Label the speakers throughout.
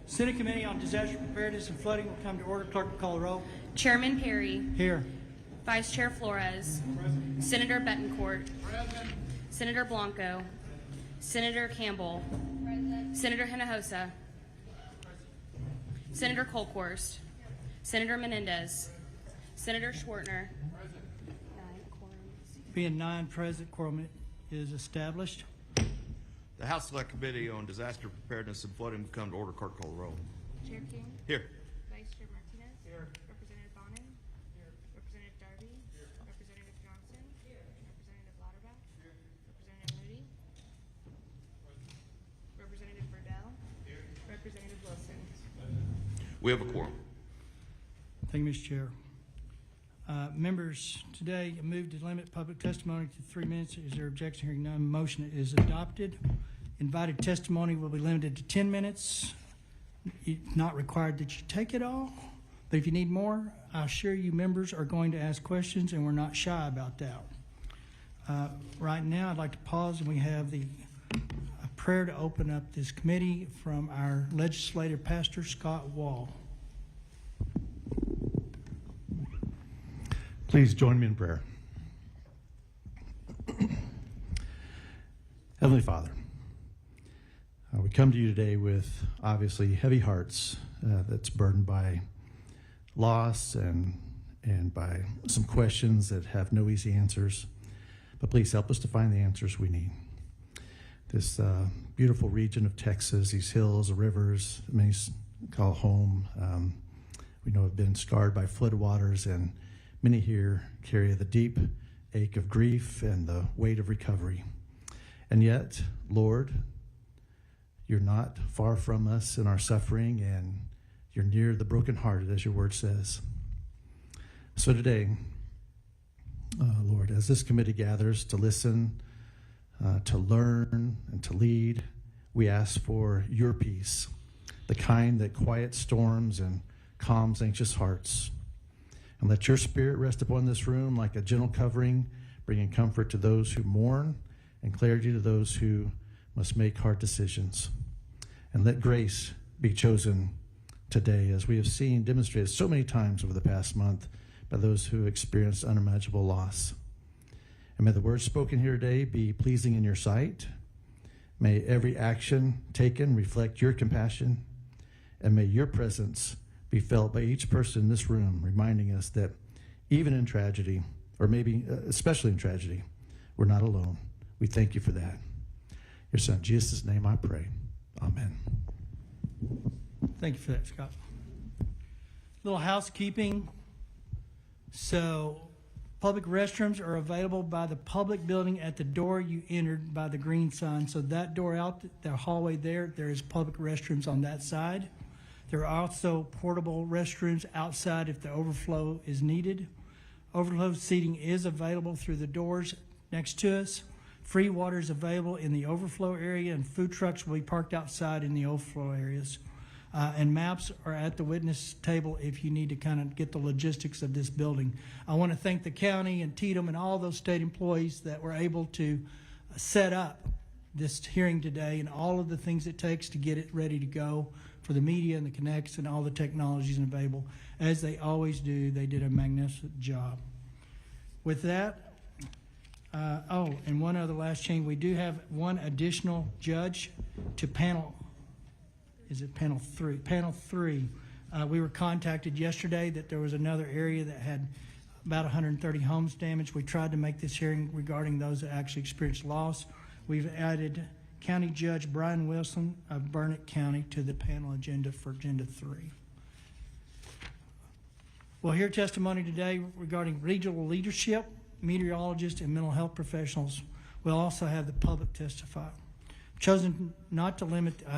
Speaker 1: Senate Committee on Disaster Preparedness and Flooding will come to order. Clerk will call the roll.
Speaker 2: Chairman Perry.
Speaker 1: Here.
Speaker 2: Vice Chair Flores. Present. Senator Betancourt. Present. Senator Blanco. Senator Campbell. Present. Senator Hinojosa. Senator Colkhorst. Senator Menendez. Senator Schwartner. Present.
Speaker 1: Being 9 present, quorum is established.
Speaker 3: The House Select Committee on Disaster Preparedness and Flooding will come to order. Clerk, call the roll.
Speaker 2: Chair King.
Speaker 3: Here.
Speaker 2: Vice Chair Martinez.
Speaker 1: Here.
Speaker 2: Representative Bonin. Here. Representative Darby. Here. Representative Johnson. Here. Representative Lauterbach. Here. Representative Moody. Representative Burdell. Here. Representative Wilson.
Speaker 3: We have a quorum.
Speaker 1: Thank you, Mr. Chair. Members, today I move to limit public testimony to 3 minutes. Is there objection? Hearing none, motion is adopted. Invited testimony will be limited to 10 minutes. It's not required that you take it all, but if you need more, I assure you members are going to ask questions, and we're not shy about that. Right now, I'd like to pause, and we have a prayer to open up this committee from our legislative pastor, Scott Wall.
Speaker 4: Please join me in prayer. Heavenly Father, we come to you today with obviously heavy hearts that's burdened by loss and by some questions that have no easy answers. But please help us to find the answers we need. This beautiful region of Texas, these hills, the rivers, many call home, we know have been scarred by floodwaters, and many here carry the deep ache of grief and the weight of recovery. And yet, Lord, you're not far from us in our suffering, and you're near the brokenhearted, as your word says. So today, Lord, as this committee gathers to listen, to learn, and to lead, we ask for your peace, the kind that quiets storms and calms anxious hearts. And let your spirit rest upon this room like a gentle covering, bringing comfort to those who mourn and clarity to those who must make hard decisions. And let grace be chosen today, as we have seen demonstrated so many times over the past month by those who experienced unimaginable loss. And may the words spoken here today be pleasing in your sight. May every action taken reflect your compassion, and may your presence be felt by each person in this room, reminding us that even in tragedy, or maybe especially in tragedy, we're not alone. We thank you for that. Your son, Jesus' name I pray. Amen.
Speaker 1: Thank you for that, Scott. Little housekeeping. So, public restrooms are available by the public building at the door you entered by the green sign. So that door out, the hallway there is public restrooms on that side. There are also portable restrooms outside if the overflow is needed. Overflow seating is available through the doors next to us. Free water is available in the overflow area, and food trucks will be parked outside in the overflow areas. And maps are at the witness table if you need to kind of get the logistics of this building. I want to thank the county and TDM and all those state employees that were able to set up this hearing today and all of the things it takes to get it ready to go for the media and the connects and all the technologies available. As they always do, they did a magnificent job. With that, and one other last change, we do have one additional judge to panel. Is it panel 3? Panel 3. We were contacted yesterday that there was another area that had about 130 homes damaged. We tried to make this hearing regarding those that actually experienced loss. We've added County Judge Brian Wilson of Burnett County to the panel agenda for Agenda 3. We'll hear testimony today regarding regional leadership, meteorologists, and mental health professionals. We'll also have the public testify. I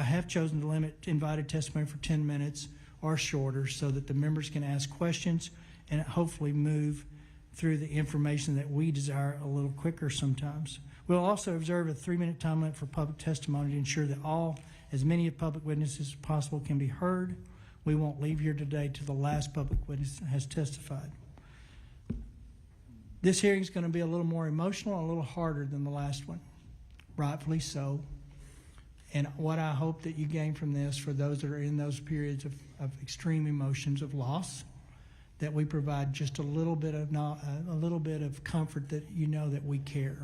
Speaker 1: have chosen to limit invited testimony for 10 minutes or shorter so that the members can ask questions and hopefully move through the information that we desire a little quicker sometimes. We'll also observe a 3-minute time limit for public testimony to ensure that as many public witnesses as possible can be heard. We won't leave here today till the last public witness has testified. This hearing is going to be a little more emotional and a little harder than the last one, rightfully so. And what I hope that you gain from this, for those that are in those periods of extreme emotions of loss, that we provide just a little bit of comfort that you know that we care.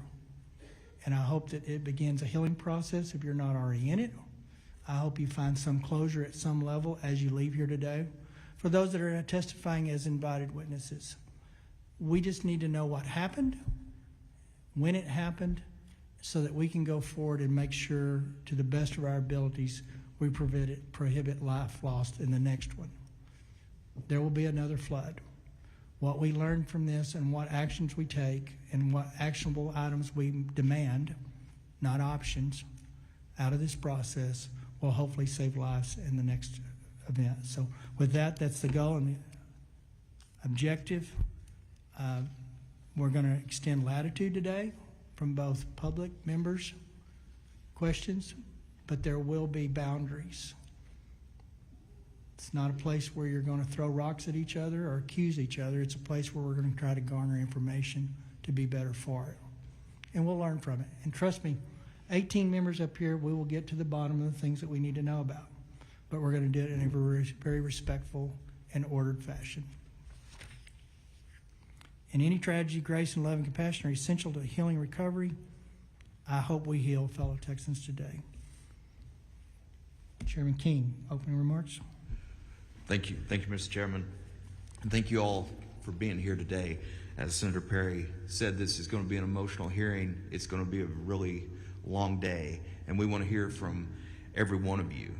Speaker 1: And I hope that it begins a healing process if you're not already in it. I hope you find some closure at some level as you leave here today. For those that are testifying as invited witnesses, we just need to know what happened, when it happened, so that we can go forward and make sure, to the best of our abilities, we prohibit life lost in the next one. There will be another flood. What we learn from this and what actions we take and what actionable items we demand, not options, out of this process will hopefully save lives in the next event. So with that, that's the goal and the objective. We're going to extend latitude today from both public members' questions, but there will be boundaries. It's not a place where you're going to throw rocks at each other or accuse each other. It's a place where we're going to try to garner information to be better for it. And we'll learn from it. And trust me, 18 members up here, we will get to the bottom of the things that we need to know about. But we're going to do it in a very respectful and ordered fashion. In any tragedy, grace and love and compassion are essential to healing and recovery. I hope we heal fellow Texans today. Chairman King, opening remarks.
Speaker 3: Thank you, Mr. Chairman, and thank you all for being here today. As Senator Perry said, this is going to be an emotional hearing. It's going to be a really long day, and we want to hear from every one of you.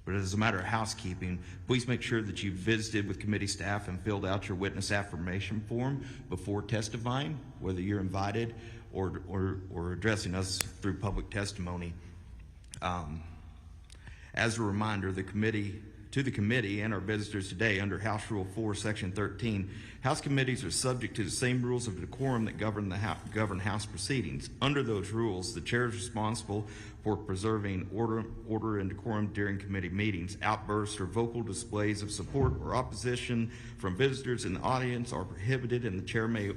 Speaker 3: But as a matter of housekeeping, please make sure that you visited with committee staff and filled out your witness affirmation form before testifying, whether you're invited or addressing us through public testimony. As a reminder, the committee and our visitors today, under House Rule 4, Section 13, House committees are subject to the same rules of decorum that govern House proceedings. Under those rules, the chair is responsible for preserving order and decorum during committee meetings. Outbursts or vocal displays of support or opposition from visitors in the audience are prohibited, and the chair may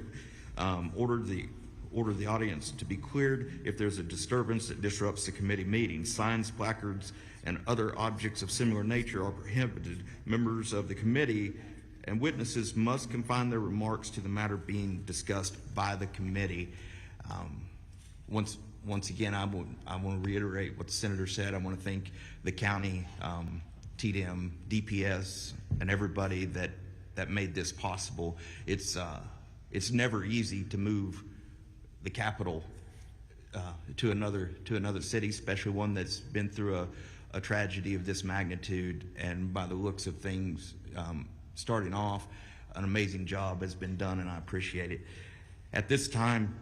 Speaker 3: order the audience to be cleared if there's a disturbance that disrupts the committee meeting. Signs, placards, and other objects of similar nature are prohibited. Members of the committee and witnesses must confine their remarks to the matter being discussed by the committee. Once again, I want to reiterate what the senator said. I want to thank the county, TDM, DPS, and everybody that made this possible. It's never easy to move the capital to another city, especially one that's been through a tragedy of this magnitude. And by the looks of things, starting off, an amazing job has been done, and I appreciate it. At this time,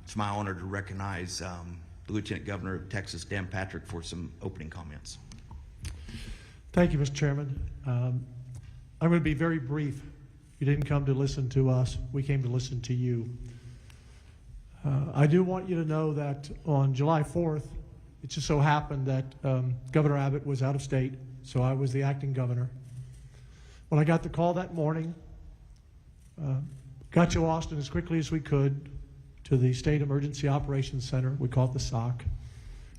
Speaker 3: it's my honor to recognize the Lieutenant Governor of Texas, Dan Patrick, for some opening comments.
Speaker 5: Thank you, Mr. Chairman. I'm going to be very brief. You didn't come to listen to us. We came to listen to you. I do want you to know that on July 4th, it just so happened that Governor Abbott was out of state, so I was the acting governor. When I got the call that morning, got to Austin as quickly as we could to the State Emergency Operations Center. We call it the SOC. And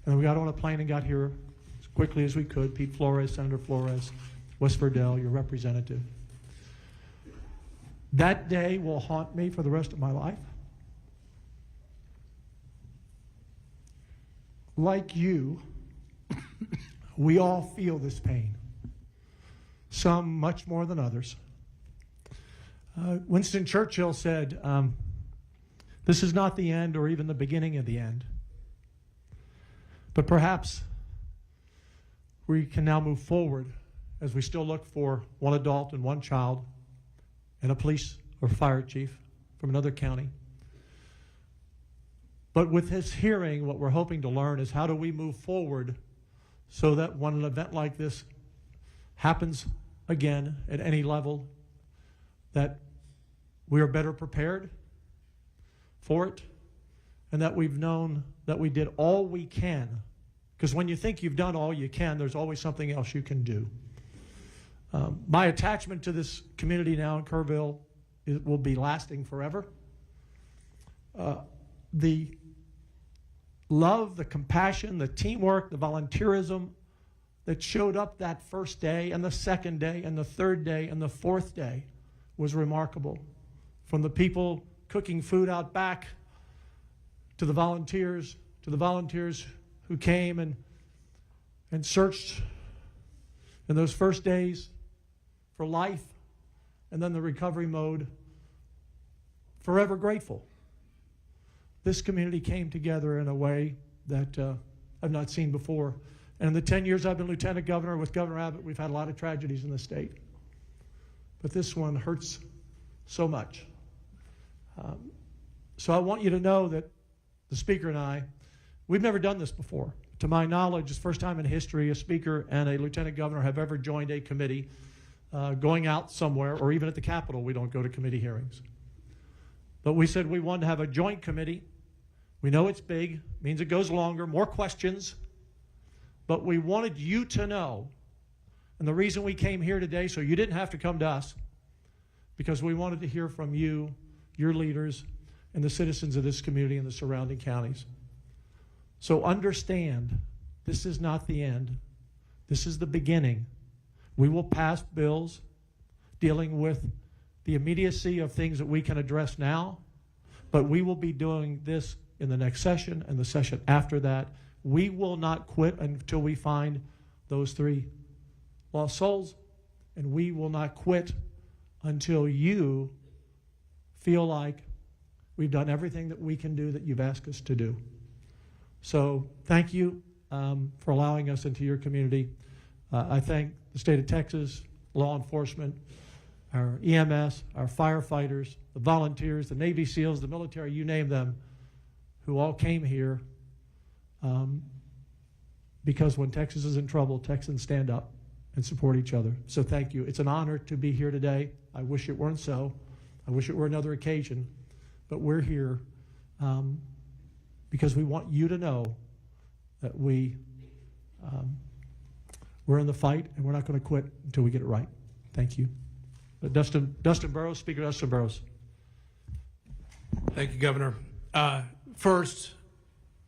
Speaker 5: then we got on a plane and got here as quickly as we could. Pete Flores, Senator Flores, Wes Verdell, your representative. That day will haunt me for the rest of my life. Like you, we all feel this pain, some much more than others. Winston Churchill said, this is not the end or even the beginning of the end, but perhaps we can now move forward as we still look for one adult and one child and a police or fire chief from another county. But with this hearing, what we're hoping to learn is how do we move forward so that when an event like this happens again at any level, that we are better prepared for it, and that we've known that we did all we can. Because when you think you've done all you can, there's always something else you can do. My attachment to this community now in Kerrville will be lasting forever. The love, the compassion, the teamwork, the volunteerism that showed up that first day and the second day and the third day and the fourth day was remarkable. From the people cooking food out back to the volunteers who came and searched in those first days for life, and then the recovery mode. Forever grateful. This community came together in a way that I've not seen before. And in the 10 years I've been Lieutenant Governor with Governor Abbott, we've had a lot of tragedies in the state. But this one hurts so much. So I want you to know that the Speaker and I, we've never done this before. To my knowledge, it's the first time in history a Speaker and a Lieutenant Governor have ever joined a committee going out somewhere, or even at the Capitol, we don't go to committee hearings. But we said we wanted to have a joint committee. We know it's big, means it goes longer, more questions, but we wanted you to know, and the reason we came here today, so you didn't have to come to us, because we wanted to hear from you, your leaders, and the citizens of this community and the surrounding counties. So understand, this is not the end. This is the beginning. We will pass bills dealing with the immediacy of things that we can address now, but we will be doing this in the next session and the session after that. We will not quit until we find those 3 lost souls, and we will not quit until you feel like we've done everything that we can do that you've asked us to do. So thank you for allowing us into your community. I thank the state of Texas, law enforcement, our EMS, our firefighters, the volunteers, the Navy SEALs, the military, you name them, who all came here because when Texas is in trouble, Texans stand up and support each other. So thank you. It's an honor to be here today. I wish it weren't so. I wish it were another occasion, but we're here because we want you to know that we're in the fight and we're not going to quit until we get it right. Thank you. Dustin Burrows, Speaker Dustin Burrows.
Speaker 6: Thank you, Governor. First,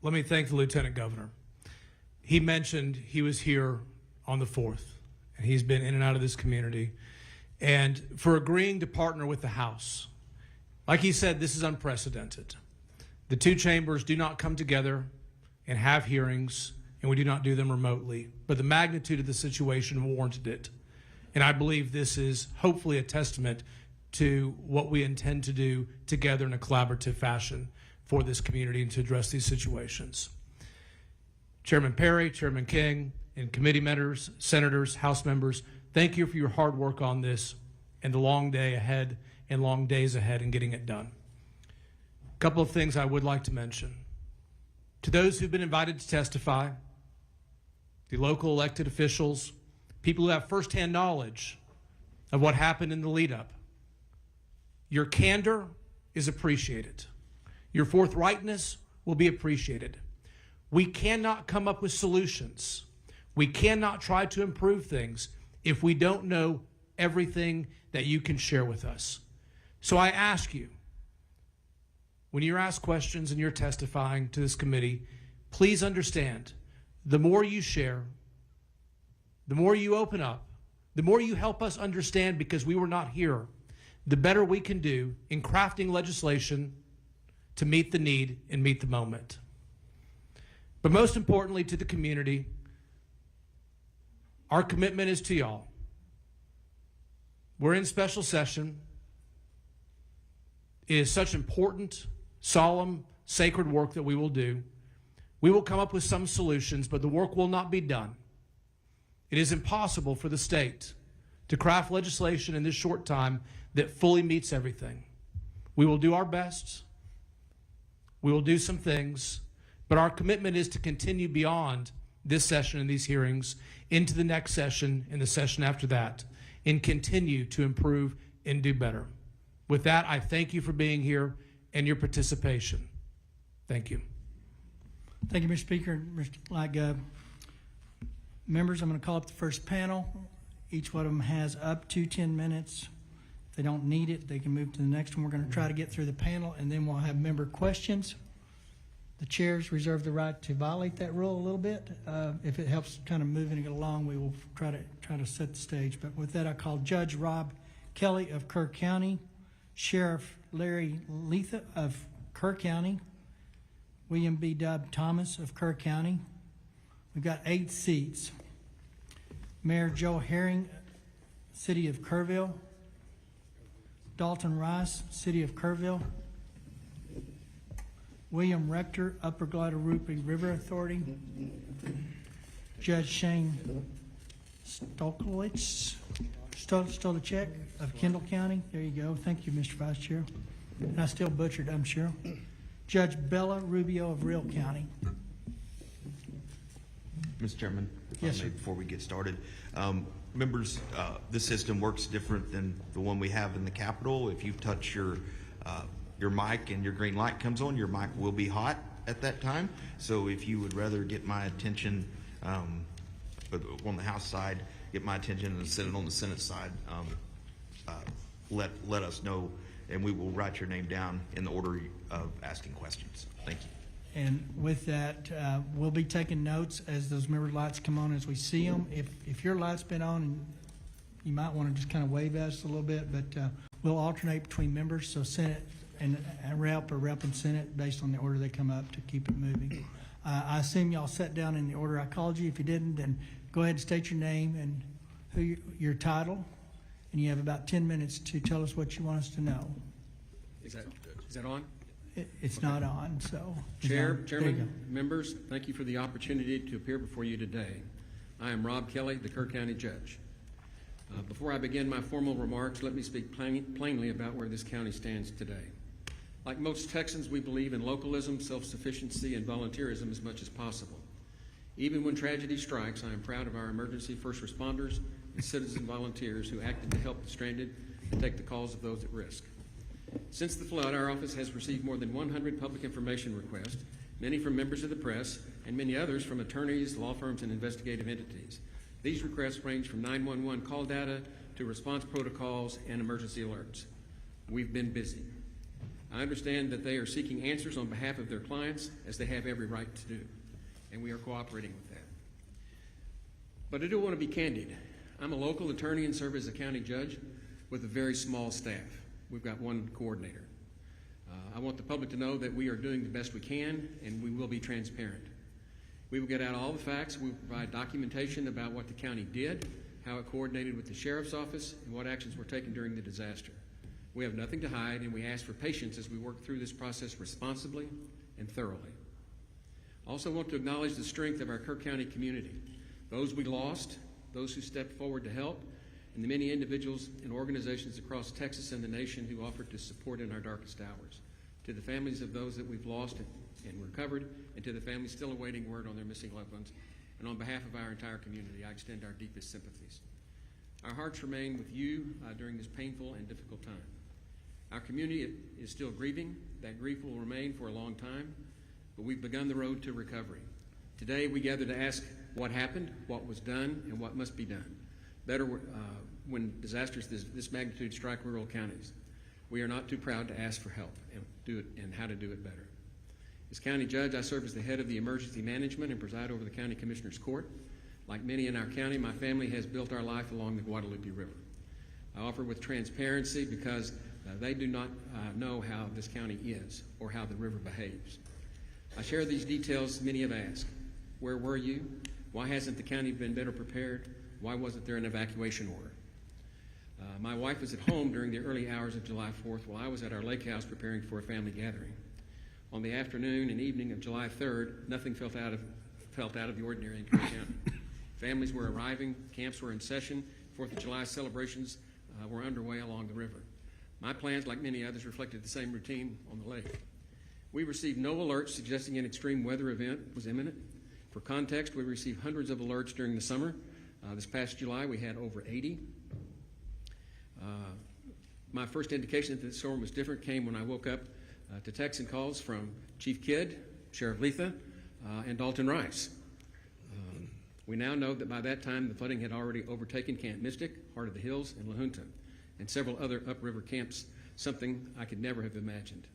Speaker 6: let me thank the Lieutenant Governor. He mentioned he was here on the 4th, and he's been in and out of this community, and for agreeing to partner with the House. Like he said, this is unprecedented. The 2 chambers do not come together and have hearings, and we do not do them remotely, but the magnitude of the situation warranted it. And I believe this is hopefully a testament to what we intend to do together in a collaborative fashion for this community and to address these situations. Chairman Perry, Chairman King, and committee members, senators, House members, thank you for your hard work on this and the long day ahead and long days ahead in getting it done. A couple of things I would like to mention. To those who've been invited to testify, the local elected officials, people who have firsthand knowledge of what happened in the lead up, your candor is appreciated. Your forthrightness will be appreciated. We cannot come up with solutions. We cannot try to improve things if we don't know everything that you can share with us. So I ask you, when you're asked questions and you're testifying to this committee, please understand, the more you share, the more you open up, the more you help us understand because we were not here, the better we can do in crafting legislation to meet the need and meet the moment. But most importantly to the community, our commitment is to y'all. We're in special session. It is such important, solemn, sacred work that we will do. We will come up with some solutions, but the work will not be done. It is impossible for the state to craft legislation in this short time that fully meets everything. We will do our best. We will do some things, but our commitment is to continue beyond this session and these hearings into the next session and the session after that and continue to improve and do better. With that, I thank you for being here and your participation. Thank you.
Speaker 1: Thank you, Mr. Speaker. Members, I'm going to call up the first panel. Each one of them has up to 10 minutes. If they don't need it, they can move to the next one. We're going to try to get through the panel, and then we'll have member questions. The chairs reserve the right to violate that rule a little bit. If it helps kind of moving it along, we will try to set the stage. But with that, I call Judge Rob Kelly of Kerr County, Sheriff Larry Letha of Kerr County, William B. Dub Thomas of Kerr County. We've got 8 seats. Mayor Joe Herring, City of Kerrville. Dalton Rice, City of Kerrville. William Rector, Upper Guadalupe River Authority. Judge Shane Stolicek of Kendall County. There you go. Thank you, Mr. Vice Chair. And I still butchered, I'm sure. Judge Bella Rubio of Real County.
Speaker 3: Mr. Chairman, if
Speaker 1: Yes,
Speaker 3: I may,
Speaker 1: sir.
Speaker 3: before we get started, members, this system works different than the one we have in the Capitol. If you touch your mic and your green light comes on, your mic will be hot at that time. So if you would rather get my attention on the House side, get my attention and Senate on the Senate side, let us know, and we will write your name down in the order of asking questions. Thank you.
Speaker 1: And with that, we'll be taking notes as those member lights come on as we see them. If your light's been on, and you might want to just kind of wave at us a little bit, but we'll alternate between members, so Senate and Rep or Rep and Senate based on the order they come up to keep it moving. I assume y'all sat down in the order I called you. If you didn't, then go ahead and state your name and your title, and you have about 10 minutes to tell us what you want us to know.
Speaker 7: Is that on?
Speaker 1: It's not on, so.
Speaker 7: Chairman, members, thank you for the opportunity to appear before you today. I am Rob Kelly, the Kerr County Judge. Before I begin my formal remarks, let me speak plainly about where this county stands today. Like most Texans, we believe in localism, self-sufficiency, and volunteerism as much as possible. Even when tragedy strikes, I am proud of our emergency first responders and citizen volunteers who acted to help the stranded and take the calls of those at risk. Since the flood, our office has received more than 100 public information requests, many from members of the press, and many others from attorneys, law firms, and investigative entities. These requests range from 911 call data to response protocols and emergency alerts. We've been busy. I understand that they are seeking answers on behalf of their clients, as they have every right to do, and we are cooperating with that. But I do want to be candid. I'm a local attorney and serve as a county judge with a very small staff. We've got one coordinator. I want the public to know that we are doing the best we can, and we will be transparent. We will get out all the facts. We will provide documentation about what the county did, how it coordinated with the Sheriff's Office, and what actions were taken during the disaster. We have nothing to hide, and we ask for patience as we work through this process responsibly and thoroughly. I also want to acknowledge the strength of our Kerr County community, those we lost, those who stepped forward to help, and the many individuals and organizations across Texas and the nation who offered to support in our darkest hours. To the families of those that we've lost and recovered, and to the families still awaiting word on their missing loved ones, and on behalf of our entire community, I extend our deepest sympathies. Our hearts remain with you during this painful and difficult time. Our community is still grieving. That grief will remain for a long time, but we've begun the road to recovery. Today, we gather to ask what happened, what was done, and what must be done better when disasters this magnitude strike rural counties. We are not too proud to ask for help and how to do it better. As county judge, I serve as the head of the emergency management and preside over the county commissioner's court. Like many in our county, my family has built our life along the Guadalupe River. I offer with transparency because they do not know how this county is or how the river behaves. I share these details many have asked. Where were you? Why hasn't the county been better prepared? Why wasn't there an evacuation order? My wife was at home during the early hours of July 4th while I was at our lake house preparing for a family gathering. On the afternoon and evening of July 3rd, nothing felt out of the ordinary in Kerr County. Families were arriving, camps were in session, 4th of July celebrations were underway along the river. My plans, like many others, reflected the same routine on the lake. We received no alerts suggesting an extreme weather event was imminent. For context, we received hundreds of alerts during the summer. This past July, we had over 80. My first indication that the storm was different came when I woke up to texts and calls from Chief Kidd, Sheriff Letha, and Dalton Rice. We now know that by that time, the flooding had already overtaken Camp Mystic, Heart of the Hills, and La Junta, and several other upriver camps, something I could never have imagined.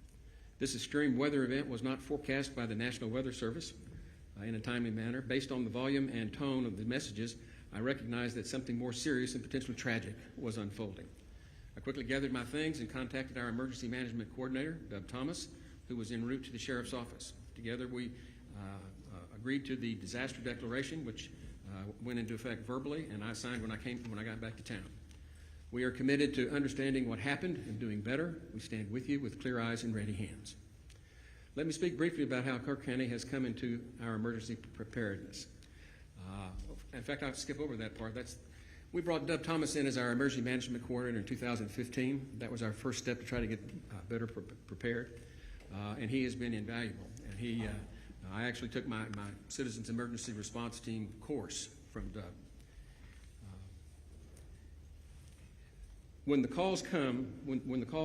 Speaker 7: This extreme weather event was not forecast by the National Weather Service in a timely manner. Based on the volume and tone of the messages, I recognized that something more serious and potentially tragic was unfolding. I quickly gathered my things and contacted our emergency management coordinator, Doug Thomas, who was en route to the sheriff's office. Together, we agreed to the disaster declaration, which went into effect verbally, and I signed when I got back to town. We are committed to understanding what happened and doing better. We stand with you with clear eyes and ready hands. Let me speak briefly about how Kerr County has come into our emergency preparedness. In fact, I'll skip over that part. We brought Doug Thomas in as our emergency management coordinator in 2015. That was our first step to try to get better prepared, and he has been invaluable. And I actually took my Citizens Emergency Response Team course from Doug. When the call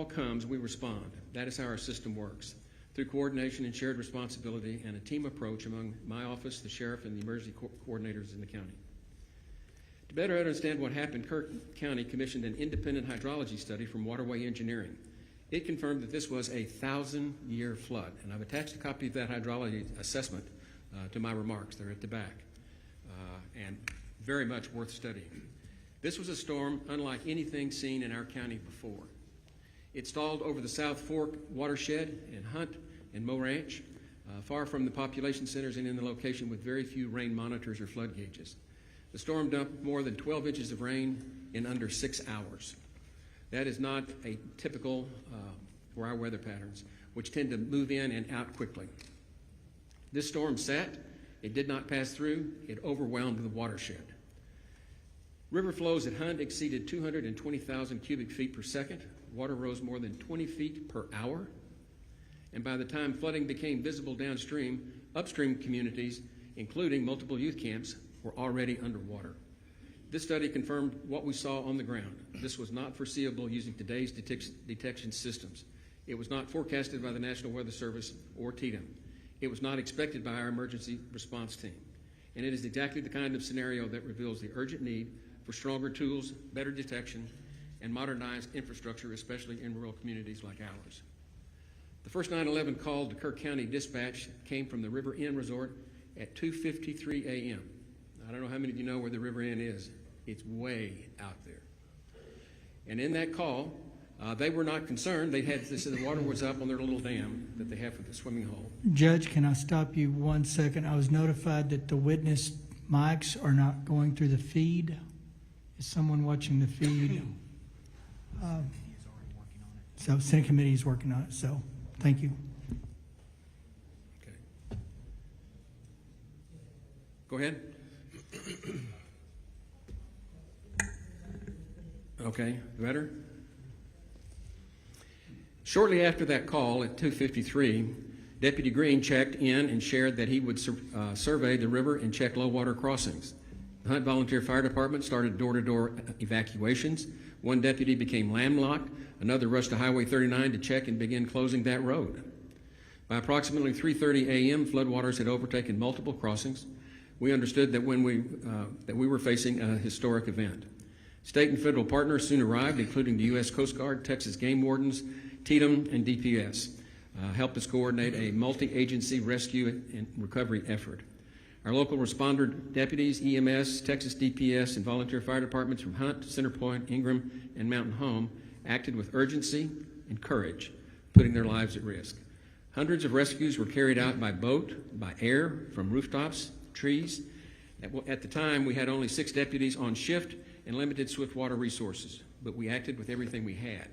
Speaker 7: comes, we respond. That is how our system works, through coordination and shared responsibility and a team approach among my office, the sheriff, and the emergency coordinators in the county. To better understand what happened, Kerr County commissioned an independent hydrology study from Waterway Engineering. It confirmed that this was a 1,000-year flood, and I've attached a copy of that hydrology assessment to my remarks. They're at the back, and very much worth studying. This was a storm unlike anything seen in our county before. It stalled over the South Fork watershed in Hunt and Moe Ranch, far from the population centers and in the location with very few rain monitors or flood gauges. The storm dumped more than 12 inches of rain in under 6 hours. That is not a typical for our weather patterns, which tend to move in and out quickly. This storm sat, it did not pass through, it overwhelmed the watershed. River flows at Hunt exceeded 220,000 cubic feet per second. Water rose more than 20 feet per hour. And by the time flooding became visible downstream, upstream communities, including multiple youth camps, were already underwater. This study confirmed what we saw on the ground. This was not foreseeable using today's detection systems. It was not forecasted by the National Weather Service or TDM. It was not expected by our emergency response team. And it is exactly the kind of scenario that reveals the urgent need for stronger tools, better detection, and modernized infrastructure, especially in rural communities like ours. The first 911 call to Kerr County Dispatch came from the River Inn Resort at 2:53 a.m. I don't know how many of you know where the River Inn is. It's way out there. And in that call, they were not concerned. They said the water was up on their little dam that they have for the swimming hole.
Speaker 1: Judge, can I stop you 1 second? I was notified that the witness mics are not going through the feed. Is someone watching the feed? So Senate Committee is working on it, so thank you.
Speaker 7: Okay. Go ahead. Okay, better? Shortly after that call at 2:53, Deputy Green checked in and shared that he would survey the river and check low water crossings. The Hunt Volunteer Fire Department started door-to-door evacuations. One deputy became landlocked. Another rushed to Highway 39 to check and begin closing that road. By approximately 3:30 a.m., floodwaters had overtaken multiple crossings. We understood that we were facing a historic event. State and federal partners soon arrived, including the U.S. Coast Guard, Texas Game Wardens, TDM, and DPS, helped us coordinate a multi-agency rescue and recovery effort. Our local responder deputies, EMS, Texas DPS, and volunteer fire departments from Hunt, Centerpoint, Ingram, and Mountain Home acted with urgency and courage, putting their lives at risk. Hundreds of rescues were carried out by boat, by air, from rooftops, trees. At the time, we had only 6 deputies on shift and limited swiftwater resources, but we acted with everything we had.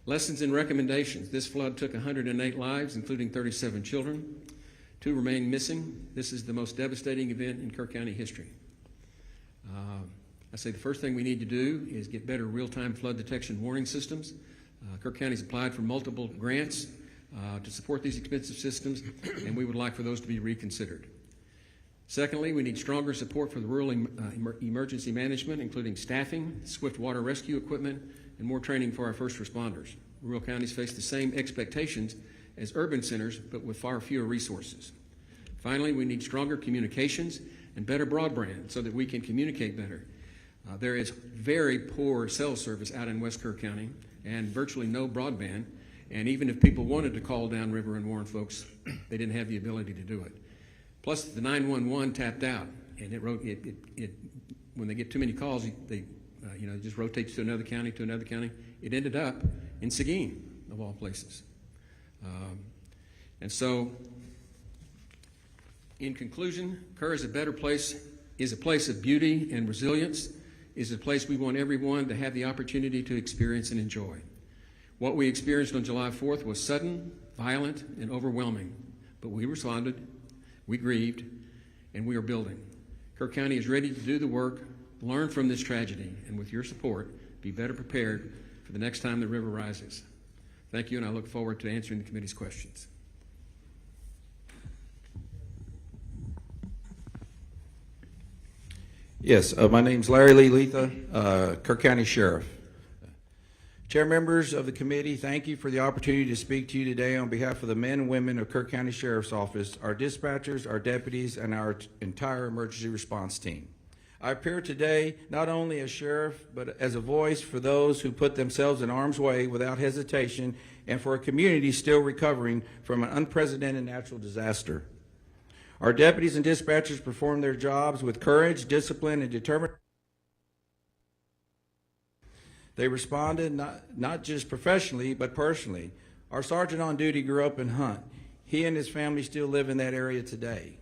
Speaker 7: Lessons and recommendations. This flood took 108 lives, including 37 children. 2 remain missing. This is the most devastating event in Kerr County history. I say the first thing we need to do is get better real-time flood detection warning systems. Kerr County's applied for multiple grants to support these expensive systems, and we would like for those to be reconsidered. Secondly, we need stronger support for the rural emergency management, including staffing, swift water rescue equipment, and more training for our first responders. Rural counties face the same expectations as urban centers, but with far fewer resources. Finally, we need stronger communications and better broadband so that we can communicate better. There is very poor cell service out in West Kerr County and virtually no broadband, And even if people wanted to call downriver and warn folks, they didn't have the ability to do it. Plus, the 911 tapped out, and when they get too many calls, it just rotates to another county, It ended up in Seguin, of all places. And so, in conclusion, Kerr is a place of beauty and resilience, is a place we want everyone to have the opportunity to experience and enjoy. What we experienced on July 4th was sudden, violent, and overwhelming, but we responded, we grieved, and we are building. Kerr County is ready to do the work, learn from this tragedy, and with your support, be better prepared for the next time the river rises. Thank you, and I look forward to answering the committee's questions.
Speaker 8: Yes, my name's Larry Lee Letha, Kerr County Sheriff. Chair members of the committee, thank you for the opportunity to speak to you today on behalf of the men and women of Kerr County Sheriff's Office, our dispatchers, our deputies, and our entire emergency response team. I appear today not only as sheriff, but as a voice for those who put themselves in harm's way without hesitation, and for a community still recovering from an unprecedented natural disaster. Our deputies and dispatchers perform their jobs with courage, discipline, and determination. They responded not just professionally, but personally. Our sergeant on duty grew up in Hunt. He and his family still live in that area today.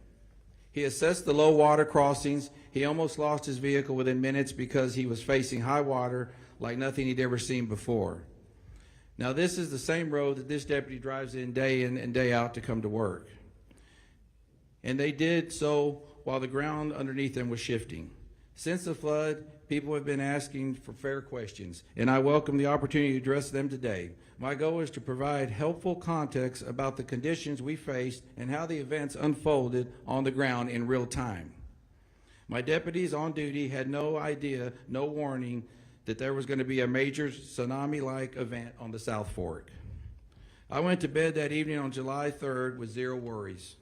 Speaker 8: He assessed the low water crossings. He almost lost his vehicle within minutes because he was facing high water like nothing he'd ever seen before. Now, this is the same road that this deputy drives in and day out to come to work. And they did so while the ground underneath them was shifting. Since the flood, people have been asking for fair questions, and I welcome the opportunity to address them today. My goal is to provide helpful context about the conditions we faced and how the events unfolded on the ground in real time. My deputies on duty had no idea, no warning, that there was going to be a major tsunami-like event on the South Fork. I went to bed that evening on July 3rd with zero worries.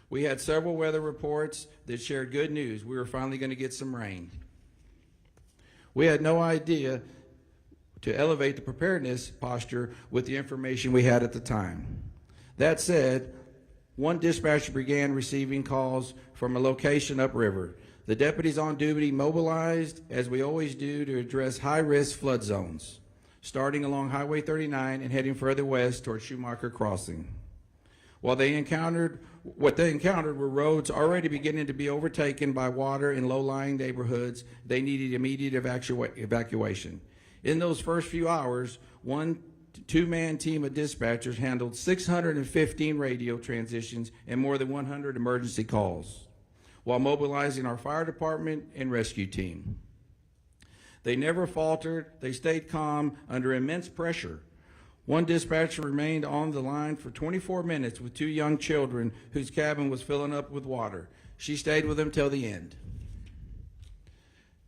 Speaker 8: We had several weather reports that shared good news. We were finally going to get some rain. We had no idea to elevate the preparedness posture with the information we had at the time. That said, one dispatcher began receiving calls from a location upriver. The deputies on duty mobilized, as we always do, to address high-risk flood zones, starting along Highway 39 and heading further west toward Schumacher Crossing. What they encountered were roads already beginning to be overtaken by water in low-lying neighborhoods. They needed immediate evacuation. In those first few hours, one two-man team of dispatchers handled 615 radio transitions and more than 100 emergency calls, while mobilizing our fire department and rescue team. They never faltered. They stayed calm under immense pressure. One dispatcher remained on the line for 24 minutes with two young children whose cabin was filling up with water. She stayed with them till the end.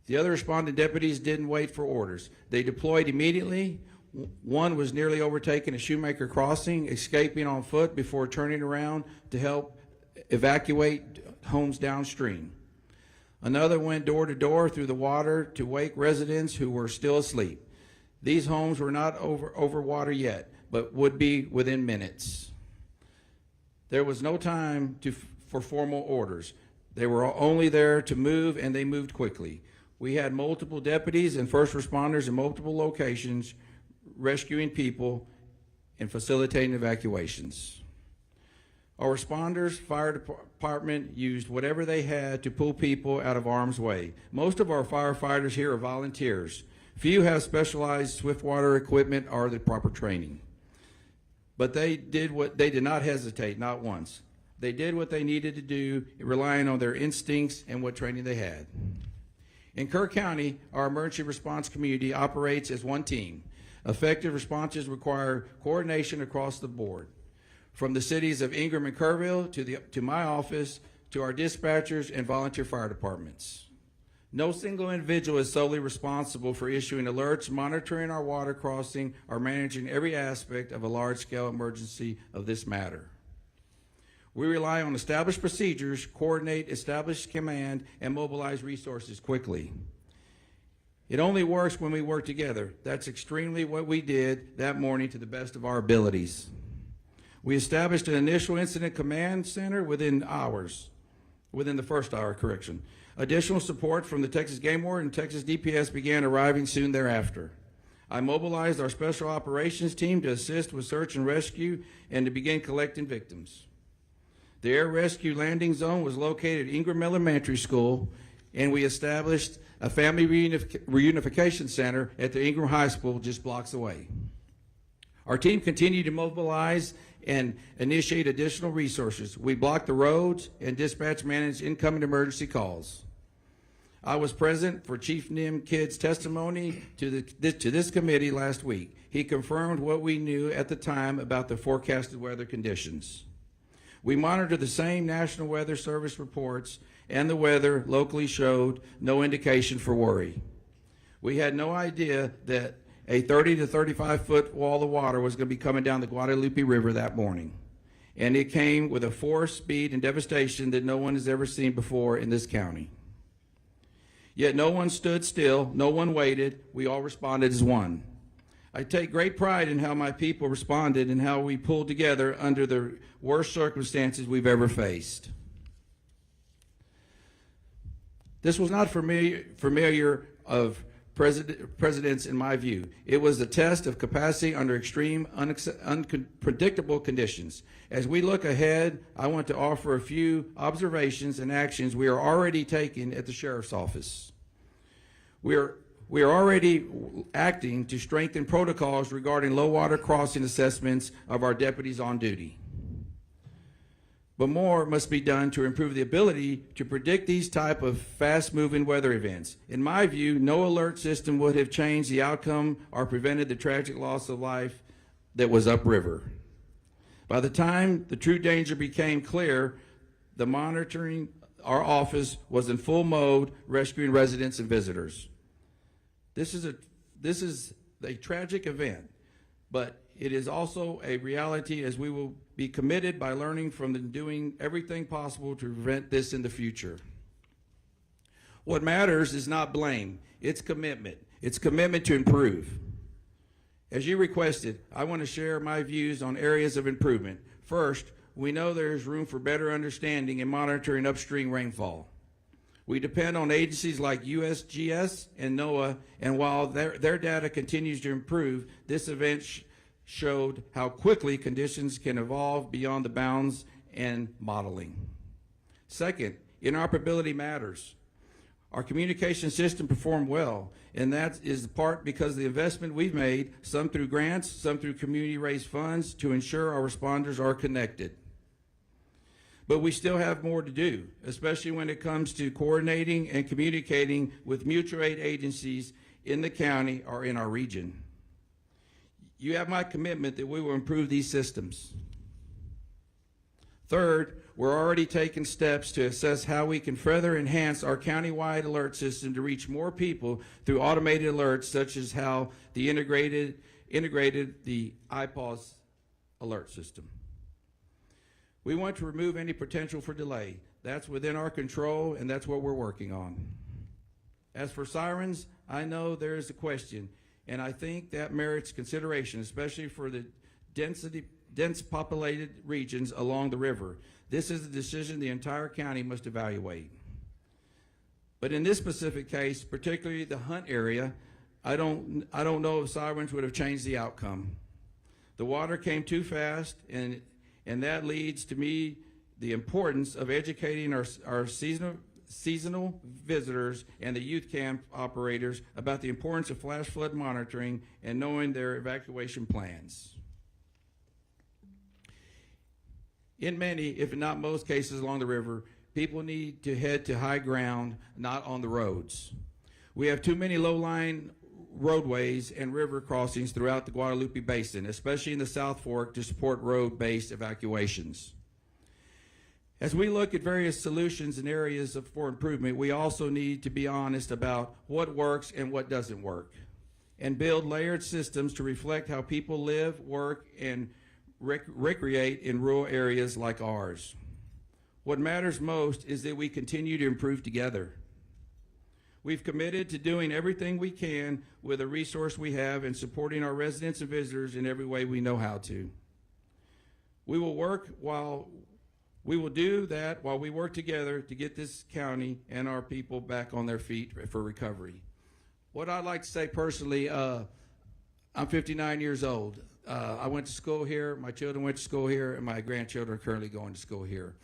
Speaker 8: The other responding deputies didn't wait for orders. They deployed immediately. One was nearly overtaken at Shoemaker Crossing, escaping on foot before turning around to help evacuate homes downstream. Another went door to door through the water to wake residents who were still asleep. These homes were not over water yet, but would be within minutes. There was no time for formal orders. They were only there to move, and they moved quickly. We had multiple deputies and first responders in multiple locations rescuing people and facilitating evacuations. Our responders, fire department, used whatever they had to pull people out of harm's way. Most of our firefighters here are volunteers. Few have specialized swiftwater equipment or the proper training. But they did not hesitate, not once. They did what they needed to do, relying on their instincts and what training they had. In Kerr County, our emergency response community operates as one team. Effective responses require coordination across the board, from the cities of Ingram and Kerrville to my office, to our dispatchers and volunteer fire departments. No single individual is solely responsible for issuing alerts, monitoring our water crossing, or managing every aspect of a large-scale emergency of this matter. We rely on established procedures, coordinate, establish command, and mobilize resources quickly. It only works when we work together. That's extremely what we did that morning to the best of our abilities. We established an initial incident command center within the first hour, correction. Additional support from the Texas Game Warden and Texas DPS began arriving soon thereafter. I mobilized our special operations team to assist with search and rescue and to begin collecting victims. The air rescue landing zone was located at Ingram Elementary School, and we established a family reunification center at the Ingram High School just blocks away. Our team continued to mobilize and initiate additional resources. We blocked the roads and dispatch managed incoming emergency calls. I was present for Chief Nim Kidd's testimony to this committee last week. He confirmed what we knew at the time about the forecasted weather conditions. We monitored the same National Weather Service reports, and the weather locally showed no indication for worry. We had no idea that a 30 to 35 foot wall of water was going to be coming down the Guadalupe River that morning. And it came with a force, speed, and devastation that no one has ever seen before in this county. Yet no one stood still, no one waited, we all responded as one. I take great pride in how my people responded and how we pulled together under the worst circumstances we've ever faced. This was not familiar of presidents in my view. It was a test of capacity under extreme, unpredictable conditions. As we look ahead, I want to offer a few observations and actions we are already taking at the Sheriff's Office. We are already acting to strengthen protocols regarding low water crossing assessments of our deputies on duty. But more must be done to improve the ability to predict these type of fast-moving weather events. In my view, no alert system would have changed the outcome or prevented the tragic loss of life that was upriver. By the time the true danger became clear, the monitoring, our office was in full mode, rescuing residents and visitors. This is a tragic event, but it is also a reality, as we will be committed by learning from and doing everything possible to prevent this in the future. What matters is not blame, it's commitment. It's commitment to improve. As you requested, I want to share my views on areas of improvement. First, we know there is room for better understanding and monitoring upstream rainfall. We depend on agencies like USGS and NOAA, and while their data continues to improve, this event showed how quickly conditions can evolve beyond the bounds and modeling. Second, interoperability matters. Our communication system performed well, and that is part because of the investment we've made, some through grants, some through community-raised funds, to ensure our responders are connected. But we still have more to do, especially when it comes to coordinating and communicating with mutual aid agencies in the county or in our region. You have my commitment that we will improve these systems. Third, we're already taking steps to assess how we can further enhance our countywide alert system to reach more people through automated alerts, such as how the integrated the IPAWS alert system. We want to remove any potential for delay. That's within our control, and that's what we're working on. As for sirens, I know there is a question, and I think that merits consideration, especially for the dense populated regions along the river. This is a decision the entire county must evaluate. But in this specific case, particularly the Hunt area, I don't know if sirens would have changed the outcome. The water came too fast, and that leads to me the importance of educating our seasonal visitors and the youth camp operators about the importance of flash flood monitoring and knowing their evacuation plans. In many, if not most cases along the river, people need to head to high ground, not on the roads. We have too many low-lying roadways and river crossings throughout the Guadalupe Basin, especially in the South Fork, to support road-based evacuations. As we look at various solutions and areas for improvement, we also need to be honest about what works and what doesn't work, and build layered systems to reflect how people live, work, and recreate in rural areas like ours. What matters most is that we continue to improve together. We've committed to doing everything we can with the resource we have and supporting our residents and visitors in every way we know how to. We will do that while we work together to get this county and our people back on their feet for recovery. What I'd like to say personally, I'm 59 years old. I went to school here, my children went to school here, and my grandchildren are currently going to school here.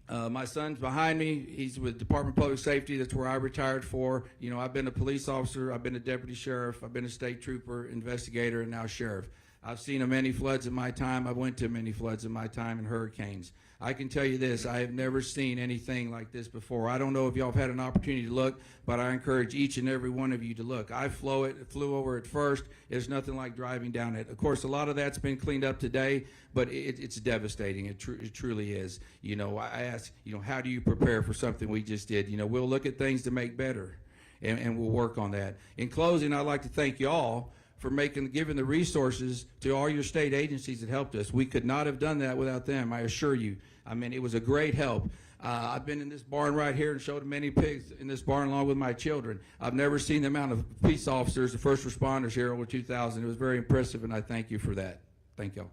Speaker 8: My son's behind me. He's with Department of Public Safety. That's where I retired for. You know, I've been a police officer, I've been a deputy sheriff, I've been a state trooper, investigator, and now sheriff. I've seen many floods in my time. I went to many floods in my time and hurricanes. I can tell you this, I have never seen anything like this before. I don't know if y'all have had an opportunity to look, but I encourage each and every one of you to look. I flew over it first. There's nothing like driving down it. Of course, a lot of that's been cleaned up today, but it's devastating. It truly is. You know, I ask, you know, how do you prepare for something we just did? You know, we'll look at things to make better, and we'll work on that. In closing, I'd like to thank y'all for giving the resources to all your state agencies that helped us. We could not have done that without them, I assure you. I mean, it was a great help. I've been in this barn right here and showed many pigs in this barn along with my children. I've never seen the amount of police officers, the first responders here, over 2,000. It was very impressive, and I thank you for that. Thank y'all.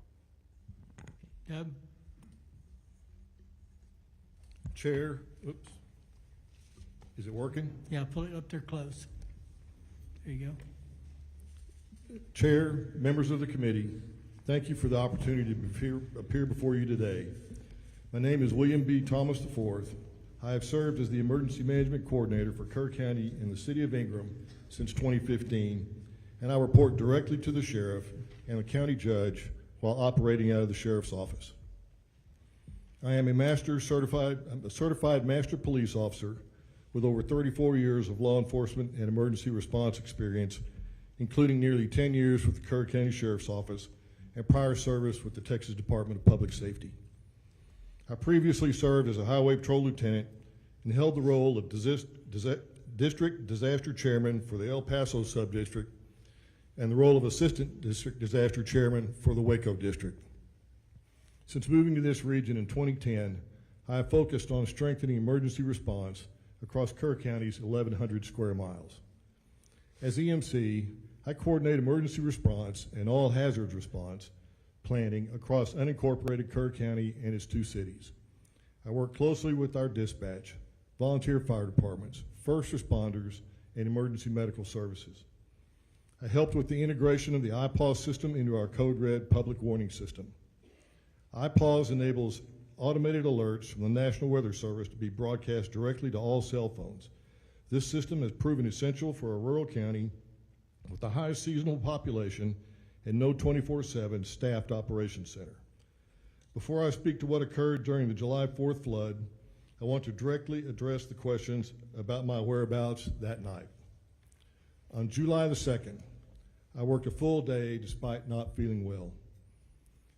Speaker 1: Deb?
Speaker 9: Chair, oops. Is it working?
Speaker 1: Yeah, pull it up there close. There you go.
Speaker 9: Chair, members of the committee, thank you for the opportunity to appear before you today. My name is William B. Thomas IV. I have served as the Emergency Management Coordinator for Kerr County in the City of Ingram since 2015, and I report directly to the Sheriff and the County Judge while operating out of the Sheriff's Office. I am a certified Master Police Officer with over 34 years of law enforcement and emergency response experience, including nearly 10 years with the Kerr County Sheriff's Office and prior service with the Texas Department of Public Safety. I previously served as a Highway Patrol Lieutenant and held the role of District Disaster Chairman for the El Paso Subdistrict and the role of Assistant District Disaster Chairman for the Waco District. Since moving to this region in 2010, I have focused on strengthening emergency response across Kerr County's 1,100 square miles. As EMC, I coordinate emergency response and all hazards response planning across unincorporated Kerr County and its 2 cities. I work closely with our dispatch, volunteer fire departments, first responders, and emergency medical services. I helped with the integration of the iPause system into our Code Red public warning system. iPause enables automated alerts from the National Weather Service to be broadcast directly to all cell phones. This system has proven essential for a rural county with the highest seasonal population and no 24/7 staffed operations center. Before I speak to what occurred during the July 4th flood, I want to directly address the questions about my whereabouts that night. On July the 2nd, I worked a full day despite not feeling well.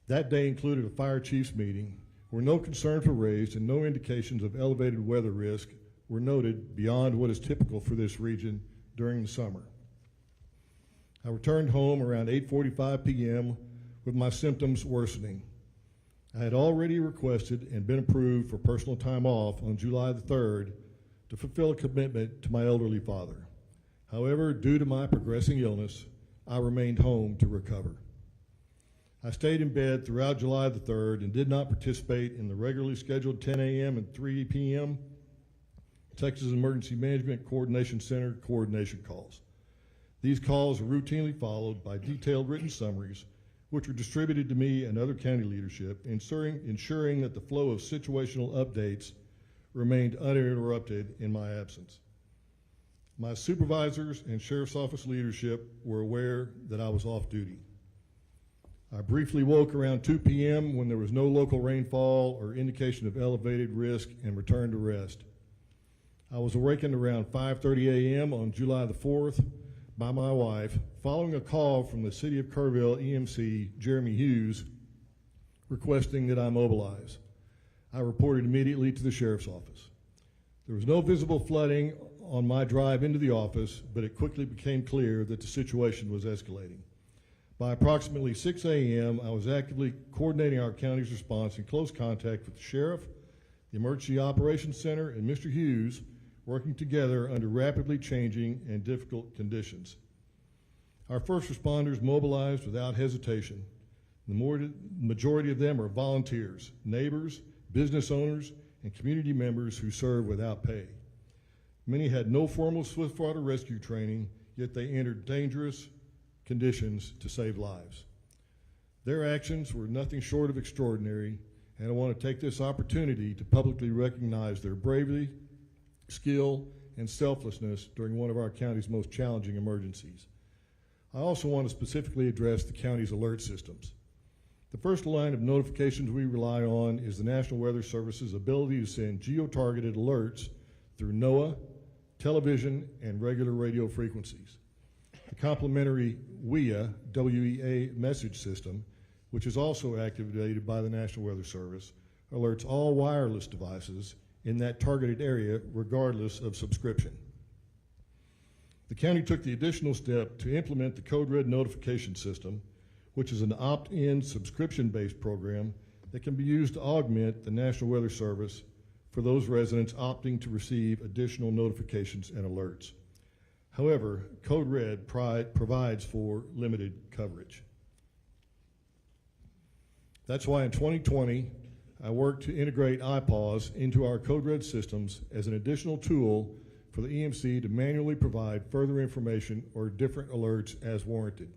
Speaker 9: That day included a fire chief's meeting where no concerns were raised and no indications of elevated weather risk were noted beyond what is typical for this region during the summer. I returned home around 8:45 p.m. with my symptoms worsening. I had already requested and been approved for personal time off on July the 3rd to fulfill a commitment to my elderly father. However, due to my progressing illness, I remained home to recover. I stayed in bed throughout July the 3rd and did not participate in the regularly scheduled 10 a.m. and 3 p.m. Texas Emergency Management Coordination Center coordination calls. These calls are routinely followed by detailed written summaries, which were distributed to me and other county leadership, ensuring that the flow of situational updates remained uninterrupted in my absence. My supervisors and Sheriff's Office leadership were aware that I was off duty. I briefly woke around 2 p.m. when there was no local rainfall or indication of elevated risk and returned to rest. I was awakened around 5:30 a.m. on July the 4th by my wife following a call from the City of Kerrville EMC, Jeremy Hughes, requesting that I mobilize. I reported immediately to the Sheriff's Office. There was no visible flooding on my drive into the office, but it quickly became clear that the situation was escalating. By approximately 6 a.m., I was actively coordinating our county's response in close contact with the Sheriff, the Emergency Operations Center, and Mr. Hughes working together under rapidly changing and difficult conditions. Our first responders mobilized without hesitation. The majority of them are volunteers, neighbors, business owners, and community members who serve without pay. Many had no formal swiftwater rescue training, yet they entered dangerous conditions to save lives. Their actions were nothing short of extraordinary, and I want to take this opportunity to publicly recognize their bravery, skill, and selflessness during one of our county's most challenging emergencies. I also want to specifically address the county's alert systems. The first line of notifications we rely on is the National Weather Service's ability to send geo-targeted alerts through NOAA, television, and regular radio frequencies. The complementary WEA, W-E-A message system, which is also activated by the National Weather Service, alerts all wireless devices in that targeted area regardless of subscription. The county took the additional step to implement the Code Red notification system, which is an opt-in subscription-based program that can be used to augment the National Weather Service for those residents opting to receive additional notifications and alerts. However, Code Red provides for limited coverage. That's why in 2020, I worked to integrate iPause into our Code Red systems as an additional tool for the EMC to manually provide further information or different alerts as warranted.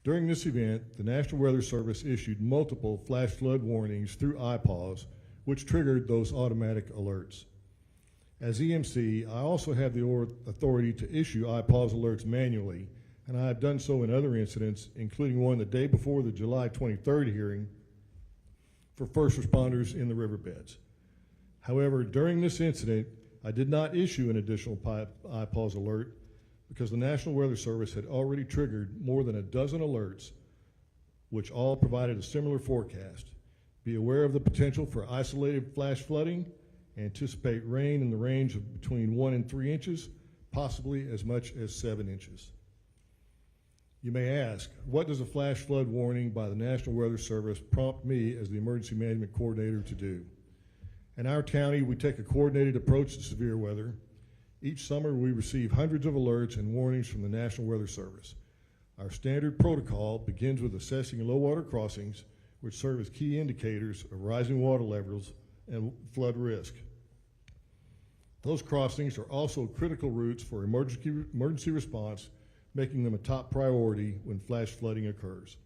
Speaker 9: During this event, the National Weather Service issued multiple flash flood warnings through iPause, which triggered those automatic alerts. As EMC, I also have the authority to issue iPause alerts manually, and I have done so in other incidents, including one the day before the July 23rd hearing for first responders in the riverbeds. However, during this incident, I did not issue an additional iPause alert because the National Weather Service had already triggered more than a dozen alerts, which all provided a similar forecast. Be aware of the potential for isolated flash flooding. Anticipate rain in the range of between 1 and 3 inches, possibly as much as 7 inches. You may ask, what does a flash flood warning by the National Weather Service prompt me as the Emergency Management Coordinator to do? In our county, we take a coordinated approach to severe weather. Each summer, we receive hundreds of alerts and warnings from the National Weather Service. Our standard protocol begins with assessing low water crossings, which serve as key indicators of rising water levels and flood risk. Those crossings are also critical routes for emergency response, making them a top priority when flash flooding occurs.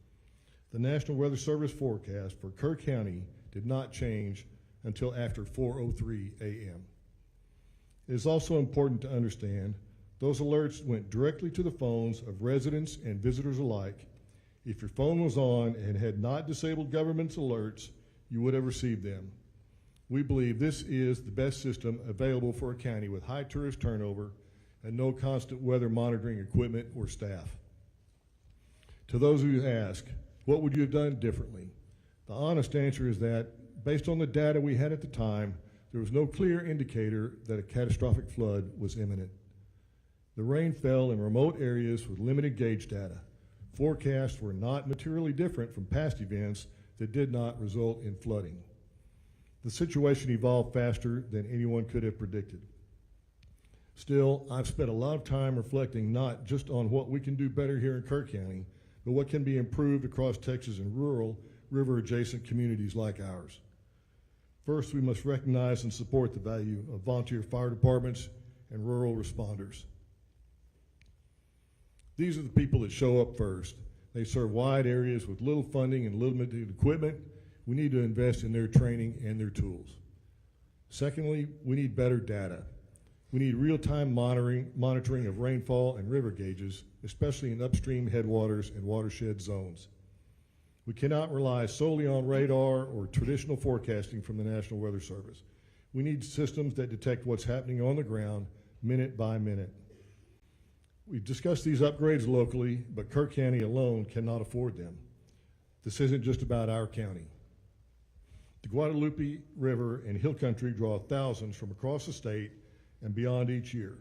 Speaker 9: The National Weather Service forecast for Kerr County did not change until after 4:03 a.m. It is also important to understand those alerts went directly to the phones of residents and visitors alike. If your phone was on and had not disabled government's alerts, you would have received them. We believe this is the best system available for a county with high tourist turnover and no constant weather monitoring equipment or staff. To those who ask, what would you have done differently? The honest answer is that, based on the data we had at the time, there was no clear indicator that a catastrophic flood was imminent. The rain fell in remote areas with limited gauge data. Forecasts were not materially different from past events that did not result in flooding. The situation evolved faster than anyone could have predicted. Still, I've spent a lot of time reflecting not just on what we can do better here in Kerr County, but what can be improved across Texas in rural, river-adjacent communities like ours. First, we must recognize and support the value of volunteer fire departments and rural responders. These are the people that show up first. They serve wide areas with little funding and limited equipment. We need to invest in their training and their tools. Secondly, we need better data. We need real-time monitoring of rainfall and river gauges, especially in upstream headwaters and watershed zones. We cannot rely solely on radar or traditional forecasting from the National Weather Service. We need systems that detect what's happening on the ground minute by minute. We've discussed these upgrades locally, but Kerr County alone cannot afford them. This isn't just about our county. The Guadalupe River and Hill Country draw thousands from across the state and beyond each year.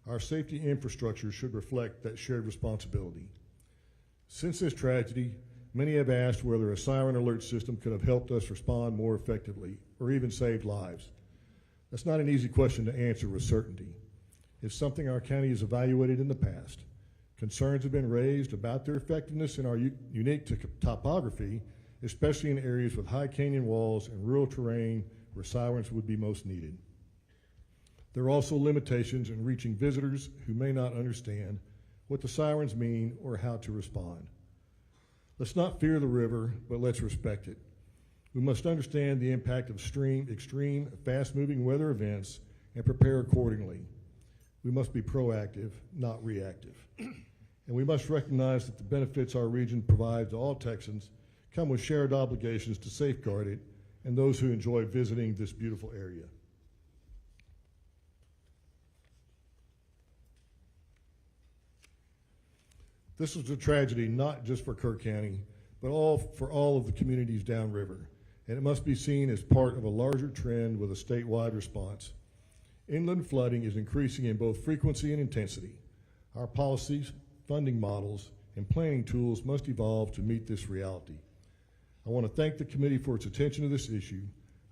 Speaker 9: Our safety infrastructure should reflect that shared responsibility. Since this tragedy, many have asked whether a siren alert system could have helped us respond more effectively or even saved lives. That's not an easy question to answer with certainty. It's something our county has evaluated in the past. Concerns have been raised about their effectiveness in our unique topography, especially in areas with high canyon walls and rural terrain where sirens would be most needed. There are also limitations in reaching visitors who may not understand what the sirens mean or how to respond. Let's not fear the river, but let's respect it. We must understand the impact of extreme, fast-moving weather events and prepare accordingly. We must be proactive, not reactive. And we must recognize that the benefits our region provides to all Texans come with shared obligations to safeguard it and those who enjoy visiting this beautiful area. This was a tragedy not just for Kerr County, but for all of the communities downriver, and it must be seen as part of a larger trend with a statewide response. Inland flooding is increasing in both frequency and intensity. Our policies, funding models, and planning tools must evolve to meet this reality. I want to thank the committee for its attention to this issue.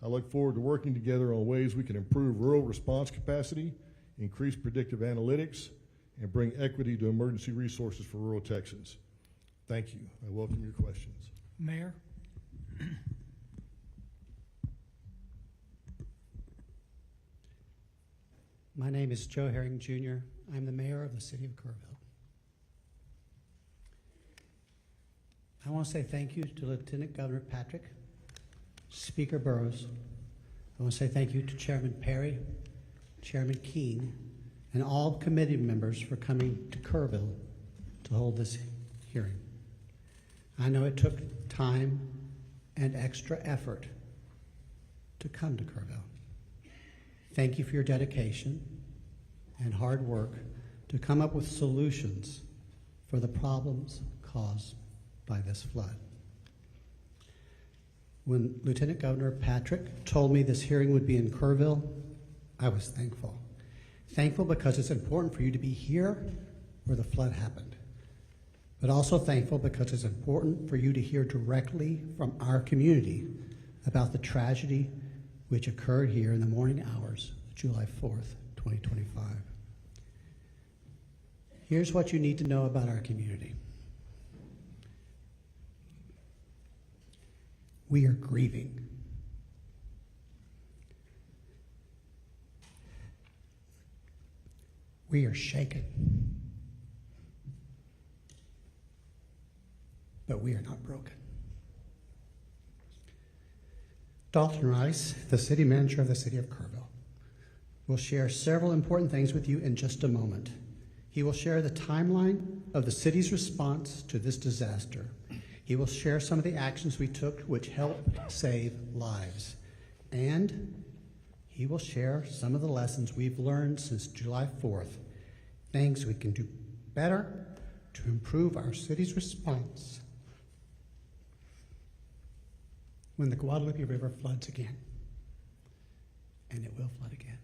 Speaker 9: I look forward to working together on ways we can improve rural response capacity, increase predictive analytics, and bring equity to emergency resources for rural Texans. Thank you. I welcome your questions.
Speaker 1: Mayor?
Speaker 10: My name is Joe Herring, Jr. I'm the mayor of the city of Kerrville. I want to say thank you to Lieutenant Governor Patrick, Speaker Burrows. I want to say thank you to Chairman Perry, Chairman Keene, and all committee members for coming to Kerrville to hold this hearing. I know it took time and extra effort to come to Kerrville. Thank you for your dedication and hard work to come up with solutions for the problems caused by this flood. When Lieutenant Governor Patrick told me this hearing would be in Kerrville, I was thankful. Thankful because it's important for you to be here where the flood happened, but also thankful because it's important for you to hear directly from our community about the tragedy which occurred here in the morning hours of July 4th, 2025. Here's what you need to know about our community. We are grieving. We are shaken. But we are not broken. Dalton Rice, the city manager of the city of Kerrville, will share several important things with you in just a moment. He will share the timeline of the city's response to this disaster. He will share some of the actions we took which helped save lives. And he will share some of the lessons we've learned since July 4th, things we can do better to improve our city's response when the Guadalupe River floods again. And it will flood again.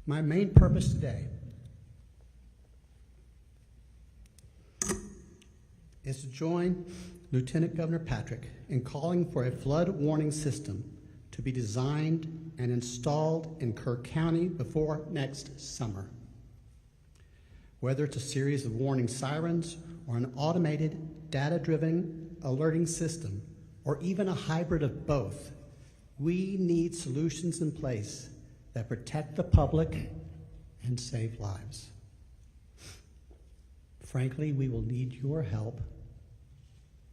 Speaker 10: My main purpose today is to join Lieutenant Governor Patrick in calling for a flood warning system to be designed and installed in Kerr County before next summer. Whether it's a series of warning sirens or an automated, data-driven alerting system, or even a hybrid of both, we need solutions in place that protect the public and save lives. Frankly, we will need your help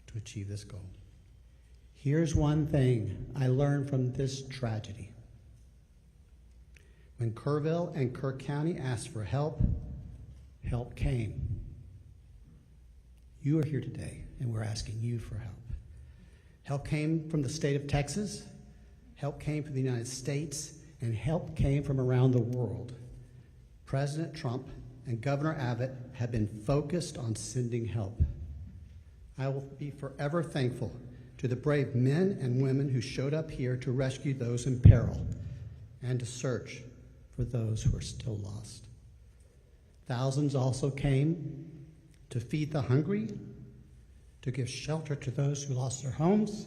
Speaker 10: to achieve this goal. Here's one thing I learned from this tragedy. When Kerrville and Kerr County asked for help, help came. You are here today, and we're asking you for help. Help came from the state of Texas, help came from the United States, and help came from around the world. President Trump and Governor Abbott have been focused on sending help. I will be forever thankful to the brave men and women who showed up here to rescue those in peril and to search for those who are still lost. Thousands also came to feed the hungry, to give shelter to those who lost their homes,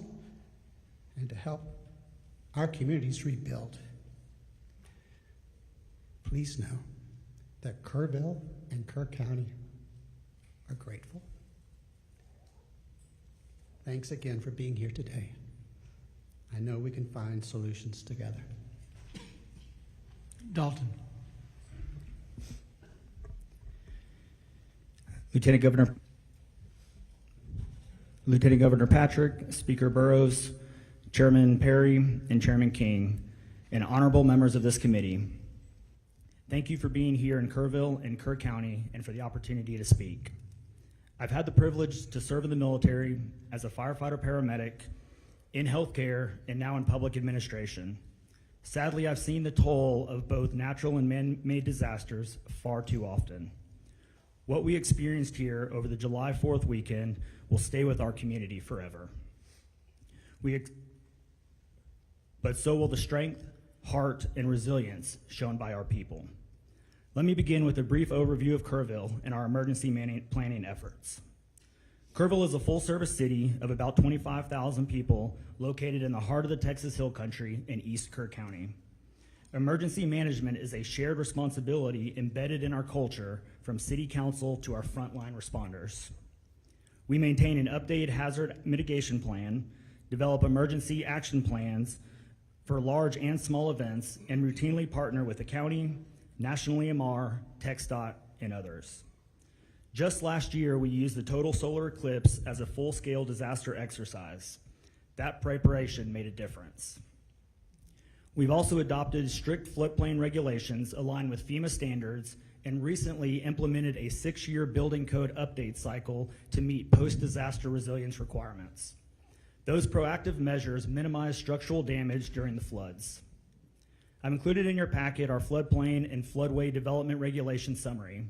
Speaker 10: and to help our communities rebuild. Please know that Kerrville and Kerr County are grateful. Thanks again for being here today. I know we can find solutions together.
Speaker 1: Dalton.
Speaker 11: Lieutenant Governor Patrick, Speaker Burrows, Chairman Perry, and Chairman King, and honorable members of this committee, thank you for being here in Kerrville and Kerr County and for the opportunity to speak. I've had the privilege to serve in the military as a firefighter paramedic, in healthcare, and now in public administration. Sadly, I've seen the toll of both natural and man-made disasters far too often. What we experienced here over the July 4th weekend will stay with our community forever. But so will the strength, heart, and resilience shown by our people. Let me begin with a brief overview of Kerrville and our emergency planning efforts. Kerrville is a full-service city of about 25,000 people located in the heart of the Texas Hill Country in East Kerr County. Emergency management is a shared responsibility embedded in our culture from city council to our frontline responders. We maintain an updated hazard mitigation plan, develop emergency action plans for large and small events, and routinely partner with the county, National EMR, TxDOT, and others. Just last year, we used the total solar eclipse as a full-scale disaster exercise. That preparation made a difference. We've also adopted strict floodplain regulations aligned with FEMA standards and recently implemented a 6-year building code update cycle to meet post-disaster resilience requirements. Those proactive measures minimize structural damage during the floods. I've included in your packet our floodplain and floodway development regulation summary,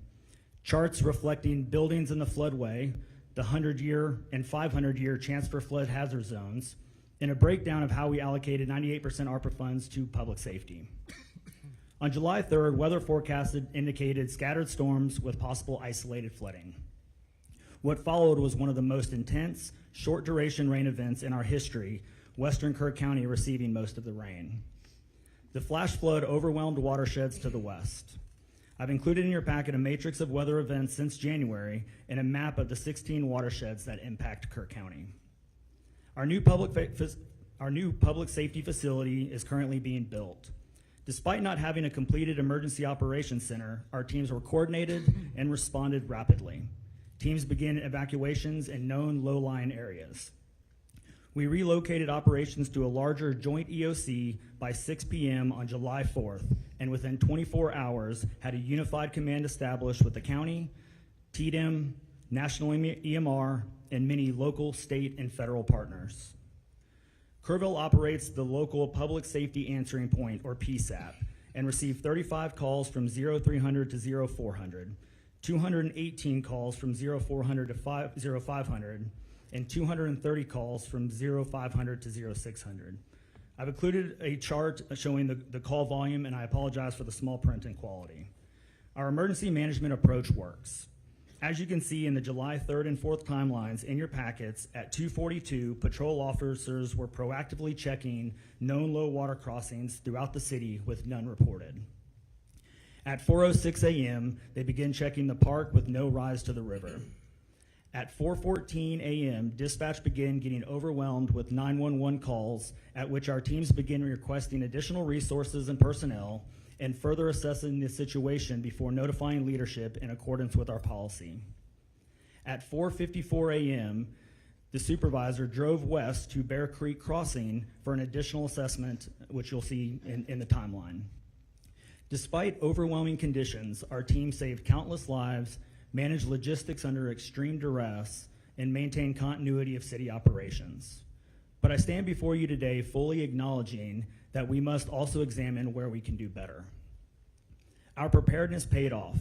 Speaker 11: charts reflecting buildings in the floodway, the 100-year and 500-year chance for flood hazard zones, and a breakdown of how we allocated 98% ARPA funds to public safety. On July 3rd, weather forecasts indicated scattered storms with possible isolated flooding. What followed was one of the most intense, short-duration rain events in our history, western Kerr County receiving most of the rain. The flash flood overwhelmed watersheds to the west. I've included in your packet a matrix of weather events since January and a map of the 16 watersheds that impact Kerr County. Our new public safety facility is currently being built. Despite not having a completed emergency operations center, our teams were coordinated and responded rapidly. Teams began evacuations in known low-lying areas. We relocated operations to a larger joint EOC by 6 p.m. on July 4th, and within 24 hours had a unified command established with the county, TDM, National EMR, and many local, state, and federal partners. Kerrville operates the local Public Safety Answering Point, or PSAP, and received 35 calls from 0300 to 0400, 218 calls from 0400 to 0500, and 230 calls from 0500 to 0600. I've included a chart showing the call volume, and I apologize for the small print and quality. Our emergency management approach works. As you can see in the July 3rd and 4th timelines in your packets, at 2:42, patrol officers were proactively checking known low water crossings throughout the city with none reported. At 4:06 a.m., they began checking the park with no rise to the river. At 4:14 a.m., dispatch began getting overwhelmed with 911 calls, at which our teams began requesting additional resources and personnel and further assessing the situation before notifying leadership in accordance with our policy. At 4:54 a.m., the supervisor drove west to Bear Creek Crossing for an additional assessment, which you'll see in the timeline. Despite overwhelming conditions, our team saved countless lives, managed logistics under extreme duress, and maintained continuity of city operations. But I stand before you today fully acknowledging that we must also examine where we can do better. Our preparedness paid off.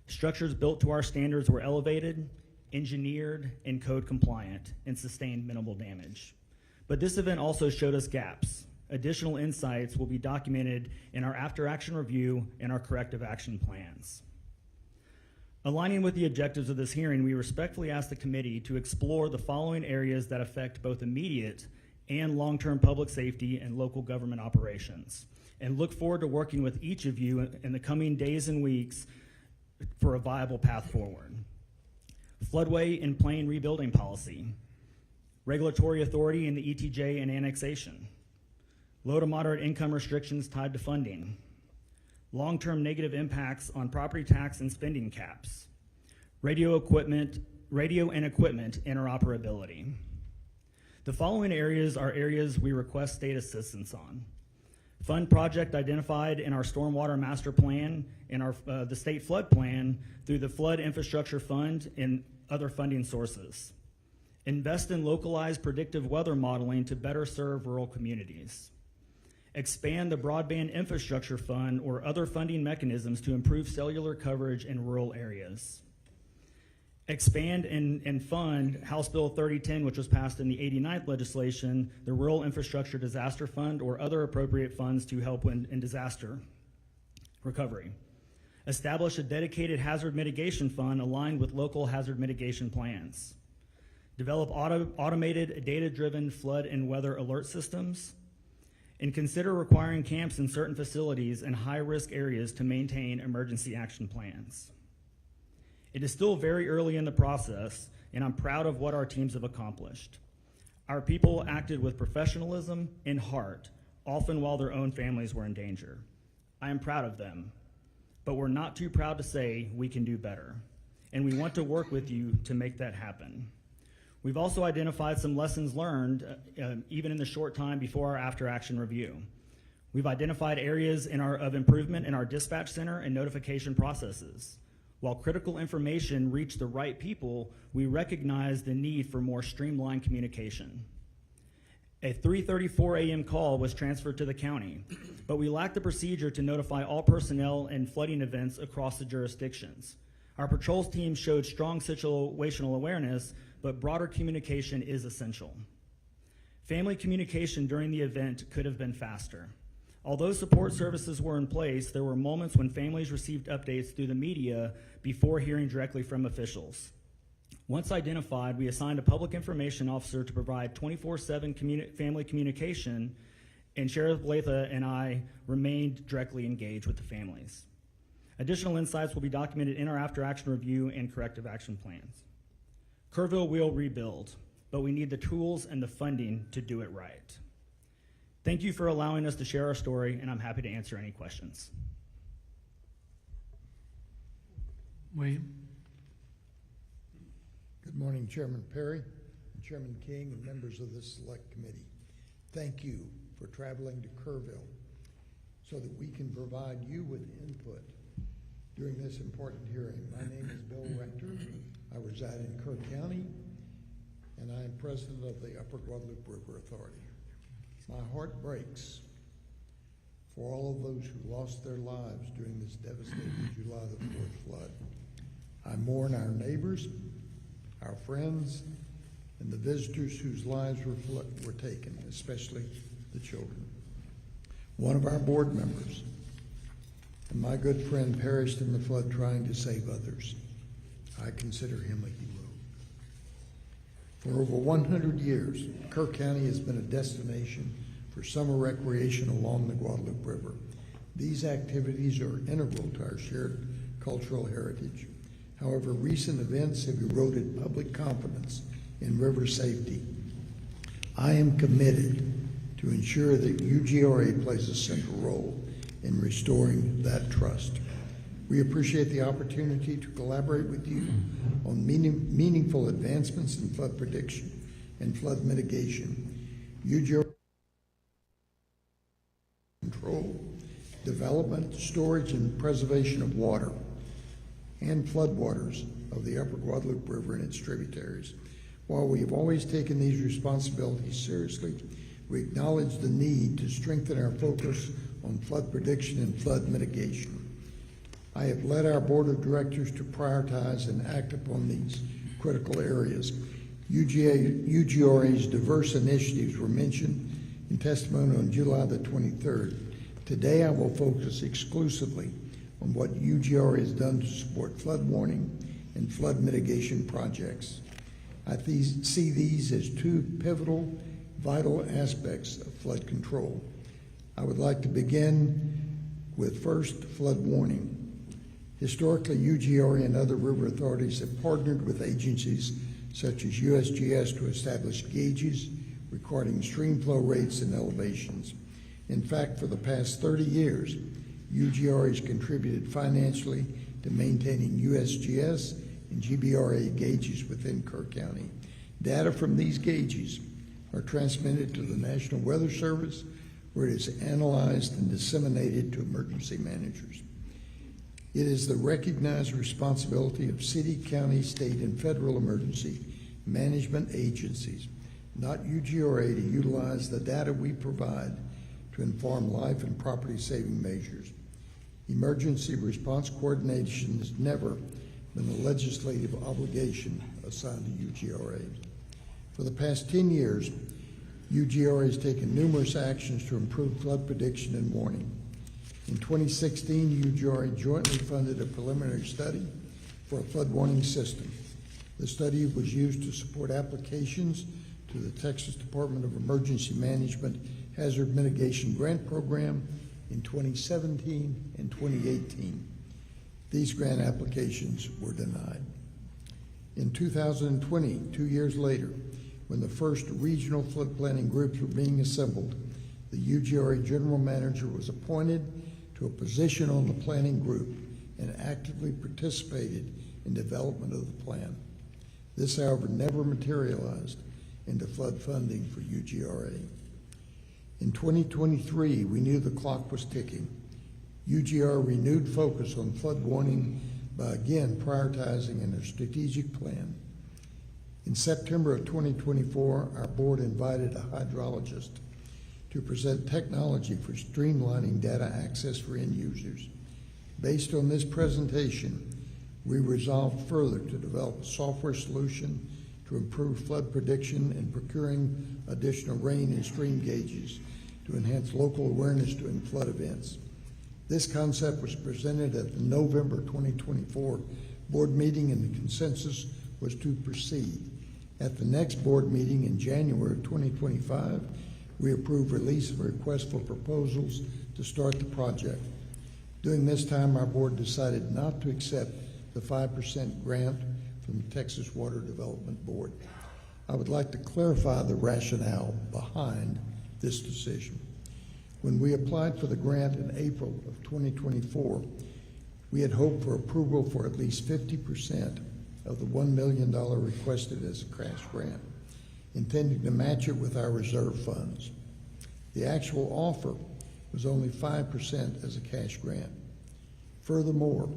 Speaker 11: Structures built to our standards were elevated, engineered, and code compliant, and sustained minimal damage. But this event also showed us gaps. Additional insights will be documented in our after-action review and our corrective action plans. Aligning with the objectives of this hearing, we respectfully ask the committee to explore the following areas that affect both immediate and long-term public safety and local government operations, and look forward to working with each of you in the coming days and weeks for a viable path forward. Floodway and plain rebuilding policy, regulatory authority in the ETJ and annexation, low to moderate income restrictions tied to funding, long-term negative impacts on property tax and spending caps, radio and equipment interoperability. The following areas are areas we request state assistance on. Fund project identified in our stormwater master plan and the state flood plan through the Flood Infrastructure Fund and other funding sources. Invest in localized predictive weather modeling to better serve rural communities. Expand the Broadband Infrastructure Fund or other funding mechanisms to improve cellular coverage in rural areas. Expand and fund House Bill 3010, which was passed in the 89th legislation, the Rural Infrastructure Disaster Fund, or other appropriate funds to help in disaster recovery. Establish a dedicated hazard mitigation fund aligned with local hazard mitigation plans. Develop automated data-driven flood and weather alert systems. And consider requiring camps in certain facilities in high-risk areas to maintain emergency action plans. It is still very early in the process, and I'm proud of what our teams have accomplished. Our people acted with professionalism and heart, often while their own families were in danger. I am proud of them, but we're not too proud to say we can do better, and we want to work with you to make that happen. We've also identified some lessons learned, even in the short time before our after-action review. We've identified areas of improvement in our dispatch center and notification processes. While critical information reached the right people, we recognize the need for more streamlined communication. A 3:34 a.m. call was transferred to the county, but we lacked the procedure to notify all personnel in flooding events across the jurisdictions. Our patrols team showed strong situational awareness, but broader communication is essential. Family communication during the event could have been faster. Although support services were in place, there were moments when families received updates through the media before hearing directly from officials. Once identified, we assigned a public information officer to provide 24/7 family communication, and Sheriff Blatha and I remained directly engaged with the families. Additional insights will be documented in our after-action review and corrective action plans. Kerrville will rebuild, but we need the tools and the funding to do it right. Thank you for allowing us to share our story, and I'm happy to answer any questions.
Speaker 1: William?
Speaker 12: Good morning, Chairman Perry, and Chairman King, and members of this select committee. Thank you for traveling to Kerrville so that we can provide you with input during this important hearing. My name is Bill Rector. I reside in Kerr County, and I am president of the Upper Guadalupe River Authority. My heart breaks for all of those who lost their lives during this devastating July the 4th flood. I mourn our neighbors, our friends, and the visitors whose lives were taken, especially the children. One of our board members and my good friend perished in the flood trying to save others. I consider him a hero. For over 100 years, Kerr County has been a destination for summer recreation along the Guadalupe River. These activities are integral to our shared cultural heritage. However, recent events have eroded public confidence in river safety. I am committed to ensure that UGRA plays a central role in restoring that trust. We appreciate the opportunity to collaborate with you on meaningful advancements in flood prediction and flood mitigation. UGRA control, development, storage, and preservation of water and floodwaters of the Upper Guadalupe River and its tributaries. While we have always taken these responsibilities seriously, we acknowledge the need to strengthen our focus on flood prediction and flood mitigation. I have led our board of directors to prioritize and act upon these critical areas. UGRA's diverse initiatives were mentioned in testimony on July the 23rd. Today I will focus exclusively on what UGRA has done to support flood warning and flood mitigation projects. I see these as two pivotal vital aspects of flood control. I would like to begin with first, flood warning. Historically, UGRA and other river authorities have partnered with agencies such as USGS to establish gauges recording stream flow rates and elevations. In fact, for the past 30 years, UGRA has contributed financially to maintaining USGS and GBRA gauges within Kerr County. Data from these gauges are transmitted to the National Weather Service, where it is analyzed and disseminated to emergency managers. It is the recognized responsibility of city, county, state, and federal emergency management agencies, not UGRA, to utilize the data we provide to inform life and property saving measures. Emergency response coordination has never been a legislative obligation assigned to UGRA. For the past 10 years, UGRA has taken numerous actions to improve flood prediction and warning. In 2016, UGRA jointly funded a preliminary study for a flood warning system. The study was used to support applications to the Texas Department of Emergency Management Hazard Mitigation Grant Program in 2017 and 2018. These grant applications were denied. In 2020, 2 years later, when the first regional flood planning groups were being assembled, the UGRA general manager was appointed to a position on the planning group and actively participated in development of the plan. This, however, never materialized into flood funding for UGRA. In 2023, we knew the clock was ticking. UGRA renewed focus on flood warning by again prioritizing in a strategic plan. In September of 2024, our board invited a hydrologist to present technology for streamlining data access for end users. Based on this presentation, we resolved further to develop a software solution to improve flood prediction and procuring additional rain and stream gauges to enhance local awareness during flood events. This concept was presented at the November 2024 board meeting, and the consensus was to proceed. At the next board meeting in January 2025, we approved release of a request for proposals to start the project. During this time, our board decided not to accept the 5% grant from the Texas Water Development Board. I would like to clarify the rationale behind this decision. When we applied for the grant in April of 2024, we had hoped for approval for at least 50% of the $1 million requested as a cash grant, intending to match it with our reserve funds. The actual offer was only 5% as a cash grant. Furthermore,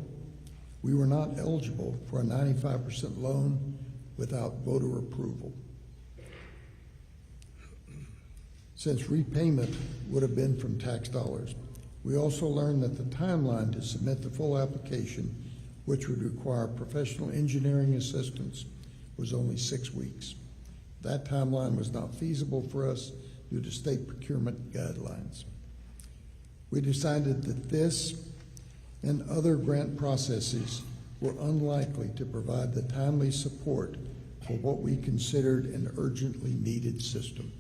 Speaker 12: we were not eligible for a 95% loan without voter approval, since repayment would have been from tax dollars. We also learned that the timeline to submit the full application, which would require professional engineering assistance, was only 6 weeks. That timeline was not feasible for us due to state procurement guidelines. We decided that this and other grant processes were unlikely to provide the timely support for what we considered an urgently needed system.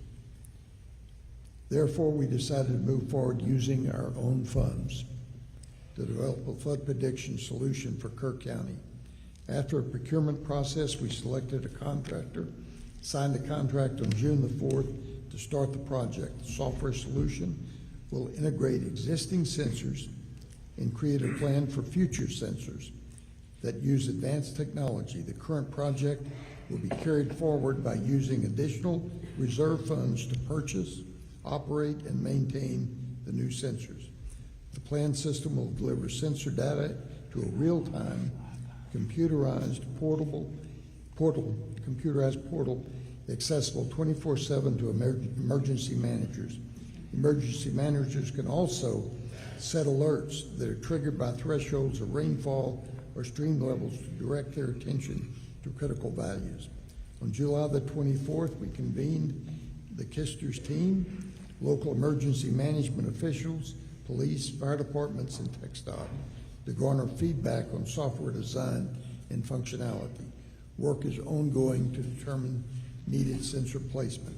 Speaker 12: Therefore, we decided to move forward using our own funds to develop a flood prediction solution for Kerr County. After a procurement process, we selected a contractor, signed a contract on June the 4th to start the project. The software solution will integrate existing sensors and create a plan for future sensors that use advanced technology. The current project will be carried forward by using additional reserve funds to purchase, operate, and maintain the new sensors. The planned system will deliver sensor data to a real-time computerized portal accessible 24/7 to emergency managers. Emergency managers can also set alerts that are triggered by thresholds of rainfall or stream levels to direct their attention to critical values. On July the 24th, we convened the Kisters team, local emergency management officials, police, fire departments, and TxDOT to garner feedback on software design and functionality. Work is ongoing to determine needed sensor placement.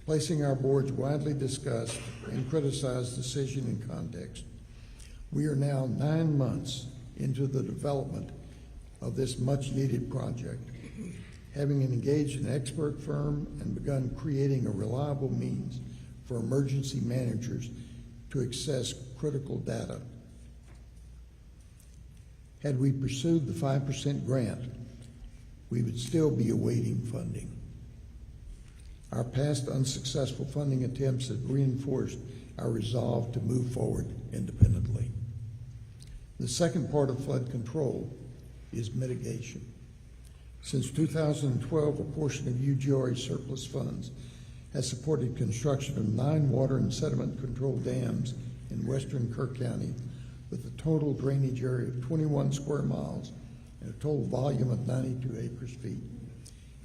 Speaker 12: placing our board's widely discussed and criticized decision in context. We are now 9 months into the development of this much-needed project, having engaged an expert firm and begun creating a reliable means for emergency managers to access critical data. Had we pursued the 5% grant, we would still be awaiting funding. Our past unsuccessful funding attempts have reinforced our resolve to move forward independently. The second part of flood control is mitigation. Since 2012, a portion of UGRE surplus funds has supported construction of 9 water and sediment control dams in western Kerr County with a total drainage area of 21 square miles and a total volume of 92 acre-feet.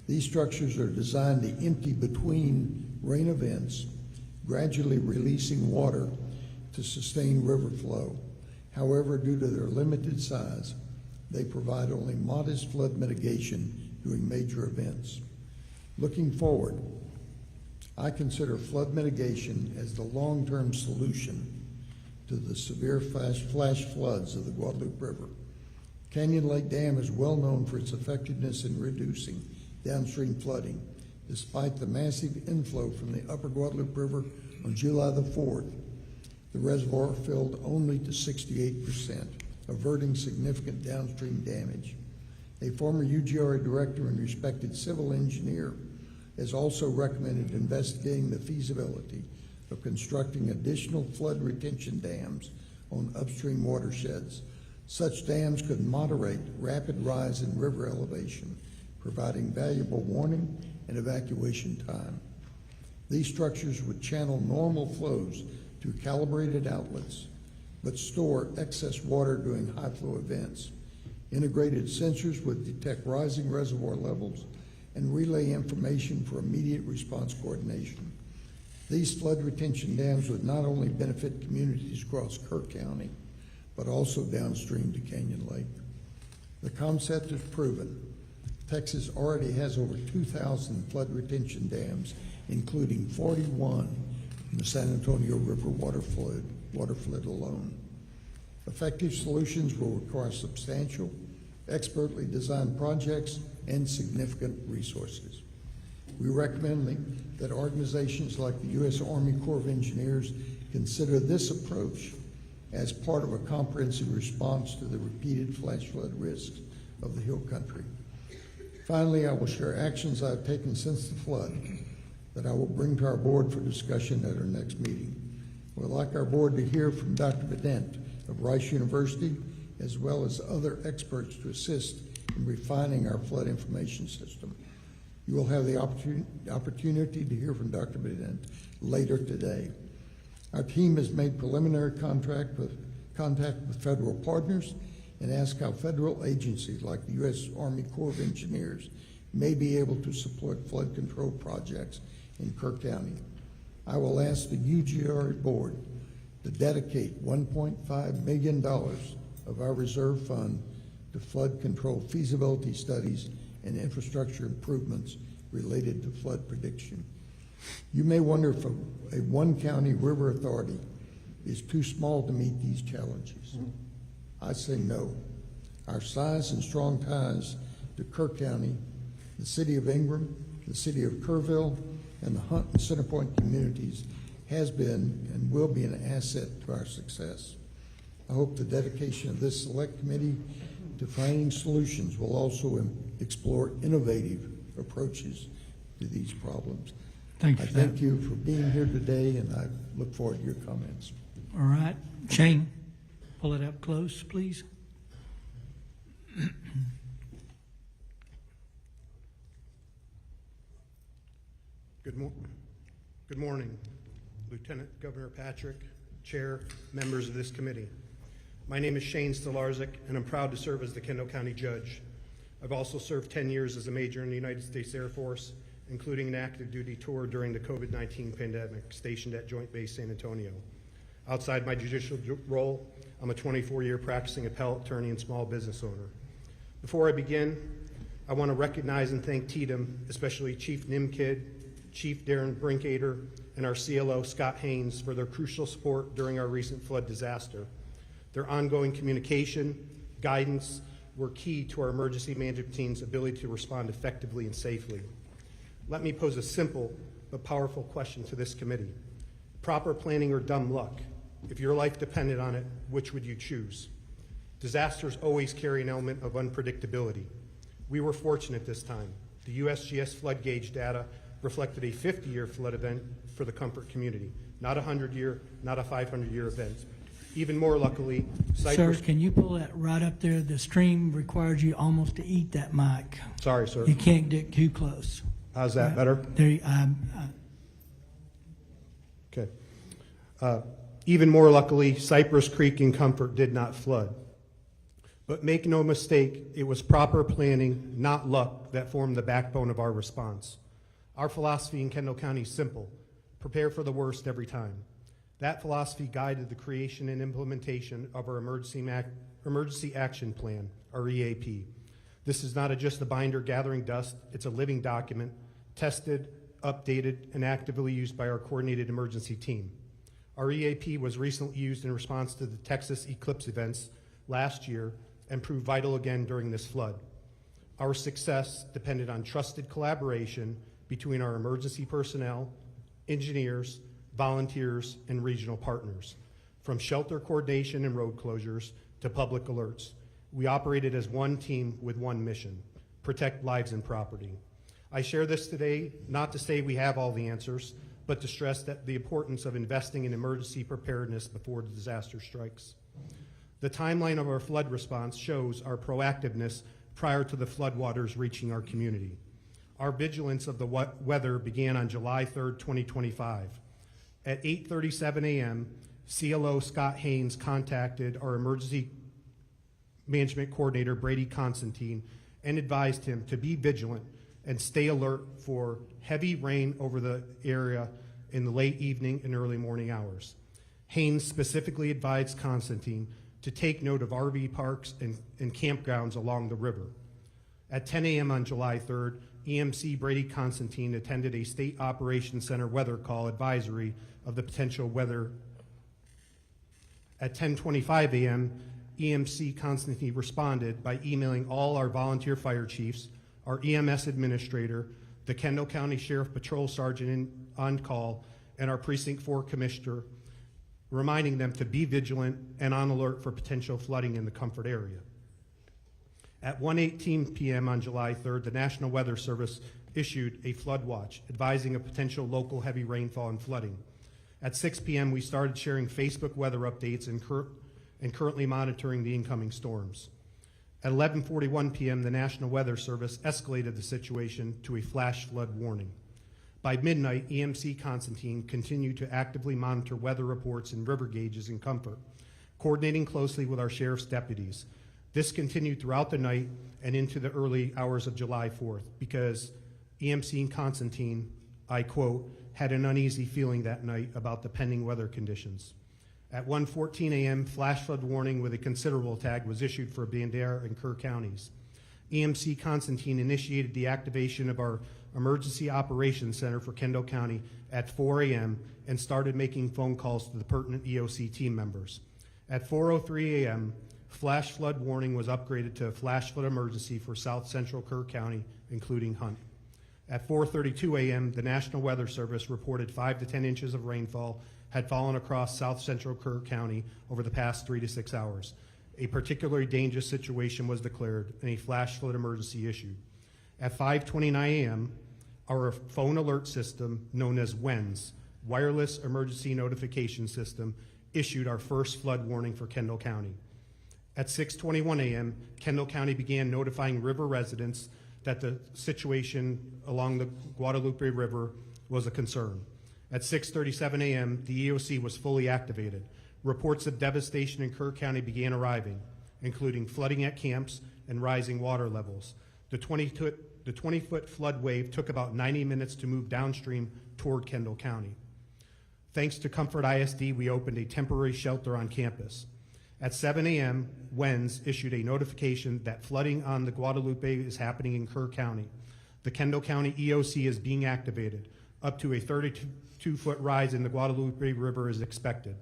Speaker 12: These structures are designed to empty between rain events, gradually releasing water to sustain river flow. However, due to their limited size, they provide only modest flood mitigation during major events. Looking forward, I consider flood mitigation as the long-term solution to the severe flash floods of the Guadalupe River. Canyon Lake Dam is well known for its effectiveness in reducing downstream flooding. Despite the massive inflow from the upper Guadalupe River on July the 4th, the reservoir filled only to 68%, averting significant downstream damage. A former UGRA director and respected civil engineer has also recommended investigating the feasibility of constructing additional flood retention dams on upstream watersheds. Such dams could moderate rapid rise in river elevation, providing valuable warning and evacuation time. These structures would channel normal flows through calibrated outlets, but store excess water during high flow events. Integrated sensors would detect rising reservoir levels and relay information for immediate response coordination. These flood retention dams would not only benefit communities across Kerr County, but also downstream to Canyon Lake. The concept is proven. Texas already has over 2,000 flood retention dams, including 41 in the San Antonio River waterflood alone. Effective solutions will require substantial, expertly designed projects and significant resources. We recommend that organizations like the U.S. Army Corps of Engineers consider this approach as part of a comprehensive response to the repeated flash flood risks of the Hill Country. Finally, I will share actions I've taken since the flood that I will bring to our board for discussion at our next meeting. We'd like our board to hear from Dr. Bedent of Rice University, as well as other experts to assist in refining our flood information system. You will have the opportunity to hear from Dr. Bedent later today. Our team has made preliminary contact with federal partners and asked how federal agencies like the U.S. Army Corps of Engineers may be able to support flood control projects in Kerr County. I will ask the UGRA board to dedicate $1.5 million of our reserve fund to flood control feasibility studies and infrastructure improvements related to flood prediction. You may wonder if a one-county river authority is too small to meet these challenges. I say no. Our size and strong ties to Kerr County, the city of Ingram, the city of Kerrville, and the Hunt and Centerpoint communities has been and will be an asset to our success. I hope the dedication of this select committee to finding solutions will also explore innovative approaches to these problems.
Speaker 1: Thank you.
Speaker 12: I thank you for being here today, and I look forward to your comments.
Speaker 1: All right, Shane, pull it up close, please.
Speaker 13: Good morning, Lieutenant Governor Patrick, Chair, members of this committee. My name is Shane Stolarczyk, and I'm proud to serve as the Kendall County Judge. I've also served 10 years as a major in the United States Air Force, including an active duty tour during the COVID-19 pandemic, stationed at Joint Base San Antonio. Outside my judicial role, I'm a 24-year practicing appellate attorney and small business owner. Before I begin, I want to recognize and thank TDM, especially Chief Nimkid, Chief Darren Brinkader, and our CLO Scott Haynes for their crucial support during our recent flood disaster. Their ongoing communication, guidance were key to our emergency management team's ability to respond effectively and safely. Let me pose a simple but powerful question to this committee. Proper planning or dumb luck? If your life depended on it, which would you choose? Disasters always carry an element of unpredictability. We were fortunate this time. The USGS flood gauge data reflected a 50-year flood event for the Comfort community, not a 100-year, not a 500-year event. Even more luckily,
Speaker 1: Sir, can you pull that right up there? The stream requires you almost to eat that mic.
Speaker 13: Sorry, sir.
Speaker 1: You can't get too close.
Speaker 13: How's that better?
Speaker 1: There,
Speaker 13: Okay. Even more luckily, Cypress Creek and Comfort did not flood. But make no mistake, it was proper planning, not luck, that formed the backbone of our response. Our philosophy in Kendall County is simple: prepare for the worst every time. That philosophy guided the creation and implementation of our Emergency Action Plan, our EAP. This is not just a binder gathering dust, it's a living document, tested, updated, and actively used by our coordinated emergency team. Our EAP was recently used in response to the Texas eclipse events last year and proved vital again during this flood. Our success depended on trusted collaboration between our emergency personnel, engineers, volunteers, and regional partners. From shelter coordination and road closures to public alerts, we operated as one team with one mission: protect lives and property. I share this today not to say we have all the answers, but to stress that the importance of investing in emergency preparedness before the disaster strikes. The timeline of our flood response shows our proactiveness prior to the floodwaters reaching our community. Our vigilance of the weather began on July 3rd, 2025. At 8:37 a.m., CLO Scott Haynes contacted our emergency management coordinator, Brady Constantine, and advised him to be vigilant and stay alert for heavy rain over the area in the late evening and early morning hours. Haynes specifically advised Constantine to take note of RV parks and campgrounds along the river. At 10 a.m. on July 3rd, EMC Brady Constantine attended a State Operations Center weather call advisory of the potential weather. At 10:25 a.m., EMC Constantine responded by emailing all our volunteer fire chiefs, our EMS administrator, the Kendall County Sheriff Patrol Sergeant on call, and our Precinct 4 Commissioner, reminding them to be vigilant and on alert for potential flooding in the Comfort area. At 1:18 p.m. on July 3rd, the National Weather Service issued a flood watch advising of potential local heavy rainfall and flooding. At 6 p.m., we started sharing Facebook weather updates and currently monitoring the incoming storms. At 11:41 p.m., the National Weather Service escalated the situation to a flash flood warning. By midnight, EMC Constantine continued to actively monitor weather reports and river gauges in Comfort, coordinating closely with our sheriff's deputies. This continued throughout the night and into the early hours of July 4th because EMC Constantine, I quote, had an uneasy feeling that night about the pending weather conditions. At 1:14 a.m., flash flood warning with a considerable tag was issued for Bandera and Kerr counties. EMC Constantine initiated the activation of our Emergency Operations Center for Kendall County at 4 a.m. and started making phone calls to the pertinent EOC team members. At 4:03 a.m., flash flood warning was upgraded to a flash flood emergency for South Central Kerr County, including Hunt. At 4:32 a.m., the National Weather Service reported 5 to 10 inches of rainfall had fallen across South Central Kerr County over the past 3 to 6 hours. A particularly dangerous situation was declared and a flash flood emergency issued. At 5:29 a.m., our phone alert system, known as WENS, Wireless Emergency Notification System, issued our first flood warning for Kendall County. At 6:21 a.m., Kendall County began notifying river residents that the situation along the Guadalupe River was a concern. At 6:37 a.m., the EOC was fully activated. Reports of devastation in Kerr County began arriving, including flooding at camps and rising water levels. The 20-foot flood wave took about 90 minutes to move downstream toward Kendall County. Thanks to Comfort ISD, we opened a temporary shelter on campus. At 7 a.m., WENS issued a notification that flooding on the Guadalupe is happening in Kerr County. The Kendall County EOC is being activated. Up to a 32-foot rise in the Guadalupe River is expected.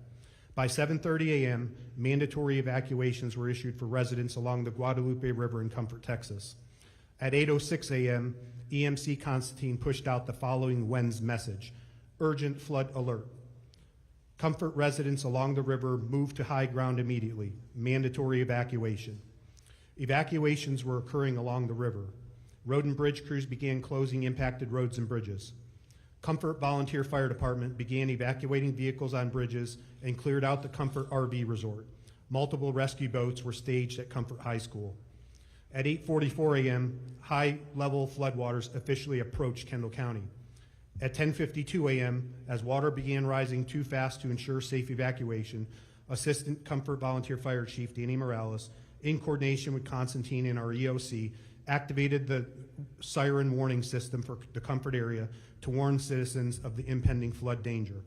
Speaker 13: By 7:30 a.m., mandatory evacuations were issued for residents along the Guadalupe River in Comfort, Texas. At 8:06 a.m., EMC Constantine pushed out the following WENS message: urgent flood alert. Comfort residents along the river moved to high ground immediately. Mandatory evacuation. Evacuations were occurring along the river. Road and bridge crews began closing impacted roads and bridges. Comfort Volunteer Fire Department began evacuating vehicles on bridges and cleared out the Comfort RV Resort. Multiple rescue boats were staged at Comfort High School. At 8:44 a.m., high-level floodwaters officially approached Kendall County. At 10:52 a.m., as water began rising too fast to ensure safe evacuation, Assistant Comfort Volunteer Fire Chief Danny Morales, in coordination with Constantine and our EOC, activated the siren warning system for the Comfort area to warn citizens of the impending flood danger.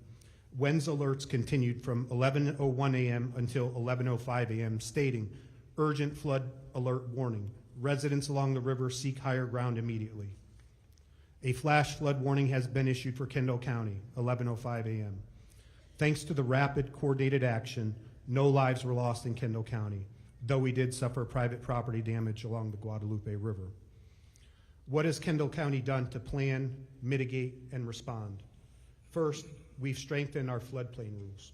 Speaker 13: WENS alerts continued from 11:01 a.m. until 11:05 a.m., stating, urgent flood alert warning. Residents along the river seek higher ground immediately. A flash flood warning has been issued for Kendall County, 11:05 a.m. Thanks to the rapid, coordinated action, no lives were lost in Kendall County, though we did suffer private property damage along the Guadalupe River. What has Kendall County done to plan, mitigate, and respond? First, we've strengthened our floodplain rules.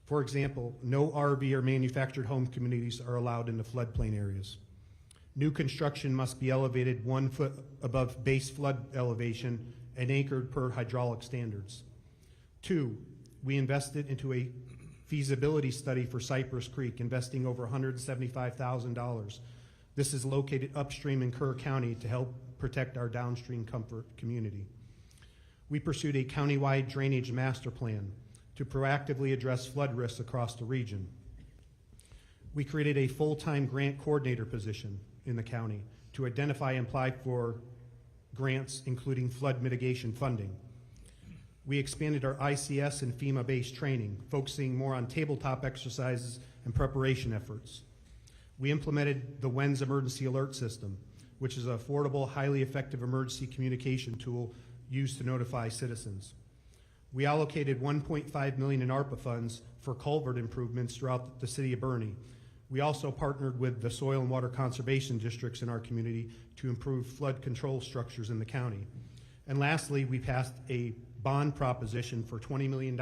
Speaker 13: For example, no RV or manufactured home communities are allowed in the floodplain areas. New construction must be elevated 1 foot above base flood elevation and anchored per hydraulic standards. 2, we invested into a feasibility study for Cypress Creek, investing over $175,000. This is located upstream in Kerr County to help protect our downstream Comfort community. We pursued a countywide drainage master plan to proactively address flood risks across the region. We created a full-time grant coordinator position in the county to identify and apply for grants, including flood mitigation funding. We expanded our ICS and FEMA-based training, focusing more on tabletop exercises and preparation efforts. We implemented the WENS emergency alert system, which is an affordable, highly effective emergency communication tool used to notify citizens. We allocated $1.5 million in ARPA funds for culvert improvements throughout the city of Boerne. We also partnered with the soil and water conservation districts in our community to improve flood control structures in the county. And lastly, we passed a bond proposition for $20 million.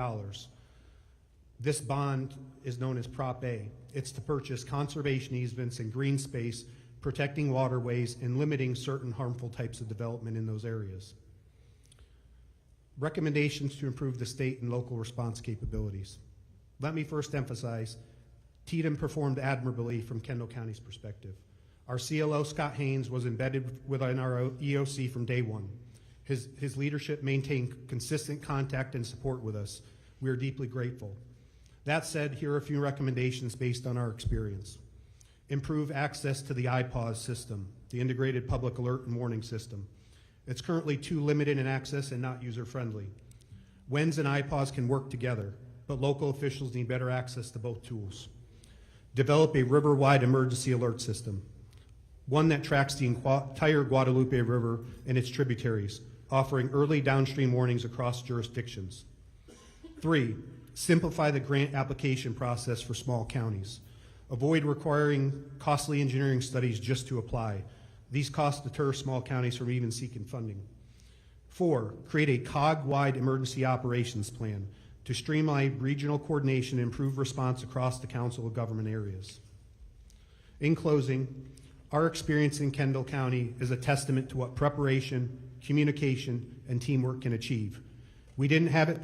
Speaker 13: This bond is known as Prop A. It's to purchase conservation easements and green space, protecting waterways and limiting certain harmful types of development in those areas. Recommendations to improve the state and local response capabilities. Let me first emphasize, TDM performed admirably from Kendall County's perspective. Our CLO, Scott Haynes, was embedded within our EOC from day one. His leadership maintained consistent contact and support with us. We are deeply grateful. That said, here are a few recommendations based on our experience. Improve access to the IPAWS system, the Integrated Public Alert and Warning System. It's currently too limited in access and not user-friendly. WENS and IPAWS can work together, but local officials need better access to both tools. Develop a river-wide emergency alert system, one that tracks the entire Guadalupe River and its tributaries, offering early downstream warnings across jurisdictions. 3, simplify the grant application process for small counties. Avoid requiring costly engineering studies just to apply. These costs deter small counties from even seeking funding. 4, create a COG-wide emergency operations plan to streamline regional coordination and improve response across the Council of Government areas. In closing, our experience in Kendall County is a testament to what preparation, communication, and teamwork can achieve. We didn't have it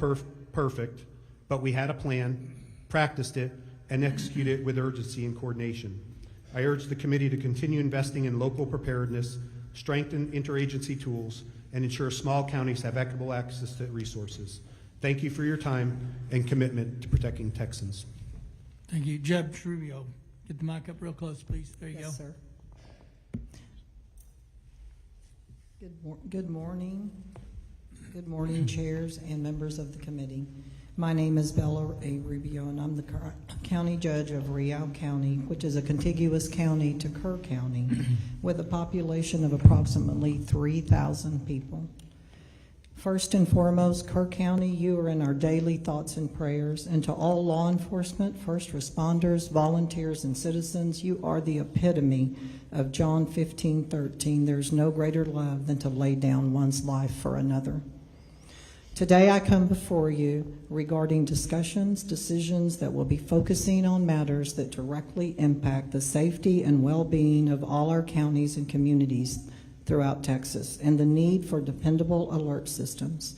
Speaker 13: perfect, but we had a plan, practiced it, and executed it with urgency and coordination. I urge the committee to continue investing in local preparedness, strengthen interagency tools, and ensure small counties have equitable access to resources. Thank you for your time and commitment to protecting Texans.
Speaker 1: Thank you. Judge Rubio, get the mic up real close, please. There you go.
Speaker 14: Yes, sir. Good morning. Good morning, chairs and members of the committee. My name is Bella A. Rubio, and I'm the county judge of Riau County, which is a contiguous county to Kerr County, with a population of approximately 3,000 people. First and foremost, Kerr County, you are in our daily thoughts and prayers. And to all law enforcement, first responders, volunteers, and citizens, you are the epitome of John 15:13. There's no greater love than to lay down one's life for another. Today I come before you regarding discussions, decisions that will be focusing on matters that directly impact the safety and well-being of all our counties and communities throughout Texas, and the need for dependable alert systems.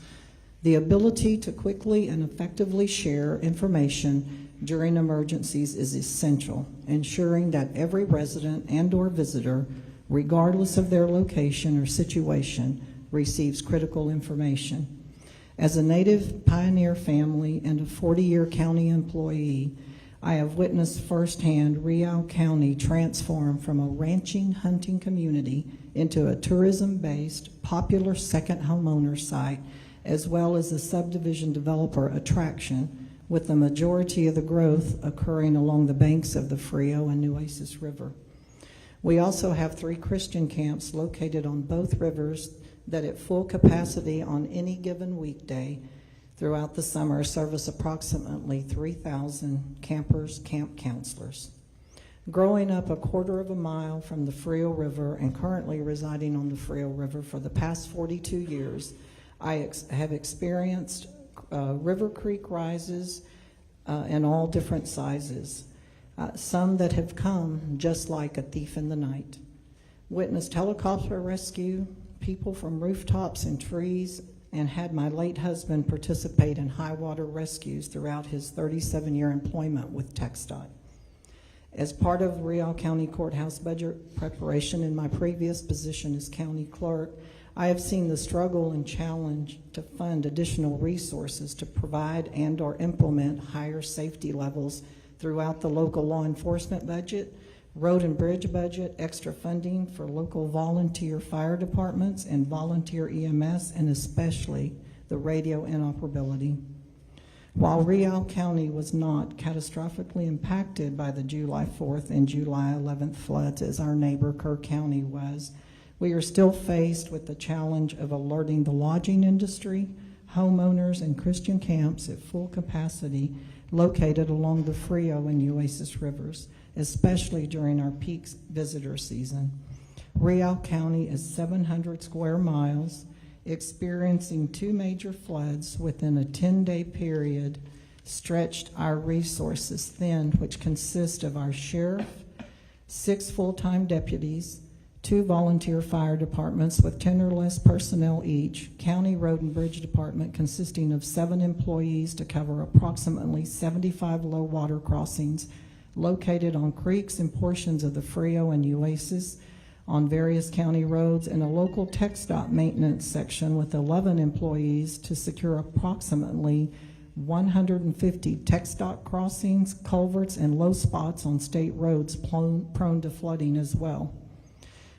Speaker 14: The ability to quickly and effectively share information during emergencies is essential, ensuring that every resident and/or visitor, regardless of their location or situation, receives critical information. As a native pioneer family and a 40-year county employee, I have witnessed firsthand Real County transform from a ranching, hunting community into a tourism-based, popular second homeowner site, as well as a subdivision developer attraction, with the majority of the growth occurring along the banks of the Frio and Nueces River. We also have 3 Christian camps located on both rivers that at full capacity on any given weekday throughout the summer service approximately 3,000 campers, camp counselors. Growing up a quarter of a mile from the Frio River and currently residing on the Frio River for the past 42 years, I have experienced river creek rises in all different sizes, some that have come just like a thief in the night. Witnessed helicopter rescue, people from rooftops and trees, and had my late husband participate in high water rescues throughout his 37-year employment with TxDOT. As part of Real County Courthouse budget preparation in my previous position as county clerk, I have seen the struggle and challenge to fund additional resources to provide and/or implement higher safety levels throughout the local law enforcement budget, road and bridge budget, extra funding for local volunteer fire departments and volunteer EMS, and especially the radio inoperability. While Real County was not catastrophically impacted by the July 4th and July 11th floods as our neighbor Kerr County was, we are still faced with the challenge of alerting the lodging industry, homeowners, and Christian camps at full capacity located along the Frio and Nueces rivers, especially during our peak visitor season. Real County is 700 square miles, experiencing 2 major floods within a 10-day period, stretched our resources thin, which consist of our sheriff, 6 full-time deputies, 2 volunteer fire departments with 10 or less personnel each, county road and bridge department consisting of 7 employees to cover approximately 75 low water crossings located on creeks and portions of the Frio and Nueces, on various county roads, and a local TxDOT maintenance section with 11 employees to secure approximately 150 TxDOT crossings, culverts, and low spots on state roads prone to flooding as well.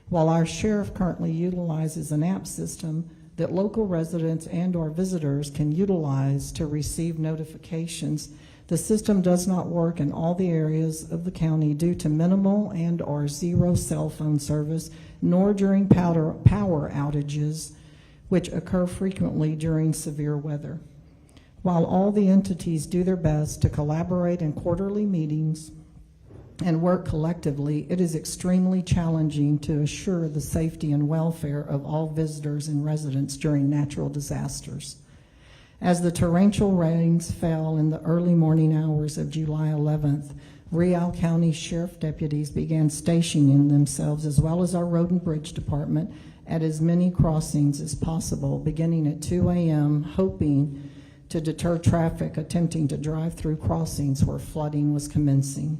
Speaker 14: While our sheriff currently utilizes an app system that local residents and/or visitors can utilize to receive notifications, the system does not work in all the areas of the county due to minimal and/or zero cell phone service, nor during power outages, which occur frequently during severe weather. While all the entities do their best to collaborate in quarterly meetings and work collectively, it is extremely challenging to assure the safety and welfare of all visitors and residents during natural disasters. As the torrential rains fell in the early morning hours of July 11th, Real County Sheriff deputies began stationing themselves, as well as our Road and Bridge Department, at as many crossings as possible, beginning at 2 a.m., hoping to deter traffic attempting to drive through crossings where flooding was commencing.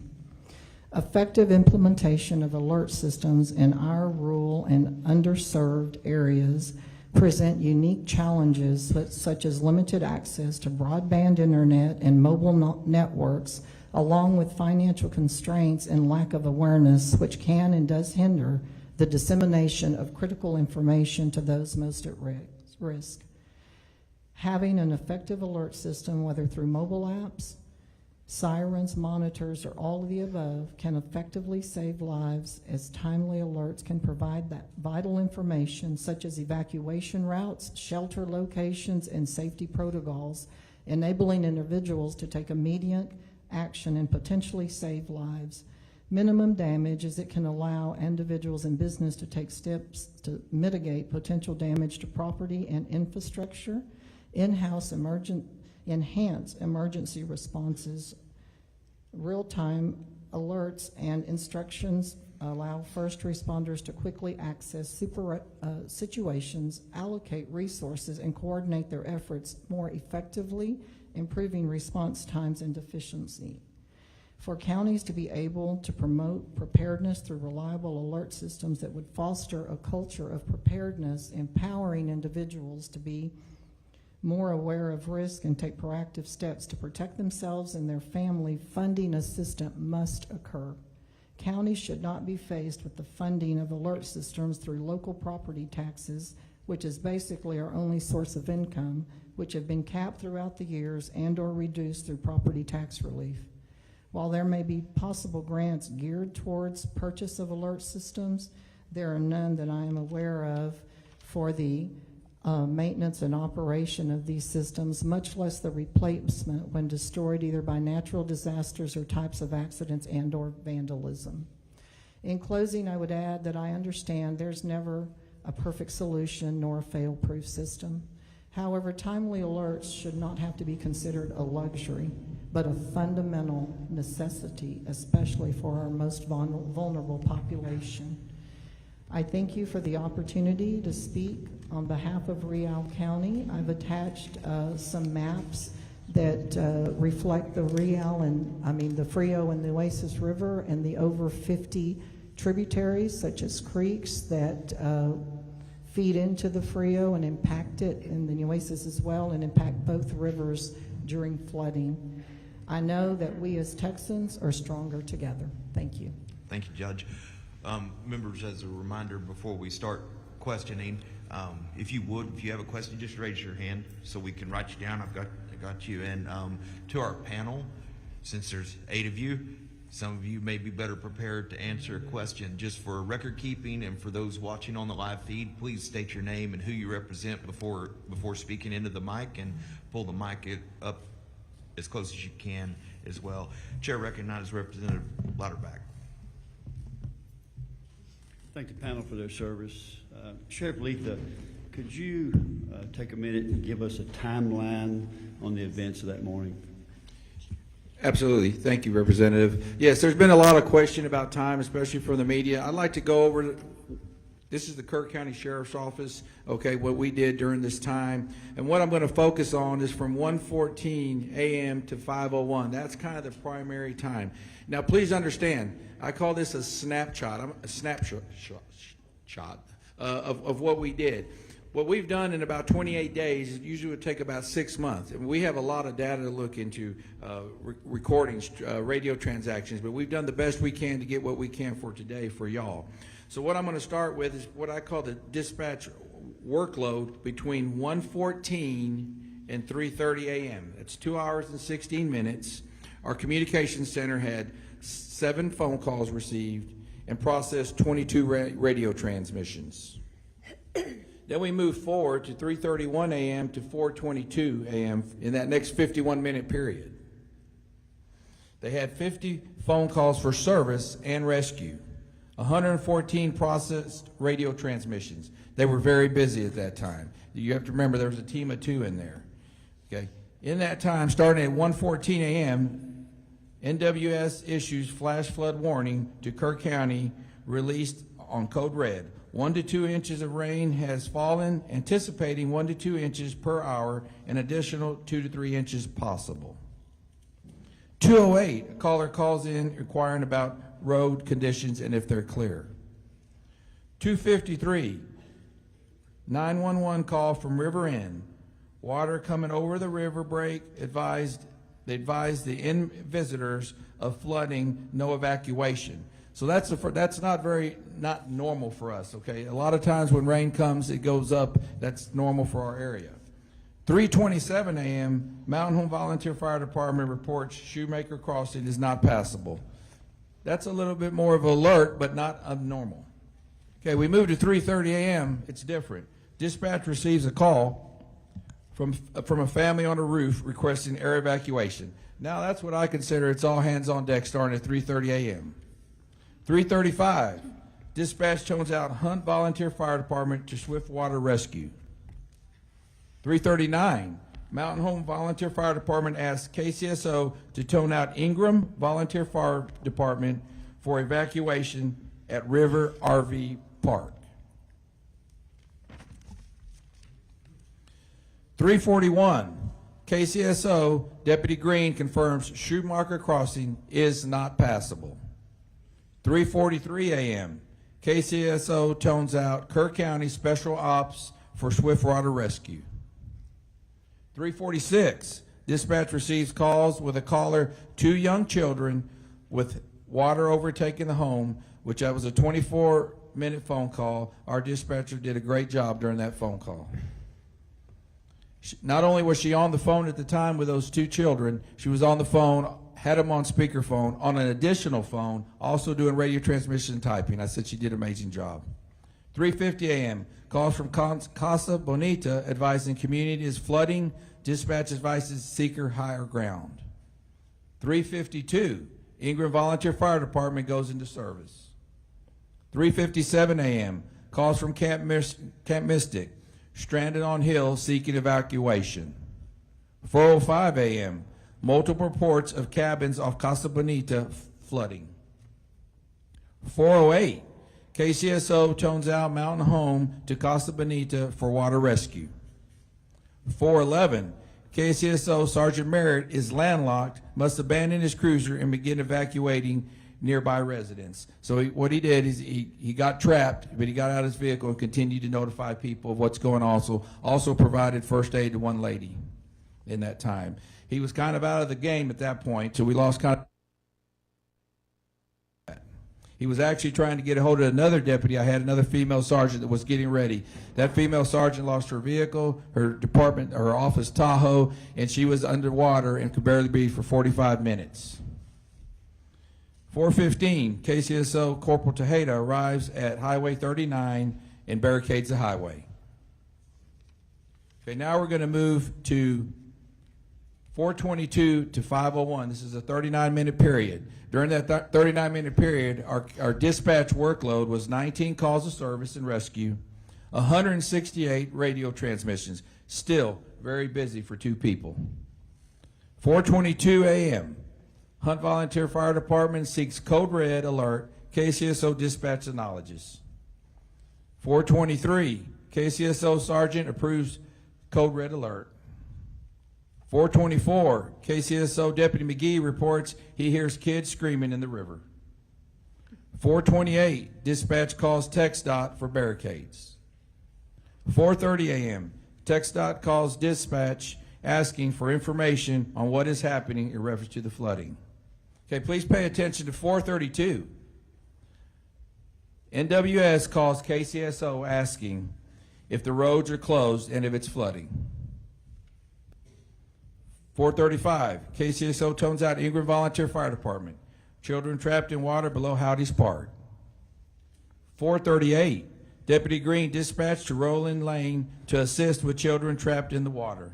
Speaker 14: Effective implementation of alert systems in our rural and underserved areas present unique challenges such as limited access to broadband internet and mobile networks, along with financial constraints and lack of awareness, which can and does hinder the dissemination of critical information to those most at risk. Having an effective alert system, whether through mobile apps, Sirens, monitors, or all of the above can effectively save lives, as timely alerts can provide that vital information such as evacuation routes, shelter locations, and safety protocols, enabling individuals to take immediate action and potentially save lives. Minimum damage is it can allow individuals and business to take steps to mitigate potential damage to property and infrastructure. Enhance emergency responses. Real-time alerts and instructions allow first responders to quickly access situations, allocate resources, and coordinate their efforts more effectively, improving response times and efficiency. For counties to be able to promote preparedness through reliable alert systems that would foster a culture of preparedness, empowering individuals to be more aware of risk and take proactive steps to protect themselves and their family, funding assistance must occur. Counties should not be faced with the funding of alert systems through local property taxes, which is basically our only source of income, which have been capped throughout the years and or reduced through property tax relief. While there may be possible grants geared towards purchase of alert systems, there are none that I am aware of for the maintenance and operation of these systems, much less the replacement when destroyed either by natural disasters or types of accidents and or vandalism. In closing, I would add that I understand there's never a perfect solution nor a fail-proof system. However, timely alerts should not have to be considered a luxury, but a fundamental necessity, especially for our most vulnerable population. I thank you for the opportunity to speak on behalf of Riau County. I've attached some maps that reflect the the Frio and the Nueces River and the over 50 tributaries, such as creeks that feed into the Frio and impact it, and the Nueces as well, and impact both rivers during flooding. I know that we as Texans are stronger together. Thank you.
Speaker 3: Thank you, Judge. Members, as a reminder before we start questioning, if you have a question, just raise your hand so we can write you down. I got you. And to our panel, since there's 8 of you, some of you may be better prepared to answer a question. Just for record keeping and for those watching on the live feed, please state your name and who you represent before speaking into the mic, and pull the mic up as close as you can as well. Chair recognizes Representative Louderback.
Speaker 15: Thank the panel for their service. Sheriff Letha, could you take a minute and give us a timeline on the events of that morning?
Speaker 8: Absolutely. Thank you, Representative. Yes, there's been a lot of question about time, especially from the media. I'd like to go over, this is the Kerr County Sheriff's Office, okay, what we did during this time. And what I'm going to focus on is from 1:14 a.m. to 5:01. That's kind of the primary time. Now, please understand, I call this a snapshot of what we did. What we've done in about 28 days, it usually would take about 6 months. And we have a lot of data to look into, recordings, radio transactions, but we've done the best we can to get what we can for today for y'all. So what I'm going to start with is what I call the dispatch workload between 1:14 and 3:30 a.m. That's 2 hours and 16 minutes. Our communications center had 7 phone calls received and processed 22 radio transmissions. Then we moved forward to 3:31 a.m. to 4:22 a.m. in that next 51-minute period. They had 50 phone calls for service and rescue, 114 processed radio transmissions. They were very busy at that time. You have to remember there was a team of 2 in there. Okay. In that time, starting at 1:14 a.m., NWS issues flash flood warning to Kerr County, released on Code Red. 1 to 2 inches of rain has fallen, anticipating 1 to 2 inches per hour, an additional 2 to 3 inches possible. 2:08, a caller calls in inquiring about road conditions and if they're clear. 2:53, 911 call from River End. Water coming over the river break, they advised the inn visitors of flooding, no evacuation. So that's not normal for us, okay? A lot of times when rain comes, it goes up. That's normal for our area. 3:27 a.m., Mountain Home Volunteer Fire Department reports Shoemaker Crossing is not passable. That's a little bit more of an alert, but not abnormal. Okay, we move to 3:30 a.m., it's different. Dispatch receives a call from a family on a roof requesting air evacuation. Now that's what I consider it's all hands on deck starting at 3:30 a.m. 3:35, dispatch tones out Hunt Volunteer Fire Department to swift water rescue. 3:39, Mountain Home Volunteer Fire Department asks KCSO to tone out Ingram Volunteer Fire Department for evacuation at River RV Park. 3:41, KCSO Deputy Green confirms Schumacher Crossing is not passable. 3:43 a.m., KCSO tones out Kerr County Special Ops for swift water rescue. 3:46, dispatch receives calls with a caller, 2 young children with water overtaking the home, which that was a 24-minute phone call. Our dispatcher did a great job during that phone call. Not only was she on the phone at the time with those 2 children, she was on the phone, had them on speakerphone, on an additional phone, also doing radio transmission and typing. I said she did an amazing job. 3:50 a.m., calls from Casa Bonita advising community is flooding. Dispatch advises seeker higher ground. 3:52, Ingram Volunteer Fire Department goes into service. 3:57 a.m., calls from Camp Mystic, stranded on hill seeking evacuation. 4:05 a.m., multiple reports of cabins off Casa Bonita flooding. 4:08, KCSO tones out Mountain Home to Casa Bonita for water rescue. 4:11, KCSO Sergeant Merritt is landlocked, must abandon his cruiser and begin evacuating nearby residents. So what he did is he got trapped, but he got out of his vehicle and continued to notify people of what's going on. Also provided first aid to one lady in that time. He was kind of out of the game at that point, so we lost contact. He was actually trying to get a hold of another deputy. I had another female sergeant that was getting ready. That female sergeant lost her vehicle, her department, her office Tahoe, and she was underwater and could barely breathe for 45 minutes. 4:15, KCSO Corporal Tejeda arrives at Highway 39 and barricades the highway. Okay, now we're going to move to 4:22 to 5:01. This is a 39-minute period. During that 39-minute period, our dispatch workload was 19 calls of service and rescue, 168 radio transmissions. Still very busy for 2 people. 4:22 a.m., Hunt Volunteer Fire Department seeks code red alert. KCSO dispatch acknowledges. 4:23, KCSO Sergeant approves code red alert. 4:24, KCSO Deputy McGee reports he hears kids screaming in the river. 4:28, dispatch calls TxDOT for barricades. 4:30 a.m., TxDOT calls dispatch asking for information on what is happening in reference to the flooding. Okay, please pay attention to 4:32. NWS calls KCSO asking if the roads are closed and if it's flooding. 4:35, KCSO tones out Ingram Volunteer Fire Department. Children trapped in water below Howdy's Park. 4:38, Deputy Green dispatched to Roland Lane to assist with children trapped in the water.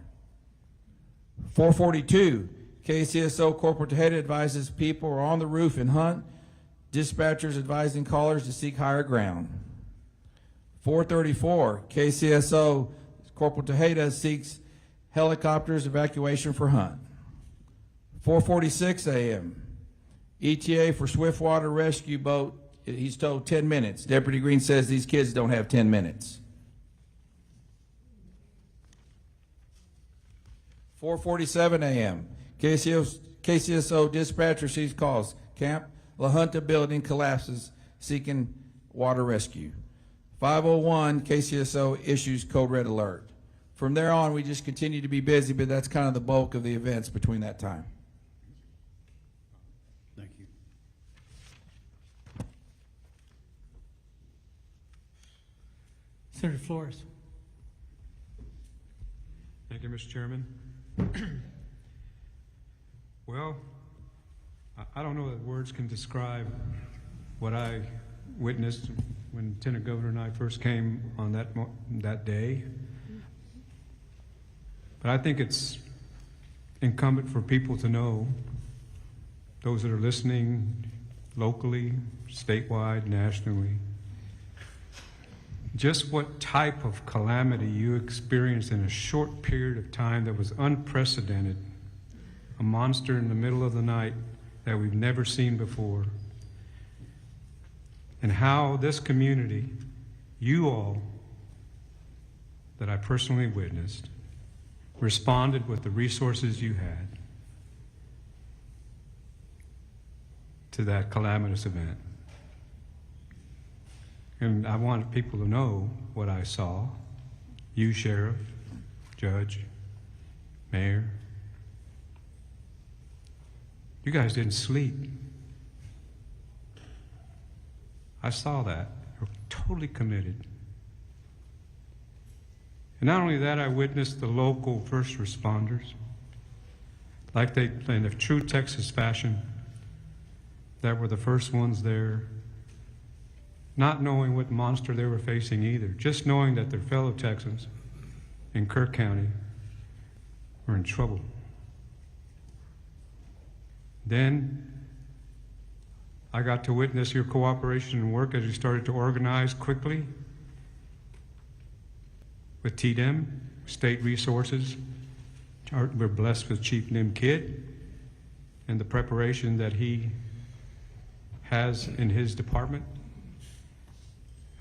Speaker 8: 4:42, KCSO Corporal Tejeda advises people are on the roof in Hunt. Dispatchers advising callers to seek higher ground. 4:34, KCSO Corporal Tejeda seeks helicopters evacuation for Hunt. 4:46 a.m., ETA for swift water rescue boat, he's told 10 minutes. Deputy Green says these kids don't have 10 minutes. 4:47 a.m., KCSO dispatch receives calls. Camp La Junta building collapses, seeking water rescue. 5:01, KCSO issues code red alert. From there on, we just continue to be busy, but that's kind of the bulk of the events between that time.
Speaker 15: Thank you.
Speaker 1: Senator Flores.
Speaker 16: Thank you, Mr. Chairman. Well, I don't know that words can describe what I witnessed when Lieutenant Governor and I first came on that day. But I think it's incumbent for people to know, those that are listening locally, statewide, nationally, just what type of calamity you experienced in a short period of time that was unprecedented. A monster in the middle of the night that we've never seen before. And how this community, you all that I personally witnessed, responded with the resources you had to that calamitous event. And I want people to know what I saw. You, Sheriff, Judge, Mayor. You guys didn't sleep. I saw that. You're totally committed. And not only that, I witnessed the local first responders, like they, in a true Texas fashion, that were the first ones there, not knowing what monster they were facing either, just knowing that their fellow Texans in Kerr County were in trouble. Then I got to witness your cooperation and work as you started to organize quickly with TDEM, state resources. We're blessed with Chief Nim Kidd and the preparation that he has in his department.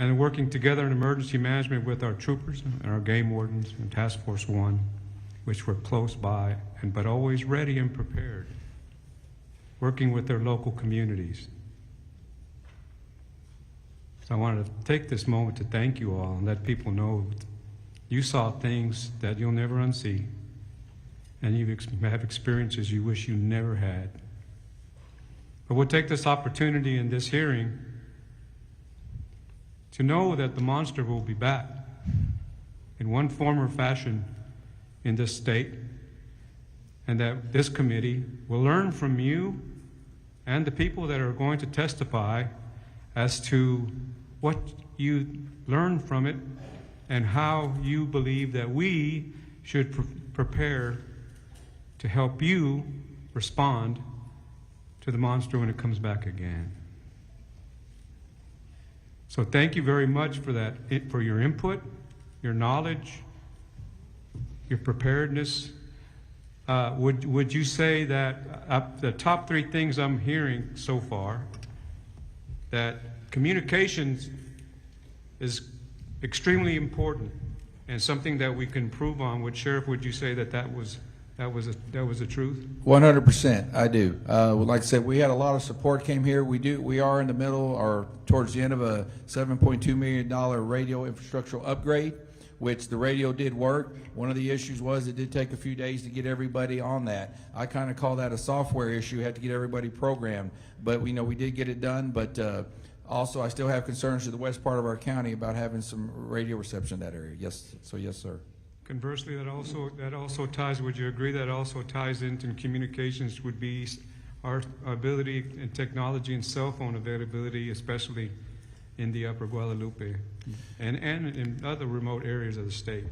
Speaker 16: And working together in emergency management with our troopers and our game wardens and Task Force 1, which were close by, but always ready and prepared, working with their local communities. So I wanted to take this moment to thank you all and let people know you saw things that you'll never unsee, and you have experiences you wish you never had. But we'll take this opportunity in this hearing to know that the monster will be back in one form or fashion in this state, and that this committee will learn from you and the people that are going to testify as to what you learned from it and how you believe that we should prepare to help you respond to the monster when it comes back again. So thank you very much for that, for your input, your knowledge, your preparedness. Would you say that the top three things I'm hearing so far, that communications is extremely important and something that we can improve on? Sheriff, would you say that was the truth?
Speaker 8: 100%, I do. Like I said, we had a lot of support came here. We are in the middle or towards the end of a $7.2 million radio infrastructural upgrade, which the radio did work. One of the issues was it did take a few days to get everybody on that. I kind of call that a software issue. Had to get everybody programmed, but we know we did get it done. But also, I still have concerns to the west part of our county about having some radio reception in that area. Yes, so yes, sir.
Speaker 16: Conversely, that also ties, would you agree that also ties into communications would be our ability and technology and cell phone availability, especially in the Upper Guadalupe and in other remote areas of the state?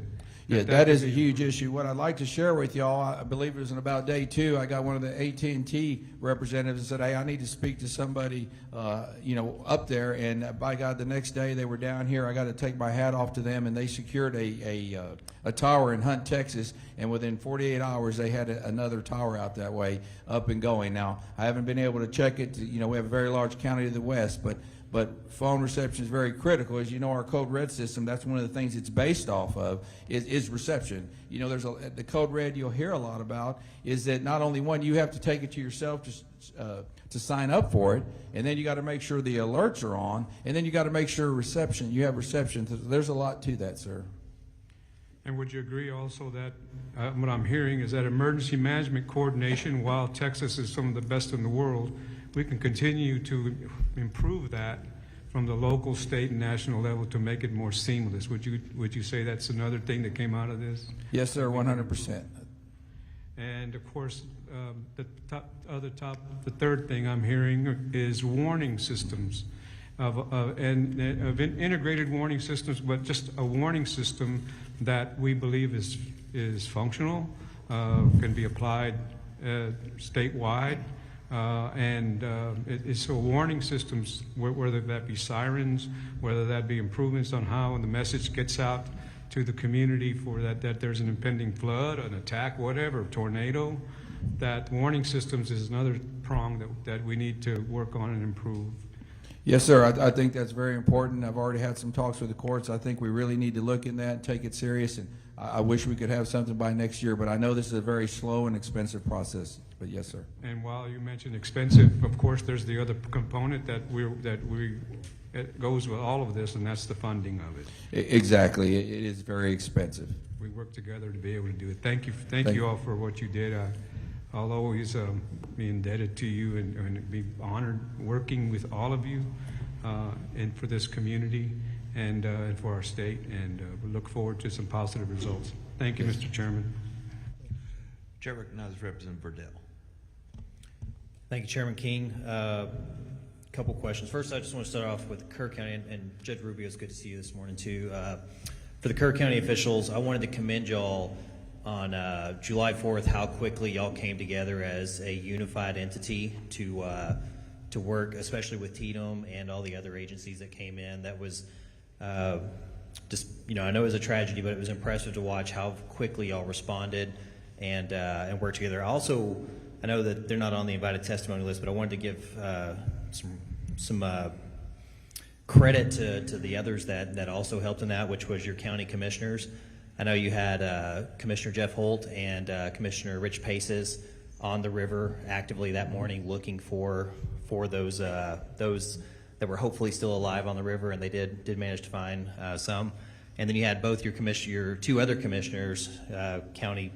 Speaker 8: Yeah, that is a huge issue. What I'd like to share with y'all, I believe it was in about day 2, I got one of the AT&T representatives and said, hey, I need to speak to somebody, up there. And by God, the next day they were down here. I got to take my hat off to them, and they secured a tower in Hunt, Texas. And within 48 hours, they had another tower out that way up and going. Now, I haven't been able to check it. We have a very large county to the west, but phone reception is very critical. As you know, our Code Red system, that's one of the things it's based off of, is reception. There's the Code Red you'll hear a lot about is that not only one, you have to take it to yourself to sign up for it, and then you got to make sure the alerts are on, and then you got to make sure you have reception. There's a lot to that, sir.
Speaker 16: And would you agree also that what I'm hearing is that emergency management coordination, while Texas is some of the best in the world, we can continue to improve that from the local, state, and national level to make it more seamless. Would you say that's another thing that came out of this?
Speaker 8: Yes, sir, 100%.
Speaker 16: And of course, the third thing I'm hearing is warning systems, of integrated warning systems, but just a warning system that we believe is functional, can be applied statewide, and so warning systems, whether that be sirens, whether that be improvements on how the message gets out to the community for that there's an impending flood, an attack, whatever, tornado, that warning systems is another prong that we need to work on and improve.
Speaker 8: Yes, sir. I think that's very important. I've already had some talks with the courts. I think we really need to look in that and take it serious. And I wish we could have something by next year, but I know this is a very slow and expensive process. But yes, sir.
Speaker 16: And while you mentioned expensive, of course, there's the other component that it goes with all of this, and that's the funding of it.
Speaker 8: Exactly. It is very expensive.
Speaker 16: We work together to be able to do it. Thank you all for what you did. I'll always be indebted to you and be honored working with all of you and for this community and for our state, and we look forward to some positive results. Thank you, Mr. Chairman.
Speaker 3: Chair recognizes Representative Verdell.
Speaker 17: Thank you, Chairman King. Couple questions. First, I just want to start off with Kerr County, and Judge Rubio, it's good to see you this morning too. For the Kerr County officials, I wanted to commend y'all on July 4th, how quickly y'all came together as a unified entity to work, especially with TDM and all the other agencies that came in. That was just, I know it was a tragedy, but it was impressive to watch how quickly y'all responded and worked together. Also, I know that they're not on the invited testimony list, but I wanted to give some credit to the others that also helped in that, which was your county commissioners. I know you had Commissioner Jeff Holt and Commissioner Rich Paces on the river actively that morning looking for those that were hopefully still alive on the river, and they did manage to find some. And then you had both your two other commissioners, County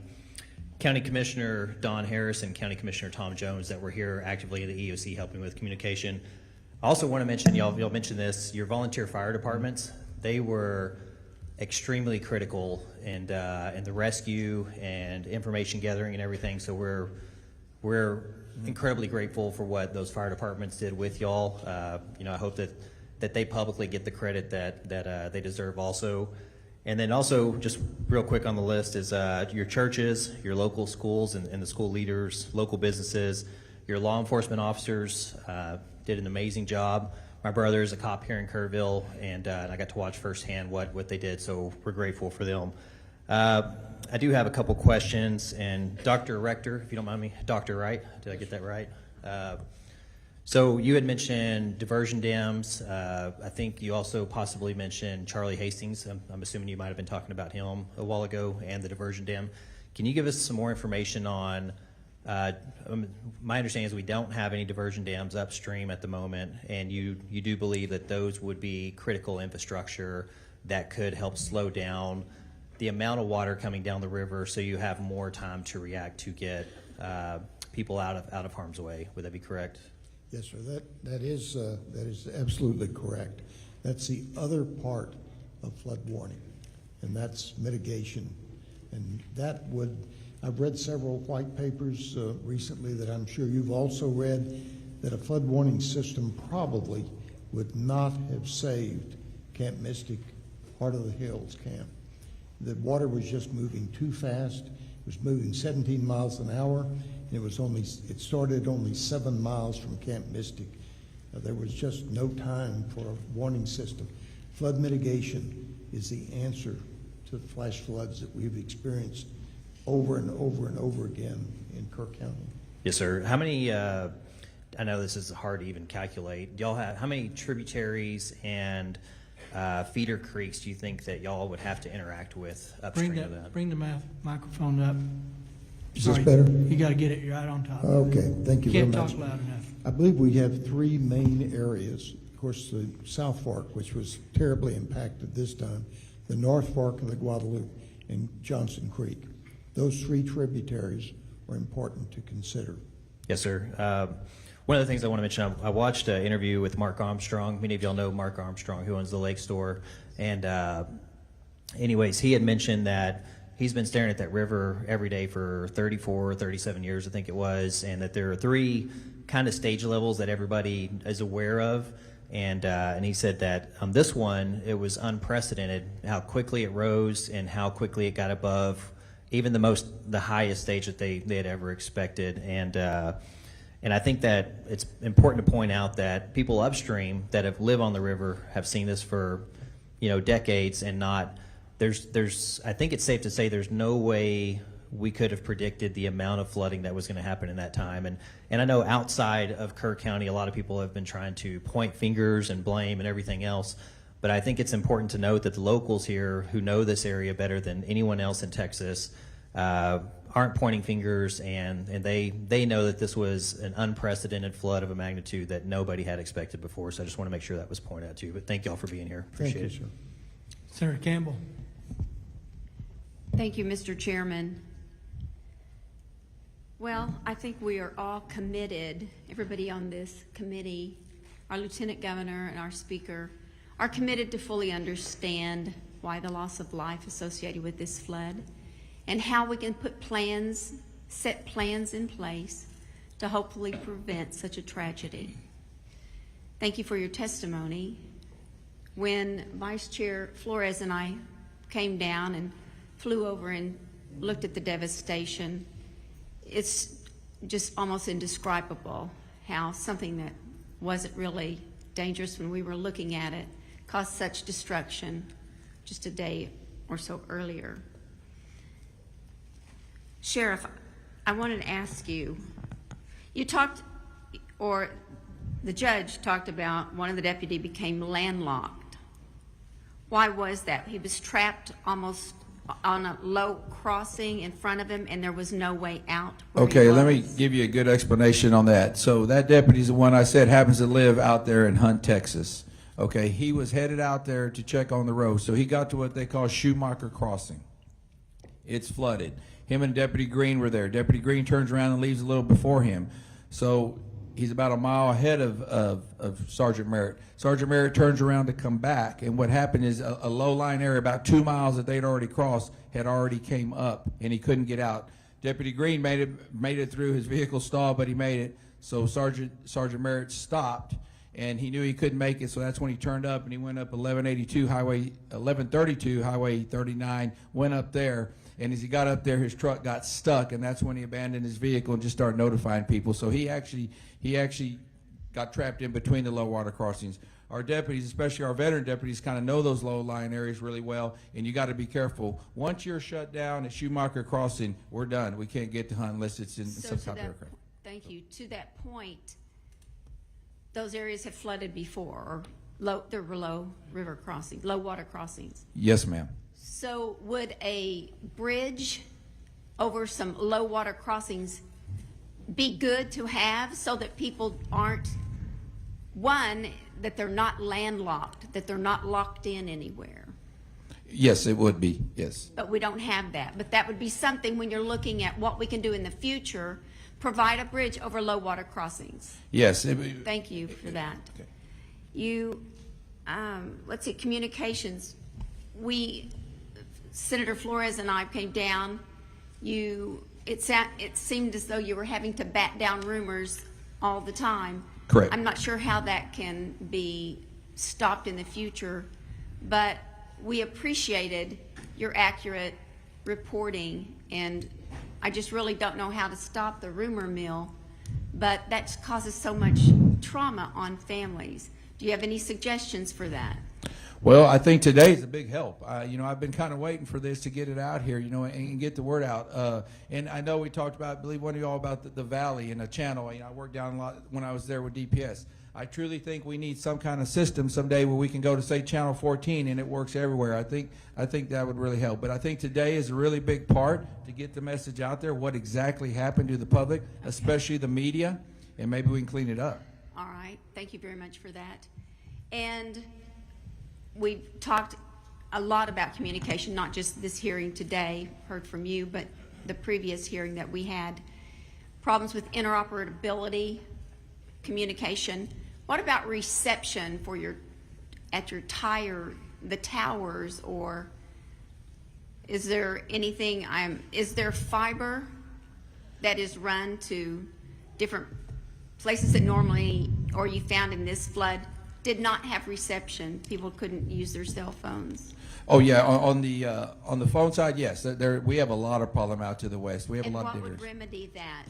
Speaker 17: Commissioner Don Harris and County Commissioner Tom Jones, that were here actively at the EOC helping with communication. I also want to mention, y'all mentioned this, your volunteer fire departments, they were extremely critical in the rescue and information gathering and everything. So we're incredibly grateful for what those fire departments did with y'all. I hope that they publicly get the credit that they deserve also. And then also, just real quick on the list is your churches, your local schools and the school leaders, local businesses, your law enforcement officers did an amazing job. My brother is a cop here in Kerrville, and I got to watch firsthand what they did, so we're grateful for them. I do have a couple questions, and Dr. Rector, if you don't mind me, Dr. Wright, did I get that right? So you had mentioned diversion dams. I think you also possibly mentioned Charlie Hastings. I'm assuming you might have been talking about him a while ago and the diversion dam. Can you give us some more information on, my understanding is we don't have any diversion dams upstream at the moment, and you do believe that those would be critical infrastructure that could help slow down the amount of water coming down the river so you have more time to react to get people out of harm's way. Would that be correct?
Speaker 12: Yes, sir. That is absolutely correct. That's the other part of flood warning, and that's mitigation. And I've read several white papers recently that I'm sure you've also read, that a flood warning system probably would not have saved Camp Mystic, Heart of the Hills camp. The water was just moving too fast. It was moving 17 miles an hour. It started only 7 miles from Camp Mystic. There was just no time for a warning system. Flood mitigation is the answer to the flash floods that we've experienced over and over and over again in Kerr County.
Speaker 17: Yes, sir. How many, I know this is hard to even calculate, y'all have, how many tributaries and feeder creeks do you think that y'all would have to interact with upstream of that?
Speaker 1: Bring the microphone up.
Speaker 12: Is this better?
Speaker 1: You got to get it right on top.
Speaker 12: Okay, thank you very much.
Speaker 1: Can't talk loud enough.
Speaker 12: I believe we have 3 main areas. Of course, the South Fork, which was terribly impacted this time, the North Fork and the Guadalupe, and Johnson Creek. Those 3 tributaries are important to consider.
Speaker 17: Yes, sir. one of the things I want to mention, I watched an interview with Mark Armstrong. Many of y'all know Mark Armstrong, who owns the Lake Store. And anyways, he had mentioned that he's been staring at that river every day for 34, 37 years, I think it was, and that there are 3 kind of stage levels that everybody is aware of. And he said that on this one, it was unprecedented how quickly it rose and how quickly it got above even the highest stage that they had ever expected. And I think that it's important to point out that people upstream that have lived on the river have seen this for, decades, and not, I think it's safe to say there's no way we could have predicted the amount of flooding that was going to happen in that time. And I know outside of Kerr County, a lot of people have been trying to point fingers and blame and everything else. But I think it's important to note that the locals here who know this area better than anyone else in Texas aren't pointing fingers, and they know that this was an unprecedented flood of a magnitude that nobody had expected before. So I just want to make sure that was pointed out to you. But thank y'all for being here. Appreciate it.
Speaker 1: Sir. Senator Campbell.
Speaker 18: Thank you, Mr. Chairman. Well, I think we are all committed, everybody on this committee, our Lieutenant Governor and our Speaker, are committed to fully understand why the loss of life associated with this flood and how we can set plans in place to hopefully prevent such a tragedy. Thank you for your testimony. When Vice Chair Flores and I came down and flew over and looked at the devastation, it's just almost indescribable how something that wasn't really dangerous when we were looking at it caused such destruction just a day or so earlier. Sheriff, I wanted to ask you, the judge talked about one of the deputy became landlocked. Why was that? He was trapped almost on a low crossing in front of him, and there was no way out.
Speaker 8: Okay, let me give you a good explanation on that. So that deputy's the one I said happens to live out there in Hunt, Texas. Okay, he was headed out there to check on the road. So he got to what they call Schumacher Crossing. It's flooded. Him and Deputy Green were there. Deputy Green turns around and leaves a little before him. So he's about a mile ahead of Sergeant Merritt. Sergeant Merritt turns around to come back, and what happened is a low-lying area about 2 miles that they'd already crossed had already came up, and he couldn't get out. Deputy Green made it through. His vehicle stalled, but he made it. So Sergeant Merritt stopped, and he knew he couldn't make it, so that's when he turned up, and he went up 1132 Highway 1132 Highway 39, went up there. And as he got up there, his truck got stuck, and that's when he abandoned his vehicle and just started notifying people. So he actually got trapped in between the low water crossings. Our deputies, especially our veteran deputies, kind of know those low-lying areas really well, and you got to be careful. Once you're shut down at Schumacher Crossing, we're done. We can't get to Hunt unless it's in some type of aircraft.
Speaker 18: Thank you. To that point, those areas have flooded before, or there were low water crossings.
Speaker 8: Yes, ma'am.
Speaker 18: So would a bridge over some low water crossings be good to have so that people aren't, one, that they're not landlocked, that they're not locked in anywhere?
Speaker 8: Yes, it would be, yes.
Speaker 18: But we don't have that. But that would be something when you're looking at what we can do in the future, provide a bridge over low water crossings.
Speaker 8: Yes.
Speaker 18: Thank you for that.
Speaker 8: Okay.
Speaker 18: You, let's see, communications. Senator Flores and I came down. It seemed as though you were having to bat down rumors all the time.
Speaker 8: Correct.
Speaker 18: I'm not sure how that can be stopped in the future, but we appreciated your accurate reporting, and I just really don't know how to stop the rumor mill, but that causes so much trauma on families. Do you have any suggestions for that?
Speaker 8: Well, I think today is a big help. I've been kind of waiting for this to get it out here, and get the word out. And I know we talked about, I believe one of you all about the valley and the channel. I worked down a lot when I was there with DPS. I truly think we need some kind of system someday where we can go to, say, Channel 14 and it works everywhere. I think that would really help. But I think today is a really big part to get the message out there, what exactly happened to the public, especially the media, and maybe we can clean it up.
Speaker 18: All right. Thank you very much for that. And we've talked a lot about communication, not just this hearing today, heard from you, but the previous hearing that we had. Problems with interoperability communication. What about reception for the towers, or is there anything, is there fiber that is run to different places that normally, or you found in this flood, did not have reception? People couldn't use their cell phones.
Speaker 8: Oh yeah, on the phone side, yes. We have a lot of problem out to the west. We have a lot of
Speaker 18: And what
Speaker 8: diggers.
Speaker 18: would remedy that?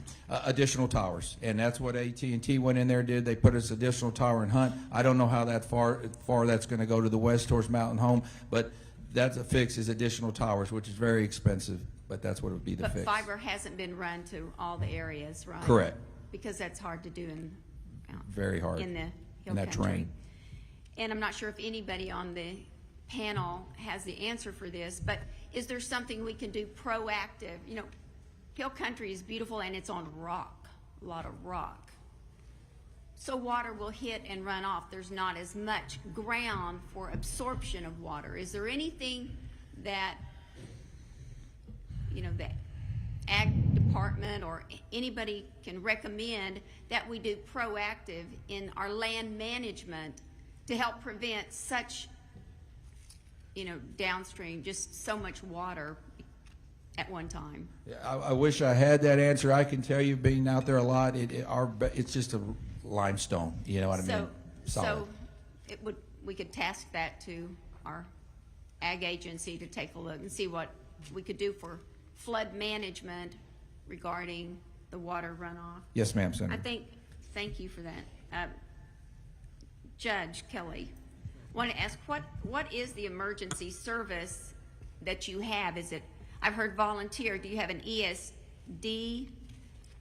Speaker 8: Additional towers, and that's what AT&T went in there and did. They put us additional tower in Hunt. I don't know how that far that's going to go to the west towards Mountain Home, but that's a fix, is additional towers, which is very expensive, but that's what would be the
Speaker 18: But
Speaker 8: fix.
Speaker 18: fiber hasn't been run to all the areas, right?
Speaker 8: Correct.
Speaker 18: Because that's hard to do
Speaker 8: Very hard
Speaker 18: in the hill
Speaker 8: in that
Speaker 18: country.
Speaker 8: terrain.
Speaker 18: And I'm not sure if anybody on the panel has the answer for this, but is there something we can do proactive? You know, hill country is beautiful and it's on rock, a lot of rock. So water will hit and run off. There's not as much ground for absorption of water. Is there anything that, you know, the ag department or anybody can recommend that we do proactive in our land management to help prevent such, you know, downstream, just so much water at one time?
Speaker 8: I wish I had that answer. I can tell you, being out there a lot, it's just a limestone. You know what I mean? Solid.
Speaker 18: So we could task that to our ag agency to take a look and see what we could do for flood management regarding the water runoff.
Speaker 8: Yes, ma'am, Senator.
Speaker 18: Thank you for that. Judge Kelly, want to ask, what is the emergency service that you have? Is it, I've heard volunteer, do you have an ESD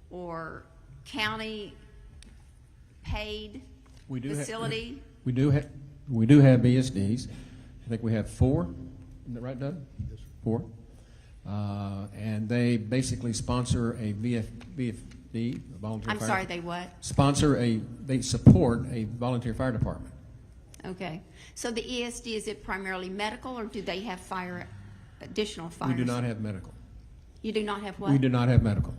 Speaker 18: or county paid facility?
Speaker 19: We do have ESDs. I think we have 4. Isn't that right, Doug? Yes. 4. And they basically sponsor a VFD, a volunteer
Speaker 18: I'm
Speaker 19: fire.
Speaker 18: sorry, they what?
Speaker 19: They support a volunteer fire department.
Speaker 18: Okay. So the ESD, is it primarily medical, or do they have additional fires?
Speaker 19: We do not have medical.
Speaker 18: You do not have what?
Speaker 19: We do not have medical.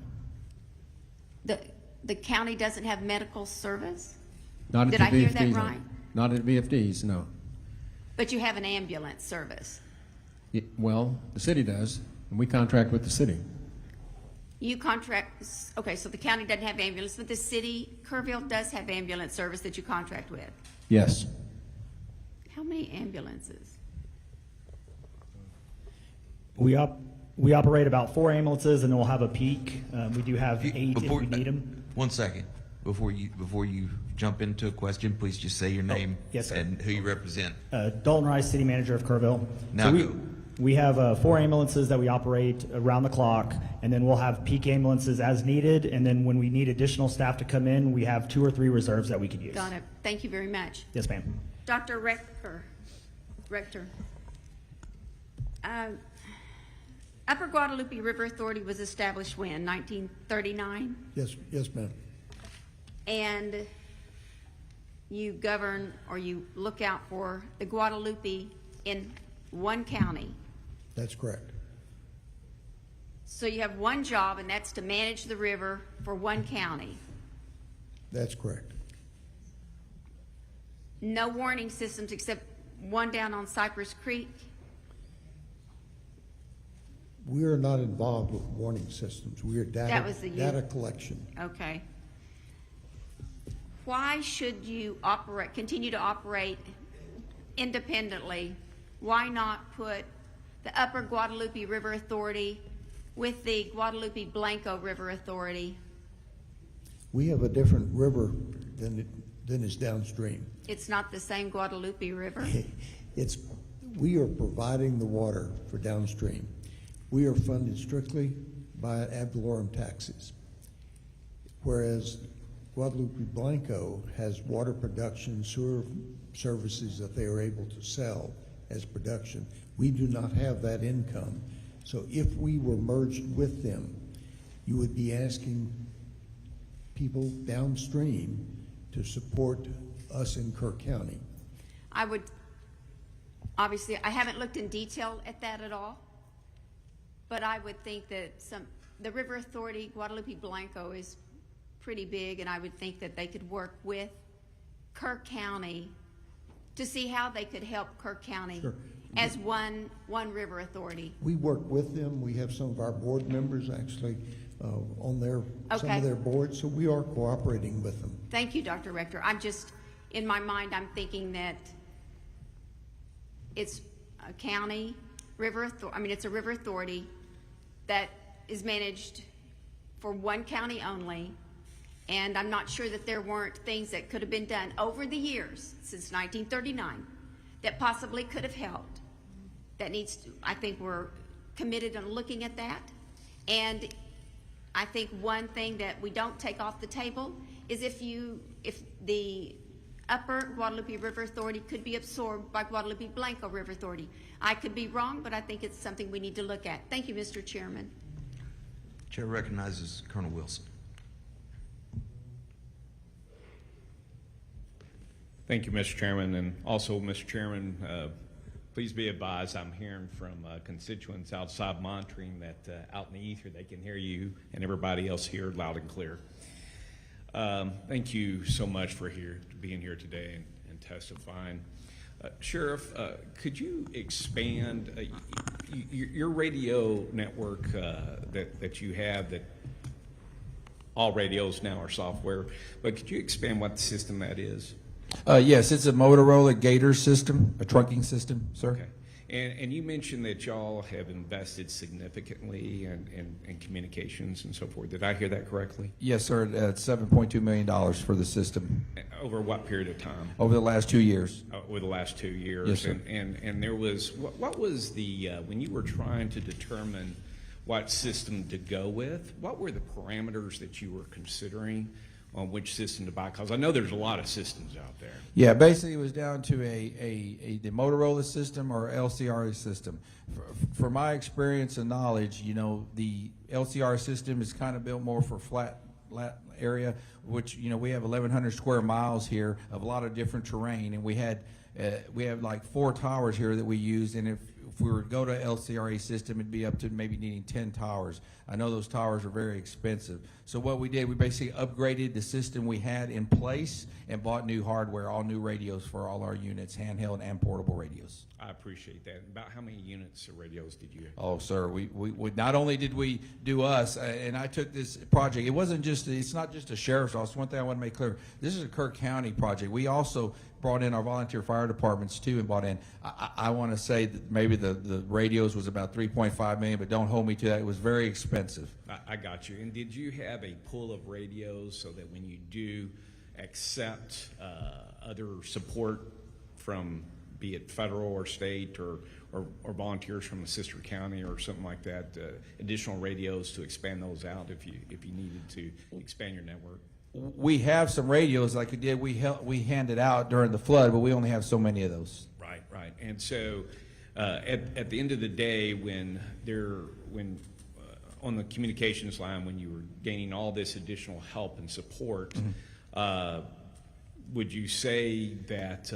Speaker 18: The county doesn't have medical service?
Speaker 19: Not at
Speaker 18: Did
Speaker 19: the
Speaker 18: I hear
Speaker 19: VFDs,
Speaker 18: that
Speaker 19: no.
Speaker 18: right?
Speaker 19: Not at VFDs, no.
Speaker 18: But you have an ambulance service?
Speaker 19: Well, the city does, and we contract with the city.
Speaker 18: You contract, okay, so the county doesn't have ambulance, but the city, Kerrville, does have ambulance service that you contract with.
Speaker 19: Yes.
Speaker 18: How many ambulances?
Speaker 11: We operate about 4 ambulances, and then we'll have a peak. We do have 8 if we need them.
Speaker 3: 1 second. Before you jump into a question, please just say your name
Speaker 11: yes, sir.
Speaker 3: and who you represent.
Speaker 11: Dalton Rice, City Manager of Kerrville.
Speaker 3: Now go.
Speaker 11: We have 4 ambulances that we operate around the clock, and then we'll have peak ambulances as needed, and then when we need additional staff to come in, we have 2 or 3 reserves that we could use.
Speaker 18: Got it. Thank you very much.
Speaker 11: Yes, ma'am.
Speaker 18: Dr. Rector. Upper Guadalupe River Authority was established when? 1939?
Speaker 12: Yes, ma'am.
Speaker 18: And you govern, or you look out for the Guadalupe in one county.
Speaker 12: That's correct.
Speaker 18: So you have one job, and that's to manage the river for one county.
Speaker 12: That's correct.
Speaker 18: No warning systems except one down on Cypress Creek.
Speaker 12: We are not involved with warning systems. We are
Speaker 18: That was the
Speaker 12: data collection.
Speaker 18: Okay. Why should you continue to operate independently? Why not put the Upper Guadalupe River Authority with the Guadalupe Blanco River Authority?
Speaker 12: We have a different river than is downstream.
Speaker 18: It's not the same Guadalupe River.
Speaker 12: We are providing the water for downstream. We are funded strictly by ad valorem taxes, whereas Guadalupe Blanco has water production, sewer services that they are able to sell as production. We do not have that income. So if we were merged with them, you would be asking people downstream to support us in Kerr County.
Speaker 18: I would, obviously, I haven't looked in detail at that at all, but I would think that the River Authority, Guadalupe Blanco, is pretty big, and I would think that they could work with Kerr County to see how they could help Kerr County
Speaker 12: Sure.
Speaker 18: as one river authority.
Speaker 12: We work with them. We have some of our board members actually on some
Speaker 18: Okay.
Speaker 12: of their boards, so we are cooperating with them.
Speaker 18: Thank you, Dr. Rector. I'm just, in my mind, I'm thinking that it's a county river it's a river authority that is managed for one county only, and I'm not sure that there weren't things that could have been done over the years since 1939 that possibly could have helped. I think we're committed on looking at that, and I think one thing that we don't take off the table is if the Upper Guadalupe River Authority could be absorbed by Guadalupe Blanco River Authority. I could be wrong, but I think it's something we need to look at. Thank you, Mr. Chairman.
Speaker 3: Chair recognizes Colonel Wilson.
Speaker 20: Thank you, Mr. Chairman. And also, Mr. Chairman, please be advised I'm hearing from constituents outside monitoring that out in the ether they can hear you and everybody else here loud and clear. Thank you so much for being here today and testifying. Sheriff, could you expand your radio network that you have, that all radios now are software, but could you expand what system that is?
Speaker 8: Yes, it's a Motorola Gator system, a trunking system, sir.
Speaker 20: Okay. And you mentioned that y'all have invested significantly in communications and so forth. Did I hear that correctly?
Speaker 8: Yes, sir. $7.2 million for the system.
Speaker 20: Over what period of time?
Speaker 8: Over the last 2 years.
Speaker 20: Over the last 2 years.
Speaker 8: Yes, sir.
Speaker 20: And there was, what was the, when you were trying to determine what system to go with, what were the parameters that you were considering on which system to buy? Because I know there's a lot of systems out there.
Speaker 8: Yeah, basically it was down to the Motorola system or LCRA system. For my experience and knowledge, the LCR system is kind of built more for flat area, which, we have 1,100 square miles here of a lot of different terrain, and we have like 4 towers here that we use, and if we were to go to LCRA system, it'd be up to maybe needing 10 towers. I know those towers are very expensive. So what we did, we basically upgraded the system we had in place and bought new hardware, all new radios for all our units, handheld and portable radios.
Speaker 20: I appreciate that. About how many units of radios did you have?
Speaker 8: Oh, sir, we not only did we do us, and I took this project, it's not just a sheriff's office. One thing I want to make clear, this is a Kerr County project. We also brought in our volunteer fire departments too, and brought in, I want to say that maybe the radios was about $3.5 million, but don't hold me to that. It was very expensive.
Speaker 20: I got you. And did you have a pool of radios so that when you do accept other support from, be it federal or state or volunteers from a sister county or something like that, additional radios to expand those out if you needed to expand your network?
Speaker 8: We have some radios like we did. We handed out during the flood, but we only have so many of those.
Speaker 20: Right. And so at the end of the day, when on the communications line, when you were gaining all this additional help and support, would you say that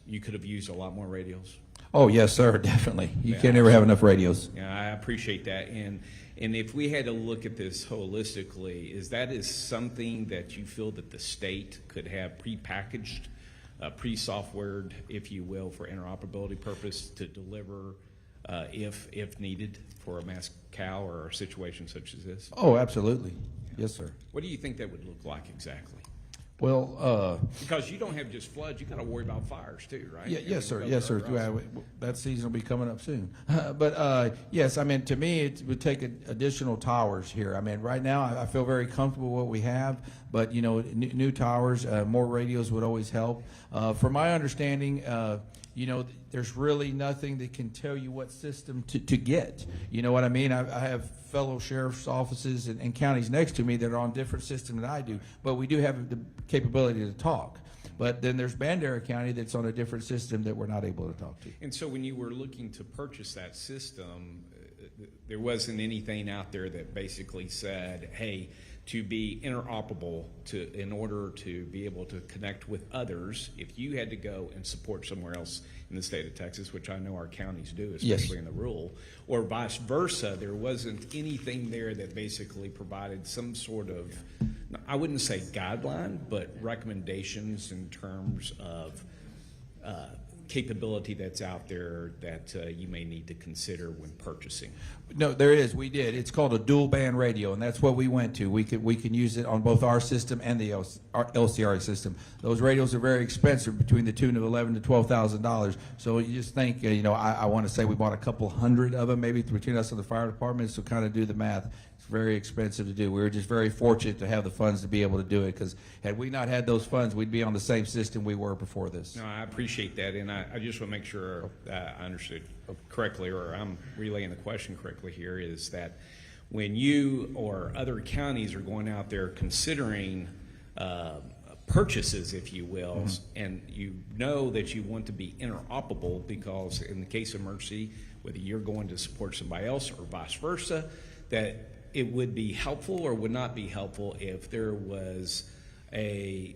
Speaker 20: you could have used a lot more radios?
Speaker 8: Oh, yes, sir, definitely. You can't ever have enough radios.
Speaker 20: Yeah, I appreciate that. And if we had to look at this holistically, is something that you feel that the state could have prepackaged, pre-softwared, if you will, for interoperability purpose to deliver if needed for a mass cow or a situation such as this?
Speaker 8: Oh, absolutely. Yes, sir.
Speaker 20: What do you think that would look like exactly?
Speaker 8: Well,
Speaker 20: because you don't have just floods, you got to worry about fires too, right?
Speaker 8: Yes, sir. Yes, sir. That season will be coming up soon. But yes, I mean, to me, it would take additional towers here. I mean, right now, I feel very comfortable with what we have, but new towers, more radios would always help. From my understanding, there's really nothing that can tell you what system to get. You know what I mean? I have fellow sheriff's offices and counties next to me that are on different systems than I do, but we do have the capability to talk. But then there's Bandera County that's on a different system that we're not able to talk to.
Speaker 20: And so when you were looking to purchase that system, there wasn't anything out there that basically said, hey, to be interoperable in order to be able to connect with others if you had to go and support somewhere else in the state of Texas, which I know our counties do, especially in the rural, or vice versa. There wasn't anything there that basically provided some sort of, I wouldn't say guideline, but recommendations in terms of capability that's out there that you may need to consider when purchasing.
Speaker 8: No, there is. We did. It's called a dual band radio, and that's what we went to. We can use it on both our system and the LCRA system. Those radios are very expensive, between the tune of $11,000 to $12,000. So you just think, I want to say we bought a couple hundred of them, maybe between us and the fire department. So kind of do the math. It's very expensive to do. We were just very fortunate to have the funds to be able to do it, because had we not had those funds, we'd be on the same system we were before this.
Speaker 20: No, I appreciate that, and I just want to make sure I understood correctly, or I'm relaying the question correctly here, is that when you or other counties are going out there considering purchases, if you will, and you know that you want to be interoperable, because in the case of emergency, whether you're going to support somebody else or vice versa, that it would be helpful or would not be helpful if there was a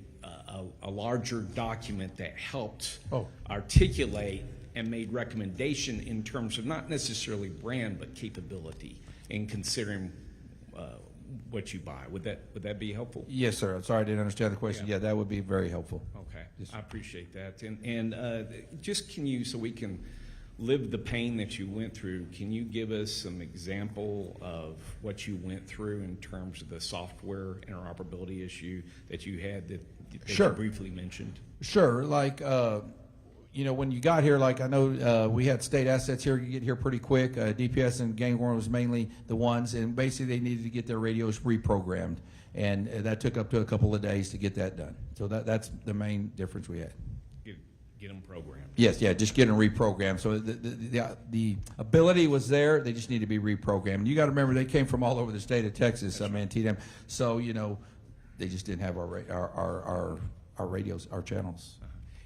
Speaker 20: larger document that helped articulate and made recommendation in terms of not necessarily brand but capability in considering what you buy. Would that be helpful?
Speaker 8: Yes, sir. I'm sorry I didn't understand the question. Yeah, that would be very helpful.
Speaker 20: Okay,
Speaker 8: yes,
Speaker 20: I appreciate that. And just can you, so we can live the pain that you went through, can you give us some example of what you went through in terms of the software interoperability issue that you had that
Speaker 8: Sure.
Speaker 20: you briefly mentioned?
Speaker 8: Sure. Like, when you got here, like I know we had state assets here. You get here pretty quick. DPS and Gangorn was mainly the ones, and basically they needed to get their radios reprogrammed, and that took up to a couple of days to get that done. So that's the main difference we had.
Speaker 20: Get them programmed.
Speaker 8: Yes, yeah, just getting reprogrammed. So the ability was there. They just need to be reprogrammed. You got to remember, they came from all over the state of Texas. Antietam. So they just didn't have our radios, our channels.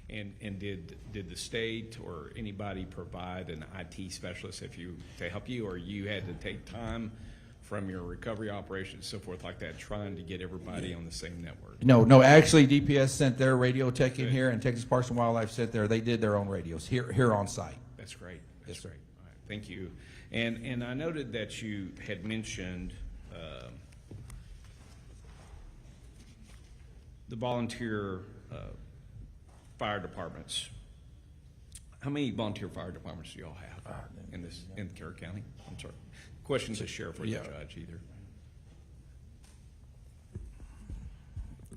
Speaker 20: And did the state or anybody provide an IT specialist to help you, or you had to take time from your recovery operations, so forth like that, trying to get everybody on the same network?
Speaker 8: No. Actually, DPS sent their radio tech in here, and Texas Parks and Wildlife sent they did their own radios here on site.
Speaker 20: That's great. That's great. All right, thank you. And I noted that you had mentioned the volunteer fire departments. How many volunteer fire departments do y'all have in Kerr County? I'm sorry. Question to the sheriff or the judge, either.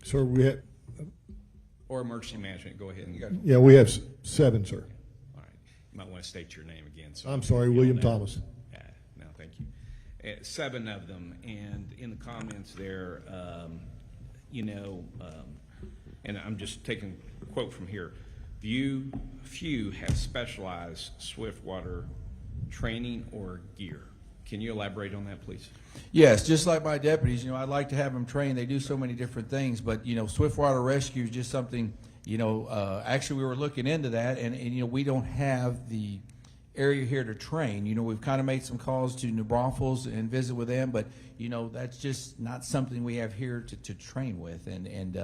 Speaker 9: Sir, we have.
Speaker 20: Or emergency management. Go ahead.
Speaker 9: Yeah, we have 7, sir.
Speaker 20: All right. You might want to state your name again. So
Speaker 9: I'm sorry, William Thomas.
Speaker 20: No, thank you. 7 of them, and in the comments there, and I'm just taking a quote from here. Few have specialized swiftwater training or gear. Can you elaborate on that, please?
Speaker 8: Yes, just like my deputies, I'd like to have them trained. They do so many different things, but swiftwater rescue is just something. Actually, we were looking into that, and we don't have the area here to train. We've kind of made some calls to New Braunfels and visit with them, but that's just not something we have here to train with, and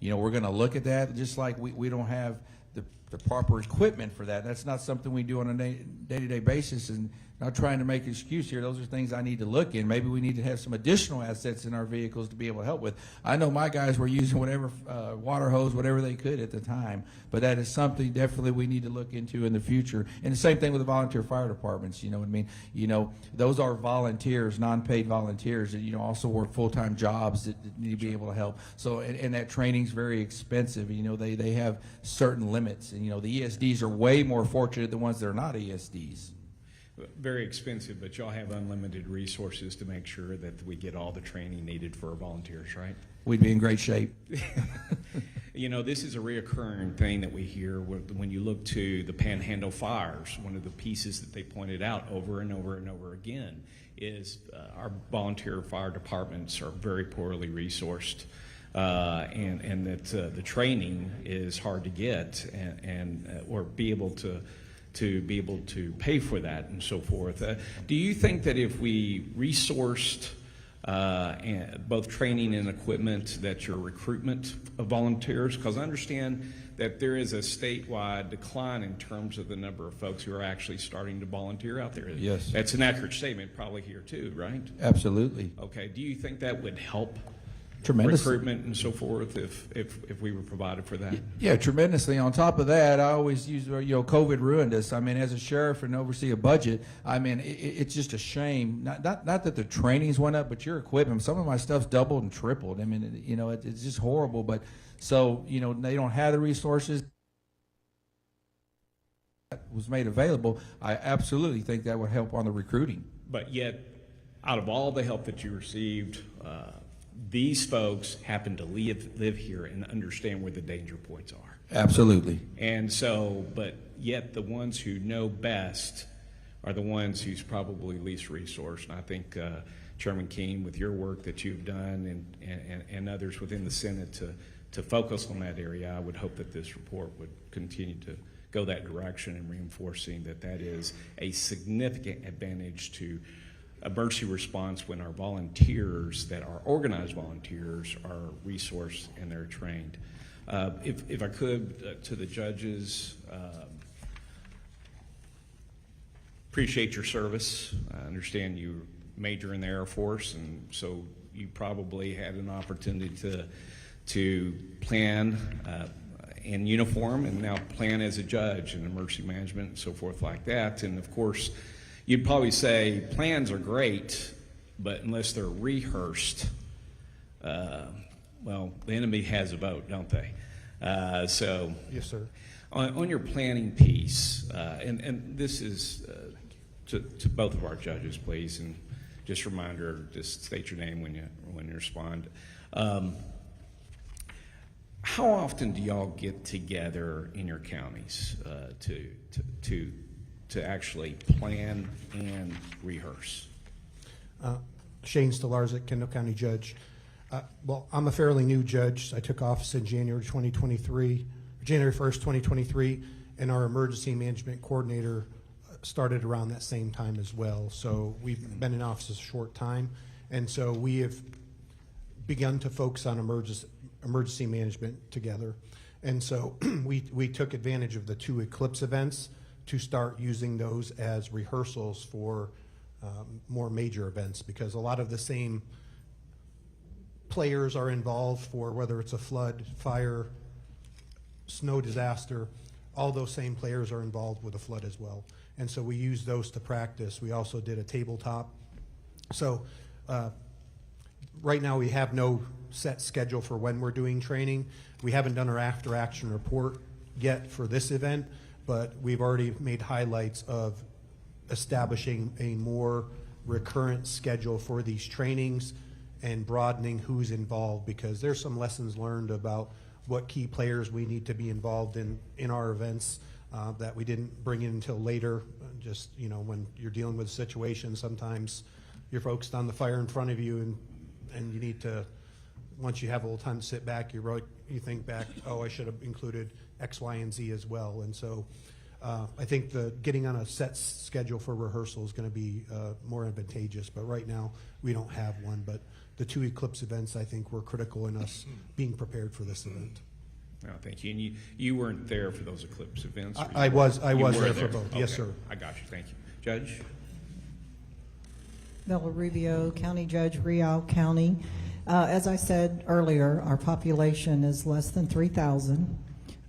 Speaker 8: we're going to look at that. Just like we don't have the proper equipment for that. That's not something we do on a day-to-day basis, and not trying to make an excuse here. Those are things I need to look in. Maybe we need to have some additional assets in our vehicles to be able to help with. I know my guys were using whatever water hose, whatever they could at the time, but that is something definitely we need to look into in the future. And the same thing with the volunteer fire departments. You know what I mean? Those are volunteers, non-paid volunteers that also work full-time jobs that need to be able to help. So and that training's very expensive. They have certain limits, and the ESDs are way more fortunate than ones that are not ESDs.
Speaker 20: Very expensive, but y'all have unlimited resources to make sure that we get all the training needed for our volunteers, right?
Speaker 8: We'd be in great shape.
Speaker 20: This is a reoccurring thing that we hear when you look to the Panhandle fires. One of the pieces that they pointed out over and over and over again is our volunteer fire departments are very poorly resourced, and that the training is hard to get or be able to pay for that and so forth. Do you think that if we resourced and both training and equipment, that your recruitment of volunteers, because I understand that there is a statewide decline in terms of the number of folks who are actually starting to volunteer out there.
Speaker 8: Yes.
Speaker 20: That's an accurate statement, probably here too, right?
Speaker 8: Absolutely.
Speaker 20: Okay. Do you think that would help
Speaker 8: Tremendously.
Speaker 20: recruitment and so forth if we were provided for that?
Speaker 8: Yeah, tremendously. On top of that, I always use, COVID ruined us. I mean, as a sheriff and oversee a budget, I mean, it's just a shame. Not that the trainings went up, but your equipment, some of my stuff's doubled and tripled. I mean, it's just horrible. But so, they don't have the resources that was made available. I absolutely think that would help on the recruiting.
Speaker 20: But yet, out of all the help that you received, these folks happen to live here and understand where the danger points are.
Speaker 8: Absolutely.
Speaker 20: And so, but yet the ones who know best are the ones who's probably least resourced. And I think Chairman King, with your work that you've done and others within the Senate to focus on that area, I would hope that this report would continue to go that direction and reinforcing that is a significant advantage to emergency response when our volunteers, that are organized volunteers, are resourced and they're trained. If I could, to the judges, appreciate your service. I understand you major in the Air Force, and so you probably had an opportunity to plan in uniform and now plan as a judge in emergency management and so forth like that. And of course, you'd probably say plans are great, but unless they're rehearsed, well, the enemy has a vote, don't they? So,
Speaker 13: yes, sir.
Speaker 20: On your planning piece, and this is to both of our judges, please, and just a reminder, just state your name when you respond. How often do y'all get together in your counties to actually plan and rehearse?
Speaker 13: Shane Stelarczyk, Kendall County Judge. Well, I'm a fairly new judge. I took office in January 1st, 2023, and our emergency management coordinator started around that same time as well. So we've been in office a short time, and so we have begun to focus on emergency management together. And so we took advantage of the 2 eclipse events to start using those as rehearsals for more major events, because a lot of the same players are involved for whether it's a flood, fire, snow disaster. All those same players are involved with a flood as well. And so we use those to practice. We also did a tabletop. So right now we have no set schedule for when we're doing training. We haven't done our after action report yet for this event, but we've already made highlights of establishing a more recurrent schedule for these trainings and broadening who's involved, because there's some lessons learned about what key players we need to be involved in our events that we didn't bring in until later. Just, when you're dealing with a situation, sometimes you're focused on the fire in front of you, and you need to, once you have a little time to sit back, you think back, oh, I should have included X, Y, and Z as well. And so I think getting on a set schedule for rehearsal is going to be more advantageous, but right now we don't have one. But the 2 eclipse events, I think, were critical in us being prepared for this event.
Speaker 20: Oh, thank you. And you weren't there for those eclipse events?
Speaker 13: I was there for both.
Speaker 20: Okay.
Speaker 13: Yes, sir.
Speaker 20: I got you. Thank you. Judge?
Speaker 14: Bella Rubio, County Judge, Riau County. As I said earlier, our population is less than 3,000,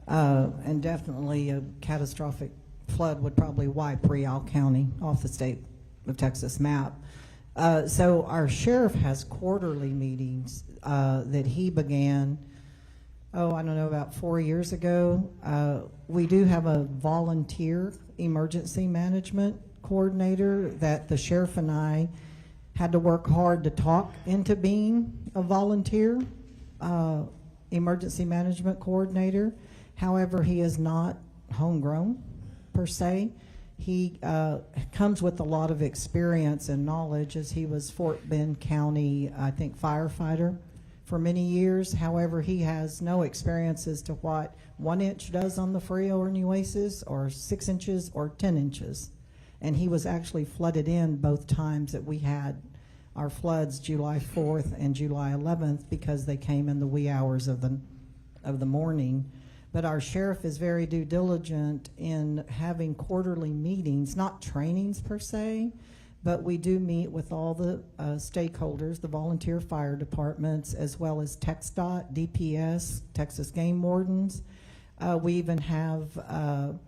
Speaker 14: and definitely a catastrophic flood would probably wipe Riau County off the state of Texas map. So our sheriff has quarterly meetings that he began, I don't know, about 4 years ago. We do have a volunteer emergency management coordinator that the sheriff and I had to work hard to talk into being a volunteer emergency management coordinator. However, he is not homegrown per se. He comes with a lot of experience and knowledge, as he was Fort Bend County, I think, firefighter for many years. However, he has no experience as to what 1 inch does on the Frio or Nueces, or 6 inches or 10 inches. And he was actually flooded in both times that we had our floods July 4th and July 11th because they came in the wee hours of the morning. But our sheriff is very due diligent in having quarterly meetings, not trainings per se, but we do meet with all the stakeholders, the volunteer fire departments, as well as TxDOT, DPS, Texas Game Wardens. We even have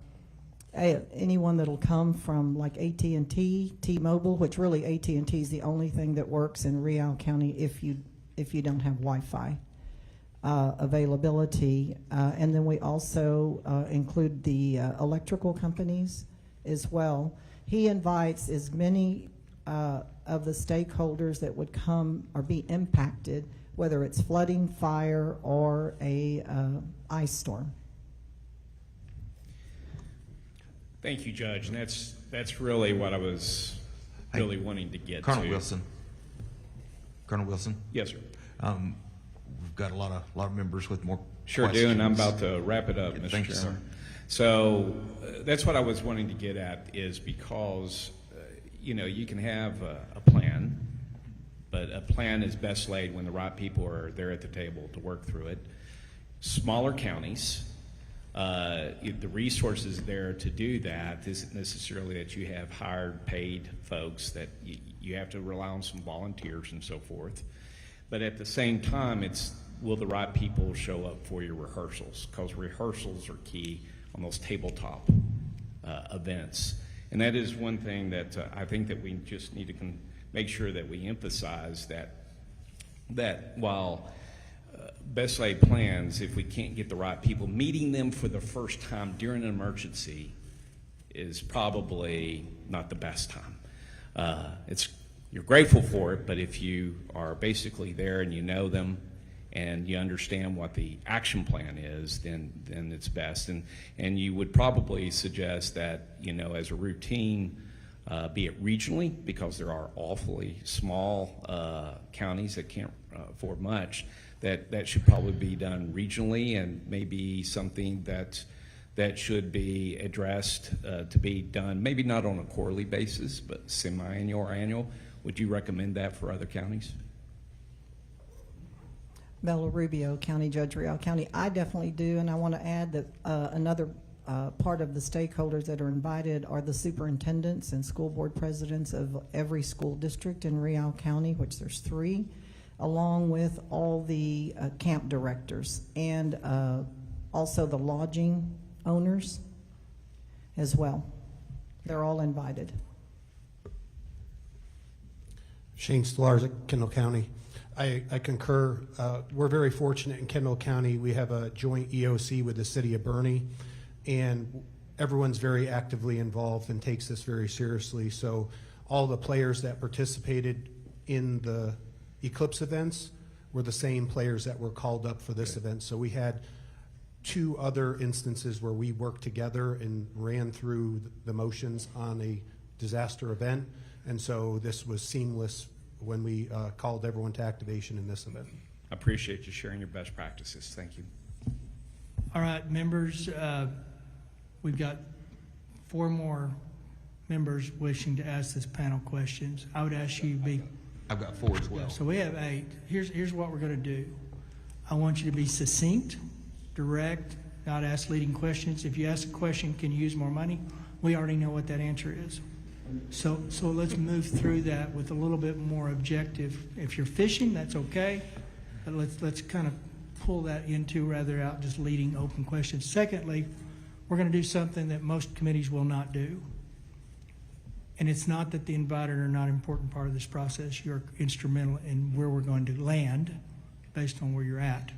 Speaker 14: anyone that'll come from like AT&T, T-Mobile, which really AT&T is the only thing that works in Real County if you don't have Wi-Fi availability. And then we also include the electrical companies as well. He invites as many of the stakeholders that would come or be impacted, whether it's flooding, fire, or a ice storm.
Speaker 20: Thank you, Judge, and that's really what I was really wanting to get
Speaker 3: Colonel
Speaker 20: to.
Speaker 3: Wilson. Colonel Wilson.
Speaker 20: Yes, sir.
Speaker 3: We've got a lot of members with more
Speaker 20: Sure
Speaker 3: questions.
Speaker 20: do, and I'm about to wrap it up, Mr.
Speaker 3: Thank you, sir.
Speaker 20: Chairman. So that's what I was wanting to get at, is because you can have a plan, but a plan is best laid when the right people are there at the table to work through it. Smaller counties, the resources there to do that isn't necessarily that you have hired, paid folks, that you have to rely on some volunteers and so forth. But at the same time, will the right people show up for your rehearsals? Because rehearsals are key on those tabletop events. And that is one thing that I think that we just need to make sure that we emphasize, that while best laid plans, if we can't get the right people, meeting them for the first time during an emergency is probably not the best time. You're grateful for it, but if you are basically there and you know them and you understand what the action plan is, then it's best. And you would probably suggest that, as a routine, be it regionally, because there are awfully small counties that can't afford much, that should probably be done regionally, and maybe something that should be addressed to be done, maybe not on a quarterly basis, but semi-annual or annual. Would you recommend that for other counties?
Speaker 14: Bella Rubio, County Judge, Real County. I definitely do, and I want to add that another part of the stakeholders that are invited are the superintendents and school board presidents of every school district in Real County, which there's 3, along with all the camp directors and also the lodging owners as well. They're all invited.
Speaker 13: Shane Stolarczyk, Kendall County. I concur. We're very fortunate in Kendall County. We have a joint EOC with the city of Bernie, and everyone's very actively involved and takes this very seriously. So all the players that participated in the Eclipse events were the same players that were called up for this event. So we had 2 other instances where we worked together and ran through the motions on a disaster event. And so this was seamless when we called everyone to activation in this event.
Speaker 20: I appreciate you sharing your best practices. Thank you.
Speaker 1: All right, members, we've got 4 more members wishing to ask this panel questions. I would ask you to be...
Speaker 3: I've got 4 as well.
Speaker 1: So we have 8. Here's what we're going to do. I want you to be succinct, direct, not ask leading questions. If you ask a question, can you use more money? We already know what that answer is. So let's move through that with a little bit more objective. If you're fishing, that's okay, but let's kind of pull that into rather out just leading open questions. Secondly, we're going to do something that most committees will not do. And it's not that the invited are not an important part of this process. You're instrumental in where we're going to land based on where you're at.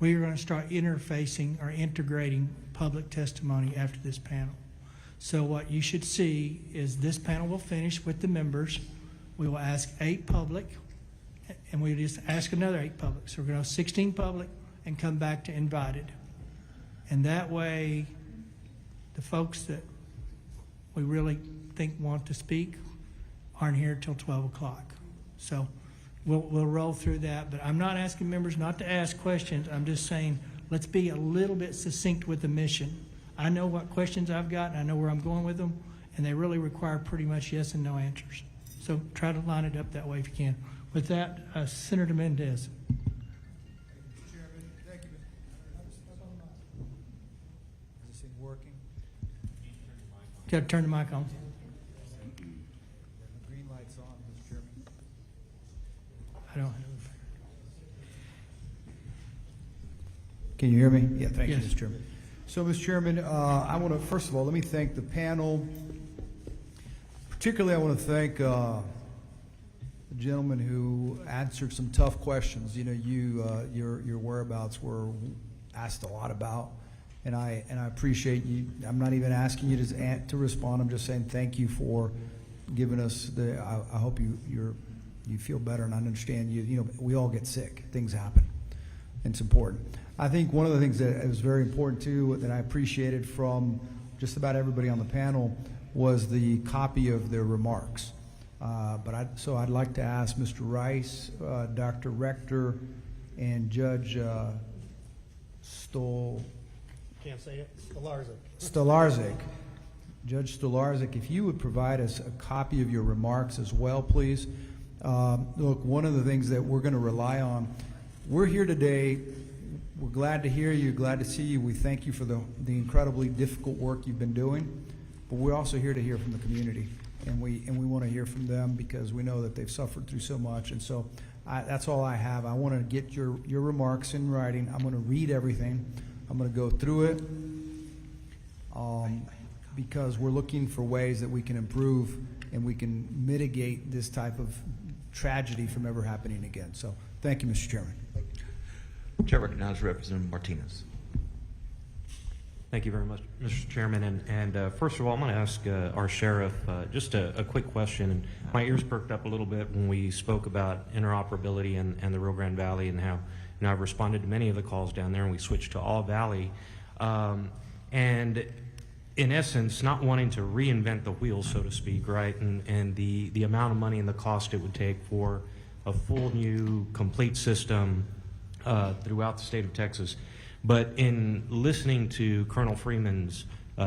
Speaker 1: We are going to start interfacing or integrating public testimony after this panel. So what you should see is this panel will finish with the members. We will ask 8 public, and we just ask another 8 public. So we're going to have 16 public and come back to invited. And that way, the folks that we really think want to speak aren't here till 12 o'clock. So we'll roll through that. But I'm not asking members not to ask questions. I'm just saying let's be a little bit succinct with the mission. I know what questions I've got, and I know where I'm going with them, and they really require pretty much yes and no answers. So try to line it up that way if you can. With that, Senator Mendez.
Speaker 21: Is this thing working?
Speaker 1: Got to turn the mic on.
Speaker 21: The green light's on, Mr. Chairman.
Speaker 1: I don't have.
Speaker 21: Can you hear me? Yeah, thank
Speaker 1: Yes.
Speaker 21: you, Mr. Chairman. So, Mr. Chairman, I want to, first of all, let me thank the panel. Particularly, I want to thank the gentleman who answered some tough questions. You know, your whereabouts were asked a lot about, and I appreciate you. I'm not even asking you to respond. I'm just saying thank you for giving us the. I hope you feel better, and I understand you. You know, we all get sick. Things happen. It's important. I think one of the things that was very important too, that I appreciated from just about everybody on the panel, was the copy of their remarks. So I'd like to ask Mr. Rice, Dr. Rector, and Judge
Speaker 13: Can't say it.
Speaker 21: Stolarzik. Judge Stolarzik, if you would provide us a copy of your remarks as well, please. Look, one of the things that we're going to rely on, we're here today. We're glad to hear you, glad to see you. We thank you for the incredibly difficult work you've been doing, but we're also here to hear from the community, and we want to hear from them because we know that they've suffered through so much. And so that's all I have. I want to get your remarks in writing. I'm going to read everything. I'm going to go through it because we're looking for ways that we can improve and we can mitigate this type of tragedy from ever happening again. So thank you, Mr. Chairman.
Speaker 3: Chair recognizes Representative Martinez.
Speaker 22: Thank you very much, Mr. Chairman. And first of all, I'm going to ask our sheriff just a quick question. And my ears perked up a little bit when we spoke about interoperability and the Rio Grande Valley, and how I've responded to many of the calls down there, and we switched to all Valley. And in essence, not wanting to reinvent the wheel, so to speak, right? And the amount of money and the cost it would take for a full new complete system throughout the state of Texas. But in listening to Colonel Freeman's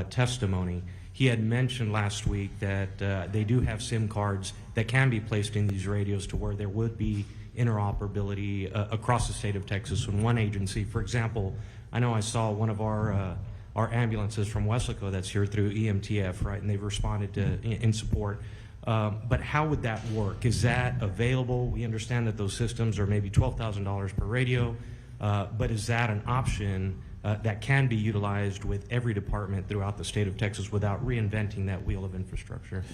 Speaker 22: testimony, he had mentioned last week that they do have SIM cards that can be placed in these radios to where there would be interoperability across the state of Texas. When one agency, for example, I know I saw one of our ambulances from Weslaco that's here through EMTF, right, and they've responded to in support. But how would that work? Is that available? We understand that those systems are maybe $12,000 per radio, but is that an option that can be utilized with every department throughout the state of Texas without reinventing that wheel of infrastructure?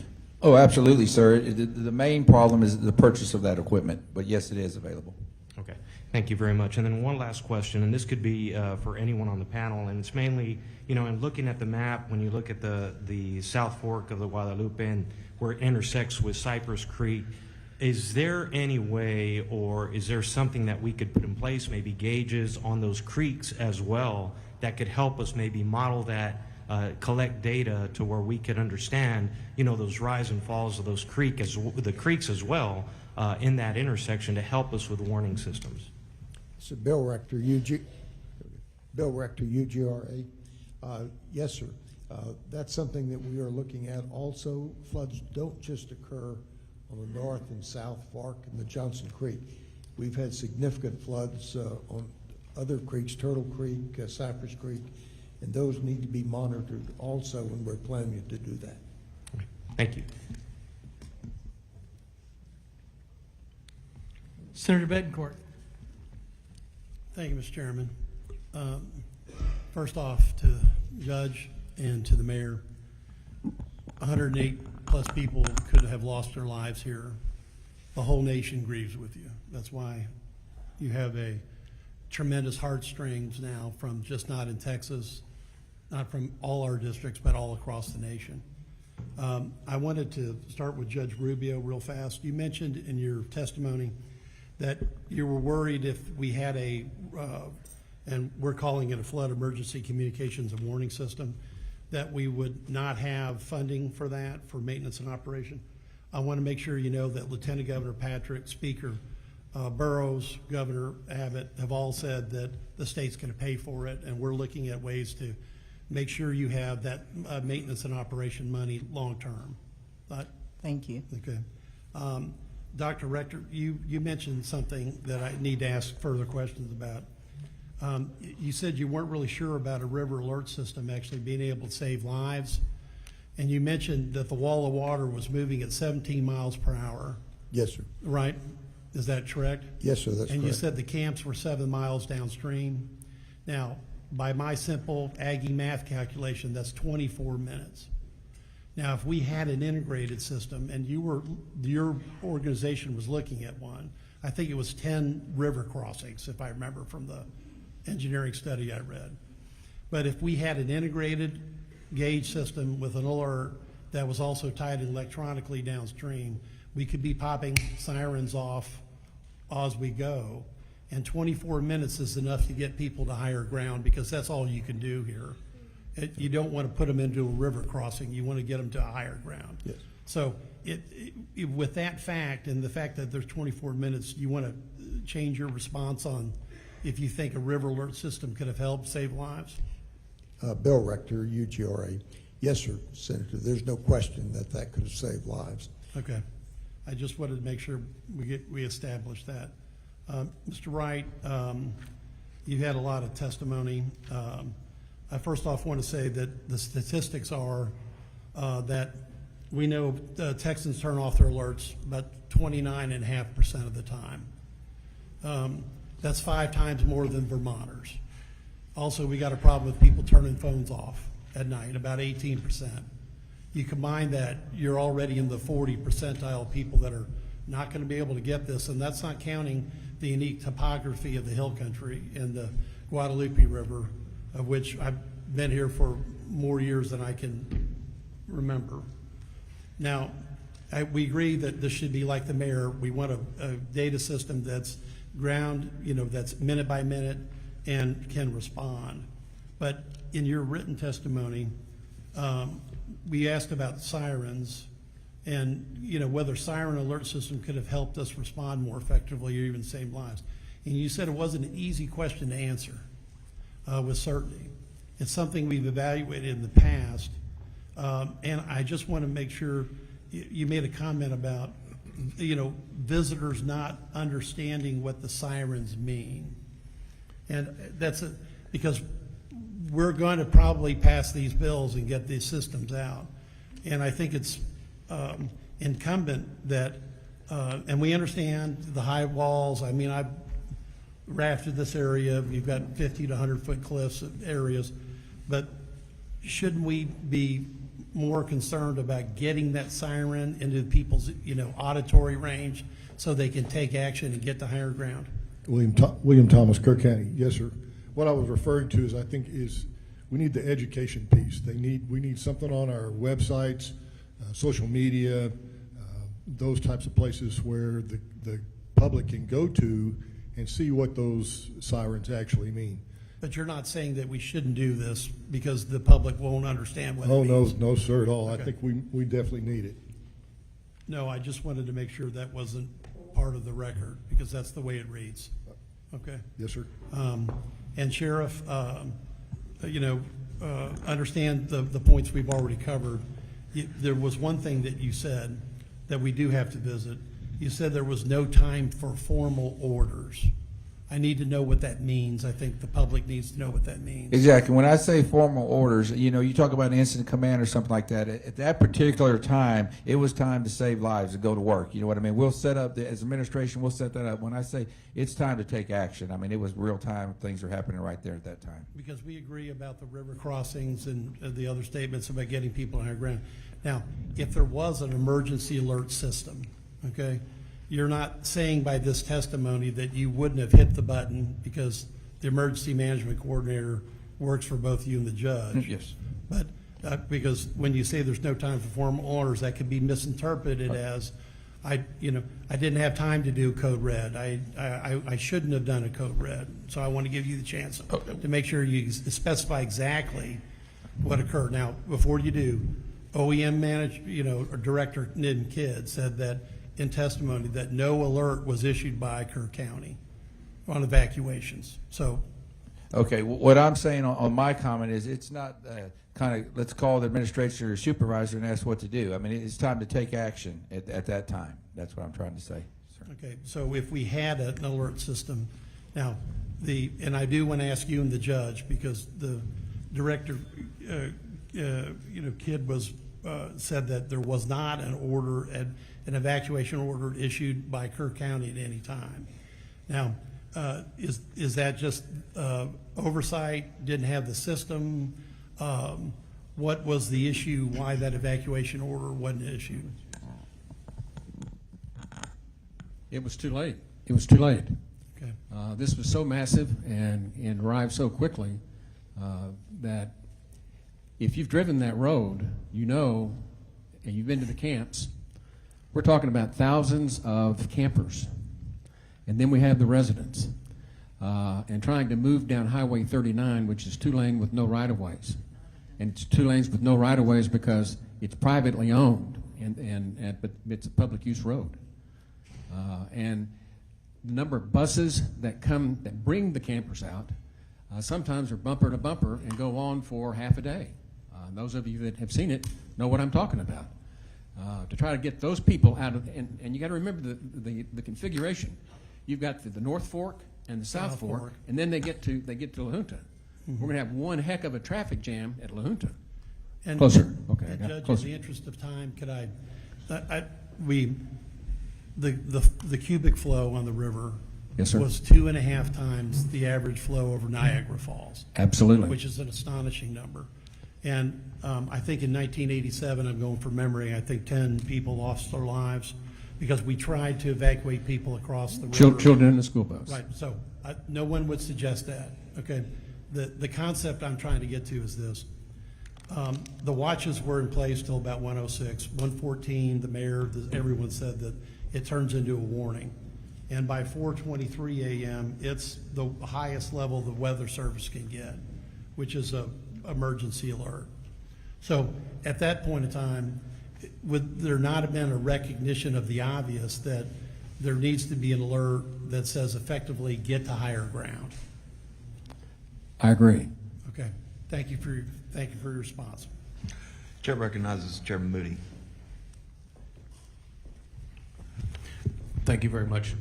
Speaker 8: Oh, absolutely, sir. The main problem is the purchase of that equipment, but yes, it is available.
Speaker 22: Okay, thank you very much. And then one last question, and this could be for anyone on the panel, and it's mainly, you know, in looking at the map, when you look at the South Fork of the Guadalupe and where it intersects with Cypress Creek, is there any way, or is there something that we could put in place, maybe gauges on those creeks as well, that could help us maybe model that, collect data to where we could understand, you know, those rise and falls of those the creeks as well in that intersection to help us with warning systems?
Speaker 12: So Bill Rector, UGRA. Yes, sir. That's something that we are looking at. Also, floods don't just occur on the North and South Fork and the Johnson Creek. We've had significant floods on other creeks, Turtle Creek, Cypress Creek, and those need to be monitored also, and we're planning to do that.
Speaker 22: Thank you.
Speaker 1: Senator Betancourt.
Speaker 23: Thank you, Mr. Chairman. First off, to the judge and to the mayor, 108 plus people could have lost their lives here. The whole nation grieves with you. That's why you have a tremendous heartstrings now from just not in Texas, not from all our districts, but all across the nation. I wanted to start with Judge Rubio real fast. You mentioned in your testimony that you were worried if we had and we're calling it a flood emergency communications and warning system, that we would not have funding for that, for maintenance and operation. I want to make sure you know that Lieutenant Governor Patrick, Speaker Burrows, Governor Abbott have all said that the state's going to pay for it, and we're looking at ways to make sure you have that maintenance and operation money long term.
Speaker 14: Thank you.
Speaker 23: Okay. Dr. Rector, you mentioned something that I need to ask further questions about. You said you weren't really sure about a river alert system actually being able to save lives. And you mentioned that the wall of water was moving at 17 miles per hour.
Speaker 12: Yes, sir.
Speaker 23: Right? Is that correct?
Speaker 12: Yes, sir, that's
Speaker 23: And you
Speaker 12: correct.
Speaker 23: said the camps were 7 miles downstream. Now, by my simple Aggie math calculation, that's 24 minutes. Now, if we had an integrated system and your organization was looking at one, I think it was 10 river crossings, if I remember from the engineering study I read. But if we had an integrated gauge system with an alert that was also tied electronically downstream, we could be popping sirens off as we go. And 24 minutes is enough to get people to higher ground, because that's all you can do here. You don't want to put them into a river crossing. You want to get them to a higher ground.
Speaker 12: Yes.
Speaker 23: So with that fact and the fact that there's 24 minutes, you want to change your response on if you think a river alert system could have helped save lives?
Speaker 12: Bill Rector, UGRA. Yes, sir, Senator. There's no question that that could have saved lives.
Speaker 23: Okay. I just wanted to make sure we establish that. Mr. Wright, you had a lot of testimony. I first off want to say that the statistics are that we know Texans turn off their alerts about 29.5% of the time. That's 5 times more than Vermonters. Also, we got a problem with people turning phones off at night, about 18%. You combine that, you're already in the 40 percentile of people that are not going to be able to get this, and that's not counting the unique topography of the hill country and the Guadalupe River, of which I've been here for more years than I can remember. Now, we agree that this should be like the mayor. We want a data system that's ground, that's minute by minute and can respond. But in your written testimony, we asked about sirens and whether siren alert system could have helped us respond more effectively or even save lives. And you said it wasn't an easy question to answer with certainty. It's something we've evaluated in the past. And I just want to make sure you made a comment about visitors not understanding what the sirens mean. And that's because we're going to probably pass these bills and get these systems out. And I think it's incumbent that, and we understand the high walls. I mean, I've rafted this area. You've got 50 to 100 foot cliffs areas, but shouldn't we be more concerned about getting that siren into people's, auditory range so they can take action and get to higher ground?
Speaker 9: William Thomas, Kerr County. Yes, sir. What I was referring to is we need the education piece. We need something on our websites, social media, those types of places where the public can go to and see what those sirens actually mean.
Speaker 23: But you're not saying that we shouldn't do this because the public won't understand what it means?
Speaker 9: No, sir, at all.
Speaker 23: Okay.
Speaker 9: I think we definitely need it.
Speaker 23: No, I just wanted to make sure that wasn't part of the record, because that's the way it reads. Okay.
Speaker 9: Yes, sir.
Speaker 23: And Sheriff, understand the points we've already covered. There was one thing that you said that we do have to visit. You said there was no time for formal orders. I need to know what that means. I think the public needs to know what that means.
Speaker 8: Exactly. When I say formal orders, you talk about an incident command or something like that. At that particular time, it was time to save lives, to go to work. You know what I mean? We'll set up, as administration, we'll set that up. When I say it's time to take action, I mean, it was real time. Things are happening right there at that time.
Speaker 23: Because we agree about the river crossings and the other statements about getting people on higher ground. Now, if there was an emergency alert system, okay, you're not saying by this testimony that you wouldn't have hit the button because the emergency management coordinator works for both you and the judge.
Speaker 8: Yes.
Speaker 23: But because when you say there's no time for formal orders, that could be misinterpreted as I didn't have time to do code red. I shouldn't have done a code red. So I want to give you the chance to make sure you specify exactly what occurred. Now, before you do, OEM or Director Nidden Kidd said that in testimony that no alert was issued by Kerr County on evacuations. So
Speaker 8: Okay, what I'm saying on my comment is it's not kind of, let's call the administrator or supervisor and ask what to do. I mean, it's time to take action at that time. That's what I'm trying to say. Sir.
Speaker 23: Okay, so if we had an alert system, now, and I do want to ask you and the judge, because the director, Kidd was, said that there was not an order, an evacuation order issued by Kerr County at any time. Now, is that just oversight, didn't have the system? What was the issue, why that evacuation order wasn't issued?
Speaker 19: It was too late. It was too late.
Speaker 23: Okay.
Speaker 19: This was so massive and arrived so quickly that if you've driven that road, you know, and you've been to the camps, we're talking about thousands of campers. And then we have the residents. And trying to move down Highway 39, which is 2-lane with no right-of-ways. And it's 2 lanes with no right-of-ways because it's privately owned, but it's a public use road. And the number of buses that bring the campers out, sometimes are bumper to bumper and go on for half a day. Those of you that have seen it know what I'm talking about. To try to get those people out of, and you got to remember the configuration. You've got the North Fork and the South Fork, and then they get to La Junta. Mm-hmm. We're going to have one heck of a traffic jam at La Junta.
Speaker 23: And
Speaker 19: closer. Okay.
Speaker 23: And Judge,
Speaker 19: closer.
Speaker 23: in the interest of time, could the cubic flow on the river
Speaker 19: Yes, sir.
Speaker 23: was 2.5 times the average flow over Niagara Falls.
Speaker 19: Absolutely.
Speaker 23: Which is an astonishing number. And I think in 1987, I'm going from memory, I think 10 people lost their lives because we tried to evacuate people across the river.
Speaker 19: Children in the school bus.
Speaker 23: Right, so no one would suggest that, okay? The concept I'm trying to get to is this. The watches were in place till about 1:06. 1:14, the mayor, everyone said that it turns into a warning. And by 4:23 a.m., it's the highest level the weather service can get, which is a emergency alert. So at that point in time, would there not have been a recognition of the obvious that there needs to be an alert that says effectively get to higher ground?
Speaker 19: I agree.
Speaker 23: Okay. Thank you for your response.
Speaker 3: Chair recognizes Chairman Moody.
Speaker 2: Thank you very much.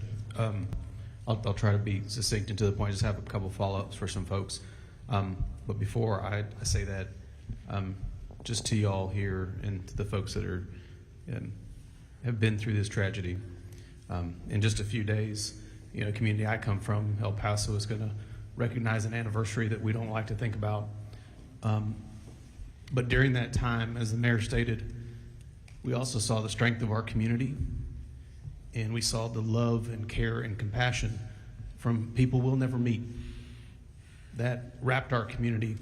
Speaker 2: I'll try to be succinct and to the point. Just have a couple follow-ups for some folks. But before I say that, just to y'all here and to the folks that have been through this tragedy, in just a few days, community I come from, El Paso, is going to recognize an anniversary that we don't like to think about. But during that time, as the mayor stated, we also saw the strength of our community, and we saw the love and care and compassion from people we'll never meet that wrapped our community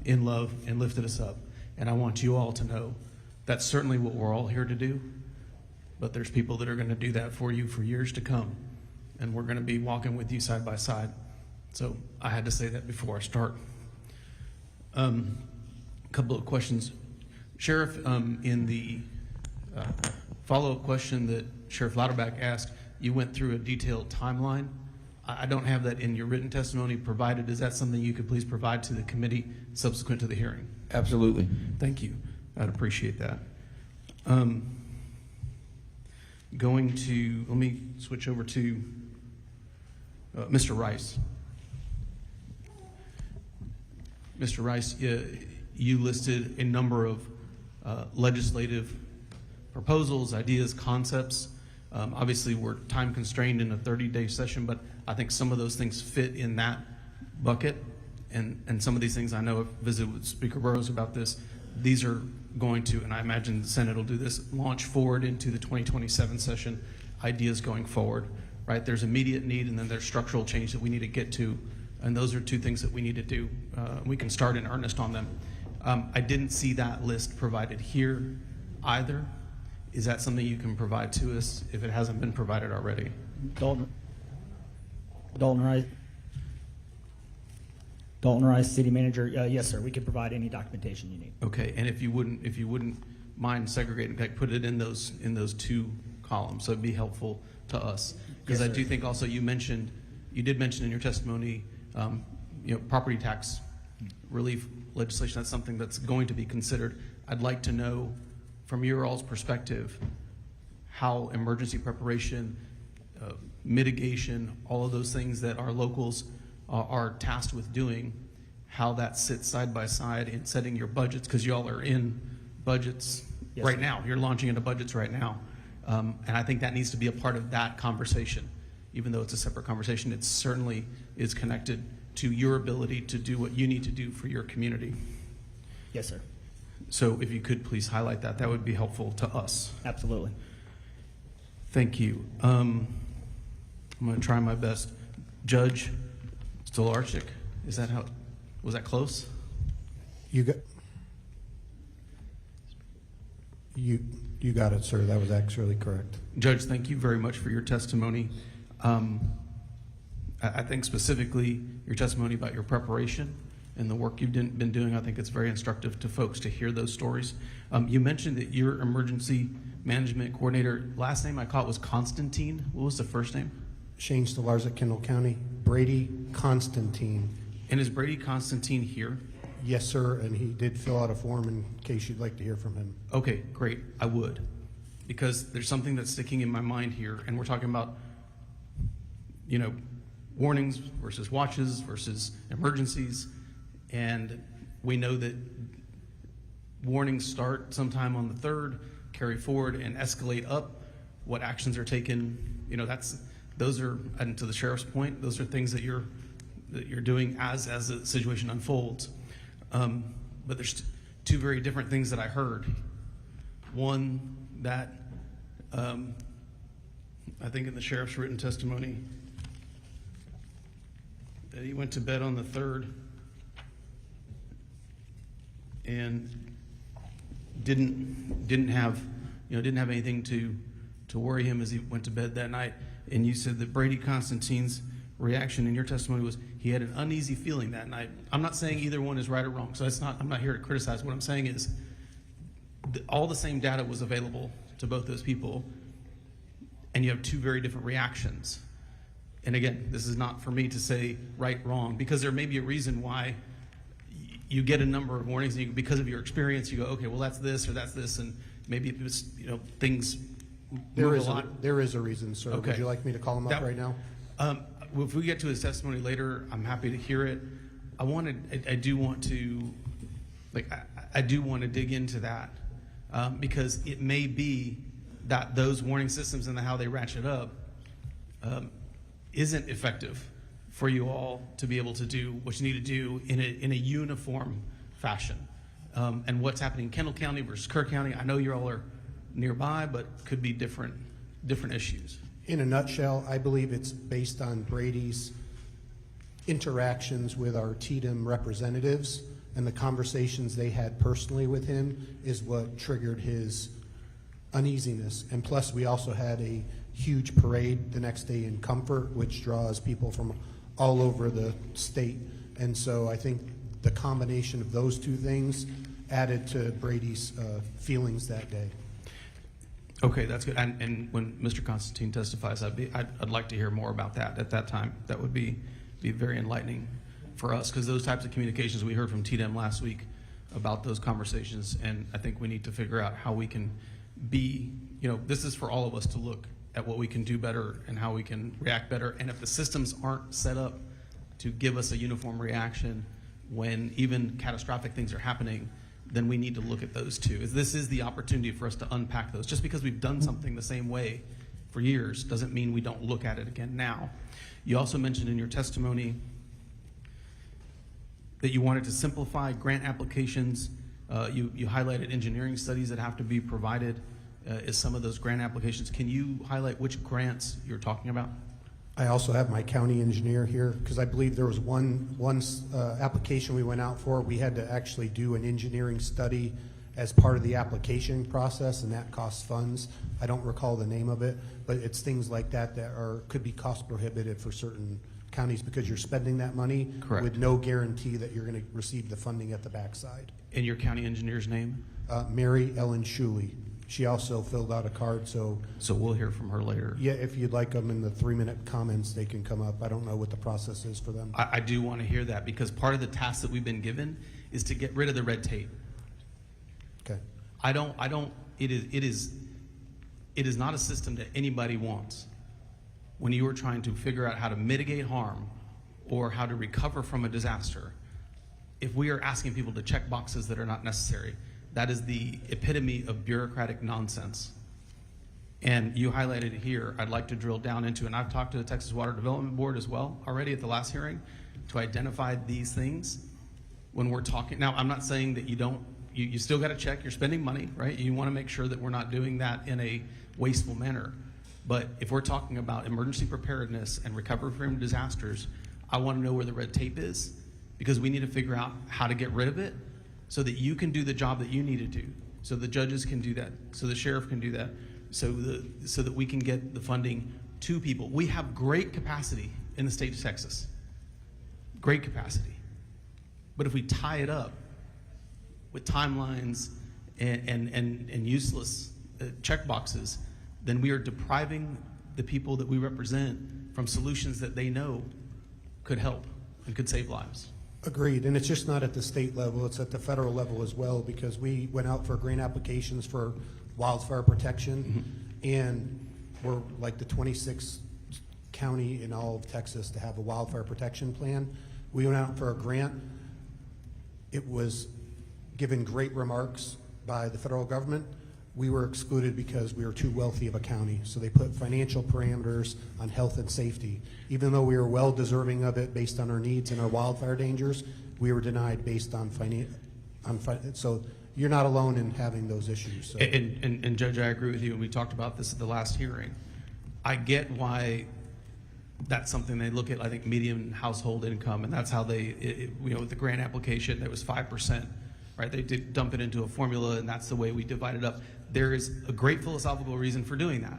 Speaker 2: in love and lifted us up. And I want you all to know that's certainly what we're all here to do, but there's people that are going to do that for you for years to come, and we're going to be walking with you side by side. So I had to say that before I start. A couple of questions. Sheriff, in the follow-up question that Sheriff Lauterbach asked, you went through a detailed timeline. I don't have that in your written testimony provided. Is that something you could please provide to the committee subsequent to the hearing?
Speaker 8: Absolutely.
Speaker 2: Thank you. I'd appreciate that. Let me switch over to Mr. Rice. Mr. Rice, you listed a number of legislative proposals, ideas, concepts. Obviously, we're time constrained in a 30-day session, but I think some of those things fit in that bucket. And some of these things, I know I've visited with Speaker Burrows about this. These are going to, and I imagine the Senate will do this, launch forward into the 2027 session, ideas going forward, right? There's immediate need, and then there's structural change that we need to get to. And those are two things that we need to do. We can start in earnest on them. I didn't see that list provided here either. Is that something you can provide to us if it hasn't been provided already?
Speaker 11: Dalton Rice, City Manager. Yes, sir. We can provide any documentation you need.
Speaker 2: Okay, and if you wouldn't mind segregating, like put it in those two columns, so it'd be helpful to us. Because
Speaker 11: Yes,
Speaker 2: I do think also you did mention in your testimony property tax relief legislation. That's something that's going to be considered. I'd like to know from your all's perspective how emergency preparation, mitigation, all of those things that our locals are tasked with doing, how that sits side by side in setting your budgets, because y'all are in budgets right now. You're launching into budgets right now. And I think that needs to be a part of that conversation. Even though it's a separate conversation, it certainly is connected to your ability to do what you need to do for your community.
Speaker 11: Yes, sir.
Speaker 2: So if you could please highlight that, that would be helpful to us.
Speaker 11: Absolutely.
Speaker 2: Thank you. I'm going to try my best. Judge Stolarczyk, is that how, was that close?
Speaker 4: You got it, sir. That was actually correct.
Speaker 2: Judge, thank you very much for your testimony. I think specifically your testimony about your preparation and the work you've been doing, I think it's very instructive to folks to hear those stories. You mentioned that your emergency management coordinator, last name I caught was Constantine. What was the first name?
Speaker 4: Shane Stolarczyk, Kendall County. Brady Constantine.
Speaker 2: And is Brady Constantine here?
Speaker 4: Yes, sir, and he did fill out a form in case you'd like to hear from him.
Speaker 2: Okay, great. I would. Because there's something that's sticking in my mind here, and we're talking about, warnings versus watches versus emergencies, and we know that warnings start sometime on the 3rd, carry forward and escalate up. What actions are taken, those are, and to the sheriff's point, those are things that you're doing as the situation unfolds. But there's two very different things that I heard. One, that I think in the sheriff's written testimony that he went to bed on the 3rd and didn't have anything to worry him as he went to bed that night. And you said that Brady Constantine's reaction in your testimony was he had an uneasy feeling that night. I'm not saying either one is right or wrong, so I'm not here to criticize. What I'm saying is all the same data was available to both those people, and you have two very different reactions. And again, this is not for me to say right, wrong, because there may be a reason why you get a number of warnings, and because of your experience, you go, okay, well, that's this or that's this, and maybe it was, things
Speaker 4: There
Speaker 2: move a lot.
Speaker 4: There is a reason, sir.
Speaker 2: Okay.
Speaker 4: Would you like me to call him up right now?
Speaker 2: If we get to his testimony later, I'm happy to hear it. I do want to dig into that because it may be that those warning systems and how they ratchet up isn't effective for you all to be able to do what you need to do in a uniform fashion. And what's happening in Kendall County versus Kerr County, I know you all are nearby, but could be different issues.
Speaker 4: In a nutshell, I believe it's based on Brady's interactions with our TDM representatives and the conversations they had personally with him is what triggered his uneasiness. And plus, we also had a huge parade the next day in Comfort, which draws people from all over the state. And so I think the combination of those two things added to Brady's feelings that day.
Speaker 2: Okay, that's good. And when Mr. Constantine testifies, I'd like to hear more about that at that time. That would be very enlightening for us, because those types of communications we heard from TDM last week about those conversations, and I think we need to figure out how we can be, this is for all of us to look at what we can do better and how we can react better. And if the systems aren't set up to give us a uniform reaction when even catastrophic things are happening, then we need to look at those too. This is the opportunity for us to unpack those. Just because we've done something the same way for years doesn't mean we don't look at it again now. You also mentioned in your testimony that you wanted to simplify grant applications. You highlighted engineering studies that have to be provided as some of those grant applications. Can you highlight which grants you're talking about?
Speaker 4: I also have my county engineer here because I believe there was one application we went out for. We had to actually do an engineering study as part of the application process, and that costs funds. I don't recall the name of it, but it's things like that could be cost prohibitive for certain counties because you're spending that money with no guarantee that you're going to receive the funding at the backside.
Speaker 2: And your county engineer's name?
Speaker 4: Mary Ellen Shuley. She also filled out a card, so
Speaker 2: we'll hear from her later.
Speaker 4: yeah, if you'd like them in the 3-minute comments, they can come up. I don't know what the process is for them.
Speaker 2: I do want to hear that, because part of the task that we've been given is to get rid of the red tape.
Speaker 4: Okay.
Speaker 2: It is not a system that anybody wants. When you are trying to figure out how to mitigate harm or how to recover from a disaster, if we are asking people to check boxes that are not necessary, that is the epitome of bureaucratic nonsense. And you highlighted it here. I'd like to drill down into, and I've talked to the Texas Water Development Board as well already at the last hearing, to identify these things when we're talking. Now, I'm not saying that you still got to check, you're spending money, right? You want to make sure that we're not doing that in a wasteful manner. But if we're talking about emergency preparedness and recovery from disasters, I want to know where the red tape is, because we need to figure out how to get rid of it so that you can do the job that you need to do, so the judges can do that, so the sheriff can do that, so that we can get the funding to people. We have great capacity in the state of Texas, great capacity. But if we tie it up with timelines and useless check boxes, then we are depriving the people that we represent from solutions that they know could help and could save lives.
Speaker 4: Agreed, and it's just not at the state level, it's at the federal level as well, because we went out for grant applications for wildfire protection, and we're like the 26th county in all of Texas to have a wildfire protection plan. We went out for a grant. It was given great remarks by the federal government. We were excluded because we were too wealthy of a county, so they put financial parameters on health and safety. Even though we were well deserving of it based on our needs and our wildfire dangers, we were denied based on so you're not alone in having those issues. So.
Speaker 2: And Judge, I agree with you, and we talked about this at the last hearing. I get why that's something they look at, I think, median household income, and that's how they, with the grant application, there was 5%, right? They did dump it into a formula, and that's the way we divide it up. There is a great philosophical reason for doing that,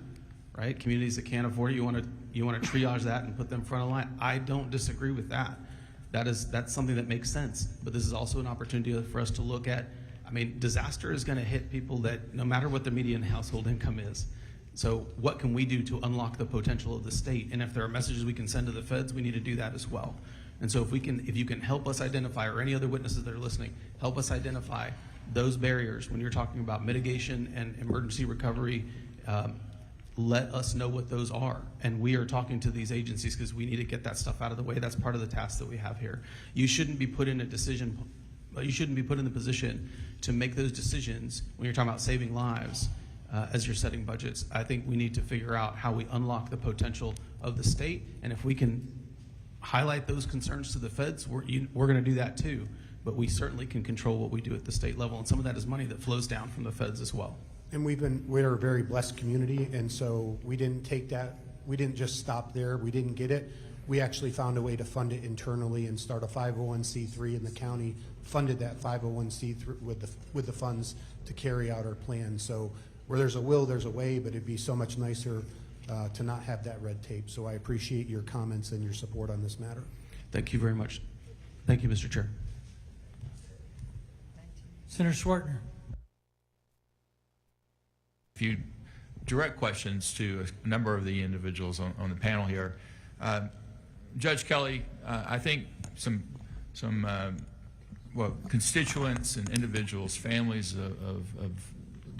Speaker 2: right? Communities that can't afford it, you want to triage that and put them front of line. I don't disagree with that. That's something that makes sense. But this is also an opportunity for us to look at, disaster is going to hit people that no matter what the median household income is. So what can we do to unlock the potential of the state? And if there are messages we can send to the feds, we need to do that as well. And so if you can help us identify, or any other witnesses that are listening, help us identify those barriers when you're talking about mitigation and emergency recovery, let us know what those are. And we are talking to these agencies because we need to get that stuff out of the way. That's part of the task that we have here. You shouldn't be put in a decision, you shouldn't be put in the position to make those decisions when you're talking about saving lives as you're setting budgets. I think we need to figure out how we unlock the potential of the state. And if we can highlight those concerns to the feds, we're going to do that too. But we certainly can control what we do at the state level, and some of that is money that flows down from the feds as well.
Speaker 4: And we're a very blessed community, and so we didn't take that, we didn't just stop there, we didn't get it. We actually found a way to fund it internally and start a 501c3, and the county funded that 501c3 with the funds to carry out our plan. So where there's a will, there's a way, but it'd be so much nicer to not have that red tape. So I appreciate your comments and your support on this matter.
Speaker 2: Thank you very much. Thank you, Mr. Chair.
Speaker 1: Senator Swartner.
Speaker 5: A few direct questions to a number of the individuals on the panel here. Judge Kelly, I think some constituents and individuals, families of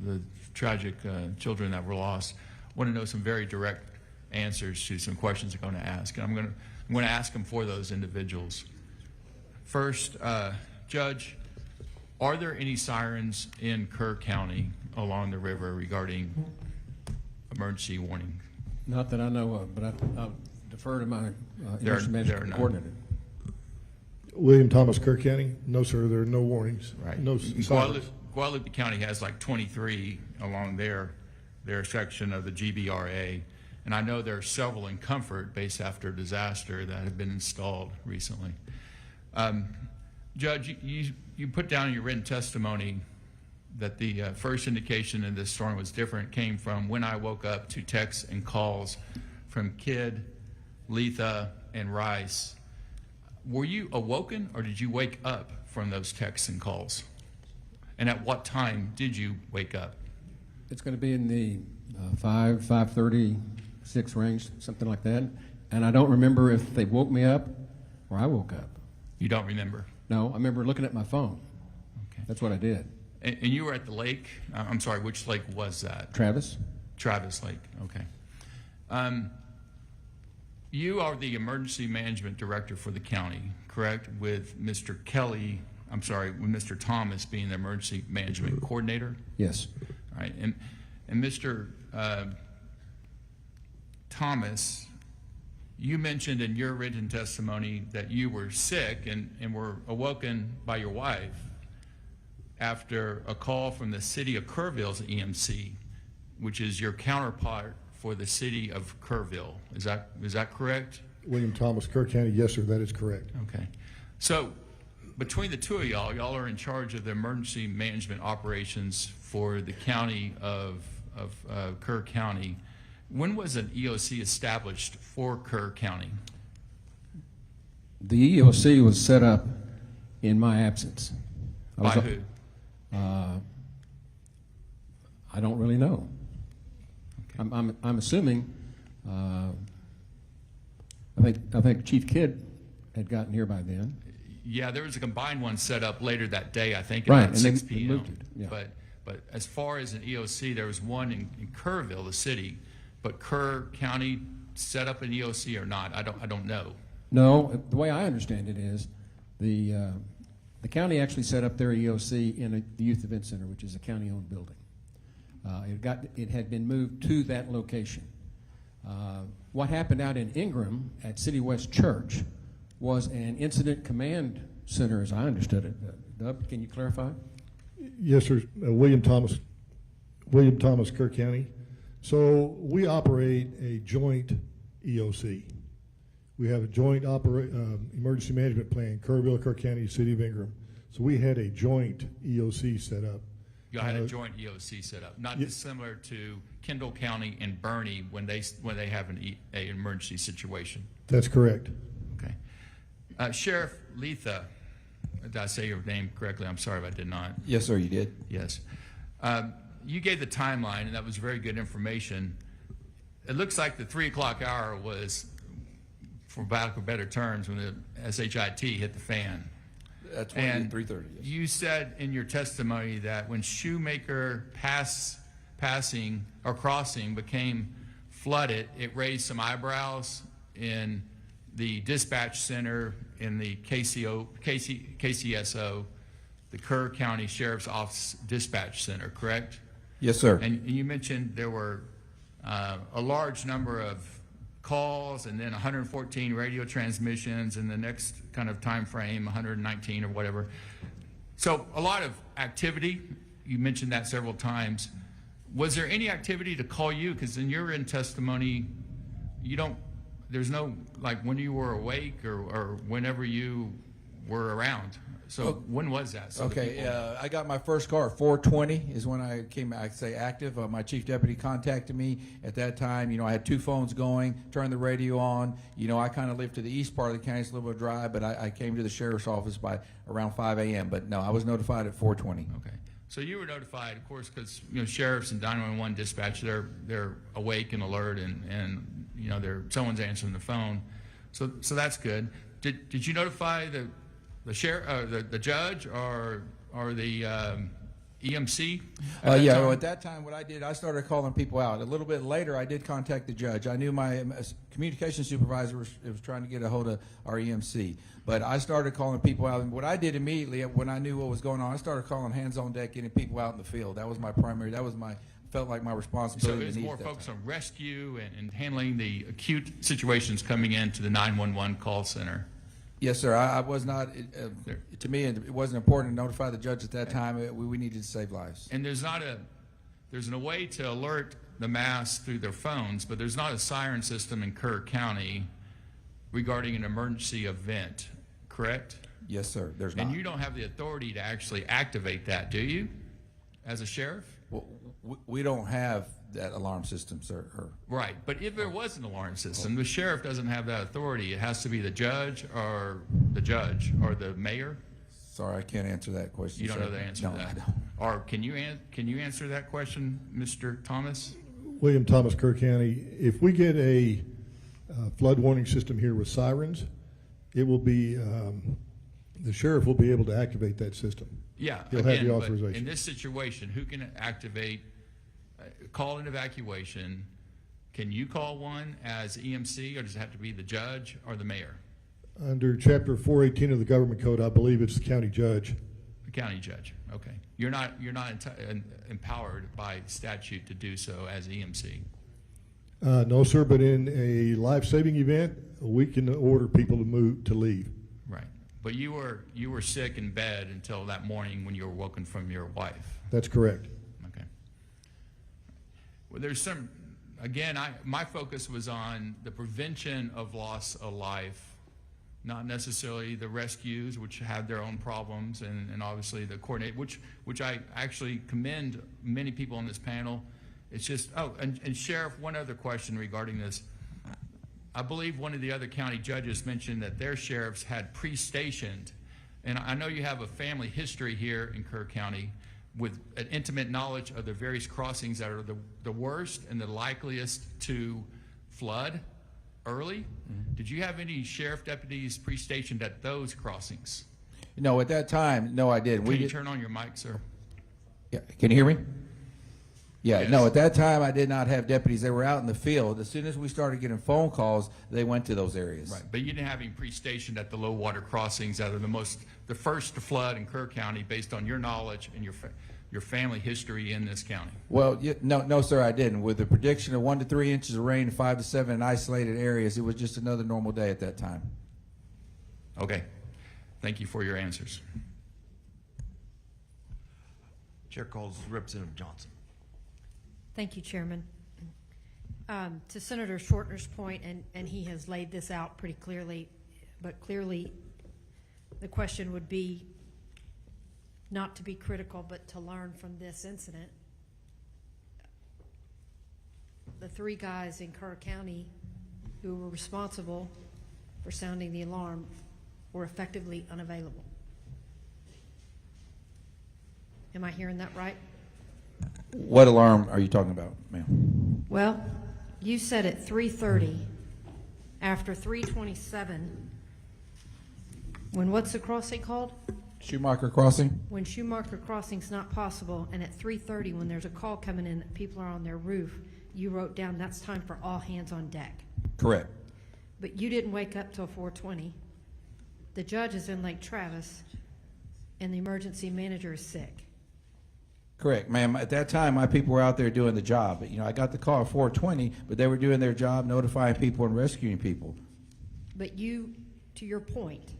Speaker 5: the tragic children that were lost, want to know some very direct answers to some questions I'm going to ask. And I'm going to ask them for those individuals. First, Judge, are there any sirens in Kerr County along the river regarding emergency warning?
Speaker 19: Not that I know of, but I'll defer to my emergency management coordinator.
Speaker 9: William Thomas, Kerr County. No, sir, there are no warnings.
Speaker 5: Right.
Speaker 9: No sirens.
Speaker 5: Guadalupe County has like 23 along their section of the GBRA, and I know there are several in Comfort based after disaster that have been installed recently. Judge, you put down in your written testimony that the first indication of this storm was different came from when I woke up to texts and calls from Kidd, Letha, and Rice. Were you awoken, or did you wake up from those texts and calls? And at what time did you wake up?
Speaker 19: it's going to be in the 5:30, 6 range, something like that. And I don't remember if they woke me up or I woke up.
Speaker 5: You don't remember?
Speaker 19: No, I remember looking at my phone.
Speaker 5: Okay.
Speaker 19: That's what I did.
Speaker 5: And you were at the lake? I'm sorry, which lake was that?
Speaker 19: Travis?
Speaker 5: Travis Lake, okay. You are the emergency management director for the county, correct? With Mr. Kelly, I'm sorry, with Mr. Thomas being the emergency management coordinator?
Speaker 19: Yes.
Speaker 5: All right, and Mr. Thomas, you mentioned in your written testimony that you were sick and were awoken by your wife after a call from the city of Kerrville's EMC, which is your counterpart for the city of Kerrville. Is that correct?
Speaker 9: William Thomas, Kerr County. Yes, sir, that is correct.
Speaker 5: Okay. So between the two of y'all are in charge of the emergency management operations for the county of Kerr County. When was an EOC established for Kerr County?
Speaker 19: The EOC was set up in my absence.
Speaker 5: By who?
Speaker 19: I don't really know.
Speaker 5: Okay.
Speaker 19: I'm assuming. I think Chief Kidd had gotten here by then.
Speaker 5: Yeah, there was a combined one set up later that day, I think,
Speaker 19: Right,
Speaker 5: at
Speaker 19: and
Speaker 5: 6
Speaker 19: they
Speaker 5: p.m.
Speaker 19: moved it, yeah.
Speaker 5: But as far as an EOC, there was one in Kerrville, the city, but Kerr County set up an EOC or not? I don't know.
Speaker 19: No, the way I understand it is the county actually set up their EOC in the Youth Event Center, which is a county-owned building. It had been moved to that location. What happened out in Ingram at City West Church was an incident command center, as I understood it. Dub, can you clarify?
Speaker 9: Yes, sir. William Thomas, Kerr County. So we operate a joint EOC. We have a joint emergency management plan, Kerrville, Kerr County, City of Ingram. So we had a joint EOC set up.
Speaker 5: You had a joint EOC set up, not dissimilar to Kendall County and Bernie when they have an emergency situation.
Speaker 9: That's correct.
Speaker 5: Okay. Sheriff Letha, did I say your name correctly? I'm sorry if I did not.
Speaker 8: Yes, sir, you did.
Speaker 5: Yes. You gave the timeline, and that was very good information. It looks like the 3 o'clock hour was, for lack of better terms, when the SHIT hit the fan.
Speaker 8: That's
Speaker 5: And
Speaker 8: 3:30. Yes.
Speaker 5: you said in your testimony that when Shoemaker passing or crossing became flooded, it raised some eyebrows in the dispatch center in the KCSO, the Kerr County Sheriff's Office Dispatch Center, correct?
Speaker 8: Yes, sir.
Speaker 5: And you mentioned there were a large number of calls and then 114 radio transmissions in the next kind of time frame, 119 or whatever. So a lot of activity. You mentioned that several times. Was there any activity to call you? Because in your testimony, there's no, like when you were awake or whenever you were around. So when was that? So
Speaker 8: Okay, I got my first call at 4:20 is when I came, I say active. My chief deputy contacted me at that time. I had 2 phones going, turned the radio on. I kind of lived to the east part of the county, it's a little bit dry, but I came to the sheriff's office by around 5 a.m. But no, I was notified at 4:20.
Speaker 5: Okay. So you were notified, of course, because sheriffs and 911 dispatch, they're awake and alert, and someone's answering the phone. So that's good. Did you notify the sheriff, the judge, or the EMC?
Speaker 8: Well, at that time, what I did, I started calling people out. A little bit later, I did contact the judge. I knew my communication supervisor was trying to get a hold of our EMC. But I started calling people out. And what I did immediately, when I knew what was going on, I started calling hands on deck, getting people out in the field. That was my primary, felt like my responsibility.
Speaker 5: So it was more focused on rescue and handling the acute situations coming into the 911 call center.
Speaker 8: Yes, sir. I was not, to me, it wasn't important to notify the judge at that time. We needed to save lives.
Speaker 5: And there's a way to alert the mass through their phones, but there's not a siren system in Kerr County regarding an emergency event, correct?
Speaker 8: Yes, sir. There's not.
Speaker 5: And you don't have the authority to actually activate that, do you, as a sheriff?
Speaker 8: Well, we don't have that alarm system, sir.
Speaker 5: Right, but if there was an alarm system, the sheriff doesn't have that authority. It has to be the judge or the mayor.
Speaker 8: Sorry, I can't answer that question.
Speaker 5: You don't
Speaker 8: sir.
Speaker 5: know the answer
Speaker 8: No,
Speaker 5: to that?
Speaker 8: I don't.
Speaker 5: Or can you answer that question, Mr. Thomas?
Speaker 9: William Thomas, Kerr County. If we get a flood warning system here with sirens, it will be, the sheriff will be able to activate that system.
Speaker 5: Yeah,
Speaker 9: He'll have
Speaker 5: again,
Speaker 9: the
Speaker 5: but
Speaker 9: authorization.
Speaker 5: in this situation, who can activate, call an evacuation? Can you call one as EMC, or does it have to be the judge or the mayor?
Speaker 9: Under Chapter 418 of the Government Code, I believe it's the county judge.
Speaker 5: The county judge, okay. You're not empowered by statute to do so as EMC.
Speaker 9: No, sir, but in a life-saving event, we can order people to leave.
Speaker 5: Right, but you were sick in bed until that morning when you were woken from your wife.
Speaker 9: That's correct.
Speaker 5: Okay. Well, there's some, again, my focus was on the prevention of loss of life, not necessarily the rescues, which have their own problems, and obviously the coordinate, which I actually commend many people on this panel. It's just, oh, and Sheriff, one other question regarding this. I believe one of the other county judges mentioned that their sheriffs had pre-stationed, and I know you have a family history here in Kerr County with an intimate knowledge of the various crossings that are the worst and the likeliest to flood early. Did you have any sheriff deputies pre-stationed at those crossings?
Speaker 8: No, at that time, no, I didn't.
Speaker 5: Can you turn on your mic, sir?
Speaker 8: Yeah, can you hear me? Yeah,
Speaker 5: Yes.
Speaker 8: no, at that time, I did not have deputies. They were out in the field. As soon as we started getting phone calls, they went to those areas.
Speaker 5: Right, but you didn't have any pre-stationed at the low water crossings that are the first to flood in Kerr County based on your knowledge and your family history in this county.
Speaker 8: Well, no, sir, I didn't. With the prediction of 1 to 3 inches of rain, 5 to 7 in isolated areas, it was just another normal day at that time.
Speaker 5: Okay, thank you for your answers.
Speaker 6: Chair calls Representative Johnson.
Speaker 7: Thank you, Chairman. To Senator Shortner's point, and he has laid this out pretty clearly, but clearly the question would be not to be critical, but to learn from this incident. The 3 guys in Kerr County who were responsible for sounding the alarm were effectively unavailable. Am I hearing that right?
Speaker 8: What alarm are you talking about, ma'am?
Speaker 7: Well, you said at 3:30, after 3:27, when what's the crossing called?
Speaker 8: Schumacher Crossing?
Speaker 7: When Schumacher Crossing's not possible, and at 3:30, when there's a call coming in that people are on their roof, you wrote down that's time for all hands on deck.
Speaker 8: Correct.
Speaker 7: But you didn't wake up till 4:20. The judge is in Lake Travis, and the emergency manager is sick.
Speaker 8: Correct, ma'am. At that time, my people were out there doing the job. You know, I got the call at 4:20, but they were doing their job, notifying people and rescuing people.
Speaker 7: But you, to your point,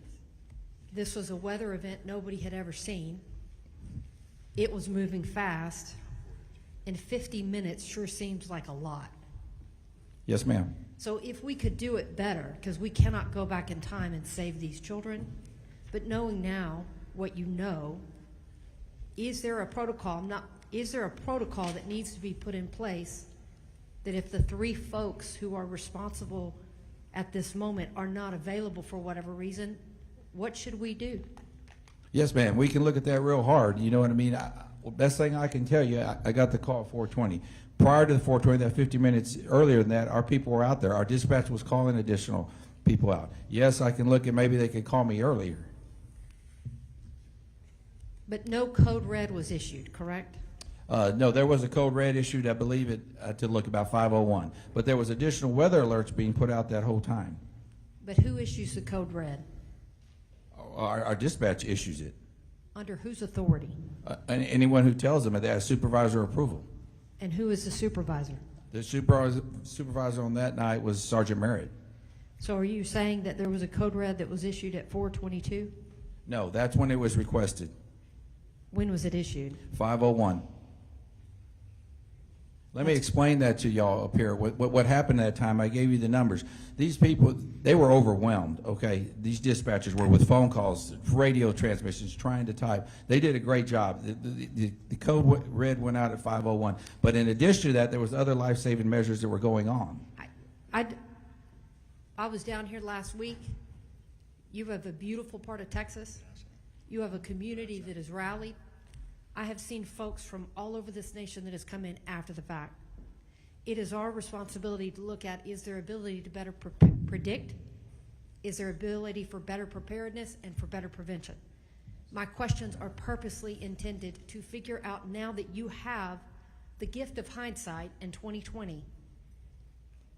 Speaker 7: this was a weather event nobody had ever seen. It was moving fast, and 50 minutes sure seems like a lot.
Speaker 8: Yes, ma'am.
Speaker 7: So if we could do it better, because we cannot go back in time and save these children, but knowing now what you know, is there a protocol that needs to be put in place that if the 3 folks who are responsible at this moment are not available for whatever reason, what should we do?
Speaker 8: Yes, ma'am. We can look at that real hard. You know what I mean? Best thing I can tell you, I got the call at 4:20. Prior to the 4:20, that 50 minutes earlier than that, our people were out there. Our dispatch was calling additional people out. Yes, I can look at maybe they could call me earlier.
Speaker 7: But no code red was issued, correct?
Speaker 8: No, there was a code red issued, I believe it, to look about 5:01. But there was additional weather alerts being put out that whole time.
Speaker 7: But who issues the code red?
Speaker 8: Our dispatch issues it.
Speaker 7: Under whose authority?
Speaker 8: Anyone who tells them that they have supervisor approval.
Speaker 7: And who is the supervisor?
Speaker 8: The supervisor on that night was Sergeant Merritt.
Speaker 7: So are you saying that there was a code red that was issued at 4:22?
Speaker 8: No, that's when it was requested.
Speaker 7: When was it issued?
Speaker 8: 5:01. Let me explain that to y'all up here. What happened at that time, I gave you the numbers. These people, they were overwhelmed, okay? These dispatchers were with phone calls, radio transmissions, trying to type. They did a great job. The code red went out at 5:01. But in addition to that, there was other life-saving measures that were going on.
Speaker 7: I was down here last week. You have a beautiful part of Texas. You have a community that has rallied. I have seen folks from all over this nation that has come in after the fact. It is our responsibility to look at, is there ability to better predict? Is there ability for better preparedness and for better prevention? My questions are purposely intended to figure out, now that you have the gift of hindsight in 2020,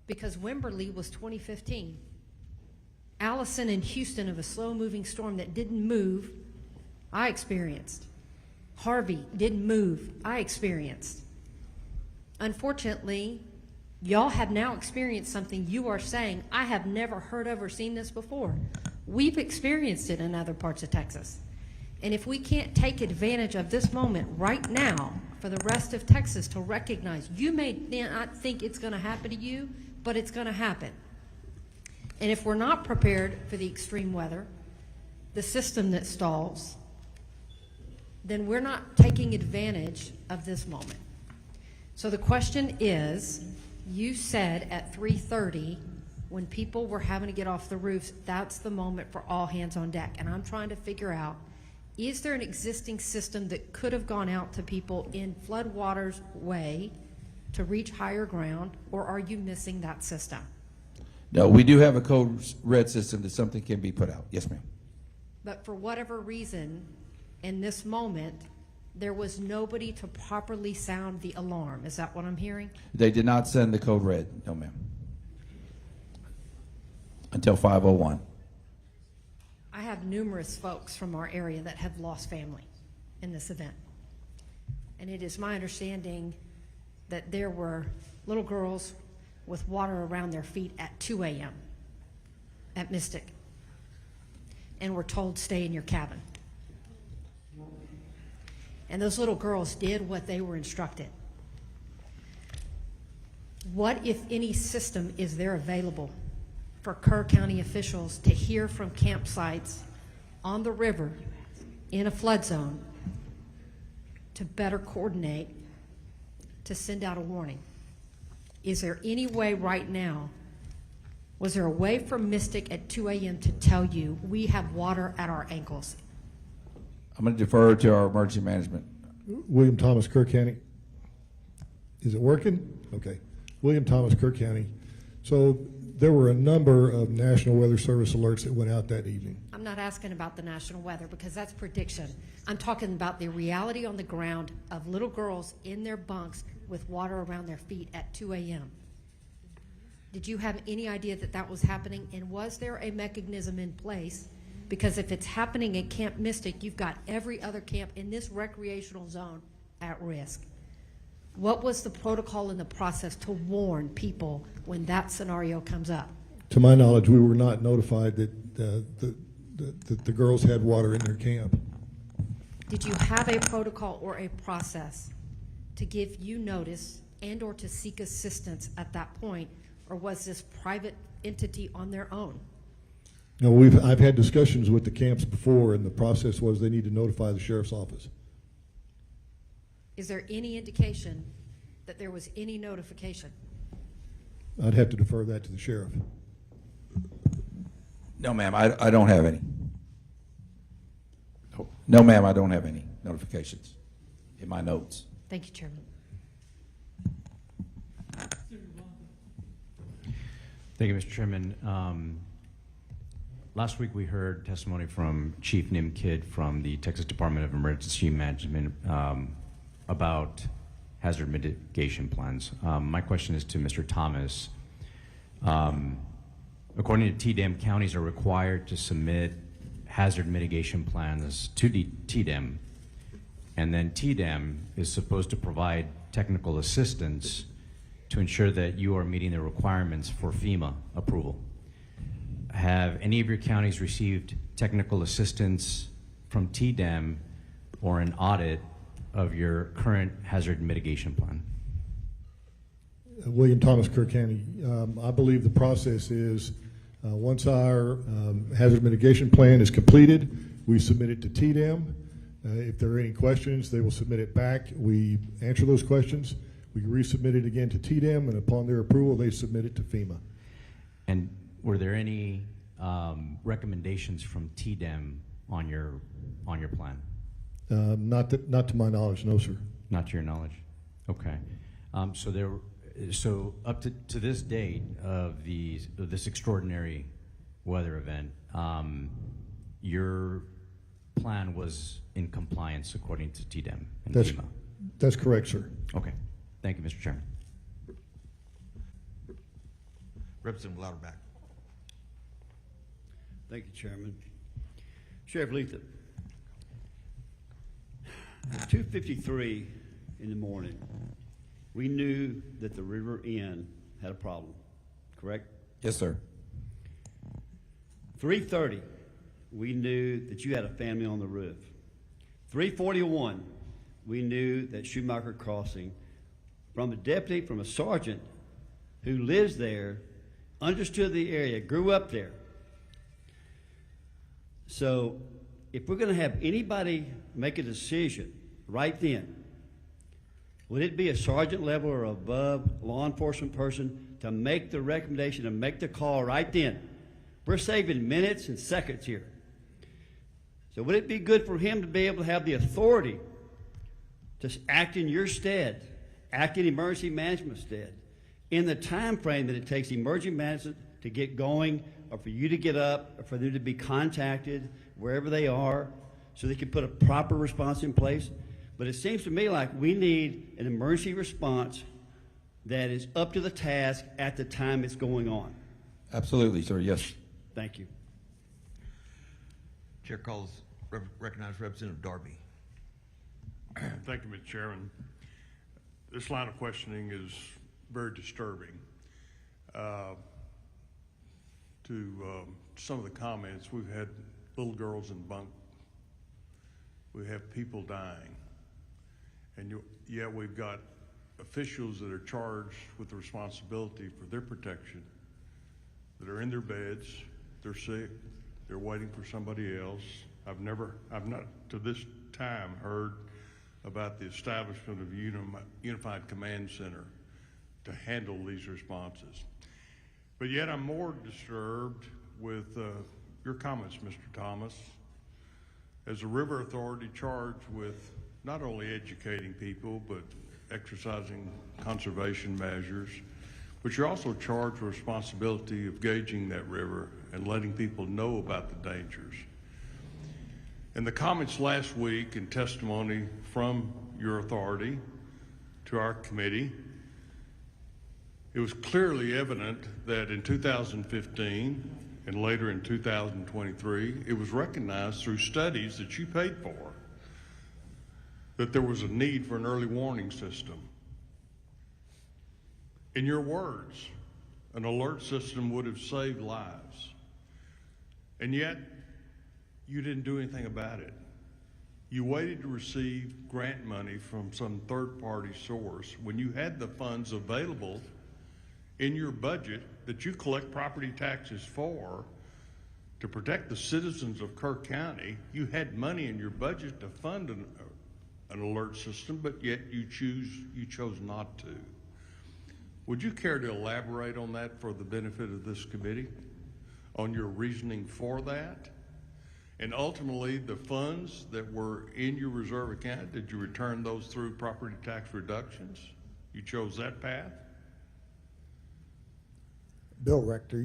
Speaker 7: because Wimberley was 2015. Allison in Houston, of a slow-moving storm that didn't move, I experienced. Harvey didn't move, I experienced. Unfortunately, y'all have now experienced something you are saying, I have never heard of or seen this before. We've experienced it in other parts of Texas. And if we can't take advantage of this moment right now for the rest of Texas to recognize, you may not think it's going to happen to you, but it's going to happen. And if we're not prepared for the extreme weather, the system that stalls, then we're not taking advantage of this moment. So the question is, you said at 3:30, when people were having to get off the roofs, that's the moment for all hands on deck. And I'm trying to figure out, is there an existing system that could have gone out to people in floodwaters way to reach higher ground, or are you missing that system?
Speaker 8: No, we do have a code red system that something can be put out. Yes, ma'am.
Speaker 7: But for whatever reason, in this moment, there was nobody to properly sound the alarm. Is that what I'm hearing?
Speaker 8: They did not send the code red. No, ma'am. Until 5:01.
Speaker 7: I have numerous folks from our area that have lost family in this event. And it is my understanding that there were little girls with water around their feet at 2 a.m. at Mystic, and were told, stay in your cabin. And those little girls did what they were instructed. What, if any, system is there available for Kerr County officials to hear from campsites on the river in a flood zone to better coordinate, to send out a warning? Is there any way right now, was there a way for Mystic at 2 a.m. to tell you we have water at our ankles?
Speaker 8: I'm going to defer to our emergency management.
Speaker 9: William Thomas, Kerr County. Is it working? Okay. William Thomas, Kerr County. So there were a number of National Weather Service alerts that went out that evening.
Speaker 7: I'm not asking about the national weather because that's prediction. I'm talking about the reality on the ground of little girls in their bunks with water around their feet at 2 a.m. Did you have any idea that that was happening? And was there a mechanism in place? Because if it's happening at Camp Mystic, you've got every other camp in this recreational zone at risk. What was the protocol and the process to warn people when that scenario comes up?
Speaker 9: To my knowledge, we were not notified that the girls had water in their camp.
Speaker 7: Did you have a protocol or a process to give you notice and or to seek assistance at that point, or was this private entity on their own?
Speaker 9: No, I've had discussions with the camps before, and the process was they need to notify the sheriff's office.
Speaker 7: Is there any indication that there was any notification?
Speaker 9: I'd have to defer that to the sheriff.
Speaker 8: No, ma'am, I don't have any. No, ma'am, I don't have any notifications in my notes.
Speaker 7: Thank you, Chairman.
Speaker 22: Thank you, Mr. Chairman. Last week we heard testimony from Chief Nim Kidd from the Texas Department of Emergency Management about hazard mitigation plans. My question is to Mr. Thomas. According to TDEM, counties are required to submit hazard mitigation plans to the TDEM, and then TDEM is supposed to provide technical assistance to ensure that you are meeting the requirements for FEMA approval. Have any of your counties received technical assistance from TDEM or an audit of your current hazard mitigation plan?
Speaker 9: William Thomas, Kerr County. I believe the process is once our hazard mitigation plan is completed, we submit it to TDEM. If there are any questions, they will submit it back. We answer those questions. We resubmit it again to TDEM, and upon their approval, they submit it to FEMA.
Speaker 22: And were there any recommendations from TDEM on your plan?
Speaker 9: Not to my knowledge, no, sir.
Speaker 10: Not to your knowledge. Okay. So up to this date of this extraordinary weather event, your plan was in compliance according to TDEM and FEMA?
Speaker 9: That's correct, sir.
Speaker 10: Okay. Thank you, Mr. Chairman.
Speaker 6: Representative Louderback.
Speaker 15: Thank you, Chairman. Sheriff Letha, at 2:53 in the morning, we knew that the River Inn had a problem, correct?
Speaker 8: Yes, sir.
Speaker 15: 3:30, we knew that you had a family on the roof. 3:41, we knew that Schumacher Crossing, from a deputy, from a sergeant who lives there, understood the area, grew up there. So if we're going to have anybody make a decision right then, would it be a sergeant level or above law enforcement person to make the recommendation and make the call right then? We're saving minutes and seconds here. So would it be good for him to be able to have the authority to act in your stead, act in emergency management stead, in the time frame that it takes emergency management to get going, or for you to get up, or for them to be contacted wherever they are, so they can put a proper response in place? But it seems to me like we need an emergency response that is up to the task at the time it's going on.
Speaker 8: Absolutely, sir, yes.
Speaker 15: Thank you.
Speaker 6: Chair calls, recognize Representative Darby.
Speaker 16: Thank you, Mr. Chairman. This line of questioning is very disturbing. Some of the comments, we've had little girls in bunk. We have people dying. And yet we've got officials that are charged with the responsibility for their protection, that are in their beds, they're sick, they're waiting for somebody else. I've not to this time heard about the establishment of a unified command center to handle these responses. But yet I'm more disturbed with your comments, Mr. Thomas, as a river authority charged with not only educating people, but exercising conservation measures, but you're also charged with responsibility of gauging that river and letting people know about the dangers. In the comments last week and testimony from your authority to our committee, it was clearly evident that in 2015 and later in 2023, it was recognized through studies that you paid for that there was a need for an early warning system. In your words, an alert system would have saved lives. And yet, you didn't do anything about it. You waited to receive grant money from some third-party source when you had the funds available in your budget that you collect property taxes for to protect the citizens of Kerr County. You had money in your budget to fund an alert system, but yet you chose not to. Would you care to elaborate on that for the benefit of this committee, on your reasoning for that? And ultimately, the funds that were in your reserve account, did you return those through property tax reductions? You chose that path?
Speaker 12: Bill Rector,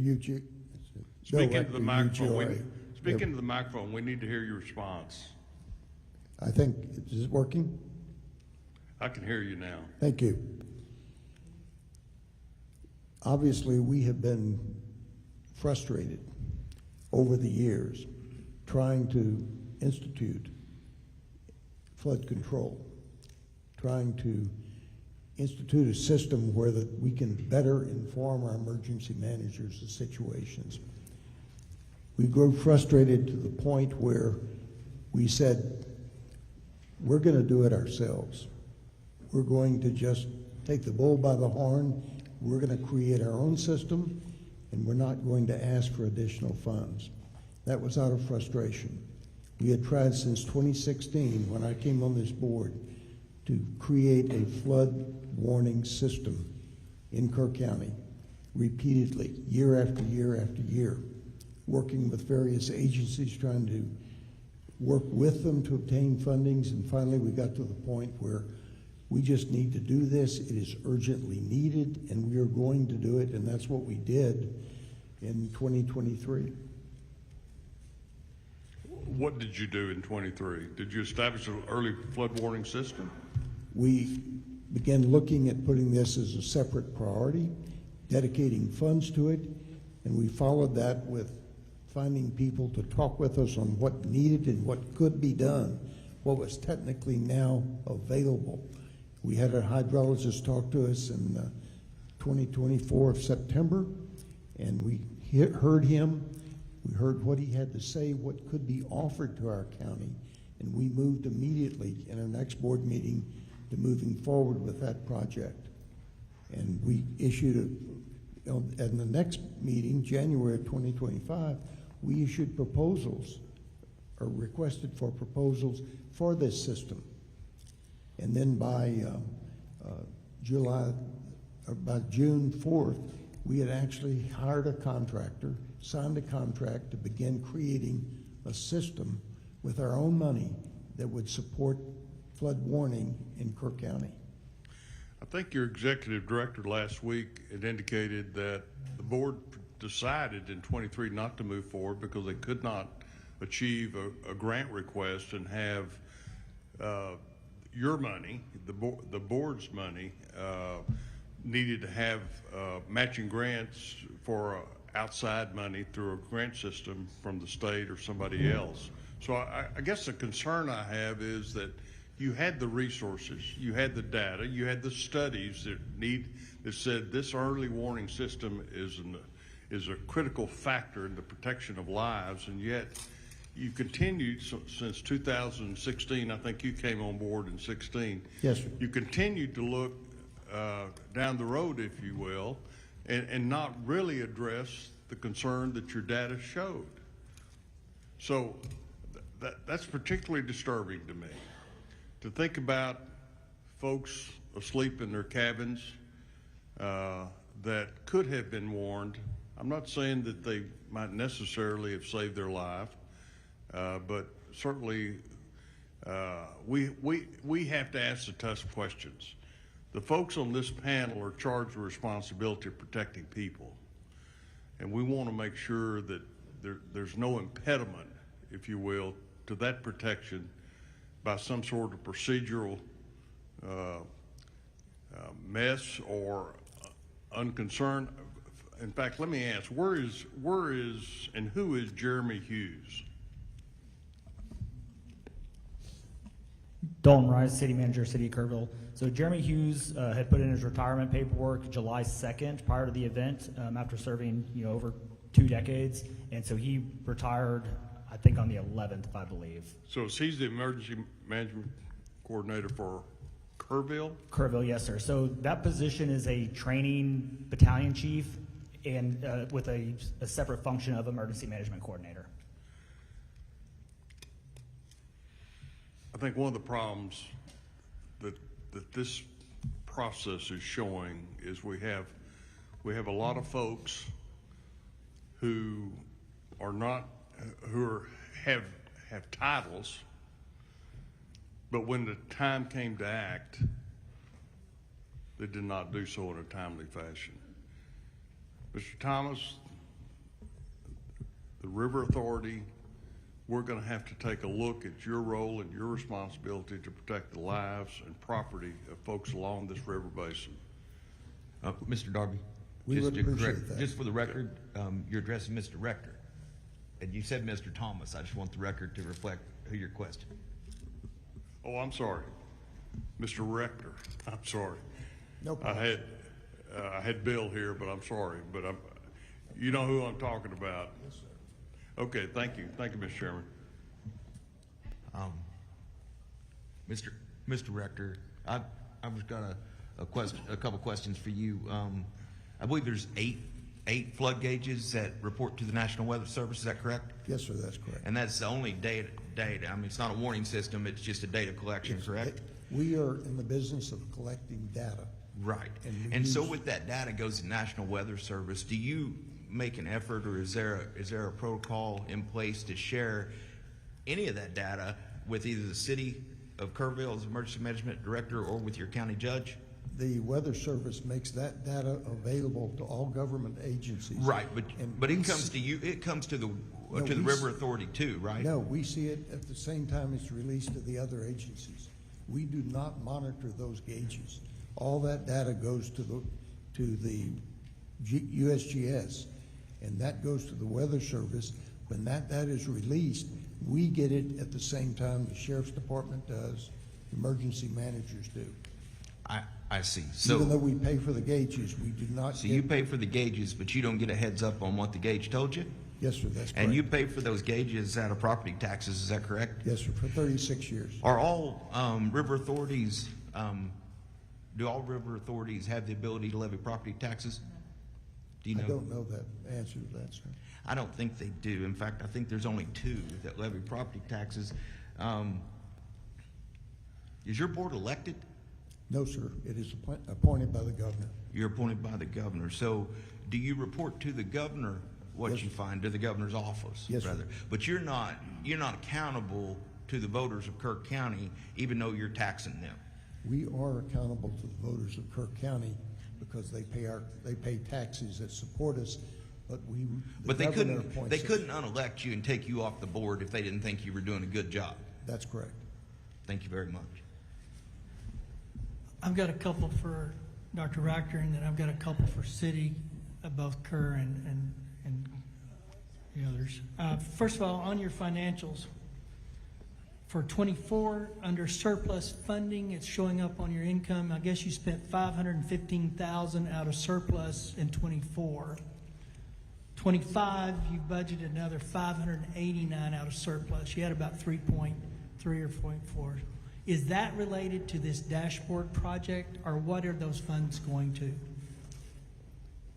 Speaker 16: Speak into the microphone. Speak into the microphone. We need to hear your response.
Speaker 12: I think, is it working?
Speaker 16: I can hear you now.
Speaker 12: Thank you. Obviously, we have been frustrated over the years trying to institute flood control, trying to institute a system where that we can better inform our emergency managers of situations. We grew frustrated to the point where we said, we're going to do it ourselves. We're going to just take the bull by the horn. We're going to create our own system, and we're not going to ask for additional funds. That was out of frustration. We had tried since 2016, when I came on this board, to create a flood warning system in Kerr County, repeatedly, year after year after year, working with various agencies trying to worked with them to obtain fundings, and finally we got to the point where we just need to do this. It is urgently needed, and we are going to do it, and that's what we did in 2023.
Speaker 16: What did you do in 23? Did you establish an early flood warning system?
Speaker 12: We began looking at putting this as a separate priority, dedicating funds to it, and we followed that with finding people to talk with us on what needed and what could be done, what was technically now available. We had a hydrologist talk to us in 2024 of September, and we heard him. We heard what he had to say, what could be offered to our county, and we moved immediately in our next board meeting to moving forward with that project. And we issued, at the next meeting, January of 2025, we issued proposals, or requested for proposals for this system. And then by June 4th, we had actually hired a contractor, signed a contract to begin creating a system with our own money that would support flood warning in Kerr County.
Speaker 16: I think your executive director last week had indicated that the board decided in 23 not to move forward because they could not achieve a grant request and have your money, the board's money, needed to have matching grants for outside money through a grant system from the state or somebody else. So I guess the concern I have is that you had the resources, you had the data, you had the studies that said this early warning system is a critical factor in the protection of lives, and yet you continued since 2016. I think you came on board in 16.
Speaker 12: Yes, sir.
Speaker 16: You continued to look down the road, if you will, and not really address the concern that your data showed. So that's particularly disturbing to me, to think about folks asleep in their cabins that could have been warned. I'm not saying that they might necessarily have saved their life, but certainly we have to ask the tough questions. The folks on this panel are charged with responsibility of protecting people, and we want to make sure that there's no impediment, if you will, to that protection by some sort of procedural mess or unconcern. In fact, let me ask, where is and who is Jeremy Hughes?
Speaker 11: Dalton Rice, City Manager, City of Kerrville. So Jeremy Hughes had put in his retirement paperwork July 2nd prior to the event after serving over 2 decades. And so he retired, I think, on the 11th, I believe.
Speaker 16: So he's the emergency management coordinator for Kerrville?
Speaker 11: Kerrville, yes, sir. So that position is a training battalion chief and with a separate function of emergency management coordinator.
Speaker 16: I think one of the problems that this process is showing is we have a lot of folks who have titles, but when the time came to act, they did not do so in a timely fashion. Mr. Thomas, the River Authority, we're going to have to take a look at your role and your responsibility to protect the lives and property of folks along this river basin.
Speaker 6: Mr. Darby,
Speaker 12: We would appreciate that.
Speaker 6: just for the record, you're addressing Mr. Rector, and you said Mr. Thomas. I just want the record to reflect who you're questioning.
Speaker 16: Oh, I'm sorry, Mr. Rector. I'm sorry.
Speaker 12: No problem.
Speaker 16: I had Bill here, but I'm sorry. But you know who I'm talking about.
Speaker 12: Yes, sir.
Speaker 16: Okay, thank you, Mr. Chairman.
Speaker 6: Mr. Rector, I've got a couple questions for you. I believe there's eight flood gauges that report to the National Weather Service. Is that correct?
Speaker 12: Yes, sir, that's correct.
Speaker 6: And that's the only data. I mean, it's not a warning system. It's just a data collection, correct?
Speaker 12: We are in the business of collecting data.
Speaker 6: Right. And so with that data goes to National Weather Service. Do you make an effort, or is there a protocol in place to share any of that data with either the city of Kerrville as emergency management director or with your county judge?
Speaker 12: The Weather Service makes that data available to all government agencies.
Speaker 6: Right, but it comes to you, it comes to the River Authority too, right?
Speaker 12: No, we see it at the same time it's released to the other agencies. We do not monitor those gauges. All that data goes to the USGS, and that goes to the Weather Service. When that data is released, we get it at the same time the Sheriff's Department does, emergency managers do.
Speaker 6: I see. So
Speaker 12: even though we pay for the gauges, we do not.
Speaker 6: So you pay for the gauges, but you don't get a heads up on what the gauge told you?
Speaker 12: Yes, sir, that's correct.
Speaker 6: And you pay for those gauges out of property taxes, is that correct?
Speaker 12: Yes, sir, for 36 years.
Speaker 6: Are all river authorities, do all river authorities have the ability to levy property taxes? Do you know?
Speaker 12: I don't know that answer to that, sir.
Speaker 6: I don't think they do. In fact, I think there's only 2 that levy property taxes. Is your board elected?
Speaker 12: No, sir. It is appointed by the governor.
Speaker 6: You're appointed by the governor. So do you report to the governor what
Speaker 12: Yes,
Speaker 6: you find, to the governor's office?
Speaker 12: Yes, sir.
Speaker 6: rather? But you're not accountable to the voters of Kirk County, even though you're taxing them.
Speaker 12: We are accountable to the voters of Kirk County because they pay taxes that support us, but
Speaker 6: they couldn't
Speaker 12: appoints us.
Speaker 6: unelect you and take you off the board if they didn't think you were doing a good job.
Speaker 12: That's correct.
Speaker 6: Thank you very much.
Speaker 1: I've got a couple for Dr. Rector, and then I've got a couple for city, both Kerr and the others. First of all, on your financials, for 24, under surplus funding, it's showing up on your income. I guess you spent $515,000 out of surplus in 24. 25, you budgeted another $589 out of surplus. You had about 3.3 or 0.4. Is that related to this dashboard project, or what are those funds going to?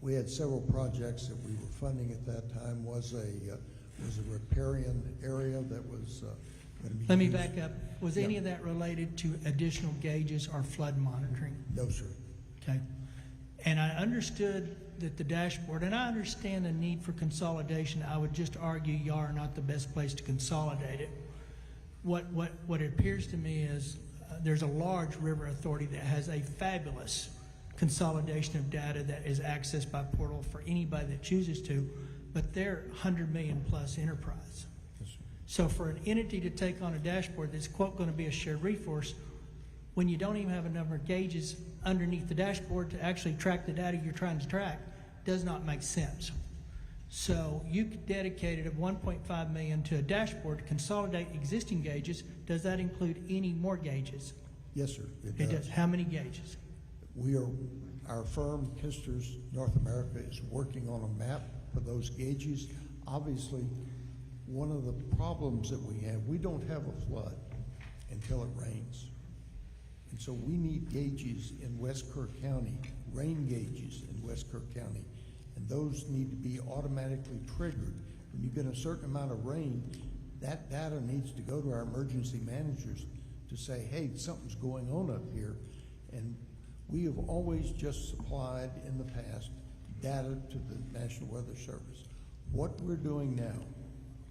Speaker 12: We had several projects that we were funding at that time. Was a riparian area that was going to be
Speaker 1: Let me
Speaker 12: used.
Speaker 1: back up. Was any of that related to additional gauges or flood monitoring?
Speaker 12: No, sir.
Speaker 1: Okay. And I understood that the dashboard, and I understand the need for consolidation. I would just argue y'all are not the best place to consolidate it. What it appears to me is there's a large river authority that has a fabulous consolidation of data that is accessed by portal for anybody that chooses to, but they're 100 million plus enterprise. So for an entity to take on a dashboard that's, quote, going to be a shared resource, when you don't even have a number of gauges underneath the dashboard to actually track the data you're trying to track, does not make sense. So you dedicated $1.5 million to a dashboard to consolidate existing gauges. Does that include any more gauges?
Speaker 12: Yes, sir.
Speaker 1: It does. How many gauges?
Speaker 12: Our firm, Kisters North America, is working on a map for those gauges. Obviously, one of the problems that we have, we don't have a flood until it rains. And so we need gauges in West Kirk County, rain gauges in West Kirk County. And those need to be automatically triggered. When you get a certain amount of rain, that data needs to go to our emergency managers to say, hey, something's going on up here. And we have always just supplied in the past data to the National Weather Service. What we're doing now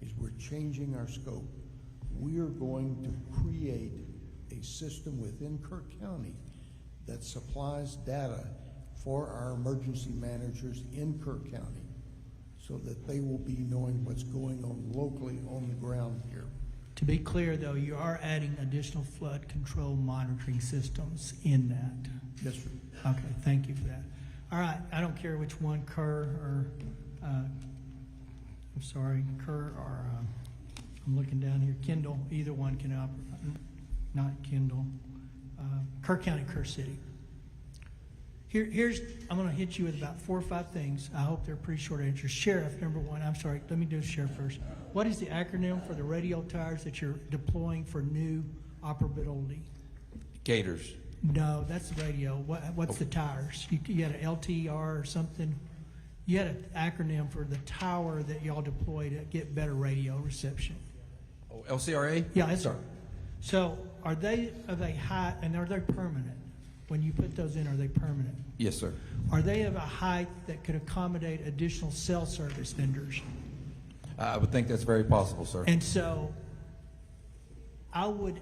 Speaker 12: is we're changing our scope. We are going to create a system within Kirk County that supplies data for our emergency managers in Kirk County so that they will be knowing what's going on locally on the ground here.
Speaker 1: To be clear, though, you are adding additional flood control monitoring systems in that.
Speaker 12: Yes, sir.
Speaker 1: Okay, thank you for that. All right, I don't care which one, Kerr or, Kerr or, I'm looking down here, Kendall, either one can operate, not Kendall, Kirk County, Kerr City. I'm going to hit you with about 4 or 5 things. I hope they're pretty short answers. Sheriff, number one. I'm sorry. Let me do the sheriff first. What is the acronym for the radio towers that you're deploying for new operability?
Speaker 8: Gators.
Speaker 1: No, that's the radio. What's the towers? You had an LTR or something? You had an acronym for the tower that y'all deploy to get better radio reception.
Speaker 8: Oh, LCRA?
Speaker 1: Yeah, that's right. So are they of a height, and are they permanent? When you put those in, are they permanent?
Speaker 8: Yes, sir.
Speaker 1: Are they of a height that could accommodate additional cell service vendors?
Speaker 8: I would think that's very possible, sir.
Speaker 1: And so I would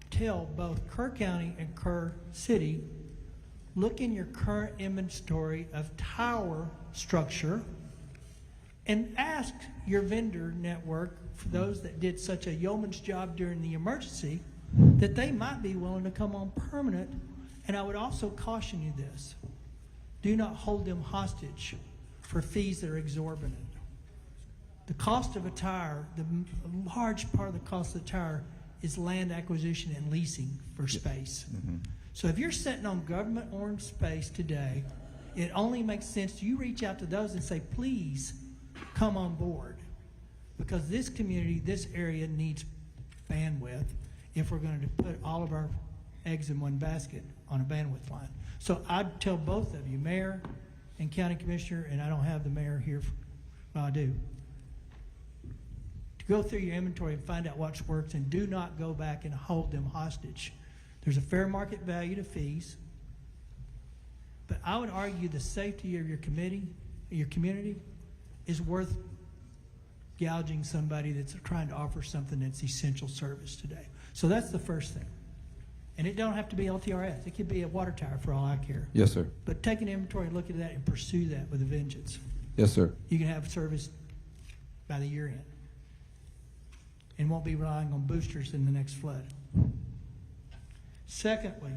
Speaker 1: tell both Kerr County and Kerr City, look in your current inventory of tower structure and ask your vendor network, for those that did such a yeoman's job during the emergency, that they might be willing to come on permanent. And I would also caution you this: do not hold them hostage for fees that are exorbitant. The cost of a tower, the large part of the cost of the tower is land acquisition and leasing for space. So if you're sitting on government-owned space today, it only makes sense you reach out to those and say, please come on board, because this community, this area needs bandwidth if we're going to put all of our eggs in one basket on a bandwidth line. So I'd tell both of you, Mayor and County Commissioner, and I don't have the mayor here, well, I do, to go through your inventory and find out what works, and do not go back and hold them hostage. There's a fair market value to fees, but I would argue the safety of your community is worth gouging somebody that's trying to offer something that's essential service today. So that's the first thing. And it don't have to be LTRS. It could be a water tower for all I care.
Speaker 17: Yes, sir.
Speaker 1: But take an inventory and look at that and pursue that with a vengeance.
Speaker 17: Yes, sir.
Speaker 1: You can have service by the year end and won't be relying on boosters in the next flood. Secondly,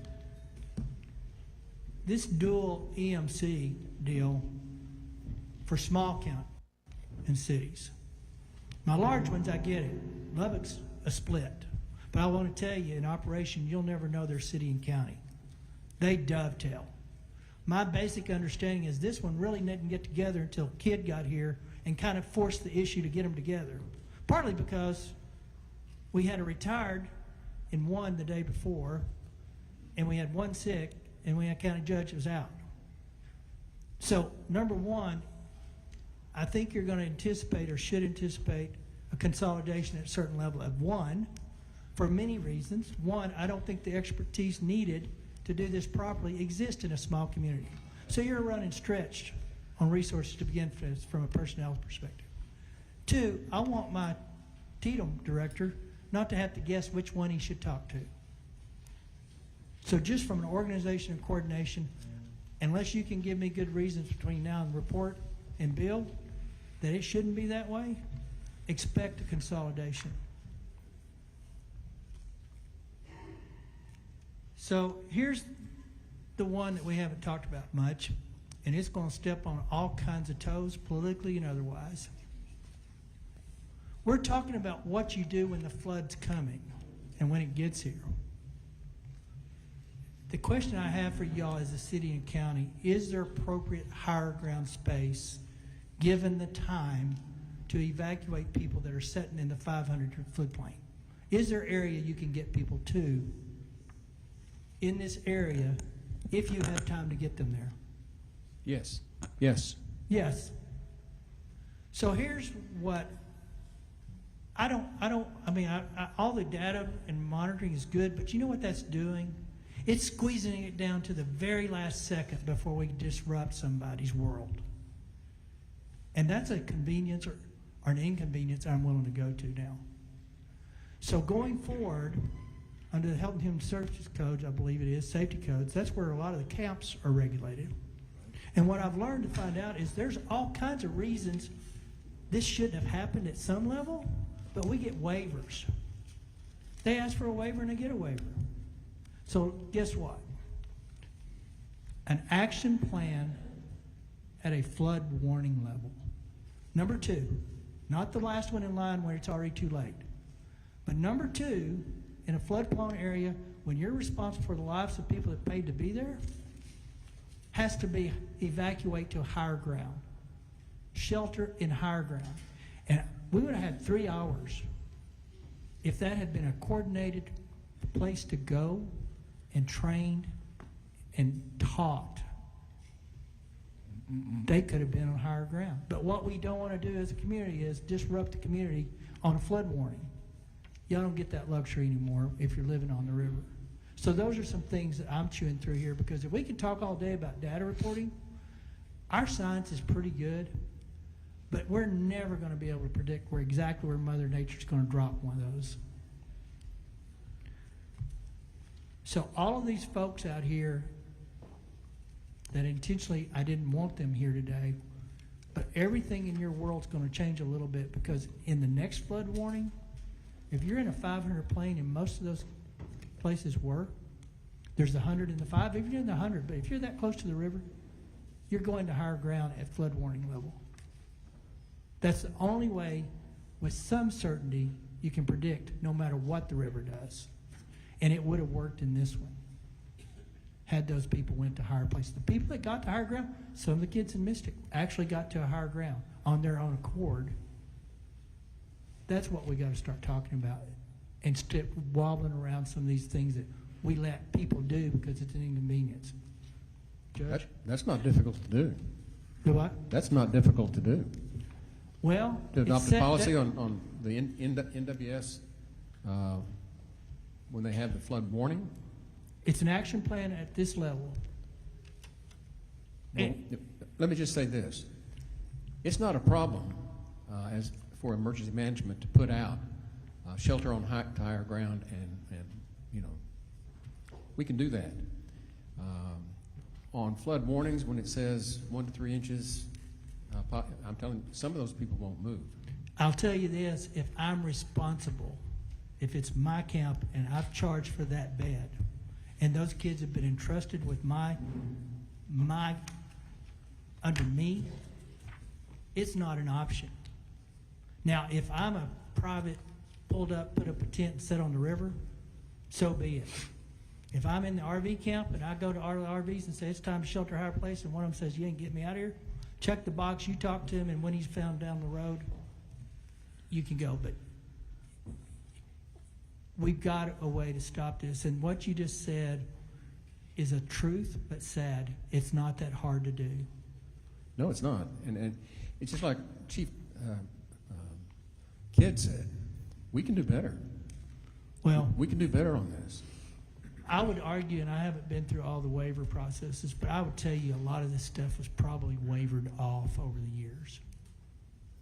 Speaker 1: this dual EMC deal for small county and cities. My large ones, I get it. Lubbock's a split. But I want to tell you, in operation, you'll never know their city and county. They dovetail. My basic understanding is this one really didn't get together until Kidd got here and kind of forced the issue to get them together. Partly because we had a retired in one the day before, and we had one sick, and we had a county judge that was out. So, number one, I think you're going to anticipate or should anticipate a consolidation at a certain level of one, for many reasons. One, I don't think the expertise needed to do this properly exists in a small community. So you're running stretched on resources to begin with from a personnel perspective. Two, I want my TDM director not to have to guess which one he should talk to. So just from an organization and coordination, unless you can give me good reasons between now and report and bill that it shouldn't be that way, expect a consolidation. So here's the one that we haven't talked about much, and it's going to step on all kinds of toes, politically and otherwise. We're talking about what you do when the flood's coming and when it gets here. The question I have for y'all as a city and county, is there appropriate higher ground space given the time to evacuate people that are sitting in the 500 floodplain? Is there area you can get people to in this area if you have time to get them there?
Speaker 19: Yes. Yes.
Speaker 1: Yes. So here's what I mean, all the data and monitoring is good, but you know what that's doing? It's squeezing it down to the very last second before we disrupt somebody's world. And that's a convenience or an inconvenience I'm willing to go to now. So going forward, under the Health and Human Services Codes, I believe it is, safety codes, that's where a lot of the camps are regulated. And what I've learned to find out is there's all kinds of reasons this shouldn't have happened at some level, but we get waivers. They ask for a waiver and they get a waiver. So guess what? An action plan at a flood warning level. Number two, not the last one in line where it's already too late, but number two, in a flood-prone area, when you're responsible for the lives of people that paid to be there, has to be evacuate to higher ground. Shelter in higher ground. And we would have had 3 hours if that had been a coordinated place to go and trained and taught. They could have been on higher ground. But what we don't want to do as a community is disrupt the community on a flood warning. Y'all don't get that luxury anymore if you're living on the river. So those are some things that I'm chewing through here, because if we can talk all day about data reporting, our science is pretty good, but we're never going to be able to predict exactly where Mother Nature's going to drop one of those. So all of these folks out here that intentionally, I didn't want them here today, but everything in your world's going to change a little bit, because in the next flood warning, if you're in a 500 plane, and most of those places were, there's the 100 and the 5. If you're in the 100, but if you're that close to the river, you're going to higher ground at flood warning level. That's the only way with some certainty you can predict, no matter what the river does. And it would have worked in this one had those people went to higher places. The people that got to higher ground, some of the kids in Mystic actually got to a higher ground on their own accord. That's what we got to start talking about, and stop wobbling around some of these things that we let people do because it's an inconvenience. Judge?
Speaker 19: That's not difficult to do.
Speaker 1: Do what?
Speaker 19: That's not difficult to do.
Speaker 1: Well,
Speaker 19: To adopt a policy
Speaker 1: that,
Speaker 19: on the NWS when they have the flood warning?
Speaker 1: it's an action plan at this level.
Speaker 19: Well, let me just say this. It's not a problem as for emergency management to put out shelter on higher ground, and you know, we can do that. On flood warnings, when it says 1 to 3 inches, I'm telling you, some of those people won't move.
Speaker 1: I'll tell you this, if I'm responsible, if it's my camp and I've charged for that bed, and those kids have been entrusted with under me, it's not an option. Now, if I'm a private, pulled up, put up a tent and sit on the river, so be it. If I'm in the RV camp and I go to RVs and say it's time to shelter a higher place, and one of them says, you ain't getting me out of here, check the box, you talk to him, and when he's found down the road, you can go. But we've got a way to stop this. And what you just said is a truth, but sad. It's not that hard to do.
Speaker 19: No, it's not. And it's just like Chief Kidd said, we can do better.
Speaker 1: Well,
Speaker 19: we can do better on this.
Speaker 1: I would argue, and I haven't been through all the waiver processes, but I would tell you a lot of this stuff was probably wavered off over the years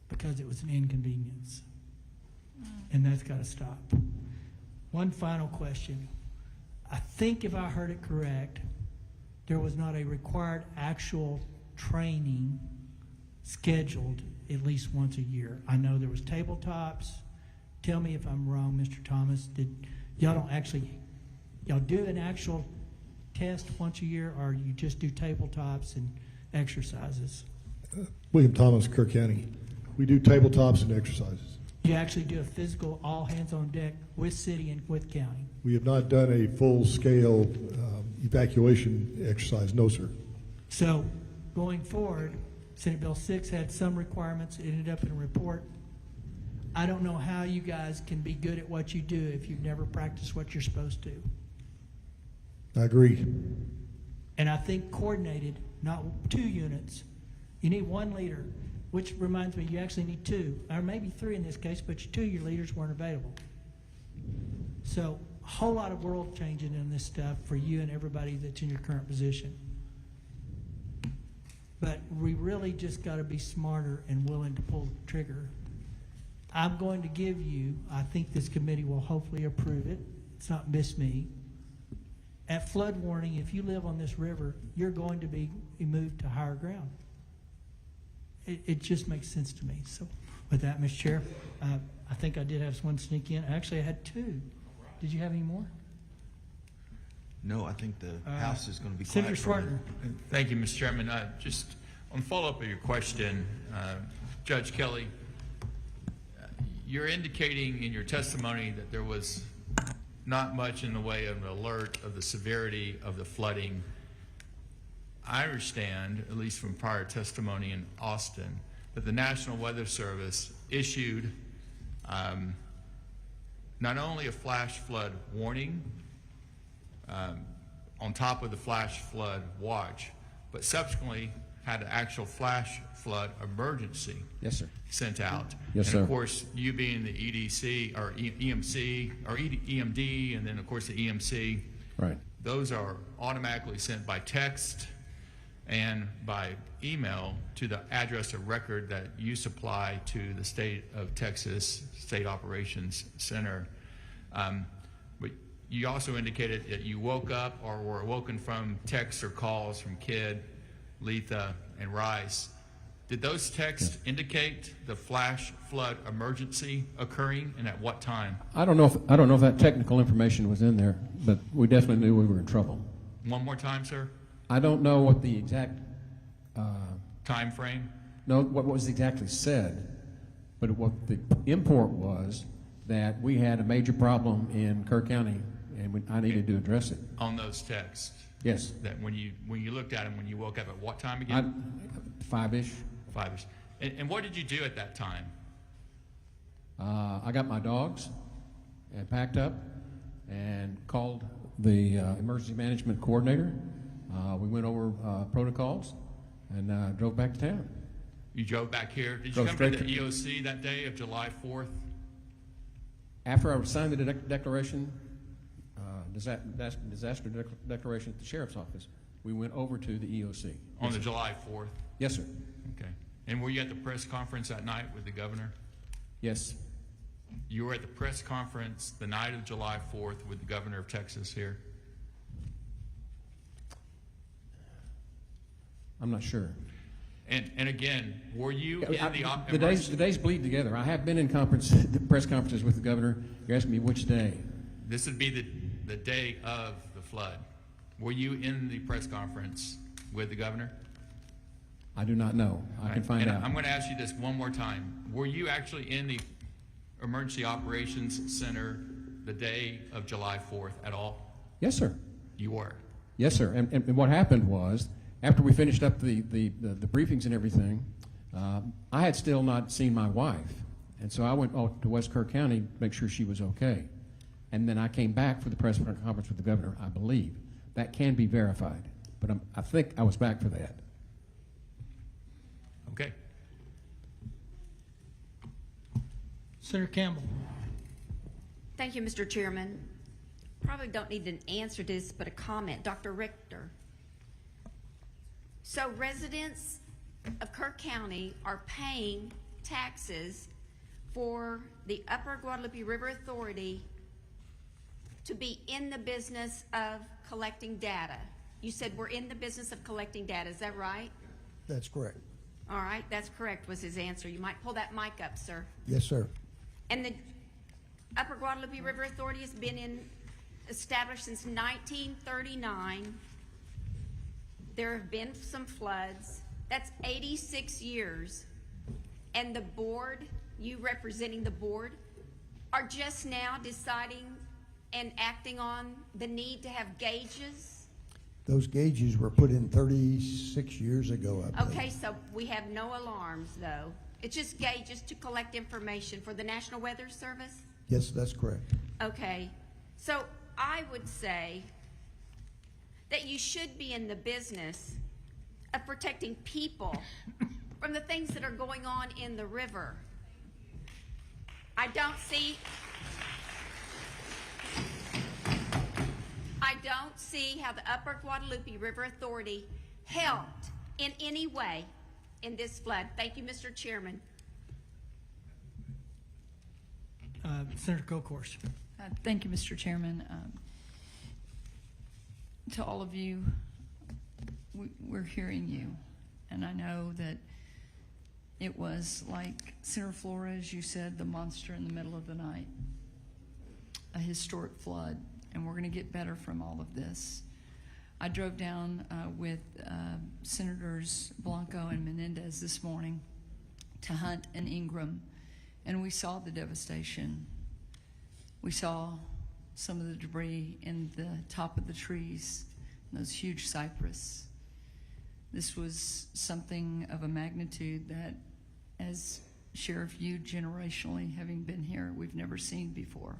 Speaker 1: because it was an inconvenience. And that's got to stop. One final question. I think if I heard it correct, there was not a required actual training scheduled at least once a year. I know there was tabletops. Tell me if I'm wrong, Mr. Thomas. Y'all do an actual test once a year, or you just do tabletops and exercises?
Speaker 9: William Thomas, Kerr County. We do tabletops and exercises.
Speaker 1: You actually do a physical all hands on deck with city and with county?
Speaker 9: We have not done a full-scale evacuation exercise, no, sir.
Speaker 1: So going forward, Senate Bill 6 had some requirements. It ended up in a report. I don't know how you guys can be good at what you do if you've never practiced what you're supposed to.
Speaker 9: I agree.
Speaker 1: And I think coordinated, not 2 units. You need 1 leader, which reminds me, you actually need 2, or maybe 3 in this case, but your leaders weren't available. So a whole lot of world changing in this stuff for you and everybody that's in your current position. But we really just got to be smarter and willing to pull the trigger. I'm going to give you, I think this committee will hopefully approve it. It's not miss me. At flood warning, if you live on this river, you're going to be moved to higher ground. It just makes sense to me. So with that, Mr. Chair, I think I did have one sneak in. Actually, I had 2. Did you have any more?
Speaker 6: No, I think the House is going to be
Speaker 1: Senator
Speaker 6: quiet for a minute.
Speaker 5: Thank you, Mr. Chairman. Just on follow-up of your question, Judge Kelly, you're indicating in your testimony that there was not much in the way of an alert of the severity of the flooding. I understand, at least from prior testimony in Austin, that the National Weather Service issued not only a flash flood warning on top of the flash flood watch, but subsequently had an actual flash flood emergency sent out.
Speaker 19: Yes,
Speaker 5: and
Speaker 19: sir.
Speaker 5: of course, you being the EDC or EMC or EMD, and then of course the EMC,
Speaker 19: right?
Speaker 5: Those are automatically sent by text and by email to the address of record that you supply to the State of Texas State Operations Center. But you also indicated that you woke up or were awoken from texts or calls from Kidd, Letha, and Rice. Did those texts indicate the flash flood emergency occurring, and at what time?
Speaker 19: I don't know if that technical information was in there, but we definitely knew we were in trouble.
Speaker 5: One more time, sir.
Speaker 19: I don't know what the exact
Speaker 5: Time frame?
Speaker 19: No, what was exactly said, but what the import was that we had a major problem in Kerr County, and I needed to address it.
Speaker 5: On those texts?
Speaker 19: Yes.
Speaker 5: That when you looked at them, when you woke up, at what time again?
Speaker 19: 5-ish.
Speaker 5: 5-ish. And what did you do at that time?
Speaker 19: I got my dogs and packed up and called the emergency management coordinator. We went over protocols and drove back to town.
Speaker 5: You drove back here. Did you
Speaker 19: Drove
Speaker 5: come
Speaker 19: straight
Speaker 5: to the EOC that day of July 4th?
Speaker 19: After I signed the declaration, disaster declaration at the sheriff's office, we went over to the EOC.
Speaker 5: On the July 4th?
Speaker 19: Yes, sir.
Speaker 5: Okay. And were you at the press conference that night with the governor?
Speaker 19: Yes.
Speaker 5: You were at the press conference the night of July 4th with the governor of Texas here?
Speaker 19: I'm not sure.
Speaker 5: And again, were you in
Speaker 19: the days bleed together. I have been in press conferences with the governor. You're asking me which day.
Speaker 5: This would be the day of the flood. Were you in the press conference with the governor?
Speaker 19: I do not know. I can find out.
Speaker 5: I'm going to ask you this one more time. Were you actually in the Emergency Operations Center the day of July 4th at all?
Speaker 19: Yes, sir.
Speaker 5: You were?
Speaker 19: Yes, sir. And what happened was, after we finished up the briefings and everything, I had still not seen my wife. And so I went to West Kerr County to make sure she was okay. And then I came back for the press conference with the governor, I believe. That can be verified. But I think I was back for that.
Speaker 5: Okay.
Speaker 1: Senator Campbell.
Speaker 17: Thank you, Mr. Chairman. Probably don't need an answer to this, but a comment. Dr. Richter. So residents of Kerr County are paying taxes for the Upper Guadalupe River Authority to be in the business of collecting data. You said we're in the business of collecting data. Is that right?
Speaker 12: That's correct.
Speaker 17: All right, that's correct was his answer. You might pull that mic up, sir.
Speaker 12: Yes, sir.
Speaker 17: And the Upper Guadalupe River Authority has been established since 1939. There have been some floods. That's 86 years. And the board, you representing the board, are just now deciding and acting on the need to have gauges?
Speaker 12: Those gauges were put in 36 years ago, I believe.
Speaker 17: Okay, so we have no alarms, though. It's just gauges to collect information for the National Weather Service?
Speaker 12: Yes, that's correct.
Speaker 17: Okay, so I would say that you should be in the business of protecting people from the things that are going on in the river. I don't see how the Upper Guadalupe River Authority helped in any way in this flood. Thank you, Mr. Chairman.
Speaker 1: Senator Kokorsh.
Speaker 18: Thank you, Mr. Chairman. To all of you, we're hearing you, and I know that it was like Senator Flores, you said, the monster in the middle of the night, a historic flood, and we're going to get better from all of this. I drove down with Senators Blanco and Menendez this morning to Hunt and Ingram, and we saw the devastation. We saw some of the debris in the top of the trees, those huge cypress. This was something of a magnitude that, as Sheriff, you generationally, having been here, we've never seen before.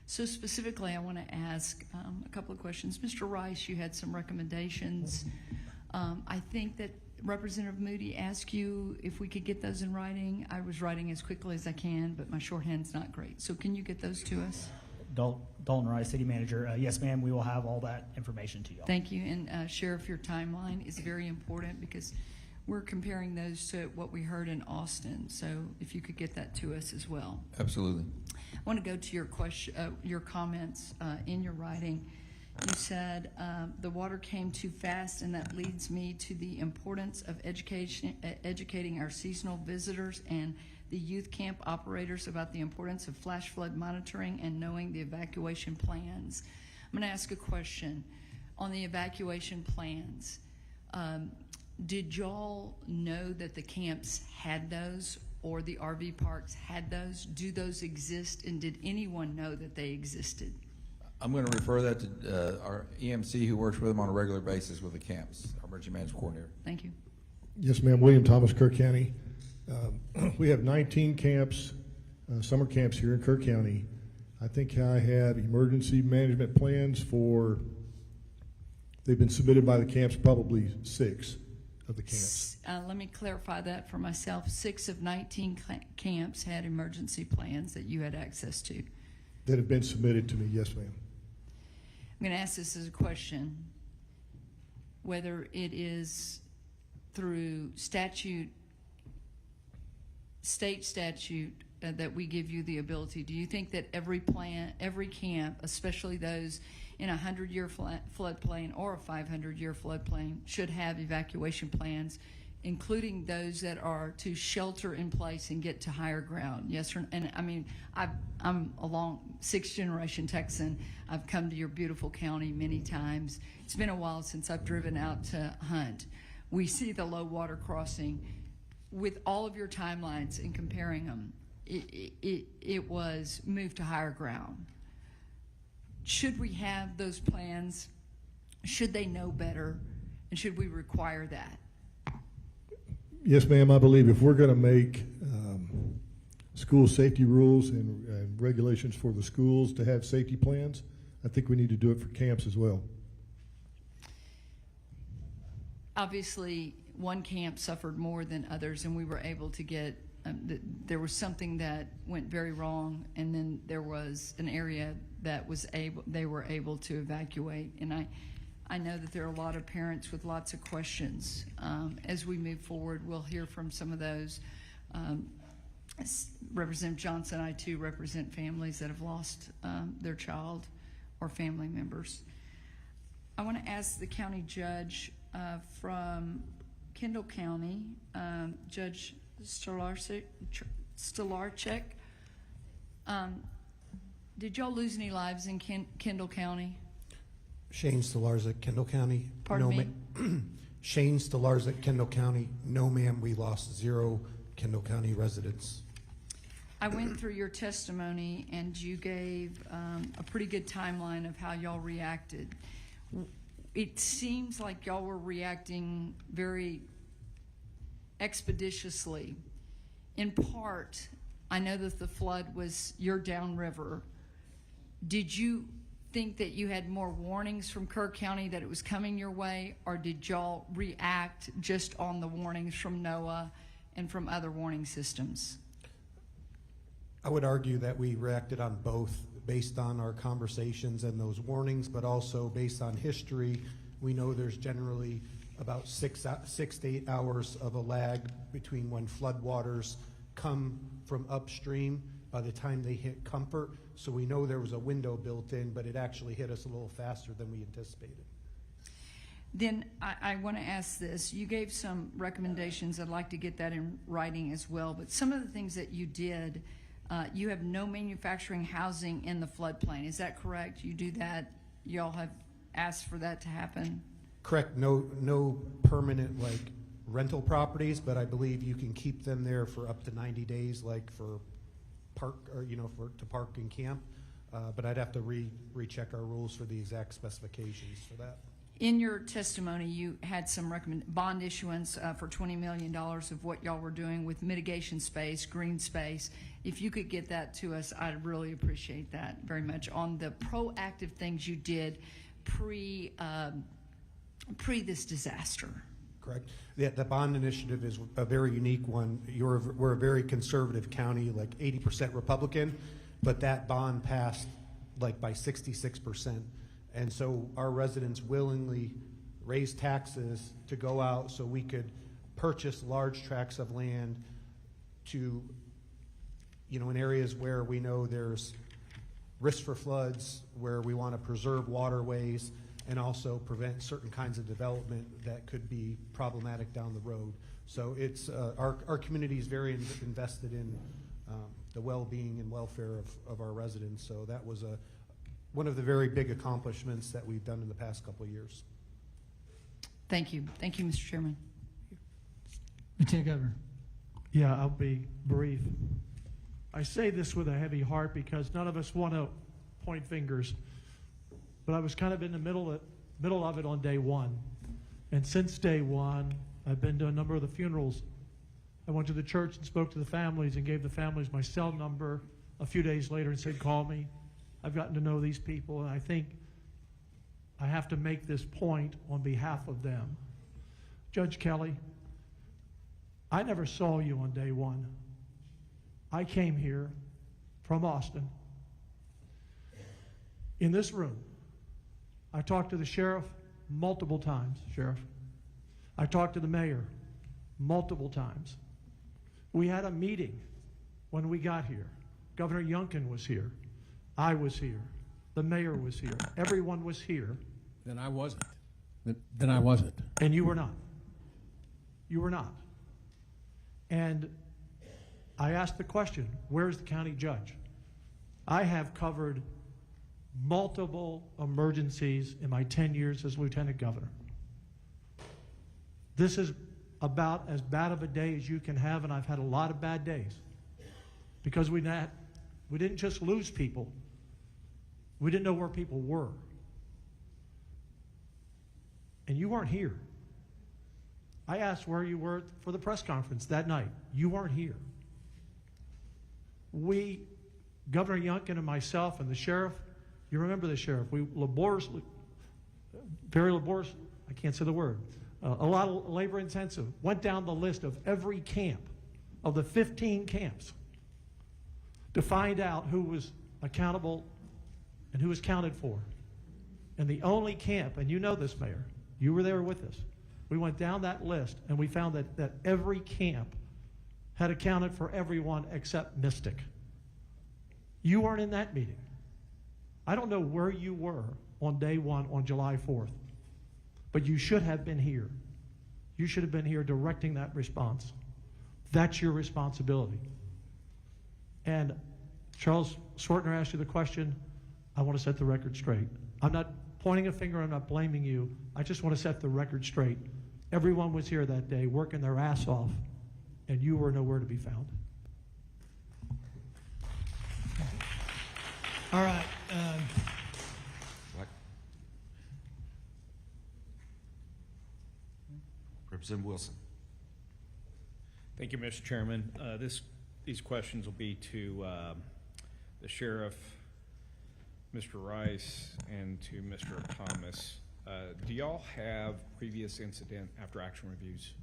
Speaker 18: So specifically, I want to ask a couple of questions. Mr. Rice, you had some recommendations. I think that Representative Moody asked you if we could get those in writing. I was writing as quickly as I can, but my shorthand's not great. So can you get those to us?
Speaker 11: Dalton Rice, City Manager. Yes, ma'am, we will have all that information to you all.
Speaker 18: Thank you. And Sheriff, your timeline is very important because We're comparing those to what we heard in Austin, so if you could get that to us as well.
Speaker 13: Absolutely.
Speaker 18: I want to go to your question, your comments in your writing. You said the water came too fast, and that leads me to the importance of educating our seasonal visitors and the youth camp operators about the importance of flash flood monitoring and knowing the evacuation plans. I'm going to ask a question on the evacuation plans. Did y'all know that the camps had those, or the RV parks had those? Do those exist, and did anyone know that they existed?
Speaker 13: I'm going to refer that to our EMC who works with them on a regular basis with the camps, our emergency management coordinator.
Speaker 18: Thank you.
Speaker 9: Yes, ma'am. William Thomas, Kerr County. We have 19 camps, summer camps here in Kerr County. I think I have emergency management plans for, they've been submitted by the camps, probably 6 of the camps.
Speaker 18: Let me clarify that for myself. 6 of 19 camps had emergency plans that you had access to.
Speaker 9: That have been submitted to me, yes, ma'am.
Speaker 18: I'm going to ask this as a question, whether it is through statute, state statute, that we give you the ability. Do you think that every camp, especially those in a 100-year floodplain or a 500-year floodplain, should have evacuation plans, including those that are to shelter in place and get to higher ground? Yes, or, and I mean, I'm a long 6th-generation Texan. I've come to your beautiful county many times. It's been a while since I've driven out to hunt. We see the low water crossing. With all of your timelines and comparing them, it was moved to higher ground. Should we have those plans? Should they know better? And should we require that?
Speaker 9: Yes, ma'am. I believe if we're going to make school safety rules and regulations for the schools to have safety plans, I think we need to do it for camps as well.
Speaker 18: Obviously, one camp suffered more than others, and we were able to get, there was something that went very wrong, and then there was an area that they were able to evacuate. And I know that there are a lot of parents with lots of questions. As we move forward, we'll hear from some of those. Representative Johnson, I too represent families that have lost their child or family members. I want to ask the county judge from Kendall County, Judge Stolarczyk. Did y'all lose any lives in Kendall County?
Speaker 4: Shane Stolarczyk, Kendall County.
Speaker 18: Pardon me?
Speaker 4: Shane Stolarczyk, Kendall County. No, ma'am, we lost 0 Kendall County residents.
Speaker 18: I went through your testimony, and you gave a pretty good timeline of how y'all reacted. It seems like y'all were reacting very expeditiously. In part, I know that the flood was your downriver. Did you think that you had more warnings from Kerr County that it was coming your way, or did y'all react just on the warnings from NOAA and from other warning systems?
Speaker 4: I would argue that we reacted on both based on our conversations and those warnings, but also based on history. We know there's generally about 6 to 8 hours of a lag between when floodwaters come from upstream by the time they hit Comfort. So we know there was a window built in, but it actually hit us a little faster than we anticipated.
Speaker 18: Then I want to ask this. You gave some recommendations. I'd like to get that in writing as well. But some of the things that you did, you have no manufacturing housing in the floodplain. Is that correct? You do that. Y'all have asked for that to happen?
Speaker 4: Correct. No permanent like rental properties, but I believe you can keep them there for up to 90 days, like for park or to park and camp. But I'd have to recheck our rules for the exact specifications for that.
Speaker 18: In your testimony, you had some bond issuance for $20 million of what y'all were doing with mitigation space, green space. If you could get that to us, I'd really appreciate that very much on the proactive things you did pre this disaster.
Speaker 4: Correct. Yeah, the bond initiative is a very unique one. We're a very conservative county, like 80% Republican, but that bond passed like by 66%. And so our residents willingly raised taxes to go out so we could purchase large tracts of land to, in areas where we know there's risk for floods, where we want to preserve waterways, and also prevent certain kinds of development that could be problematic down the road. So it's our community is very invested in the well-being and welfare of our residents. So that was one of the very big accomplishments that we've done in the past couple of years.
Speaker 18: Thank you. Thank you, Mr. Chairman.
Speaker 1: Lieutenant Governor.
Speaker 14: Yeah, I'll be brief. I say this with a heavy heart because none of us want to point fingers, but I was kind of in the middle of it on day one. And since day one, I've been to a number of the funerals. I went to the church and spoke to the families and gave the families my cell number a few days later and said, call me. I've gotten to know these people, and I think I have to make this point on behalf of them. Judge Kelly, I never saw you on day one. I came here from Austin. In this room, I talked to the sheriff multiple times, Sheriff. I talked to the mayor multiple times. We had a meeting when we got here. Governor Youngkin was here. I was here. The mayor was here. Everyone was here.
Speaker 19: Then I wasn't. Then I wasn't.
Speaker 14: And you were not. You were not. And I asked the question, where's the county judge? I have covered multiple emergencies in my 10 years as lieutenant governor. This is about as bad of a day as you can have, and I've had a lot of bad days because we didn't just lose people. We didn't know where people were. And you weren't here. I asked where you were for the press conference that night. You weren't here. Governor Youngkin and myself and the sheriff, you remember the sheriff, very laborious, I can't say the word, a lot of labor intensive, went down the list of every camp, of the 15 camps, to find out who was accountable and who was counted for. And the only camp, and you know this, Mayor, you were there with us, we went down that list and we found that every camp had accounted for everyone except Mystic. You weren't in that meeting. I don't know where you were on day one on July 4th, but you should have been here. You should have been here directing that response. That's your responsibility. And Charles Swartner asked you the question. I want to set the record straight. I'm not pointing a finger, I'm not blaming you. I just want to set the record straight. Everyone was here that day working their ass off, and you were nowhere to be found.
Speaker 1: All right.
Speaker 3: Representative Wilson.
Speaker 20: Thank you, Mr. Chairman. These questions will be to the sheriff, Mr. Rice, and to Mr. Thomas. Do y'all have previous incident after action reviews?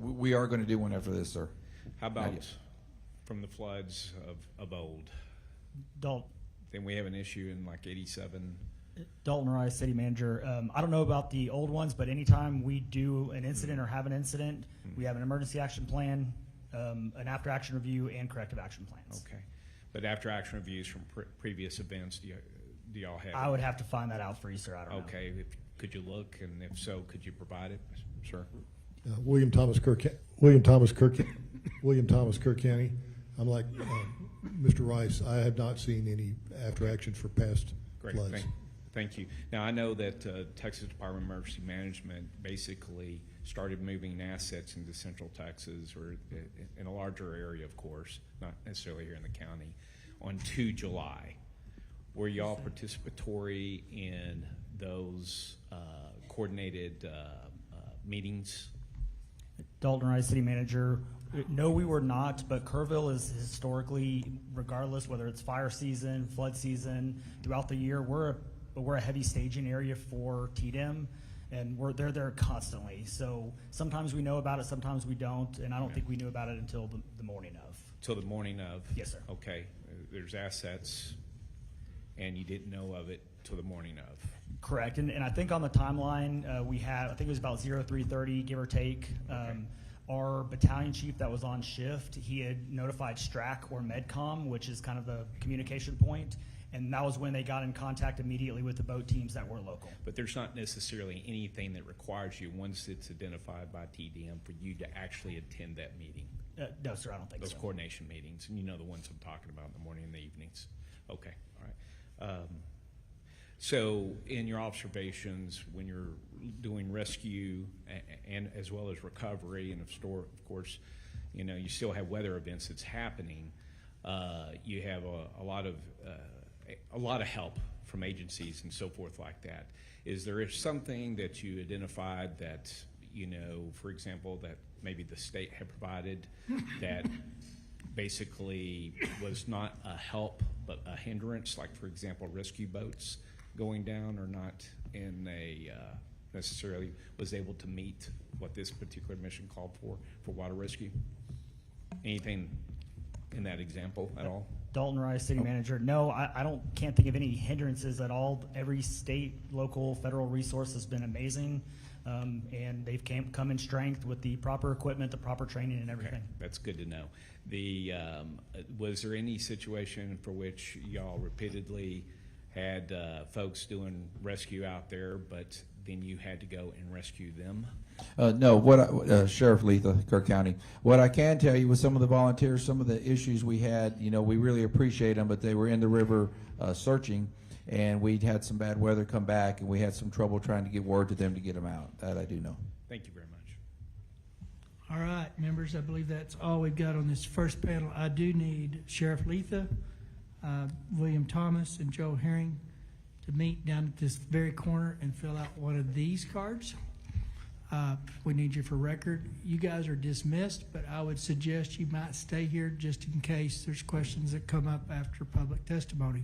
Speaker 13: We are going to do one after this, sir.
Speaker 20: How about from the floods of old? Then we have an issue in like 87.
Speaker 11: Dalton Rice, City Manager. I don't know about the old ones, but anytime we do an incident or have an incident, we have an emergency action plan, an after action review, and corrective action plans.
Speaker 20: Okay. But after action reviews from previous events, do y'all have?
Speaker 11: I would have to find that out for you, sir. I don't know.
Speaker 20: Okay. Could you look, and if so, could you provide it, sir?
Speaker 9: William Thomas, Kirk County. I'm like Mr. Rice. I have not seen any after action for past floods.
Speaker 20: Thank you. Now, I know that Texas Department of Emergency Management basically started moving assets into Central Texas, or in a larger area, of course, not necessarily here in the county, on 2 July. Were y'all participatory in those coordinated meetings?
Speaker 11: Dalton Rice, City Manager. No, we were not, but Kerrville is historically, regardless whether it's fire season, flood season, throughout the year, we're a heavy staging area for TDEM, and they're there constantly. So sometimes we know about it, sometimes we don't, and I don't think we knew about it until the morning of.
Speaker 20: Till the morning of?
Speaker 11: Yes, sir.
Speaker 20: Okay. There's assets and you didn't know of it till the morning of.
Speaker 11: Correct, and I think on the timeline, we had, I think it was about 03:30, give or take. Our battalion chief that was on shift, he had notified STRAC or MedCom, which is kind of the communication point, and that was when they got in contact immediately with the boat teams that were local.
Speaker 20: But there's not necessarily anything that requires you, once it's identified by TDM, for you to actually attend that meeting.
Speaker 11: No, sir, I don't think so.
Speaker 20: Those coordination meetings, and you know the ones I'm talking about in the morning and the evenings. Okay, all right. So in your observations, when you're doing rescue and as well as recovery, and of course, you know, you still have weather events that's happening, you have a lot of help from agencies and so forth like that. Is there something that you identified that, you know, for example, that maybe the state had provided that basically was not a help but a hindrance, like for example rescue boats going down or not in a necessarily was able to meet what this particular mission called for water rescue? Anything in that example at all?
Speaker 11: Dalton Rice, city manager. No, can't think of any hindrances at all. Every state, local, federal resource has been amazing, and they've come in strength with the proper equipment, the proper training, and everything.
Speaker 20: Okay, that's good to know. Was there any situation for which y'all repeatedly had folks doing rescue out there, but then you had to go and rescue them?
Speaker 13: No, Sheriff Letha, Kirk County. What I can tell you with some of the volunteers, some of the issues we had, you know, we really appreciate them, but they were in the river searching, and we'd had some bad weather come back, and we had some trouble trying to get word to them to get them out. That I do know.
Speaker 20: Thank you very much.
Speaker 1: All right, members, I believe that's all we've got on this first panel. I do need Sheriff Letha, William Thomas, and Joe Herring to meet down at this very corner and fill out one of these cards. We need you for record. You guys are dismissed, but I would suggest you might stay here just in case there's questions that come up after public testimony.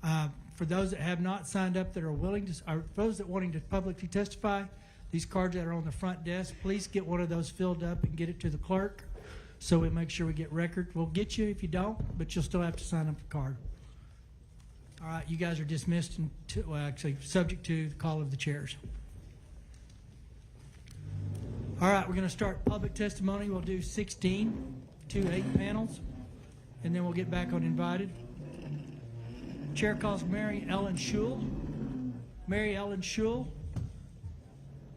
Speaker 1: For those that have not signed up that are willing to, or those that wanting to publicly testify, these cards that are on the front desk, please get one of those filled up and get it to the clerk so we make sure we get record. We'll get you if you don't, but you'll still have to sign up the card. All right, you guys are dismissed and actually subject to the call of the chairs. All right, we're going to start public testimony. We'll do 16, 2-8 panels, and then we'll get back on invited. Chair calls Mary Ellen Schul. Mary Ellen Schul.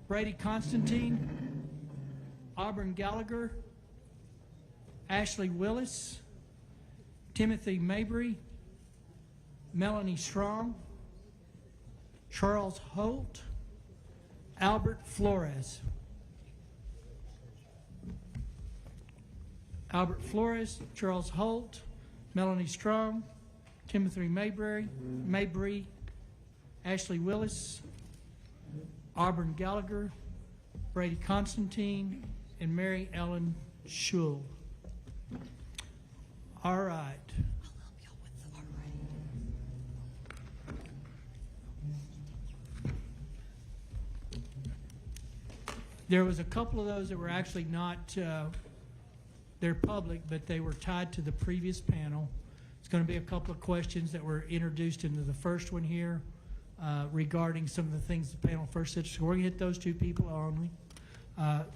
Speaker 1: Brady Constantine. Auburn Gallagher. Ashley Willis. Timothy Mabry. Melanie Strong. Charles Holt. Albert Flores. Albert Flores, Charles Holt, Melanie Strong, Timothy Mabry, Ashley Willis, Auburn Gallagher, Brady Constantine, and Mary Ellen Schul. All right. There was a couple of those that were actually not, they're public, but they were tied to the previous panel. It's going to be a couple of questions that were introduced into the first one here regarding some of the things the panel first said. So we're going to hit those two people only.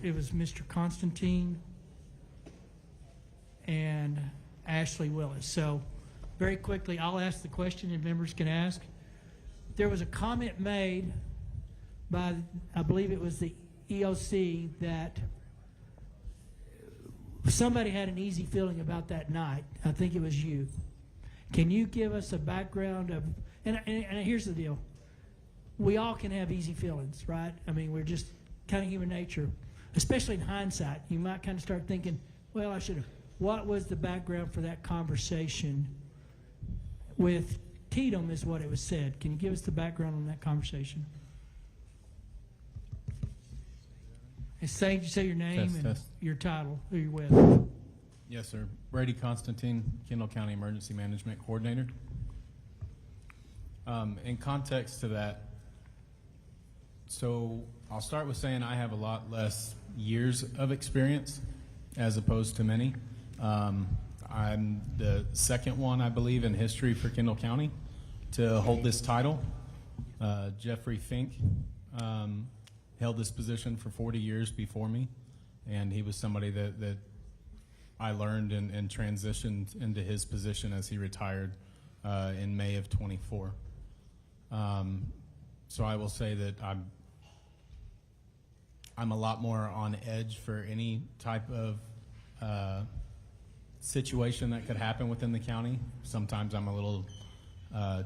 Speaker 1: It was Mr. Constantine and Ashley Willis. So very quickly, I'll ask the question and members can ask. There was a comment made by, I believe it was the EOC, that somebody had an easy feeling about that night. I think it was you. Can you give us a background of, and here's the deal. We all can have easy feelings, right? I mean, we're just kind of human nature, especially in hindsight. You might kind of start thinking, well, I should have. What was the background for that conversation with Tatum is what it was said. Can you give us the background on that conversation? Say your name and your title, who you're with.
Speaker 2: Yes, sir. Brady Constantine, Kendall County Emergency Management Coordinator. In context to that, so I'll start with saying I have a lot less years of experience as opposed to many. I'm the second one, I believe, in history for Kendall County. to hold this title. Jeffrey Fink held this position for 40 years before me, and he was somebody that I learned and transitioned into his position as he retired in May of 24. So I will say that I'm a lot more on edge for any type of situation that could happen within the county. Sometimes I'm a little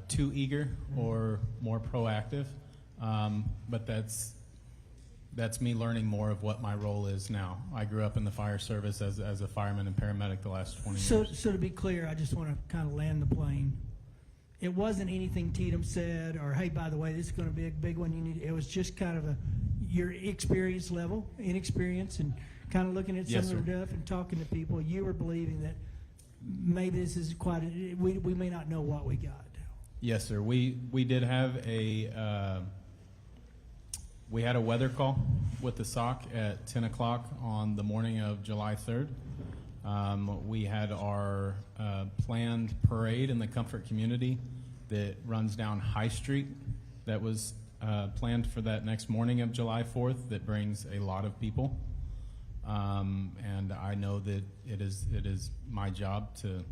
Speaker 2: too eager or more proactive, but that's me learning more of what my role is now. I grew up in the fire service as a fireman and paramedic the last 20 years.
Speaker 1: So to be clear, I just want to kind of land the plane. It wasn't anything Tatum said, or hey, by the way, this is going to be a big one. You need. It was just kind of your experience level, inexperience, and kind of looking at some of the stuff and talking to people. You were believing that maybe this is we may not know what we got.
Speaker 2: Yes, sir. We did have we had a weather call with the SOC at 10 o'clock on the morning of July 3rd. We had our planned parade in the Comfort community that runs down High Street that was planned for that next morning of July 4th that brings a lot of people. And I know that it is my job to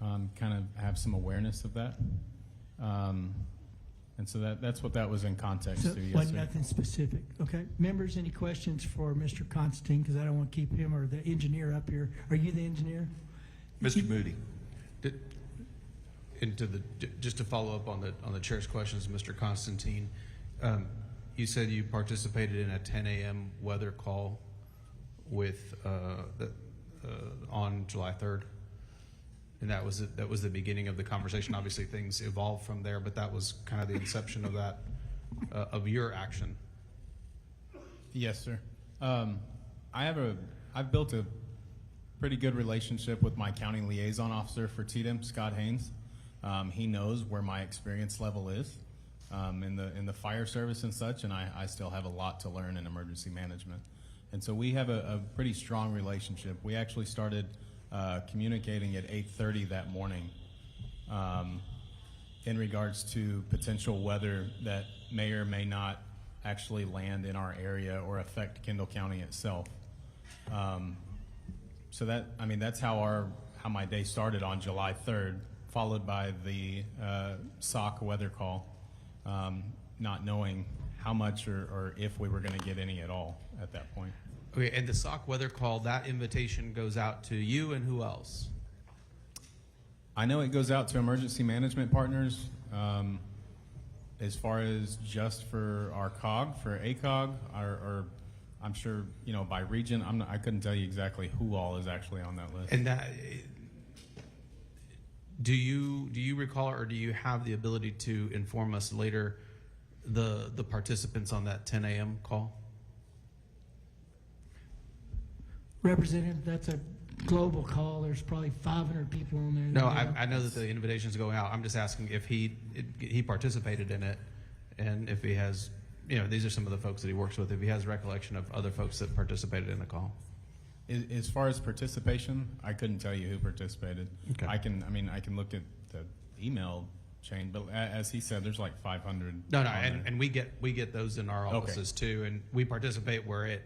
Speaker 2: kind of have some awareness of that. And so that's what that was in context
Speaker 1: So
Speaker 2: to. Yes,
Speaker 1: wasn't
Speaker 2: sir.
Speaker 1: nothing specific. Okay, members, any questions for Mr. Constantine? Because I don't want to keep him or the engineer up here. Are you the engineer?
Speaker 6: Mr. Moody.
Speaker 7: Just to follow up on the chair's questions, Mr. Constantine, you said you participated in a 10 a.m. weather call with on July 3rd, and that was the beginning of the conversation. Obviously, things evolved from there, but that was kind of the inception of that of your action.
Speaker 2: Yes, sir. I've built a pretty good relationship with my county liaison officer for TDM, Scott Haynes. He knows where my experience level is in the fire service and such, and I still have a lot to learn in emergency management. And so we have a pretty strong relationship. We actually started communicating at 8:30 that morning in regards to potential weather that may or may not actually land in our area or affect Kendall County itself. So that's how my day started on July 3rd, followed by the SOC weather call, not knowing how much or if we were going to get any at all at that point.
Speaker 7: Okay, and the SOC weather call, that invitation goes out to you and who else?
Speaker 2: I know it goes out to emergency management partners. As far as just for our COG, for ACOG, or I'm sure, by region, I couldn't tell you exactly who all is actually on that list.
Speaker 7: And that, do you recall, or do you have the ability to inform us later the participants on that 10 a.m. call?
Speaker 1: Representative, that's a global call. There's probably 500 people on there.
Speaker 7: No, I know that the invitation's going out. I'm just asking if he participated in it, and if he has, these are some of the folks that he works with, if he has recollection of other folks that participated in the call.
Speaker 2: As far as participation, I couldn't tell you who participated.
Speaker 7: Okay.
Speaker 2: I can look at the email chain, but as he said, there's like 500.
Speaker 7: No, and we get those in our offices too, and we participate where it.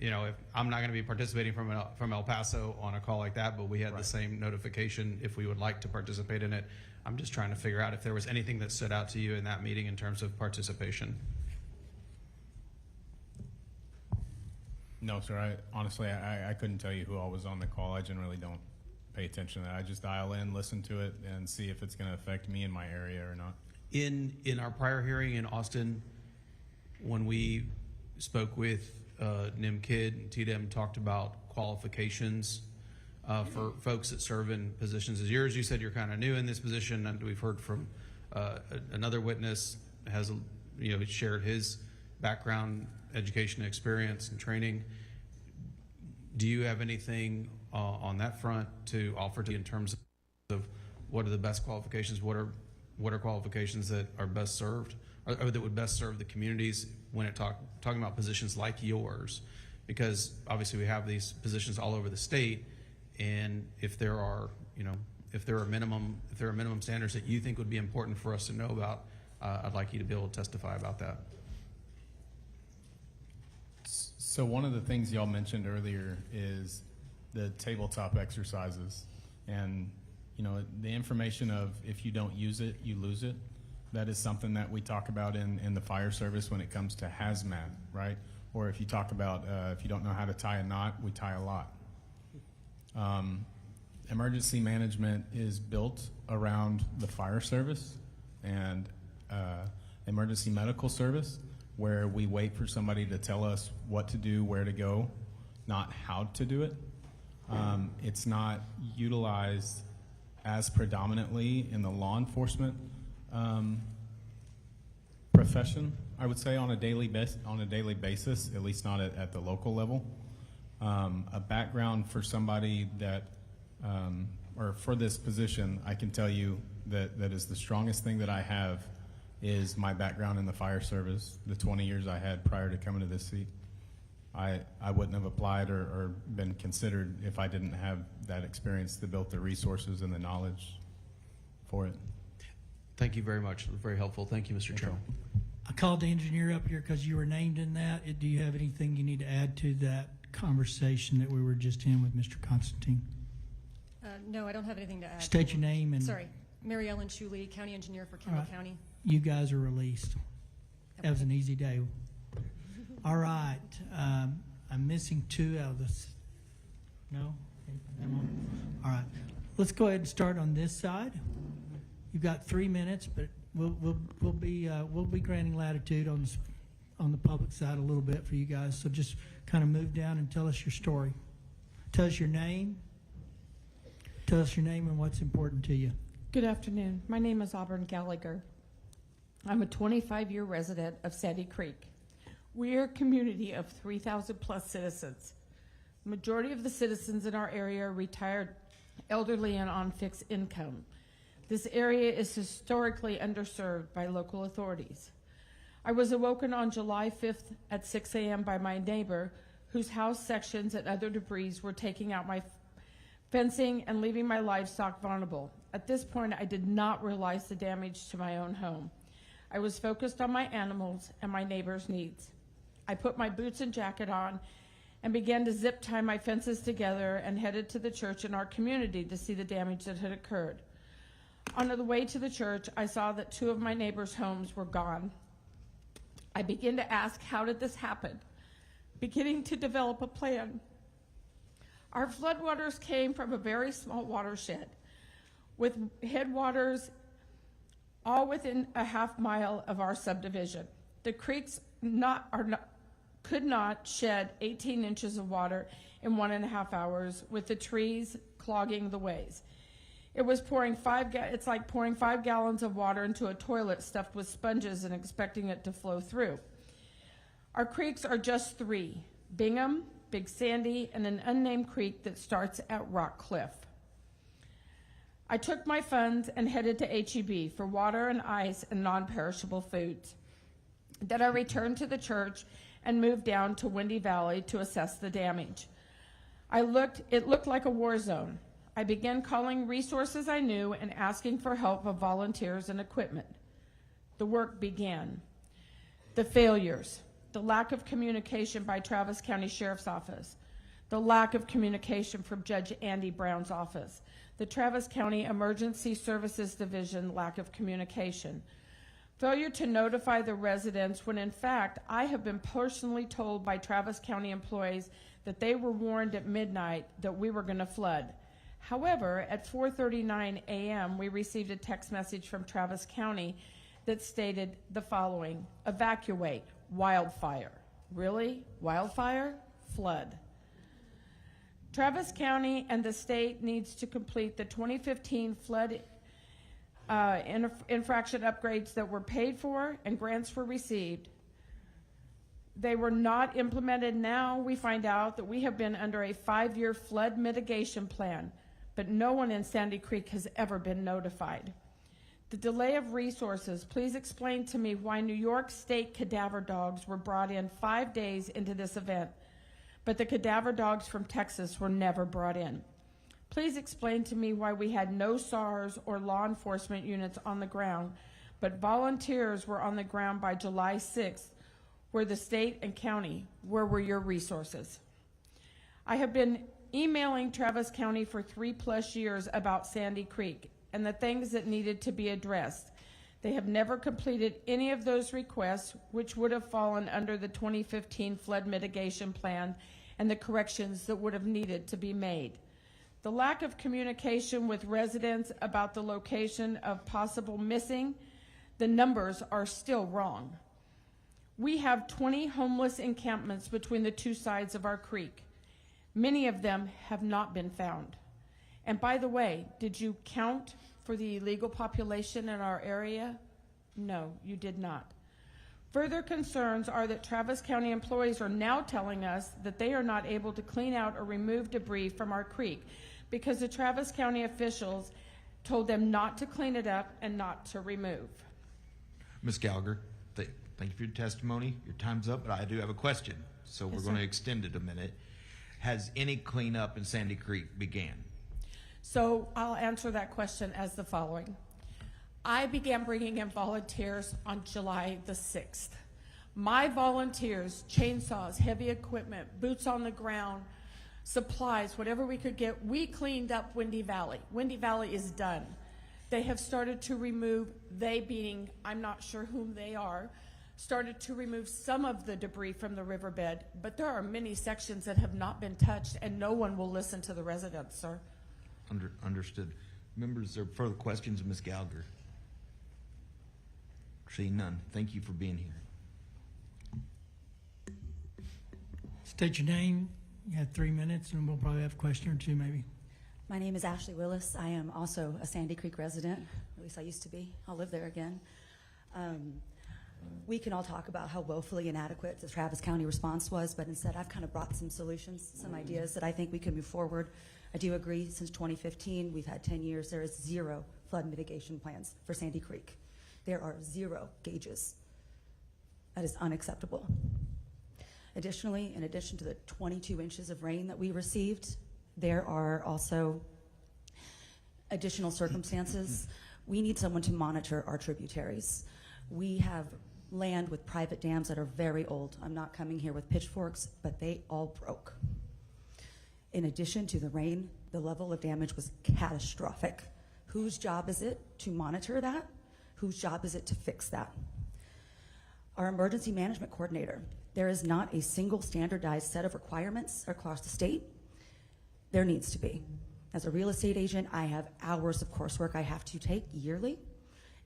Speaker 7: If I'm not going to be participating from El Paso on a call like that, but we had the same notification if we would like to participate in it. I'm just trying to figure out if there was anything that stood out to you in that meeting in terms of participation.
Speaker 2: No, sir. Honestly, I couldn't tell you who all was on the call. I generally don't pay attention to that. I just dial in, listen to it, and see if it's going to affect me in my area or not.
Speaker 7: In our prior hearing in Austin, when we spoke with NIM Kid and TDM, talked about qualifications for folks that serve in positions as yours. You said you're kind of new in this position, and we've heard from another witness has shared his background, education, experience, and training. Do you have anything on that front to offer to in terms of what are the best qualifications? What are qualifications that are best served, or that would best serve the communities when talking about positions like yours? Because obviously we have these positions all over the state, and if there are if there are minimum standards that you think would be important for us to know about, I'd like you to be able to testify about that.
Speaker 2: So one of the things y'all mentioned earlier is the tabletop exercises, and the information of if you don't use it, you lose it. That is something that we talk about in the fire service when it comes to hazmat, right? Or if you talk about if you don't know how to tie a knot, we tie a lot. Emergency management is built around the fire service and emergency medical service, where we wait for somebody to tell us what to do, where to go, not how to do it. It's not utilized as predominantly in the law enforcement profession, I would say, on a daily basis, at least not at the local level. A background for somebody that, or for this position, I can tell you that is the strongest thing that I have is my background in the fire service, the 20 years I had prior to coming to this seat. I wouldn't have applied or been considered if I didn't have that experience that built the resources and the knowledge for it.
Speaker 7: Thank you very much. Very helpful. Thank you, Mr. Chairman.
Speaker 1: I called the engineer up here because you were named in that. Do you have anything you need to add to that conversation that we were just in with Mr. Constantine?
Speaker 21: No, I don't have anything to add.
Speaker 1: State your name and...
Speaker 21: Sorry. Mary Ellen Shuley, County Engineer for Kendall County.
Speaker 1: You guys are released. That was an easy day. All right. I'm missing two out of this. No? All right. Let's go ahead and start on this side. You've got 3 minutes, but we'll be granting latitude on the public side a little bit for you guys. So just kind of move down and tell us your story. Tell us your name. Tell us your name and what's important to you.
Speaker 22: Good afternoon. My name is Auburn Gallagher. I'm a 25-year resident of Sandy Creek. We are a community of 3,000 plus citizens. The majority of the citizens in our area are retired, elderly, and on fixed income. This area is historically underserved by local authorities. I was awoken on July 5th at 6 a.m. by my neighbor, whose house sections and other debris were taking out my fencing and leaving my livestock vulnerable. At this point, I did not realize the damage to my own home. I was focused on my animals and my neighbor's needs. I put my boots and jacket on and began to zip tie my fences together and headed to the church in our community to see the damage that had occurred. On the way to the church, I saw that 2 of my neighbors' homes were gone. I began to ask, how did this happen? Beginning to develop a plan. Our floodwaters came from a very small watershed with headwaters all within a half mile of our subdivision. The creeks could not shed 18 inches of water in 1.5 hours with the trees clogging the ways. It was it's like pouring 5 gallons of water into a toilet stuffed with sponges and expecting it to flow through. Our creeks are just 3, Bingham, Big Sandy, and an unnamed creek that starts at Rock Cliff. I took my funds and headed to HEB for water and ice and non-perishable foods. Then I returned to the church and moved down to Windy Valley to assess the damage. It looked like a war zone. I began calling resources I knew and asking for help of volunteers and equipment. The work began. The failures, the lack of communication by Travis County Sheriff's Office, the lack of communication from Judge Andy Brown's office, the Travis County Emergency Services Division lack of communication, failure to notify the residents when in fact I have been personally told by Travis County employees that they were warned at midnight that we were going to flood. However, at 4:39 a.m. we received a text message from Travis County that stated the following: evacuate, wildfire. Really? Wildfire? Flood. Travis County and the state needs to complete the 2015 flood infraction upgrades that were paid for and grants were received. They were not implemented. Now we find out that we have been under a 5-year flood mitigation plan, but no one in Sandy Creek has ever been notified. The delay of resources, please explain to me why New York State cadaver dogs were brought in 5 days into this event, but the cadaver dogs from Texas were never brought in. Please explain to me why we had no SARS or law enforcement units on the ground, but volunteers were on the ground by July 6th, where the state and county, where were your resources? I have been emailing Travis County for 3+ years about Sandy Creek and the things that needed to be addressed. They have never completed any of those requests, which would have fallen under the 2015 flood mitigation plan and the corrections that would have needed to be made. The lack of communication with residents about the location of possible missing, the numbers are still wrong. We have 20 homeless encampments between the two sides of our creek. Many of them have not been found. And by the way, did you count for the illegal population in our area? No, you did not. Further concerns are that Travis County employees are now telling us that they are not able to clean out or remove debris from our creek because the Travis County officials told them not to clean it up and not to remove.
Speaker 6: Ms. Gallagher, thank you for your testimony. Your time's up, but I do have a question, so we're going to extend it a minute. Has any cleanup in Sandy Creek began?
Speaker 22: So I'll answer that question as the following. I began bringing in volunteers on July the 6th. My volunteers, chainsaws, heavy equipment, boots on the ground, supplies, whatever we could get, we cleaned up Windy Valley. Windy Valley is done. They have started to remove, they being, I'm not sure whom they are, started to remove some of the debris from the riverbed, but there are many sections that have not been touched and no one will listen to the residents, sir.
Speaker 6: Understood. Members, are further questions of Ms. Gallagher? Seeing none. Thank you for being here.
Speaker 1: State your name. You have 3 minutes, and we'll probably have a question or two, maybe.
Speaker 10: My name is Ashley Willis. I am also a Sandy Creek resident. At least I used to be. I'll live there again. We can all talk about how woefully inadequate the Travis County response was, but instead I've kind of brought some solutions, some ideas that I think we can move forward. I do agree, since 2015, we've had 10 years, there is 0 flood mitigation plans for Sandy Creek. There are 0 gauges. That is unacceptable. Additionally, in addition to the 22 inches of rain that we received, there are also additional circumstances. We need someone to monitor our tributaries. We have land with private dams that are very old. I'm not coming here with pitchforks, but they all broke. In addition to the rain, the level of damage was catastrophic. Whose job is it to monitor that? Whose job is it to fix that? Our emergency management coordinator, there is not a single standardized set of requirements across the state. There needs to be. As a real estate agent, I have hours of coursework I have to take yearly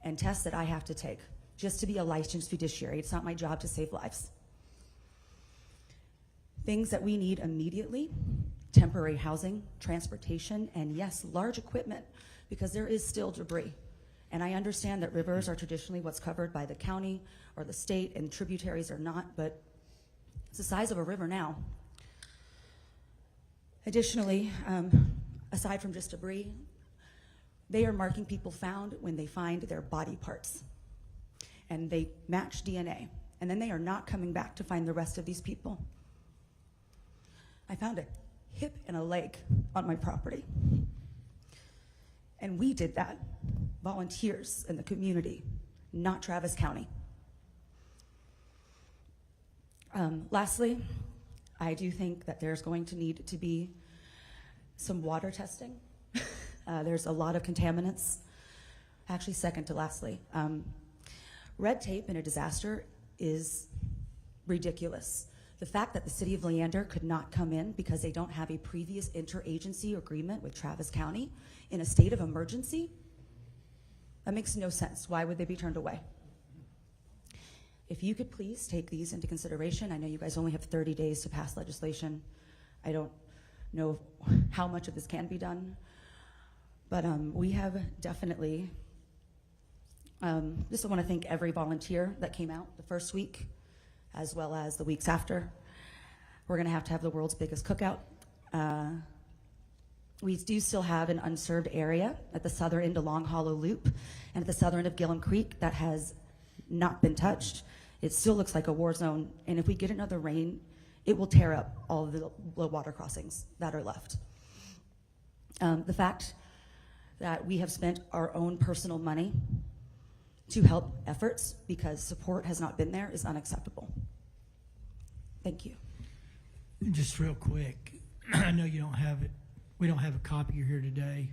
Speaker 10: and tests that I have to take just to be a licensed fiduciary. It's not my job to save lives. Things that we need immediately: temporary housing, transportation, and yes, large equipment, because there is still debris. And I understand that rivers are traditionally what's covered by the county or the state, and tributaries are not, but it's the size of a river now. Additionally, aside from just debris, they are marking people found when they find their body parts. And they match DNA. And then they are not coming back to find the rest of these people. I found a hip and a leg on my property. And we did that, volunteers in the community, not Travis County. Lastly, I do think that there's going to need to be some water testing. There's a lot of contaminants. Actually, second to lastly, red tape in a disaster is ridiculous. The fact that the city of Leander could not come in because they don't have a previous interagency agreement with Travis County in a state of emergency, that makes no sense. Why would they be turned away? If you could please take these into consideration. I know you guys only have 30 days to pass legislation. I don't know how much of this can be done, but we have definitely, just want to thank every volunteer that came out the first week, as well as the weeks after. We're gonna have the world's biggest cookout. We do still have an unserved area at the southern end of Long Hollow Loop and at the southern end of Gillum Creek that has not been touched. It still looks like a war zone, and if we get another rain, it will tear up all of the low water crossings that are left. The fact that we have spent our own personal money to help efforts because support has not been there is unacceptable. Thank you.
Speaker 1: Just real quick, I know you don't have it, we don't have a copy here today.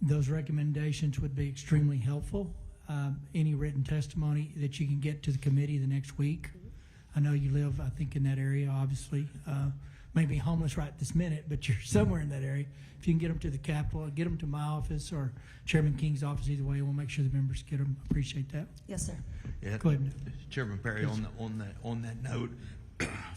Speaker 1: Those recommendations would be extremely helpful. Any written testimony that you can get to the committee the next week. I know you live, I think, in that area, obviously. Maybe homeless right this minute, but you're somewhere in that area. If you can get them to the Capitol, get them to my office or Chairman King's office, either way, we'll make sure the members get them. Appreciate that.
Speaker 10: Yes, sir.
Speaker 6: Yeah,
Speaker 1: Go ahead.
Speaker 6: Chairman Perry,
Speaker 1: Yes.
Speaker 6: on that note,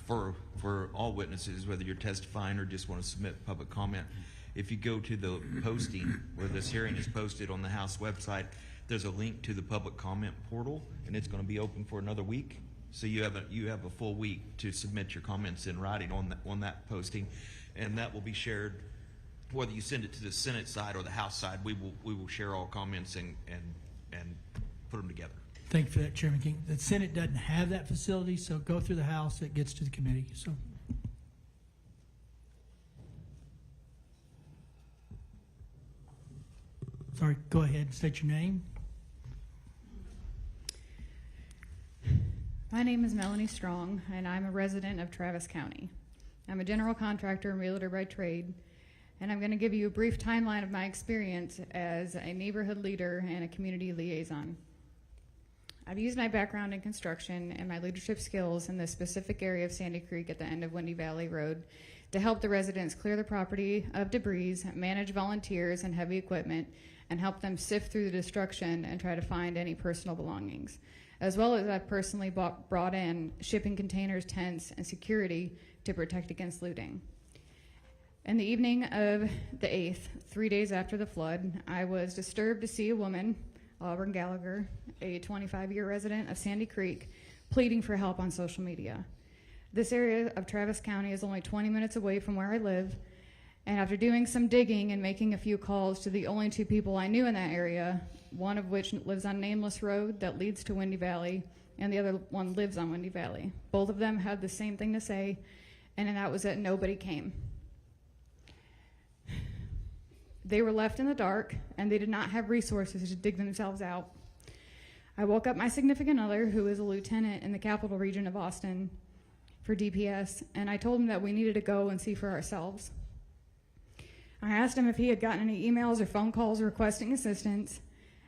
Speaker 6: for all witnesses, whether you're testifying or just want to submit public comment, if you go to the posting where this hearing is posted on the House website, there's a link to the public comment portal, and it's going to be open for another week. So you have a full week to submit your comments in writing on that posting, and that will be shared. Whether you send it to the Senate side or the House side, we will share all comments and put them together.
Speaker 1: Thank you for that, Chairman King. The Senate doesn't have that facility, so go through the House, it gets to the committee. So. Sorry, go ahead, state your name.
Speaker 15: My name is Melanie Strong, and I'm a resident of Travis County. I'm a general contractor and realtor by trade, and I'm going to give you a brief timeline of my experience as a neighborhood leader and a community liaison. I've used my background in construction and my leadership skills in the specific area of Sandy Creek at the end of Windy Valley Road to help the residents clear the property of debris, manage volunteers and heavy equipment, and help them sift through the destruction and try to find any personal belongings. As well as I've personally brought in shipping containers, tents, and security to protect against looting. In the evening of the 8th, 3 days after the flood, I was disturbed to see a woman, Auburn Gallagher, a 25-year resident of Sandy Creek, pleading for help on social media. This area of Travis County is only 20 minutes away from where I live, and after doing some digging and making a few calls to the only two people I knew in that area, one of which lives on Nameless Road that leads to Windy Valley, and the other one lives on Windy Valley. Both of them had the same thing to say, and that was that nobody came. They were left in the dark, and they did not have resources to dig themselves out. I woke up my significant other, who is a lieutenant in the Capital Region of Austin for DPS, and I told him that we needed to go and see for ourselves. I asked him if he had gotten any emails or phone calls requesting assistance,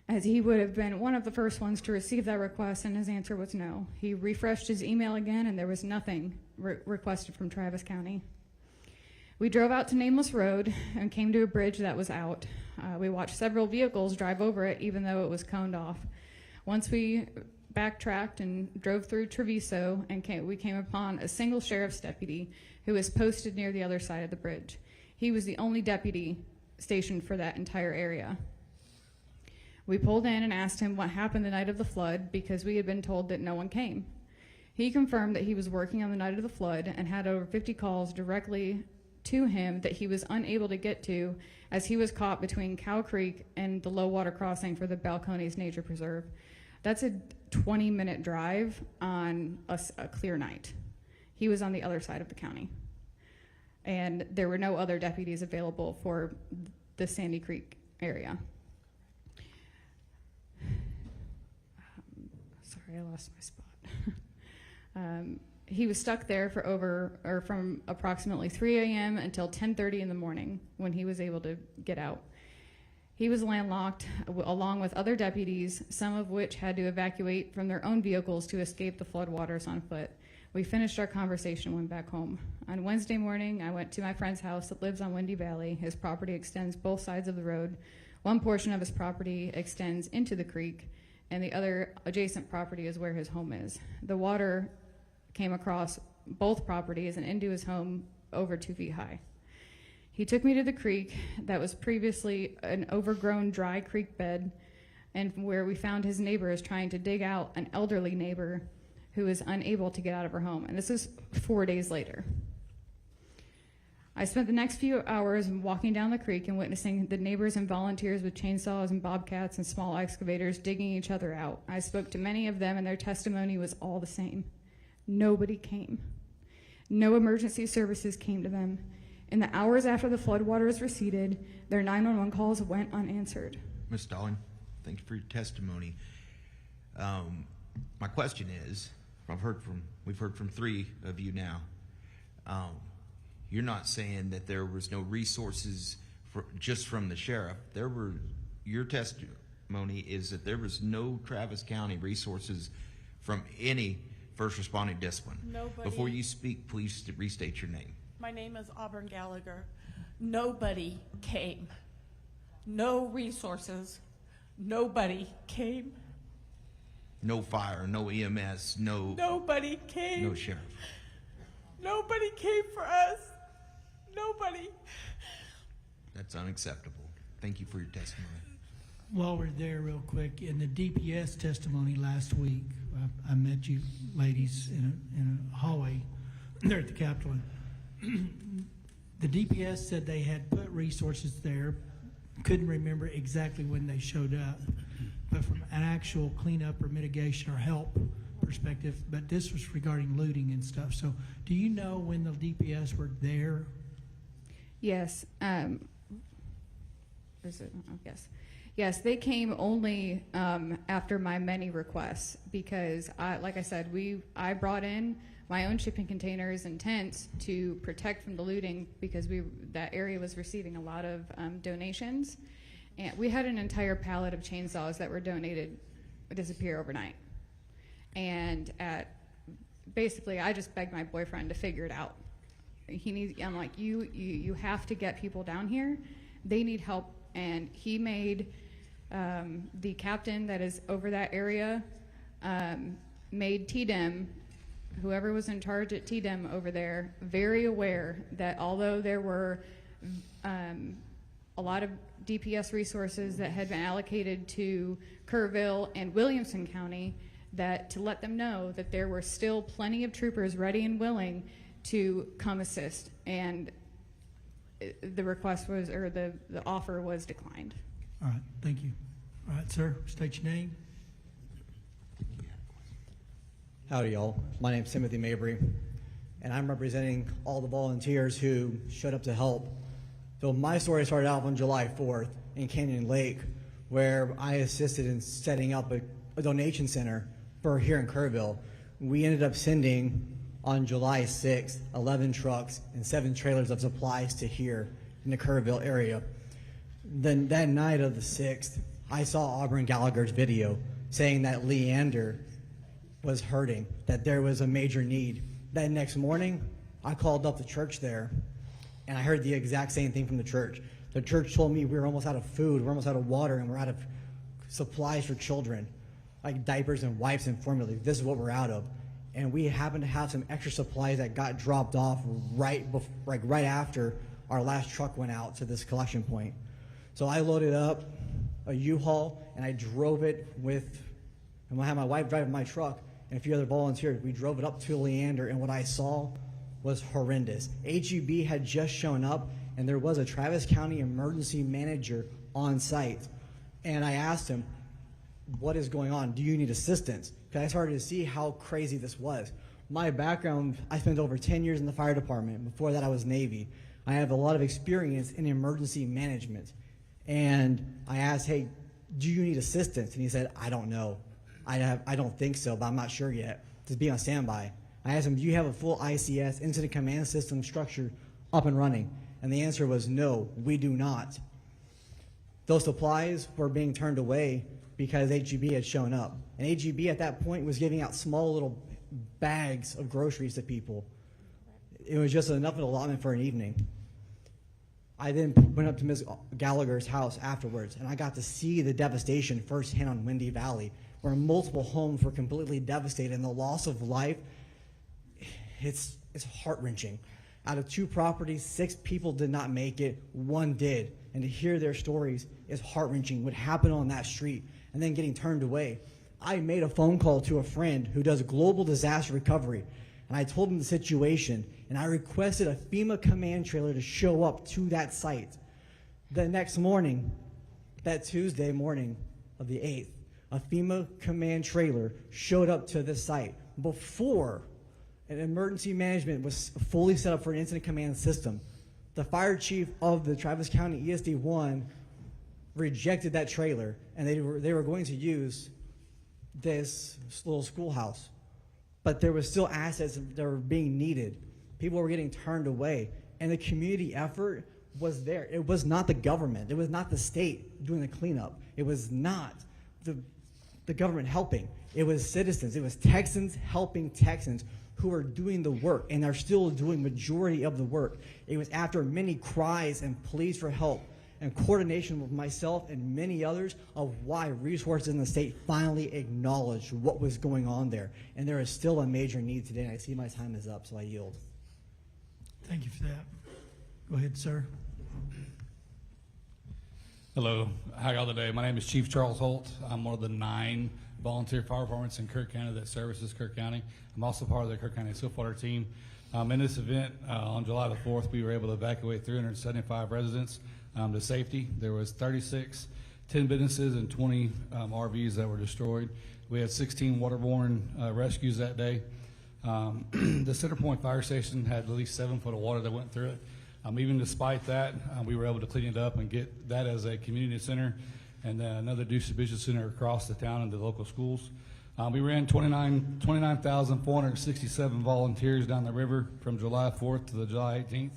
Speaker 15: as he would have been one of the first ones to receive that request, and his answer was no. He refreshed his email again, and there was nothing requested from Travis County. We drove out to Nameless Road and came to a bridge that was out. We watched several vehicles drive over it, even though it was coned off. Once we backtracked and drove through Treviso, and we came upon a single sheriff's deputy who was posted near the other side of the bridge. He was the only deputy stationed for that entire area. We pulled in and asked him what happened the night of the flood because we had been told that no one came. He confirmed that he was working on the night of the flood and had over 50 calls directly to him that he was unable to get to as he was caught between Cow Creek and the low water crossing for the Balcones Nature Preserve. That's a 20-minute drive on a clear night. He was on the other side of the county. And there were no other deputies available for the Sandy Creek area. Sorry, I lost my spot. He was stuck there for from approximately 3 a.m. until 10:30 in the morning when he was able to get out. He was landlocked along with other deputies, some of which had to evacuate from their own vehicles to escape the floodwaters on foot. We finished our conversation and went back home. On Wednesday morning, I went to my friend's house that lives on Windy Valley. His property extends both sides of the road. One portion of his property extends into the creek, and the other adjacent property is where his home is. The water came across both properties and into his home over 2 feet high. He took me to the creek that was previously an overgrown dry creek bed, and where we found his neighbors trying to dig out an elderly neighbor who is unable to get out of her home. And this is 4 days later. I spent the next few hours walking down the creek and witnessing the neighbors and volunteers with chainsaws and bobcats and small excavators digging each other out. I spoke to many of them, and their testimony was all the same. Nobody came. No emergency services came to them. In the hours after the floodwaters receded, their 911 calls went unanswered.
Speaker 6: Ms. Stalling, thanks for your testimony. My question is, we've heard from three of you now. You're not saying that there was no resources just from the sheriff. Your testimony is that there was no Travis County resources from any first responding discipline.
Speaker 22: Nobody.
Speaker 6: Before you speak, please restate your name.
Speaker 22: My name is Auburn Gallagher. Nobody came. No resources. Nobody came.
Speaker 6: No fire, no EMS,
Speaker 22: Nobody came.
Speaker 6: no sheriff.
Speaker 22: Nobody came for us. Nobody.
Speaker 6: That's unacceptable. Thank you for your testimony.
Speaker 1: While we're there, real quick, in the DPS testimony last week, I met you ladies in a hallway there at the Capitol. The DPS said they had put resources there, couldn't remember exactly when they showed up, but from an actual cleanup or mitigation or help perspective, but this was regarding looting and stuff. So do you know when the DPS were there?
Speaker 15: Yes. Yes, they came only after my many requests because, like I said, I brought in my own shipping containers and tents to protect from the looting because that area was receiving a lot of donations. And we had an entire pallet of chainsaws that were donated disappear overnight. And basically, I just begged my boyfriend to figure it out. I'm like, you have to get people down here. They need help. And he made the captain that is over that area, made TDEM, whoever was in charge at TDEM over there, very aware that although there were a lot of DPS resources that had been allocated to Kerrville and Williamson County, that to let them know that there were still plenty of troopers ready and willing to come assist. And the request was, or the offer was declined.
Speaker 1: All right, thank you. All right, sir, state your name.
Speaker 8: Howdy, y'all. My name's Timothy Mabry, and I'm representing all the volunteers who showed up to help. So my story started out on July 4th in Canyon Lake, where I assisted in setting up a donation center for here in Kerrville. We ended up sending, on July 6th, 11 trucks and 7 trailers of supplies to here in the Kerrville area. Then that night of the 6th, I saw Auburn Gallagher's video saying that Leander was hurting, that there was a major need. That next morning, I called up the church there, and I heard the exact same thing from the church. The church told me we were almost out of food, we're almost out of water, and we're out of supplies for children, like diapers and wipes and formula. This is what we're out of. And we happened to have some extra supplies that got dropped off right after our last truck went out to this collection point. So I loaded up a U-Haul, and I drove it and I had my wife driving my truck and a few other volunteers. We drove it up to Leander, and what I saw was horrendous. HEB had just shown up, and there was a Travis County emergency manager on site. And I asked him, what is going on? Do you need assistance? Because I started to see how crazy this was. My background, I spent over 10 years in the fire department. Before that, I was Navy. I have a lot of experience in emergency management. And I asked, hey, do you need assistance? And he said, I don't know. I don't think so, but I'm not sure yet. Just be on standby. I asked him, do you have a full ICS, incident command system structure, up and running? And the answer was no, we do not. Those supplies were being turned away because HEB had shown up. And HEB at that point was giving out small little bags of groceries to people. It was just enough of an allotment for an evening. I then went up to Ms. Gallagher's house afterwards, and I got to see the devastation firsthand on Windy Valley, where multiple homes were completely devastated, and the loss of life, it's heart-wrenching. Out of 2 properties, 6 people did not make it, 1 did. And to hear their stories is heart-wrenching. What happened on that street and then getting turned away. I made a phone call to a friend who does global disaster recovery, and I told him the situation, and I requested a FEMA command trailer to show up to that site. The next morning, that Tuesday morning of the 8th, a FEMA command trailer showed up to the site before an emergency management was fully set up for an incident command system. The fire chief of the Travis County ESD1 rejected that trailer, and they were going to use this little schoolhouse. But there was still assets that were being needed. People were getting turned away, and the community effort was there. It was not the government. It was not the state doing the cleanup. It was not the government helping. It was citizens. It was Texans helping Texans who are doing the work and are still doing majority of the work. It was after many cries and pleas for help and coordination with myself and many others of why resources in the state finally acknowledged what was going on there. And there is still a major need today. And I see my time is up, so I yield.
Speaker 1: Thank you for that. Go ahead, sir.
Speaker 5: Hello, how y'all today? My name is Chief Charles Holt. I'm one of the 9 volunteer fire departments in Kirk County that services Kirk County. I'm also part of the Kirk County Swift Water team. In this event, on July the 4th, we were able to evacuate 375 residents to safety. There was 36 10 businesses and 20 RVs that were destroyed. We had 16 waterborne rescues that day. The Center Point Fire Station had at least 7 foot of water that went through it. Even despite that, we were able to clean it up and get that as a community center and then another distribution center across the town and the local schools. We ran 29,467 volunteers down the river from July 4th to the July 18th.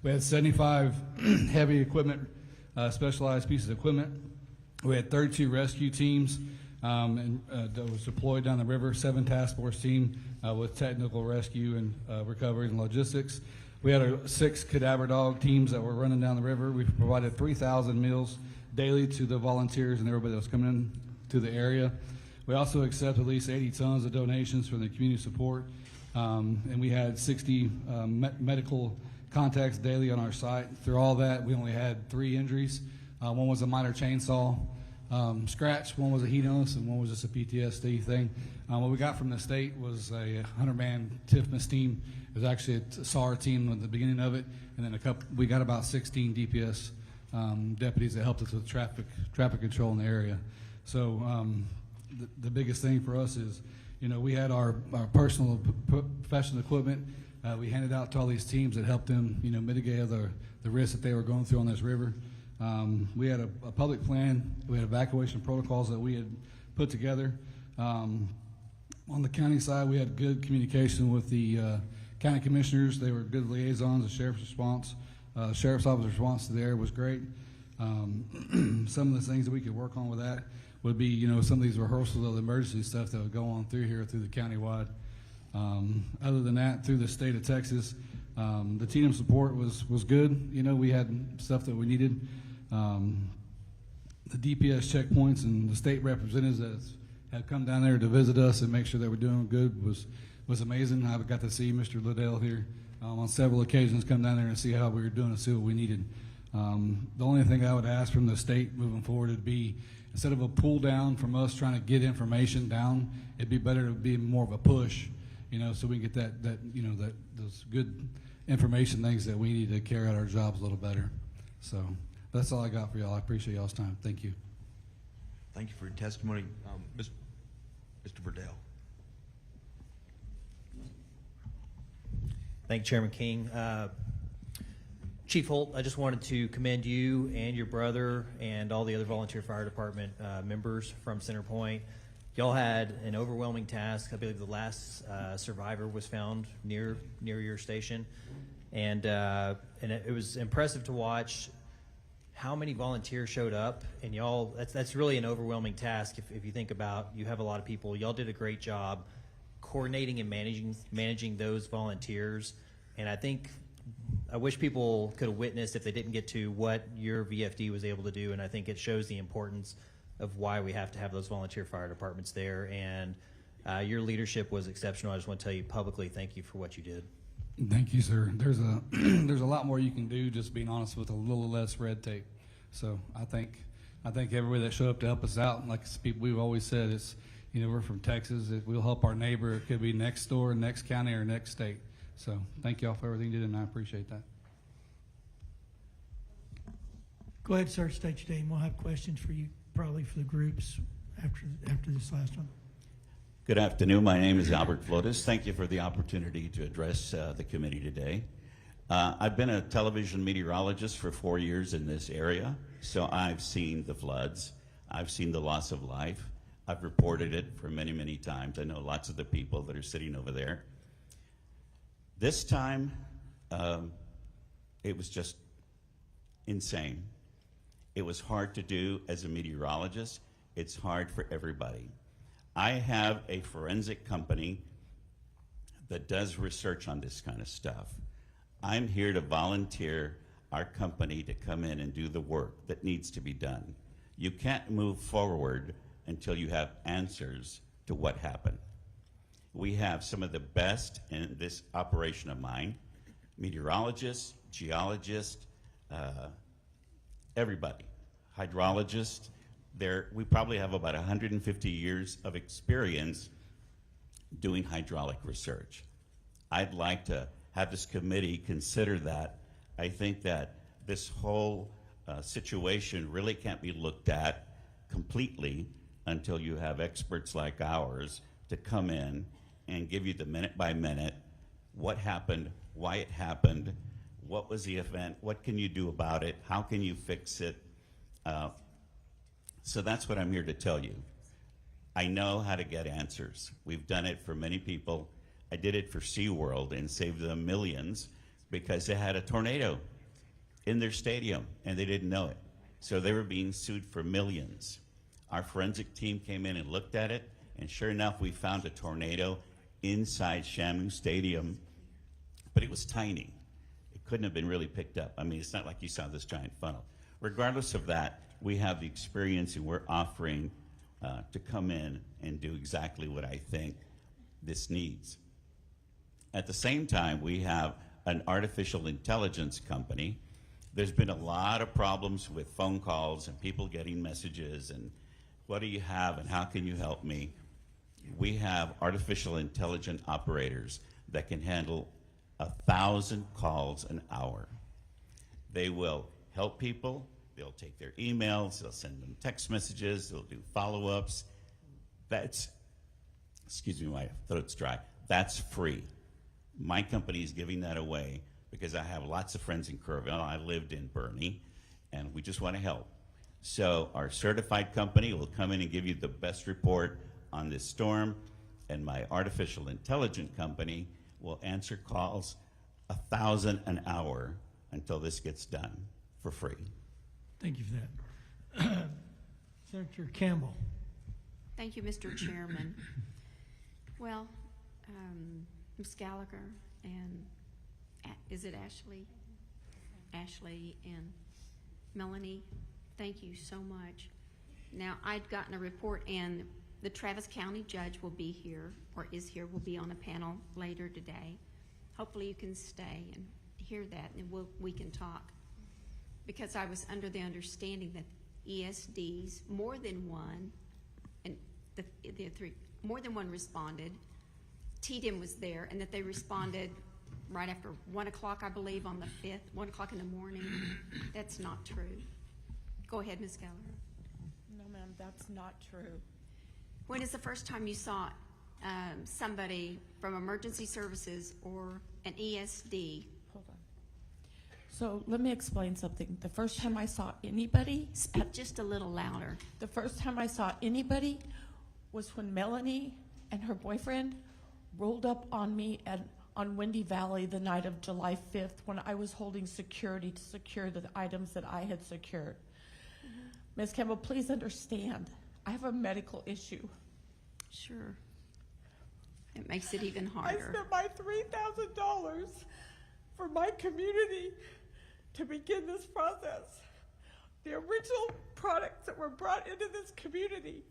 Speaker 5: We had 75 heavy equipment, specialized pieces of equipment. We had 32 rescue teams that was deployed down the river, 7 task force team with technical rescue and recovery and logistics. We had 6 cadaver dog teams that were running down the river. We provided 3,000 meals daily to the volunteers and everybody that was coming in to the area. We also accept at least 80 tons of donations from the community support. And we had 60 medical contacts daily on our site. Through all that, we only had 3 injuries. One was a minor chainsaw scratch, one was a heat illness, and one was just a PTSD thing. What we got from the state was a 100-man TIFMAS team. It was actually a SAR team at the beginning of it, and then we got about 16 DPS deputies that helped us with traffic control in the area. So the biggest thing for us is, we had our personal professional equipment. We handed out to all these teams that helped them, mitigate the risks that they were going through on this river. We had a public plan. We had evacuation protocols that we had put together. On the county side, we had good communication with the county commissioners. They were good liaisons. The sheriff's response, sheriff's office response to there was great. Some of the things that we could work on with that would be, some of these rehearsals of the emergency stuff that would go on through here through the countywide. Other than that, through the state of Texas, the team support was good. We had stuff that we needed. The DPS checkpoints and the state representatives that have come down there to visit us and make sure that we're doing good was amazing. I got to see Mr. Liddell here on several occasions, come down there and see how we were doing and see what we needed. The only thing I would ask from the state moving forward would be, instead of a pull down from us trying to get information down, it'd be better to be more of a push, so we can get those good information things that we need to carry out our jobs a little better. So that's all I got for y'all. I appreciate y'all's time. Thank you.
Speaker 6: Thank you for your testimony. Mr. Verdell.
Speaker 16: Thank you, Chairman King. Chief Holt, I just wanted to commend you and your brother and all the other volunteer fire department members from Center Point. Y'all had an overwhelming task. I believe the last survivor was found near your station, and it was impressive to watch how many volunteers showed up. And y'all, that's really an overwhelming task. If you think about, you have a lot of people. Y'all did a great job coordinating and managing those volunteers. And I wish people could have witnessed, if they didn't get to, what your VFD was able to do. And I think it shows the importance of why we have to have those volunteer fire departments there. And your leadership was exceptional. I just want to tell you publicly, thank you for what you did.
Speaker 5: Thank you, sir. There's a lot more you can do, just being honest, with a little less red tape. So I think everybody that showed up to help us out, like people we've always said, it's, we're from Texas. We'll help our neighbor. It could be next door, next county, or next state. So thank you all for everything you did, and I appreciate that.
Speaker 1: Go ahead, sir. State your name. We'll have questions for you, probably for the groups after this last one.
Speaker 23: Good afternoon. My name is Albert Flotis. Thank you for the opportunity to address the committee today.
Speaker 12: I've been a television meteorologist for 4 years in this area, so I've seen the floods. I've seen the loss of life. I've reported it for many, many times. I know lots of the people that are sitting over there. This time, it was just insane. It was hard to do as a meteorologist. It's hard for everybody. I have a forensic company that does research on this kind of stuff. I'm here to volunteer our company to come in and do the work that needs to be done. You can't move forward until you have answers to what happened. We have some of the best in this operation of mine, meteorologists, geologists, everybody, hydrologists. We probably have about 150 years of experience doing hydraulic research. I'd like to have this committee consider that. I think that this whole situation really can't be looked at completely until you have experts like ours to come in and give you the minute by minute what happened, why it happened, what was the event, what can you do about it, how can you fix it. So that's what I'm here to tell you. I know how to get answers. We've done it for many people. I did it for SeaWorld and saved them millions because they had a tornado in their stadium and they didn't know it. So they were being sued for millions. Our forensic team came in and looked at it, and sure enough, we found a tornado inside Shamu Stadium, but it was tiny. It couldn't have been really picked up. I mean, it's not like you saw this giant funnel. Regardless of that, we have the experience and we're offering to come in and do exactly what I think this needs. At the same time, we have an artificial intelligence company. There's been a lot of problems with phone calls and people getting messages and what do you have and how can you help me? We have artificial intelligent operators that can handle 1,000 calls an hour. They will help people. They'll take their emails, they'll send them text messages, they'll do follow-ups. That's, excuse me, my throat's dry. That's free. My company is giving that away because I have lots of friends in Kerrville. I lived in Bernie, and we just want to help. So our certified company will come in and give you the best report on this storm, and my artificial intelligence company will answer calls 1,000 an hour until this gets done for free.
Speaker 1: Thank you for that. Senator Campbell.
Speaker 17: Thank you, Mr. Chairman. Well, Ms. Gallagher and is it Ashley? Ashley and Melanie, thank you so much. Now, I'd gotten a report, and the Travis County judge will be here, or is here, will be on a panel later today. Hopefully you can stay and hear that, and we can talk. Because I was under the understanding that ESDs, more than one, and more than one responded. TDM was there, and that they responded right after 1 o'clock, I believe, on the 5th, 1 o'clock in the morning. That's not true. Go ahead, Ms. Gallagher.
Speaker 22: No, ma'am, that's not true.
Speaker 17: When is the first time you saw somebody from emergency services or an ESD?
Speaker 22: Hold on. So let me explain something. The first time I saw anybody...
Speaker 17: Speak just a little louder.
Speaker 22: The first time I saw anybody was when Melanie and her boyfriend rolled up on me on Windy Valley the night of July 5th when I was holding security to secure the items that I had secured. Ms. Campbell, please understand, I have a medical issue.
Speaker 17: Sure. It makes it even
Speaker 22: I
Speaker 17: harder.
Speaker 22: spent my $3,000 for my community to begin this process. The original products that were brought into this community,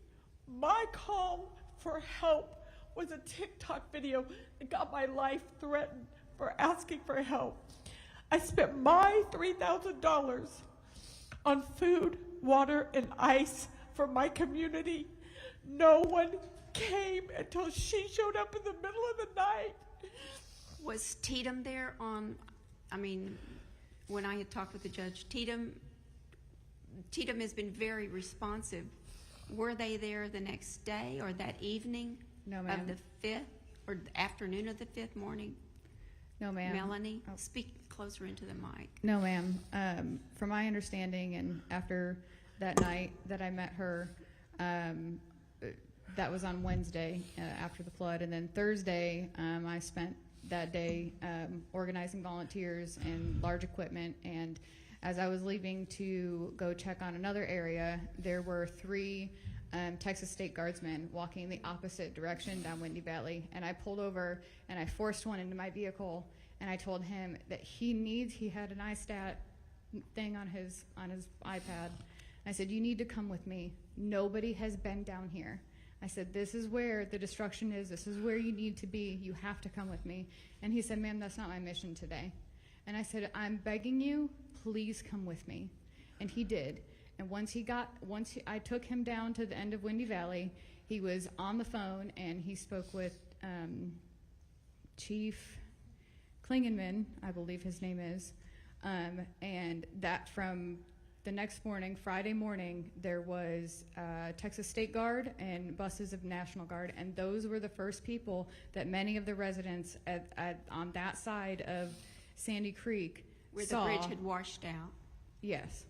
Speaker 22: my call for help was a TikTok video that got my life threatened for asking for help. I spent my $3,000 on food, water, and ice for my community. No one came until she showed up in the middle of the night.
Speaker 17: Was Tatum there on, I mean, when I had talked with the judge, Tatum has been very responsive. Were they there the next day or that evening
Speaker 22: No,
Speaker 17: of
Speaker 22: ma'am.
Speaker 17: the 5th or the afternoon of the 5th morning?
Speaker 15: No, ma'am.
Speaker 17: Melanie,
Speaker 15: Oh.
Speaker 17: speak closer into the mic.
Speaker 15: No, ma'am. From my understanding, and after that night that I met her, that was on Wednesday after the flood, and then Thursday I spent that day organizing volunteers and large equipment. And as I was leaving to go check on another area, there were 3 Texas State Guardsmen walking the opposite direction down Windy Valley, and I pulled over and I forced one into my vehicle, and I told him that he had an iStat thing on his iPad. I said, you need to come with me. Nobody has been down here. I said, this is where the destruction is. This is where you need to be. You have to come with me. And he said, ma'am, that's not my mission today. And I said, I'm begging you, please come with me. And he did. And I took him down to the end of Windy Valley, he was on the phone and he spoke with Chief Klingenman, I believe his name is. And that from the next morning, Friday morning, there was Texas State Guard and buses of National Guard, and those were the first people that many of the residents on that side of Sandy Creek
Speaker 17: Where
Speaker 22: saw.
Speaker 17: the bridge had washed out.
Speaker 15: Yes.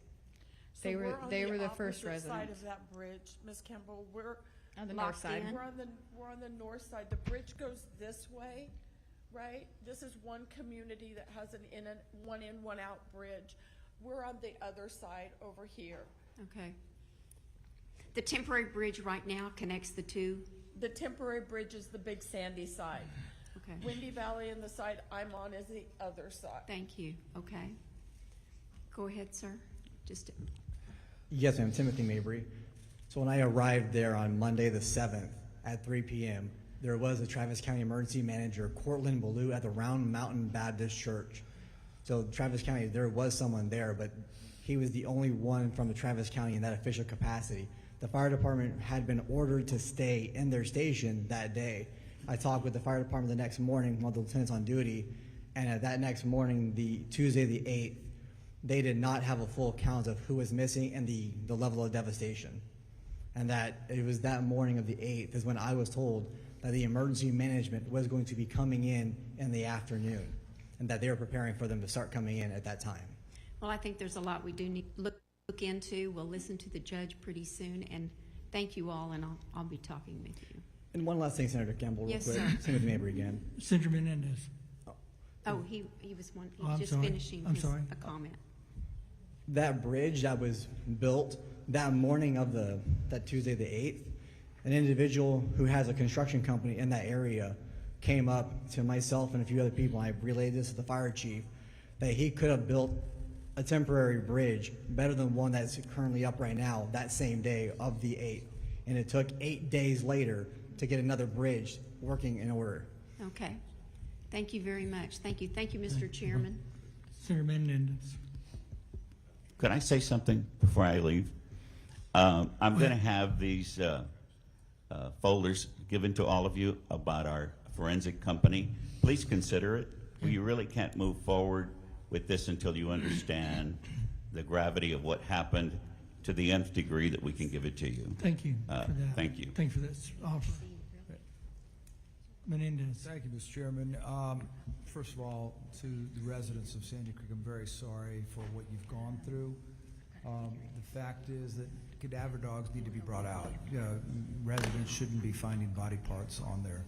Speaker 4: So
Speaker 15: They were the
Speaker 4: opposite
Speaker 15: first
Speaker 4: side
Speaker 15: residents.
Speaker 4: of that bridge, Ms. Campbell. We're
Speaker 15: On the north side.
Speaker 4: We're on the north side. The bridge goes this way, right? This is one community that has an one in, one out bridge. We're on the other side over here.
Speaker 17: Okay. The temporary bridge right now connects the two?
Speaker 4: The temporary bridge is the big sandy side.
Speaker 17: Okay.
Speaker 4: Windy Valley and the side I'm on is the other side.
Speaker 17: Thank you. Okay. Go ahead, sir. Just.
Speaker 8: Yes, ma'am, Timothy Mabry. So when I arrived there on Monday the 7th at 3 p.m., there was a Travis County Emergency Manager, Cortland Ballou, at the Round Mountain Baptist Church. So Travis County, there was someone there, but he was the only one from the Travis County in that official capacity. The fire department had been ordered to stay in their station that day. I talked with the fire department the next morning, one of the lieutenants on duty, and at that next morning, the Tuesday the 8th, they did not have a full count of who was missing and the level of devastation. And that it was that morning of the 8th is when I was told that the emergency management was going to be coming in the afternoon, and that they were preparing for them to start coming in at that time.
Speaker 17: Well, I think there's a lot we do need to look into. We'll listen to the judge pretty soon, and thank you all, and I'll be talking with you.
Speaker 8: And one last thing, Senator Campbell, real
Speaker 17: Yes,
Speaker 8: quick.
Speaker 17: sir.
Speaker 8: Timothy Mabry again.
Speaker 1: Senator Menendez.
Speaker 17: Oh, he was one. He
Speaker 1: Oh,
Speaker 17: was
Speaker 1: I'm
Speaker 17: just
Speaker 1: sorry.
Speaker 17: finishing
Speaker 1: I'm sorry.
Speaker 17: a comment.
Speaker 8: That bridge that was built that morning of that Tuesday the 8th, an individual who has a construction company in that area came up to myself and a few other people, and I relayed this to the fire chief, that he could have built a temporary bridge better than one that's currently up right now that same day of the 8th. And it took 8 days later to get another bridge working in order.
Speaker 17: Okay. Thank you very much. Thank you. Thank you, Mr. Chairman.
Speaker 1: Senator Menendez.
Speaker 12: Could I say something before I leave? I'm going to have these folders given to all of you about our forensic company. Please consider it. We really can't move forward with this until you understand the gravity of what happened to the nth degree that we can give it to you.
Speaker 1: Thank you for that.
Speaker 12: Thank you.
Speaker 1: Thank you for this offer. Menendez.
Speaker 18: Thank you, Mr. Chairman. First of all, to the residents of Sandy Creek, I'm very sorry for what you've gone through. The fact is that cadaver dogs need to be brought out. Residents shouldn't be finding body parts on their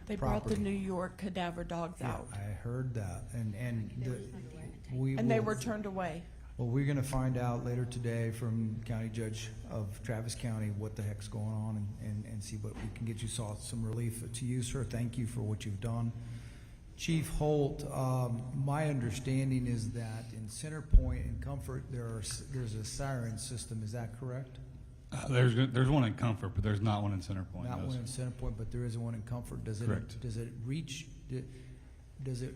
Speaker 4: They
Speaker 18: property.
Speaker 4: brought the New York cadaver dogs out.
Speaker 18: I heard that, and
Speaker 4: They were turned away.
Speaker 18: Well, we're going to find out later today from County Judge of Travis County what the heck's going on, and see what we can get you some relief. To you, sir, thank you for what you've done. Chief Holt, my understanding is that in Center Point and Comfort, there's a siren system. Is that correct?
Speaker 5: There's one in Comfort, but there's not one in Center Point.
Speaker 18: Not
Speaker 5: no,
Speaker 18: one
Speaker 5: sir.
Speaker 18: in Center Point, but there is one in Comfort.
Speaker 5: Correct.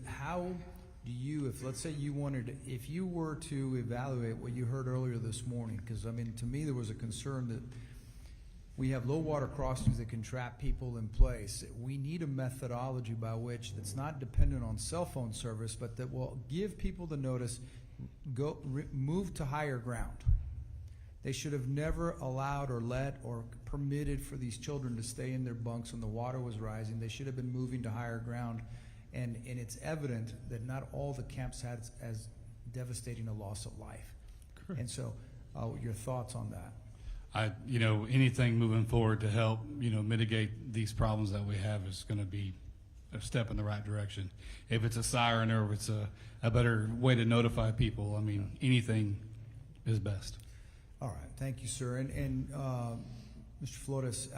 Speaker 18: How do you, if let's say you if you were to evaluate what you heard earlier this morning, because I mean, to me, there was a concern that we have low water crossings that can trap people in place. We need a methodology by which that's not dependent on cell phone service, but that will give people the notice, move to higher ground. They should have never allowed or let or permitted for these children to stay in their bunks when the water was rising. They should have been moving to higher ground. And it's evident that not all the camps had as devastating a loss of life.
Speaker 14: Correct.
Speaker 18: And so, your thoughts on that?
Speaker 5: Anything moving forward to help, mitigate these problems that we have is going to be a step in the right direction. If it's a siren or if it's a better way to notify people, I mean, anything is best.
Speaker 18: All right, thank you, sir. And Mr. Flores,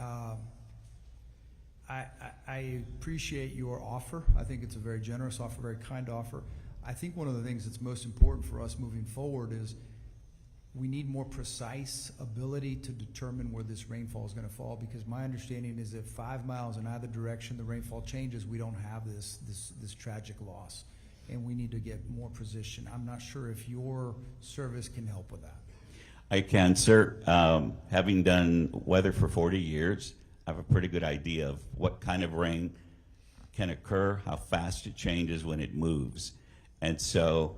Speaker 18: I appreciate your offer. I think it's a very generous offer, very kind offer. I think one of the things that's most important for us moving forward is we need more precise ability to determine where this rainfall is going to fall, because my understanding is if 5 miles in either direction the rainfall changes, we don't have this tragic loss, and we need to get more precision. I'm not sure if your service can help with that.
Speaker 12: I can, sir. Having done weather for 40 years, I have a pretty good idea of what kind of rain can occur, how fast it changes when it moves. And so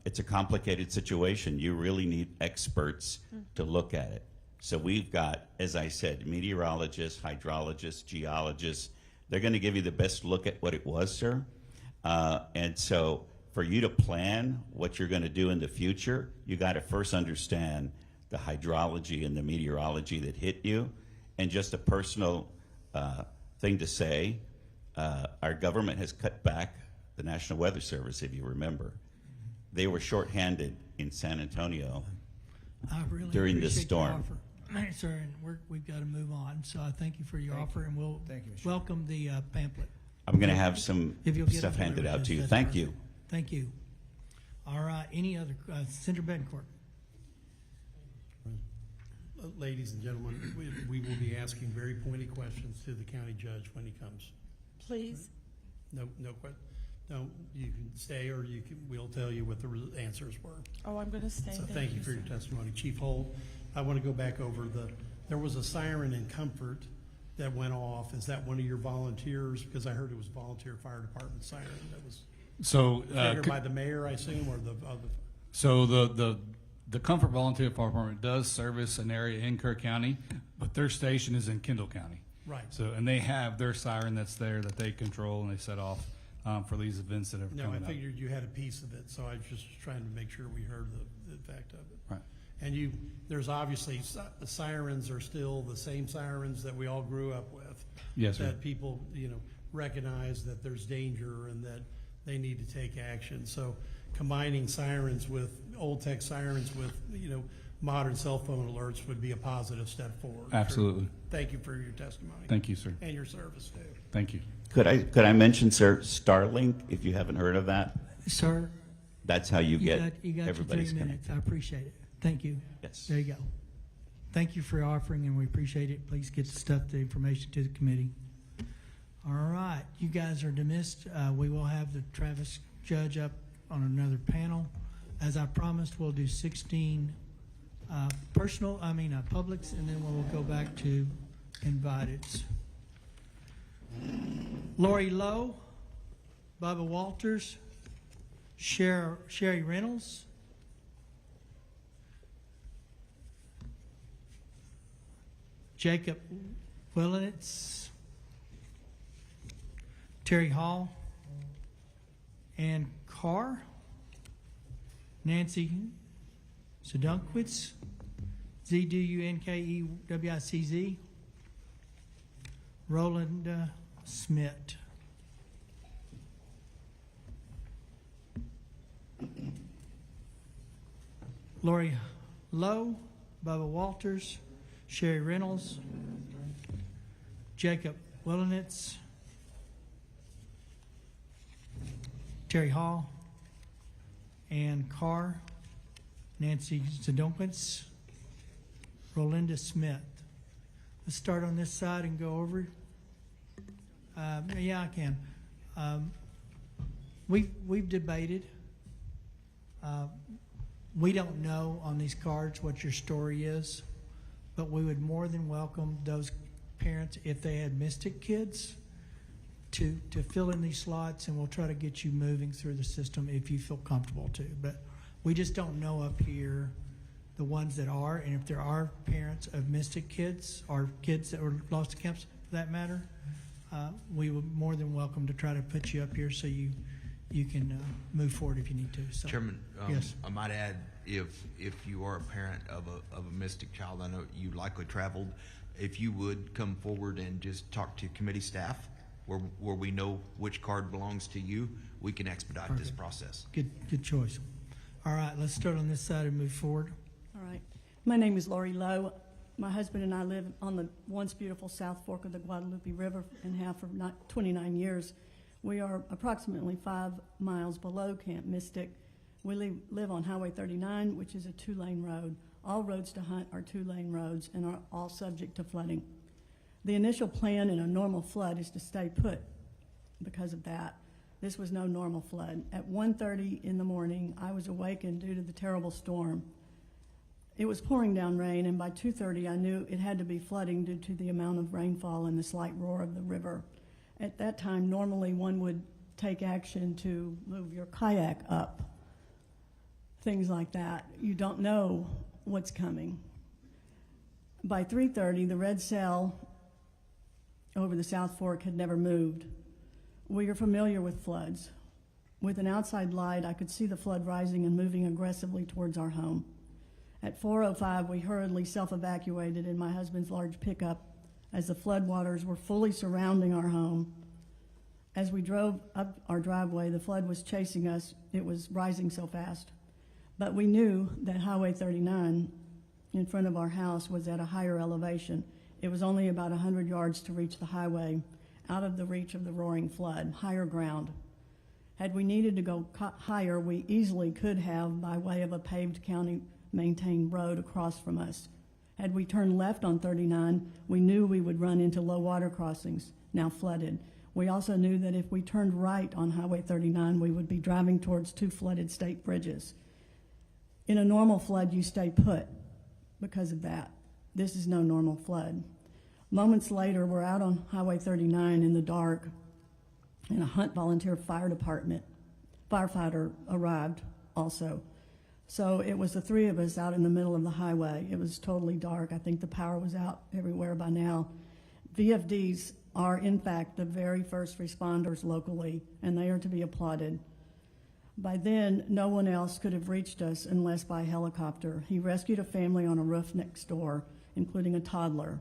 Speaker 12: it's a complicated situation. You really need experts to look at it. So we've got, as I said, meteorologists, hydrologists, geologists. They're going to give you the best look at what it was, sir. And so for you to plan what you're going to do in the future, you got to first understand the hydrology and the meteorology that hit you. And just a personal thing to say, our government has cut back the National Weather Service, if you remember. They were shorthanded in San Antonio
Speaker 1: I really
Speaker 12: during this
Speaker 1: appreciate your
Speaker 12: storm.
Speaker 1: offer. Sir, and we've got to move on, so I thank you for your offer, and we'll
Speaker 18: Thank you, Mr.
Speaker 1: welcome the pamphlet.
Speaker 12: I'm going to have some
Speaker 1: If you'll get it
Speaker 12: stuff handed
Speaker 1: delivered,
Speaker 12: out to you.
Speaker 1: that's
Speaker 12: Thank
Speaker 1: perfect.
Speaker 12: you.
Speaker 1: Thank you. All right, any other, Senator Betancourt?
Speaker 14: Ladies and gentlemen, we will be asking very pointed questions to the county judge when he comes.
Speaker 22: Please.
Speaker 14: No, no, you can stay, or we'll tell you what the answers were.
Speaker 22: Oh, I'm going to stay.
Speaker 14: So thank you for your testimony. Chief Holt, I want to go back over there was a siren in Comfort that went off. Is that one of your volunteers? Because I heard it was volunteer fire department siren that was triggered by the mayor, I assume, or the other.
Speaker 5: So the Comfort Volunteer Fire Department does service an area in Kerr County, but their station is in Kendall County.
Speaker 14: Right.
Speaker 5: So, and they have their siren that's there that they control and they set off for these events that are
Speaker 14: No,
Speaker 5: coming
Speaker 14: I
Speaker 5: up.
Speaker 14: figured you had a piece of it, so I was just trying to make sure we heard the effect of it.
Speaker 5: Right.
Speaker 14: And there's obviously, the sirens are still the same sirens that we all grew up with.
Speaker 5: Yes, sir.
Speaker 14: That people, recognize that there's danger and that they need to take action. So combining sirens with, old tech sirens with, modern cell phone alerts would be a positive step forward.
Speaker 5: Absolutely.
Speaker 14: Thank you for your testimony.
Speaker 5: Thank you, sir.
Speaker 14: And your service, too.
Speaker 5: Thank you.
Speaker 12: Could I mention, sir, Starlink, if you haven't heard of that?
Speaker 1: Sir,
Speaker 12: That's how you get
Speaker 1: you got your 3
Speaker 12: everybody's
Speaker 1: minutes.
Speaker 12: connected.
Speaker 1: I appreciate it. Thank you.
Speaker 12: Yes.
Speaker 1: There you go. Thank you for offering, and we appreciate it. Please get the information to the committee. All right, you guys are dismissed. We will have the Travis judge up on another panel. As I promised, we'll do 16 publics, and then we'll go back to inviteds. Lori Lowe, Bubba Walters, Sherry Reynolds, Jacob Willenitz, Terry Hall, Ann Carr, Nancy Sedunkwitz, Zdunkewicz, Roland Smith. Lori Lowe, Bubba Walters, Sherry Reynolds, Jacob Willenitz, Terry Hall, Ann Carr, Nancy Sedunkwitz, Rolinda Smith. Let's start on this side and go over. Yeah, I can. We've debated. We don't know on these cards what your story is, but we would more than welcome those parents, if they had Mystic kids, to fill in these slots, and we'll try to get you moving through the system if you feel comfortable to. But we just don't know up here the ones that are, and if there are parents of Mystic kids or kids that were lost to camps for that matter, we would more than welcome to try to put you up here so you can move forward if you need to. So,
Speaker 6: Chairman,
Speaker 1: yes.
Speaker 6: I might add, if you are a parent of a mystic child, I know you likely traveled, if you would come forward and just talk to committee staff where we know which card belongs to you, we can expedite this process.
Speaker 1: Good choice. All right, let's start on this side and move forward.
Speaker 3: All right. My name is Lori Lowe. My husband and I live on the once beautiful South Fork of the Guadalupe River and have for 29 years. We are approximately 5 miles below Camp Mystic. We live on Highway 39, which is a 2-lane road. All roads to Hunt are 2-lane roads and are all subject to flooding. The initial plan in a normal flood is to stay put because of that. This was no normal flood. At 1:30 in the morning, I was awakened due to the terrible storm. It was pouring down rain, and by 2:30 I knew it had to be flooding due to the amount of rainfall and the slight roar of the river. At that time, normally one would take action to move your kayak up, things like that. You don't know what's coming. By 3:30, the red cell over the South Fork had never moved. We are familiar with floods. With an outside light, I could see the flood rising and moving aggressively towards our home. At 4:05, we hurriedly self-evacuated in my husband's large pickup as the floodwaters were fully surrounding our home. As we drove up our driveway, the flood was chasing us. It was rising so fast. But we knew that Highway 39 in front of our house was at a higher elevation. It was only about 100 yards to reach the highway, out of the reach of the roaring flood, higher ground. Had we needed to go higher, we easily could have by way of a paved county-maintained road across from us. Had we turned left on 39, we knew we would run into low water crossings, now flooded. We also knew that if we turned right on Highway 39, we would be driving towards 2 flooded state bridges. In a normal flood, you stay put because of that. This is no normal flood. Moments later, we're out on Highway 39 in the dark, and a Hunt Volunteer Fire Department firefighter arrived also. So it was the 3 of us out in the middle of the highway. It was totally dark. I think the power was out everywhere by now. VFDs are, in fact, the very first responders locally, and they are to be applauded. By then, no one else could have reached us unless by helicopter. He rescued a family on a roof next door, including a toddler.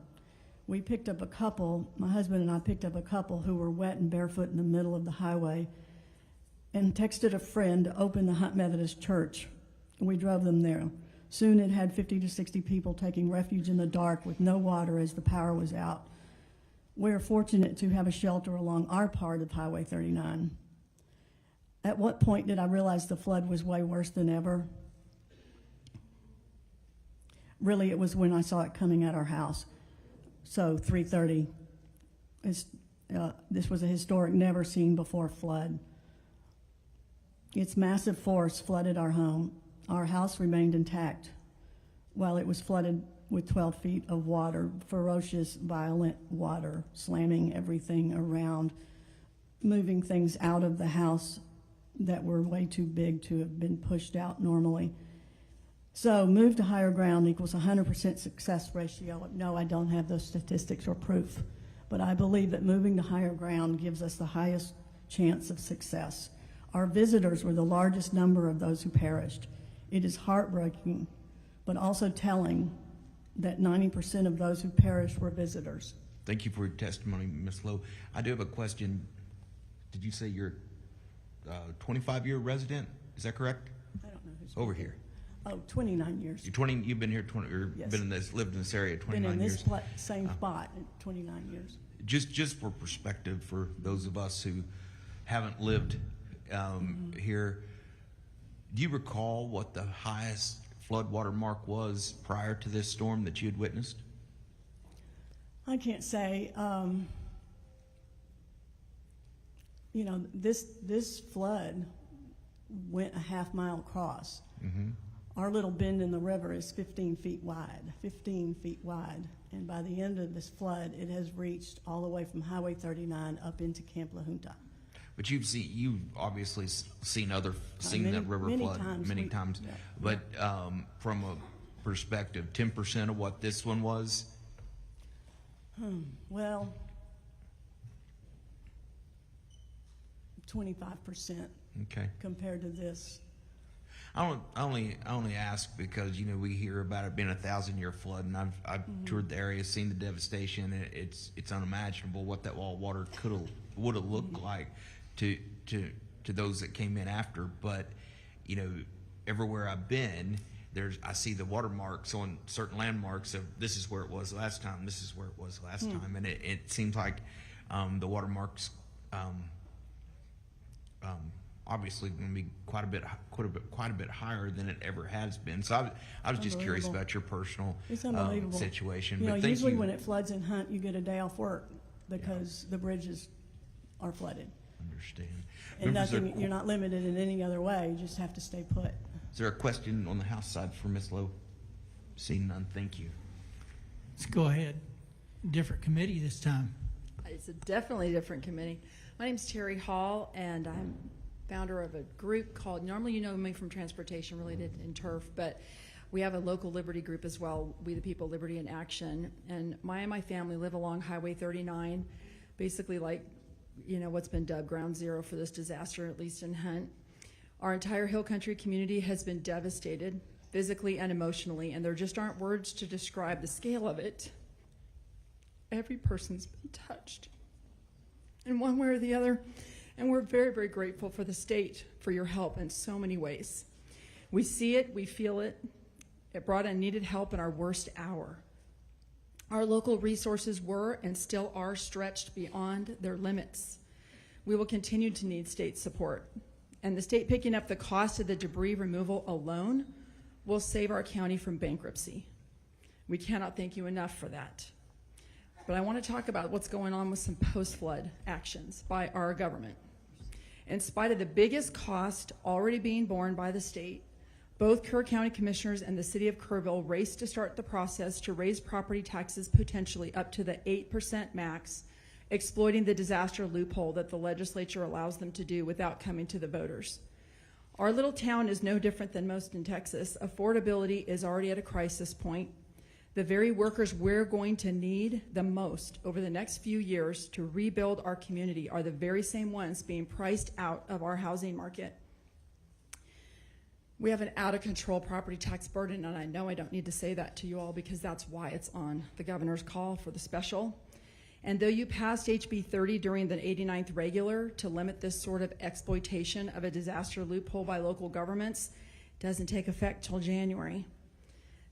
Speaker 3: We picked up a couple, my husband and I picked up a couple who were wet and barefoot in the middle of the highway and texted a friend to open the Hunt Methodist Church. We drove them there. Soon it had 50 to 60 people taking refuge in the dark with no water as the power was out. We are fortunate to have a shelter along our part of Highway 39. At what point did I realize the flood was way worse than ever? Really, it was when I saw it coming at our house. So 3:30, this was a historic, never seen before flood. Its massive force flooded our home. Our house remained intact while it was flooded with 12 feet of water, ferocious, violent water, slamming everything around, moving things out of the house that were way too big to have been pushed out normally. So move to higher ground equals 100% success ratio. No, I don't have those statistics or proof, but I believe that moving to higher ground gives us the highest chance of success. Our visitors were the largest number of those who perished. It is heartbreaking, but also telling that 90% of those who perished were visitors.
Speaker 6: Thank you for your testimony, Ms. Lowe. I do have a question. Did you say you're a 25-year resident? Is that correct?
Speaker 3: I don't know who's
Speaker 6: over here.
Speaker 3: Oh, 29 years.
Speaker 6: You've been here 20, or
Speaker 3: Yes.
Speaker 6: lived in this area 29
Speaker 3: Been in
Speaker 6: years.
Speaker 3: this same spot in 29 years.
Speaker 6: Just for perspective, for those of us who haven't lived here, do you recall what the highest floodwater mark was prior to this storm that you had witnessed?
Speaker 3: I can't say. You know, this flood went a half mile across.
Speaker 6: Mm-hmm.
Speaker 3: Our little bend in the river is 15 feet wide, 15 feet wide. And by the end of this flood, it has reached all the way from Highway 39 up into Camp La Junta.
Speaker 6: But you've obviously seen that river
Speaker 3: many
Speaker 6: flood
Speaker 3: times.
Speaker 6: many times.
Speaker 3: Yeah.
Speaker 6: But from a perspective, 10% of what this one was?
Speaker 3: Well, 25%
Speaker 6: Okay.
Speaker 3: compared to this.
Speaker 6: I only ask because, you know, we hear about it being a 1,000-year flood, and I've toured the area, seen the devastation, and it's unimaginable what that wall of water would have looked like to those that came in after. But, you know, everywhere I've been, I see the watermarks on certain landmarks of this is where it was last time, this is where it was last time, and it seems like the watermarks obviously going to be quite a bit higher than it ever has been. So I was just curious about your personal situation.
Speaker 3: You know,
Speaker 6: But thank
Speaker 3: usually
Speaker 6: you.
Speaker 3: when it floods in Hunt, you get a day off work because the bridges are flooded.
Speaker 6: Understand.
Speaker 3: And
Speaker 6: Members,
Speaker 3: nothing, you're not limited in any other way. You just have to stay put.
Speaker 6: is there a question on the House side for Ms. Lowe? Seeing none, thank you.
Speaker 1: Let's go ahead. Different committee this time.
Speaker 9: It's a definitely different committee. My name's Terry Hall, and I'm founder of a group called, normally you know me from transportation related and turf, but we have a local liberty group as well, We the People, Liberty in Action. And my family live along Highway 39, basically like, you know, what's been dubbed ground zero for this disaster, at least in Hunt. Our entire Hill Country community has been devastated, physically and emotionally, and there just aren't words to describe the scale of it. Every person's been touched in one way or the other, and we're very, very grateful for the state for your help in so many ways. We see it, we feel it. It brought in needed help in our worst hour. Our local resources were and still are stretched beyond their limits. We will continue to need state support, and the state picking up the cost of the debris removal alone will save our county from bankruptcy. We cannot thank you enough for that. But I want to talk about what's going on with some post-flood actions by our government. In spite of the biggest cost already being borne by the state, both Kerr County Commissioners and the City of Kerrville raced to start the process to raise property taxes potentially up to the 8% max, exploiting the disaster loophole that the legislature allows them to do without coming to the voters. Our little town is no different than most in Texas. Affordability is already at a crisis point. The very workers we're going to need the most over the next few years to rebuild our community are the very same ones being priced out of our housing market. We have an out-of-control property tax burden, and I know I don't need to say that to you all because that's why it's on the governor's call for the special. And though you passed HB 30 during the 89th regular to limit this sort of exploitation of a disaster loophole by local governments, it doesn't take effect till January.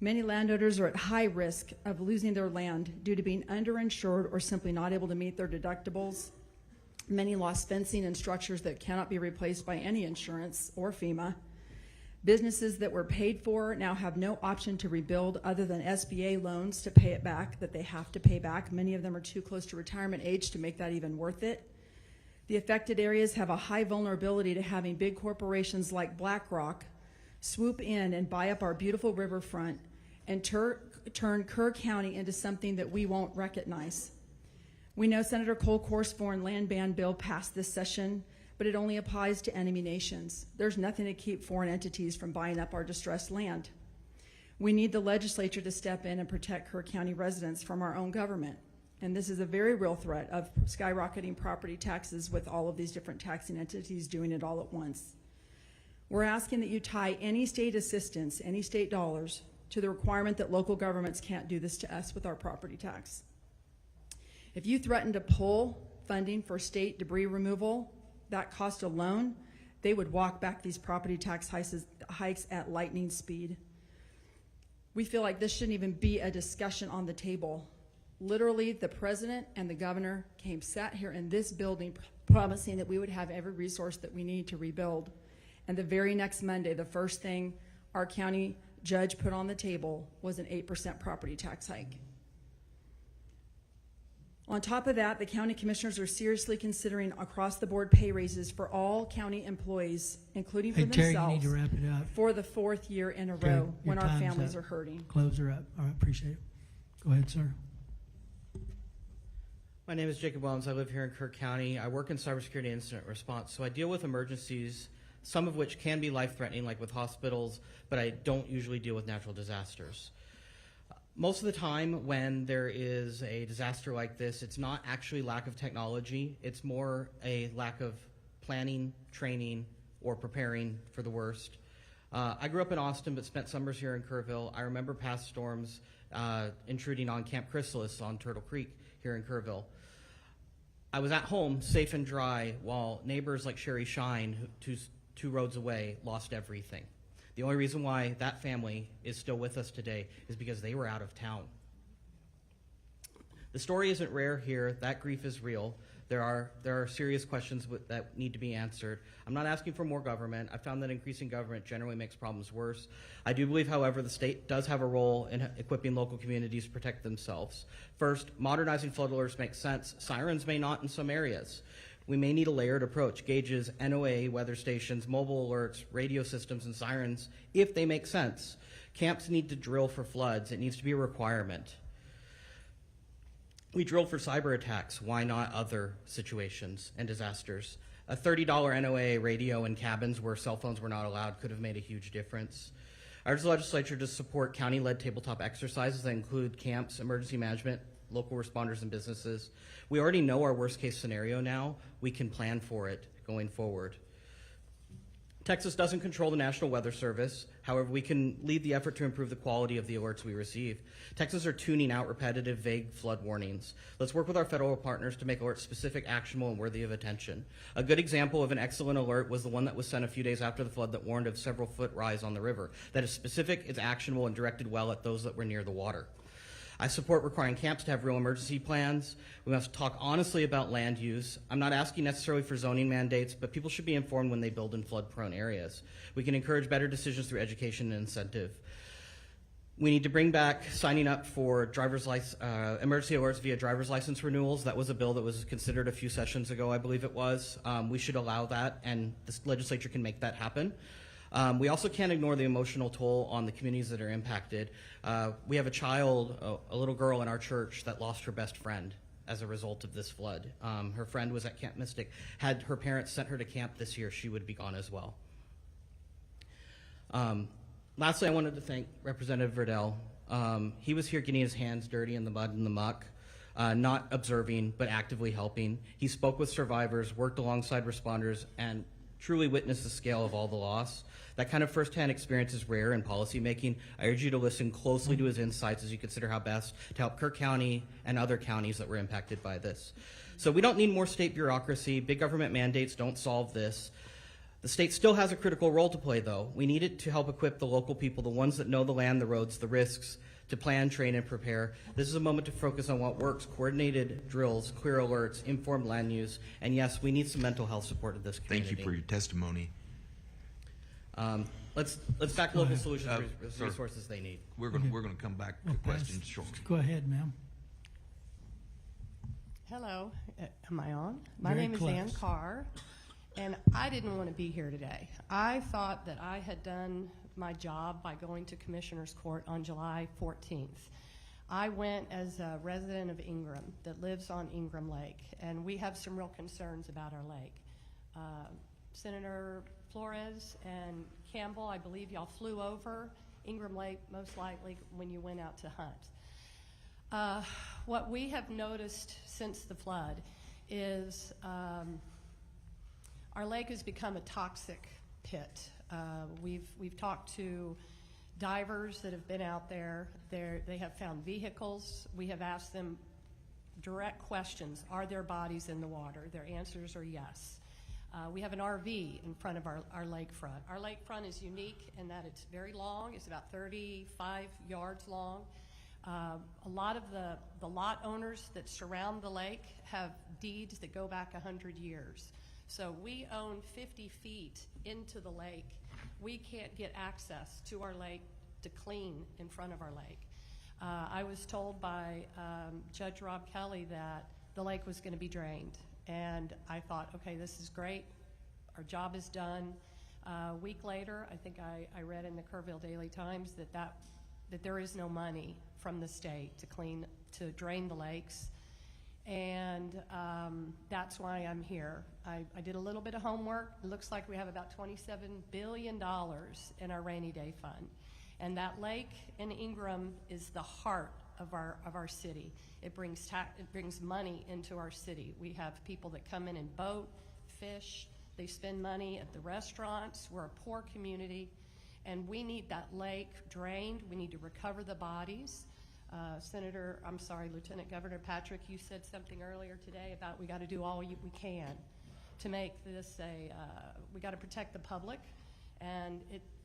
Speaker 9: Many landowners are at high risk of losing their land due to being underinsured or simply not able to meet their deductibles. Many lost fencing and structures that cannot be replaced by any insurance or FEMA. Businesses that were paid for now have no option to rebuild other than SBA loans to pay it back, that they have to pay back. Many of them are too close to retirement age to make that even worth it. The affected areas have a high vulnerability to having big corporations like BlackRock swoop in and buy up our beautiful riverfront and turn Kerr County into something that we won't recognize. We know Senator Colcourt's foreign land ban bill passed this session, but it only applies to enemy nations. There's nothing to keep foreign entities from buying up our distressed land. We need the legislature to step in and protect Kerr County residents from our own government. And this is a very real threat of skyrocketing property taxes with all of these different taxing entities doing it all at once. We're asking that you tie any state assistance, any state dollars, to the requirement that local governments can't do this to us with our property tax. If you threaten to pull funding for state debris removal, that cost alone, they would walk back these property tax hikes at lightning speed. We feel like this shouldn't even be a discussion on the table. Literally, the president and the governor sat here in this building promising that we would have every resource that we need to rebuild. And the very next Monday, the first thing our county judge put on the table was an 8% property tax hike. On top of that, the county commissioners are seriously considering across-the-board pay raises for all county employees, including for
Speaker 1: Terry,
Speaker 9: themselves,
Speaker 1: you need to wrap it up.
Speaker 9: for the 4th year in a
Speaker 1: Terry,
Speaker 9: row when
Speaker 1: your
Speaker 9: our
Speaker 1: time's
Speaker 9: families
Speaker 1: up.
Speaker 9: are hurting.
Speaker 1: Close her up. All right, appreciate it. Go ahead, sir.
Speaker 19: My name is Jacob Wellens. I live here in Kerr County. I work in cybersecurity incident response, so I deal with emergencies, some of which can be life-threatening, like with hospitals, but I don't usually deal with natural disasters. Most of the time when there is a disaster like this, it's not actually lack of technology, it's more a lack of planning, training, or preparing for the worst. I grew up in Austin but spent summers here in Kerrville. I remember past storms intruding on Camp Chrysalis on Turtle Creek here in Kerrville. I was at home, safe and dry, while neighbors like Sherry Shine, two roads away, lost everything. The only reason why that family is still with us today is because they were out of town. The story isn't rare here. That grief is real. There are serious questions that need to be answered. I'm not asking for more government. I found that increasing government generally makes problems worse. I do believe, however, the state does have a role in equipping local communities to protect themselves. First, modernizing flood alerts makes sense. Sirens may not in some areas. We may need a layered approach, gauges, NOAA, weather stations, mobile alerts, radio systems, and sirens, if they make sense. Camps need to drill for floods. It needs to be a requirement. We drilled for cyber attacks. Why not other situations and disasters? A $30 NOAA radio in cabins where cell phones were not allowed could have made a huge difference. I urge the legislature to support county-led tabletop exercises that include camps, emergency management, local responders, and businesses. We already know our worst-case scenario now. We can plan for it going forward. Texas doesn't control the National Weather Service. However, we can lead the effort to improve the quality of the alerts we receive. Texans are tuning out repetitive, vague flood warnings. Let's work with our federal partners to make alerts specific, actionable, and worthy of attention. A good example of an excellent alert was the one that was sent a few days after the flood that warned of several foot rise on the river. That is specific, is actionable, and directed well at those that were near the water. I support requiring camps to have real emergency plans. We must talk honestly about land use. I'm not asking necessarily for zoning mandates, but people should be informed when they build in flood-prone areas. We can encourage better decisions through education and incentive. We need to bring back signing up for emergency alerts via driver's license renewals. That was a bill that was considered a few sessions ago, I believe it was. We should allow that, and the legislature can make that happen. We also can't ignore the emotional toll on the communities that are impacted. We have a little girl in our church that lost her best friend as a result of this flood. Her friend was at Camp Mystic. Had her parents sent her to camp this year, she would be gone as well. Lastly, I wanted to thank Representative Verdell. He was here getting his hands dirty in the mud and the muck, not observing, but actively helping. He spoke with survivors, worked alongside responders, and truly witnessed the scale of all the loss. That kind of firsthand experience is rare in policymaking. I urge you to listen closely to his insights as you consider how best to help Kerr County and other counties that were impacted by this. So we don't need more state bureaucracy. Big government mandates don't solve this. The state still has a critical role to play, though. We need it to help equip the local people, the ones that know the land, the roads, the risks, to plan, train, and prepare. This is a moment to focus on what works: coordinated drills, clear alerts, informed land use, and yes, we need some mental health support in this community.
Speaker 6: Thank you for your testimony.
Speaker 19: Let's back local solutions resources they need.
Speaker 6: We're going to come back to questions shortly.
Speaker 1: Go ahead, ma'am.
Speaker 11: Hello, am I on? My
Speaker 1: Very
Speaker 11: name is
Speaker 1: close.
Speaker 11: Ann Carr, and I didn't want to be here today. I thought that I had done my job by going to Commissioner's Court on July 14th. I went as a resident of Ingram that lives on Ingram Lake, and we have some real concerns about our lake. Senator Flores and Campbell, I believe y'all flew over Ingram Lake most likely when you went out to hunt. What we have noticed since the flood is our lake has become a toxic pit. We've talked to divers that have been out there. They have found vehicles. We have asked them direct questions. Are there bodies in the water? Their answers are yes. We have an RV in front of our lakefront. Our lakefront is unique in that it's very long. It's about 35 yards long. A lot of the lot owners that surround the lake have deeds that go back 100 years. So we own 50 feet into the lake. We can't get access to our lake to clean in front of our lake. I was told by Judge Rob Kelly that the lake was going to be drained. And I thought, okay, this is great. Our job is done. A week later, I think I read in the Kerrville Daily Times that there is no money from the state to drain the lakes. And that's why I'm here. I did a little bit of homework. It looks like we have about $27 billion in our rainy day fund. And that lake in Ingram is the heart of our city. It brings money into our city. We have people that come in and boat, fish, They spend money at the restaurants. We're a poor community, and we need that lake drained. We need to recover the bodies. Lieutenant Governor Patrick, you said something earlier today about we got to do all we can to make this we got to protect the public, and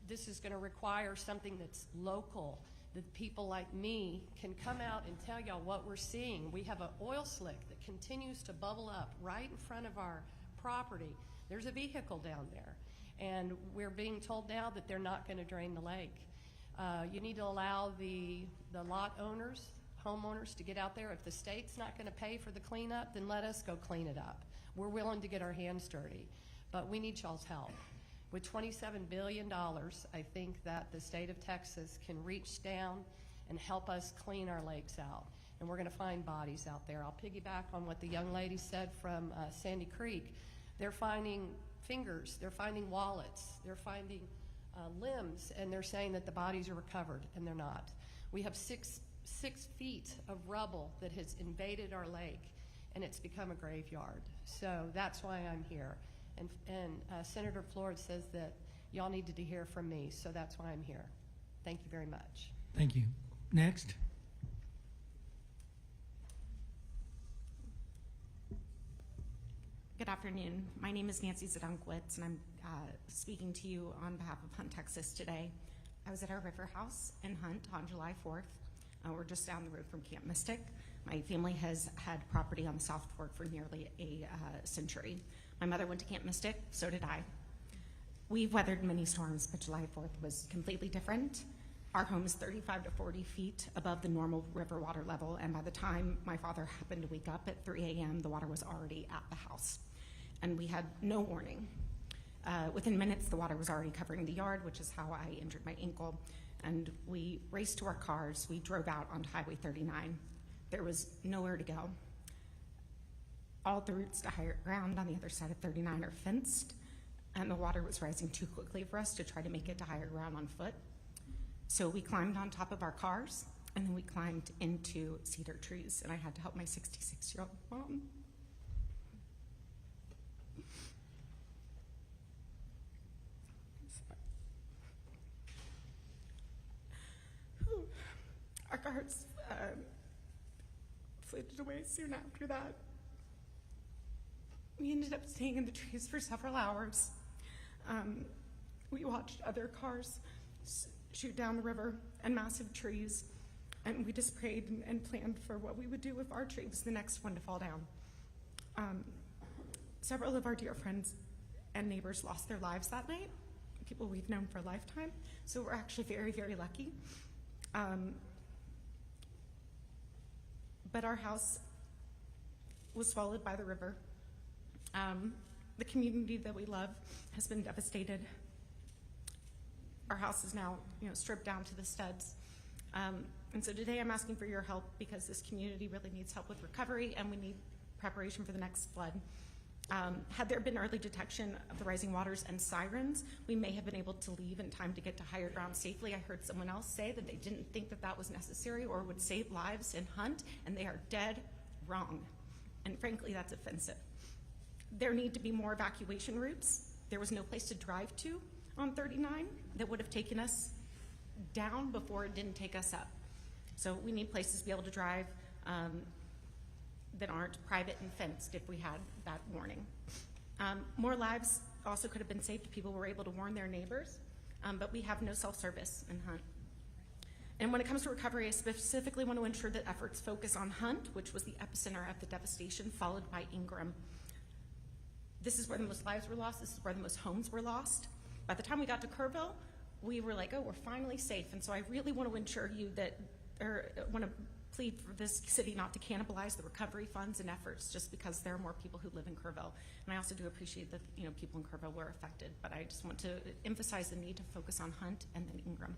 Speaker 11: this is going to require something that's local, that people like me can come out and tell y'all what we're seeing. We have an oil slick that continues to bubble up right in front of our property. There's a vehicle down there, and we're being told now that they're not going to drain the lake. You need to allow the lot owners, homeowners, to get out there. If the state's not going to pay for the cleanup, then let us go clean it up. We're willing to get our hands dirty, but we need y'all's help. With $27 billion, I think that the state of Texas can reach down and help us clean our lakes out, and we're going to find bodies out there. I'll piggyback on what the young lady said from Sandy Creek. They're finding fingers, they're finding wallets, they're finding limbs, and they're saying that the bodies are recovered, and they're not. We have six feet of rubble that has invaded our lake, and it's become a graveyard. So that's why I'm here. And Senator Flores says that y'all needed to hear from me, so that's why I'm here. Thank you very much.
Speaker 1: Thank you. Next.
Speaker 13: Good afternoon. My name is Nancy Zdunkowitz, and I'm speaking to you on behalf of Hunt, Texas today. I was at our river house in Hunt on July 4th. We're just down the road from Camp Mystic. My family has had property on the South Fork for nearly a century. My mother went to Camp Mystic, so did I. We've weathered many storms, but July 4th was completely different. Our home is 35 to 40 feet above the normal river water level, and by the time my father happened to wake up at 3 a.m., the water was already at the house, and we had no warning. Within minutes, the water was already covering the yard, which is how I injured my ankle, and we raced to our cars. We drove out onto Highway 39. There was nowhere to go. All the routes to higher ground on the other side of 39 are fenced, and the water was rising too quickly for us to try to make it to higher ground on foot. So we climbed on top of our cars, and then we climbed into cedar trees, and I had to help my 66-year-old mom. Our cars floated away soon after that. We ended up staying in the trees for several hours. We watched other cars shoot down the river and massive trees, and we just prayed and planned for what we would do if our tree was the next one to fall down. Several of our dear friends and neighbors lost their lives that night, people we've known for a lifetime, so we're actually very, very lucky. But our house was swallowed by the river. The community that we love has been devastated. Our house is now, stripped down to the studs. And so today I'm asking for your help because this community really needs help with recovery, and we need preparation for the next flood. Had there been early detection of the rising waters and sirens, we may have been able to leave in time to get to higher ground safely. I heard someone else say that they didn't think that that was necessary or would save lives in Hunt, and they are dead wrong. And frankly, that's offensive. There need to be more evacuation routes. There was no place to drive to on 39 that would have taken us down before it didn't take us up. So we need places to be able to drive that aren't private and fenced if we had that warning. More lives also could have been saved if people were able to warn their neighbors, but we have no self-service in Hunt. And when it comes to recovery, I specifically want to ensure that efforts focus on Hunt, which was the epicenter of the devastation, followed by Ingram. This is where the most lives were lost. This is where the most homes were lost. By the time we got to Kerrville, we were like, oh, we're finally safe. And so I really want to ensure want to plead for this city not to cannibalize the recovery funds and efforts just because there are more people who live in Kerrville. And I also do appreciate that people in Kerrville were affected, but I just want to emphasize the need to focus on Hunt and then Ingram.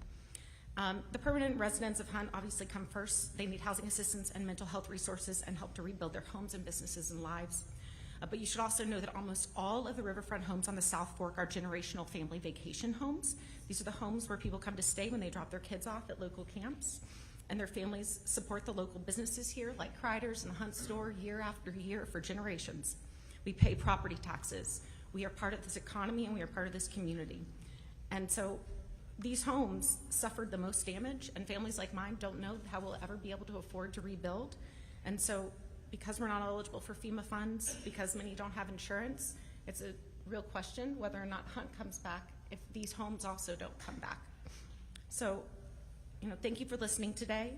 Speaker 13: The permanent residents of Hunt obviously come first. They need housing assistance and mental health resources and help to rebuild their homes and businesses and lives. But you should also know that almost all of the riverfront homes on the South Fork are generational family vacation homes. These are the homes where people come to stay when they drop their kids off at local camps, and their families support the local businesses here, like Kreider's and the Hunt store, year after year for generations. We pay property taxes. We are part of this economy and we are part of this community. And so these homes suffered the most damage, and families like mine don't know how we'll ever be able to afford to rebuild. And so because we're not eligible for FEMA funds, because many don't have insurance, it's a real question whether or not Hunt comes back if these homes also don't come back. So, thank you for listening today.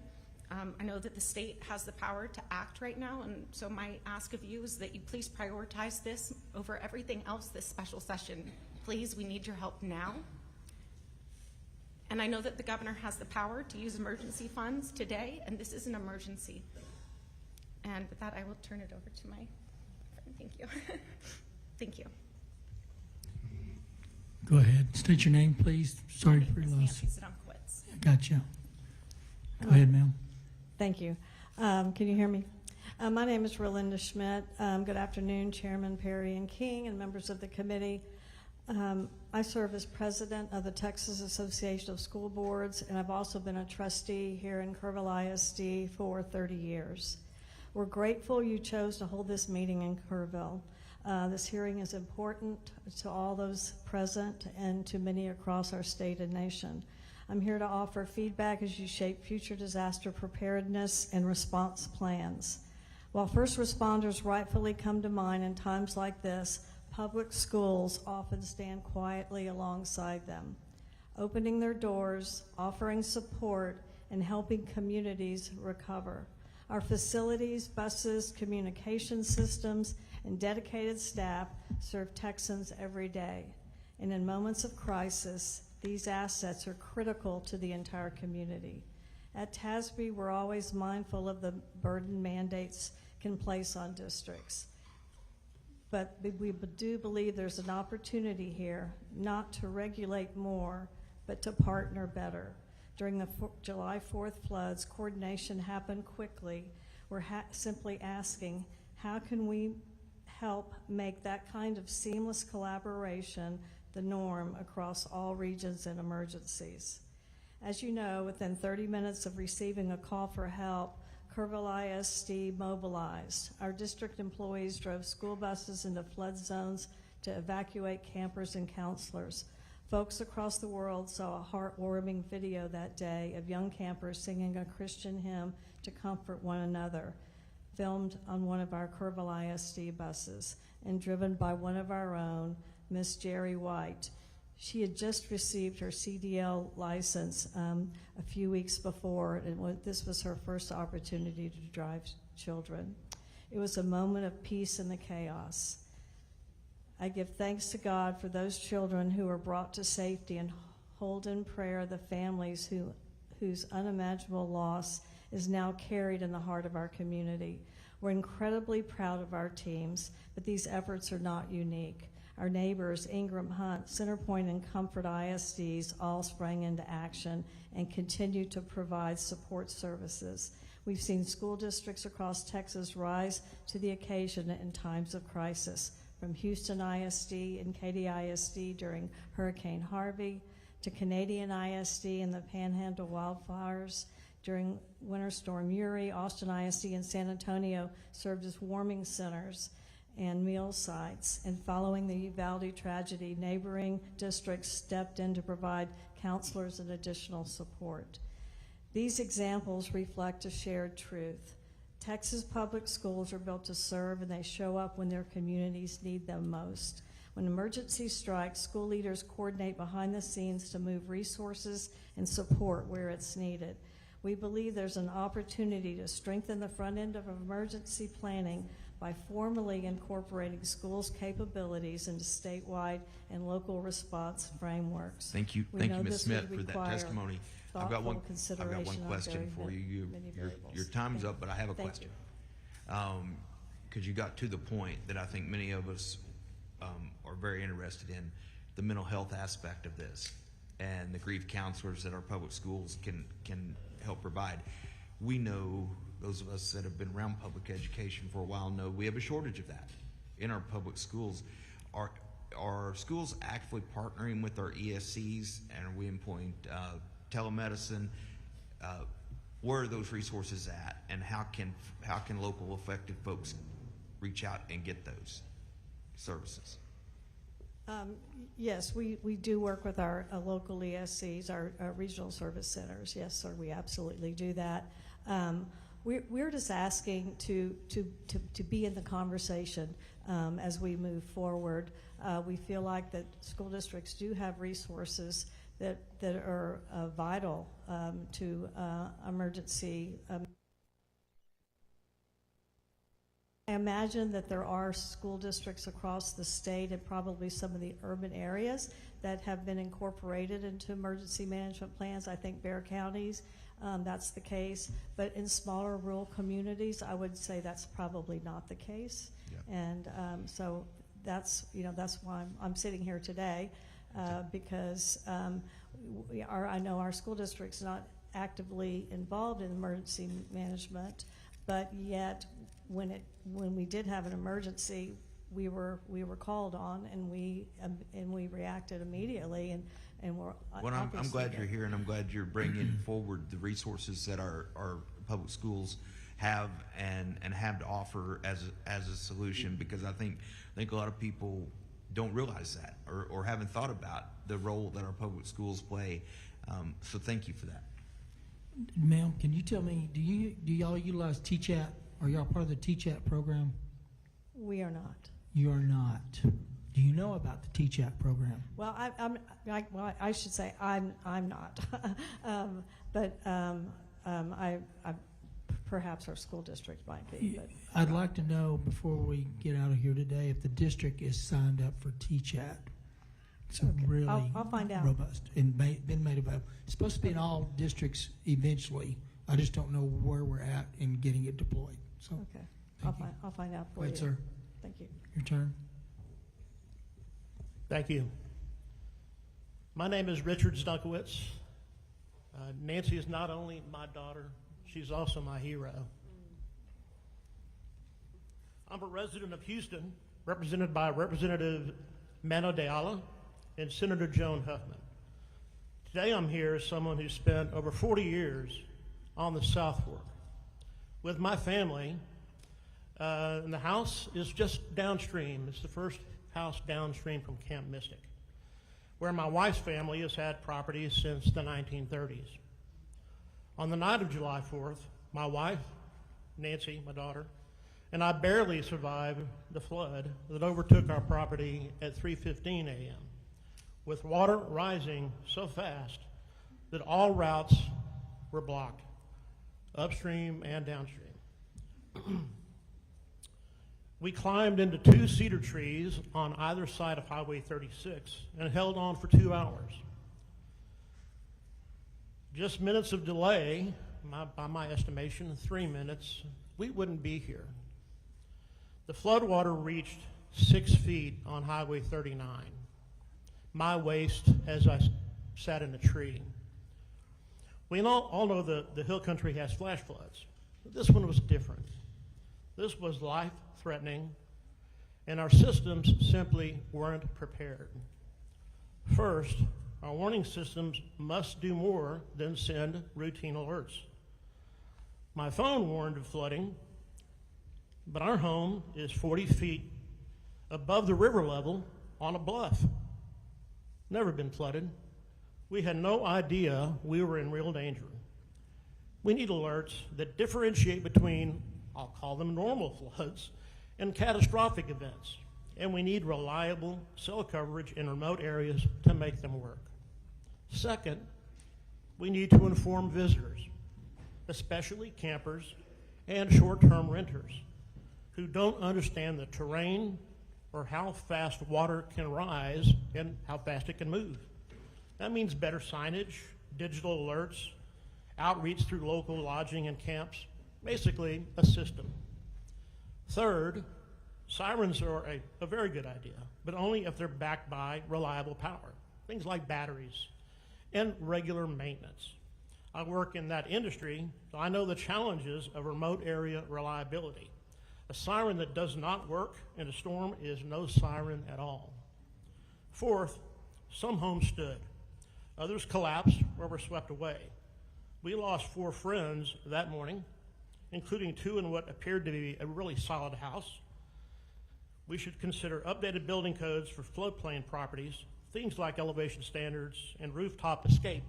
Speaker 13: I know that the state has the power to act right now, and so my ask of you is that you please prioritize this over everything else this special session. Please, we need your help now. And I know that the governor has the power to use emergency funds today, and this is an emergency. And with that, I will turn it over to my friend. Thank you. Thank you.
Speaker 1: Go ahead. State your name, please. Sorry for your loss. Gotcha. Go ahead, ma'am.
Speaker 3: Thank you. Can you hear me? My name is Rolinda Schmidt. Good afternoon, Chairman Perry and King and members of the committee. I serve as president of the Texas Association of School Boards, and I've also been a trustee here in Kerrville ISD for 30 years. We're grateful you chose to hold this meeting in Kerrville. This hearing is important to all those present and to many across our state and nation. I'm here to offer feedback as you shape future disaster preparedness and response plans. While first responders rightfully come to mind in times like this, public schools often stand quietly alongside them, opening their doors, offering support, and helping communities recover. Our facilities, buses, communication systems, and dedicated staff serve Texans every day. And in moments of crisis, these assets are critical to the entire community. At TASB, we're always mindful of the burden mandates can place on districts. But we do believe there's an opportunity here not to regulate more, but to partner better. During the July 4th floods, coordination happened quickly. We're simply asking, how can we help make that kind of seamless collaboration the norm across all regions and emergencies? As you know, within 30 minutes of receiving a call for help, Kerrville ISD mobilized. Our district employees drove school buses into flood zones to evacuate campers and counselors. Folks across the world saw a heartwarming video that day of young campers singing a Christian hymn to comfort one another, filmed on one of our Kerrville ISD buses and driven by one of our own, Miss Jerry White. She had just received her CDL license a few weeks before, and this was her first opportunity to drive children. It was a moment of peace in the chaos. I give thanks to God for those children who were brought to safety and hold in prayer the families whose unimaginable loss is now carried in the heart of our community. We're incredibly proud of our teams, but these efforts are not unique. Our neighbors, Ingram, Hunt, Centerpoint, and Comfort ISDs all sprang into action and continue to provide support services. We've seen school districts across Texas rise to the occasion in times of crisis, from Houston ISD and Katy ISD during Hurricane Harvey, to Canadian ISD and the Panhandle wildfires during Winter Storm Uri. Austin ISD and San Antonio served as warming centers and meal sites. And following the Uvalde tragedy, neighboring districts stepped in to provide counselors and additional support. These examples reflect a shared truth. Texas public schools are built to serve, and they show up when their communities need them most. When emergency strikes, school leaders coordinate behind the scenes to move resources and support where it's needed. We believe there's an opportunity to strengthen the front end of emergency planning by formally incorporating schools' capabilities into statewide and local response frameworks.
Speaker 6: Thank you, Ms. Smith, for that testimony. I've got one question for you. Your time's up, but I have a question. Because you got to the point that I think many of us are very interested in, the mental health aspect of this and the grief counselors that our public schools can help provide. We know, those of us that have been around public education for a while know we have a shortage of that in our public schools. Are schools actually partnering with our ESCs, and are we employing telemedicine? Where are those resources at, and how can local effective folks reach out and get those services?
Speaker 3: Yes, we do work with our local ESCs, our regional service centers. Yes, sir, we absolutely do that. We're just asking to be in the conversation as we move forward. We feel like that school districts do have resources that are vital to emergency. I imagine that there are school districts across the state and probably some of the urban areas that have been incorporated into emergency management plans. I think Bexar counties, that's the case. But in smaller rural communities, I would say that's probably not the case. Yeah. And so that's why I'm sitting here today, because I know our school district's not actively involved in emergency management, but yet when we did have an emergency, we were called on, and we reacted immediately, and we're.
Speaker 6: Well, I'm glad you're here, and I'm glad you're bringing forward the resources that our public schools have and have to offer as a solution, because I think a lot of people don't realize that or haven't thought about the role that our public schools play. So thank you for that.
Speaker 1: Ma'am, can you tell me, do y'all utilize TCHAT? Are y'all part of the TCHAT program?
Speaker 3: We are not. You
Speaker 1: are not. Do you know about the TCHAT program?
Speaker 3: Well, I should say I'm not. But perhaps our school district might be. But
Speaker 1: I'd like to know before we get out of here today if the district is signed up for TCHAT. It's really
Speaker 3: I'll find out.
Speaker 1: Robust and been made available. It's supposed to be in all districts eventually. I just don't know where we're at in getting it deployed. So
Speaker 3: okay, I'll find out for
Speaker 1: you.
Speaker 3: you.
Speaker 1: Sir.
Speaker 3: Thank you.
Speaker 1: Your turn.
Speaker 2: Thank you. My name is Richard Stunkowitz. Nancy is not only my daughter, she's also my hero. I'm a resident of Houston, represented by Representative Mano de Ayala and Senator Joan Huffman. Today I'm here as someone who spent over 40 years on the South Fork with my family, and the house is just downstream. It's the first house downstream from Camp Mystic, where my wife's family has had property since the 1930s. On the night of July 4th, my wife, Nancy, my daughter, and I barely survived the flood that overtook our property at 3:15 a.m., with water rising so fast that all routes were blocked, upstream and downstream. We climbed into 2 cedar trees on either side of Highway 36 and held on for 2 hours. Just minutes of delay, by my estimation, 3 minutes, we wouldn't be here. The floodwater reached 6 feet on Highway 39, my waist as I sat in a tree. We all know the hill country has flash floods, but this one was different. This was life-threatening, and our systems simply weren't prepared. First, our warning systems must do more than send routine alerts. My phone warned of flooding, but our home is 40 feet above the river level on a bluff. Never been flooded. We had no idea we were in real danger. We need alerts that differentiate between, I'll call them normal floods, and catastrophic events. And we need reliable cell coverage in remote areas to make them work. Second, we need to inform visitors, especially campers and short-term renters, who don't understand the terrain or how fast water can rise and how fast it can move. That means better signage, digital alerts, outreach through local lodging and camps, basically a system. Third, sirens are a very good idea, but only if they're backed by reliable power, things like batteries and regular maintenance. I work in that industry, so I know the challenges of remote area reliability. A siren that does not work in a storm is no siren at all. Fourth, some homes stood. Others collapsed or were swept away. We lost 4 friends that morning, including 2 in what appeared to be a really solid house. We should consider updated building codes for floodplain properties, things like elevation standards and rooftop escape.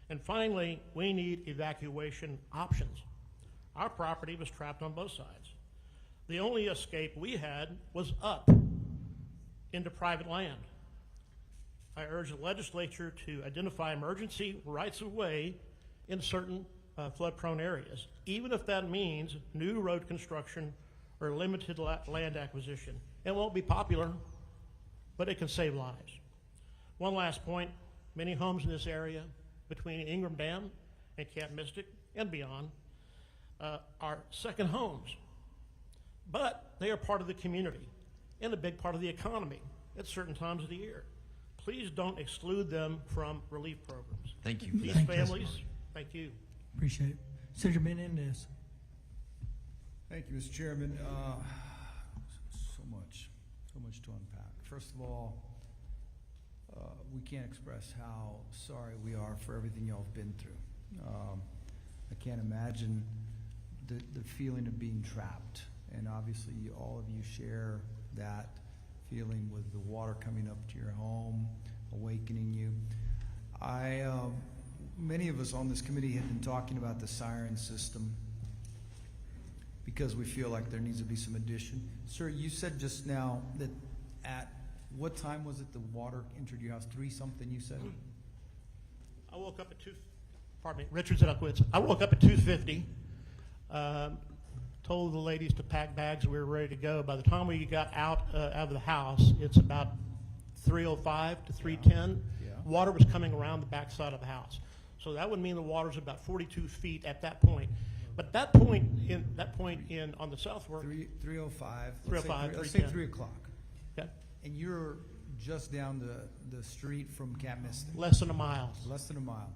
Speaker 2: And finally, we need evacuation options. Our property was trapped on both sides. The only escape we had was up into private land. I urge the legislature to identify emergency rights of way in certain flood-prone areas, even if that means new road construction or limited land acquisition. It won't be popular, but it can save lives. One last point, many homes in this area between Ingram Dam and Camp Mystic and beyond are second homes, but they are part of the community and a big part of the economy at certain times of the year. Please don't exclude them from relief programs.
Speaker 6: Thank you.
Speaker 2: These
Speaker 1: Thank you.
Speaker 2: families, thank you.
Speaker 1: Appreciate it. Senator Menendez.
Speaker 18: Thank you, Mr. Chairman. So much to unpack. First of all, we can't express how sorry we are for everything y'all have been through. I can't imagine the feeling of being trapped, and obviously all of you share that feeling with the water coming up to your home, awakening you. Many of us on this committee have been talking about the siren system because we feel like there needs to be some addition. Sir, you said just now that at what time was it the water entered your house? 3-something you said?
Speaker 2: I woke up at Richard's at Uckwitz. I woke up at 2:50, told the ladies to pack bags, we were ready to go. By the time we got out of the house, it's about 3:05 to 3:10.
Speaker 18: Yeah.
Speaker 2: Water was coming around the backside of the house. So that would mean the water's about 42 feet at that point. But that point in on the south fork,
Speaker 18: 3:05.
Speaker 2: 3:05,
Speaker 18: Let's say
Speaker 2: 3:10.
Speaker 18: 3 o'clock.
Speaker 2: Okay.
Speaker 18: And you're just down the street from Camp Mystic.
Speaker 2: Less than a mile
Speaker 18: Less than a mile.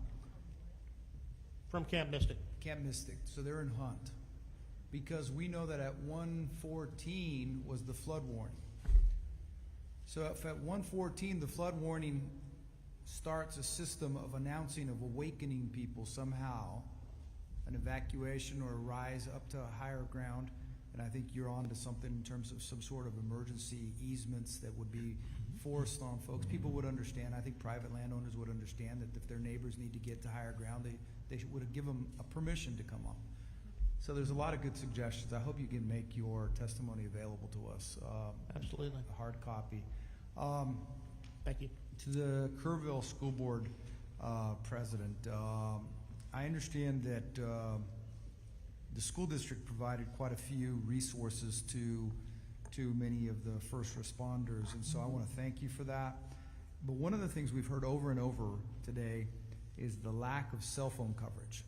Speaker 2: from Camp Mystic.
Speaker 18: Camp Mystic. So they're in Hunt. Because we know that at 1:14 was the flood warning. So if at 1:14 the flood warning starts a system of announcing, of awakening people somehow, an evacuation or a rise up to a higher ground, and I think you're on to something in terms of some sort of emergency easements that would be forced on folks. People would understand. I think private landowners would understand that if their neighbors need to get to higher ground, they would give them a permission to come up. So there's a lot of good suggestions. I hope you can make your testimony available to us.
Speaker 2: Absolutely.
Speaker 18: A hard copy.
Speaker 2: Thank you.
Speaker 18: To the Kerrville School Board president, I understand that the school district provided quite a few resources to many of the first responders, and so I want to thank you for that. But one of the things we've heard over and over today is the lack of cell phone coverage.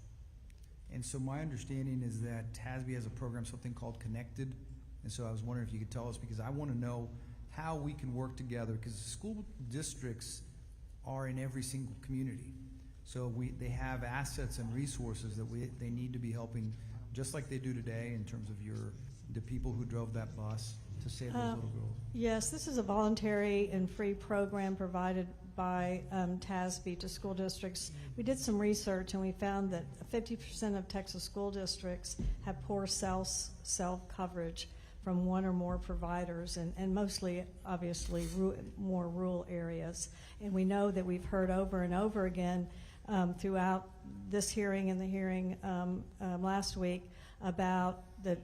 Speaker 18: And so my understanding is that TASB has a program, something called Connected, and so I was wondering if you could tell us, because I want to know how we can work together, because school districts are in every single community. So they have assets and resources that they need to be helping, just like they do today, in terms of the people who drove that bus to save those little girls.
Speaker 3: Yes, this is a voluntary and free program provided by TASB to school districts. We did some research and we found that 50% of Texas school districts have poor cell coverage from one or more providers, and mostly, obviously, more rural areas. And we know that we've heard over and over again throughout this hearing and the hearing last week about that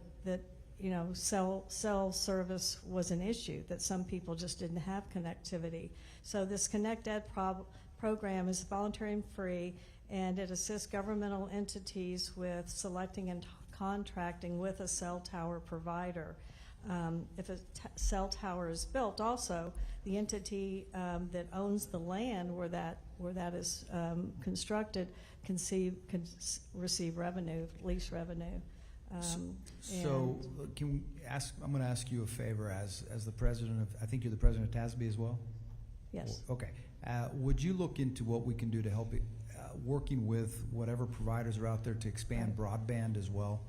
Speaker 3: cell service was an issue, that some people just didn't have connectivity. So this Connect Ed program is voluntary and free, and it assists governmental entities with selecting and contracting with a cell tower provider. If a cell tower is built, also the entity that owns the land where that is constructed can receive revenue, lease revenue.
Speaker 18: So can we ask? I'm going to ask you a favor as the president of. I think you're the president of TASB as well.
Speaker 3: Yes.
Speaker 18: Okay. Would you look into what we can do to help it, working with whatever providers are out there to expand broadband as well,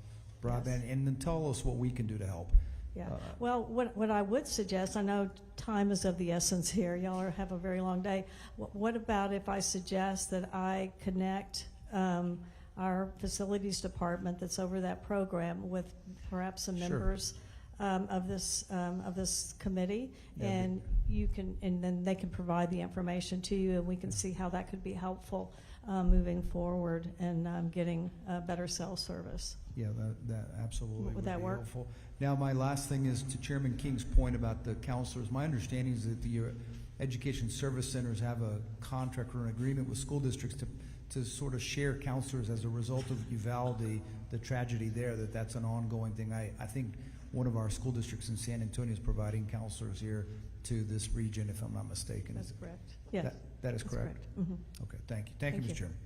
Speaker 18: broadband,
Speaker 3: Yes.
Speaker 18: and then tell us what we can do to help.
Speaker 3: Yeah. Well, what I would suggest, I know time is of the essence here. Y'all have a very long day. What about if I suggest that I connect our facilities department that's over that program with perhaps some
Speaker 18: Sure.
Speaker 3: members
Speaker 7: of this committee, and you can, and then they can provide the information to you, and we can see how that could be helpful moving forward and getting better cell service.
Speaker 18: Yeah, that absolutely
Speaker 7: Would that
Speaker 18: be
Speaker 7: work?
Speaker 18: helpful. Now, my last thing is to Chairman King's point about the counselors. My understanding is that the education service centers have a contract or an agreement with school districts to sort of share counselors as a result of Uvalde, the tragedy there, that's an ongoing thing. I think one of our school districts in San Antonio is providing counselors here to this region, if I'm not mistaken.
Speaker 7: That's correct. Yes.
Speaker 18: That is
Speaker 7: That's
Speaker 18: correct.
Speaker 7: Mhm.
Speaker 18: Okay, thank you. Thank you, Mr. Chairman.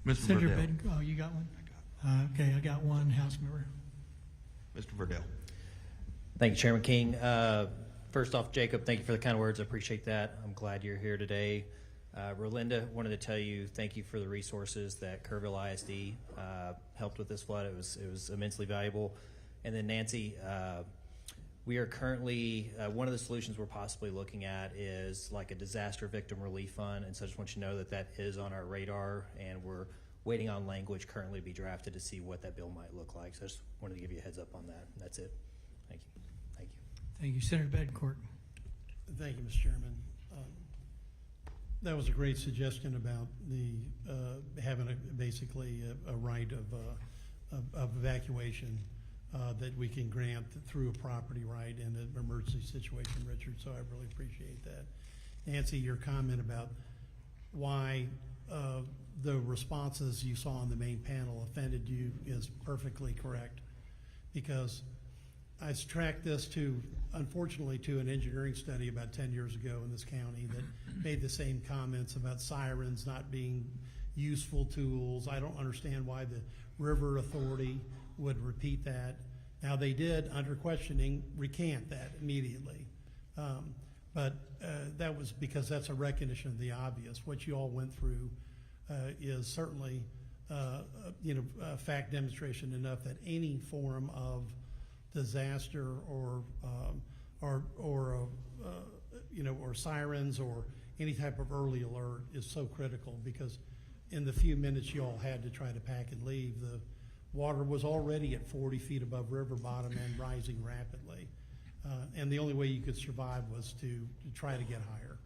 Speaker 6: Mr.
Speaker 1: Senator
Speaker 6: Verdell.
Speaker 1: Biden, oh, you got one? Okay, I got one House member.
Speaker 6: Mr. Verdell.
Speaker 16: Thank you, Chairman King. First off, Jacob, thank you for the kind words. I appreciate that. I'm glad you're here today. Rolinda, wanted to tell you thank you for the resources that Kerrville ISD helped with this flood. It was immensely valuable. And then Nancy, we are currently, one of the solutions we're possibly looking at is like a disaster victim relief fund. And so I just want you to know that is on our radar, and we're waiting on language currently to be drafted to see what that bill might look like. So I just wanted to give you a heads up on that. That's it. Thank you. Thank you.
Speaker 1: Thank you, Senator Betancourt.
Speaker 14: Thank you, Mr. Chairman. That was a great suggestion about the having basically a right of evacuation that we can grant through a property right in an emergency situation, Richard. So I really appreciate that. Nancy, your comment about why the responses you saw on the main panel offended you is perfectly correct, because I tracked this unfortunately to an engineering study about 10 years ago in this county that made the same comments about sirens not being useful tools. I don't understand why the River Authority would repeat that. Now, they did, under questioning, recant that immediately. But that was because that's a recognition of the obvious. What you all went through is certainly fact demonstration enough that any form of disaster or sirens or any type of early alert is so critical, because in the few minutes you all had to try to pack and leave, the water was already at 40 feet above river bottom and rising rapidly. And the only way you could survive was to try to get higher.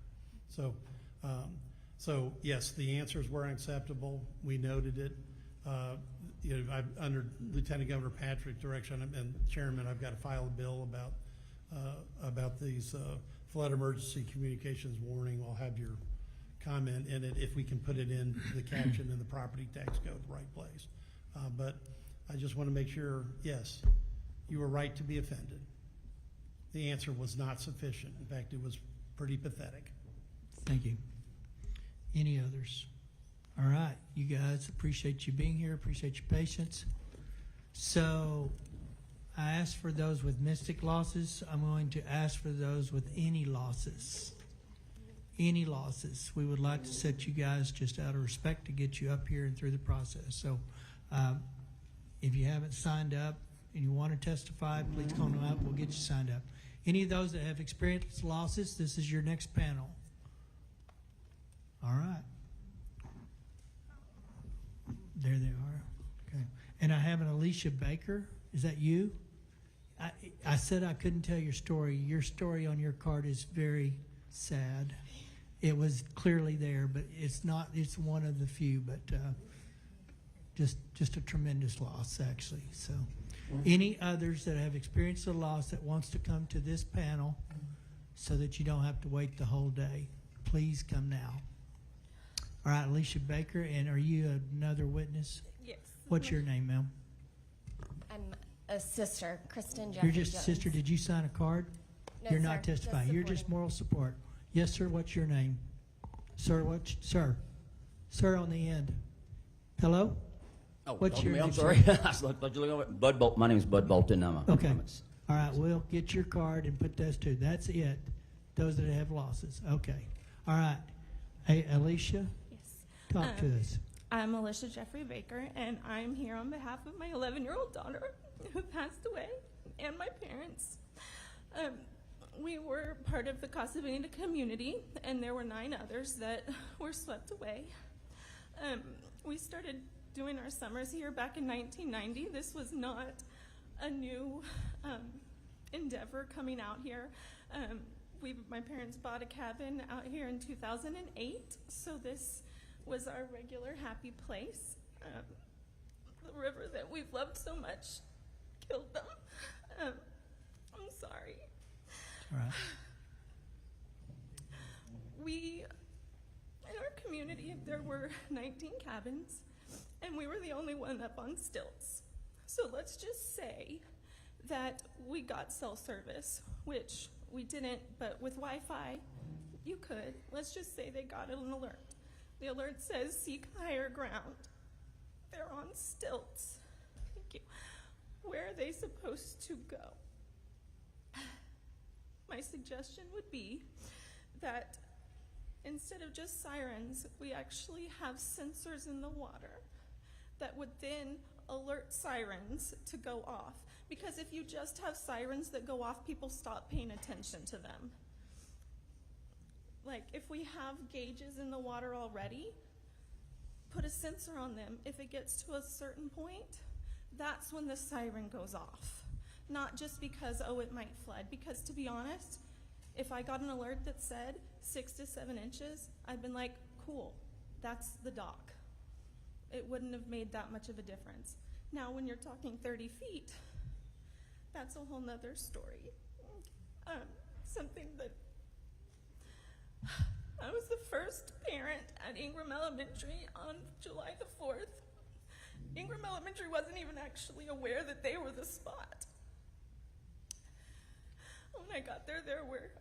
Speaker 14: So yes, the answers were unacceptable. We noted it. Under Lieutenant Governor Patrick's direction and Chairman, I've got to file a bill about these flood emergency communications warning. I'll have your comment in it if we can put it in the caption in the property tax code, the right place. But I just want to make sure, yes, you were right to be offended. The answer was not sufficient. In fact, it was pretty pathetic.
Speaker 1: Thank you. Any others? All right, you guys, appreciate you being here, appreciate your patience. So I asked for those with mystic losses. I'm going to ask for those with any losses. Any losses. We would like to set you guys just out of respect to get you up here and through the process. So if you haven't signed up and you want to testify, please come on up. We'll get you signed up. Any of those that have experienced losses, this is your next panel. All right. There they are. Okay. And I have an Alicia Baker. Is that you? I said I couldn't tell your story. Your story on your card is very sad. It was clearly there, but it's not. It's one of the few, but just a tremendous loss, actually. So, any others that have experienced a loss that wants to come to this panel so that you don't have to wait the whole day, please come now. All right, Alicia Baker, and are you another witness?
Speaker 20: Yes.
Speaker 1: What's your name, ma'am?
Speaker 20: I'm a sister, Kristen Jeffrey
Speaker 1: You're just a
Speaker 20: Jones.
Speaker 1: sister. Did you sign a card?
Speaker 20: No,
Speaker 1: You're
Speaker 20: sir,
Speaker 1: not
Speaker 20: just
Speaker 1: testifying. You're just moral support. Yes, sir. What's your name? Sir, sir? Sir on the end. Hello?
Speaker 23: Oh,
Speaker 1: What's your name?
Speaker 23: I'm sorry. Bud Bolt. My name is Bud Bolton.
Speaker 1: Okay. All right, we'll get your card and put those two. That's it. Those that have losses. Okay. All right. Hey, Alicia?
Speaker 20: Yes.
Speaker 1: Talk to us.
Speaker 20: I'm Alicia Jeffrey Baker, and I'm here on behalf of my 11-year-old daughter who passed away and my parents. We were part of the Casa Bonita community, and there were 9 others that were swept away. We started doing our summers here back in 1990. This was not a new endeavor coming out here. My parents bought a cabin out here in 2008, so this was our regular happy place. The river that we've loved so much killed them. I'm sorry.
Speaker 1: All right.
Speaker 20: In our community, there were 19 cabins, and we were the only one up on stilts. So let's just say that we got cell service, which we didn't, but with Wi-Fi, you could. Let's just say they got an alert. The alert says, seek higher ground. They're on stilts. Thank you. Where are they supposed to go? My suggestion would be that instead of just sirens, we actually have sensors in the water that would then alert sirens to go off. Because if you just have sirens that go off, people stop paying attention to them. Like, if we have gauges in the water already, put a sensor on them. If it gets to a certain point, that's when the siren goes off. Not just because, oh, it might flood. Because to be honest, if I got an alert that said 6 to 7 inches, I'd been like, cool, that's the dock. It wouldn't have made that much of a difference. Now, when you're talking 30 feet, that's a whole nother story. Something that I was the first parent at Ingram Elementary on July the 4th. Ingram Elementary wasn't even actually aware that they were the spot. When I got there, there were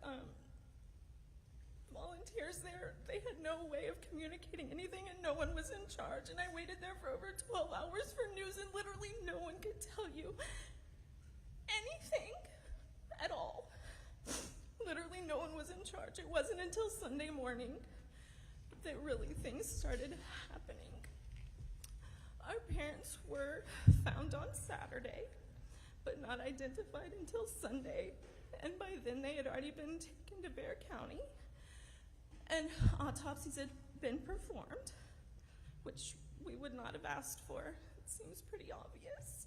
Speaker 20: volunteers there. They had no way of communicating anything, and no one was in charge. And I waited there for over 12 hours for news, and literally no one could tell you anything at all. Literally no one was in charge. It wasn't until Sunday morning that really things started happening. Our parents were found on Saturday, but not identified until Sunday. And by then they had already been taken to Bexar County, and autopsies had been performed, which we would not have asked for. It seems pretty obvious.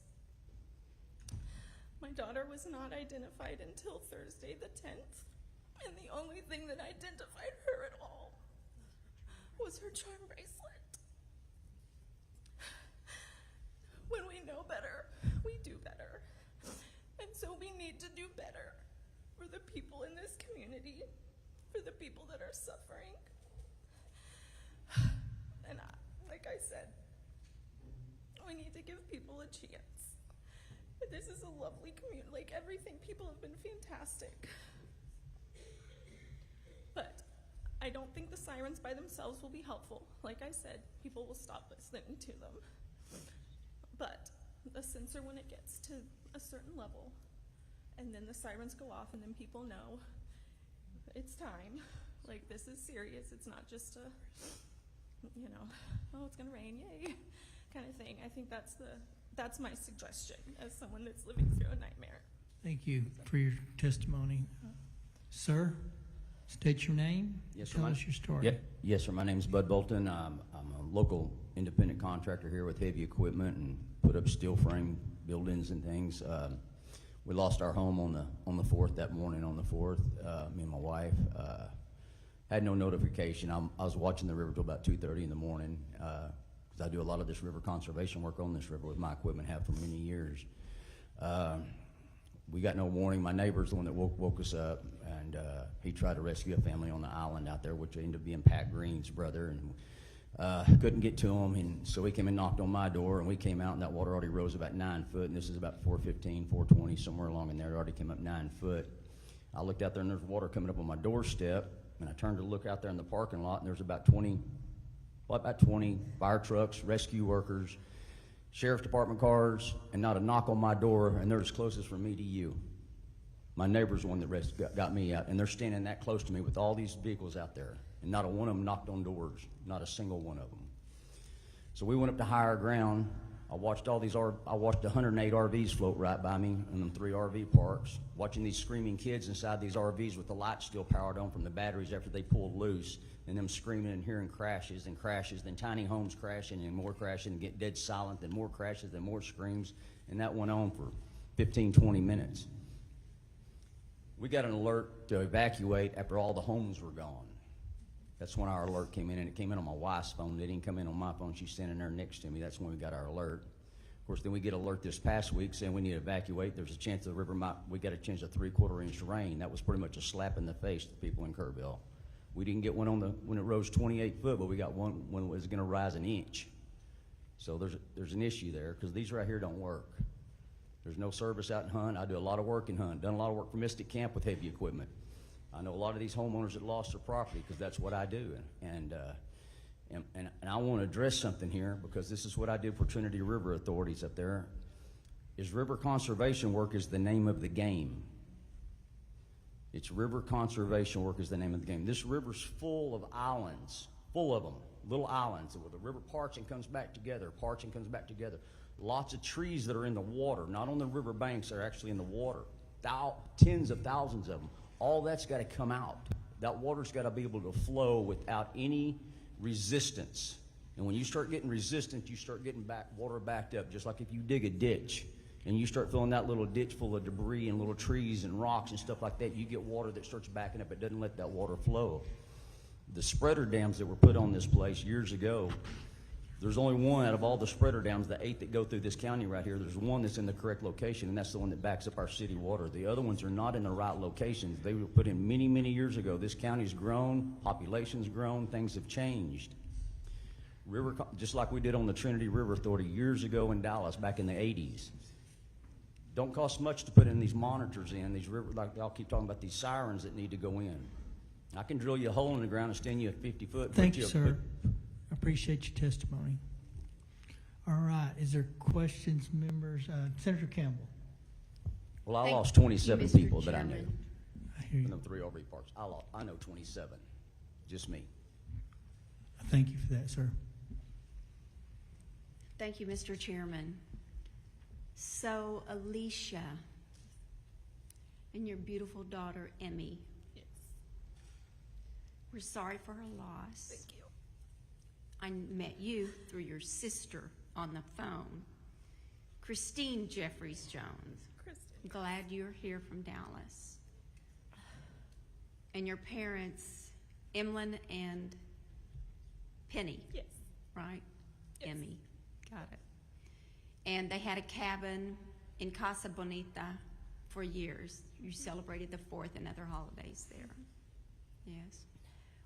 Speaker 20: My daughter was not identified until Thursday the 10th, and the only thing that identified her at all was her charm bracelet. When we know better, we do better. And so we need to do better for the people in this community, for the people that are suffering. And like I said, we need to give people a chance. This is a lovely community. Like, everything, people have been fantastic. But I don't think the sirens by themselves will be helpful. Like I said, people will stop listening to them. But a sensor, when it gets to a certain level, and then the sirens go off, and then people know it's time. Like, this is serious. It's not just a, oh, it's gonna rain, yay, kind of thing. I think that's my suggestion as someone that's living through a nightmare.
Speaker 1: Thank you for your testimony. Sir, state your name.
Speaker 23: Yes, sir.
Speaker 1: Tell us your story.
Speaker 23: Yep. Yes, sir. My name is Bud Bolton. I'm a local independent contractor here with heavy equipment and put up steel frame buildings and things. We lost our home on the 4th that morning. On the 4th, me and my wife had no notification. I was watching the river till about 2:30 in the morning because I do a lot of this river conservation work on this river with my equipment, have for many years. We got no warning. My neighbor's the one that woke us up, and he tried to rescue a family on the island out there, which ended up being Pat Green's brother, and couldn't get to him, and so he came and knocked on my door, and we came out, and that water already rose about 9 foot, and this is about 4:15, 4:20, somewhere along in there. It already came up 9 foot. I looked out there, and there's water coming up on my doorstep, and I turned to look out there in the parking lot, and there's about 20 fire trucks, rescue workers, sheriff's department cars, and not a knock on my door, and they're as close as from me to you. My neighbor's the one that got me out, and they're standing that close to me with all these vehicles out there, and not a one of them knocked on doors, not a single one of them. So we went up to higher ground. I watched 108 RVs float right by me in them 3 RV parks, watching these screaming kids inside these RVs with the lights still powered on from the batteries after they pulled loose, and them screaming and hearing crashes and crashes, then tiny homes crashing and more crashing and get dead silent, then more crashes, then more screams, and that went on for 15, 20 minutes. We got an alert to evacuate after all the homes were gone. That's when our alert came in, and it came in on my wife's phone. It didn't come in on my phone. She's standing there next to me. That's when we got our alert. Of course, then we get alert this past week saying we need to evacuate. There's a chance the river might, we got a chance of 3/4 inch rain. That was pretty much a slap in the face to people in Kerrville. We didn't get one when it rose 28 foot, but we got one when it was gonna rise an inch. So there's an issue there, because these right here don't work. There's no service out in Hunt. I do a lot of work in Hunt, done a lot of work for Mystic Camp with heavy equipment. I know a lot of these homeowners that lost their property, because that's what I do. And I want to address something here, because this is what I do for Trinity River authorities up there, is river conservation work is the name of the game. It's river conservation work is the name of the game. This river's full of islands, full of them, little islands, where the river parts and comes back together, parts and comes back together. Lots of trees that are in the water, not on the river banks, they're actually in the water. Tens of thousands of them. All that's got to come out. That water's got to be able to flow without any resistance. And when you start getting resistance, you start getting water backed up, just like if you dig a ditch and you start filling that little ditch full of debris and little trees and rocks and stuff like that, you get water that starts backing up. It doesn't let that water flow. The spreader dams that were put on this place years ago, there's only one out of all the spreader dams, the 8 that go through this county right here, there's one that's in the correct location, and that's the one that backs up our city water. The other ones are not in the right locations. They were put in many, many years ago. This county's grown, population's grown, things have changed. Just like we did on the Trinity River Authority years ago in Dallas back in the 80s. Don't cost much to put in these monitors in, these river, like I'll keep talking about these sirens that need to go in. I can drill you a hole in the ground and stand you at 50 foot.
Speaker 1: Thank you, sir. I appreciate your testimony. All right, is there questions, members? Senator Campbell.
Speaker 23: Well, I lost 27
Speaker 17: Mr.
Speaker 23: people that I knew.
Speaker 17: Chairman.
Speaker 1: I hear
Speaker 23: In
Speaker 1: you.
Speaker 23: them 3 RV parks. I know 27. Just me.
Speaker 1: Thank you for that, sir.
Speaker 17: Thank you, Mr. Chairman. So, Alicia and your beautiful daughter, Emmy.
Speaker 11: Yes.
Speaker 17: We're sorry for her loss.
Speaker 11: Thank you.
Speaker 17: I met you through your sister on the phone, Christine Jeffries Jones.
Speaker 11: Kristen.
Speaker 17: Glad you're here from Dallas. And your parents, Emlyn and Penny.
Speaker 11: Yes.
Speaker 17: Right?
Speaker 11: Yes.
Speaker 17: Emmy. Got it. And they had a cabin in Casa Bonita for years. You celebrated the 4th and other holidays there. Yes.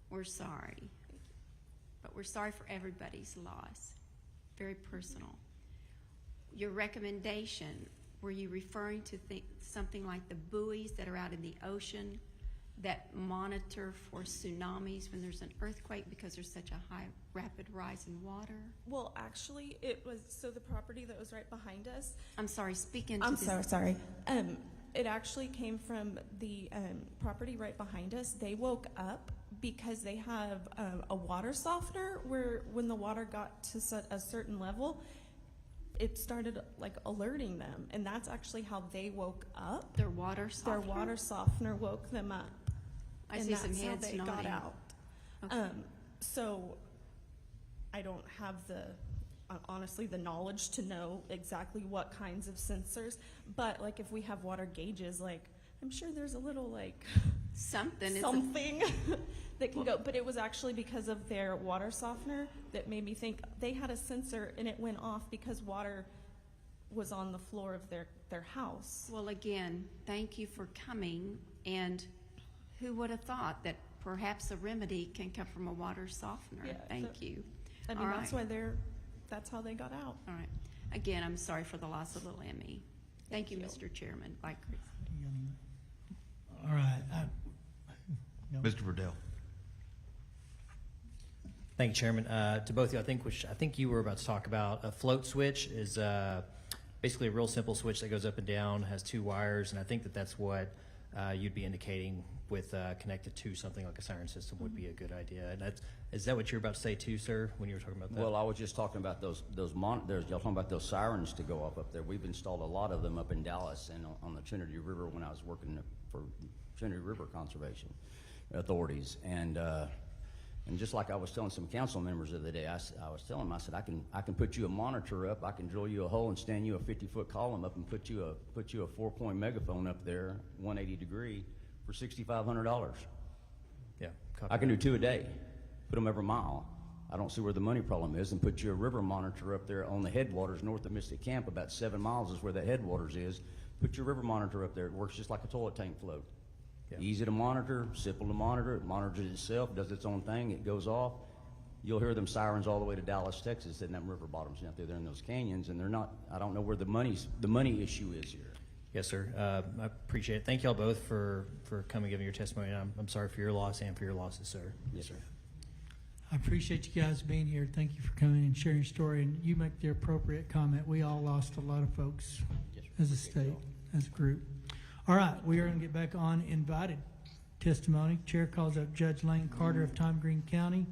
Speaker 17: We're sorry. But we're sorry for everybody's loss. Very personal. Your recommendation, were you referring to something like the buoys that are out in the ocean that monitor for tsunamis when there's an earthquake because there's such a high rapid rise in water?
Speaker 11: Well, actually, it was, so the property that was right behind us.
Speaker 17: I'm sorry, speak into
Speaker 11: I'm
Speaker 17: this.
Speaker 11: so sorry. It actually came from the property right behind us. They woke up because they have a water softener where when the water got to a certain level, it started like alerting them, and that's actually how they woke up.
Speaker 17: Their water softener?
Speaker 11: Their water softener woke them up.
Speaker 17: I
Speaker 11: and
Speaker 17: see some
Speaker 11: that's how
Speaker 17: heads
Speaker 11: they got
Speaker 17: nodding.
Speaker 11: out.
Speaker 17: Okay.
Speaker 11: So I don't have honestly the knowledge to know exactly what kinds of sensors, but like if we have water gauges, like I'm sure there's a little like
Speaker 17: something
Speaker 11: that can go, but it was actually because of their water softener that made me think they had a sensor and it went off because water was on the floor of their house.
Speaker 17: Well, again, thank you for coming, and who would have thought that perhaps a remedy can come from a water softener?
Speaker 11: Yeah,
Speaker 17: Thank you.
Speaker 11: I mean,
Speaker 17: All
Speaker 11: that's
Speaker 17: right.
Speaker 11: why that's how they got out.
Speaker 17: All right. Again, I'm sorry for the loss of little Emmy. Thank you, Mr. Chairman. Bye, Chris.
Speaker 1: All right. No.
Speaker 6: Mr. Verdell.
Speaker 16: Thank you, Chairman. To both of you, I think you were about to talk about a float switch is basically a real simple switch that goes up and down, has 2 wires, and I think that's what you'd be indicating with connected to something like a siren system would be a good idea. And is that what you were about to say too, sir, when you were talking about that?
Speaker 23: Well, I was just talking about those monitors. Y'all talking about those sirens to go up there. We've installed a lot of them up in Dallas and on the Trinity River when I was working for Trinity River Conservation Authorities. And just like I was telling some council members the other day, I was telling them, I said, I can put you a monitor up, I can drill you a hole and stand you a 50-foot column up and put you a 4-point megaphone up there, 180 degree, for $6,500.
Speaker 16: Yeah.
Speaker 23: I can do 2 a day, put them every mile. I don't see where the money problem is, and put you a river monitor up there on the headwaters north of Mystic Camp. About 7 miles is where that headwaters is. Put your river monitor up there. It works just like a toilet tank float.
Speaker 16: Yeah.
Speaker 23: Easy to monitor, simple to monitor. It monitors itself, does its own thing. It goes off. You'll hear them sirens all the way to Dallas, Texas, in them river bottoms out there. They're in those canyons, and they're not. I don't know where the money issue is here.
Speaker 16: Yes, sir. I appreciate it. Thank y'all both for coming and giving your testimony. I'm sorry for your loss and for your losses, sir.
Speaker 23: Yes, sir.
Speaker 1: I appreciate you guys being here. Thank you for coming and sharing your story. And you make the appropriate comment. We all lost a lot of folks as a state, as a group. All right, we are going to get back on invited testimony. Chair calls up Judge Lane Carter of Tom Green County,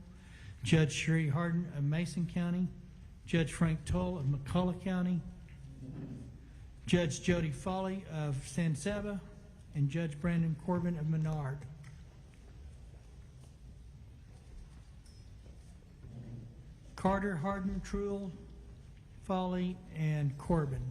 Speaker 1: Judge Sheree Harden of Mason County, Judge Frank Toll of McCullough County, Judge Jody Foley of San Saba, and Judge Brandon Corbin of Menard. Carter, Harden, Truel, Foley, and Corbin.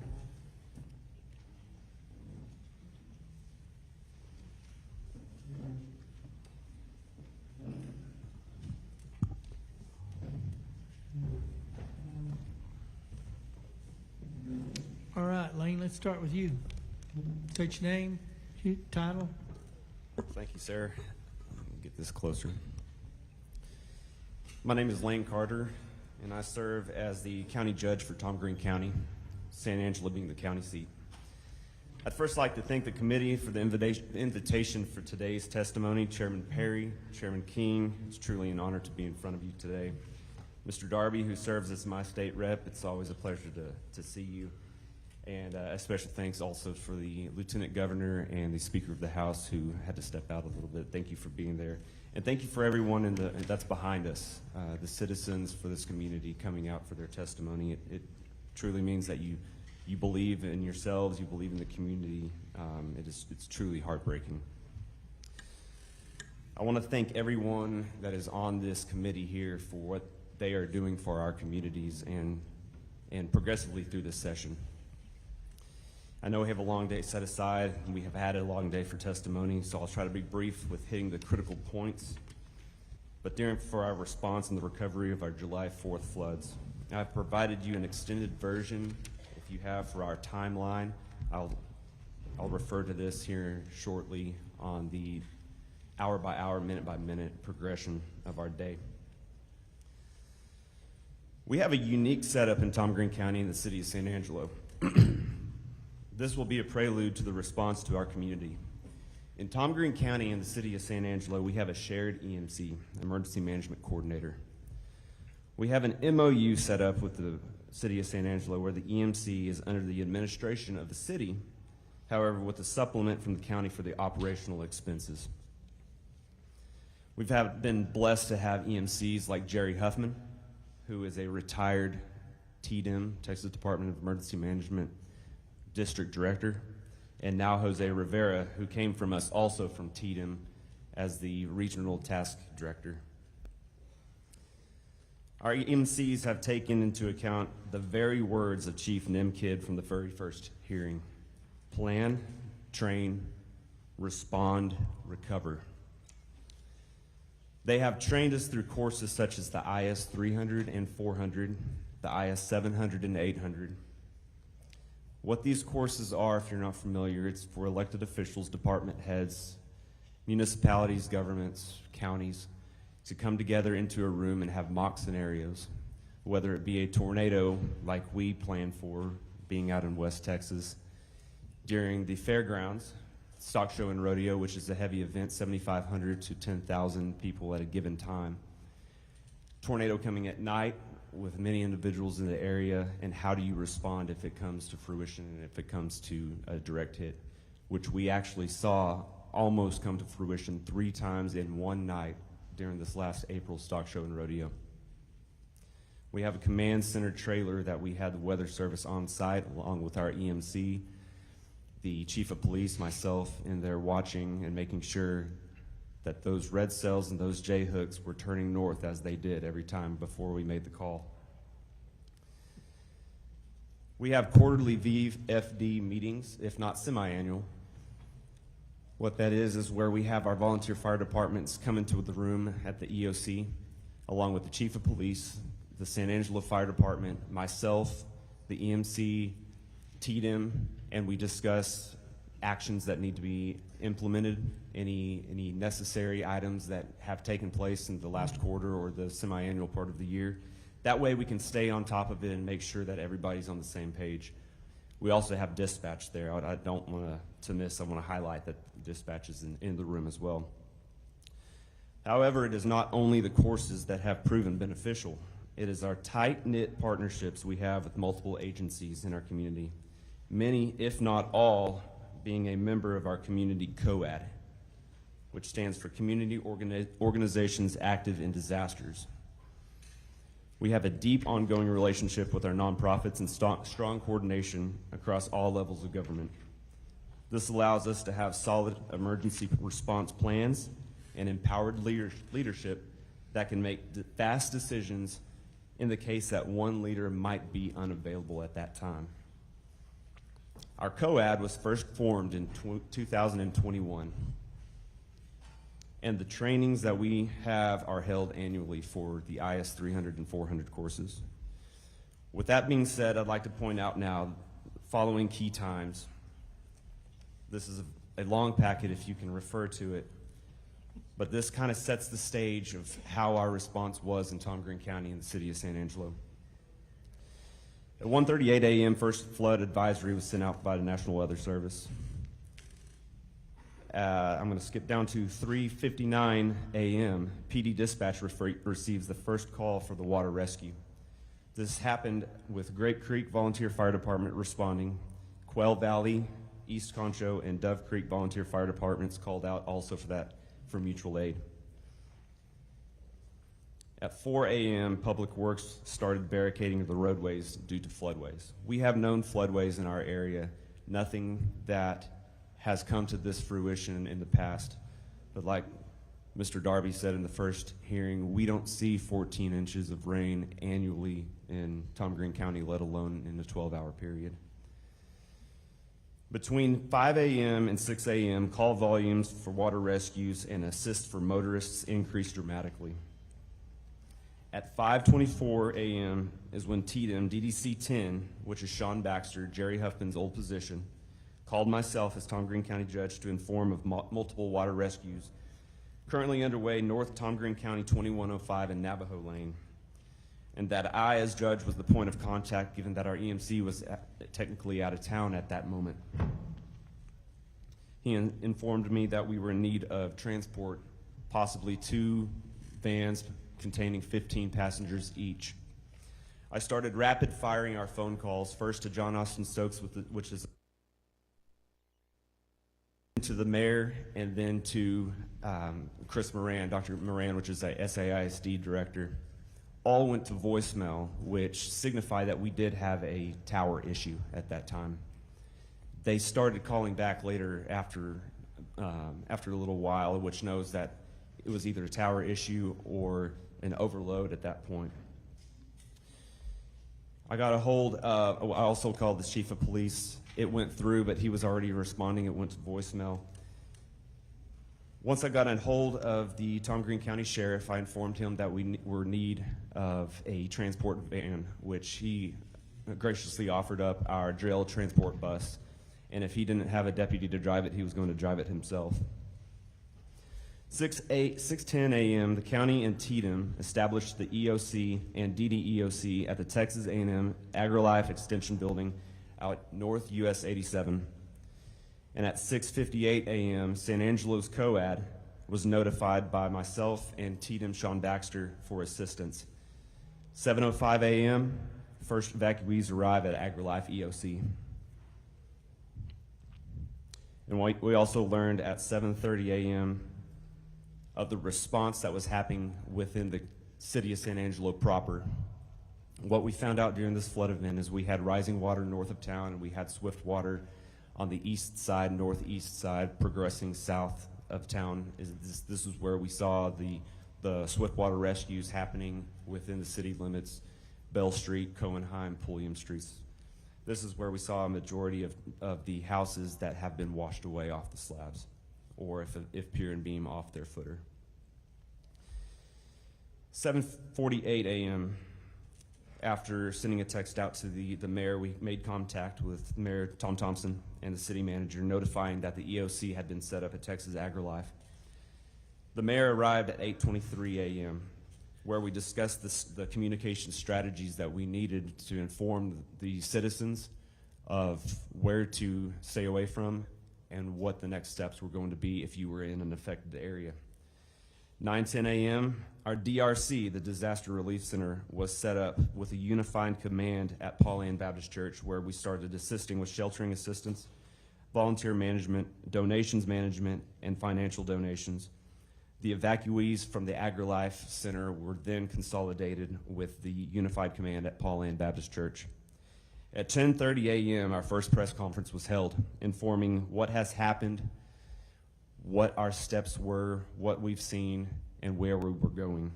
Speaker 1: All right, Lane, let's start with you. State your name, title.
Speaker 10: Thank you, sir. Get this closer. My name is Lane Carter, and I serve as the county judge for Tom Green County, San Angelo being the county seat. I'd first like to thank the committee for the invitation for today's testimony. Chairman Perry, Chairman King, it's truly an honor to be in front of you today. Mr. Darby, who serves as my state rep, it's always a pleasure to see you. And a special thanks also for the Lieutenant Governor and the Speaker of the House who had to step out a little bit. Thank you for being there. And thank you for everyone that's behind us, the citizens for this community coming out for their testimony. It truly means that you believe in yourselves, you believe in the community. It's truly heartbreaking. I want to thank everyone that is on this committee here for what they are doing for our communities and progressively through this session. I know we have a long day set aside, and we have had a long day for testimony, so I'll try to be brief with hitting the critical points. But for our response and the recovery of our July 4th floods, I've provided you an extended version, if you have, for our timeline. I'll refer to this here shortly on the hour by hour, minute by minute progression of our day. We have a unique setup in Tom Green County in the city of San Angelo. This will be a prelude to the response to our community. In Tom Green County and the city of San Angelo, we have a shared EMC, Emergency Management Coordinator. We have an MOU set up with the city of San Angelo where the EMC is under the administration of the city, however, with a supplement from the county for the operational expenses. We've been blessed to have EMCs like Jerry Huffman, who is a retired TDM, Texas Department of Emergency Management District Director, and now Jose Rivera, who came from us also from TDM as the Regional Task Director. Our EMCs have taken into account the very words of Chief Nimkid from the very first hearing: plan, train, respond, recover. They have trained us through courses such as the IS 300 and 400, the IS 700 and 800. What these courses are, if you're not familiar, it's for elected officials, department heads, municipalities, governments, counties, to come together into a room and have mock scenarios, whether it be a tornado like we plan for being out in West Texas, during the fairgrounds, stock show and rodeo, which is a heavy event, 7,500 to 10,000 people at a given time. Tornado coming at night with many individuals in the area, and how do you respond if it comes to fruition and if it comes to a direct hit, which we actually saw almost come to fruition 3 times in one night during this last April stock show and rodeo. We have a command center trailer that we had the weather service on site along with our EMC, the chief of police, myself, in there watching and making sure that those red cells and those J-hooks were turning north as they did every time before we made the call. We have quarterly VFD meetings, if not semi-annual, What that is where we have our volunteer fire departments come into the room at the EOC, along with the chief of police, the San Angelo Fire Department, myself, the EMC, TDM, and we discuss actions that need to be implemented, any necessary items that have taken place in the last quarter or the semi-annual part of the year. That way we can stay on top of it and make sure that everybody's on the same page. We also have dispatch there. I don't want to miss, I want to highlight that dispatch is in the room as well. However, it is not only the courses that have proven beneficial. It is our tight-knit partnerships we have with multiple agencies in our community. Many, if not all, being a member of our community COAD, which stands for Community Organizations Active in Disasters. We have a deep ongoing relationship with our nonprofits and strong coordination across all levels of government. This allows us to have solid emergency response plans and empowered leadership that can make fast decisions in the case that one leader might be unavailable at that time. Our COAD was first formed in 2021, and the trainings that we have are held annually for the IS 300 and 400 courses. With that being said, I'd like to point out now the following key times. This is a long packet if you can refer to it, but this kind of sets the stage of how our response was in Tom Green County and the city of San Angelo. At 1:38 a.m., first flood advisory was sent out by the National Weather Service. I'm going to skip down to 3:59 a.m. PD dispatch receives the first call for the water rescue. This happened with Grape Creek Volunteer Fire Department responding. Quail Valley, East Concho, and Dove Creek Volunteer Fire Departments called out also for mutual aid. At 4 a.m., Public Works started barricading the roadways due to floodways. We have known floodways in our area, nothing that has come to this fruition in the past. But like Mr. Darby said in the first hearing, we don't see 14 inches of rain annually in Tom Green County, let alone in a 12-hour period. Between 5 a.m. and 6 a.m., call volumes for water rescues and assist for motorists increased dramatically. At 5:24 a.m. is when TDM DDC 10, which is Sean Baxter, Jerry Huffman's old position, called myself as Tom Green County Judge to inform of multiple water rescues currently underway north Tom Green County 2105 and Navajo Lane, and that I, as judge, was the point of contact given that our EMC was technically out of town at that moment. He informed me that we were in need of transport, possibly 2 vans containing 15 passengers each. I started rapid firing our phone calls, first to John Austin Stokes, which is to the mayor, and then to Chris Moran, Dr. Moran, which is a SAISD director. All went to voicemail, which signified that we did have a tower issue at that time. They started calling back later after a little while, which knows that it was either a tower issue or an overload at that point. I got a hold of, I also called the chief of police. It went through, but he was already responding. It went to voicemail. Once I got a hold of the Tom Green County Sheriff, I informed him that we were in need of a transport van, which he graciously offered up our jail transport bus. And if he didn't have a deputy to drive it, he was going to drive it himself. 6:10 a.m., the county and TDM established the EOC and DDEOC at the Texas A&M AgriLife Extension Building out North US 87. And at 6:58 a.m., San Angelo's COAD was notified by myself and TDM Sean Baxter for assistance. 7:05 a.m., first evacuees arrive at AgriLife EOC. And we also learned at 7:30 a.m. of the response that was happening within the city of San Angelo proper. What we found out during this flood event is we had rising water north of town, and we had swift water on the east side, northeast side, progressing south of town. This is where we saw the swift water rescues happening within the city limits, Bell Street, Cohenheim, Pulliam Streets. This is where we saw a majority of the houses that have been washed away off the slabs or if pier and beam off their footer. 7:48 a.m. After sending a text out to the mayor, we made contact with Mayor Tom Thompson and the city manager, notifying that the EOC had been set up at Texas AgriLife. The mayor arrived at 8:23 a.m., where we discussed the communication strategies that we needed to inform the citizens of where to stay away from and what the next steps were going to be if you were in an affected area. 9:10 a.m., our DRC, the Disaster Relief Center, was set up with a unified command at Paul Ann Baptist Church, where we started assisting with sheltering assistance, volunteer management, donations management, and financial donations. The evacuees from the AgriLife Center were then consolidated with the unified command at Paul Ann Baptist Church. At 10:30 a.m., our first press conference was held, informing what has happened, what our steps were, what we've seen, and where we were going.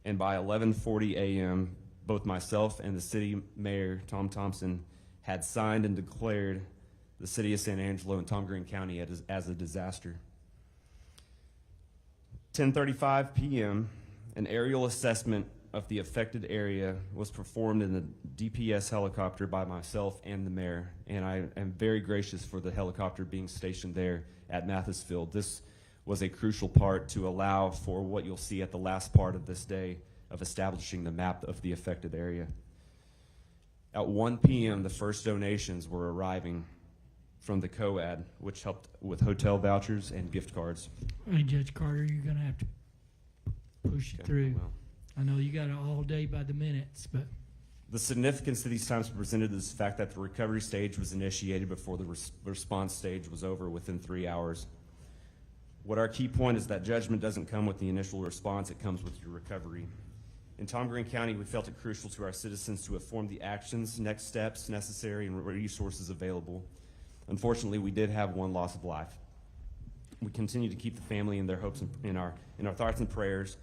Speaker 10: And by 11:40 a.m., both myself and the city mayor, Tom Thompson, had signed and declared the city of San Angelo and Tom Green County as a disaster. 10:35 p.m., an aerial assessment of the affected area was performed in the DPS helicopter by myself and the mayor, and I am very gracious for the helicopter being stationed there at Mathisfield. This was a crucial part to allow for what you'll see at the last part of this day of establishing the map of the affected area. At 1 p.m., the first donations were arriving from the COAD, which helped with hotel vouchers and gift cards.
Speaker 1: Hey, Judge Carter, you're going to have to push it through.
Speaker 10: Well,
Speaker 1: I know you got it all day by the minutes, but
Speaker 10: the significance of these times presented is the fact that the recovery stage was initiated before the response stage was over within 3 hours. What our key point is that judgment doesn't come with the initial response, it comes with your recovery. In Tom Green County, we felt it crucial to our citizens to inform the actions, next steps necessary, and resources available. Unfortunately, we did have one loss of life. We continue to keep the family in their hopes and in our thoughts and prayers,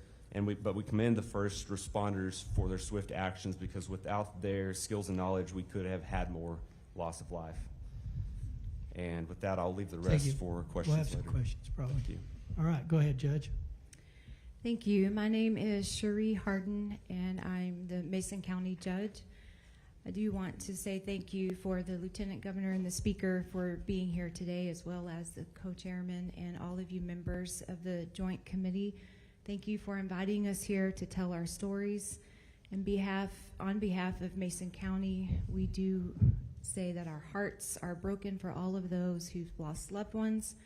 Speaker 10: but we commend the first responders for their swift actions, because without their skills and knowledge, we could have had more loss of life. And with that, I'll leave the rest for questions
Speaker 1: we'll have some
Speaker 10: later.
Speaker 1: questions, probably.
Speaker 10: Thank you.
Speaker 1: All right, go ahead, Judge.
Speaker 8: Thank you. My name is Cherie Harden, and I'm the Mason County Judge. I do want to say thank you for the Lieutenant Governor and the Speaker for being here today, as well as the co-chairman and all of you members of the Joint Committee. Thank you for inviting us here to tell our stories. On behalf of Mason County, we do say that our hearts are broken for all of those who've lost loved ones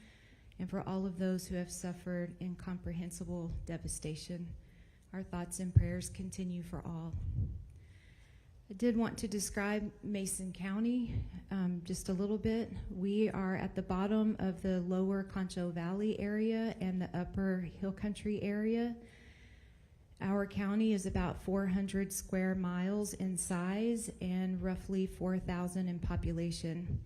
Speaker 8: and for all of those who have suffered incomprehensible devastation. Our thoughts and prayers continue for all. I did want to describe Mason County just a little bit. We are at the bottom of the lower Concho Valley area and the upper Hill Country area. Our county is about 400 square miles in size and roughly 4,000 in population.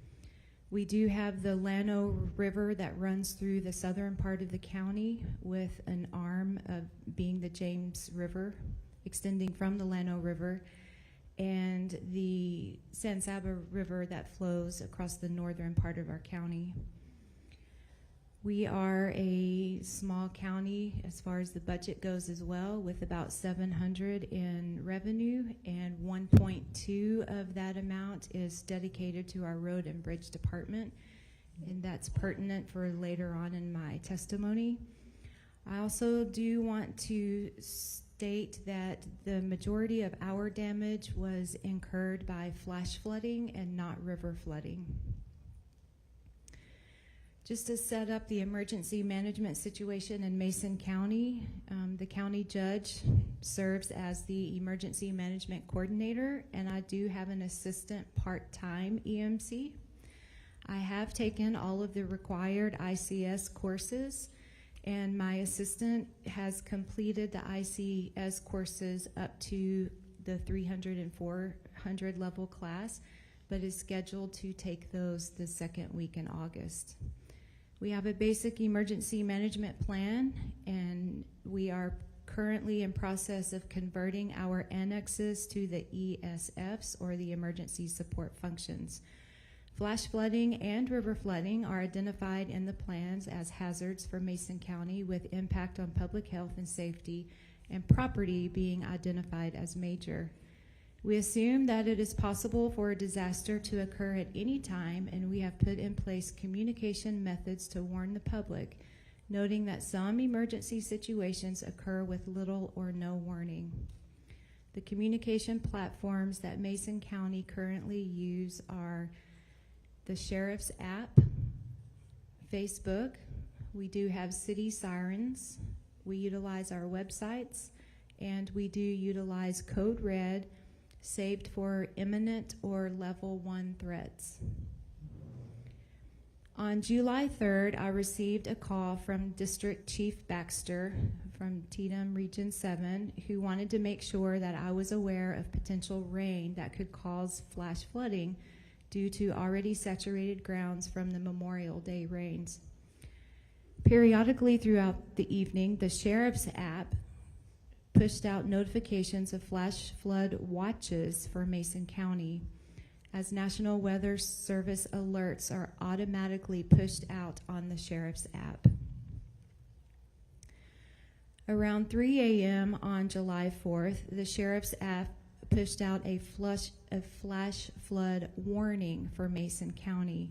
Speaker 8: We do have the Llano River that runs through the southern part of the county, with an arm of being the James River, extending from the Llano River, and the San Saba River that flows across the northern part of our county. We are a small county as far as the budget goes as well, with about 700 in revenue, and 1.2 of that amount is dedicated to our road and bridge department, and that's pertinent for later on in my testimony. I also do want to state that the majority of our damage was incurred by flash flooding and not river flooding. Just to set up the emergency management situation in Mason County, the county judge serves as the emergency management coordinator, and I do have an assistant part-time EMC. I have taken all of the required ICS courses, and my assistant has completed the ICS courses up to the 300 and 400 level class, but is scheduled to take those the second week in August. We have a basic emergency management plan, and we are currently in process of converting our annexes to the ESFs, or the emergency support functions. Flash flooding and river flooding are identified in the plans as hazards for Mason County with impact on public health and safety, and property being identified as major. We assume that it is possible for a disaster to occur at any time, and we have put in place communication methods to warn the public, noting that some emergency situations occur with little or no warning. The communication platforms that Mason County currently use are the Sheriff's app, Facebook. We do have city sirens. We utilize our websites, and we do utilize Code Red, saved for imminent or level 1 threats. On July 3rd, I received a call from District Chief Baxter from Tatum Region 7, who wanted to make sure that I was aware of potential rain that could cause flash flooding due to already saturated grounds from the Memorial Day rains. Periodically throughout the evening, the Sheriff's app pushed out notifications of flash flood watches for Mason County, as National Weather Service alerts are automatically pushed out on the Sheriff's app. Around 3 a.m. on July 4th, the Sheriff's app pushed out a flash flood warning for Mason County.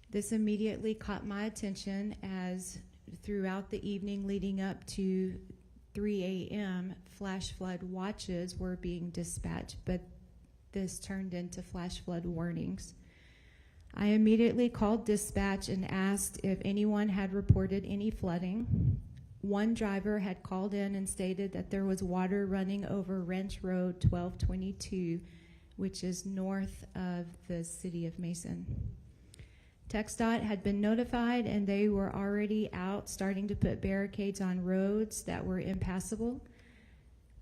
Speaker 8: This immediately caught my attention, as throughout the evening leading up to 3 a.m., flash flood watches were being dispatched, but this turned into flash flood warnings. I immediately called dispatch and asked if anyone had reported any flooding. One driver had called in and stated that there was water running over Wrench Road 1222, which is north of the city of Mason. TxDOT had been notified, and they were already out starting to put barricades on roads that were impassable.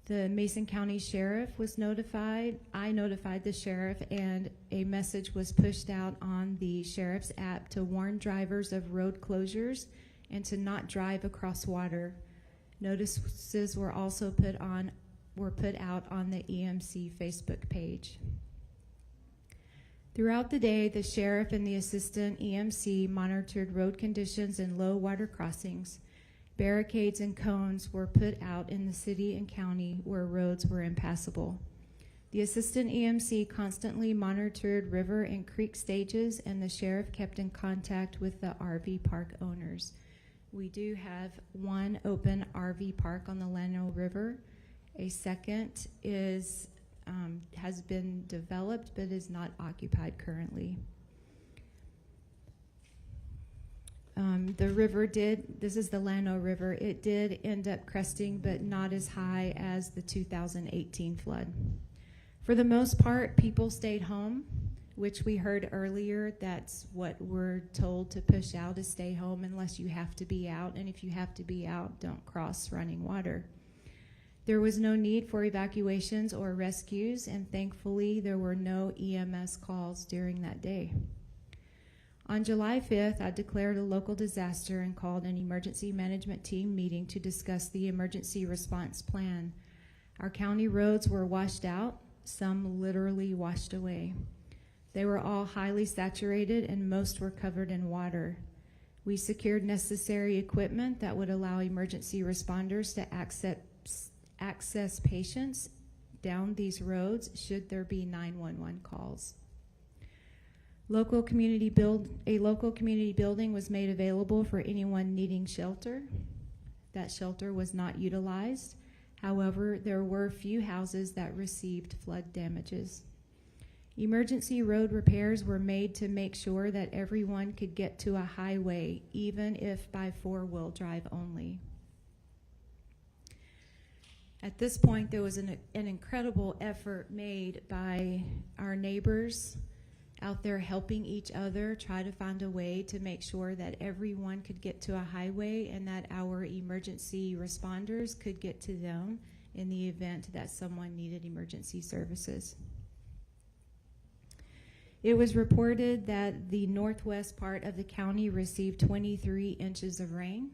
Speaker 8: The Mason County Sheriff was notified. I notified the sheriff, and a message was pushed out on the Sheriff's app to warn drivers of road closures and to not drive across water. Notices were also put out on the EMC Facebook page. Throughout the day, the sheriff and the assistant EMC monitored road conditions and low water crossings. Barricades and cones were put out in the city and county where roads were impassable. The assistant EMC constantly monitored river and creek stages, and the sheriff kept in contact with the RV park owners. We do have one open RV park on the Llano River. A second has been developed but is not occupied currently. The river this is the Llano River, it did end up cresting, but not as high as the 2018 flood. For the most part, people stayed home, which we heard earlier. That's what we're told to push out, is stay home unless you have to be out, and if you have to be out, don't cross running water. There was no need for evacuations or rescues, and thankfully there were no EMS calls during that day. On July 5th, I declared a local disaster and called an emergency management team meeting to discuss the emergency response plan. Our county roads were washed out, some literally washed away. They were all highly saturated, and most were covered in water. We secured necessary equipment that would allow emergency responders to access patients down these roads should there be 911 calls. A local community building was made available for anyone needing shelter. That shelter was not utilized. However, there were few houses that received flood damages. Emergency road repairs were made to make sure that everyone could get to a highway, even if by 4-wheel drive only. At this point, there was an incredible effort made by our neighbors out there helping each other try to find a way to make sure that everyone could get to a highway and that our emergency responders could get to them in the event that someone needed emergency services. It was reported that the northwest part of the county received 23 inches of rain.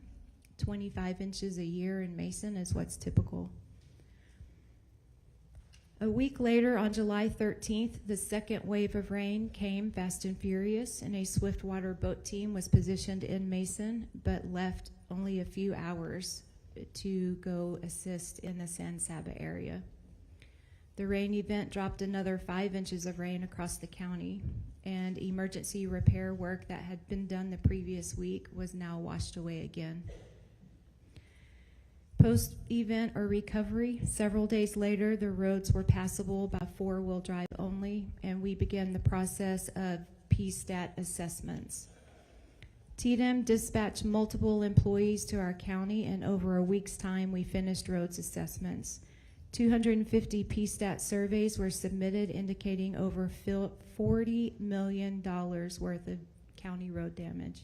Speaker 8: 25 inches a year in Mason is what's typical. A week later, on July 13th, the second wave of rain came fast and furious, and a swiftwater boat team was positioned in Mason, but left only a few hours to go assist in the San Saba area. The rain event dropped another 5 inches of rain across the county, and emergency repair work that had been done the previous week was now washed away again. Post-event or recovery, several days later, the roads were passable by four-wheel drive only, and we began the process of PSTAT assessments. TDM dispatched multiple employees to our county, and over a week's time, we finished roads assessments. 250 PSTAT surveys were submitted, indicating over $40 million worth of county road damage.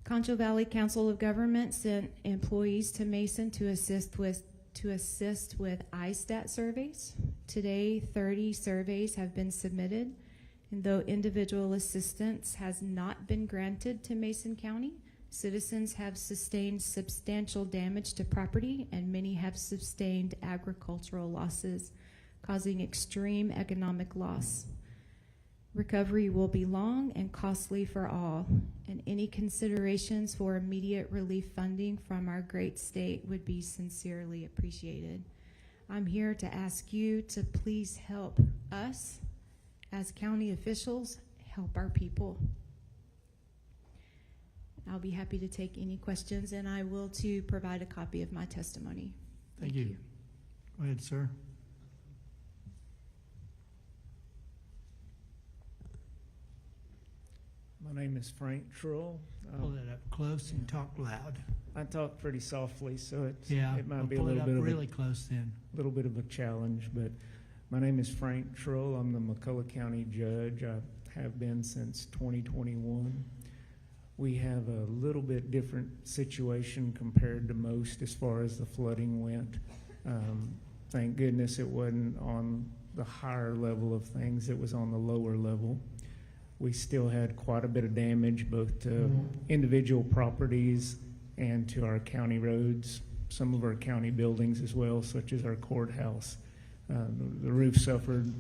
Speaker 8: Concho Valley Council of Government sent employees to Mason to assist with ISTAT surveys. Today, 30 surveys have been submitted, and though individual assistance has not been granted to Mason County, citizens have sustained substantial damage to property, and many have sustained agricultural losses, causing extreme economic loss. Recovery will be long and costly for all, and any considerations for immediate relief funding from our great state would be sincerely appreciated. I'm here to ask you to please help us as county officials help our people. I'll be happy to take any questions, and I will too provide a copy of my testimony.
Speaker 1: Thank you. Go ahead, sir.
Speaker 4: My name is Frank Trull.
Speaker 1: Pull that up close and talk loud.
Speaker 4: I talk pretty softly, so it might
Speaker 1: we'll
Speaker 4: be a
Speaker 1: pull
Speaker 4: little
Speaker 1: it
Speaker 4: bit
Speaker 1: up
Speaker 4: of
Speaker 1: really close then.
Speaker 4: little bit of a challenge. But my name is Frank Trull. I'm the McCullough County Judge. I have been since 2021. We have a little bit different situation compared to most as far as the flooding went. Thank goodness it wasn't on the higher level of things. It was on the lower level. We still had quite a bit of damage, both to individual properties and to our county roads, some of our county buildings as well, such as our courthouse. The roof suffered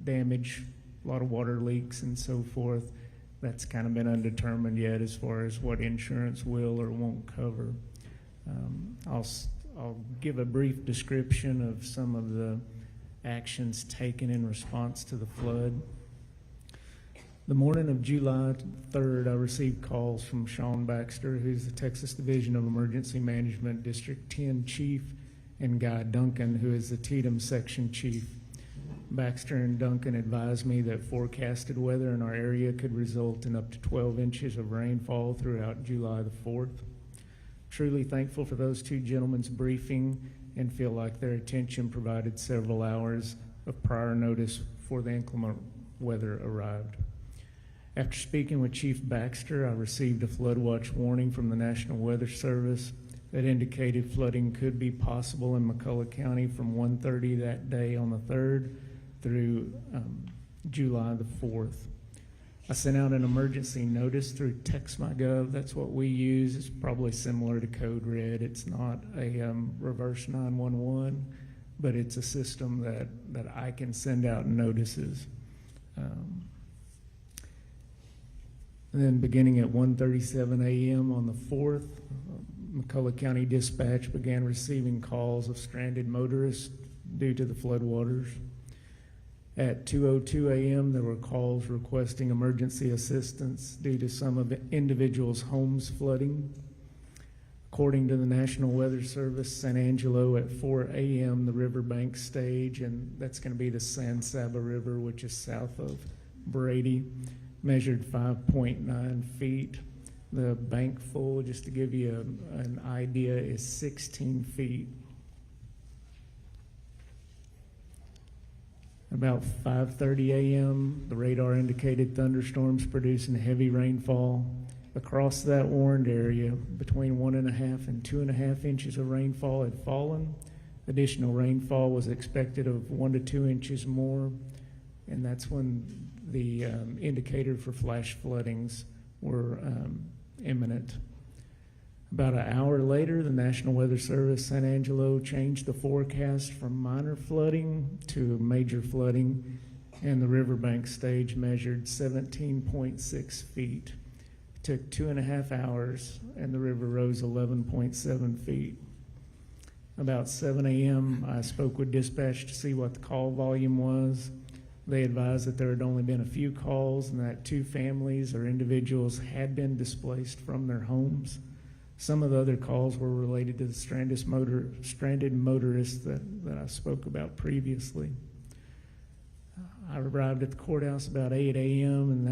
Speaker 4: damage, a lot of water leaks and so forth. That's kind of been undetermined yet as far as what insurance will or won't cover. I'll give a brief description of some of the actions taken in response to the flood. The morning of July 3rd, I received calls from Sean Baxter, who's the Texas Division of Emergency Management District 10 Chief, and Guy Duncan, who is the TDM Section Chief. Baxter and Duncan advised me that forecasted weather in our area could result in up to 12 inches of rainfall throughout July the 4th. Truly thankful for those two gentlemen's briefing and feel like their attention provided several hours of prior notice before the inclement weather arrived. After speaking with Chief Baxter, I received a flood watch warning from the National Weather Service that indicated flooding could be possible in McCullough County from 1:30 that day on the 3rd through July the 4th. I sent out an emergency notice through TextMyGov. That's what we use. It's probably similar to Code Red. It's not a reverse 911, but it's a system that I can send out notices. And then beginning at 1:37 a.m. on the 4th, McCullough County Dispatch began receiving calls of stranded motorists due to the floodwaters. At 2:02 a.m., there were calls requesting emergency assistance due to some of the individuals' homes flooding. According to the National Weather Service, San Angelo at 4 a.m., the riverbank stage, and that's going to be the San Saba River, which is south of Brady, measured 5.9 feet. The bank full, just to give you an idea, is 16 feet. About 5:30 a.m., the radar indicated thunderstorms producing heavy rainfall. Across that warned area, between 1.5 and 2.5 inches of rainfall had fallen. Additional rainfall was expected of 1 to 2 inches more, and that's when the indicator for flash floodings were imminent. About an hour later, the National Weather Service San Angelo changed the forecast from minor flooding to major flooding, and the riverbank stage measured 17.6 feet. It took 2.5 hours, and the river rose 11.7 feet. About 7 a.m., I spoke with dispatch to see what the call volume was. They advised that there had only been a few calls and that 2 families or individuals had been displaced from their homes. Some of the other calls were related to the stranded motorists that I spoke about previously. I arrived at the courthouse about 8 a.m., and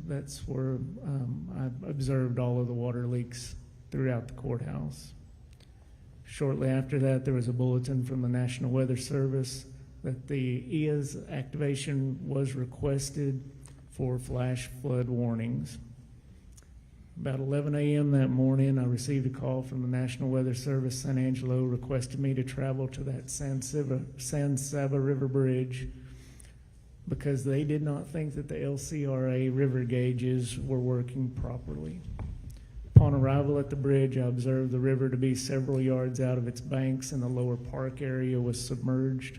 Speaker 4: that's where I observed all of the water leaks throughout the courthouse. Shortly after that, there was a bulletin from the National Weather Service that the EA's activation was requested for flash flood warnings. About 11 a.m. that morning, I received a call from the National Weather Service San Angelo requesting me to travel to that San Saba River Bridge because they did not think that the LCRA river gauges were working properly. Upon arrival at the bridge, I observed the river to be several yards out of its banks, and the lower park area was submerged.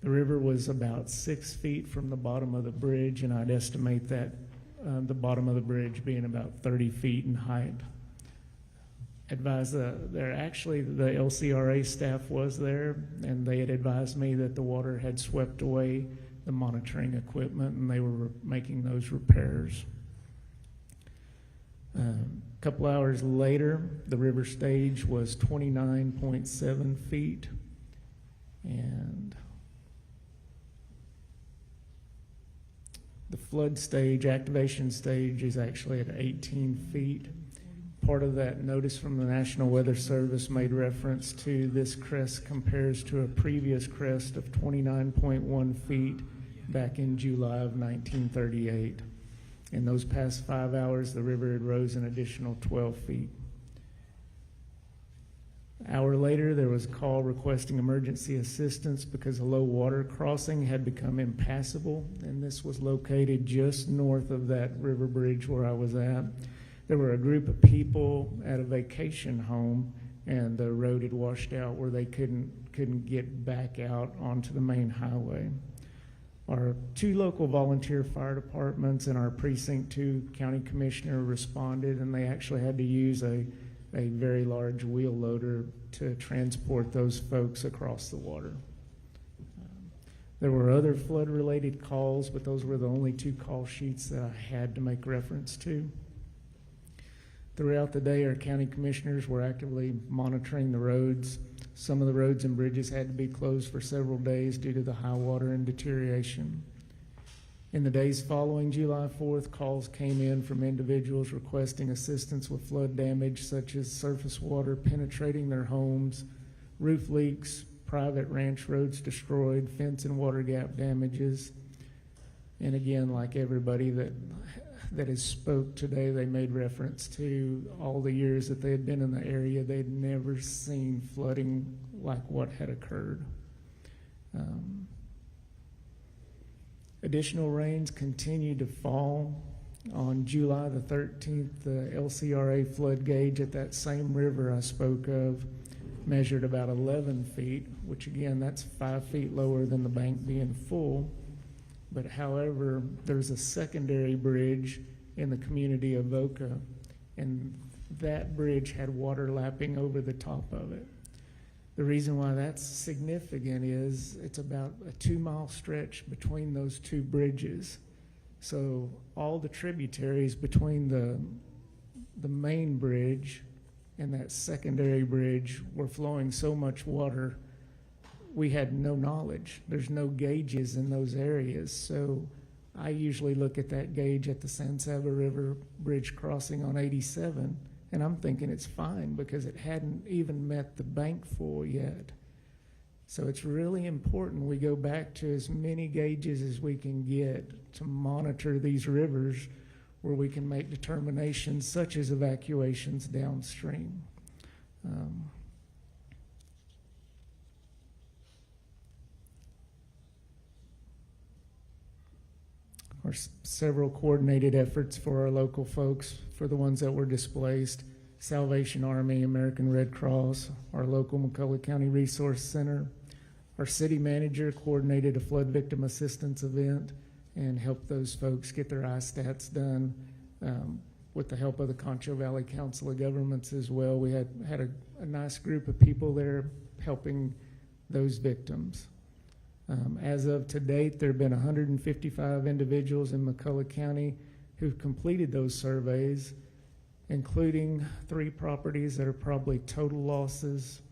Speaker 4: The river was about 6 feet from the bottom of the bridge, and I'd estimate that the bottom of the bridge being about 30 feet in height. Advised the LCRA staff was there, and they had advised me that the water had swept away the monitoring equipment, and they were making those repairs. A couple hours later, the river stage was 29.7 feet, and the flood stage, activation stage, is actually at 18 feet. Part of that notice from the National Weather Service made reference to this crest compares to a previous crest of 29.1 feet back in July of 1938. In those past 5 hours, the river had rose an additional 12 feet. An hour later, there was a call requesting emergency assistance because a low water crossing had become impassable, and this was located just north of that river bridge where I was at. There were a group of people at a vacation home, and the road had washed out where they couldn't get back out onto the main highway. Our 2 local volunteer fire departments and our Precinct 2 county commissioner responded, and they actually had to use a very large wheel loader to transport those folks across the water. There were other flood-related calls, but those were the only 2 call sheets that I had to make reference to. Throughout the day, our county commissioners were actively monitoring the roads. Some of the roads and bridges had to be closed for several days due to the high water and deterioration. In the days following July 4th, calls came in from individuals requesting assistance with flood damage such as surface water penetrating their homes, roof leaks, private ranch roads destroyed, fence and water gap damages. And again, like everybody that has spoke today, they made reference to all the years that they had been in the area. They'd never seen flooding like what had occurred. Additional rains continued to fall. On July the 13th, the LCRA flood gauge at that same river I spoke of measured about 11 feet, which again, that's 5 feet lower than the bank being full. But however, there's a secondary bridge in the community of Voca, and that bridge had water lapping over the top of it. The reason why that's significant is it's about a 2-mile stretch between those 2 bridges. So all the tributaries between the main bridge and that secondary bridge were flowing so much water, we had no knowledge. There's no gauges in those areas. So I usually look at that gauge at the San Saba River Bridge crossing on 87, and I'm thinking it's fine because it hadn't even met the bank full yet. So it's really important we go back to as many gauges as we can get to monitor these rivers where we can make determinations such as evacuations downstream. Several coordinated efforts for our local folks, for the ones that were displaced. Salvation Army, American Red Cross, our local McCullough County Resource Center. Our city manager coordinated a flood victim assistance event and helped those folks get their ISTATs done with the help of the Concho Valley Council of Governments as well. We had a nice group of people there helping those victims. As of to date, there have been 155 individuals in McCullough County who've completed those surveys, including 3 properties that are probably total losses,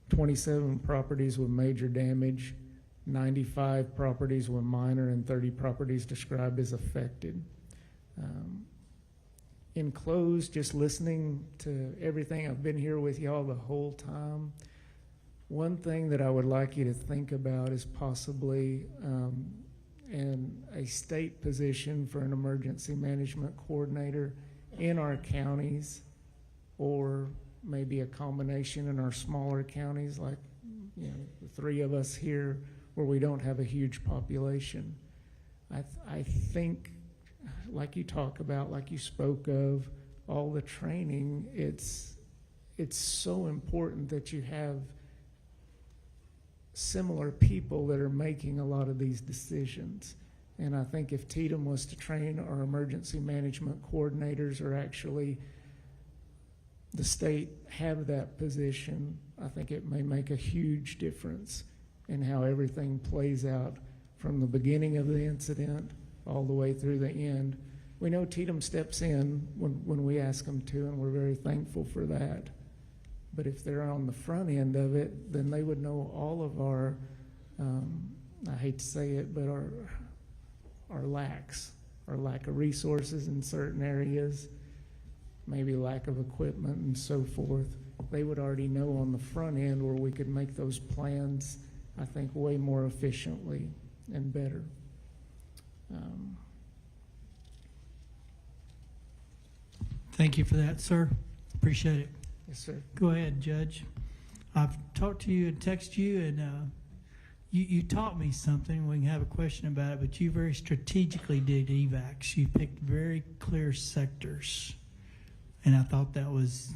Speaker 4: 27 properties with major damage, 95 properties with minor, and 30 properties described as affected. In close, just listening to everything, I've been here with y'all the whole time. One thing that I would like you to think about is possibly in a state position for an emergency management coordinator in our counties, or maybe a combination in our smaller counties, like the 3 of us here, where we don't have a huge population. I think, like you talk about, like you spoke of, all the training, it's so important that you have similar people that are making a lot of these decisions. And I think if TDM was to train our emergency management coordinators, or actually the state have that position, I think it may make a huge difference in how everything plays out from the beginning of the incident all the way through the end. We know TDM steps in when we ask them to, and we're very thankful for that. But if they're on the front end of it, then they would know all of our, I hate to say it, but our lack of resources in certain areas, maybe lack of equipment and so forth. They would already know on the front end where we could make those plans, I think, way more efficiently and better.
Speaker 1: Thank you for that, sir. Appreciate it.
Speaker 4: Yes, sir.
Speaker 1: Go ahead, Judge. I've talked to you and texted you, and you taught me something. We can have a question about it, but you very strategically did evacs. You picked very clear sectors, and I thought that was,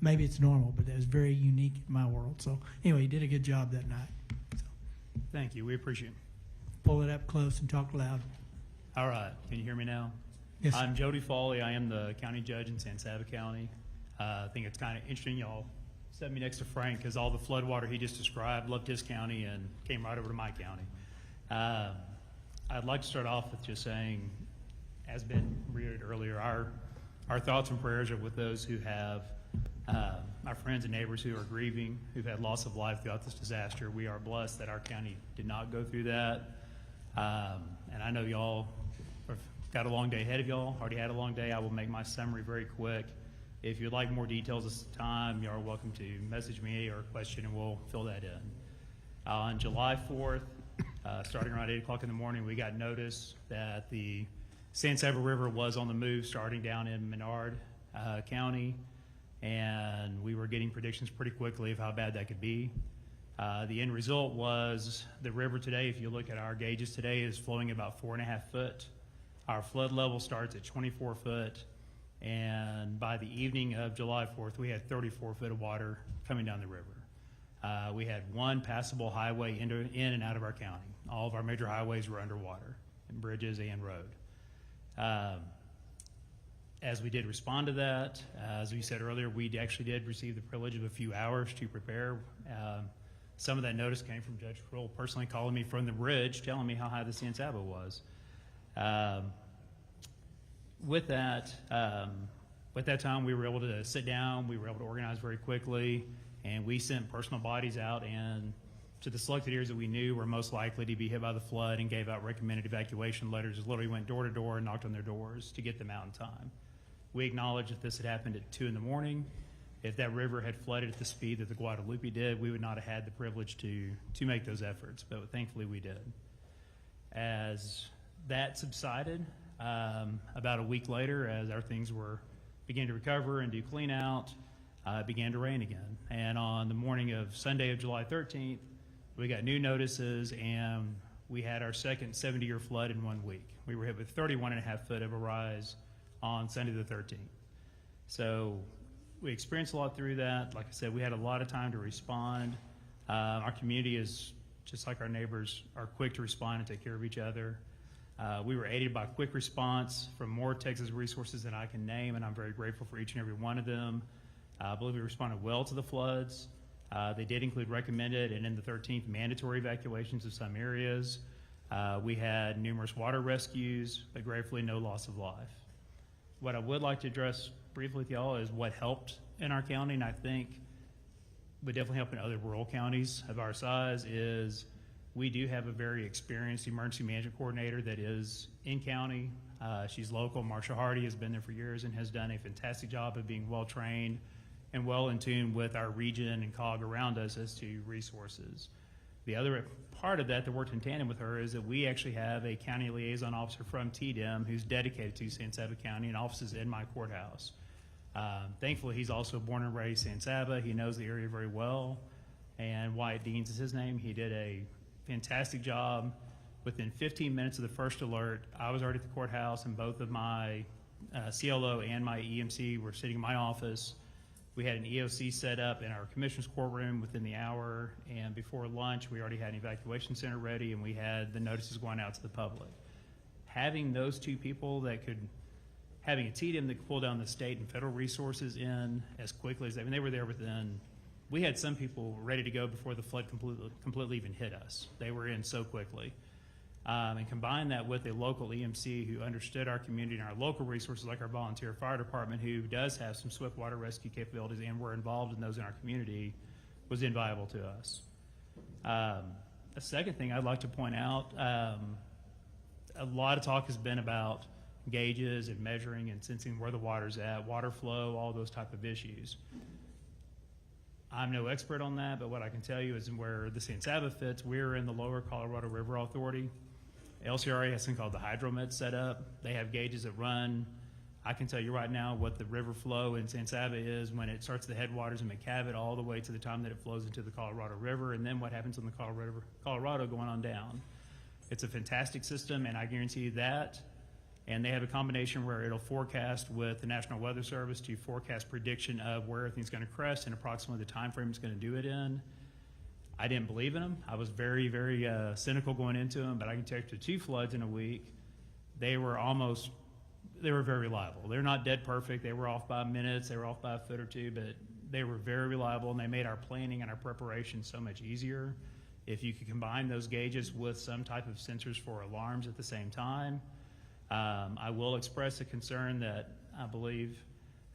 Speaker 1: maybe it's normal, but that was very unique in my world. So anyway, you did a good job that night. So.
Speaker 15: Thank you. We appreciate it.
Speaker 1: Pull it up close and talk loud.
Speaker 15: All right. Can you hear me now?
Speaker 1: Yes,
Speaker 15: I'm Jody Foley. I am the county judge in San Saba County. I think it's kind of interesting y'all set me next to Frank, because all the flood water he just described left his county and came right over to my county. I'd like to start off with just saying, as been reiterated earlier, our thoughts and prayers are with those who have our friends and neighbors who are grieving, who've had loss of life throughout this disaster. We are blessed that our county did not go through that. And I know y'all have got a long day ahead of y'all, already had a long day. I will make my summary very quick. If you'd like more details this time, you are welcome to message me or question, and we'll fill that in. On July 4th, starting around 8 o'clock in the morning, we got notice that the San Saba River was on the move, starting down in Menard County, and we were getting predictions pretty quickly of how bad that could be. The end result was the river today, if you look at our gauges today, is flowing about 4.5 foot. Our flood level starts at 24 foot. And by the evening of July 4th, we had 34 foot of water coming down the river. We had one passable highway in and out of our county. All of our major highways were underwater, and bridges and road. As we did respond to that, as we said earlier, we actually did receive the privilege of a few hours to prepare. Some of that notice came from Judge Kroll personally calling me from the bridge, telling me how high the San Saba was. With that time, we were able to sit down, we were able to organize very quickly, and we sent personal bodies out and to the selected areas that we knew were most likely to be hit by the flood, and gave out recommended evacuation letters. Literally went door to door and knocked on their doors to get them out in time. We acknowledge that this had happened at 2 in the morning. If that river had flooded at the speed that the Guadalupe did, we would not have had the privilege to make those efforts, but thankfully we did. As that subsided, about a week later, as our things were beginning to recover and do clean out, it began to rain again. And on the morning of Sunday of July 13th, we got new notices, and we had our second 70-year flood in 1 week. We were hit with 31.5 foot of a rise on Sunday the 13th. So we experienced a lot through that. Like I said, we had a lot of time to respond. Our community is, just like our neighbors, are quick to respond and take care of each other. We were aided by quick response from more Texas resources than I can name, and I'm very grateful for each and every one of them. I believe we responded well to the floods. They did include recommended and in the 13th mandatory evacuations of some areas. We had numerous water rescues, but gratefully no loss of life. What I would like to address briefly with y'all is what helped in our county, and I think would definitely help in other rural counties of our size, is we do have a very experienced emergency management coordinator that is in county. She's local. Marsha Hardy has been there for years and has done a fantastic job of being well trained and well in tune with our region and COG around us as to resources. The other part of that worked in tandem with her is that we actually have a county liaison officer from TDM who's dedicated to San Saba County and offices in my courthouse. Thankfully, he's also born and raised San Saba. He knows the area very well, and Wyatt Deans is his name. He did a fantastic job. Within 15 minutes of the first alert, I was already at the courthouse, and both of my CLO and my EMC were sitting in my office. We had an EOC set up in our commissioner's courtroom within the hour, and before lunch, we already had an evacuation center ready, and we had the notices going out to the public. Having those two people having a TDM that could pull down the state and federal resources in as quickly as they were there within. We had some people ready to go before the flood completely even hit us. They were in so quickly. And combine that with a local EMC who understood our community and our local resources, like our volunteer fire department, who does have some swift water rescue capabilities and we're involved in those in our community, was invaluable to us. A second thing I'd like to point out, a lot of talk has been about gauges and measuring and sensing where the water's at, water flow, all those type of issues. I'm no expert on that, but what I can tell you is where the San Saba fits, we're in the lower Colorado River Authority. LCRA has something called the Hydromet set up. They have gauges that run. I can tell you right now what the river flow in San Saba is when it starts the headwaters in McCavitt all the way to the time that it flows into the Colorado River, and then what happens in the Colorado going on down. It's a fantastic system, and I guarantee you that. And they have a combination where it'll forecast with the National Weather Service to forecast prediction of where everything's going to crest and approximately the time frame it's going to do it in. I didn't believe in them. I was very, very cynical going into them, but I can tell you after 2 floods in a week, they were very reliable. They're not dead perfect. They were off by minutes. They were off by a foot or two, but they were very reliable, and they made our planning and our preparation so much easier. If you could combine those gauges with some type of sensors for alarms at the same time. I will express a concern that I believe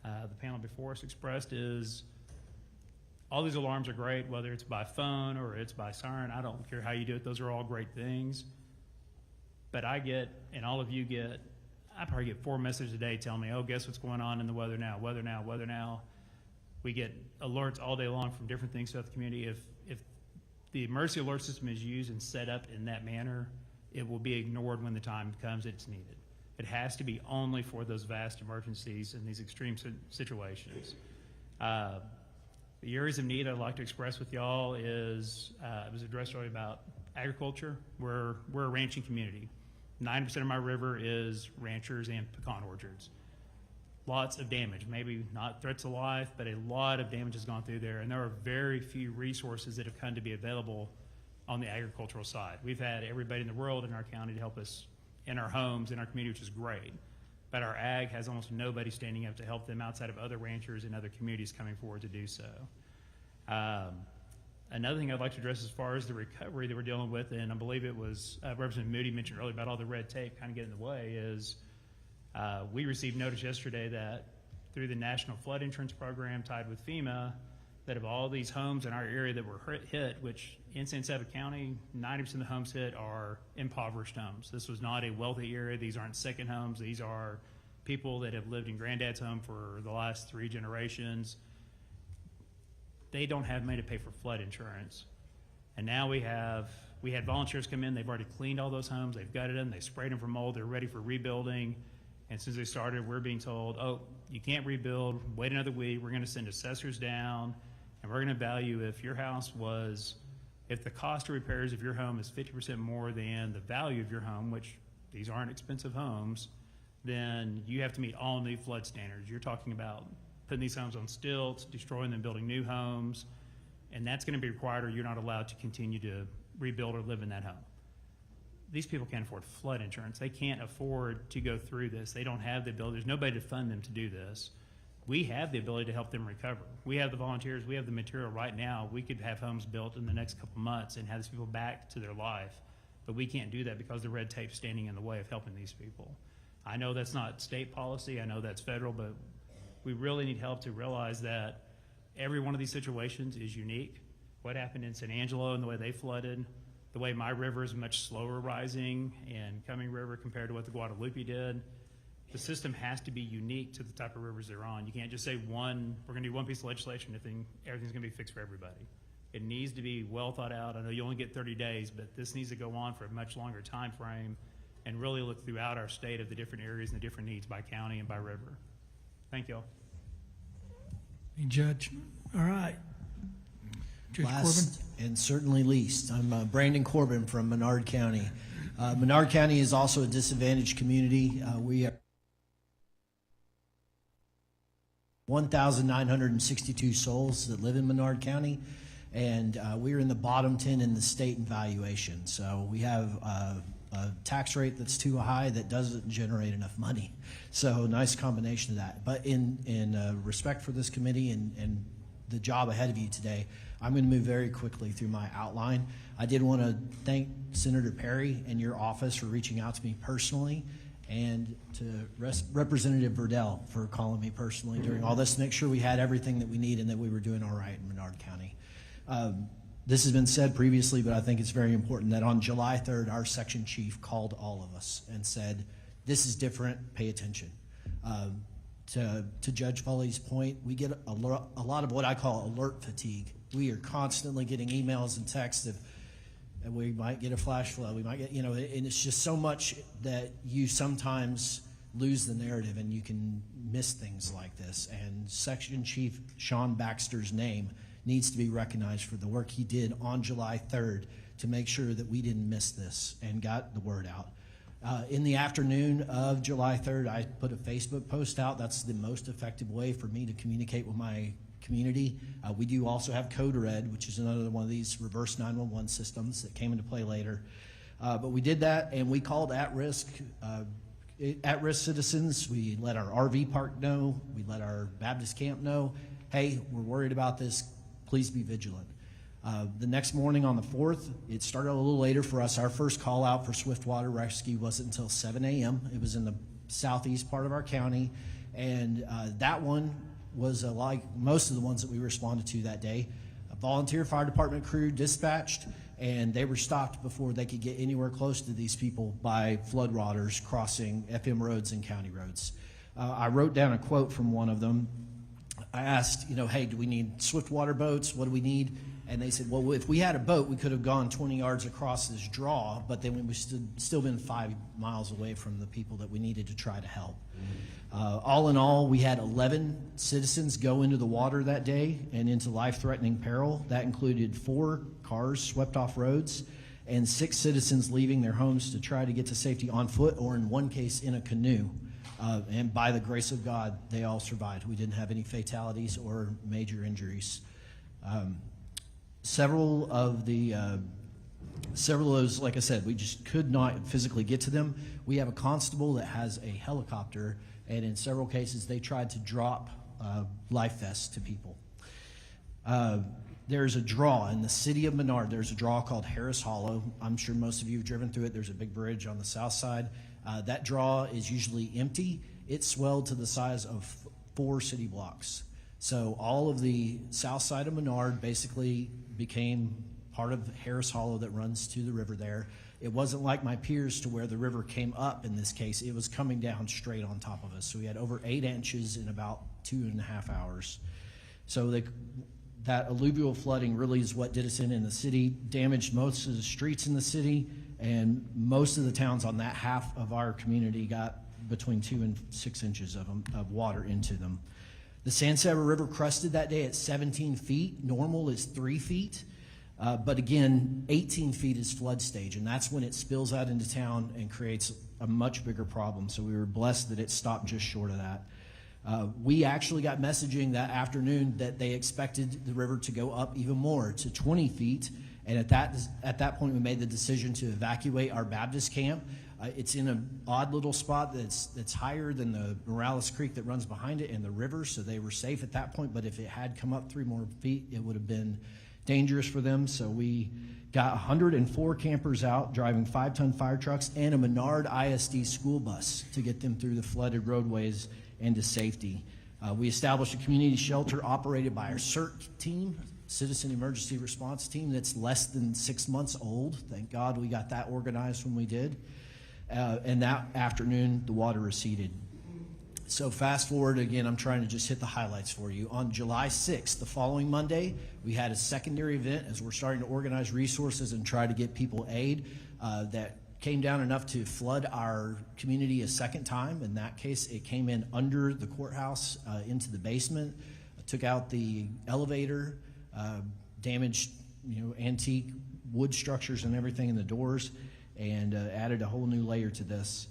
Speaker 15: the panel before us expressed is all these alarms are great, whether it's by phone or it's by siren. I don't care how you do it. Those are all great things. But I get, and all of you get, I probably get 4 messages a day telling me, oh, guess what's going on in the weather now, weather now, weather now. We get alerts all day long from different things throughout the community. If the emergency alert system is used and set up in that manner, it will be ignored when the time comes it's needed. It has to be only for those vast emergencies and these extreme situations. The areas of need I'd like to express with y'all is, it was addressed earlier about agriculture. We're a ranching community. 90% of my river is ranchers and pecan orchards. Lots of damage, maybe not threats to life, but a lot of damage has gone through there, and there are very few resources that have come to be available on the agricultural side. We've had everybody in the world in our county to help us in our homes, in our community, which is great. But our ag has almost nobody standing up to help them outside of other ranchers and other communities coming forward to do so. Another thing I'd like to address as far as the recovery that we're dealing with, and I believe it was Representative Moody mentioned earlier about all the red tape kind of getting in the way, is we received notice yesterday that through the National Flood Insurance Program tied with FEMA, that of all these homes in our area that were hit, which in San Saba County, 90% of the homes hit are impoverished homes. This was not a wealthy area. These aren't second homes. These are people that have lived in granddad's home for the last 3 generations. They don't have money to pay for flood insurance. And now we had volunteers come in. They've already cleaned all those homes. They've gutted them. They sprayed them for mold. They're ready for rebuilding. And since they started, we're being told, oh, you can't rebuild. Wait another week. We're going to send assessors down. And we're going to value if the cost of repairs of your home is 50% more than the value of your home, which these aren't expensive homes, then you have to meet all new flood standards. You're talking about putting these homes on stilts, destroying them, building new homes, and that's going to be required or you're not allowed to continue to rebuild or live in that home. These people can't afford flood insurance. They can't afford to go through this. They don't have the ability. There's nobody to fund them to do this. We have the ability to help them recover. We have the volunteers. We have the material right now. We could have homes built in the next couple months and have these people back to their life. But we can't do that because the red tape's standing in the way of helping these people. I know that's not state policy. I know that's federal, but we really need help to realize that every one of these situations is unique. What happened in San Angelo and the way they flooded, the way my river is much slower rising and Cumming River compared to what the Guadalupe did. The system has to be unique to the type of rivers they're on. You can't just say we're gonna do one piece of legislation and everything's gonna be fixed for everybody. It needs to be well thought out. I know you only get 30 days, but this needs to go on for a much longer time frame and really look throughout our state of the different areas and the different needs by county and by river. Thank you all.
Speaker 1: Hey, Judge. All right. Judge
Speaker 5: Last and certainly least, I'm Brandon Corbin from Menard County. Menard County is also a disadvantaged community. We have 1,962 souls that live in Menard County, and we're in the bottom 10 in the state in valuation. So we have a tax rate that's too high that doesn't generate enough money. So nice combination of that. But in respect for this committee and the job ahead of you today, I'm going to move very quickly through my outline. I did want to thank Senator Perry and your office for reaching out to me personally, and to Representative Verdell for calling me personally during all this to make sure we had everything that we need and that we were doing all right in Menard County. This has been said previously, but I think it's very important that on July 3rd, our section chief called all of us and said, this is different, pay attention. To Judge Foley's point, we get a lot of what I call alert fatigue. We are constantly getting emails and texts and we might get a flash flood, we might get, and it's just so much that you sometimes lose the narrative and you can miss things like this. And Section Chief Sean Baxter's name needs to be recognized for the work he did on July 3rd to make sure that we didn't miss this and got the word out. In the afternoon of July 3rd, I put a Facebook post out. That's the most effective way for me to communicate with my community. We do also have Code Red, which is another one of these reverse 911 systems that came into play later. But we did that, and we called at-risk citizens. We let our RV park know. We let our Baptist camp know, hey, we're worried about this. Please be vigilant. The next morning on the 4th, it started a little later for us. Our first call out for swift water rescue wasn't until 7 a.m. It was in the southeast part of our county, and that one was like most of the ones that we responded to that day. A volunteer fire department crew dispatched, and they were stopped before they could get anywhere close to these people by floodwaters crossing FM roads and county roads. I wrote down a quote from one of them. I asked, hey, do we need swift water boats? What do we need? And they said, well, if we had a boat, we could have gone 20 yards across this draw, but then we would still been 5 miles away from the people that we needed to try to help. All in all, we had 11 citizens go into the water that day and into life-threatening peril. That included 4 cars swept off roads and 6 citizens leaving their homes to try to get to safety on foot, or in one case in a canoe. And by the grace of God, they all survived. We didn't have any fatalities or major injuries. Several of those, like I said, we just could not physically get to them. We have a constable that has a helicopter, and in several cases, they tried to drop life vests to people. There's a draw in the city of Menard. There's a draw called Harris Hollow. I'm sure most of you have driven through it. There's a big bridge on the south side. That draw is usually empty. It swelled to the size of 4 city blocks. So all of the south side of Menard basically became part of Harris Hollow that runs to the river there. It wasn't like my peers to where the river came up in this case. It was coming down straight on top of us. So we had over 8 inches in about 2.5 hours. So that alluvial flooding really is what did us in the city, damaged most of the streets in the city, and most of the towns on that half of our community got between 2 and 6 inches of water into them. The San Saba River crested that day at 17 feet. Normal is 3 feet. But again, 18 feet is flood stage, and that's when it spills out into town and creates a much bigger problem. So we were blessed that it stopped just short of that. We actually got messaging that afternoon that they expected the river to go up even more to 20 feet. And at that point, we made the decision to evacuate our Baptist camp. It's in an odd little spot that's higher than the Morales Creek that runs behind it and the river, so they were safe at that point. But if it had come up 3 more feet, it would have been dangerous for them. So we got 104 campers out driving 5-ton fire trucks and a Menard ISD school bus to get them through the flooded roadways and to safety. We established a community shelter operated by our CERT team, Citizen Emergency Response Team, that's less than 6 months old. Thank God we got that organized when we did. And that afternoon, the water receded. So fast forward again, I'm trying to just hit the highlights for you. On July 6th, the following Monday, we had a secondary event as we're starting to organize resources and try to get people aid that came down enough to flood our community a second time. In that case, it came in under the courthouse into the basement, took out the elevator, damaged antique wood structures and everything in the doors, and added a whole new layer to this.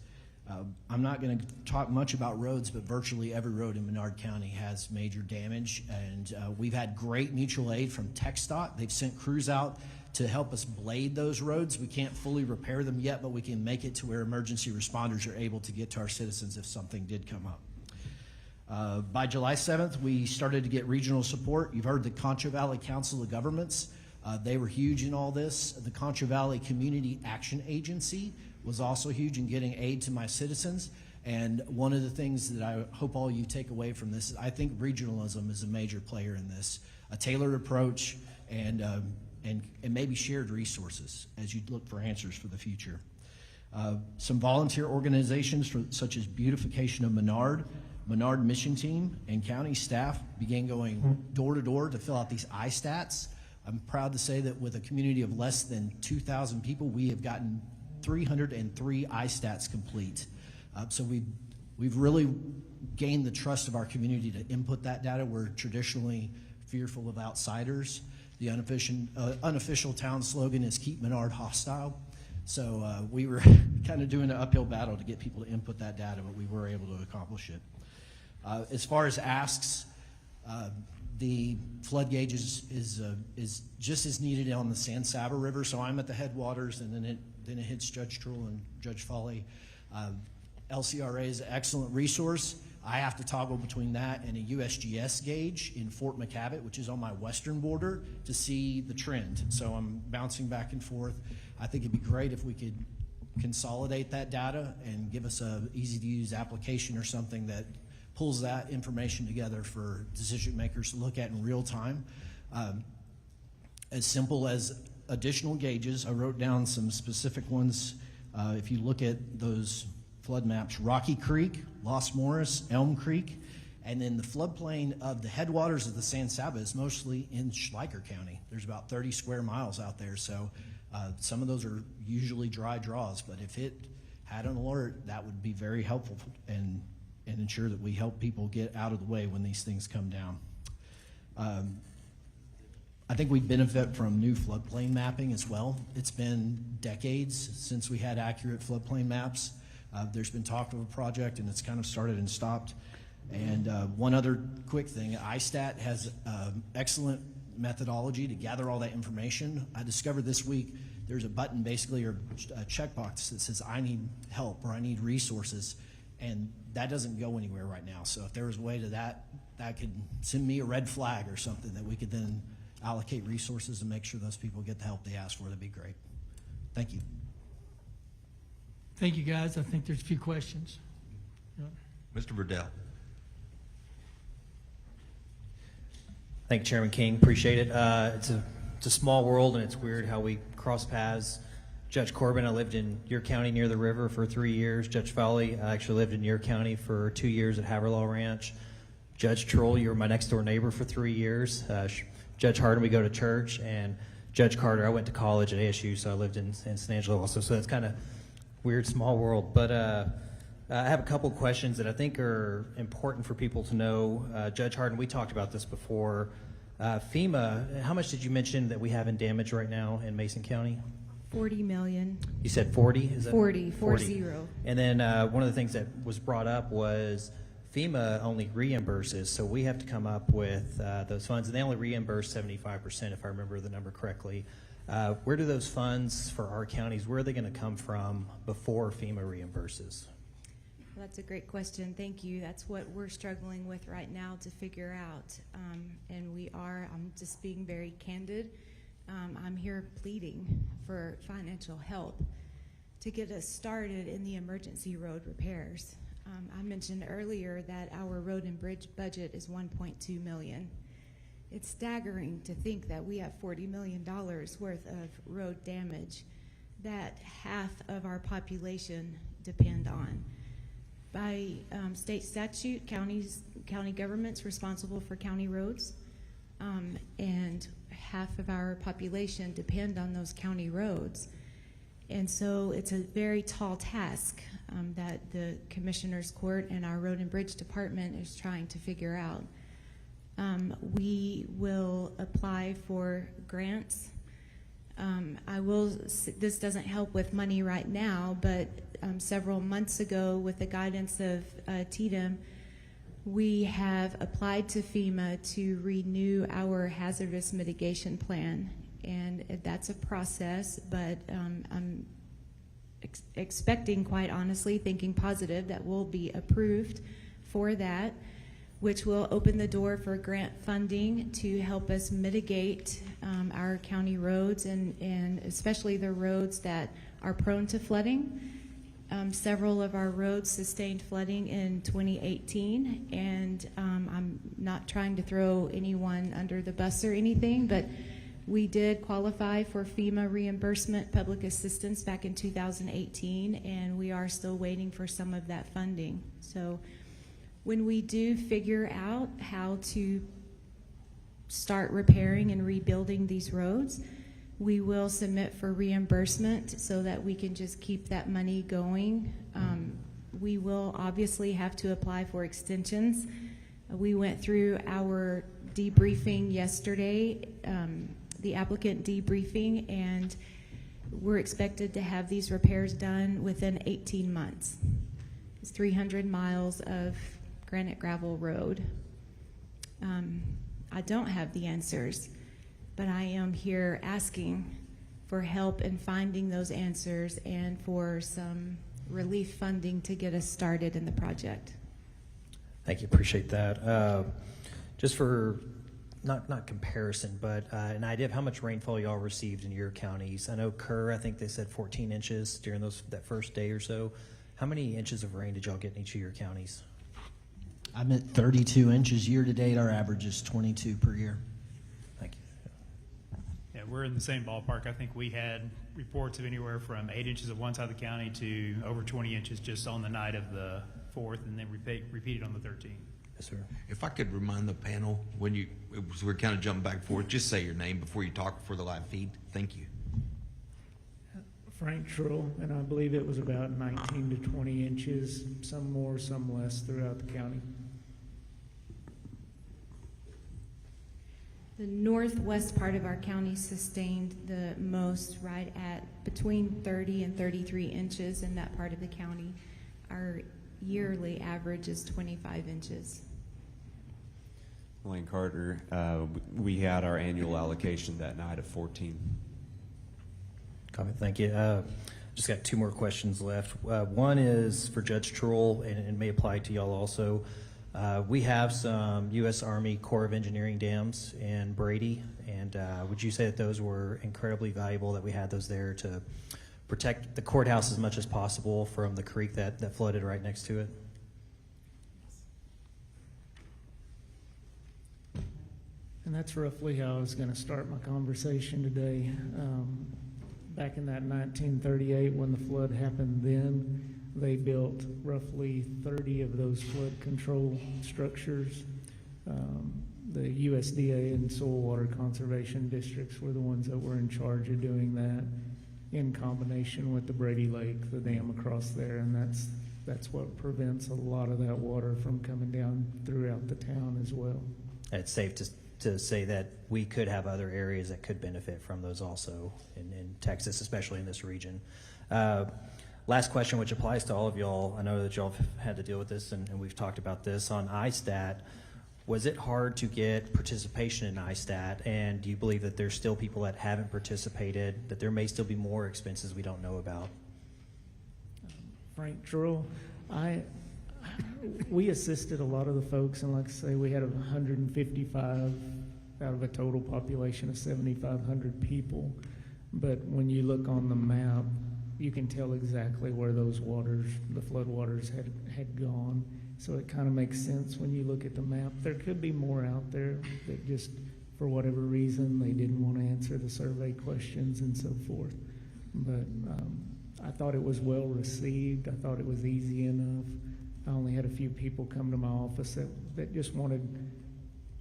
Speaker 5: I'm not going to talk much about roads, but virtually every road in Menard County has major damage, and we've had great mutual aid from TxDOT. They've sent crews out to help us blade those roads. We can't fully repair them yet, but we can make it to where emergency responders are able to get to our citizens if something did come up. By July 7th, we started to get regional support. You've heard the Concho Valley Council of Governments. They were huge in all this. The Concho Valley Community Action Agency was also huge in getting aid to my citizens. And one of the things that I hope all you take away from this is I think regionalism is a major player in this. A tailored approach and maybe shared resources as you look for answers for the future. Some volunteer organizations such as Beautification of Menard Mission Team, and county staff began going door to door to fill out these ISTATs. I'm proud to say that with a community of less than 2,000 people, we have gotten 303 ISTATs complete. So we've really gained the trust of our community to input that data. We're traditionally fearful of outsiders. The unofficial town slogan is "Keep Menard Hostile." So we were kind of doing an uphill battle to get people to input that data, but we were able to accomplish it. As far as asks, the flood gauge is just as needed on the San Saba River. So I'm at the headwaters, and then it hits Judge Trull and Judge Foley. LCRA is an excellent resource. I have to toggle between that and a USGS gauge in Fort McCavitt, which is on my western border, to see the trend. So I'm bouncing back and forth. I think it'd be great if we could consolidate that data and give us a easy-to-use application or something that pulls that information together for decision makers to look at in real time. As simple as additional gauges, I wrote down some specific ones. If you look at those flood maps, Rocky Creek, Los Morris, Elm Creek, and then the floodplain of the headwaters of the San Saba is mostly in Schleicher County. There's about 30 square miles out there, so some of those are usually dry draws, but if it had an alert, that would be very helpful and ensure that we help people get out of the way when these things come down. I think we benefit from new floodplain mapping as well. It's been decades since we had accurate floodplain maps. There's been talk of a project, and it's kind of started and stopped. And one other quick thing, ISTAT has excellent methodology to gather all that information. I discovered this week there's a button basically, or a checkbox that says I need help or I need resources, and that doesn't go anywhere right now. So if there was a way to that could send me a red flag or something that we could then allocate resources and make sure those people get the help they ask for, that'd be great. Thank you.
Speaker 1: Thank you, guys. I think there's a few questions.
Speaker 6: Mr. Verdell.
Speaker 16: Thank you, Chairman King. Appreciate it. It's a small world, and it's weird how we cross paths. Judge Corbin, I lived in your county near the river for 3 years. Judge Foley, I actually lived in your county for 2 years at Haverlaw Ranch. Judge Trull, you were my next door neighbor for 3 years. Judge Hardin, we go to church, and Judge Carter, I went to college at ASU, so I lived in San Angelo also. So it's kind of weird, small world. But I have a couple questions that I think are important for people to know. Judge Hardin, we talked about this before. FEMA, how much did you mention that we have in damage right now in Mason County?
Speaker 8: 40 million.
Speaker 16: You said 40? Is that
Speaker 8: 40.
Speaker 16: 40. And then one of the things that was brought up was FEMA only reimburses, so we have to come up with those funds, and they only reimburse 75%, if I remember the number correctly. Where do those funds for our counties, where are they going to come from before FEMA reimburses?
Speaker 8: Well, that's a great question. Thank you. That's what we're struggling with right now to figure out. And I'm just being very candid. I'm here pleading for financial help to get us started in the emergency road repairs. I mentioned earlier that our road and bridge budget is $1.2 million. It's staggering to think that we have $40 million worth of road damage that half of our population depend on. By state statute, county government's responsible for county roads, and half of our population depend on those county roads. And so it's a very tall task that the Commissioner's Court and our Road and Bridge Department is trying to figure out. We will apply for grants. This doesn't help with money right now, but several months ago, with the guidance of TDM, we have applied to FEMA to renew our hazardous mitigation plan. And that's a process, but I'm expecting, quite honestly, thinking positive, that we'll be approved for that, which will open the door for grant funding to help us mitigate our county roads and especially the roads that are prone to flooding. Several of our roads sustained flooding in 2018, and I'm not trying to throw anyone under the bus or anything, but we did qualify for FEMA reimbursement public assistance back in 2018, and we are still waiting for some of that funding. So when we do figure out how to start repairing and rebuilding these roads, we will submit for reimbursement so that we can just keep that money going. We will obviously have to apply for extensions. We went through our debriefing yesterday, the applicant debriefing, and we're expected to have these repairs done within 18 months. It's 300 miles of granite gravel road. I don't have the answers, but I am here asking for help in finding those answers and for some relief funding to get us started in the project.
Speaker 16: Thank you, appreciate that. Just for not comparison, but an idea of how much rainfall y'all received in your counties. I know Kerr, I think they said 14 inches during that first day or so. How many inches of rain did y'all get in each of your counties?
Speaker 5: I'm at 32 inches year to date. Our average is 22 per year.
Speaker 16: Thank you.
Speaker 15: Yeah, we're in the same ballpark. I think we had reports of anywhere from 8 inches of one side of the county to over 20 inches just on the night of the 4th, and then repeated on the 13th.
Speaker 16: Yes, sir.
Speaker 6: If I could remind the panel, we're kind of jumping back and forth, just say your name before you talk for the live feed. Thank you.
Speaker 4: Frank Trull, and I believe it was about 19 to 20 inches, some more, some less throughout the county.
Speaker 8: The northwest part of our county sustained the most, right at between 30 and 33 inches in that part of the county. Our yearly average is 25 inches.
Speaker 10: Lane Carter, we had our annual allocation that night of 14.
Speaker 16: Comment, thank you. Just got two more questions left. One is for Judge Trull, and it may apply to y'all also. We have some U.S. Army Corps of Engineering dams in Brady, and would you say that those were incredibly valuable, that we had those there to protect the courthouse as much as possible from the creek that flooded right next to it?
Speaker 4: And that's roughly how I was going to start my conversation today. Back in that 1938, when the flood happened then, they built roughly 30 of those flood control structures. The USDA and soil water conservation districts were the ones that were in charge of doing that, in combination with the Brady Lake, the dam across there, and that's what prevents a lot of that water from coming down throughout the town as well.
Speaker 16: It's safe to say that we could have other areas that could benefit from those also in Texas, especially in this region. Last question, which applies to all of y'all. I know that y'all have had to deal with this, and we've talked about this on ISTAT. Was it hard to get participation in ISTAT? And do you believe that there's still people that haven't participated, that there may still be more expenses we don't know about?
Speaker 4: Frank Drill, we assisted a lot of the folks, and like I say, we had 155 out of a total population of 7,500 people. But when you look on the map, you can tell exactly where those waters, the flood waters had gone. So it kind of makes sense when you look at the map. There could be more out there that just, for whatever reason, they didn't want to answer the survey questions and so forth. But I thought it was well received. I thought it was easy enough. I only had a few people come to my office that just wanted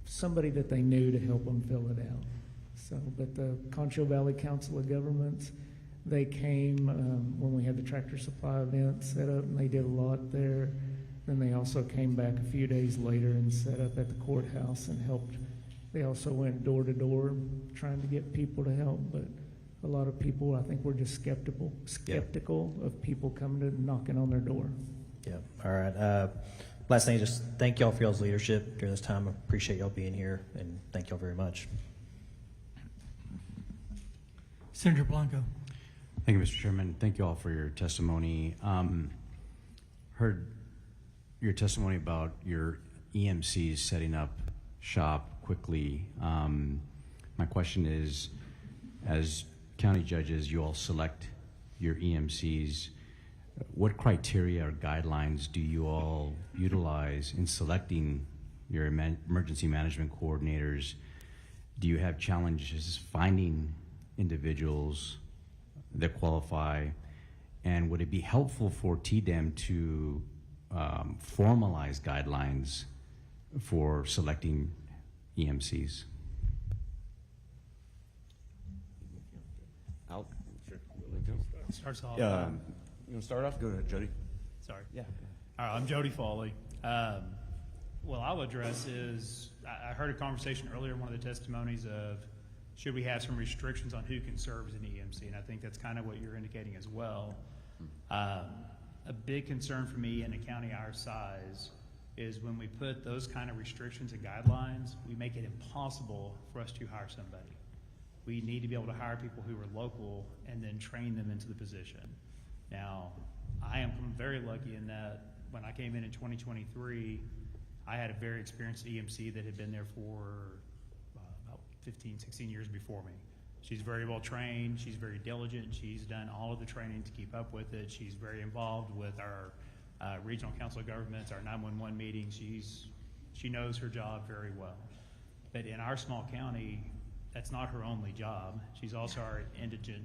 Speaker 4: somebody that they knew to help them fill it out. So, but the Concho Valley Council of Governments, they came when we had the Tractor Supply event set up, and they did a lot there. Then they also came back a few days later and set up at the courthouse and helped. They also went door to door trying to get people to help, but a lot of people, I think, were just skeptical of people coming to knocking on their door.
Speaker 16: Yeah. All right. Last thing, just thank y'all for y'all's leadership during this time. I appreciate y'all being here, and thank y'all very much.
Speaker 1: Senator Blanco.
Speaker 12: Thank you, Mr. Chairman. Thank you all for your testimony. Heard your testimony about your EMCs setting up shop quickly. My question is, as county judges, you all select your EMCs. What criteria or guidelines do you all utilize in selecting your emergency management coordinators? Do you have challenges finding individuals that qualify? And would it be helpful for TDEM to formalize guidelines for selecting EMCs?
Speaker 15: Starts off.
Speaker 10: You want to start off? Go ahead, Jody.
Speaker 15: Sorry.
Speaker 10: Yeah.
Speaker 15: All right, I'm Jody Foley. What I'll address is, I heard a conversation earlier in one of the testimonies of, should we have some restrictions on who can serve as an EMC? And I think that's kind of what you're indicating as well. A big concern for me in a county our size is when we put those kind of restrictions and guidelines, we make it impossible for us to hire somebody. We need to be able to hire people who are local and then train them into the position. Now, I am very lucky in that when I came in 2023, I had a very experienced EMC that had been there for about 15, 16 years before me. She's very well trained, she's very diligent, she's done all of the training to keep up with it. She's very involved with our regional council of governments, our 911 meetings. She knows her job very well. But in our small county, that's not her only job. She's also our indigent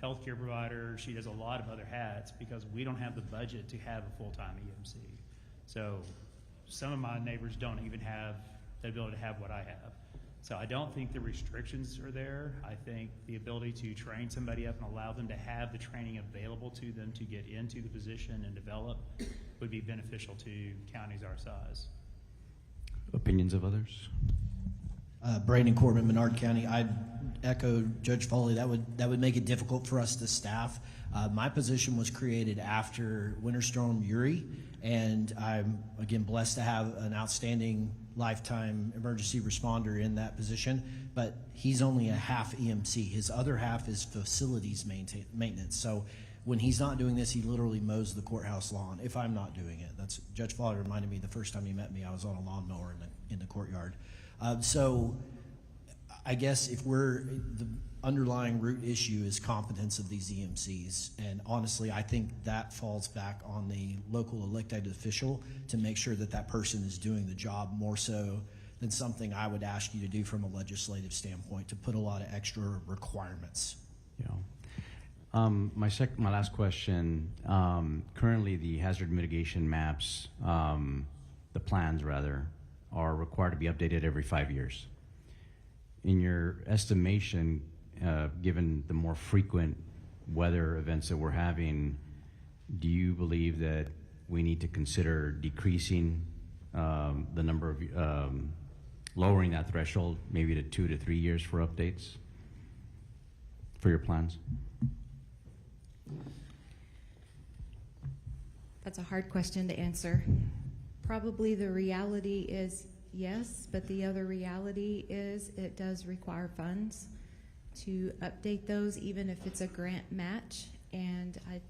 Speaker 15: healthcare provider. She does a lot of other hats because we don't have the budget to have a full-time EMC. So some of my neighbors don't even have the ability to have what I have. So I don't think the restrictions are there. I think the ability to train somebody up and allow them to have the training available to them to get into the position and develop would be beneficial to counties our size.
Speaker 12: Opinions of others?
Speaker 5: Braden Corbin, Menard County. I'd echo Judge Foley. That would make it difficult for us to staff. My position was created after Winter Storm Uri, and I'm again blessed to have an outstanding lifetime emergency responder in that position. But he's only a half EMC. His other half is facilities maintenance. So when he's not doing this, he literally mows the courthouse lawn. If I'm not doing it, that's Judge Foley reminded me the first time he met me. I was on a lawnmower in the courtyard. So I guess if the underlying root issue is competence of these EMCs, and honestly, I think that falls back on the local elected official to make sure that that person is doing the job more so than something I would ask you to do from a legislative standpoint, to put a lot of extra requirements.
Speaker 12: Yeah. My last question, currently the hazard mitigation maps, the plans rather, are required to be updated every 5 years. In your estimation, given the more frequent weather events that we're having, do you believe that we need to consider decreasing the number of, lowering that threshold maybe to 2 to 3 years for updates for your plans?
Speaker 8: That's a hard question to answer. Probably the reality is yes, but the other reality is it does require funds to update those, even if it's a grant match. And I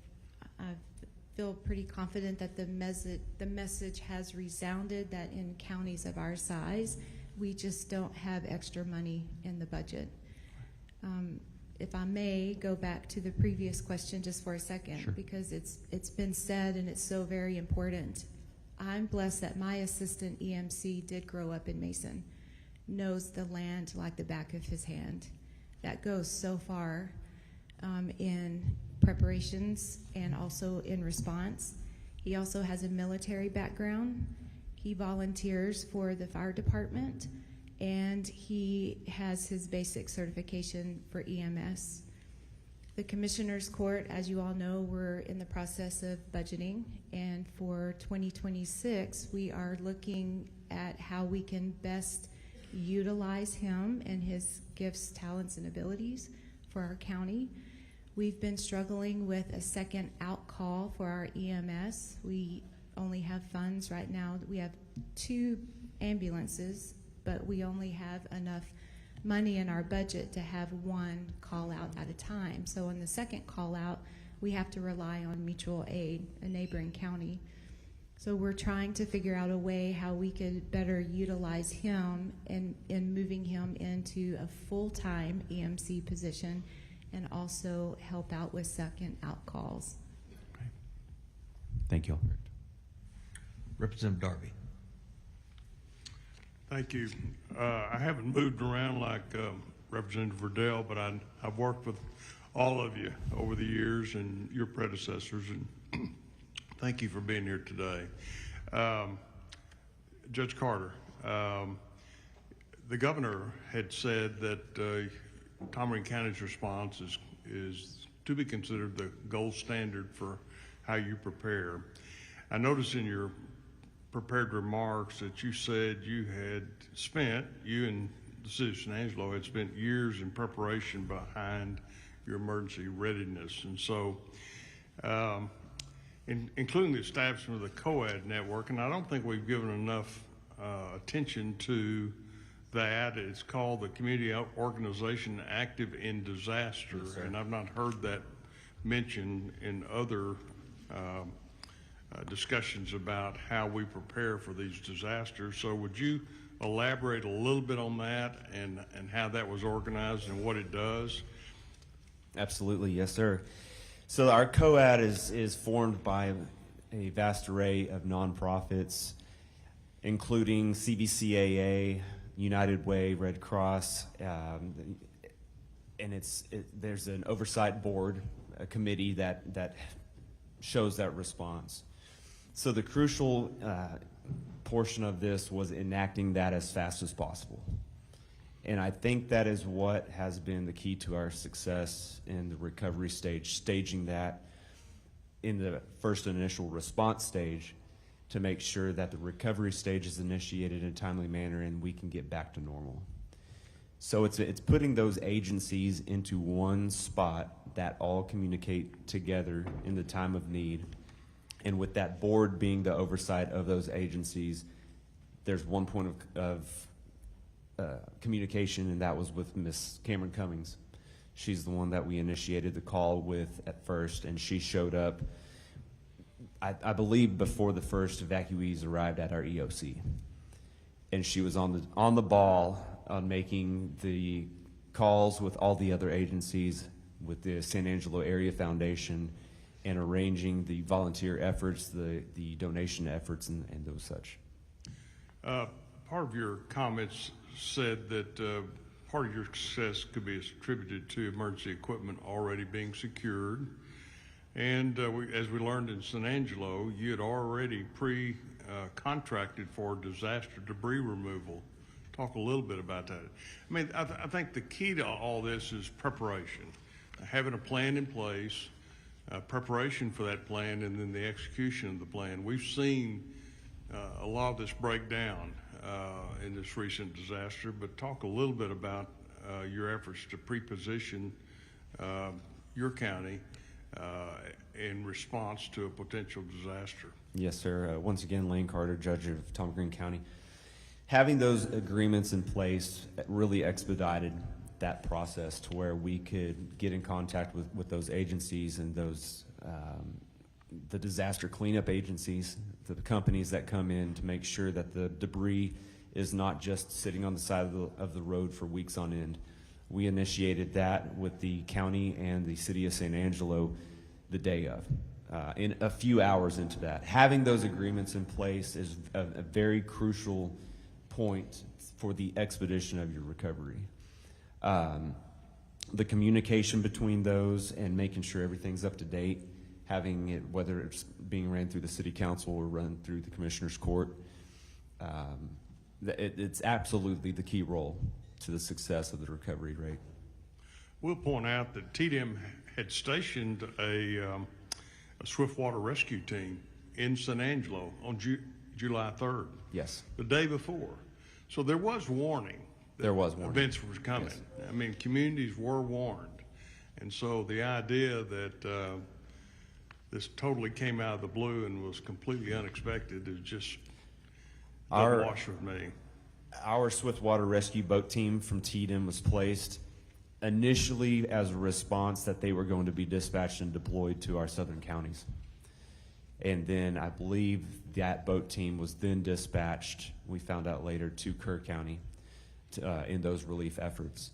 Speaker 8: feel pretty confident that the message has resounded that in counties of our size, we just don't have extra money in the budget. If I may go back to the previous question just for a second,
Speaker 12: Sure.
Speaker 8: because it's been said and it's so very important. I'm blessed that my assistant EMC did grow up in Mason, knows the land like the back of his hand. That goes so far in preparations and also in response. He also has a military background. He volunteers for the fire department, and he has his basic certification for EMS. The Commissioner's Court, as you all know, we're in the process of budgeting, and for 2026, we are looking at how we can best utilize him and his gifts, talents, and abilities for our county. We've been struggling with a second out call for our EMS. We only have funds right now. We have 2 ambulances, but we only have enough money in our budget to have 1 call out at a time. So on the second call out, we have to rely on mutual aid, a neighboring county. So we're trying to figure out a way how we could better utilize him in moving him into a full-time EMC position and also help out with second out calls.
Speaker 12: Okay. Thank you.
Speaker 6: Representative Darby.
Speaker 9: Thank you. I haven't moved around like Representative Verdell, but I've worked with all of you over the years and your predecessors, and thank you for being here today. Judge Carter, the governor had said that Tom County's response is to be considered the gold standard for how you prepare. I noticed in your prepared remarks that you said you and the city of San Angelo had spent years in preparation behind your emergency readiness. And so, including the establishment of the COAD network, and I don't think we've given enough attention to that. It's called the Community Organization Active in Disaster,
Speaker 6: Yes, sir.
Speaker 9: and I've not heard that mentioned in other discussions about how we prepare for these disasters. So would you elaborate a little bit on that and how that was organized and what it does?
Speaker 10: Absolutely, yes, sir. So our COAD is formed by a vast array of nonprofits, including CVCAA, United Way, Red Cross, and there's an oversight board, a committee that shows that response. So the crucial portion of this was enacting that as fast as possible. And I think that is what has been the key to our success in the recovery stage, staging that in the first initial response stage to make sure that the recovery stage is initiated in a timely manner and we can get back to normal. So it's putting those agencies into one spot that all communicate together in the time of need. And with that board being the oversight of those agencies, there's one point of communication, and that was with Miss Cameron Cummings. She's the one that we initiated the call with at first, and she showed up, I believe, before the first evacuees arrived at our EOC. And she was on the ball on making the calls with all the other agencies, with the San Angelo Area Foundation, and arranging the volunteer efforts, the donation efforts, and those such.
Speaker 9: Part of your comments said that part of your success could be attributed to emergency equipment already being secured. And as we learned in San Angelo, you had already contracted for disaster debris removal. Talk a little bit about that. I mean, I think the key to all this is preparation, having a plan in place, preparation for that plan, and then the execution of the plan. We've seen a lot of this break down in this recent disaster, but talk a little bit about your efforts to pre-position your county in response to a potential disaster.
Speaker 10: Yes, sir. Once again, Lane Carter, Judge of Tom Green County. Having those agreements in place really expedited that process to where we could get in contact with those agencies and those the disaster cleanup agencies, the companies that come in to make sure that the debris is not just sitting on the side of the road for weeks on end. We initiated that with the county and the city of San Angelo the day of. In a few hours into that, having those agreements in place is a very crucial point for the expedition of your recovery. The communication between those and making sure everything's up to date, having it, whether it's being ran through the city council or run through the commissioner's court, it's absolutely the key role to the success of the recovery rate.
Speaker 9: We'll point out that TDM had stationed a swiftwater rescue team in San Angelo on July 3rd.
Speaker 10: Yes.
Speaker 9: The day before. So there was warning.
Speaker 10: There was warning.
Speaker 9: Events were coming. Yes. I mean, communities were warned. And so the idea that this totally came out of the blue and was completely unexpected is just a wash with me.
Speaker 10: Our swiftwater rescue boat team from TDM was placed initially as a response that they were going to be dispatched and deployed to our southern counties. And then I believe that boat team was then dispatched, we found out later, to Kerr County in those relief efforts.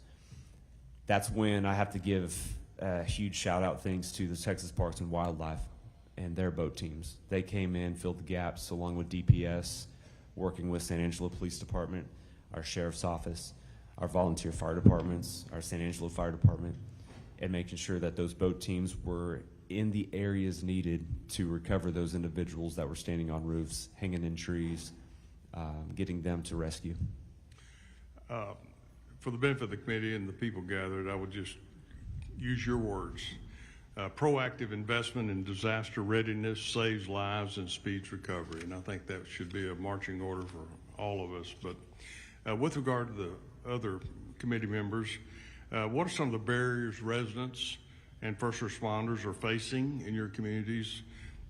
Speaker 10: That's when I have to give a huge shout out thanks to the Texas Parks and Wildlife and their boat teams. They came in, filled the gaps along with DPS, working with San Angelo Police Department, our Sheriff's Office, our volunteer fire departments, our San Angelo Fire Department, and making sure that those boat teams were in the areas needed to recover those individuals that were standing on roofs, hanging in trees, getting them to rescue.
Speaker 9: For the benefit of the committee and the people gathered, I would just use your words. Proactive investment in disaster readiness saves lives and speeds recovery. And I think that should be a marching order for all of us. But with regard to the other committee members, what are some of the barriers residents and first responders are facing in your communities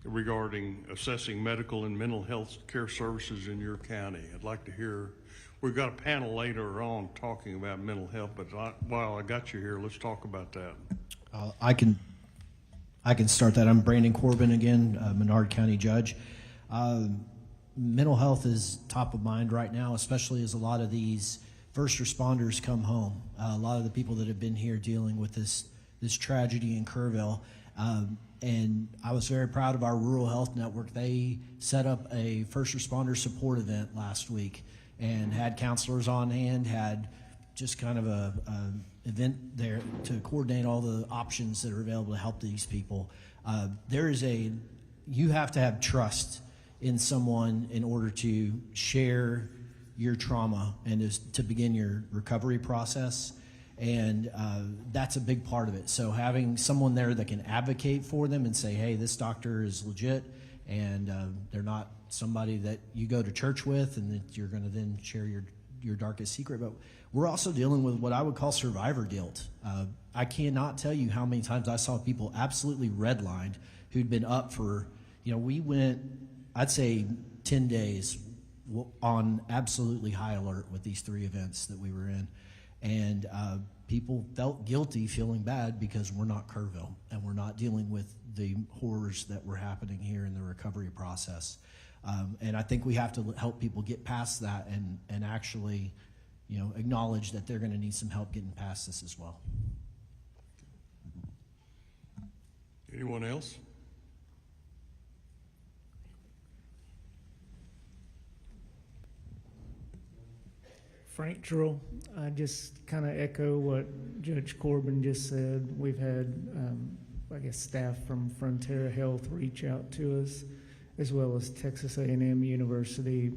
Speaker 9: regarding assessing medical and mental health care services in your county? I'd like to hear. We've got a panel later on talking about mental health, but while I got you here, let's talk about that.
Speaker 5: I can start that. I'm Brandon Corbin again, Menard County Judge. Mental health is top of mind right now, especially as a lot of these first responders come home. A lot of the people that have been here dealing with this tragedy in Kerrville. And I was very proud of our Rural Health Network. They set up a first responder support event last week and had counselors on hand, had just kind of a event there to coordinate all the options that are available to help these people. You have to have trust in someone in order to share your trauma and to begin your recovery process. And that's a big part of it. So having someone there that can advocate for them and say, hey, this doctor is legit, and they're not somebody that you go to church with and that you're going to then share your darkest secret. But we're also dealing with what I would call survivor guilt. I cannot tell you how many times I saw people absolutely redlined who'd been up for, we went, I'd say 10 days on absolutely high alert with these 3 events that we were in. And people felt guilty, feeling bad because we're not Kerrville and we're not dealing with the horrors that were happening here in the recovery process. And I think we have to help people get past that and actually, acknowledge that they're going to need some help getting past this as well.
Speaker 9: Anyone else?
Speaker 4: Frank Drill, I just kind of echo what Judge Corbin just said. We've had, staff from Frontera Health reach out to us, as well as Texas A&M University,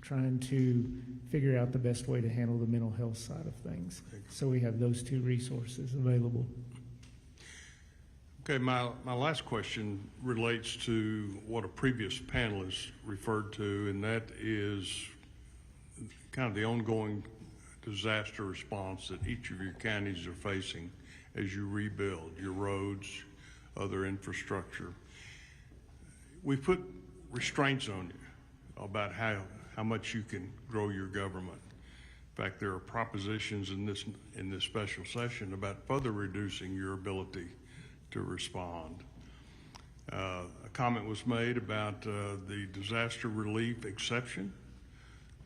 Speaker 4: trying to figure out the best way to handle the mental health side of things. So we have those 2 resources available.
Speaker 9: Okay, my last question relates to what a previous panelist referred to, and that is kind of the ongoing disaster response that each of your counties are facing as you rebuild your roads, other infrastructure. We put restraints on you about how much you can grow your government. In fact, there are propositions in this special session about further reducing your ability to respond. A comment was made about the disaster relief exception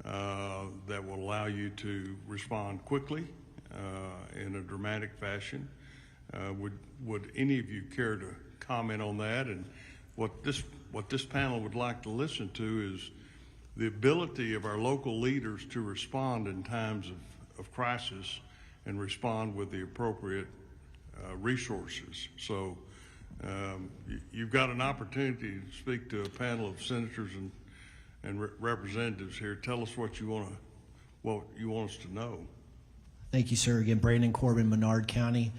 Speaker 9: that will allow you to respond quickly in a dramatic fashion. Would any of you care to comment on that? And what this panel would like to listen to is the ability of our local leaders to respond in times of crisis and respond with the appropriate resources. So you've got an opportunity to speak to a panel of senators and representatives here. Tell us what you want us to know.
Speaker 5: Thank you, sir. Again, Brandon Corbin, Menard County.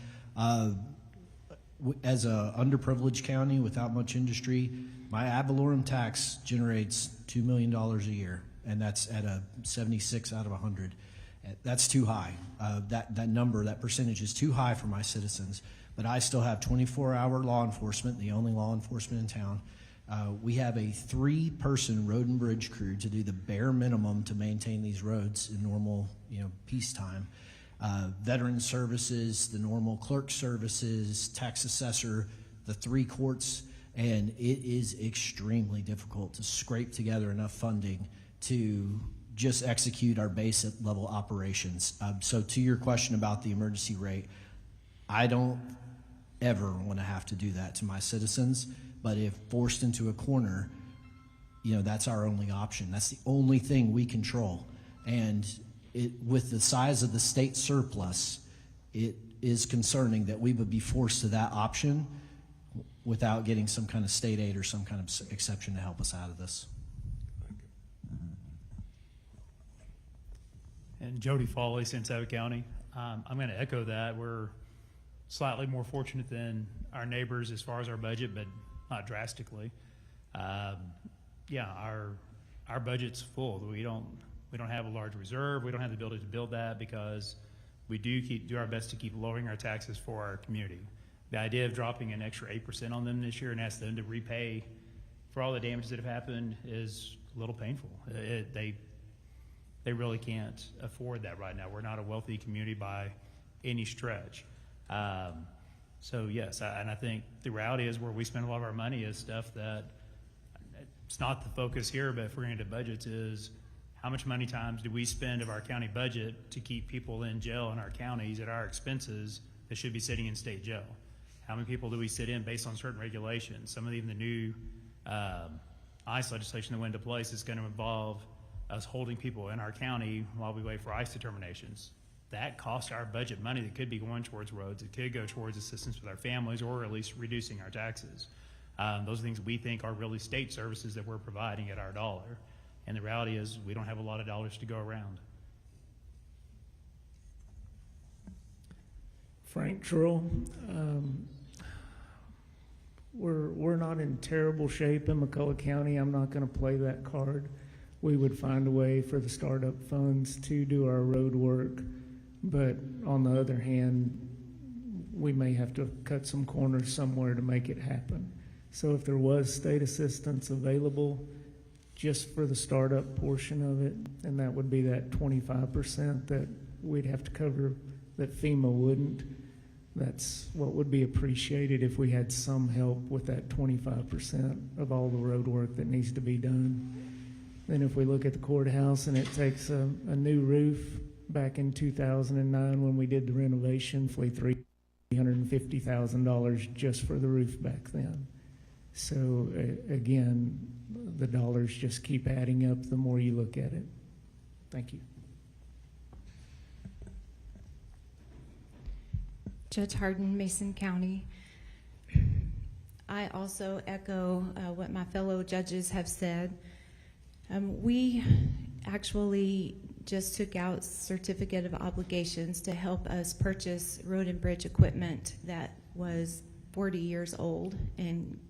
Speaker 5: As a underprivileged county without much industry, my ad valorem tax generates $2 million a year, and that's at a 76 out of 100. That's too high. That number, that percentage is too high for my citizens, but I still have 24-hour law enforcement, the only law enforcement in town. We have a 3-person road and bridge crew to do the bare minimum to maintain these roads in normal, peacetime. Veteran services, the normal clerk services, tax assessor, the 3 courts, and it is extremely difficult to scrape together enough funding to just execute our basic level operations. So to your question about the emergency rate, I don't ever want to have to do that to my citizens, but if forced into a corner, that's our only option. That's the only thing we control. And with the size of the state surplus, it is concerning that we would be forced to that option without getting some kind of state aid or some kind of exception to help us out of this.
Speaker 15: And Jody Foley, Santa County. I'm going to echo that. We're slightly more fortunate than our neighbors as far as our budget, but not drastically. Yeah, our budget's full. We don't have a large reserve. We don't have the ability to build that because we do our best to keep lowering our taxes for our community. The idea of dropping an extra 8% on them this year and ask them to repay for all the damages that have happened is a little painful. They really can't afford that right now. We're not a wealthy community by any stretch. So yes, and I think the reality is where we spend a lot of our money is stuff that it's not the focus here, but if we're going to budgets is how much money times do we spend of our county budget to keep people in jail in our counties at our expenses that should be sitting in state jail? How many people do we sit in based on certain regulations? Some of even the new ICE legislation that went into place is going to involve us holding people in our county while we wait for ICE determinations. That costs our budget money that could be going towards roads. It could go towards assistance with our families or at least reducing our taxes. Those are things we think are really state services that we're providing at our dollar. And the reality is we don't have a lot of dollars to go around.
Speaker 4: Frank Trull, we're not in terrible shape in McCullough County. I'm not going to play that card. We would find a way for the startup funds to do our road work, but on the other hand, we may have to cut some corners somewhere to make it happen. So if there was state assistance available just for the startup portion of it, and that would be that 25% that we'd have to cover that FEMA wouldn't, that's what would be appreciated if we had some help with that 25% of all the road work that needs to be done. Then if we look at the courthouse and it takes a new roof, back in 2009 when we did the renovation, $350,000 just for the roof back then. So again, the dollars just keep adding up the more you look at it. Thank you.
Speaker 8: Judge Hardin, Mason County. I also echo what my fellow judges have said. We actually just took out certificate of obligations to help us purchase road and bridge equipment that was 40 years old and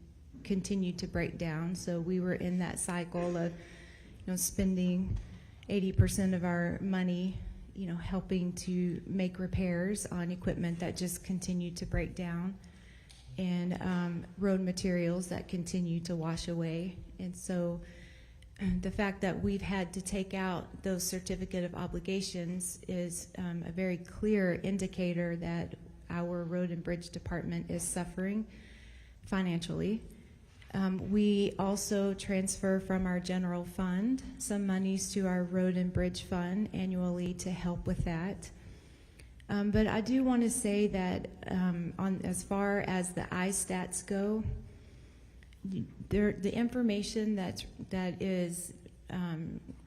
Speaker 8: continued to break down. So we were in that cycle of, spending 80% of our money, helping to make repairs on equipment that just continued to break down. and road materials that continue to wash away. And so the fact that we've had to take out those certificate of obligations is a very clear indicator that our road and bridge department is suffering financially. We also transfer from our general fund some monies to our road and bridge fund annually to help with that. But I do want to say that as far as the iStats go, the information that is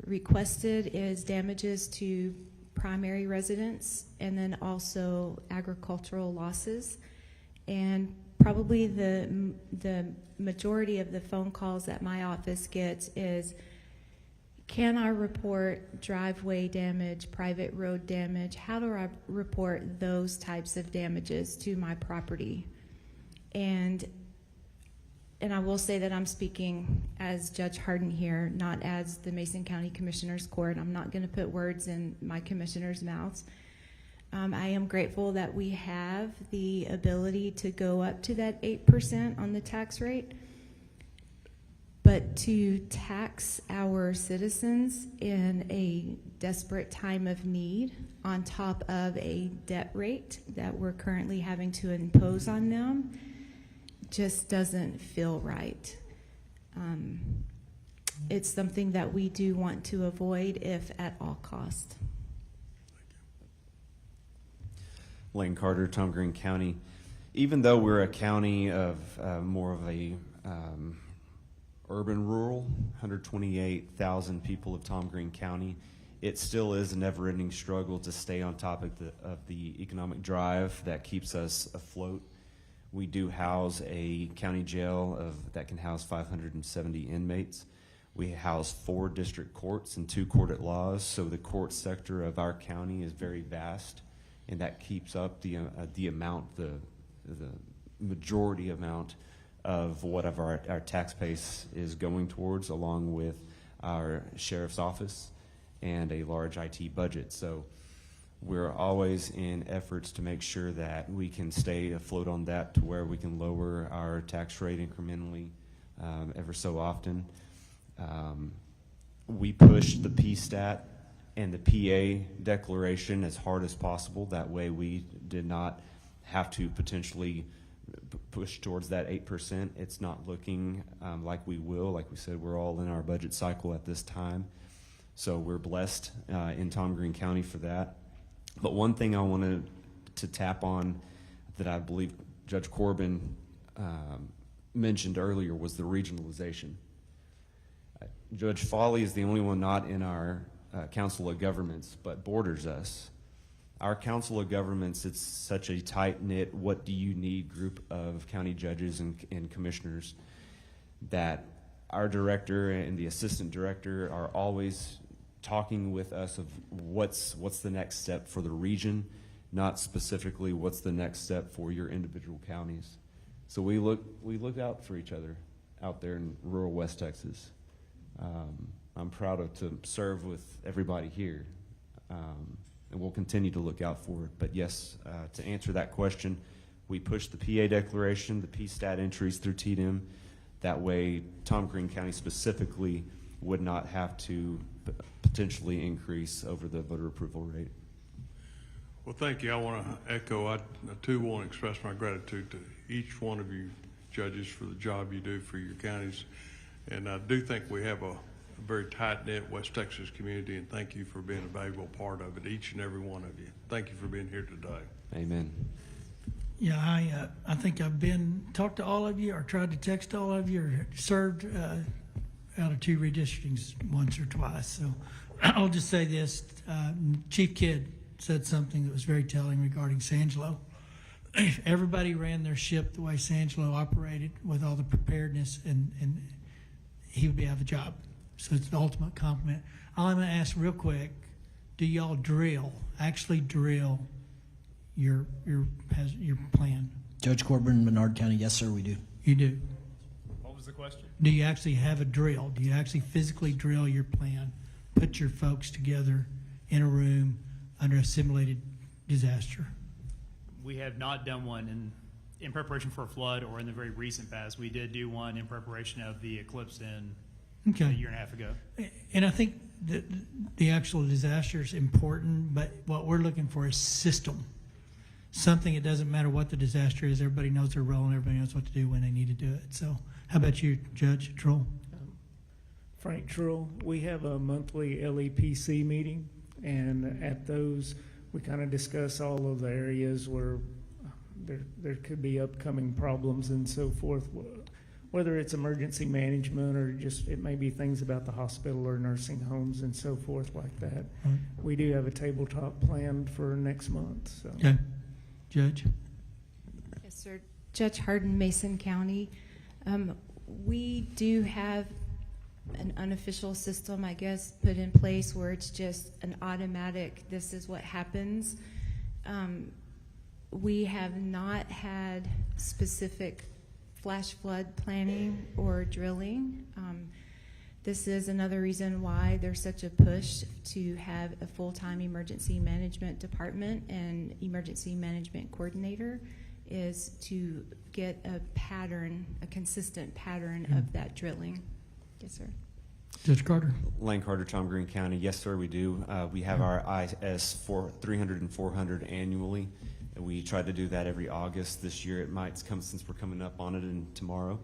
Speaker 8: requested is damages to primary residents and then also agricultural losses. And probably the majority of the phone calls that my office gets is, can I report driveway damage, private road damage? How do I report those types of damages to my property? And I will say that I'm speaking as Judge Harden here, not as the Mason County Commissioners Court. I'm not going to put words in my commissioners' mouths. I am grateful that we have the ability to go up to that 8% on the tax rate. But to tax our citizens in a desperate time of need on top of a debt rate that we're currently having to impose on them just doesn't feel right. It's something that we do want to avoid if at all cost.
Speaker 10: Lane Carter, Tom Green County. Even though we're a county of more of a urban rural, 128,000 people of Tom Green County, it still is a never-ending struggle to stay on top of the economic drive that keeps us afloat. We do house a county jail that can house 570 inmates. We house 4 district courts and 2 court-at-laws, so the court sector of our county is very vast, and that keeps up the majority amount of whatever our tax base is going towards, along with our sheriff's office and a large IT budget. So we're always in efforts to make sure that we can stay afloat on that, to where we can lower our tax rate incrementally ever so often. We push the PSTAT and the PA declaration as hard as possible. That way we did not have to potentially push towards that 8%. It's not looking like we will. Like we said, we're all in our budget cycle at this time. So we're blessed in Tom Green County for that. But one thing I wanted to tap on that I believe Judge Corbin mentioned earlier was the regionalization. Judge Foley is the only one not in our Council of Governments, but borders us. Our Council of Governments, it's such a tight-knit, what do you need group of county judges and commissioners that our director and the assistant director are always talking with us of what's the next step for the region, not specifically what's the next step for your individual counties. So we look out for each other out there in rural West Texas. I'm proud to serve with everybody here. And we'll continue to look out for it. But yes, to answer that question, we push the PA declaration, the PSTAT entries through TDM. That way, Tom Green County specifically would not have to potentially increase over the voter approval rate.
Speaker 9: Well, thank you. I want to echo, I too want to express my gratitude to each one of you judges for the job you do for your counties. And I do think we have a very tight-knit West Texas community, and thank you for being a valuable part of it, each and every one of you. Thank you for being here today.
Speaker 10: Amen.
Speaker 1: Yeah, I think I've talked to all of you, or tried to text all of you, or served out of 2 redistrictings once or twice. So I'll just say this. Chief Kidd said something that was very telling regarding Sangelo. If everybody ran their ship the way Sangelo operated, with all the preparedness, and he would be out of a job. So it's the ultimate compliment. I'm going to ask real quick, do y'all actually drill your plan?
Speaker 5: Judge Corbin, Menard County, yes, sir, we do.
Speaker 1: You do?
Speaker 15: What was the question?
Speaker 1: Do you actually have a drill? Do you actually physically drill your plan, put your folks together in a room under a simulated disaster?
Speaker 15: We have not done one in preparation for a flood or in the very recent past. We did do one in preparation of the eclipse in
Speaker 1: Okay.
Speaker 15: a year and a half ago.
Speaker 1: And I think the actual disaster is important, but what we're looking for is system. Something, it doesn't matter what the disaster is, everybody knows their role and everybody knows what to do when they need to do it. So how about you, Judge Troll?
Speaker 4: Frank Trull, we have a monthly LEPC meeting, and at those, we kind of discuss all of the areas where there could be upcoming problems and so forth, whether it's emergency management or just it may be things about the hospital or nursing homes and so forth like that.
Speaker 1: Right.
Speaker 4: We do have a tabletop planned for next month. So.
Speaker 1: Okay. Judge?
Speaker 8: Yes, sir. Judge Hardin, Mason County. We do have an unofficial system, I guess, put in place where it's just an automatic, this is what happens. We have not had specific flash flood planning or drilling. This is another reason why there's such a push to have a full-time emergency management department and emergency management coordinator, is to get a pattern, a consistent pattern of that drilling. Yes, sir.
Speaker 1: Judge Carter?
Speaker 10: Lane Carter, Tom Green County. Yes, sir, we do. We have our IS 300 and 400 annually. And we try to do that every August. This year it might come, since we're coming up on it and tomorrow.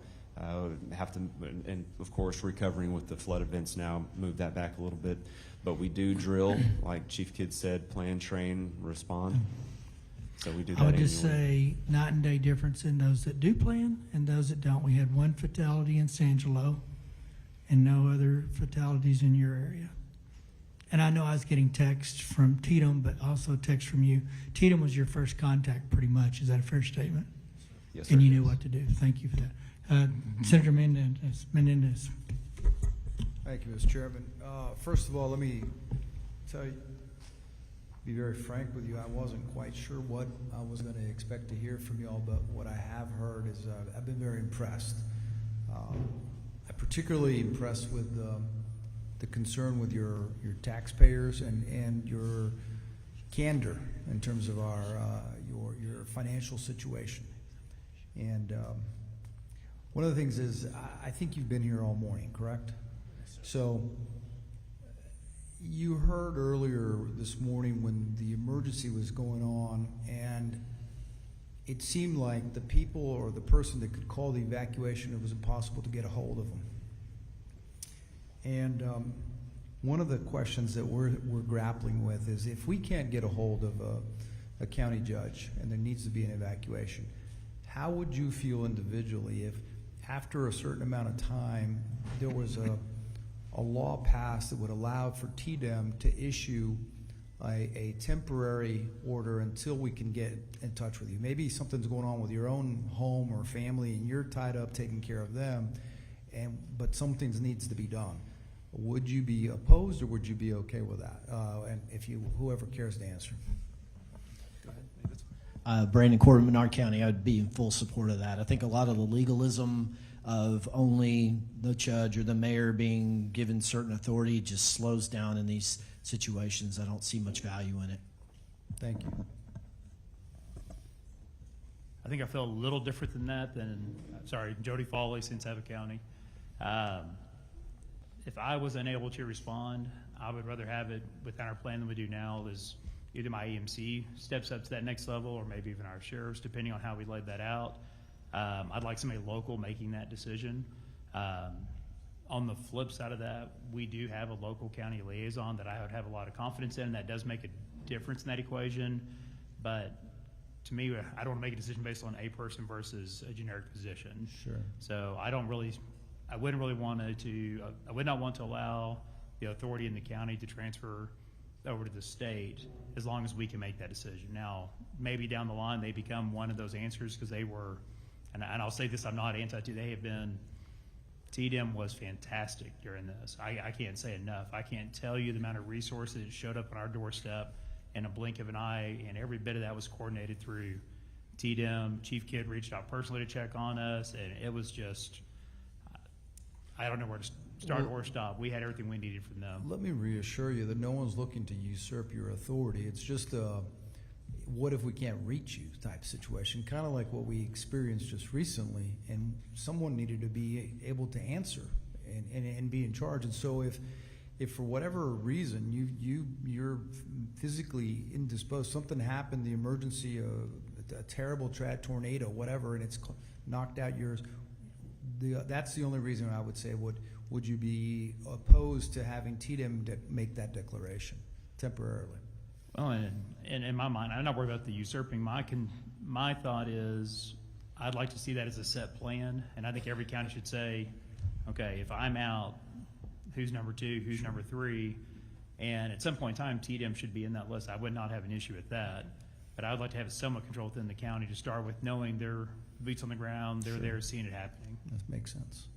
Speaker 10: Have to, and of course, recovering with the flood events now, move that back a little bit. But we do drill, like Chief Kidd said, plan, train, respond. So we do that
Speaker 1: I would just
Speaker 10: annually.
Speaker 1: say night and day difference in those that do plan and those that don't. We had one fatality in San Angelo and no other fatalities in your area. And I know I was getting texts from Tatum, but also text from you. Tatum was your first contact pretty much. Is that a fair statement?
Speaker 10: Yes, sir.
Speaker 1: And you knew what to do. Thank you for that. Senator Menendez.
Speaker 18: Thank you, Mr. Chairman. First of all, let me tell you, be very frank with you, I wasn't quite sure what I was going to expect to hear from y'all, but what I have heard is I've been very impressed. I'm particularly impressed with the concern with your taxpayers and your candor in terms of your financial situation. And one of the things is, I think you've been here all morning, correct? So you heard earlier this morning when the emergency was going on, and it seemed like the people or the person that could call the evacuation, it was impossible to get a hold of them. And one of the questions that we're grappling with is, if we can't get a hold of a county judge and there needs to be an evacuation, how would you feel individually if after a certain amount of time there was a law passed that would allow for TDEM to issue a temporary order until we can get in touch with you? Maybe something's going on with your own home or family and you're tied up taking care of them, but something needs to be done. Would you be opposed or would you be okay with that? And if you, whoever cares to answer. Go ahead.
Speaker 5: Brandon Corbin, Menard County, I would be in full support of that. I think a lot of the legalism of only the judge or the mayor being given certain authority just slows down in these situations. I don't see much value in it.
Speaker 18: Thank you.
Speaker 15: I think I feel a little different than that Jody Foley, Sensaba County. If I was unable to respond, I would rather have it within our plan than we do now. Is either my EMC steps up to that next level or maybe even our sheriffs, depending on how we laid that out. I'd like somebody local making that decision. On the flip side of that, we do have a local county liaison that I would have a lot of confidence in. That does make a difference in that equation. But to me, I don't want to make a decision based on a person versus a generic position.
Speaker 18: Sure.
Speaker 15: So I would not want to allow the authority in the county to transfer over to the state as long as we can make that decision. Now, maybe down the line they become one of those answers because they were, and I'll say this, I'm not anti-to, they have been, TDM was fantastic during this. I can't say enough. I can't tell you the amount of resources that showed up on our doorstep in a blink of an eye, and every bit of that was coordinated through TDM. Chief Kidd reached out personally to check on us, and it was just, I don't know where to start or stop. We had everything we needed from them.
Speaker 18: Let me reassure you that no one's looking to usurp your authority. It's just what if we can't reach you type situation, kind of like what we experienced just recently, and someone needed to be able to answer and be in charge. And so if for whatever reason you're physically indisposed, something happened, the emergency, a terrible tornado, whatever, and it's knocked out yours, that's the only reason I would say would you be opposed to having TDM make that declaration temporarily?
Speaker 15: Well, and in my mind, I'm not worried about the usurping. My thought is I'd like to see that as a set plan, and I think every county should say, okay, if I'm out, who's number 2, who's number 3, and at some point in time, TDM should be in that list. I would not have an issue with that, but I would like to have somewhat control within the county to start with, knowing they're boots on the ground, they're there seeing it happening.
Speaker 18: That makes sense.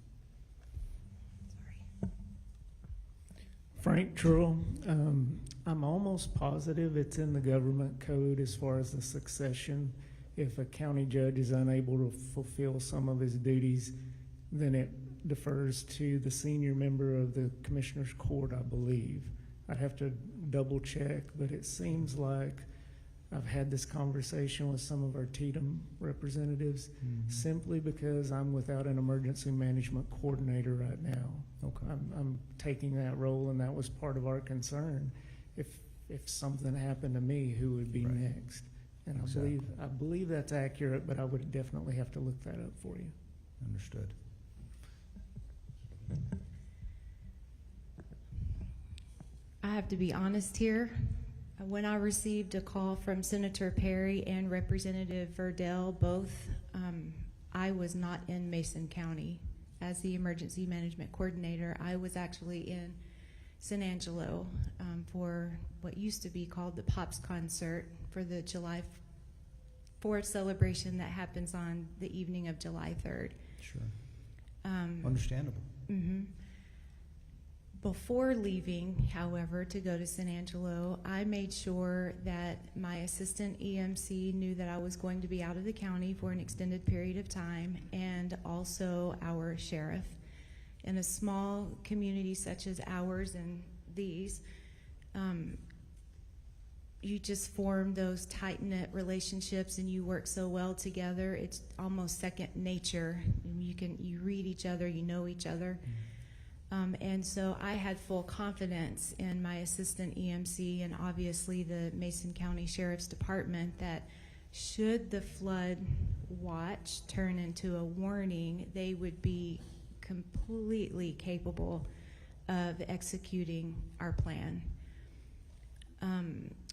Speaker 4: Frank Trull, I'm almost positive it's in the government code as far as the succession. If a county judge is unable to fulfill some of his duties, then it defers to the senior member of the Commissioner's Court, I believe. I'd have to double check, but it seems like I've had this conversation with some of our TDM representatives simply because I'm without an emergency management coordinator right now.
Speaker 18: Okay.
Speaker 4: I'm taking that role, and that was part of our concern. If something happened to me, who would be next? And
Speaker 18: Exactly.
Speaker 4: I believe that's accurate, but I would definitely have to look that up for you.
Speaker 18: Understood.
Speaker 8: I have to be honest here. When I received a call from Senator Perry and Representative Verdell, both, I was not in Mason County as the emergency management coordinator. I was actually in San Angelo for what used to be called the Pops Concert for the July 4th celebration that happens on the evening of July 3rd.
Speaker 18: Sure. Understandable.
Speaker 8: Mm-hmm. Before leaving, however, to go to San Angelo, I made sure that my assistant EMC knew that I was going to be out of the county for an extended period of time, and also our sheriff. In a small community such as ours and these, you just form those tight-knit relationships and you work so well together. It's almost second nature. You read each other, you know each other. And so I had full confidence in my assistant EMC and obviously the Mason County Sheriff's Department that should the flood watch turn into a warning, they would be completely capable of executing our plan.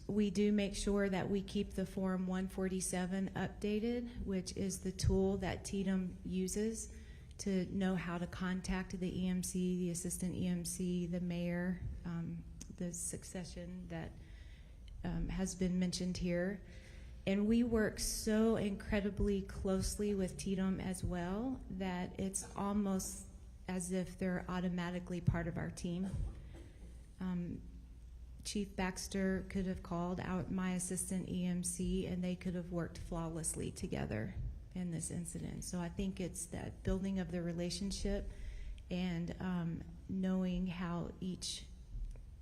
Speaker 8: We do make sure that we keep the Form 147 updated, which is the tool that TDM uses to know how to contact the EMC, the assistant EMC, the mayor, the succession that has been mentioned here. And we work so incredibly closely with TDM as well that it's almost as if they're automatically part of our team. Chief Baxter could have called out my assistant EMC and they could have worked flawlessly together in this incident. So I think it's that building of the relationship and knowing how each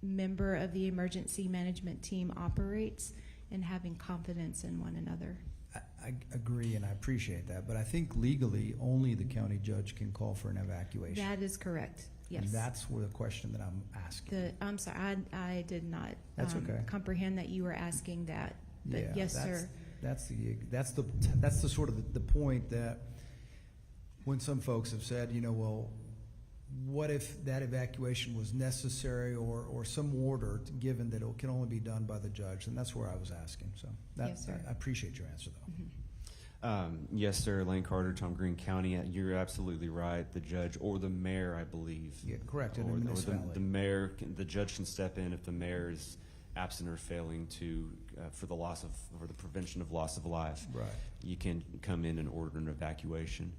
Speaker 8: member of the emergency management team operates and having confidence in one another.
Speaker 18: I agree, and I appreciate that, but I think legally only the county judge can call for an evacuation.
Speaker 8: That is correct, yes.
Speaker 18: And that's where the question that I'm asking.
Speaker 8: I'm sorry, I did not
Speaker 18: That's okay.
Speaker 8: comprehend that you were asking that, but
Speaker 18: Yeah,
Speaker 8: yes, sir.
Speaker 18: That's the sort of the point that when some folks have said, well, what if that evacuation was necessary or some order given that it can only be done by the judge? And that's where I was asking. So
Speaker 8: Yes, sir.
Speaker 18: I appreciate your answer, though.
Speaker 8: Mm-hmm.
Speaker 10: Yes, sir. Lane Carter, Tom Green County. You're absolutely right. The judge or the mayor, I believe.
Speaker 18: Yeah, correct.
Speaker 10: Or
Speaker 18: The
Speaker 10: mayor, the judge can step in if the mayor is absent or failing to for the prevention of loss of life.
Speaker 18: Right.
Speaker 10: You can come in and order an evacuation.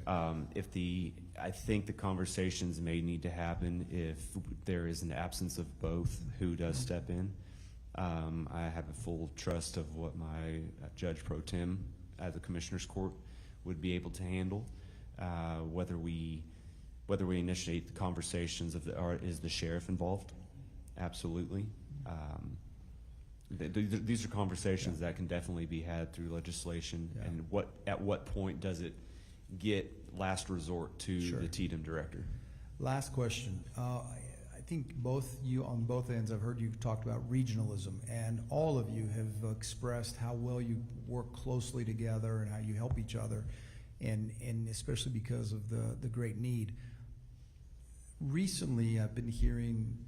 Speaker 18: Right.
Speaker 10: I think the conversations may need to happen if there is an absence of both. Who does step in? I have a full trust of what my judge pro tem at the commissioner's court would be able to handle. Whether we initiate the conversations is the sheriff involved? Absolutely. These are conversations that can definitely be had through legislation.
Speaker 18: Yeah.
Speaker 10: And at what point does it get last resort to the TDM director?
Speaker 18: Last question. I think both you on both ends, I've heard you talked about regionalism, and all of you have expressed how well you work closely together and how you help each other, and especially because of the great need. Recently, I've been hearing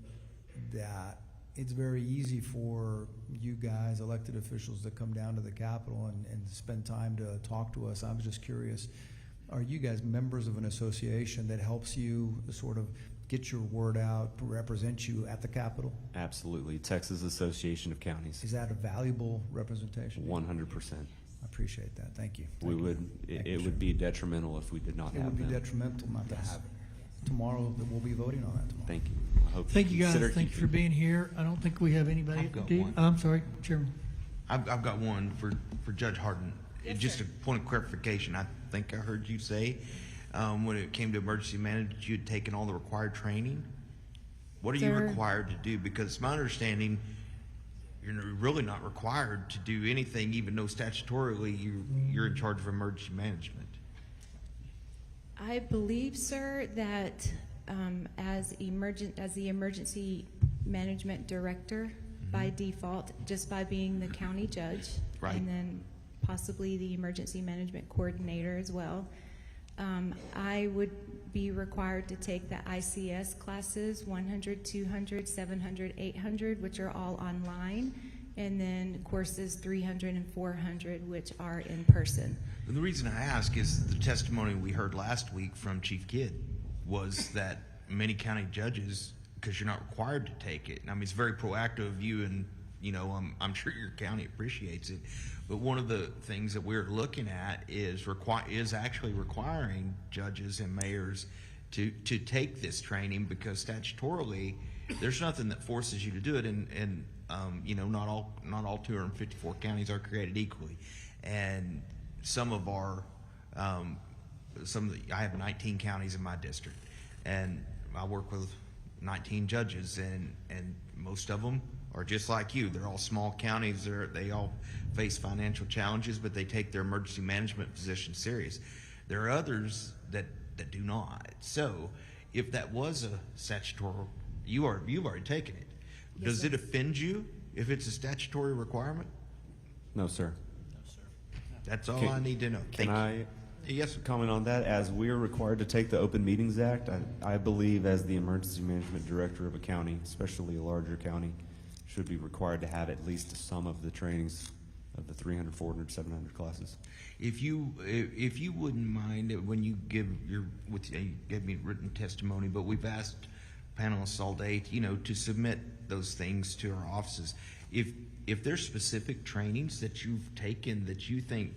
Speaker 18: that it's very easy for you guys, elected officials, to come down to the Capitol and spend time to talk to us. I was just curious, are you guys members of an association that helps you sort of get your word out, represent you at the Capitol?
Speaker 10: Absolutely. Texas Association of Counties.
Speaker 18: Is that a valuable representation?
Speaker 10: 100%.
Speaker 18: I appreciate that. Thank you.
Speaker 10: It would be detrimental if we did not have them.
Speaker 18: It would be detrimental not to have it. Tomorrow, we'll be voting on that tomorrow.
Speaker 10: Thank you. I hope
Speaker 1: Thank you guys.
Speaker 10: consider
Speaker 1: Thank you for
Speaker 10: keeping-
Speaker 1: being here. I don't think we have anybody.
Speaker 6: I've got
Speaker 1: Do you?
Speaker 6: one.
Speaker 1: I'm sorry, Chairman.
Speaker 6: I've got one for Judge Harden.
Speaker 11: Yes,
Speaker 6: Just
Speaker 11: sir.
Speaker 6: a point of clarification. I think I heard you say when it came to emergency management, you had taken all the required training. What are you
Speaker 8: Sir.
Speaker 6: required to do? Because it's my understanding you're really not required to do anything, even though statutorily you're in charge of emergency management.
Speaker 8: I believe, sir, that as the emergency management director, by default, just by being the county judge,
Speaker 6: Right.
Speaker 8: and then possibly the emergency management coordinator as well, I would be required to take the ICS classes, 100, 200, 700, 800, which are all online, and then courses 300 and 400, which are in person.
Speaker 6: The reason I ask is the testimony we heard last week from Chief Kidd was that many county judges, because you're not required to take it, and I mean, it's very proactive of you, and I'm sure your county appreciates it, but one of the things that we're looking at is actually requiring judges and mayors to take this training, because statutorily there's nothing that forces you to do it, and not all 254 counties are created equally, and I have 19 counties in my district, and I work with 19 judges, and most of them are just like you. They're all small counties. They all face financial challenges, but they take their emergency management position serious. There are others that do not. So if that was a statutory, you've already taken it.
Speaker 8: Yes,
Speaker 6: Does
Speaker 8: sir.
Speaker 6: it offend you if it's a statutory requirement?
Speaker 10: No, sir.
Speaker 6: That's all
Speaker 10: Okay.
Speaker 6: I need to know.
Speaker 10: Can
Speaker 6: Thank you.
Speaker 10: I
Speaker 6: Yes.
Speaker 10: comment on that? As we're required to take the Open Meetings Act, I believe as the emergency management director of a county, especially a larger county, should be required to have at least some of the trainings of the 300, 400, 700 classes.
Speaker 6: If you wouldn't mind, when you give you gave me written testimony, but we've asked panelists all day, to submit those things to our offices. If there's specific trainings that you've taken that you think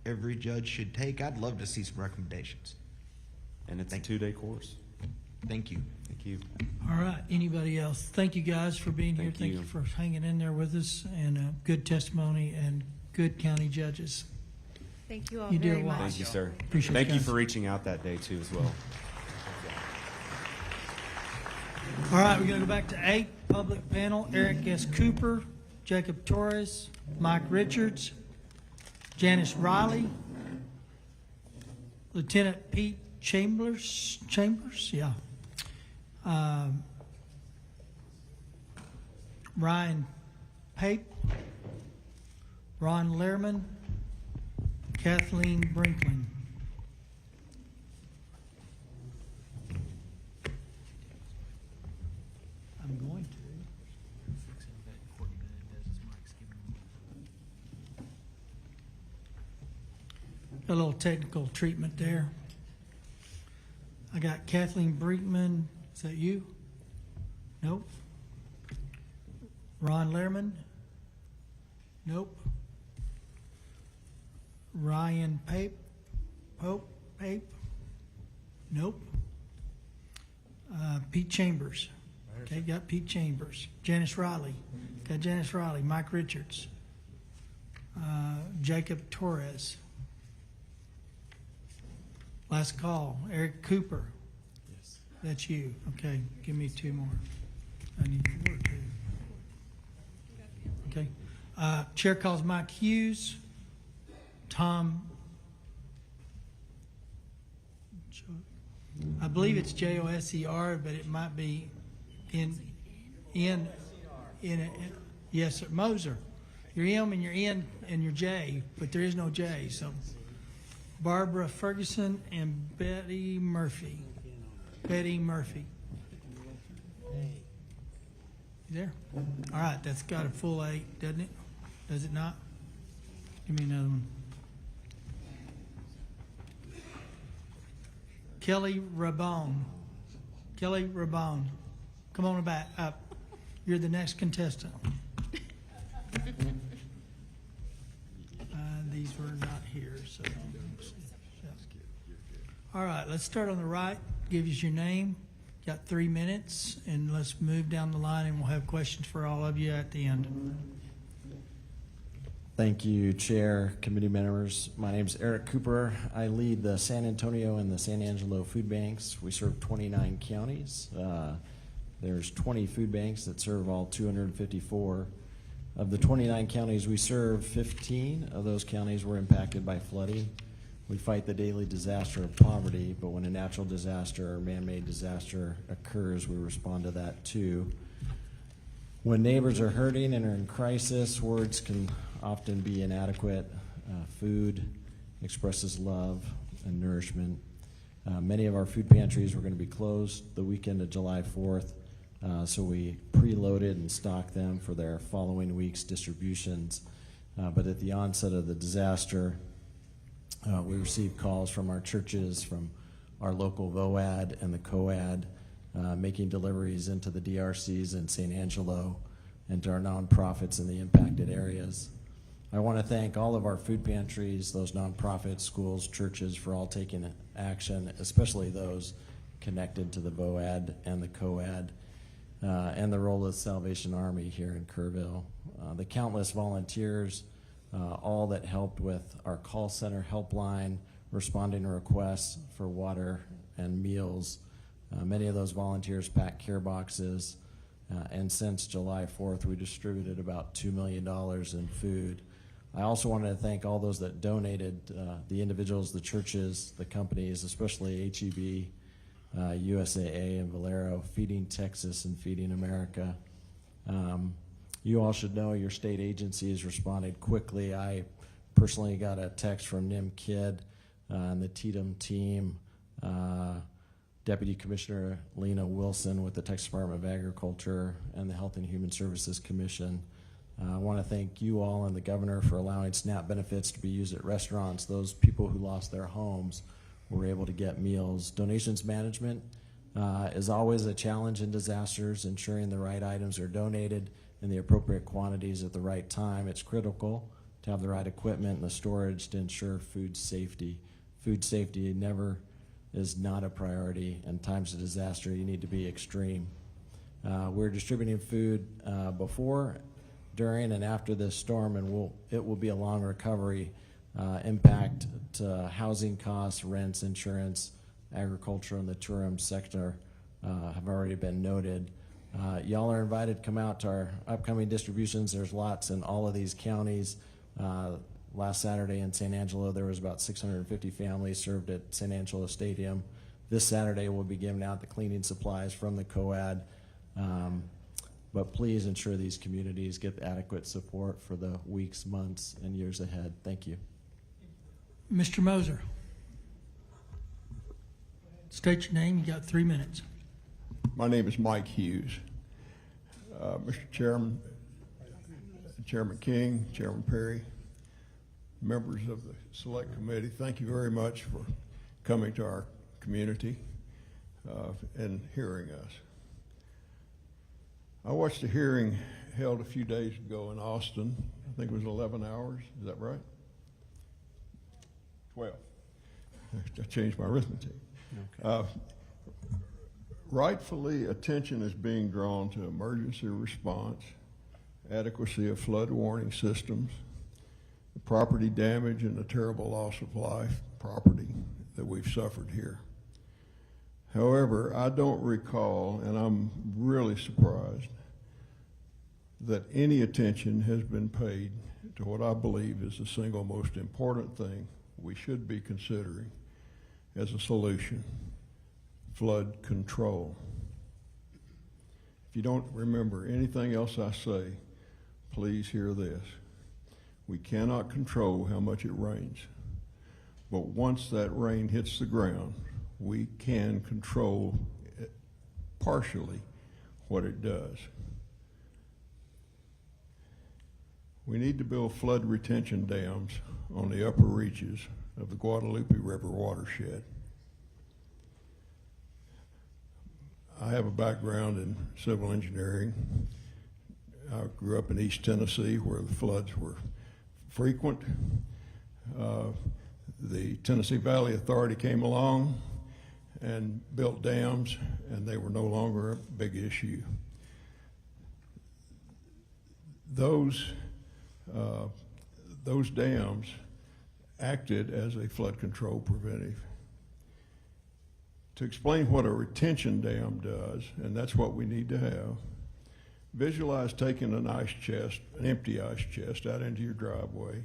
Speaker 6: every judge should take, I'd love to see some recommendations.
Speaker 10: And it's a 2-day course.
Speaker 6: Thank you.
Speaker 10: Thank you.
Speaker 1: All right, anybody else? Thank you guys for being here.
Speaker 10: Thank
Speaker 1: Thank
Speaker 10: you.
Speaker 1: you for hanging in there with us, and good testimony and good county judges.
Speaker 8: Thank you all
Speaker 1: You did
Speaker 8: very
Speaker 1: a lot.
Speaker 8: much.
Speaker 10: Thank you, sir.
Speaker 1: Appreciate
Speaker 10: Thank
Speaker 1: you
Speaker 10: you
Speaker 1: guys.
Speaker 10: for reaching out that day too as well.
Speaker 1: All right, we're going to go back to 8, public panel. Eric S. Cooper, Jacob Torres, Mike Richards, Janice Riley, Lieutenant Pete Chambers, yeah. Ryan Pape, Ron Lehrman, Kathleen Brinklin. I'm going to. A little technical treatment there. I got Kathleen Brinkman. Is that you? Nope. Ron Lehrman? Nope. Ryan Pape? Pape? Nope. Pete Chambers. Okay, got Pete Chambers. Janice Riley. Got Janice Riley. Mike Richards. Jacob Torres. Last call. Eric Cooper.
Speaker 10: Yes.
Speaker 1: That's you. Okay, give me 2 more. I need 4 too. Okay. Chair calls Mike Hughes. Tom, I believe it's Joser, but it might be in yes, sir, Moser. Your M and your N and your J, but there is no J. So Barbara Ferguson and Betty Murphy. Betty Murphy. You there? All right, that's got a full 8, doesn't it? Does it not? Give me another one. Kelly Rabone. Kelly Rabone. Come on back up. You're the next contestant. These were not here, so. All right, let's start on the right. Give us your name. Got 3 minutes, and let's move down the line, and we'll have questions for all of you at the end.
Speaker 19: Thank you, Chair, committee members. My name is Eric Cooper. I lead the San Antonio and the San Angelo food banks. We serve 29 counties. There's 20 food banks that serve all 254. Of the 29 counties we serve, 15 of those counties were impacted by flooding. We fight the daily disaster of poverty, but when a natural disaster or man-made disaster occurs, we respond to that too. When neighbors are hurting and are in crisis, words can often be inadequate. Food expresses love and nourishment. Many of our food pantries were going to be closed the weekend of July 4th, so we preloaded and stocked them for their following week's distributions. But at the onset of the disaster, we received calls from our churches, from our local VOAD and the COAD, making deliveries into the DRCs in San Angelo and to our nonprofits in the impacted areas. I want to thank all of our food pantries, those nonprofits, schools, churches, for all taking action, especially those connected to the VOAD and the COAD, and the role of the Salvation Army here in Kerrville. The countless volunteers, all that helped with our call center helpline, responding to requests for water and meals. Many of those volunteers packed care boxes, and since July 4th, we distributed about $2 million in food. I also wanted to thank all those that donated, the individuals, the churches, the companies, especially HEB, USAA, and Valero, Feeding Texas and Feeding America. You all should know your state agencies responded quickly. I personally got a text from Nim Kidd and the TDM team, Deputy Commissioner Lena Wilson with the Texas Department of Agriculture and the Health and Human Services Commission. I want to thank you all and the governor for allowing SNAP benefits to be used at restaurants. Those people who lost their homes were able to get meals. Donations management is always a challenge in disasters, ensuring the right items are donated in the appropriate quantities at the right time. It's critical to have the right equipment and the storage to ensure food safety. Food safety never is not a priority. In times of disaster, you need to be extreme. We're distributing food before, during, and after this storm, and it will be a long recovery. Impact to housing costs, rents, insurance, agriculture, and the tourism sector have already been noted. Y'all are invited to come out to our upcoming distributions. There's lots in all of these counties. Last Saturday in San Angelo, there was about 650 families served at San Angelo Stadium. This Saturday, we'll be giving out the cleaning supplies from the COAD. But please ensure these communities get adequate support for the weeks, months, and years ahead. Thank you.
Speaker 1: Mr. Moser. State your name. You got 3 minutes.
Speaker 21: My name is Mike Hughes. Mr. Chairman, Chairman King, Chairman Perry, members of the Select Committee, thank you very much for coming to our community and hearing us. I watched a hearing held a few days ago in Austin. I think it was 11 hours. Is that right? 12. I changed my arithmetic. Okay. Rightfully, attention is being drawn to emergency response, adequacy of flood warning systems, the property damage and the terrible loss of life, property that we've suffered here. However, I don't recall, and I'm really surprised, that any attention has been paid to what I believe is the single most important thing we should be considering as a solution: flood control. If you don't remember anything else I say, please hear this. We cannot control how much it rains, but once that rain hits the ground, we can control partially what it does. We need to build flood retention dams on the upper reaches of the Guadalupe River watershed. I have a background in civil engineering. I grew up in East Tennessee where the floods were frequent. The Tennessee Valley Authority came along and built dams, and they were no longer a big issue. Those dams acted as a flood control preventive. To explain what a retention dam does, and that's what we need to have, visualize taking an ice chest, an empty ice chest, out into your driveway,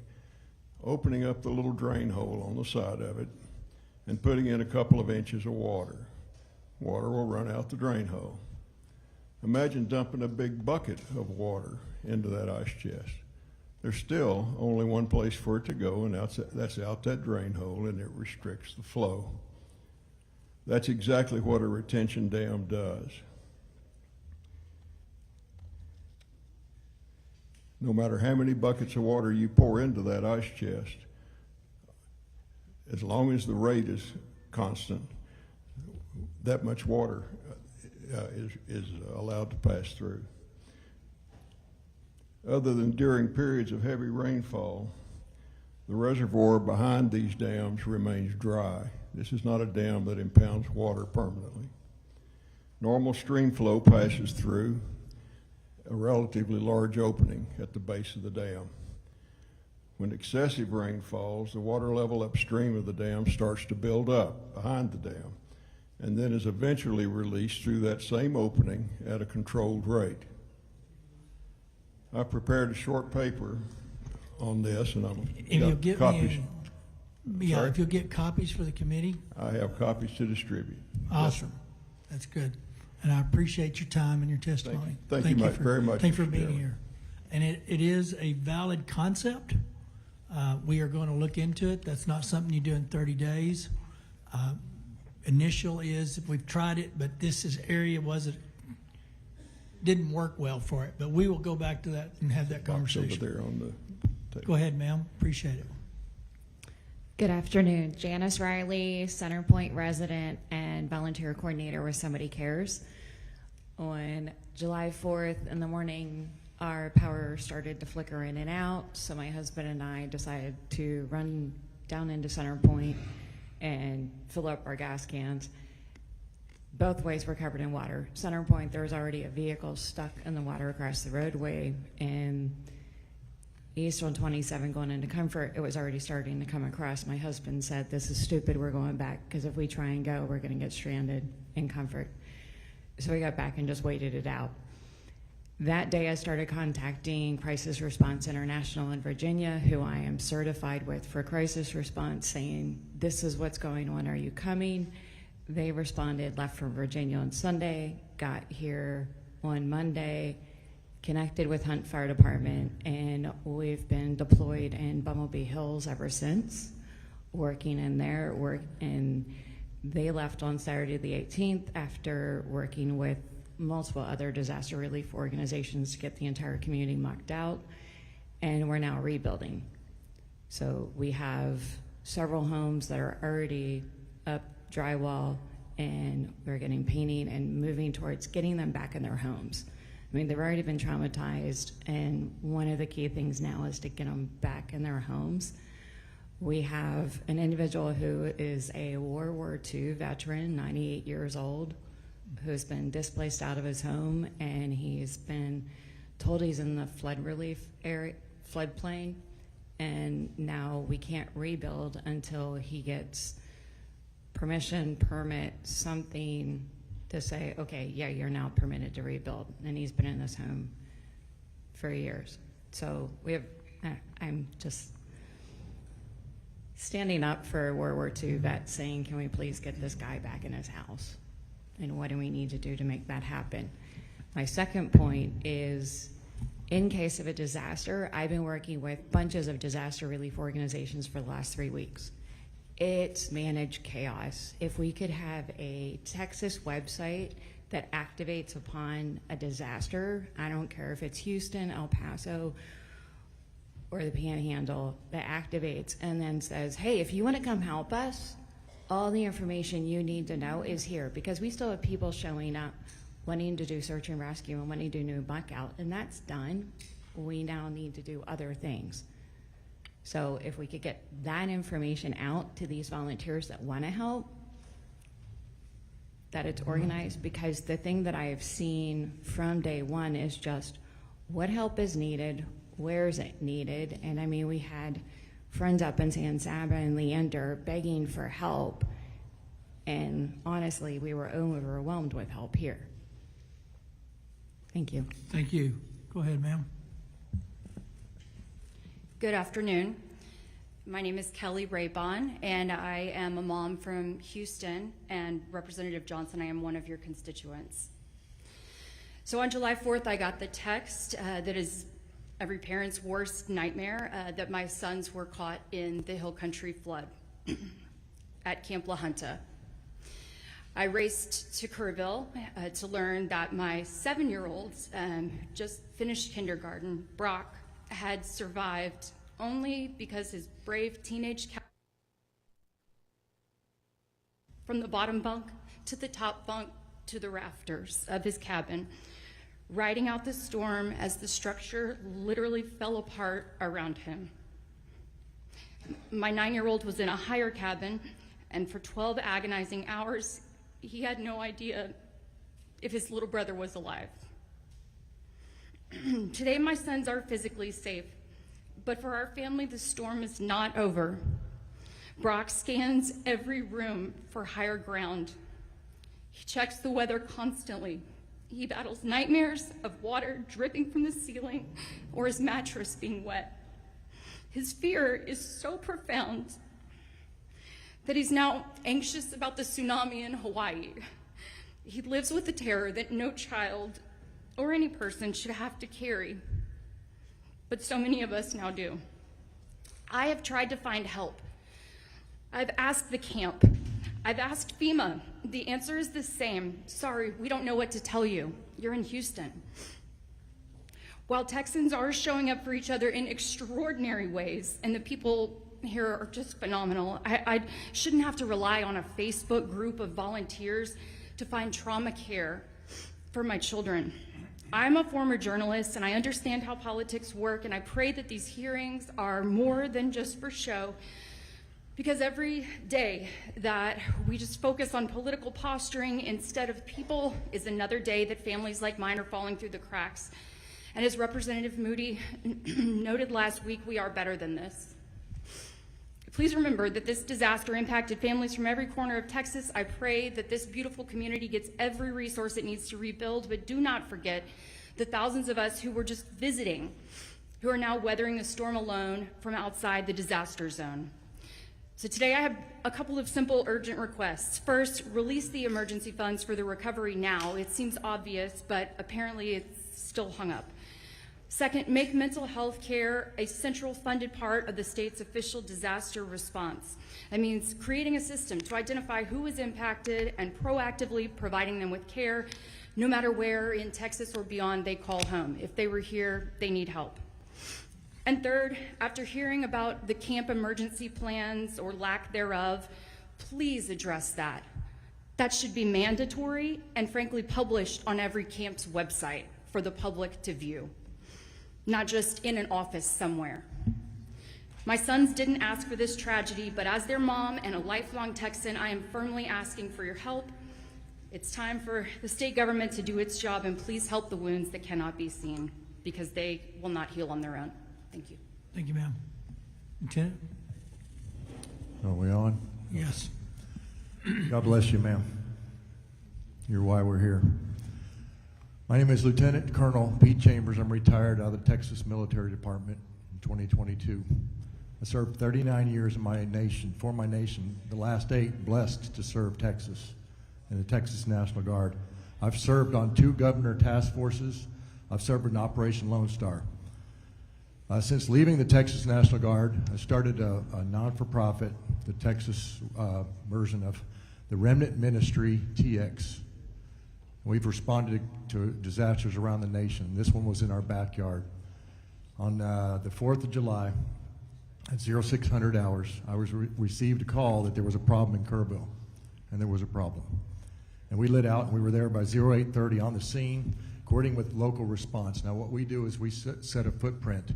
Speaker 21: opening up the little drain hole on the side of it, and putting in a couple of inches of water. Water will run out the drain hole. Imagine dumping a big bucket of water into that ice chest. There's still only one place for it to go, and that's out that drain hole, and it restricts the flow. That's exactly what a retention dam does. No matter how many buckets of water you pour into that ice chest, as long as the rate is constant, that much water is allowed to pass through. Other than during periods of heavy rainfall, the reservoir behind these dams remains dry. This is not a dam that impounds water permanently. Normal stream flow passes through a relatively large opening at the base of the dam. When excessive rain falls, the water level upstream of the dam starts to build up behind the dam, and then is eventually released through that same opening at a controlled rate. I prepared a short paper on this, and
Speaker 1: If you'll get
Speaker 21: copies.
Speaker 1: yeah, if you'll get copies for the committee.
Speaker 21: I have copies to distribute.
Speaker 1: Awesome. That's good. And I appreciate your time and your testimony.
Speaker 21: Thank you very much,
Speaker 1: Thank you for
Speaker 21: Mr.
Speaker 1: being
Speaker 21: Chairman.
Speaker 1: here. And it is a valid concept. We are going to look into it. That's not something you do in 30 days. Initial is, we've tried it, but didn't work well for it. But we will go back to that and have that conversation.
Speaker 21: Over there on the table.
Speaker 1: Go ahead, ma'am. Appreciate it.
Speaker 2: Good afternoon. Janice Riley, Center Point resident and volunteer coordinator with Somebody Cares. On July 4th in the morning, our power started to flicker in and out, so my husband and I decided to run down into Center Point and fill up our gas cans. Both ways were covered in water. Center Point, there was already a vehicle stuck in the water across the roadway, and east on 27 going into Comfort, it was already starting to come across. My husband said, "This is stupid, we're going back, because if we try and go, we're going to get stranded in Comfort." So we got back and just waited it out. That day I started contacting Crisis Response International in Virginia, who I am certified with for crisis response, saying, "This is what's going on, are you coming?" They responded, left from Virginia on Sunday, got here on Monday, connected with Hunt Fire Department, and we've been deployed in Bumblebee Hills ever since, working in there. And they left on Saturday the 18th after working with multiple other disaster relief organizations to get the entire community mucked out, and we're now rebuilding. So we have several homes that are already up drywall, and we're getting painting and moving towards getting them back in their homes. I mean, they've already been traumatized, and one of the key things now is to get them back in their homes. We have an individual who is a World War II veteran, 98 years old, who's been displaced out of his home, and he's been told he's in the flood relief area, floodplain, and now we can't rebuild until he gets permission, permit, something to say, okay, yeah, you're now permitted to rebuild. And he's been in this home for years. So we have, I'm just standing up for a World War II vet saying, can we please get this guy back in his house? And what do we need to do to make that happen? My second point is, in case of a disaster, I've been working with bunches of disaster relief organizations for the last 3 weeks. It's managed chaos. If we could have a Texas website that activates upon a disaster, I don't care if it's Houston, El Paso, or the Panhandle, that activates and then says, hey, if you want to come help us, all the information you need to know is here, because we still have people showing up wanting to do search and rescue and wanting to do new buck out, and that's done. We now need to do other things. So if we could get that information out to these volunteers that want to help, that it's organized, because the thing that I have seen from day one is just what help is needed, where is it needed, and I mean, we had friends up in San Saba and Leander begging for help, and honestly, we were overwhelmed with help here. Thank you.
Speaker 1: Thank you. Go ahead, ma'am.
Speaker 3: Good afternoon. My name is Kelly Raybon, and I am a mom from Houston, and Representative Johnson, I am one of your constituents. So on July 4th, I got the text that is every parent's worst nightmare, that my sons were caught in the Hill Country flood at Camp La Junta. I raced to Kerrville to learn that my 7-year-old just finished kindergarten, Brock, had survived only because his brave teenage from the bottom bunk to the top bunk to the rafters of his cabin, riding out the storm as the structure literally fell apart around him. My 9-year-old was in a higher cabin, and for 12 agonizing hours, he had no idea if his little brother was alive. Today, my sons are physically safe, but for our family, the storm is not over. Brock scans every room for higher ground. He checks the weather constantly. He battles nightmares of water dripping from the ceiling or his mattress being wet. His fear is so profound that he's now anxious about the tsunami in Hawaii. He lives with the terror that no child or any person should have to carry, but so many of us now do. I have tried to find help. I've asked the camp. I've asked FEMA. The answer is the same. Sorry, we don't know what to tell you. You're in Houston. While Texans are showing up for each other in extraordinary ways, and the people here are just phenomenal, I shouldn't have to rely on a Facebook group of volunteers to find trauma care for my children. I'm a former journalist, and I understand how politics work, and I pray that these hearings are more than just for show, because every day that we just focus on political posturing instead of people is another day that families like mine are falling through the cracks. And as Representative Moody noted last week, we are better than this. Please remember that this disaster impacted families from every corner of Texas. I pray that this beautiful community gets every resource it needs to rebuild, but do not forget the thousands of us who were just visiting, who are now weathering the storm alone from outside the disaster zone. So today I have a couple of simple urgent requests. First, release the emergency funds for the recovery now. It seems obvious, but apparently it's still hung up. Second, make mental health care a central funded part of the state's official disaster response. That means creating a system to identify who is impacted and proactively providing them with care, no matter where in Texas or beyond they call home. If they were here, they need help. And third, after hearing about the camp emergency plans or lack thereof, please address that. That should be mandatory and frankly published on every camp's website for the public to view, not just in an office somewhere. My sons didn't ask for this tragedy, but as their mom and a lifelong Texan, I am firmly asking for your help. It's time for the state government to do its job, and please help the wounds that cannot be seen, because they will not heal on their own. Thank you.
Speaker 1: Thank you, ma'am. Lieutenant?
Speaker 13: Are we on?
Speaker 1: Yes.
Speaker 13: God bless you, ma'am. You're why we're here. My name is Lieutenant Colonel Pete Chambers. I'm retired out of the Texas Military Department in 2022. I served 39 years in my nation, for my nation, the last 8 blessed to serve Texas in the Texas National Guard. I've served on 2 governor task forces. I've served in Operation Lone Star. Since leaving the Texas National Guard, I started a non-for-profit, the Texas version of the Remnant Ministry, TX. We've responded to disasters around the nation. This one was in our backyard. On the 4th of July, at 0600 hours, I received a call that there was a problem in Kerrville, and there was a problem. And we lit out, and we were there by 0830 on the scene, coordinating with local response. Now what we do is we set a footprint.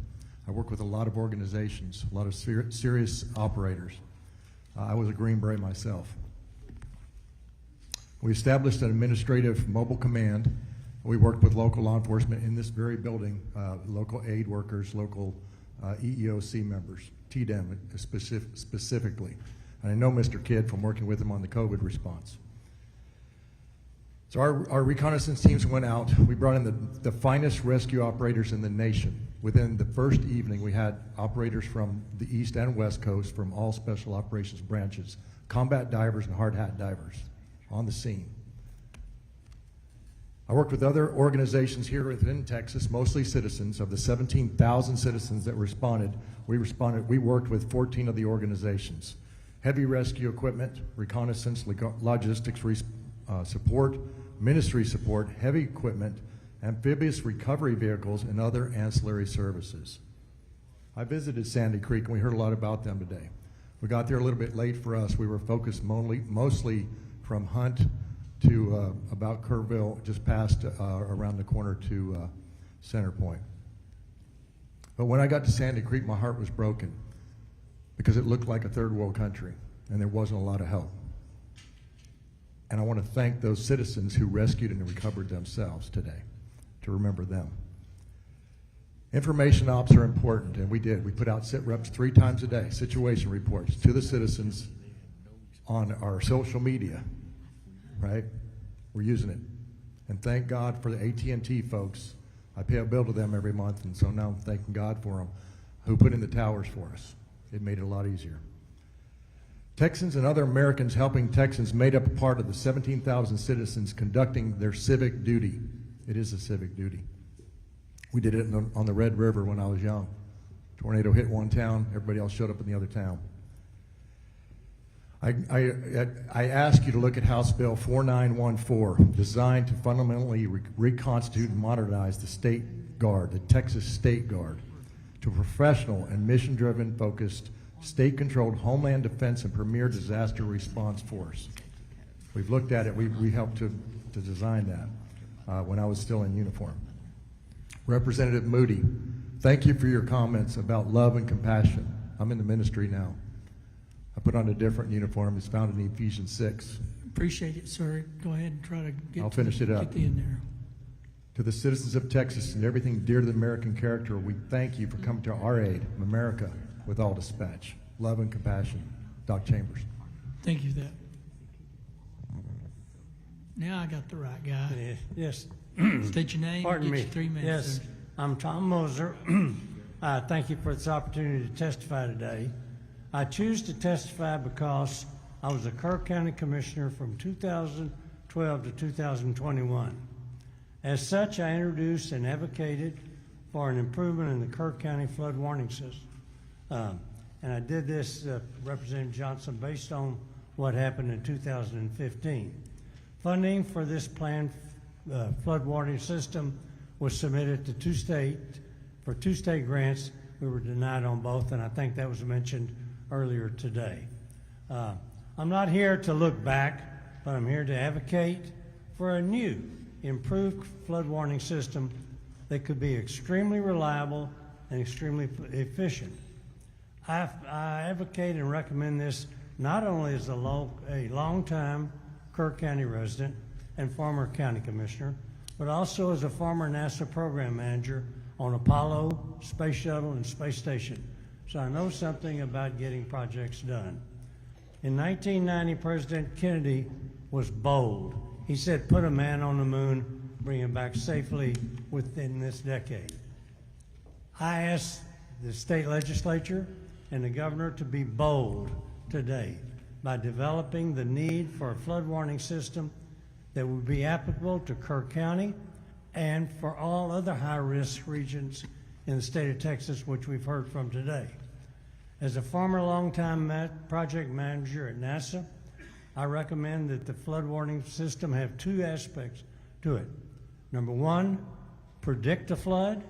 Speaker 13: I work with a lot of organizations, a lot of serious operators. I was a Green Beret myself. We established an administrative mobile command. We worked with local law enforcement in this very building, local aid workers, local EEOC members, TDEM specifically. And I know Mr. Kidd from working with him on the COVID response. So our reconnaissance teams went out. We brought in the finest rescue operators in the nation. Within the first evening, we had operators from the East and West Coast from all special operations branches, combat divers and hard hat divers on the scene. I worked with other organizations here within Texas, mostly citizens. Of the 17,000 citizens that responded, we worked with 14 of the organizations. Heavy rescue equipment, reconnaissance, logistics support, ministry support, heavy equipment, amphibious recovery vehicles, and other ancillary services. I visited Sandy Creek, and we heard a lot about them today. We got there a little bit late for us. We were focused mostly from Hunt to about Kerrville, just past around the corner to Center Point. But when I got to Sandy Creek, my heart was broken because it looked like a third world country, and there wasn't a lot of help. And I want to thank those citizens who rescued and recovered themselves today, to remember them. Information ops are important, and we did. We put out sit reps 3 times a day, situation reports to the citizens on our social media, right? We're using it. And thank God for the AT&T folks. I pay a bill to them every month, and so now I'm thanking God for them, who put in the towers for us. It made it a lot easier. Texans and other Americans helping Texans made up a part of the 17,000 citizens conducting their civic duty. It is a civic duty. We did it on the Red River when I was young. Tornado hit one town, everybody else showed up in the other town. I ask you to look at House Bill 4914, designed to fundamentally reconstitute and modernize the State Guard, the Texas State Guard, to a professional and mission-driven focused, state-controlled Homeland Defense and premier disaster response force. We've looked at it. We helped to design that when I was still in uniform. Representative Moody, thank you for your comments about love and compassion. I'm in the ministry now. I put on a different uniform. It's found in Ephesians 6.
Speaker 1: Appreciate it, sir. Go ahead and try to get
Speaker 13: I'll finish it up.
Speaker 1: Get in there.
Speaker 13: To the citizens of Texas and everything dear to the American character, we thank you for coming to our aid, America, with all dispatch. Love and compassion. Doc Chambers.
Speaker 1: Thank you for that. Now I got the right guy.
Speaker 7: Yes.
Speaker 1: State your name.
Speaker 7: Pardon
Speaker 1: Get
Speaker 7: me.
Speaker 1: your 3 minutes.
Speaker 7: Yes,
Speaker 1: Sir.
Speaker 7: I'm Tom Moser. Thank you for this opportunity to testify today. I choose to testify because I was a Kerr County Commissioner from 2012 to 2021. As such, I introduced and advocated for an improvement in the Kerr County flood warning system. And I did this, Representative Johnson, based on what happened in 2015. Funding for this planned flood warning system was submitted to 2 state grants. We were denied on both, and I think that was mentioned earlier today. I'm not here to look back, but I'm here to advocate for a new, improved flood warning system that could be extremely reliable and extremely efficient. I advocate and recommend this not only as a long-time Kerr County resident and former county commissioner, but also as a former NASA program manager on Apollo, Space Shuttle, and Space Station. So I know something about getting projects done. In 1990, President Kennedy was bold. He said, put a man on the moon, bring them back safely within this decade. I ask the state legislature and the governor to be bold today by developing the need for a flood warning system that would be applicable to Kerr County and for all other high-risk regions in the state of Texas, which we've heard from today. As a former longtime project manager at NASA, I recommend that the flood warning system have two aspects to it. Number one, predict the flood,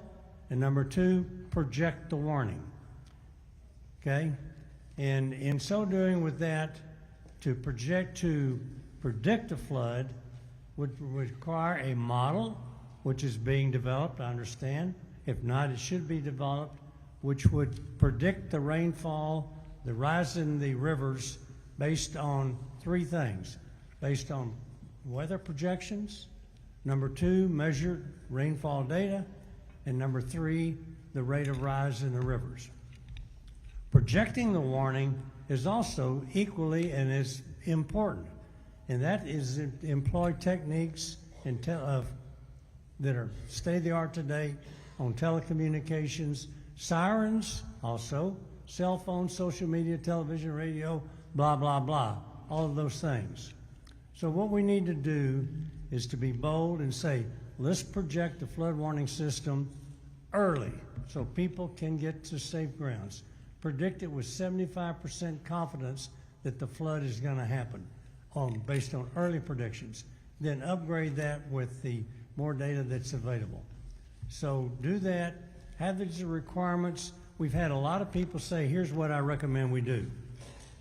Speaker 7: and number two, project the warning. Okay? And in so doing with that, to predict a flood would require a model, which is being developed, I understand. If not, it should be developed, which would predict the rainfall, the rise in the rivers based on three things. Based on weather projections, number two, measured rainfall data, and number three, the rate of rise in the rivers. Projecting the warning is also equally and as important, and that is employ techniques that are state-of-the-art today on telecommunications, sirens, also cell phones, social media, television, radio, blah, blah, blah, all of those things. So what we need to do is to be bold and say, let's project the flood warning system early so people can get to safe grounds. Predict it with 75% confidence that the flood is going to happen based on early predictions. Then upgrade that with the more data that's available. So do that, have these requirements. We've had a lot of people say, here's what I recommend we do.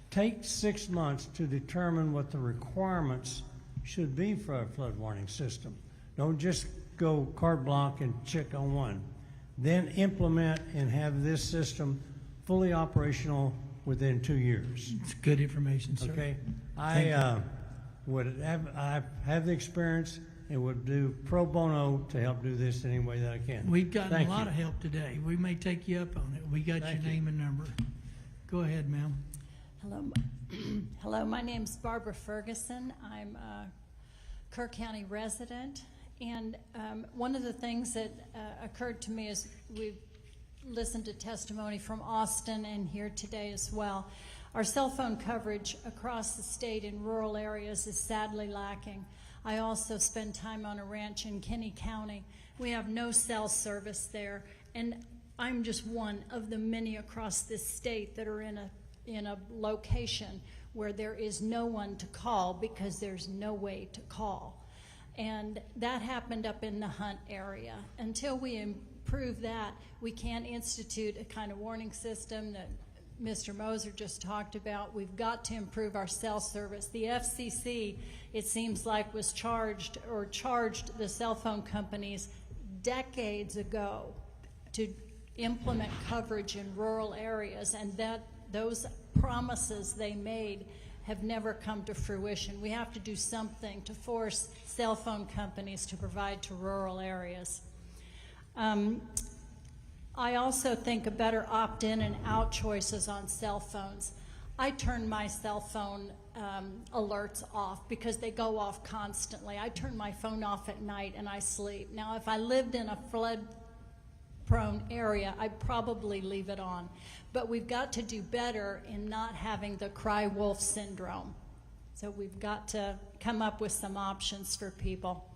Speaker 7: Take 6 months to determine what the requirements should be for a flood warning system. Don't just go carte blanche and check on one. Then implement and have this system fully operational within 2 years.
Speaker 1: It's good information, sir.
Speaker 7: Okay? I have the experience and would do pro bono to help do this any way that I can.
Speaker 1: We've gotten
Speaker 7: Thank
Speaker 1: a lot
Speaker 7: you.
Speaker 1: of help today. We may take you up on it. We got
Speaker 7: Thank
Speaker 1: your
Speaker 7: you.
Speaker 1: name and number. Go ahead, ma'am.
Speaker 14: Hello, hello. My name's Barbara Ferguson. I'm a Kerr County resident, and one of the things that occurred to me is we've listened to testimony from Austin and here today as well. Our cell phone coverage across the state in rural areas is sadly lacking. I also spend time on a ranch in Kinney County. We have no cell service there, and I'm just one of the many across this state that are in a location where there is no one to call because there's no way to call. And that happened up in the Hunt area. Until we improve that, we can't institute a kind of warning system that Mr. Moser just talked about. We've got to improve our cell service. The FCC, it seems like, was charged the cell phone companies decades ago to implement coverage in rural areas, and that those promises they made have never come to fruition. We have to do something to force cell phone companies to provide to rural areas. I also think a better opt-in and out choices on cell phones. I turn my cell phone alerts off because they go off constantly. I turn my phone off at night and I sleep. Now, if I lived in a flood-prone area, I'd probably leave it on. But we've got to do better in not having the cry wolf syndrome. So we've got to come up with some options for people.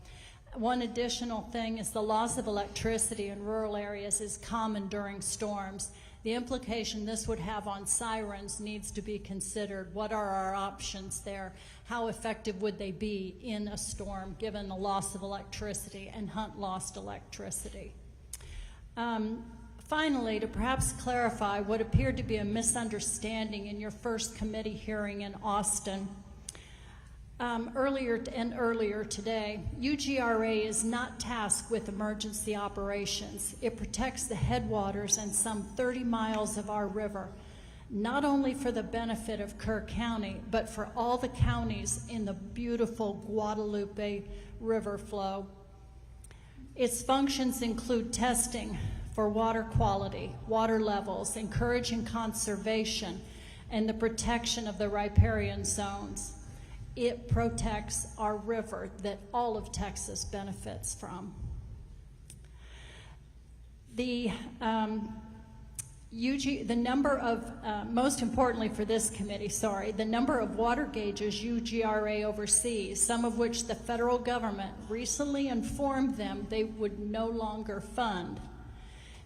Speaker 14: One additional thing is the loss of electricity in rural areas is common during storms. The implication this would have on sirens needs to be considered. What are our options there? How effective would they be in a storm given the loss of electricity? And Hunt lost electricity. Finally, to perhaps clarify what appeared to be a misunderstanding in your first committee hearing in Austin, earlier today, UGRA is not tasked with emergency operations. It protects the headwaters and some 30 miles of our river, not only for the benefit of Kerr County, but for all the counties in the beautiful Guadalupe River flow. Its functions include testing for water quality, water levels, encouraging conservation, and the protection of the riparian zones. it protects our river that all of Texas benefits from. The number of, most importantly for this committee, the number of water gauges UGRA oversees, some of which the federal government recently informed them they would no longer fund,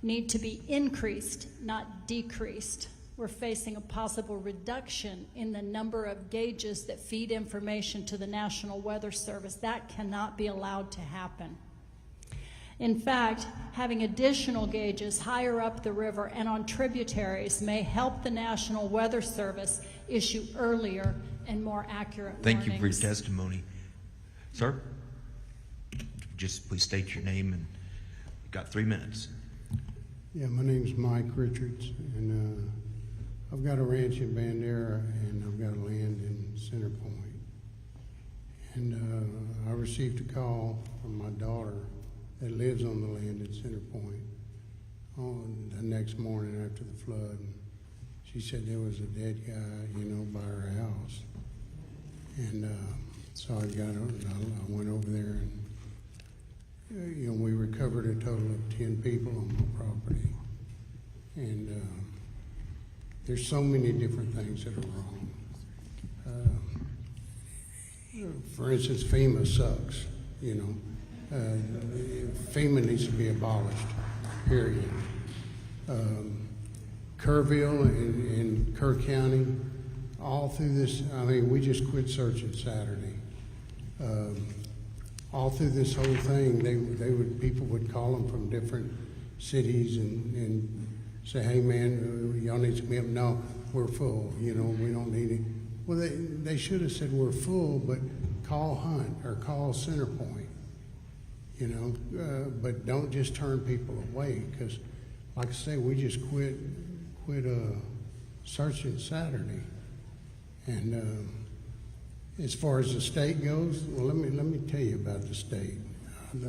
Speaker 14: need to be increased, not decreased. We're facing a possible reduction in the number of gauges that feed information to the National Weather Service. That cannot be allowed to happen. In fact, having additional gauges higher up the river and on tributaries may help the National Weather Service issue earlier and more accurate
Speaker 6: Thank you for your
Speaker 14: warnings.
Speaker 6: testimony. Sir? Just please state your name, and you've got 3 minutes.
Speaker 17: Yeah, my name's Mike Richards, and I've got a ranch in Bandera, and I've got land in Center Point. And I received a call from my daughter that lives on the land in Center Point on the next morning after the flood. And she said there was a dead guy, you know, by her house. And so I went over there, and you know, we recovered a total of 10 people on my property. And there's so many different things that are wrong. For instance, FEMA sucks, you know. FEMA needs to be abolished, period. Kerrville and Kerr County, all through this, I mean, we just quit searching Saturday. All through this whole thing, people would call them from different cities and say, hey man, y'all need to be up. No, we're full, you know, we don't need it. Well, they should have said we're full, but call Hunt or call Center Point, you know, but don't just turn people away, because like I say, we just quit searching Saturday. And as far as the state goes, well, let me tell you about the state.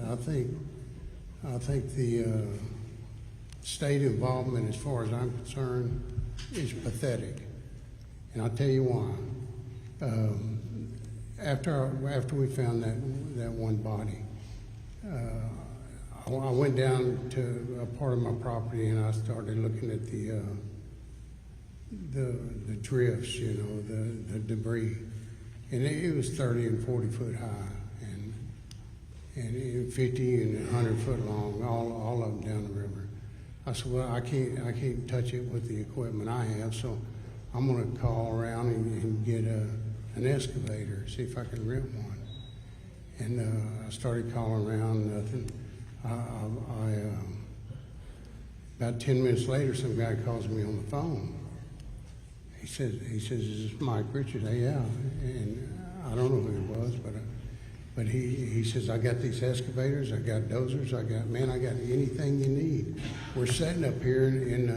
Speaker 17: I think the state involvement, as far as I'm concerned, is pathetic, and I'll tell you why. After we found that one body, I went down to a part of my property and I started looking at the drifts, you know, the debris, and it was 30 and 40 foot high, and 50 and 100 foot long, all of them down the river. I said, well, I can't touch it with the equipment I have, so I'm going to call around and get an excavator, see if I can rent one. And I started calling around, nothing. About 10 minutes later, some guy calls me on the phone. He says, is this Mike Richards? Hey, yeah. And I don't know who it was, but he says, I got these excavators, I got dozers, I got anything you need. We're setting up here in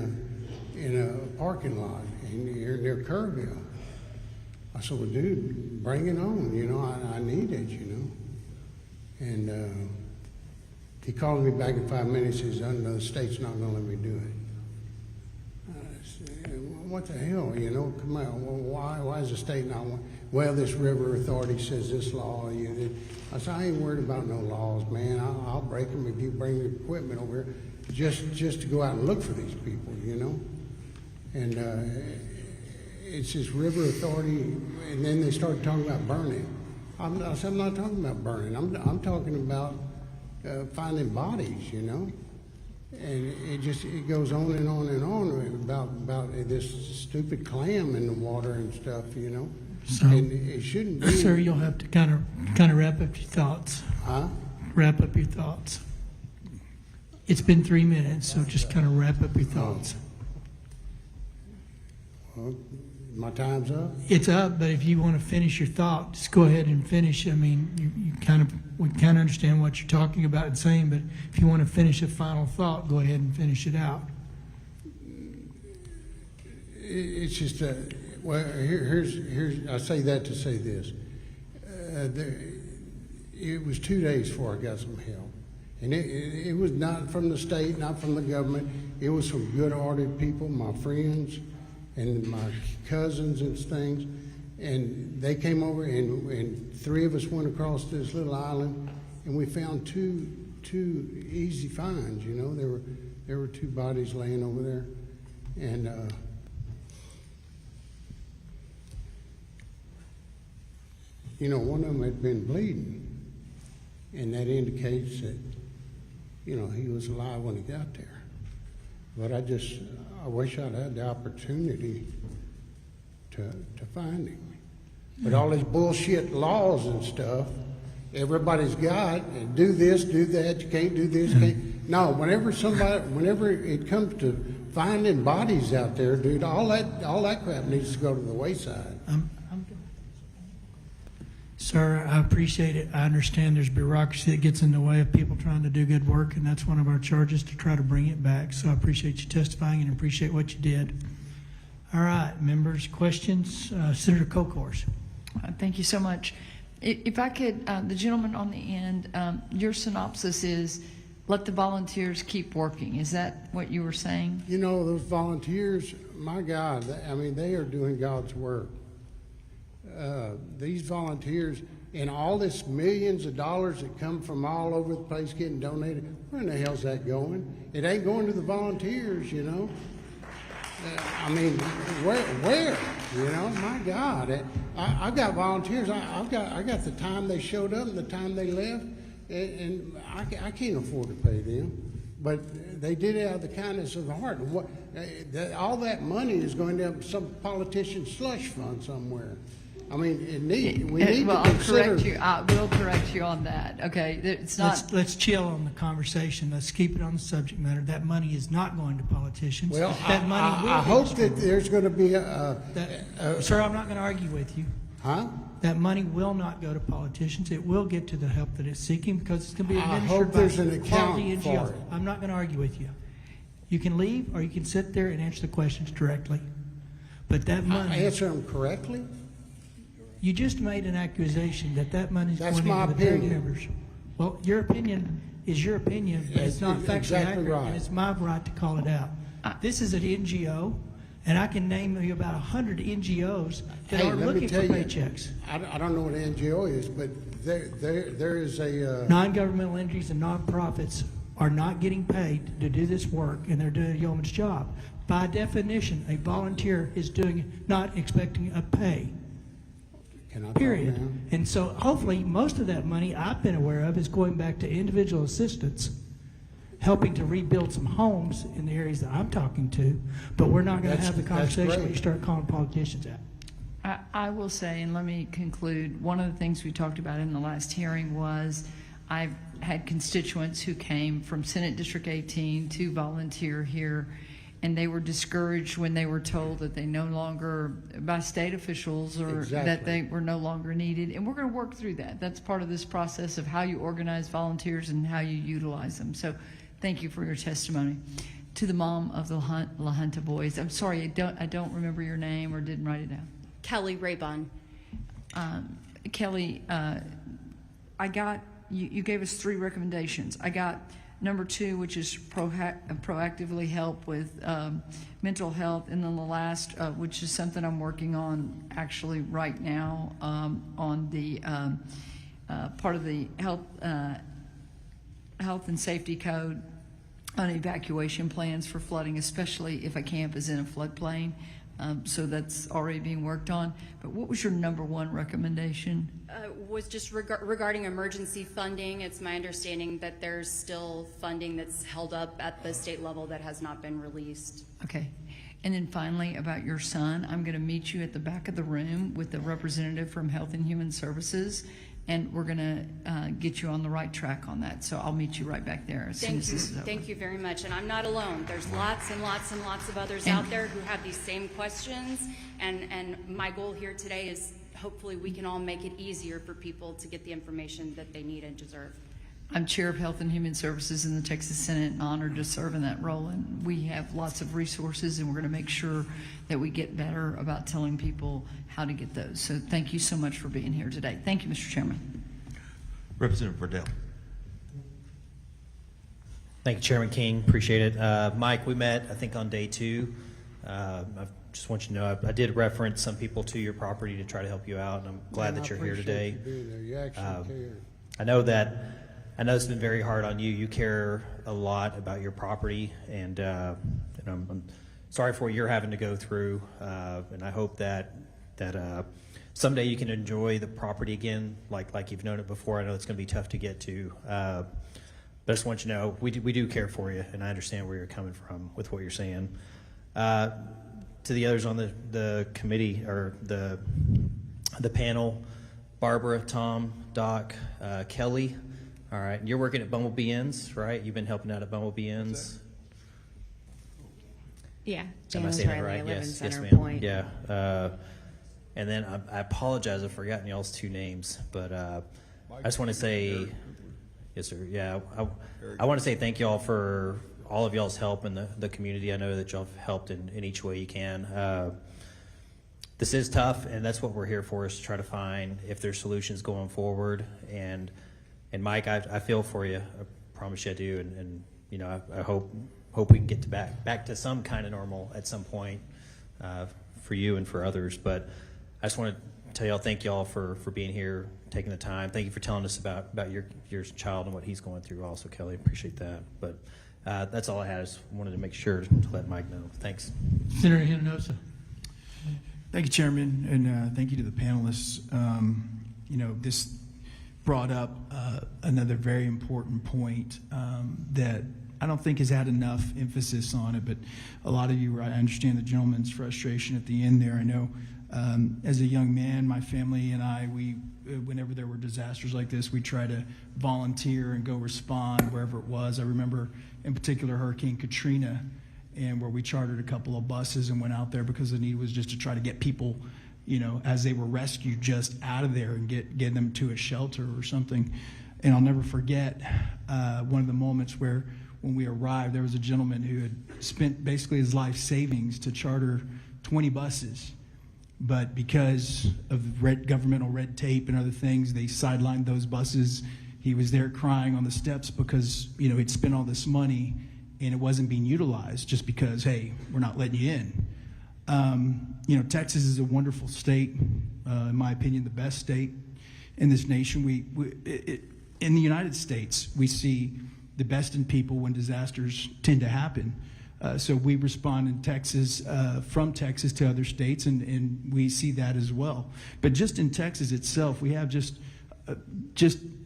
Speaker 17: a parking lot near Kerrville. I said, well, dude, bring it on. You know, I need it, you know. And he called me back in 5 minutes. He says, no, the state's not going to let me do it. I said, what the hell, you know? Come on, why is the state not? Well, this river authority says this law. I said, I ain't worried about no laws, man. I'll break them if you bring the equipment over here, just to go out and look for these people, you know. And it's this river authority, and then they started talking about burning. I said, I'm not talking about burning. I'm talking about finding bodies, you know. And it goes on and on and on about this stupid clam in the water and stuff, you know.
Speaker 1: So,
Speaker 17: and it shouldn't be.
Speaker 1: Sir, you'll have to kind of wrap up your thoughts.
Speaker 17: Huh?
Speaker 1: Wrap up your thoughts. It's been 3 minutes, so just kind of wrap up your thoughts.
Speaker 17: Well, my time's up.
Speaker 1: It's up, but if you want to finish your thought, just go ahead and finish. I mean, we kind of understand what you're talking about and saying, but if you want to finish a final thought, go ahead and finish it out.
Speaker 17: It's just well, here's I say that to say this. It was 2 days before I got some help, and it was not from the state, not from the government. It was from good-hearted people, my friends and my cousins and things. And they came over, and three of us went across this little island, and we found two easy finds. You know, there were two bodies laying over there, and you know, one of them had been bleeding, and that indicates that, you know, he was alive when he got there. But I wish I'd had the opportunity to find him. But all these bullshit laws and stuff, everybody's got, and do this, do that, you can't do this, can't. No, whenever it comes to finding bodies out there, dude, all that crap needs to go to the wayside.
Speaker 1: Sir, I appreciate it. I understand there's bureaucracy that gets in the way of people trying to do good work, and that's one of our charges, to try to bring it back. So I appreciate you testifying and appreciate what you did. All right, members, questions? Senator Kokors.
Speaker 20: Thank you so much. If I could, the gentleman on the end, your synopsis is, let the volunteers keep working. Is that what you were saying?
Speaker 17: You know, those volunteers, my God, I mean, they are doing God's work. These volunteers and all this millions of dollars that come from all over the place getting donated, where in the hell's that going? It ain't going to the volunteers, you know. I mean, where? You know, my God, I've got volunteers. I got the time they showed up and the time they left, and I can't afford to pay them. But they did it out of the kindness of the heart. All that money is going to some politician's slush fund somewhere. I mean, we need to consider.
Speaker 20: I will correct you on that. Okay, it's not.
Speaker 1: Let's chill on the conversation. Let's keep it on the subject matter. That money is not going to politicians.
Speaker 17: Well,
Speaker 1: that money will
Speaker 17: I hope that there's going to be
Speaker 1: sir, I'm not going to argue with you.
Speaker 17: Huh?
Speaker 1: That money will not go to politicians. It will get to the help that it's seeking, because it's going to be administered
Speaker 17: I hope there's an
Speaker 1: by
Speaker 17: account
Speaker 1: quality
Speaker 17: for
Speaker 1: NGOs.
Speaker 17: it.
Speaker 1: I'm not going to argue with you. You can leave, or you can sit there and answer the questions directly. But that money.
Speaker 17: I answer them correctly.
Speaker 1: You just made an accusation that money is
Speaker 17: That's
Speaker 1: going
Speaker 17: my
Speaker 1: into the buried
Speaker 17: opinion.
Speaker 1: members. Well, your opinion is your opinion, but it's not factually
Speaker 17: exactly
Speaker 1: accurate,
Speaker 17: right.
Speaker 1: and it's my right to call it out. This is an NGO, and I can name you about 100 NGOs that
Speaker 17: Hey,
Speaker 1: are
Speaker 17: let me
Speaker 1: looking for
Speaker 17: tell you,
Speaker 1: paychecks.
Speaker 17: I don't know what an NGO is, but there is a
Speaker 1: Non-governmental entities and nonprofits are not getting paid to do this work, and they're doing a yeoman's job. By definition, a volunteer is not expecting a pay. Period. And so hopefully most of that money I've been aware of is going back to individual assistance, helping to rebuild some homes in the areas that I'm talking to. But we're not going to have the conversation when you start calling politicians out.
Speaker 20: I will say, and let me conclude, one of the things we talked about in the last hearing was I've had constituents who came from Senate District 18 to volunteer here, and they were discouraged when they were told that they no longer, by state officials, or that they were no longer needed. And we're going to work through that. That's part of this process of how you organize volunteers and how you utilize them. So thank you for your testimony. To the mom of the La Junta boys, I'm sorry, I don't remember your name or didn't write it down.
Speaker 22: Kelly Raybon.
Speaker 20: Kelly, I got, you gave us 3 recommendations. I got number 2, which is proactively help with mental health, and then the last, which is something I'm working on actually right now, on the part of the health and safety code on evacuation plans for flooding, especially if a camp is in a floodplain. So that's already being worked on. But what was your number 1 recommendation?
Speaker 22: Was just regarding emergency funding. It's my understanding that there's still funding that's held up at the state level that has not been released.
Speaker 20: Okay. And then finally, about your son, I'm going to meet you at the back of the room with the representative from Health and Human Services, and we're going to get you on the right track on that. So I'll meet you right back there as soon as this is over.
Speaker 22: Thank you very much. And I'm not alone. There's lots and lots and lots of others out there who have these same questions. And my goal here today is hopefully we can all make it easier for people to get the information that they need and deserve.
Speaker 20: I'm Chair of Health and Human Services in the Texas Senate and honored to serve in that role. And we have lots of resources, and we're going to make sure that we get better about telling people how to get those. So thank you so much for being here today. Thank you, Mr. Chairman.
Speaker 6: Representative Verdell.
Speaker 16: Thank you, Chairman King. Appreciate it. Mike, we met, I think, on day 2. I just want you to know I did reference some people to your property to try to help you out, and I'm glad
Speaker 17: Man,
Speaker 16: that you're
Speaker 17: I
Speaker 16: here
Speaker 17: appreciate
Speaker 16: today.
Speaker 17: you being there. You actually cared.
Speaker 16: I know it's been very hard on you. You care a lot about your property, and I'm sorry for what you're having to go through. And I hope that someday you can enjoy the property again, like you've known it before. I know it's going to be tough to get to, but I just want you to know we do care for you, and I understand where you're coming from with what you're saying. To the others on the committee or the panel, Barbara, Tom, Doc, Kelly. All right, you're working at Bumblebee Inns, right? You've been helping out at Bumblebee Inns.
Speaker 2: Yeah,
Speaker 16: Am I
Speaker 2: Janice
Speaker 16: saying that
Speaker 2: Riley,
Speaker 16: right?
Speaker 2: I live in
Speaker 16: Yes,
Speaker 2: Center
Speaker 16: ma'am.
Speaker 2: Point.
Speaker 16: Yeah. And then I apologize, I've forgotten y'all's two names, but I just want to say, yes, sir. Yeah, I want to say thank y'all for all of y'all's help in the community. I know that y'all have helped in each way you can. This is tough, and that's what we're here for, is to try to find if there's solutions going forward. And Mike, I feel for you. I promise you I do. And you know, I hope we can get back to some kind of normal at some point for you and for others. But I just want to tell y'all, thank y'all for being here, taking the time. Thank you for telling us about your child and what he's going through also, Kelly. Appreciate that. But that's all I had. I just wanted to make sure to let Mike know. Thanks.
Speaker 1: Senator Hinojosa.
Speaker 9: Thank you, Chairman, and thank you to the panelists. You know, this brought up another very important point that I don't think has had enough emphasis on it, but a lot of you, I understand the gentleman's frustration at the end there. I know as a young man, my family and I, whenever there were disasters like this, we try to volunteer and go respond wherever it was. I remember in particular Hurricane Katrina, and where we chartered a couple of buses and went out there because the need was just to try to get people, you know, as they were rescued, just out of there and get them to a shelter or something. And I'll never forget one of the moments where when we arrived, there was a gentleman who had spent basically his life savings to charter 20 buses. But because of governmental red tape and other things, they sidelined those buses. He was there crying on the steps because, you know, he'd spent all this money and it wasn't being utilized just because, hey, we're not letting you in. You know, Texas is a wonderful state, in my opinion, the best state in this nation. In the United States, we see the best in people when disasters tend to happen. So we respond in Texas, from Texas to other states, and we see that as well. But just in Texas itself, we have just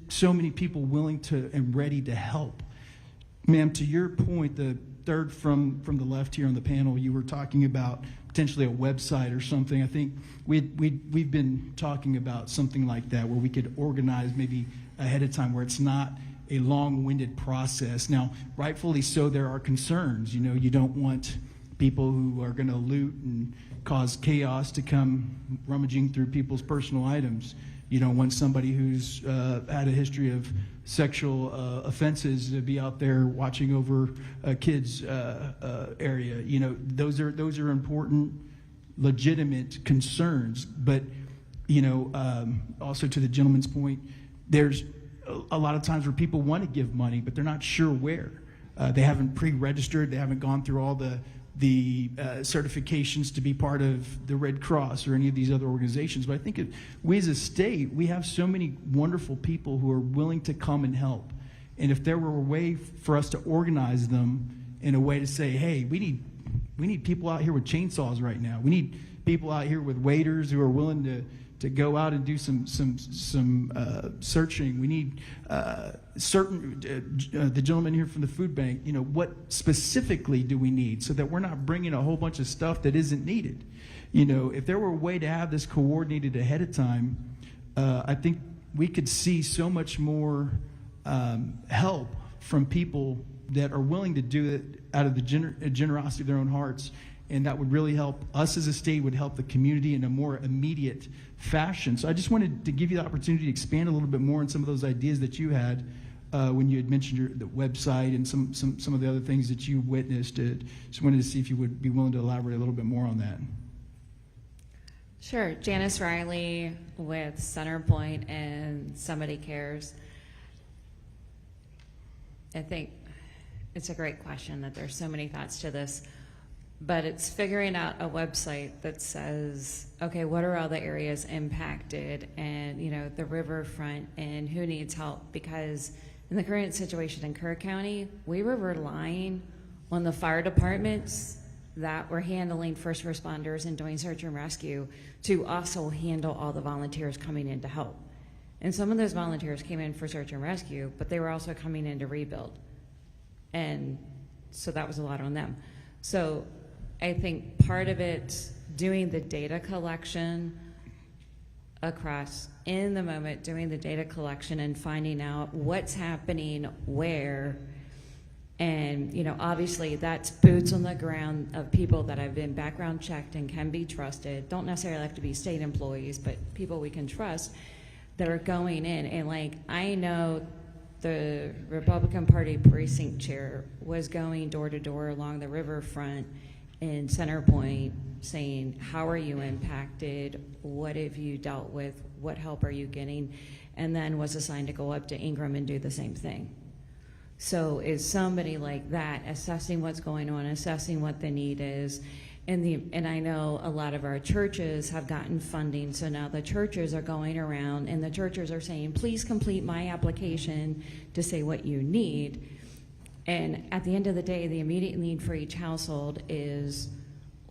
Speaker 9: so many people willing to and ready to help. Ma'am, to your point, the third from the left here on the panel, you were talking about potentially a website or something. I think we've been talking about something like that where we could organize maybe ahead of time where it's not a long-winded process. Now, rightfully so, there are concerns. You know, you don't want people who are going to loot and cause chaos to come rummaging through people's personal items. You don't want somebody who's had a history of sexual offenses to be out there watching over a kid's area. You know, those are important, legitimate concerns. But, you know, also to the gentleman's point, there's a lot of times where people want to give money, but they're not sure where. They haven't pre-registered. They haven't gone through all the certifications to be part of the Red Cross or any of these other organizations. But I think we as a state, we have so many wonderful people who are willing to come and help. And if there were a way for us to organize them in a way to say, hey, we need people out here with chainsaws right now. We need people out here with waders who are willing to go out and do some searching. We need the gentleman here from the food bank, you know, what specifically do we need so that we're not bringing a whole bunch of stuff that isn't needed. You know, if there were a way to have this coordinated ahead of time, I think we could see so much more help from people that are willing to do it out of the generosity of their own hearts. And that would really help us as a state, would help the community in a more immediate fashion. So I just wanted to give you the opportunity to expand a little bit more on some of those ideas that you had when you had mentioned the website and some of the other things that you witnessed. Just wanted to see if you would be willing to elaborate a little bit more on that.
Speaker 2: Sure. Janice Riley with Centerpoint and Somebody Cares. I think it's a great question that there's so many thoughts to this. But it's figuring out a website that says, okay, what are all the areas impacted, and the riverfront, and who needs help? Because in the current situation in Kerr County, we were relying on the fire departments that were handling first responders and doing search and rescue to also handle all the volunteers coming in to help. And some of those volunteers came in for search and rescue, but they were also coming in to rebuild. And so that was a lot on them. So I think part of it, doing the data collection across in the moment, doing the data collection and finding out what's happening where. And, obviously that's boots on the ground of people that have been background checked and can be trusted. Don't necessarily have to be state employees, but people we can trust that are going in. And I know the Republican Party precinct chair was going door to door along the riverfront in Center Point saying, how are you impacted? What have you dealt with? What help are you getting? And then was assigned to go up to Ingram and do the same thing. So is somebody like that assessing what's going on, assessing what the need is? And I know a lot of our churches have gotten funding, so now the churches are going around and the churches are saying, please complete my application to say what you need. And at the end of the day, the immediate need for each household is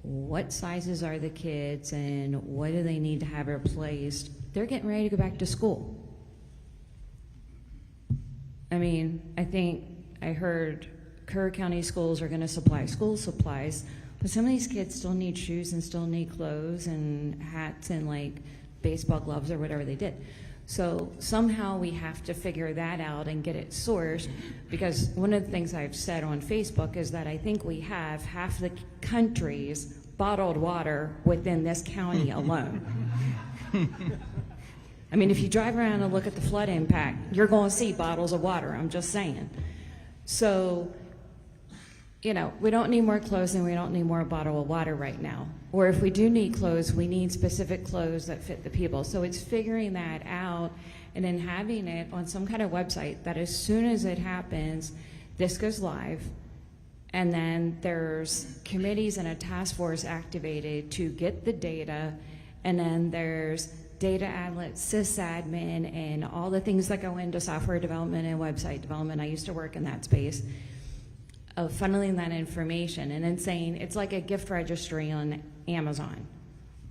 Speaker 2: what sizes are the kids and what do they need to have replaced? They're getting ready to go back to school. I think I heard Kerr County schools are going to supply school supplies, but some of these kids still need shoes and still need clothes and hats and baseball gloves or whatever they did. So somehow we have to figure that out and get it sourced, because one of the things I've said on Facebook is that I think we have half the country's bottled water within this county alone. If you drive around and look at the flood impact, you're going to see bottles of water, I'm just saying. So, we don't need more clothes and we don't need more bottle of water right now. Or if we do need clothes, we need specific clothes that fit the people. So it's figuring that out and then having it on some kind of website that as soon as it happens, this goes live. And then there's committees and a task force activated to get the data. And then there's data outlets, sysadmin, and all the things that go into software development and website development. I used to work in that space of funneling that information and then saying it's like a gift registry on Amazon.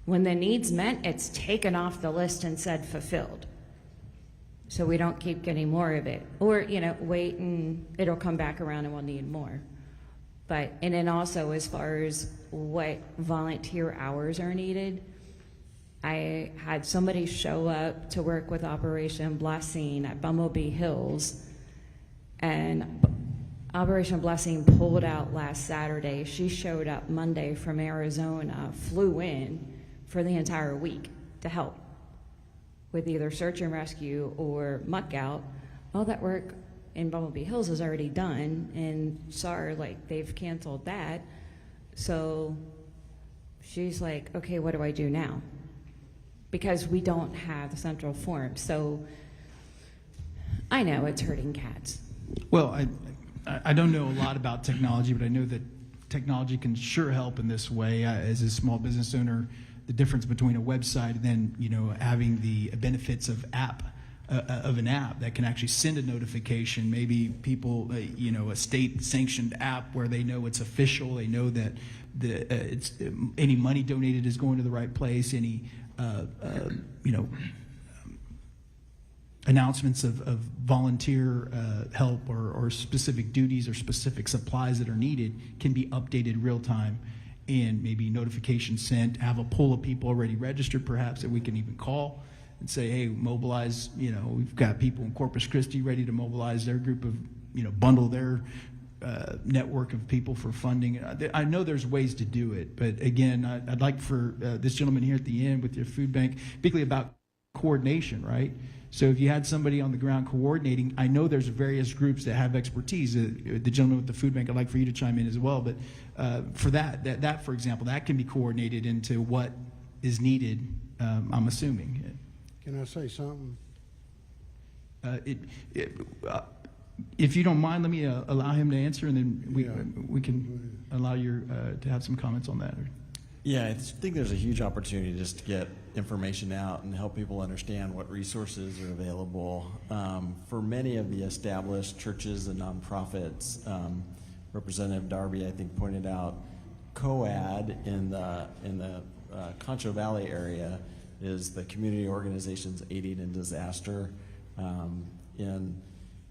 Speaker 2: When the need's met, it's taken off the list and said fulfilled. So we don't keep getting more of it. Or, wait and it'll come back around and we'll need more. And then also as far as what volunteer hours are needed, I had somebody show up to work with Operation Blessing at Bumblebee Hills, and Operation Blessing pulled out last Saturday. She showed up Monday from Arizona, flew in for the entire week to help with either search and rescue or muck out. All that work in Bumblebee Hills is already done, and sorry, they've canceled that. So she's like, okay, what do I do now? Because we don't have the central form. So I know it's hurting cats.
Speaker 9: Well, I don't know a lot about technology, but I know that technology can sure help in this way. As a small business owner, the difference between a website and then having the benefits of an app that can actually send a notification. Maybe people, a state-sanctioned app where they know it's official. They know that any money donated is going to the right place. Any announcements of volunteer help or specific duties or specific supplies that are needed can be updated real time, and maybe notifications sent, have a pool of people already registered perhaps that we can even call and say, hey, mobilize, we've got people in Corpus Christi ready to mobilize their group of, bundle their network of people for funding. I know there's ways to do it, but again, I'd like for this gentleman here at the end with your food bank, particularly about coordination, right? So if you had somebody on the ground coordinating, I know there's various groups that have expertise. The gentleman with the food bank, I'd like for you to chime in as well, but for that, for example, that can be coordinated into what is needed, I'm assuming.
Speaker 17: Can I say something?
Speaker 9: If you don't mind, let me allow him to answer, and then we can. allow your to have some comments on that.
Speaker 19: Yeah, I think there's a huge opportunity just to get information out and help people understand what resources are available. For many of the established churches and nonprofits, Representative Darby, I think, pointed out COAD in the Concho Valley area is the Community Organizations Aiding in Disaster. In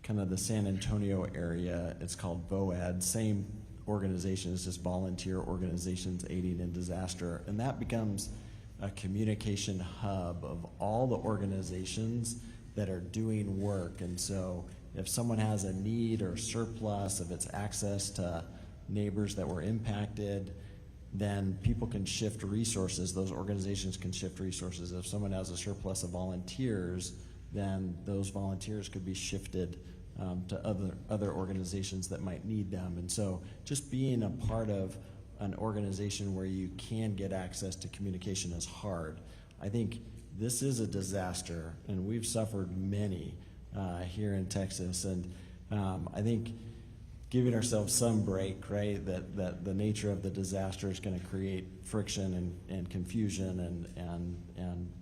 Speaker 19: kind of the San Antonio area, it's called VOAD, same organization, it's just Volunteer Organizations Aiding in Disaster. And that becomes a communication hub of all the organizations that are doing work. And so if someone has a need or surplus, if it's access to neighbors that were impacted, then people can shift resources. Those organizations can shift resources. If someone has a surplus of volunteers, then those volunteers could be shifted to other organizations that might need them. And so just being a part of an organization where you can get access to communication is hard. I think this is a disaster, and we've suffered many here in Texas. And I think giving ourselves some break, right, that the nature of the disaster is going to create friction and confusion,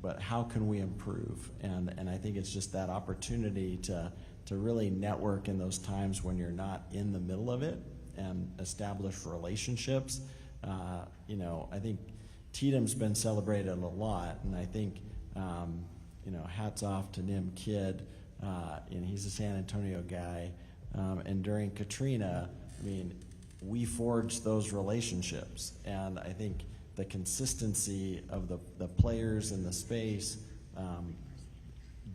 Speaker 19: but how can we improve? And I think it's just that opportunity to really network in those times when you're not in the middle of it and establish relationships. I think Tatum's been celebrated a lot, and I think, hats off to Nim Kidd, and he's a San Antonio guy. And during Katrina, we forged those relationships, and I think the consistency of the players in the space,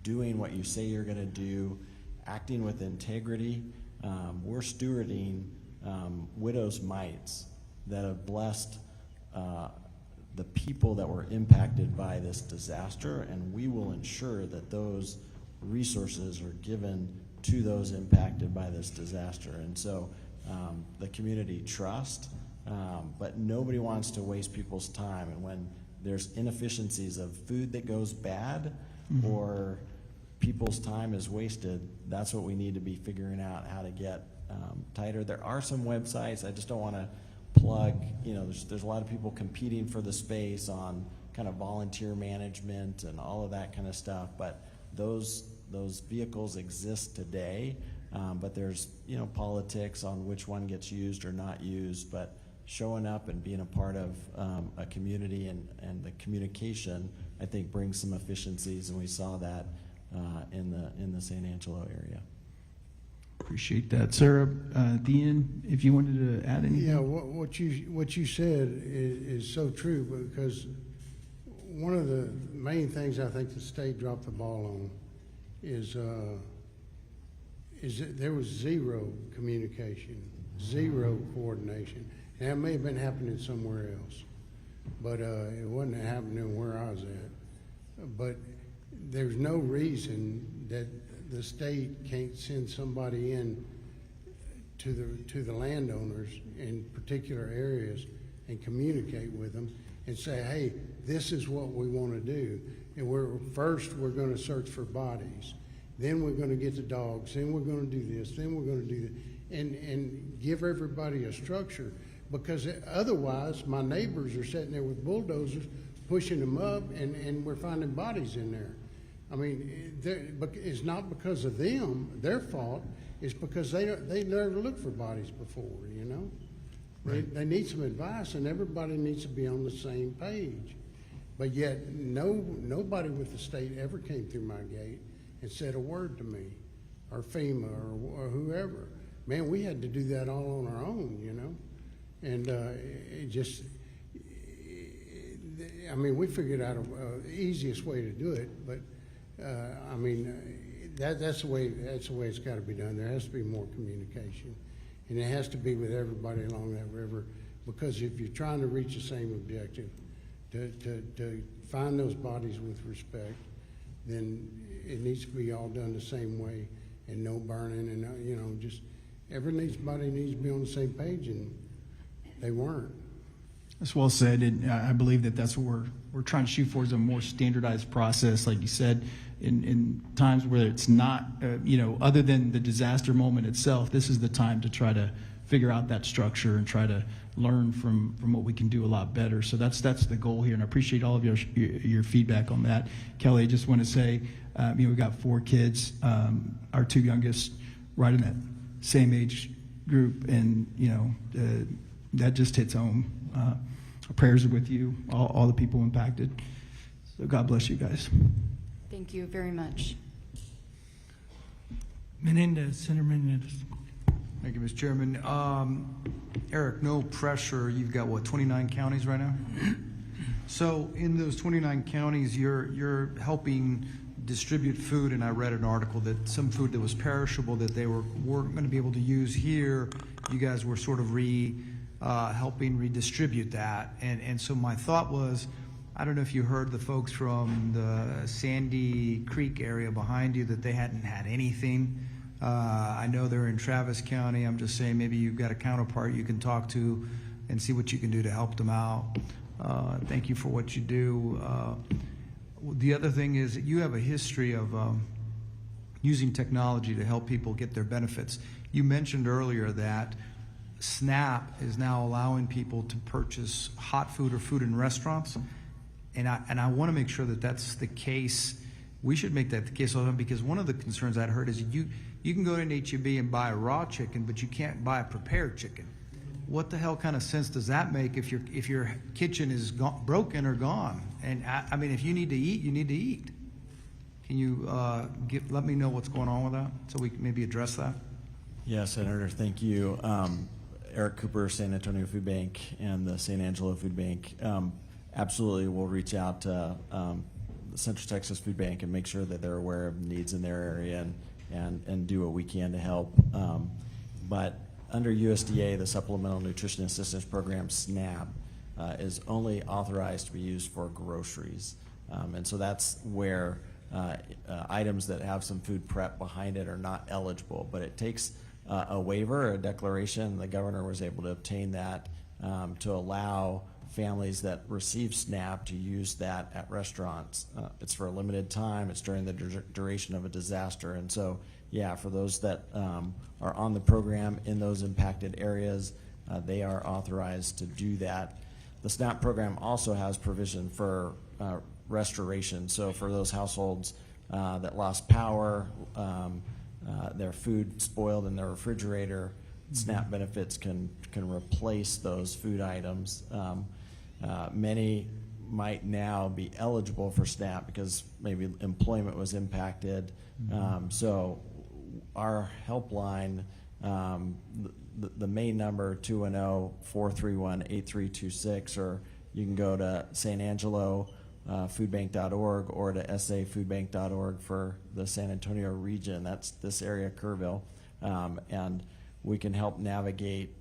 Speaker 19: doing what you say you're going to do, acting with integrity. We're stewarding widows' mites that have blessed the people that were impacted by this disaster, and we will ensure that those resources are given to those impacted by this disaster. And so the community trust, but nobody wants to waste people's time. And when there's inefficiencies of food that goes bad, or people's time is wasted, that's what we need to be figuring out how to get tighter. There are some websites, I just don't want to plug, there's a lot of people competing for the space on kind of volunteer management and all of that kind of stuff, but those vehicles exist today, but there's politics on which one gets used or not used. But showing up and being a part of a community and the communication, I think, brings some efficiencies, and we saw that in the San Angelo area.
Speaker 9: Appreciate that, Sarah. At the end, if you wanted to add anything.
Speaker 17: Yeah, what you said is so true, because one of the main things I think the state dropped the ball on is that there was zero communication, zero coordination. And that may have been happening somewhere else, but it wasn't happening where I was at. But there's no reason that the state can't send somebody in to the landowners in particular areas and communicate with them and say, hey, this is what we want to do. And we're going to search for bodies. Then we're going to get the dogs. Then we're going to do this. Then we're going to do that. And give everybody a structure. Because otherwise, my neighbors are sitting there with bulldozers pushing them up, and we're finding bodies in there. It's not because of them, their fault. It's because they never looked for bodies before, Right. They need some advice, and everybody needs to be on the same page. But yet, nobody with the state ever came through my gate and said a word to me, or FEMA, or whoever. Man, we had to do that all on our own, And it just, we figured out the easiest way to do it. But that's the way it's got to be done. There has to be more communication, and it has to be with everybody along that river. Because if you're trying to reach the same objective, to find those bodies with respect, then it needs to be all done the same way, and no burning, and just everybody needs to be on the same page, and they weren't.
Speaker 9: That's well said, and I believe that's what we're trying to shoot for, is a more standardized process, like you said, in times where it's not, other than the disaster moment itself. This is the time to try to figure out that structure and try to learn from what we can do a lot better. So that's the goal here, and I appreciate all of your feedback on that. Kelly, I just want to say, we've got 4 kids, our 2 youngest right in that same age group, and that just hits home. Our prayers are with you, all the people impacted. So God bless you guys.
Speaker 22: Thank you very much.
Speaker 1: Menendez, Senator Menendez.
Speaker 18: Thank you, Mr. Chairman. Eric, no pressure. You've got, 29 counties right now? So in those 29 counties, you're helping distribute food, and I read an article that some food that was perishable that they weren't going to be able to use here, you guys were sort of helping redistribute that. And so my thought was, I don't know if you heard the folks from the Sandy Creek area behind you that they hadn't had anything. I know they're in Travis County. I'm just saying maybe you've got a counterpart you can talk to and see what you can do to help them out. Thank you for what you do. The other thing is that you have a history of using technology to help people get their benefits. You mentioned earlier that SNAP is now allowing people to purchase hot food or food in restaurants. And I want to make sure that that's the case. We should make that the case all the time, because one of the concerns I'd heard is you can go to an H-E-B and buy a raw chicken, but you can't buy a prepared chicken. What the hell kind of sense does that make if your kitchen is broken or gone? And I mean, if you need to eat, you need to eat. Can you let me know what's going on with that so we can maybe address that?
Speaker 19: Yes, Senator, thank you. Eric Cooper, San Antonio Food Bank, and the San Angelo Food Bank. Absolutely, we'll reach out to the Central Texas Food Bank and make sure that they're aware of needs in their area and do what we can to help. But under USDA, the Supplemental Nutrition Assistance Program, SNAP, is only authorized to be used for groceries. And so that's where items that have some food prep behind it are not eligible. But it takes a waiver, a declaration. The governor was able to obtain that to allow families that receive SNAP to use that at restaurants. It's for a limited time. It's during the duration of a disaster. And so, yeah, for those that are on the program in those impacted areas, they are authorized to do that. The SNAP program also has provision for restoration. So for those households that lost power, their food spoiled in their refrigerator, SNAP benefits can replace those food items. Many might now be eligible for SNAP because maybe employment was impacted. So our helpline, the main number, 210-431-8326, or you can go to San Angelo foodbank.org or to safoodbank.org for the San Antonio region. That's this area, Kerrville. And we can help navigate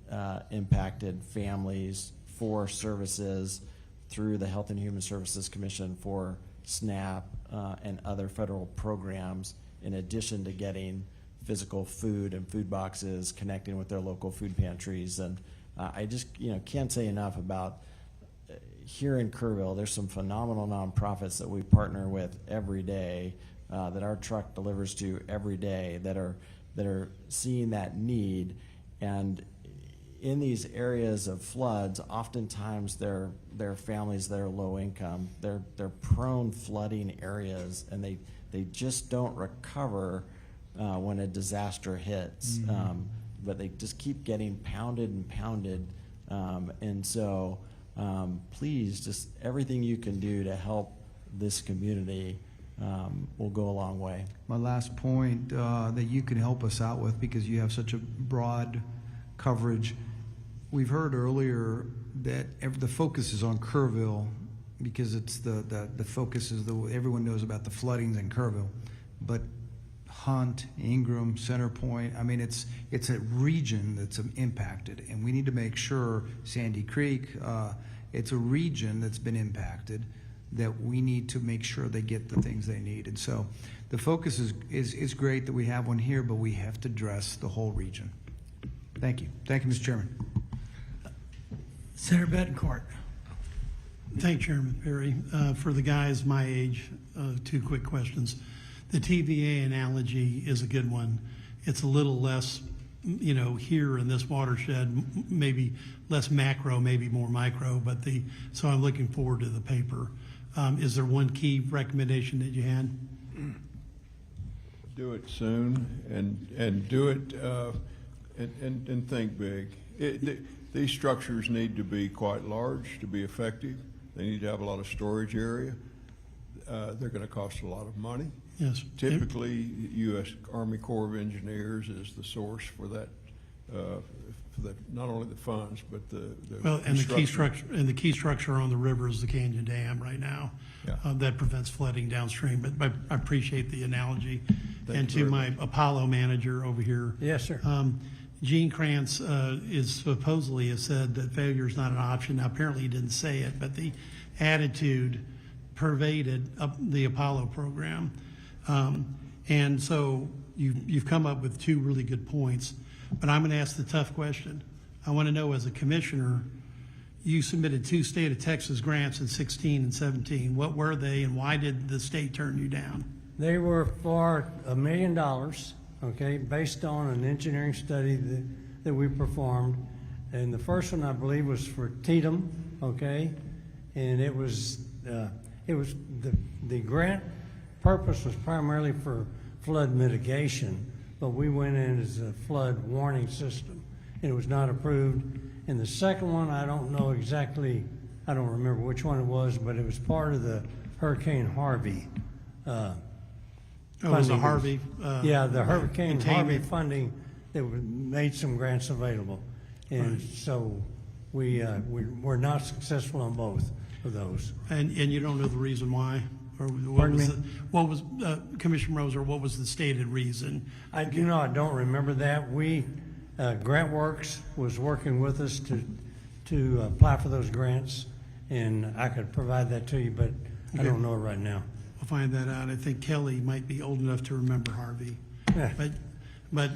Speaker 19: impacted families for services through the Health and Human Services Commission for SNAP and other federal programs, in addition to getting physical food and food boxes, connecting with their local food pantries. And I just can't say enough about here in Kerrville, there's some phenomenal nonprofits that we partner with every day, that our truck delivers to every day, that are seeing that need. And in these areas of floods, oftentimes they're families that are low income. They're prone flooding areas, and they just don't recover when a disaster hits. But they just keep getting pounded and pounded. And so please, just everything you can do to help this community will go a long way.
Speaker 18: My last point that you can help us out with, because you have such a broad coverage. We've heard earlier that the focus is on Kerrville because it's the focus is everyone knows about the floodings in Kerrville, but Hunt, Ingram, Center Point, I mean, it's a region that's impacted, and we need to make sure Sandy Creek, it's a region that's been impacted, that we need to make sure they get the things they need. And so the focus is great that we have one here, but we have to address the whole region. Thank you. Thank you, Mr. Chairman.
Speaker 1: Senator Betancourt.
Speaker 5: Thank you, Chairman Perry. For the guys my age, 2 quick questions. The TVA analogy is a good one. It's a little less here in this watershed, maybe less macro, maybe more micro, but so I'm looking forward to the paper. Is there one key recommendation that you had?
Speaker 21: Do it soon and do it and think big. These structures need to be quite large to be effective. They need to have a lot of storage area. They're going to cost a lot of money.
Speaker 5: Yes.
Speaker 21: Typically, U.S. Army Corps of Engineers is the source for that, not only the funds, but the
Speaker 5: and the key structure on the river is the Canyon Dam right now.
Speaker 21: Yeah.
Speaker 5: That prevents flooding downstream. But I appreciate the analogy.
Speaker 21: Thank
Speaker 5: And
Speaker 21: you
Speaker 5: to
Speaker 21: very
Speaker 5: my
Speaker 21: much.
Speaker 5: Apollo manager over here.
Speaker 7: Yes, sir.
Speaker 5: Gene Kranz is supposedly has said that failure is not an option. Now, apparently he didn't say it, but the attitude pervaded the Apollo program. And so you've come up with two really good points, but I'm going to ask the tough question. I want to know, as a commissioner, you submitted 2 state of Texas grants in 16 and 17. What were they, and why did the state turn you down?
Speaker 7: They were for $1 million, okay, based on an engineering study that we performed. And the first one, I believe, was for Tatum, okay, and it was the grant purpose was primarily for flood mitigation, but we went in as a flood warning system, and it was not approved. And the second one, I don't know exactly, I don't remember which one it was, but it was part of the Hurricane Harvey.
Speaker 5: It was a Harvey.
Speaker 7: Yeah, the Hurricane Harvey
Speaker 5: containment.
Speaker 7: funding that made some grants available, and so we're not successful on both of those.
Speaker 5: And you don't know the reason why? Or what was Commissioner Roser, what was the stated reason?
Speaker 7: I don't remember that. GrantWorks was working with us to apply for those grants, and I could provide that to you, but I don't know it right now.
Speaker 5: We'll find that out. I think Kelly might be old enough to remember Harvey.
Speaker 7: Yeah.
Speaker 5: But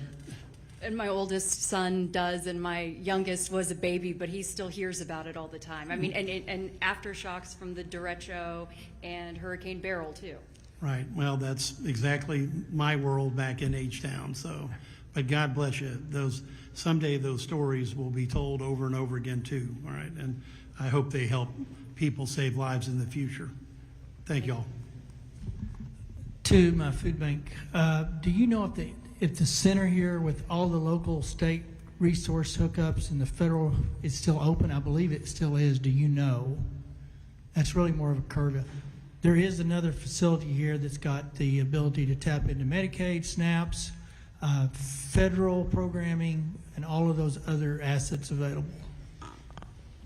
Speaker 22: And my oldest son does, and my youngest was a baby, but he still hears about it all the time. I mean, and aftershocks from the derecho and Hurricane Beryl too.
Speaker 5: right, well, that's exactly my world back in H-Town. So, but God bless you. Someday those stories will be told over and over again too. All right, and I hope they help people save lives in the future. Thank you all.
Speaker 1: To my food bank, do you know if the center here with all the local state resource hookups and the federal is still open? I believe it still is. Do you know? That's really more of a Kerrville. There is another facility here that's got the ability to tap into Medicaid, SNAPs, federal programming, and all of those other assets available.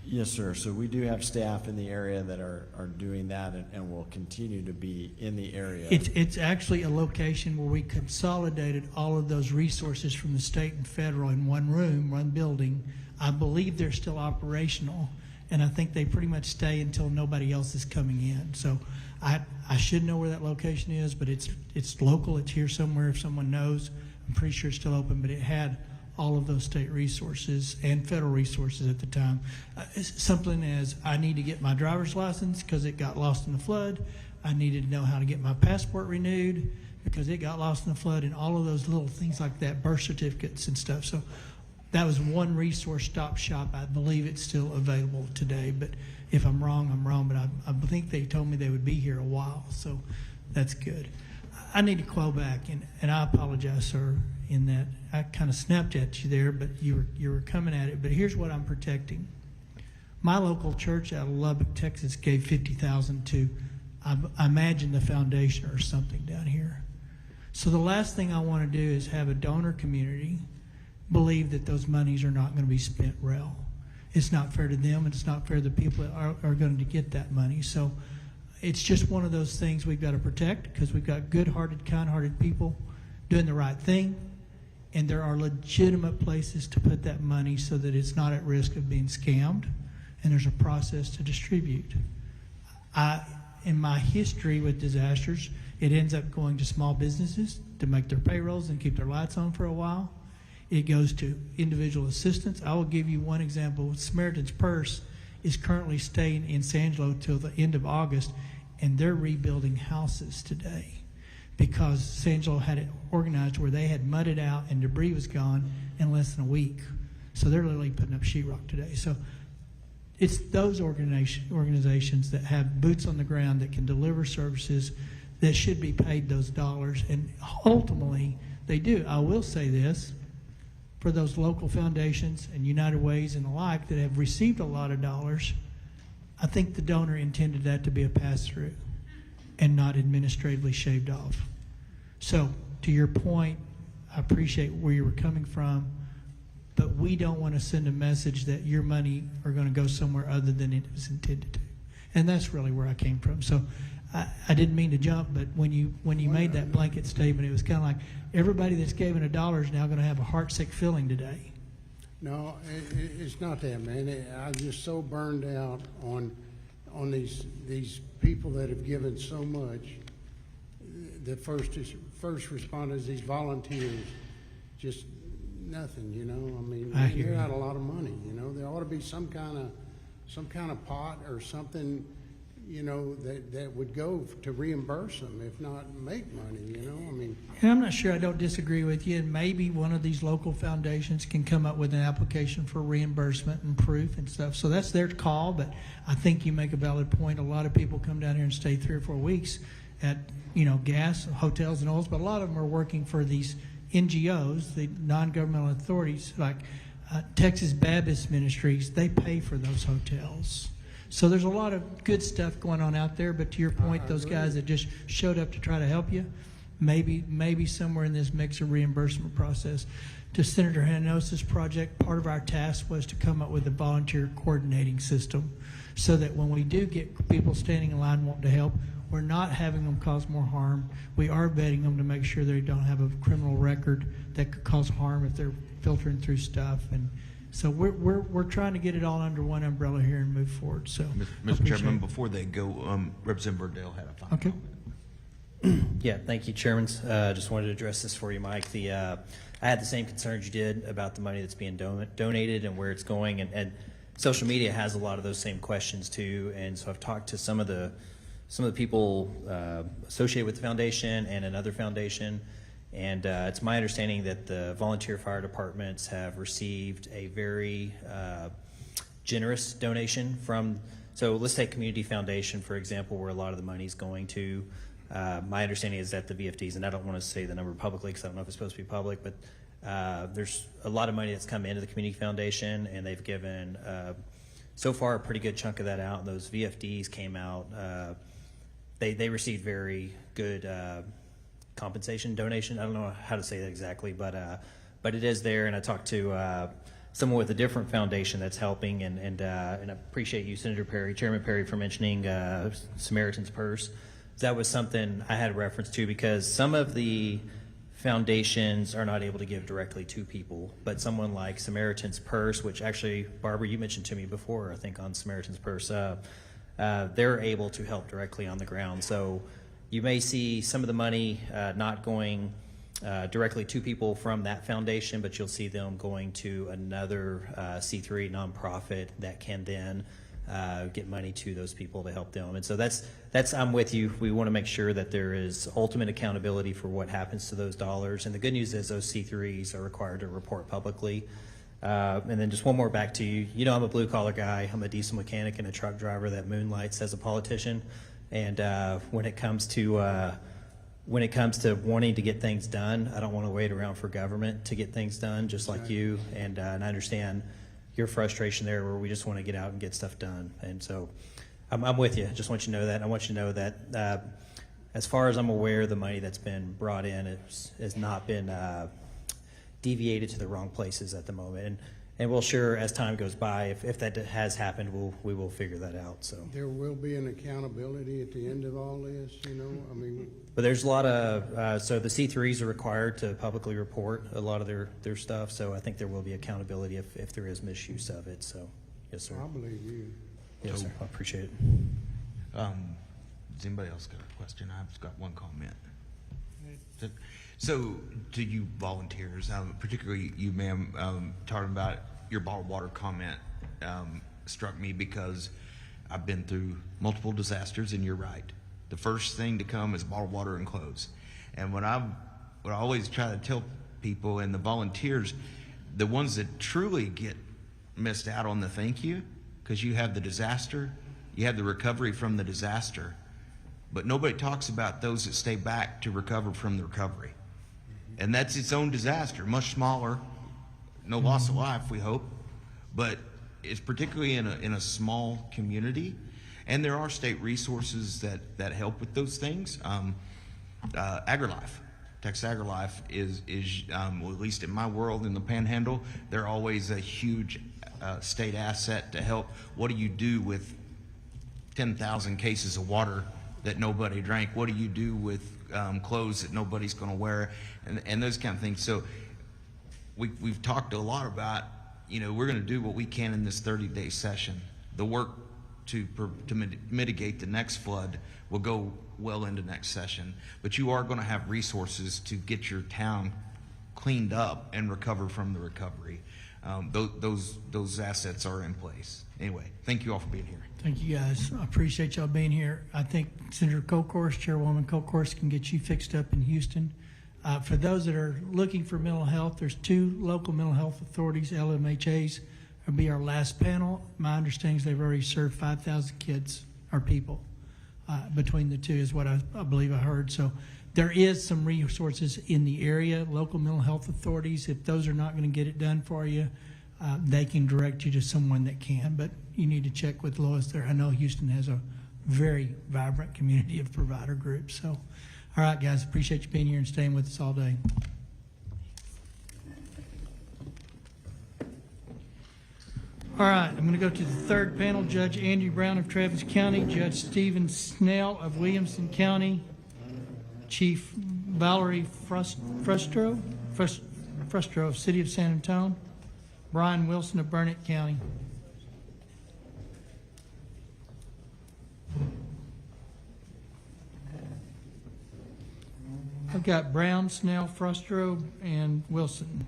Speaker 19: Yes, sir. So we do have staff in the area that are doing that and will continue to be in the area.
Speaker 1: It's actually a location where we consolidated all of those resources from the state and federal in one room, one building. I believe they're still operational, and I think they pretty much stay until nobody else is coming in. So I should know where that location is, but it's local. It's here somewhere if someone knows. I'm pretty sure it's still open, but it had all of those state resources and federal resources at the time. Something as I need to get my driver's license because it got lost in the flood. I needed to know how to get my passport renewed because it got lost in the flood, and all of those little things like that, birth certificates and stuff. So that was one resource stop shop. I believe it's still available today, but if I'm wrong, I'm wrong. But I think they told me they would be here a while, so that's good. I need to call back, and I apologize, sir, in that I kind of snapped at you there, but you were coming at it. But here's what I'm protecting. My local church out of Lubbock, Texas, gave $50,000 to, I imagine, the foundation or something down here. So the last thing I want to do is have a donor community believe that those monies are not going to be spent well. It's not fair to them, and it's not fair to the people that are going to get that money. So it's just one of those things we've got to protect because we've got good-hearted, kind-hearted people doing the right thing, and there are legitimate places to put that money so that it's not at risk of being scammed, and there's a process to distribute. In my history with disasters, it ends up going to small businesses to make their payrolls and keep their lights on for a while. It goes to individual assistance. I will give you one example. Samaritan's Purse is currently staying in San Angelo till the end of August, and they're rebuilding houses today. because San Angelo had it organized where they had mudded out and debris was gone in less than a week. So they're literally putting up sheetrock today. So it's those organizations that have boots on the ground that can deliver services that should be paid those dollars, and ultimately they do. I will say this, for those local foundations and United Ways and the like that have received a lot of dollars, I think the donor intended that to be a pass-through and not administratively shaved off. So to your point, I appreciate where you were coming from, but we don't want to send a message that your money are going to go somewhere other than it was intended to. And that's really where I came from. So I didn't mean to jump, but when you made that blanket statement, it was kind of like everybody that's given $1 is now going to have a heartsick feeling today.
Speaker 17: No, it's not that, man. I'm just so burned out on these people that have given so much. The first responders, these volunteers, just nothing, you know. I mean, they're out a lot of money, you know. There ought to be some kind of pot or something, you know, that would go to reimburse them, if not make money, you know. I mean,
Speaker 1: and I'm not sure, I don't disagree with you, and maybe one of these local foundations can come up with an application for reimbursement and proof and stuff. So that's their call, but I think you make a valid point. A lot of people come down here and stay 3 or 4 weeks at, you know, gas, hotels, and oils, but a lot of them are working for these NGOs, the non-governmental authorities, like Texas Baptist Ministries. They pay for those hotels. So there's a lot of good stuff going on out there, but to your point, those guys that just showed up to try to help you, maybe somewhere in this mix of reimbursement process. To Senator Hanosa's project, part of our task was to come up with a volunteer coordinating system so that when we do get people standing in line wanting to help, we're not having them cause more harm. We are vetting them to make sure they don't have a criminal record that could cause harm if they're filtering through stuff. And so we're trying to get it all under one umbrella here and move forward. So,
Speaker 6: Mr. Chairman, before they go, Representative Burdell had a final comment.
Speaker 16: Yeah, thank you, Chairman. Just wanted to address this for you, Mike. I had the same concerns you did about the money that's being donated and where it's going, and social media has a lot of those same questions too. And so I've talked to some of the people associated with the foundation and another foundation. And it's my understanding that the volunteer fire departments have received a very generous donation from, so let's take Community Foundation, for example, where a lot of the money is going to. My understanding is that the VFDs, and I don't want to say the number publicly because I don't know if it's supposed to be public, but there's a lot of money that's come into the Community Foundation, and they've given, so far, a pretty good chunk of that out. And those VFDs came out, they received very good compensation donation. I don't know how to say that exactly, but it is there. And I talked to someone with a different foundation that's helping, and I appreciate you, Senator Perry, Chairman Perry, for mentioning Samaritan's Purse. That was something I had a reference to because some of the foundations are not able to give directly to people, but someone like Samaritan's Purse, which actually, Barbara, you mentioned to me before, I think on Samaritan's Purse, they're able to help directly on the ground. So you may see some of the money not going directly to people from that foundation, but you'll see them going to another C3 nonprofit that can then get money to those people to help them. And so that's I'm with you. We want to make sure that there is ultimate accountability for what happens to those dollars. And the good news is those C3s are required to report publicly. And then just one more back to you. You know, I'm a blue collar guy. I'm a diesel mechanic and a truck driver that moonlights as a politician. And when it comes to wanting to get things done, I don't want to wait around for government to get things done, just like you. And I understand your frustration there, where we just want to get out and get stuff done. And so I'm with you. I just want you to know that. And I want you to know that as far as I'm aware, the money that's been brought in has not been deviated to the wrong places at the moment. And we'll sure, as time goes by, if that has happened, we will figure that out. So
Speaker 17: there will be an accountability at the end of all this, you know. I mean,
Speaker 16: but there's a lot of so the C3s are required to publicly report a lot of their stuff. So I think there will be accountability if there is misuse of it. So yes, sir.
Speaker 17: I believe you.
Speaker 16: Yes, sir. I appreciate it.
Speaker 6: Does anybody else got a question? I've got one comment. So to you volunteers, particularly you, ma'am, talking about your bottled water comment struck me because I've been through multiple disasters, and you're right. The first thing to come is bottled water and clothes. And what I always try to tell people and the volunteers, the ones that truly get missed out on the thank you, because you have the disaster, you have the recovery from the disaster, but nobody talks about those that stay back to recover from the recovery. And that's its own disaster, much smaller, no loss of life, we hope, but it's particularly in a small community. And there are state resources that help with those things. AgriLife, Texas AgriLife is well, at least in my world, in the Panhandle, they're always a huge state asset to help. What do you do with 10,000 cases of water that nobody drank? What do you do with clothes that nobody's going to wear, and those kind of things? So we've talked a lot about, we're going to do what we can in this 30-day session. The work to mitigate the next flood will go well into next session, but you are going to have resources to get your town cleaned up and recover from the recovery. Those assets are in place. Anyway, thank you all for being here.
Speaker 1: Thank you, guys. I appreciate y'all being here. I think Senator Colcourse, Chairwoman Colcourse, can get you fixed up in Houston. For those that are looking for mental health, there's 2 local mental health authorities, LMHAs. It'll be our last panel. My understanding is they've already served 5,000 kids or people between the 2 is what I believe I heard. So there is some resources in the area, local mental health authorities. If those are not going to get it done for you, they can direct you to someone that can, but you need to check with Lois there. I know Houston has a very vibrant community of provider groups. So, all right, guys, appreciate you being here and staying with us all day. All right, I'm going to go to the third panel. Judge Andrew Brown of Travis County, Judge Stephen Snell of Williamson County, Chief Valerie Frustro of City of San Antonio, Brian Wilson of Burnett County. I've got Brown, Snell, Frustro, and Wilson.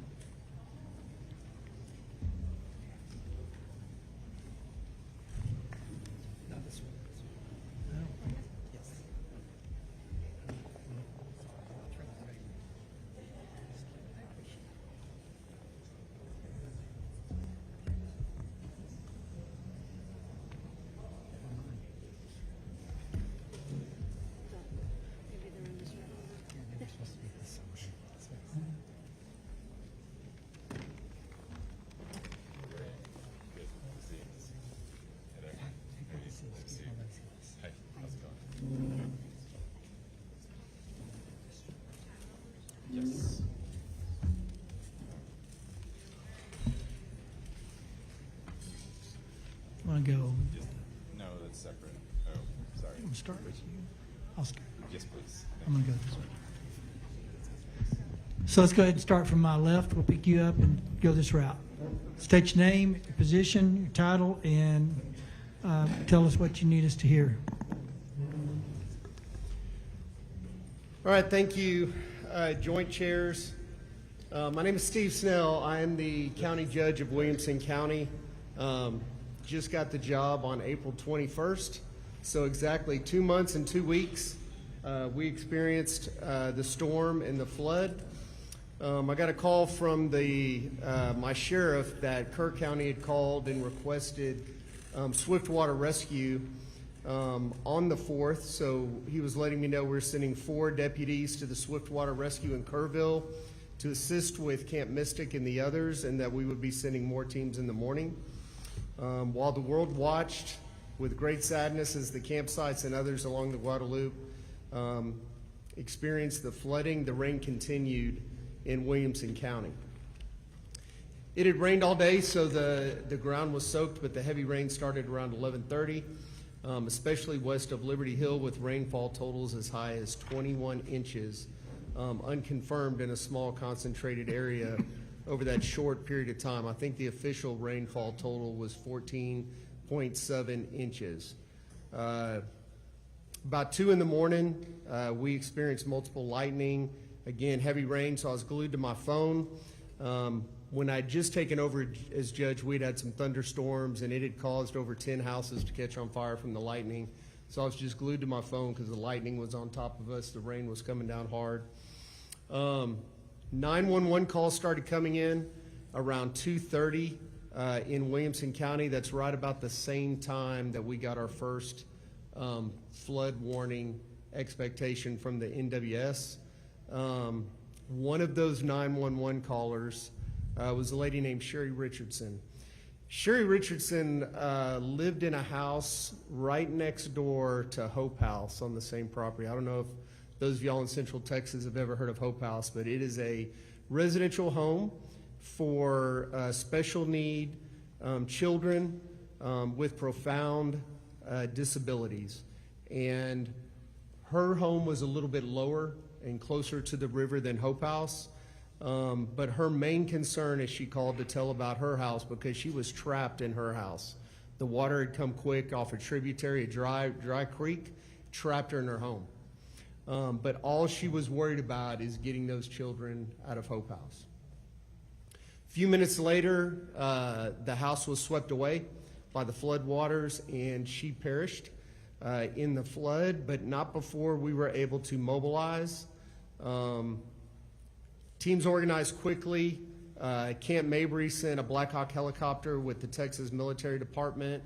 Speaker 1: Want to go?
Speaker 12: No, that's separate. Oh, sorry.
Speaker 1: I'm start with you. I'll start.
Speaker 12: Yes, please.
Speaker 1: I'm going to go this way. So let's go ahead and start from my left. We'll pick you up and go this route. State your name, your position, your title, and tell us what you need us to hear.
Speaker 15: All right, thank you, joint chairs. My name is Steve Snell. I am the county judge of Williamson County. Just got the job on April 21st, so exactly 2 months and 2 weeks. We experienced the storm and the flood. I got a call from my sheriff that Kerr County had called and requested swift water rescue on the 4th, so he was letting me know we're sending 4 deputies to the swift water rescue in Kerrville to assist with Camp Mystic and the others, and that we would be sending more teams in the morning. While the world watched with great sadness as the campsites and others along the Guadalupe experienced the flooding, the rain continued in Williamson County. It had rained all day, so the ground was soaked, but the heavy rain started around 11:30, especially west of Liberty Hill, with rainfall totals as high as 21 inches, unconfirmed in a small concentrated area over that short period of time. I think the official rainfall total was 14.7 inches. About 2 in the morning, we experienced multiple lightning, again, heavy rain, so I was glued to my phone. When I'd just taken over as judge, we'd had some thunderstorms, and it had caused over 10 houses to catch on fire from the lightning. so I was just glued to my phone because the lightning was on top of us, the rain was coming down hard. 911 calls started coming in around 2:30 in Williamson County. That's right about the same time that we got our first flood warning expectation from the NWS. One of those 911 callers was a lady named Sherry Richardson. Sherry Richardson lived in a house right next door to Hope House on the same property. I don't know if those of y'all in Central Texas have ever heard of Hope House, but it is a residential home for special need children with profound disabilities. And her home was a little bit lower and closer to the river than Hope House. But her main concern is she called to tell about her house because she was trapped in her house. The water had come quick off a tributary, a dry creek, trapped her in her home. But all she was worried about is getting those children out of Hope House. A few minutes later, the house was swept away by the flood waters and she perished in the flood, but not before we were able to mobilize. Teams organized quickly. Camp Mabry sent a Black Hawk helicopter with the Texas Military Department,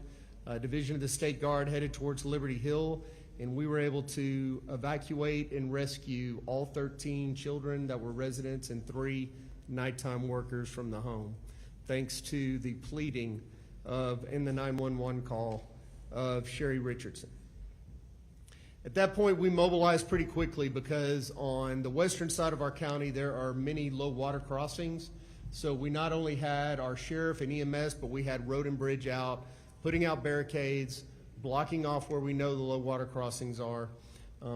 Speaker 15: Division of the State Guard, headed towards Liberty Hill, and we were able to evacuate and rescue all 13 children that were residents and 3 nighttime workers from the home, thanks to the pleading of, in the 911 call, of Sherry Richardson. At that point, we mobilized pretty quickly because on the western side of our county, there are many low water crossings. So we not only had our sheriff and EMS, but we had road and bridge out, putting out barricades, blocking off where we know the low water crossings are.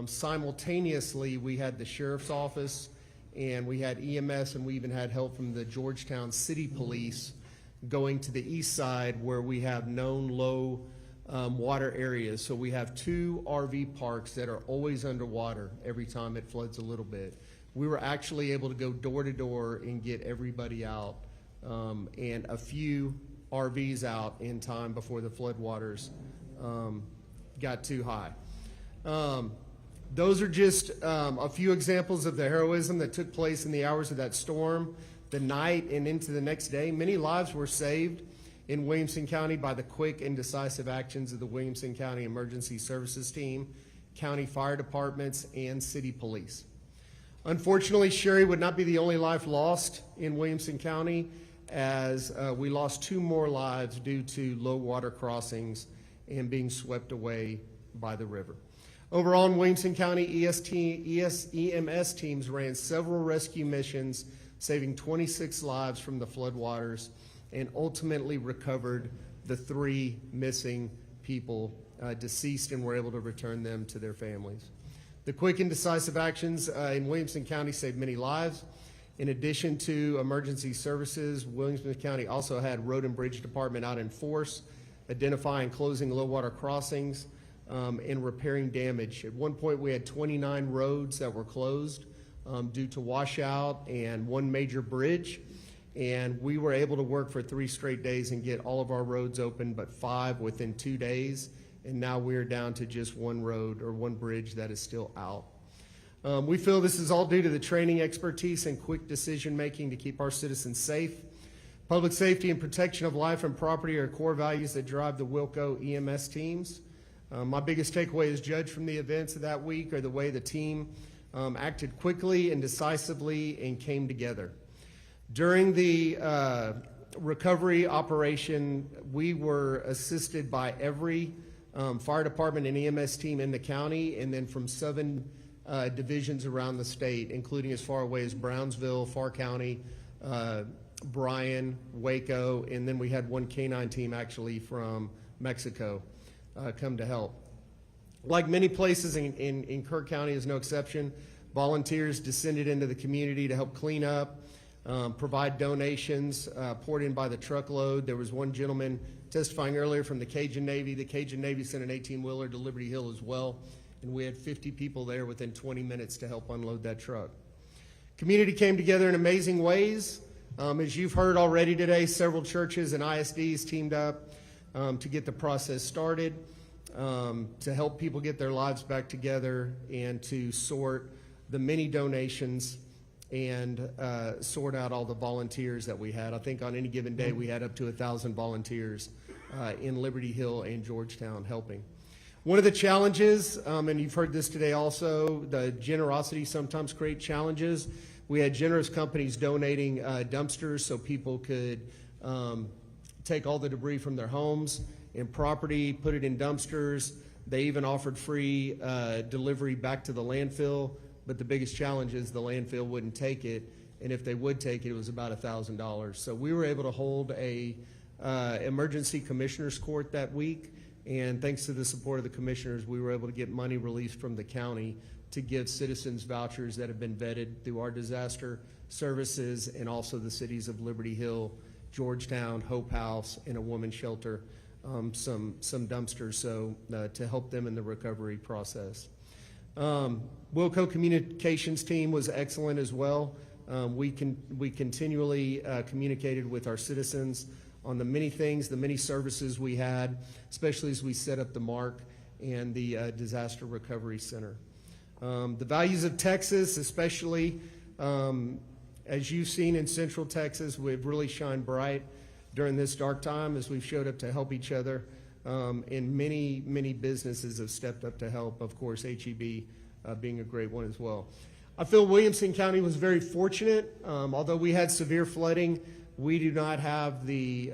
Speaker 15: Simultaneously, we had the sheriff's office and we had EMS, and we even had help from the Georgetown City Police going to the east side where we have known low water areas. So we have 2 RV parks that are always underwater every time it floods a little bit. We were actually able to go door to door and get everybody out, and a few RVs out in time before the floodwaters got too high. Those are just a few examples of the heroism that took place in the hours of that storm, the night and into the next day. Many lives were saved in Williamson County by the quick and decisive actions of the Williamson County Emergency Services Team, county fire departments, and city police. Unfortunately, Sherry would not be the only life lost in Williamson County, as we lost 2 more lives due to low water crossings and being swept away by the river. Overall, in Williamson County, EMS teams ran several rescue missions, saving 26 lives from the floodwaters, and ultimately recovered the 3 missing people deceased and were able to return them to their families. The quick and decisive actions in Williamson County saved many lives. In addition to emergency services, Williamson County also had Road and Bridge Department out in force, identifying closing low water crossings and repairing damage. At one point, we had 29 roads that were closed due to washout and 1 major bridge. And we were able to work for 3 straight days and get all of our roads open, but 5 within 2 days. And now we're down to just 1 road or 1 bridge that is still out. We feel this is all due to the training, expertise, and quick decision-making to keep our citizens safe. Public safety and protection of life and property are core values that drive the Wilco EMS teams. My biggest takeaway as judge from the events of that week are the way the team acted quickly and decisively and came together. During the recovery operation, we were assisted by every fire department and EMS team in the county, and then from 7 divisions around the state, including as far away as Brownsville, Farr County, Bryan, Waco, and then we had 1 K-9 team actually from Mexico come to help. Like many places in Kerr County is no exception, volunteers descended into the community to help clean up, provide donations poured in by the truckload. There was 1 gentleman testifying earlier from the Cajun Navy. The Cajun Navy sent an 18-wheeler to Liberty Hill as well, and we had 50 people there within 20 minutes to help unload that truck. Community came together in amazing ways. As you've heard already today, several churches and ISDs teamed up to get the process started. to help people get their lives back together and to sort the many donations and sort out all the volunteers that we had. I think on any given day we had up to 1,000 volunteers in Liberty Hill and Georgetown helping. One of the challenges, and you've heard this today also, the generosity sometimes create challenges. We had generous companies donating dumpsters so people could take all the debris from their homes and property, put it in dumpsters. They even offered free delivery back to the landfill, but the biggest challenge is the landfill wouldn't take it, and if they would take it, it was about $1,000. So we were able to hold a emergency commissioners court that week, and thanks to the support of the commissioners, we were able to get money released from the county to give citizens vouchers that have been vetted through our disaster services and also the cities of Liberty Hill, Georgetown, Hope House, and a women's shelter, some dumpsters, so to help them in the recovery process. Wilco Communications team was excellent as well. We continually communicated with our citizens on the many things, the many services we had, especially as we set up the MARC and the Disaster Recovery Center. The values of Texas, especially as you've seen in Central Texas, we've really shined bright during this dark time as we've showed up to help each other. And many businesses have stepped up to help, of course, HEB being a great one as well. I feel Williamson County was very fortunate. Although we had severe flooding, we do not have the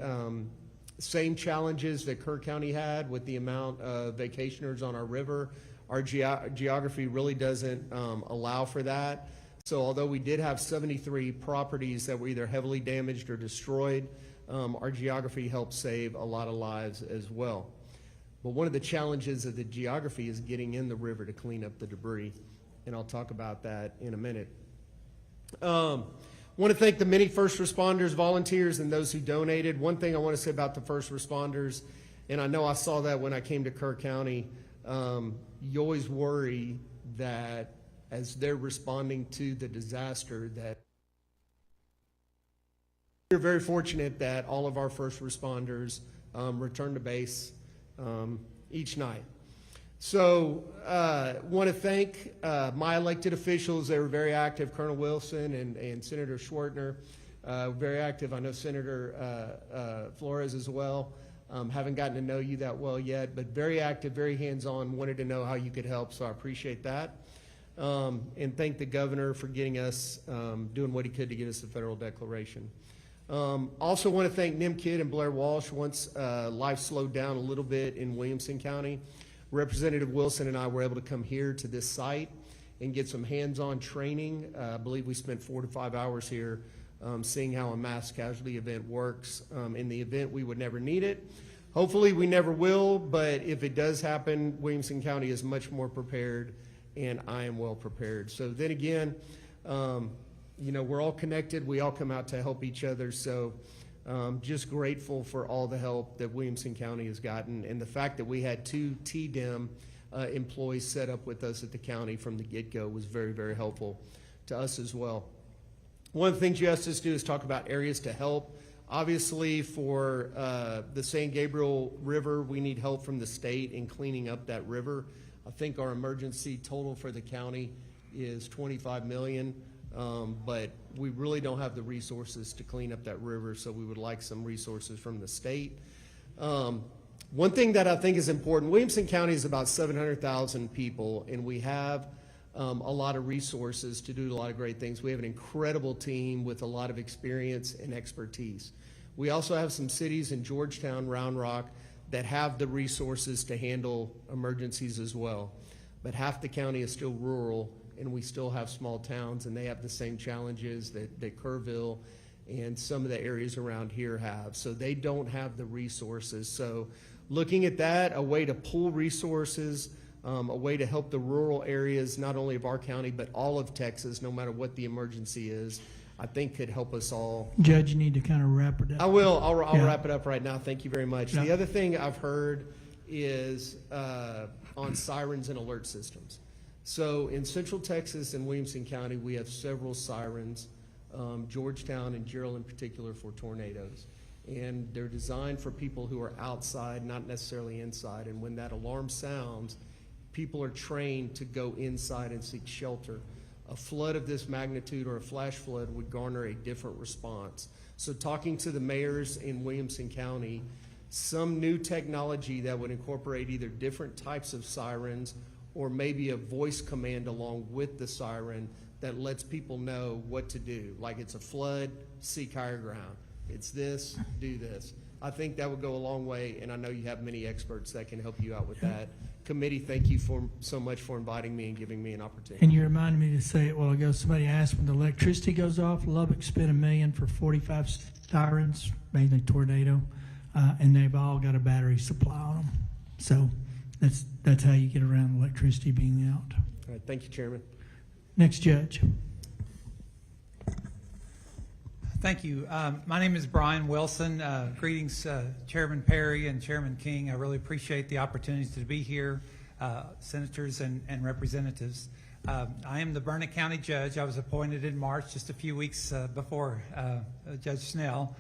Speaker 15: same challenges that Kerr County had with the amount of vacationers on our river. Our geography really doesn't allow for that. So although we did have 73 properties that were either heavily damaged or destroyed, our geography helped save a lot of lives as well. But one of the challenges of the geography is getting in the river to clean up the debris, and I'll talk about that in a minute. Want to thank the many first responders, volunteers, and those who donated. One thing I want to say about the first responders, and I know I saw that when I came to Kerr County, you always worry that as they're responding to the disaster that we're very fortunate that all of our first responders return to base each night. So want to thank my elected officials. They were very active, Colonel Wilson and Senator Schwartner, very active. I know Senator Flores as well. Haven't gotten to know you that well yet, but very active, very hands-on, wanted to know how you could help, so I appreciate that. And thank the governor for getting us, doing what he could to get us the federal declaration. Also want to thank Nim Kidd and Blair Walsh. Once life slowed down a little bit in Williamson County, Representative Wilson and I were able to come here to this site and get some hands-on training. I believe we spent 4 to 5 hours here seeing how a mass casualty event works. In the event we would never need it. Hopefully we never will, but if it does happen, Williamson County is much more prepared, and I am well prepared. So then again, you know, we're all connected. We all come out to help each other. So just grateful for all the help that Williamson County has gotten, and the fact that we had 2 TDEM employees set up with us at the county from the get-go was very, very helpful to us as well. One of the things you asked us to do is talk about areas to help. Obviously, for the San Gabriel River, we need help from the state in cleaning up that river. I think our emergency total for the county is $25 million, but we really don't have the resources to clean up that river, so we would like some resources from the state. One thing that I think is important, Williamson County is about 700,000 people, and we have a lot of resources to do a lot of great things. We have an incredible team with a lot of experience and expertise. We also have some cities in Georgetown, Round Rock, that have the resources to handle emergencies as well. But half the county is still rural, and we still have small towns, and they have the same challenges that Kerrville and some of the areas around here have. So they don't have the resources. So looking at that, a way to pool resources, a way to help the rural areas, not only of our county, but all of Texas, no matter what the emergency is, I think could help us all.
Speaker 1: Judge, you need to kind of wrap it up.
Speaker 15: I will. I'll wrap it up right now. Thank you very much. The other thing I've heard is on sirens and alert systems. So in Central Texas and Williamson County, we have several sirens, Georgetown and Gerald in particular, for tornadoes. and they're designed for people who are outside, not necessarily inside. And when that alarm sounds, people are trained to go inside and seek shelter. A flood of this magnitude or a flash flood would garner a different response. So talking to the mayors in Williamson County, some new technology that would incorporate either different types of sirens or maybe a voice command along with the siren that lets people know what to do. Like it's a flood, seek higher ground. It's this, do this. I think that would go a long way, and I know you have many experts that can help you out with that. Committee, thank you so much for inviting me and giving me an opportunity.
Speaker 1: And you reminded me to say it a while ago. Somebody asked when the electricity goes off, Lubbock spent $1 million for 45 sirens, mainly tornado, and they've all got a battery supply on them. So that's how you get around electricity being out.
Speaker 15: All right, thank you, Chairman.
Speaker 1: Next judge.
Speaker 4: Thank you. My name is Brian Wilson. Greetings, Chairman Perry and Chairman King. I really appreciate the opportunity to be here, senators and representatives. I am the Burnett County Judge. I was appointed in March, just a few weeks before Judge Snell.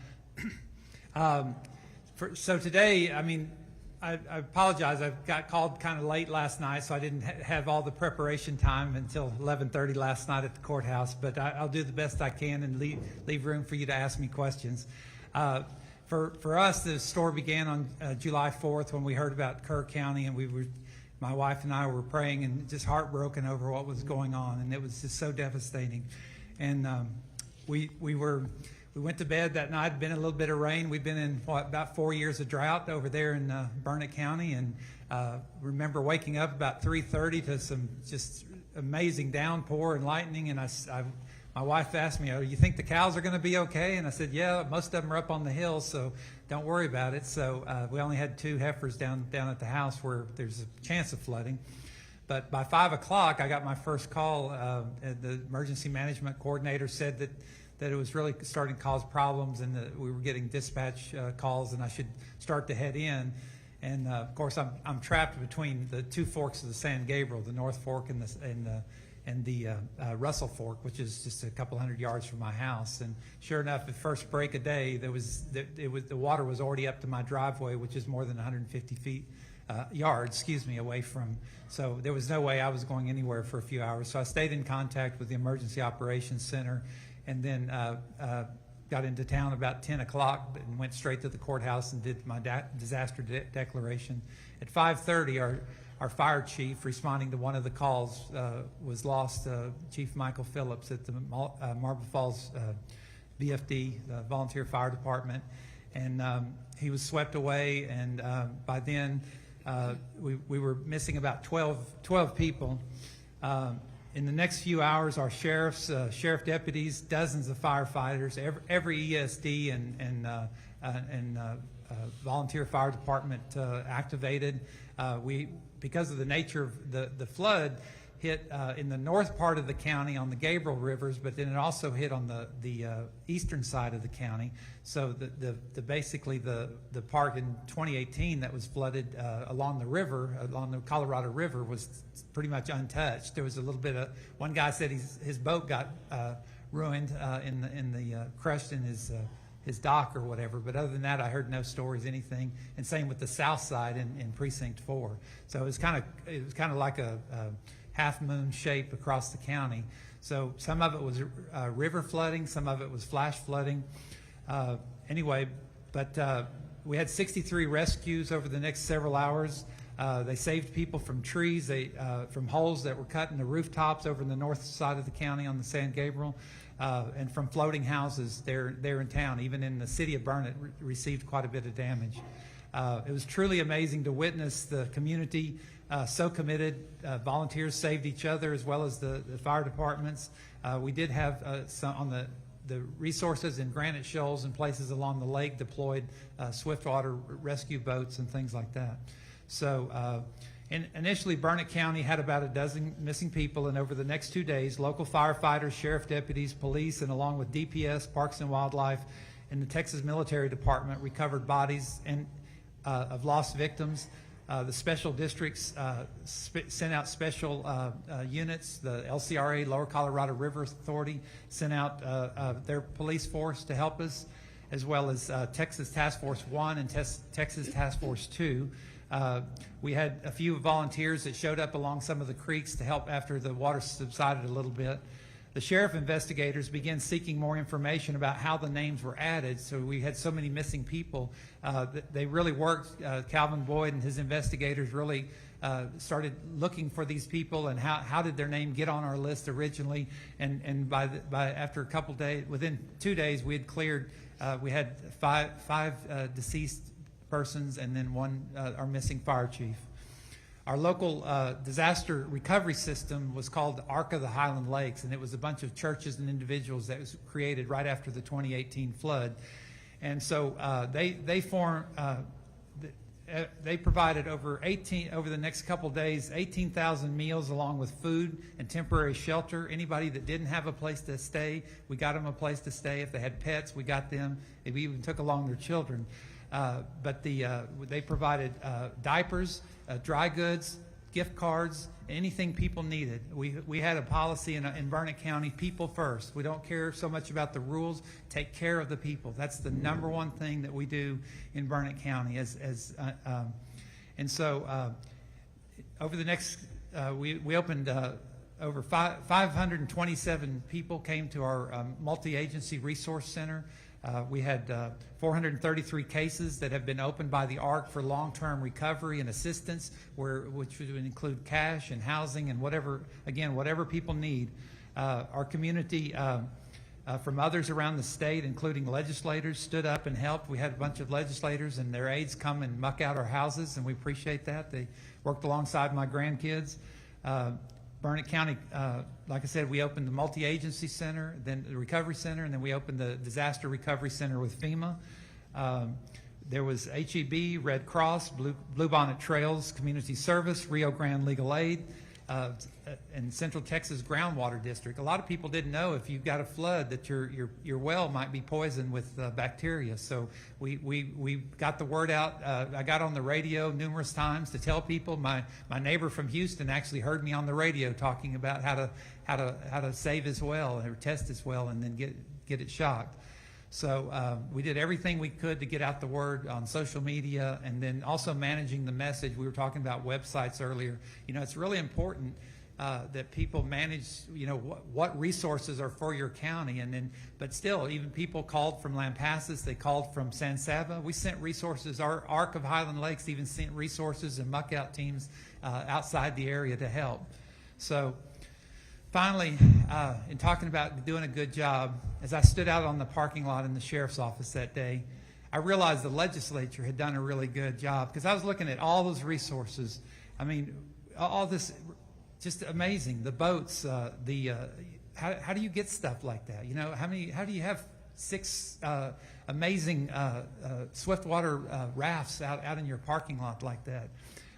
Speaker 4: So today, I apologize. I got called kind of late last night, so I didn't have all the preparation time until 11:30 last night at the courthouse. But I'll do the best I can and leave room for you to ask me questions. For us, the story began on July 4th when we heard about Kerr County, and my wife and I were praying and just heartbroken over what was going on, and it was just so devastating. And we went to bed that night. Been a little bit of rain. We've been in about 4 years of drought over there in Burnett County, and remember waking up about 3:30 to some just amazing downpour and lightning. And my wife asked me, "Oh, you think the cows are going to be okay?" And I said, "Yeah, most of them are up on the hill, so don't worry about it." So we only had 2 heifers down at the house where there's a chance of flooding. But by 5 o'clock, I got my first call. The emergency management coordinator said that it was really starting to cause problems, and that we were getting dispatch calls, and I should start to head in. And of course, I'm trapped between the 2 forks of the San Gabriel, the North Fork and the Russell Fork, which is just a couple hundred yards from my house. And sure enough, at first break of day, the water was already up to my driveway, which is more than 150 yards, away from. So there was no way I was going anywhere for a few hours. So I stayed in contact with the Emergency Operations Center, and then got into town about 10 o'clock and went straight to the courthouse and did my disaster declaration. At 5:30, our fire chief, responding to one of the calls, was lost, Chief Michael Phillips at the Marble Falls VFD, the Volunteer Fire Department, and he was swept away, and by then we were missing about 12 people. In the next few hours, our sheriff deputies, dozens of firefighters, every ESD and volunteer fire department activated. Because of the nature of the flood, hit in the north part of the county on the Gabriel rivers, but then it also hit on the eastern side of the county. So basically the part in 2018 that was flooded along the river, along the Colorado River, was pretty much untouched. There was a little bit of, one guy said his boat got ruined crushed in his dock or whatever, but other than that, I heard no stories, anything. And same with the south side in Precinct 4. So it was kind of like a half moon shape across the county. So some of it was river flooding, some of it was flash flooding. Anyway, but we had 63 rescues over the next several hours. They saved people from trees, from holes that were cut in the rooftops over in the north side of the county on the San Gabriel, and from floating houses there in town. Even in the city of Burnett received quite a bit of damage. It was truly amazing to witness the community so committed. Volunteers saved each other as well as the fire departments. We did have some on the resources in Granite Shoals and places along the lake deployed swiftwater rescue boats and things like that. So initially, Burnett County had about a dozen missing people, and over the next 2 days, local firefighters, sheriff deputies, police, and along with DPS, Parks and Wildlife, and the Texas Military Department recovered bodies of lost victims. The special districts sent out special units. The LCRA, Lower Colorado River Authority, sent out their police force to help us, as well as Texas Task Force 1 and Texas Task Force 2. We had a few volunteers that showed up along some of the creeks to help after the water subsided a little bit. The sheriff investigators began seeking more information about how the names were added. So we had so many missing people. They really worked. Calvin Boyd and his investigators really started looking for these people and how did their name get on our list originally. And by after a couple days, within 2 days, we had cleared. We had five deceased persons and then one our missing fire chief. Our local disaster recovery system was called the Ark of the Highland Lakes, and it was a bunch of churches and individuals that was created right after the 2018 flood. And so they provided over the next couple days, 18,000 meals along with food and temporary shelter. Anybody that didn't have a place to stay, we got them a place to stay. If they had pets, we got them. We even took along their children. But they provided diapers, dry goods, gift cards, anything people needed. We had a policy in Burnett County, people first. We don't care so much about the rules. Take care of the people. That's the number one thing that we do in Burnett County. And so over the next, we opened over 527 people came to our multi-agency resource center. We had 433 cases that have been opened by the ARC for long-term recovery and assistance, which would include cash and housing and whatever people need. Our community from others around the state, including legislators, stood up and helped. We had a bunch of legislators and their aides come and muck out our houses, and we appreciate that. They worked alongside my grandkids. Burnett County, like I said, we opened the multi-agency center, then the recovery center, and then we opened the disaster recovery center with FEMA. There was HEB, Red Cross, Blue Bonnet Trails Community Service, Rio Grande Legal Aid, and Central Texas Groundwater District. A lot of people didn't know if you got a flood that your well might be poisoned with bacteria. So we got the word out. I got on the radio numerous times to tell people. My neighbor from Houston actually heard me on the radio talking about how to save his well or test his well and then get it shocked. So we did everything we could to get out the word on social media, and then also managing the message. We were talking about websites earlier. It's really important that people manage, what resources are for your county. But still, even people called from Lampasas, they called from San Saba. We sent resources. Our Arc of Highland Lakes even sent resources and muck out teams outside the area to help. So finally, in talking about doing a good job, as I stood out on the parking lot in the sheriff's office that day, I realized the legislature had done a really good job, because I was looking at all those resources. I mean, all this, just amazing. The boats, how do you get stuff like that? How do you have 6 amazing swiftwater rafts out in your parking lot like that?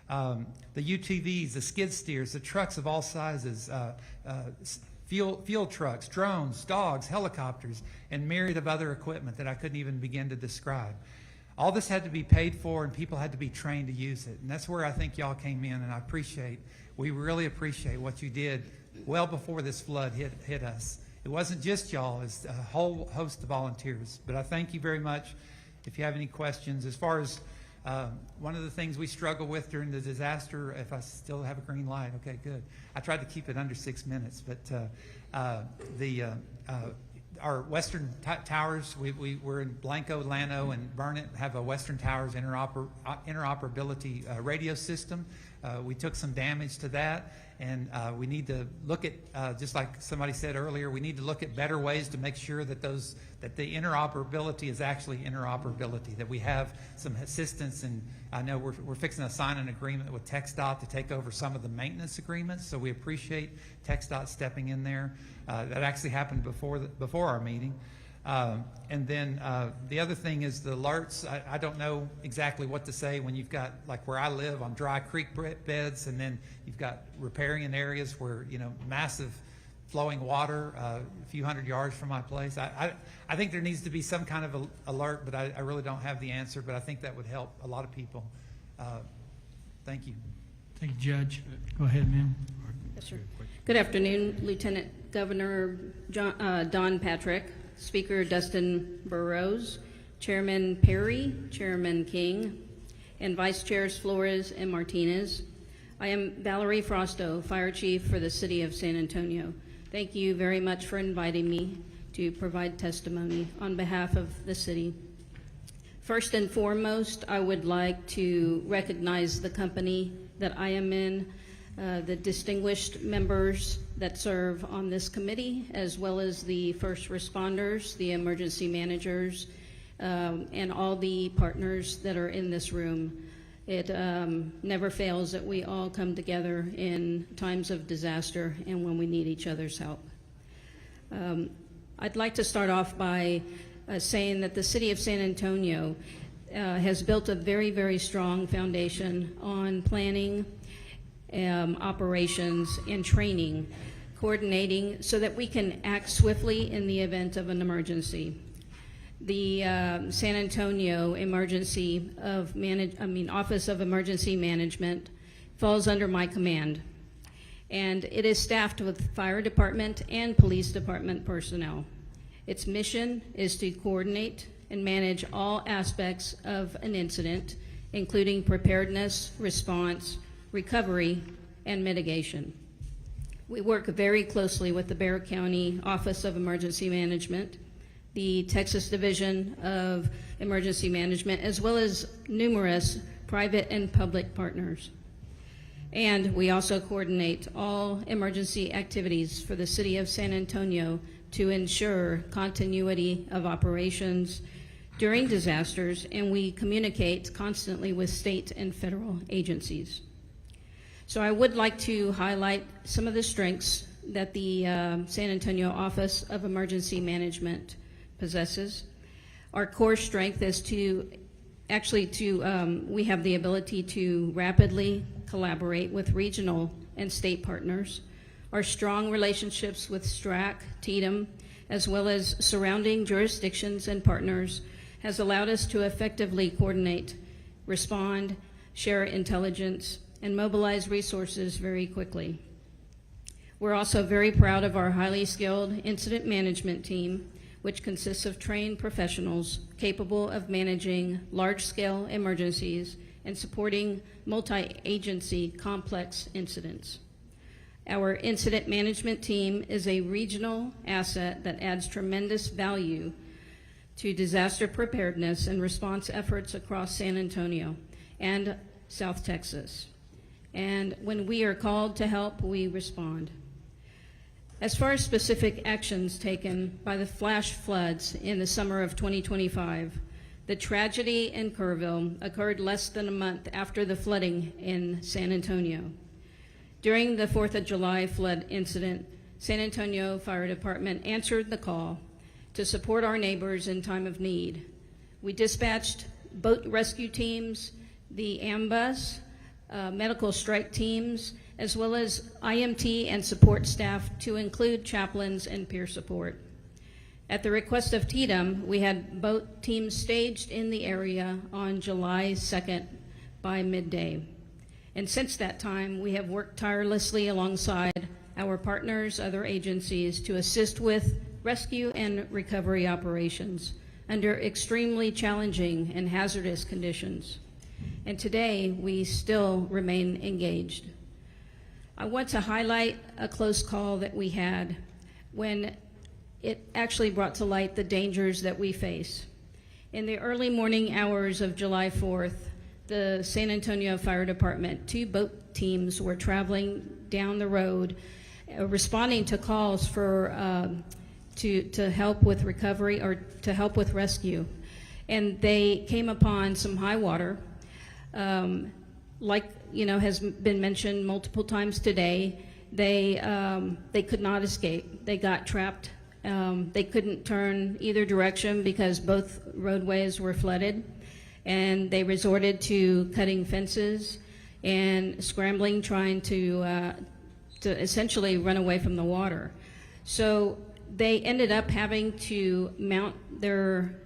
Speaker 4: The UTVs, the skid steers, the trucks of all sizes, fuel trucks, drones, dogs, helicopters, and myriad of other equipment that I couldn't even begin to describe. All this had to be paid for, and people had to be trained to use it. And that's where I think y'all came in, and we really appreciate what you did well before this flood hit us. It wasn't just y'all, it's a whole host of volunteers. But I thank you very much. If you have any questions, as far as one of the things we struggle with during the disaster, if I still have a green light, okay, good. I tried to keep it under 6 minutes, but our Western Towers, we're in Blanco, Llano, and Burnett, have a Western Towers interoperability radio system. We took some damage to that, and we need to look at, just like somebody said earlier, we need to look at better ways to make sure that the interoperability is actually interoperability, that we have some assistance. And I know we're fixing to sign an agreement with TxDOT to take over some of the maintenance agreements, so we appreciate TxDOT stepping in there. That actually happened before our meeting. And then the other thing is the alerts. I don't know exactly what to say when you've got, like where I live, on dry creek beds, and then you've got riparian areas where, massive flowing water a few hundred yards from my place. I think there needs to be some kind of alert, but I really don't have the answer, but I think that would help a lot of people. Thank you.
Speaker 1: Thank you, Judge. Go ahead, ma'am.
Speaker 8: Yes, sir. Good afternoon, Lieutenant Governor Don Patrick, Speaker Dustin Burrows, Chairman Perry, Chairman King, and Vice Chairs Flores and Martinez. I am Valerie Frosto, Fire Chief for the City of San Antonio. Thank you very much for inviting me to provide testimony on behalf of the city. First and foremost, I would like to recognize the company that I am in, the distinguished members that serve on this committee, as well as the first responders, the emergency managers, and all the partners that are in this room. It never fails that we all come together in times of disaster and when we need each other's help. I'd like to start off by saying that the City of San Antonio has built a very, very strong foundation on planning, operations, and training, coordinating so that we can act swiftly in the event of an emergency. The San Antonio Office of Emergency Management falls under my command, and it is staffed with fire department and police department personnel. Its mission is to coordinate and manage all aspects of an incident, including preparedness, response, recovery, and mitigation. We work very closely with the Bexar County Office of Emergency Management, the Texas Division of Emergency Management, as well as numerous private and public partners. And we also coordinate all emergency activities for the City of San Antonio to ensure continuity of operations during disasters, and we communicate constantly with state and federal agencies. So I would like to highlight some of the strengths that the San Antonio Office of Emergency Management possesses. Our core strength is we have the ability to rapidly collaborate with regional and state partners. Our strong relationships with STRAC, TDM, as well as surrounding jurisdictions and partners has allowed us to effectively coordinate, respond, share intelligence, and mobilize resources very quickly. We're also very proud of our highly skilled incident management team, which consists of trained professionals capable of managing large-scale emergencies and supporting multi-agency complex incidents. Our incident management team is a regional asset that adds tremendous value to disaster preparedness and response efforts across San Antonio and South Texas. And when we are called to help, we respond. As far as specific actions taken by the flash floods in the summer of 2025, the tragedy in Kerrville occurred less than a month after the flooding in San Antonio. During the 4th of July flood incident, San Antonio Fire Department answered the call to support our neighbors in time of need. We dispatched boat rescue teams, the AMBUS, medical strike teams, as well as IMT and support staff to include chaplains and peer support. At the request of TDM, we had boat teams staged in the area on July 2nd by midday. And since that time, we have worked tirelessly alongside our partners, other agencies, to assist with rescue and recovery operations under extremely challenging and hazardous conditions. And today, we still remain engaged. I want to highlight a close call that we had when it actually brought to light the dangers that we face. In the early morning hours of July 4th, the San Antonio Fire Department, 2 boat teams were traveling down the road, responding to calls for to help with recovery or to help with rescue. And they came upon some high water, has been mentioned multiple times today. They could not escape. They got trapped. They couldn't turn either direction because both roadways were flooded, and they resorted to cutting fences and scrambling, trying to essentially run away from the water. So they ended up having to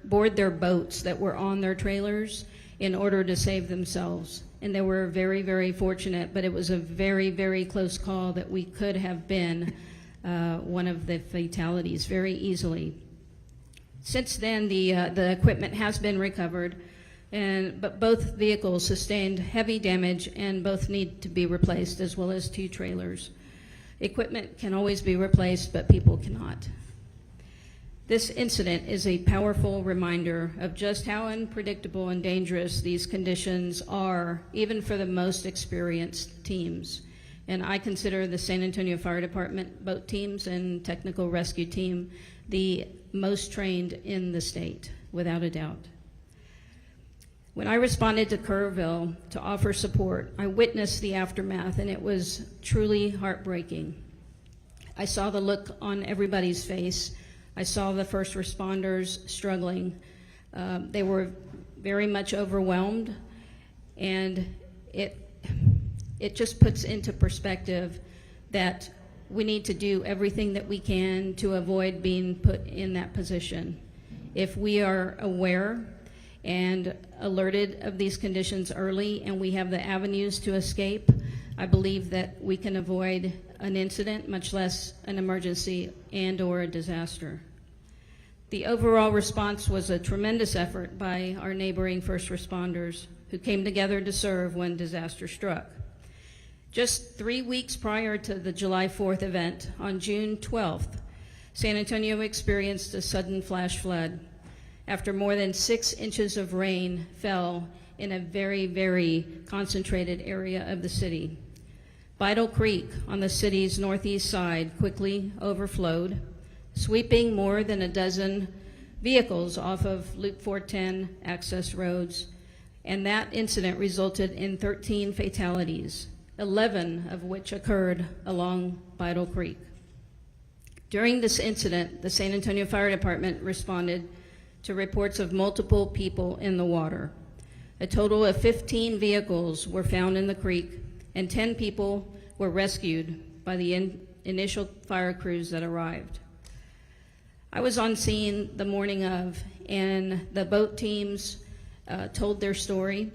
Speaker 8: board their boats that were on their trailers in order to save themselves. And they were very, very fortunate, but it was a very, very close call that we could have been one of the fatalities very easily. Since then, the equipment has been recovered, but both vehicles sustained heavy damage and both need to be replaced, as well as 2 trailers. Equipment can always be replaced, but people cannot. This incident is a powerful reminder of just how unpredictable and dangerous these conditions are, even for the most experienced teams. And I consider the San Antonio Fire Department boat teams and technical rescue team the most trained in the state, without a doubt. When I responded to Kerrville to offer support, I witnessed the aftermath, and it was truly heartbreaking. I saw the look on everybody's face. I saw the first responders struggling. They were very much overwhelmed, and it just puts into perspective that we need to do everything that we can to avoid being put in that position. If we are aware and alerted of these conditions early, and we have the avenues to escape, I believe that we can avoid an incident, much less an emergency and/or a disaster. The overall response was a tremendous effort by our neighboring first responders who came together to serve when disaster struck. Just 3 weeks prior to the July 4th event, on June 12th, San Antonio experienced a sudden flash flood after more than 6 inches of rain fell in a very, very concentrated area of the city. Vital Creek on the city's northeast side quickly overflowed, sweeping more than a dozen vehicles off of Loop 410 access roads, and that incident resulted in 13 fatalities, 11 of which occurred along Vital Creek. During this incident, the San Antonio Fire Department responded to reports of multiple people in the water. A total of 15 vehicles were found in the creek, and 10 people were rescued by the initial fire crews that arrived. I was on scene the morning of, and the boat teams told their story,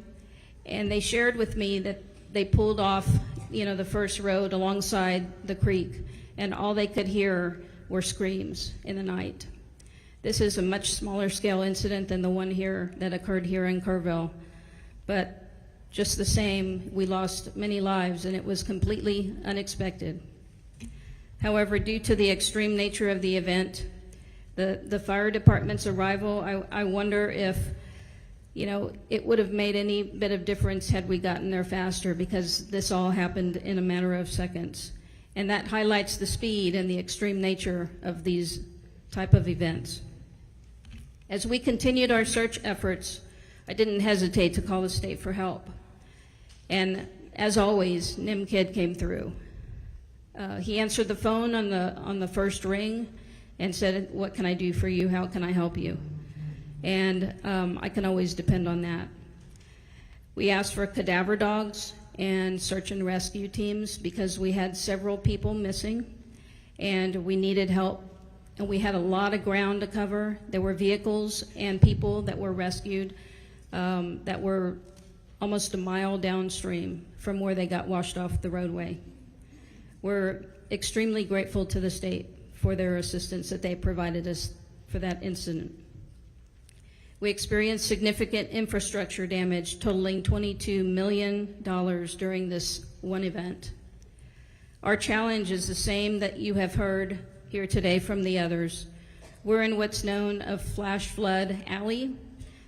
Speaker 8: and they shared with me that they pulled off, the first road alongside the creek, and all they could hear were screams in the night. This is a much smaller scale incident than the one here that occurred here in Kerrville, but just the same, we lost many lives, and it was completely unexpected. However, due to the extreme nature of the event, the fire department's arrival, I wonder if it would have made any bit of difference had we gotten there faster, because this all happened in a matter of seconds. And that highlights the speed and the extreme nature of these type of events. As we continued our search efforts, I didn't hesitate to call the state for help. And as always, NIMKID came through. He answered the phone on the first ring and said, "What can I do for you? How can I help you?" And I can always depend on that. We asked for cadaver dogs and search and rescue teams because we had several people missing and we needed help, and we had a lot of ground to cover. There were vehicles and people that were rescued that were almost a mile downstream from where they got washed off the roadway. We're extremely grateful to the state for their assistance that they provided us for that incident. We experienced significant infrastructure damage totaling $22 million during this one event. Our challenge is the same that you have heard here today from the others. We're in what's known as Flash Flood Alley.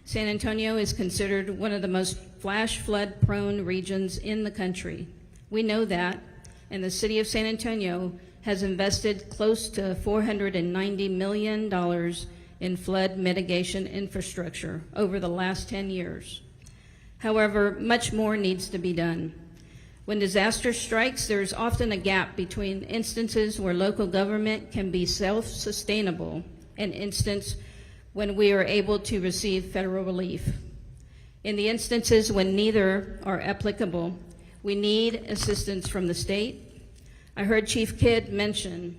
Speaker 8: San Antonio is considered one of the most flash flood prone regions in the country. We know that, and the city of San Antonio has invested close to $490 million in flood mitigation infrastructure over the last 10 years. However, much more needs to be done. When disaster strikes, there's often a gap between instances where local government can be self-sustainable and instances when we are able to receive federal relief. In the instances when neither are applicable, we need assistance from the state. I heard Chief Kidd mention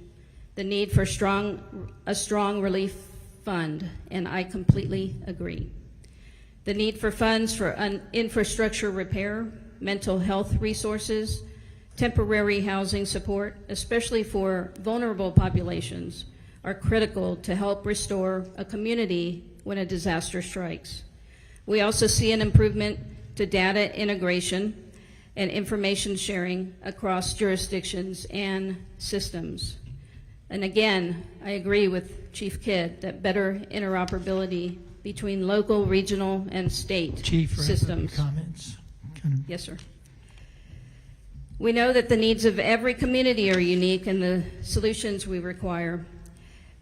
Speaker 8: the need for a strong relief fund, and I completely agree. The need for funds for infrastructure repair, mental health resources, temporary housing support, especially for vulnerable populations, are critical to help restore a community when a disaster strikes. We also see an improvement to data integration and information sharing across jurisdictions and systems. And again, I agree with Chief Kidd that better interoperability between local, regional, and state
Speaker 1: Chief,
Speaker 8: systems.
Speaker 1: comments?
Speaker 8: Yes, sir. We know that the needs of every community are unique and the solutions we require.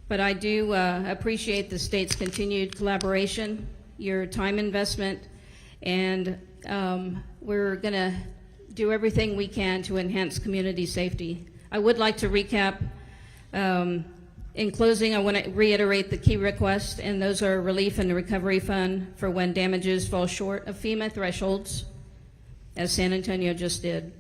Speaker 8: But I do appreciate the state's continued collaboration, your time investment, and we're going to do everything we can to enhance community safety. I would like to recap. In closing, I want to reiterate the key requests, and those are relief and recovery fund for when damages fall short of FEMA thresholds, as San Antonio just did.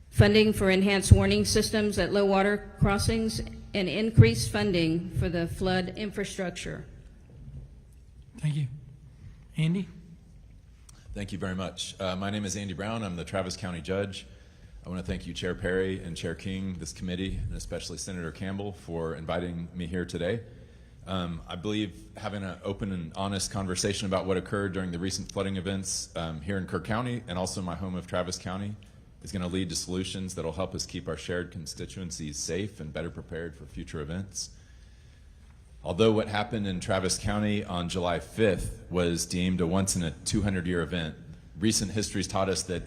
Speaker 8: Funding for enhanced warning systems at low water crossings, and increased funding for the flood infrastructure.
Speaker 1: Thank you. Andy?
Speaker 10: Thank you very much. My name is Andy Brown. I'm the Travis County Judge. I want to thank you, Chair Perry and Chair King, this committee, and especially Senator Campbell for inviting me here today. I believe having an open and honest conversation about what occurred during the recent flooding events here in Kerr County and also my home of Travis County is going to lead to solutions that will help us keep our shared constituencies safe and better prepared for future events. Although what happened in Travis County on July 5th was deemed a once-in-a-200-year event, recent history's taught us that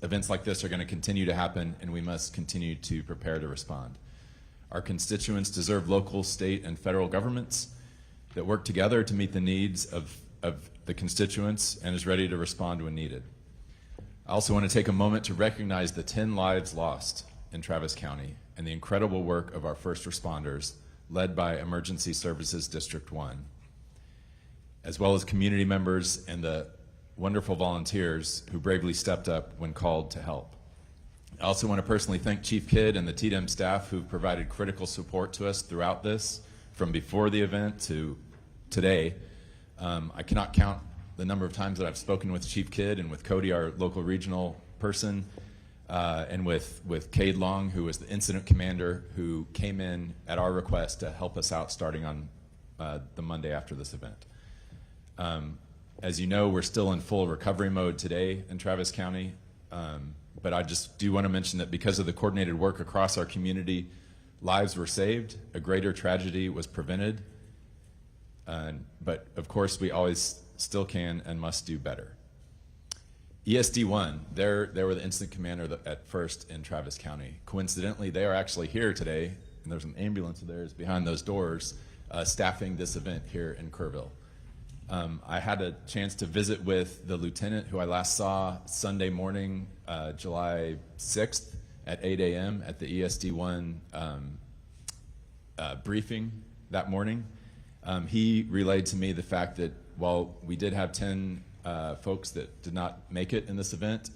Speaker 10: events like this are going to continue to happen, and we must continue to prepare to respond. Our constituents deserve local, state, and federal governments that work together to meet the needs of the constituents and is ready to respond when needed. I also want to take a moment to recognize the 10 lives lost in Travis County and the incredible work of our first responders, led by Emergency Services District 1, as well as community members and the wonderful volunteers who bravely stepped up when called to help. I also want to personally thank Chief Kidd and the TDEM staff who've provided critical support to us throughout this, from before the event to today. I cannot count the number of times that I've spoken with Chief Kidd and with Cody, our local regional person, and with Cade Long, who was the incident commander, who came in at our request to help us out starting on the Monday after this event. As you know, we're still in full recovery mode today in Travis County, but I just do want to mention that because of the coordinated work across our community, lives were saved, a greater tragedy was prevented, but of course we always still can and must do better. ESD1, they were the incident commander at first in Travis County. Coincidentally, they are actually here today, and there's an ambulance of theirs behind those doors staffing this event here in Kerrville. I had a chance to visit with the lieutenant who I last saw Sunday morning, July 6th at 8 a.m. at the ESD1 briefing that morning. He relayed to me the fact that while we did have 10 folks that did not make it in this event,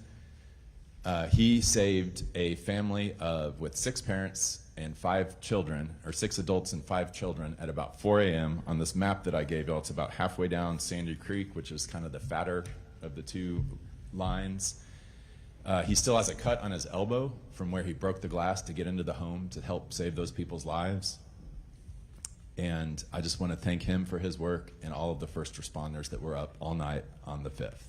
Speaker 10: he saved a family with 6 parents and 5 children, or 6 adults and 5 children, at about 4 a.m. on this map that I gave you. It's about halfway down Sandy Creek, which is kind of the fatter of the 2 lines. He still has a cut on his elbow from where he broke the glass to get into the home to help save those people's lives. And I just want to thank him for his work and all of the first responders that were up all night on the 5th.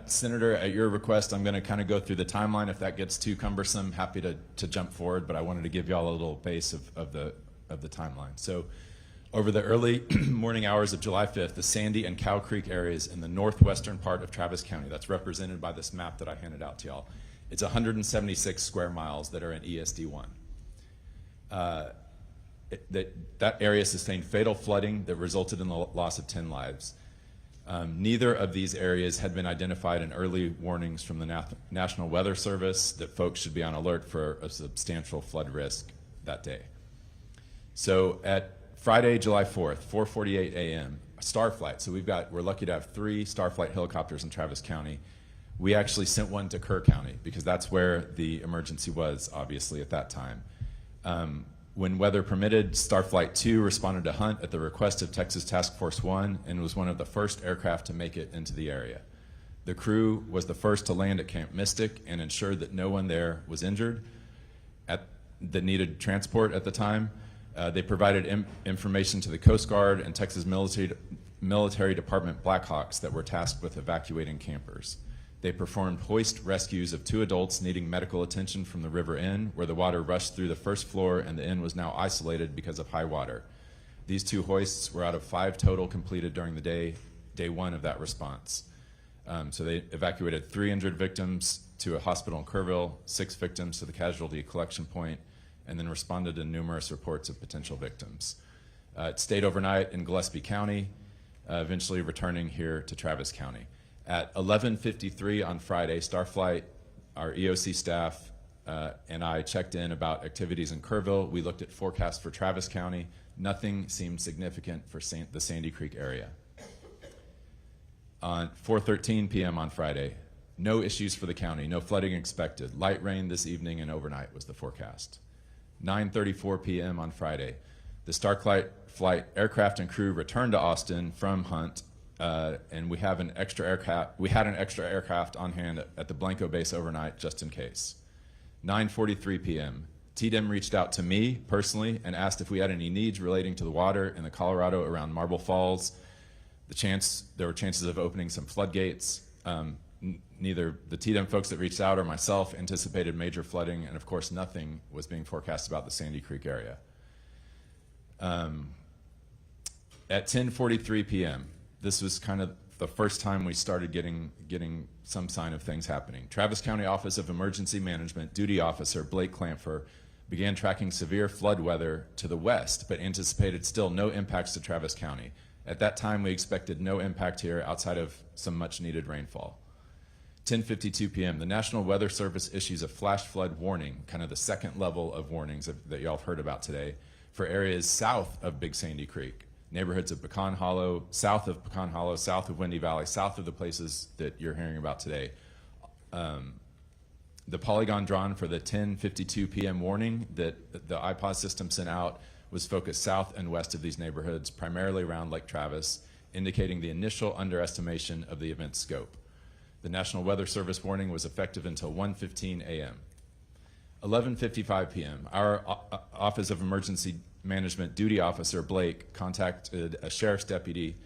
Speaker 10: Senator, at your request, I'm going to kind of go through the timeline. If that gets too cumbersome, happy to jump forward, but I wanted to give you all a little base of the timeline. So over the early morning hours of July 5th, the Sandy and Cow Creek areas in the northwestern part of Travis County, that's represented by this map that I handed out to y'all. It's 176 square miles that are in ESD1. That area sustained fatal flooding that resulted in the loss of 10 lives. Neither of these areas had been identified in early warnings from the National Weather Service that folks should be on alert for a substantial flood risk that day. So at Friday, July 4th, 4:48 a.m., a Starflight. So we're lucky to have 3 Starflight helicopters in Travis County. We actually sent one to Kerr County because that's where the emergency was, obviously, at that time. When weather permitted, Starflight 2 responded to Hunt at the request of Texas Task Force 1 and was one of the first aircraft to make it into the area. The crew was the first to land at Camp Mystic and ensured that no one there was injured. that needed transport at the time. They provided information to the Coast Guard and Texas Military Department Blackhawks that were tasked with evacuating campers. They performed hoist rescues of 2 adults needing medical attention from the river inn, where the water rushed through the first floor and the inn was now isolated because of high water. These 2 hoists were out of 5 total completed during the day 1 of that response. So they evacuated 3 injured victims to a hospital in Kerrville, 6 victims to the casualty collection point, and then responded to numerous reports of potential victims. It stayed overnight in Gillespie County, eventually returning here to Travis County. At 11:53 on Friday, Starflight, our EOC staff, and I checked in about activities in Kerrville. We looked at forecasts for Travis County. Nothing seemed significant for the Sandy Creek area. On 4:13 p.m. on Friday, no issues for the county, no flooding expected. Light rain this evening and overnight was the forecast. 9:34 p.m. on Friday, the Starflight aircraft and crew returned to Austin from Hunt, and we had an extra aircraft on hand at the Blanco base overnight just in case. 9:43 p.m. TDEM reached out to me personally and asked if we had any needs relating to the water in the Colorado around Marble Falls. There were chances of opening some floodgates. Neither the TDEM folks that reached out or myself anticipated major flooding, and of course nothing was being forecast about the Sandy Creek area. At 10:43 p.m., this was kind of the first time we started getting some sign of things happening. Travis County Office of Emergency Management Duty Officer Blake Clamfer began tracking severe flood weather to the west, but anticipated still no impacts to Travis County. At that time, we expected no impact here outside of some much needed rainfall. 10:52 p.m., the National Weather Service issues a flash flood warning, kind of the second level of warnings that y'all have heard about today, for areas south of Big Sandy Creek, neighborhoods of Pecan Hollow, south of Pecan Hollow, south of Windy Valley, south of the places that you're hearing about today. The polygon drawn for the 10:52 p.m. warning that the iPOS system sent out was focused south and west of these neighborhoods, primarily around Lake Travis, indicating the initial underestimation of the event's scope. The National Weather Service warning was effective until 1:15 a.m. 11:55 p.m., our Office of Emergency Management Duty Officer Blake contacted a sheriff's deputy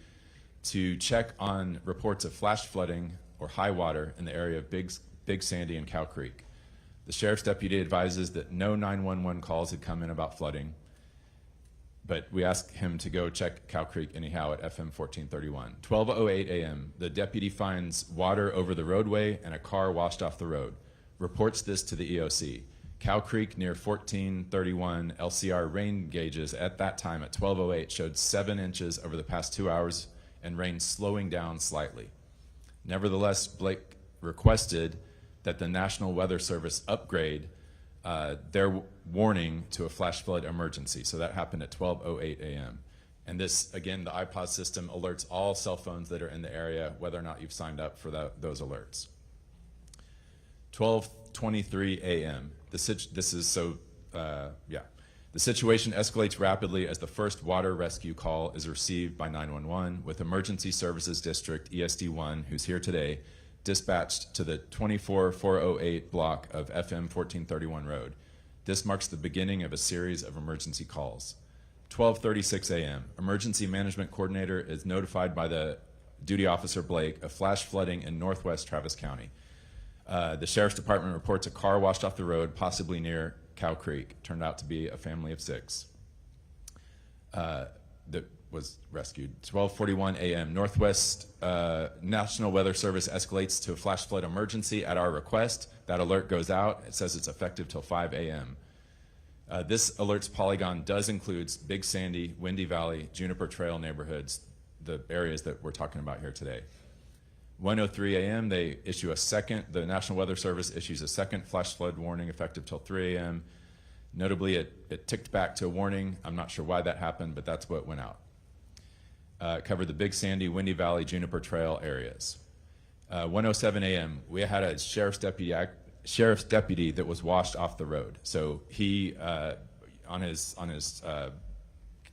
Speaker 10: to check on reports of flash flooding or high water in the area of Big Sandy and Cow Creek. The sheriff's deputy advises that no 911 calls had come in about flooding, but we asked him to go check Cow Creek anyhow at FM 1431. 12:08 a.m., the deputy finds water over the roadway and a car washed off the road. Reports this to the EOC. Cow Creek near 1431 LCR rain gauges at that time at 12:08 showed 7 inches over the past 2 hours and rain slowing down slightly. Nevertheless, Blake requested that the National Weather Service upgrade their warning to a flash flood emergency. So that happened at 12:08 a.m. And this, again, the iPOS system alerts all cell phones that are in the area, whether or not you've signed up for those alerts. 12:23 a.m. The situation escalates rapidly as the first water rescue call is received by 911, with Emergency Services District, ESD1, who's here today, dispatched to the 24408 block of FM 1431 Road. This marks the beginning of a series of emergency calls. 12:36 a.m., Emergency Management Coordinator is notified by the duty officer Blake of flash flooding in northwest Travis County. The Sheriff's Department reports a car washed off the road, possibly near Cow Creek. Turned out to be a family of 6 that was rescued. 12:41 a.m. Northwest National Weather Service escalates to a flash flood emergency at our request. That alert goes out. It says it's effective till 5 a.m. This alert's polygon does include Big Sandy, Windy Valley, Juniper Trail neighborhoods, the areas that we're talking about here today. 1:03 a.m. they issue the National Weather Service issues a second flash flood warning effective till 3 a.m. Notably, it ticked back to a warning. I'm not sure why that happened, but that's what went out. Covered the Big Sandy, Windy Valley, Juniper Trail areas. 1:07 a.m. we had a sheriff's deputy that was washed off the road. So he, on his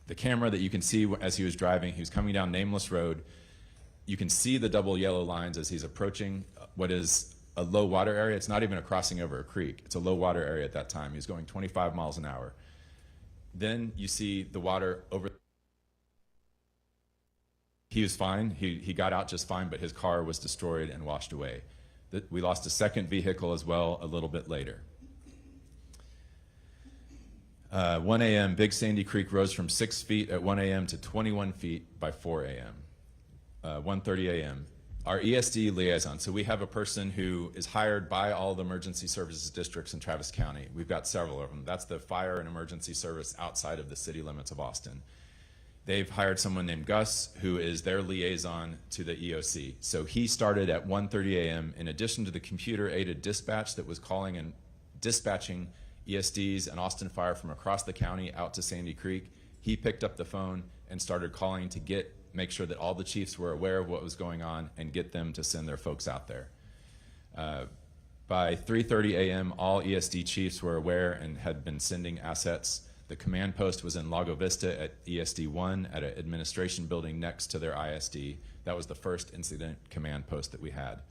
Speaker 10: the camera that you can see as he was driving, he was coming down Nameless Road. You can see the double yellow lines as he's approaching what is a low water area. It's not even a crossing over a creek. It's a low water area at that time. He was going 25 miles an hour. Then you see the water over. He was fine. He got out just fine, but his car was destroyed and washed away. We lost a second vehicle as well a little bit later. 1 a.m., Big Sandy Creek rose from 6 feet at 1 a.m. to 21 feet by 4 a.m. 1:30 a.m. Our ESD liaison, so we have a person who is hired by all the emergency services districts in Travis County. We've got several of them. That's the fire and emergency service outside of the city limits of Austin. They've hired someone named Gus, who is their liaison to the EOC. So he started at 1:30 a.m. In addition to the computer-aided dispatch that was calling and dispatching ESDs and Austin Fire from across the county out to Sandy Creek, he picked up the phone and started calling to make sure that all the chiefs were aware of what was going on and get them to send their folks out there. By 3:30 a.m., all ESD chiefs were aware and had been sending assets. The command post was in Lago Vista at ESD 1 at an administration building next to their ISD. That was the first incident command post that we had.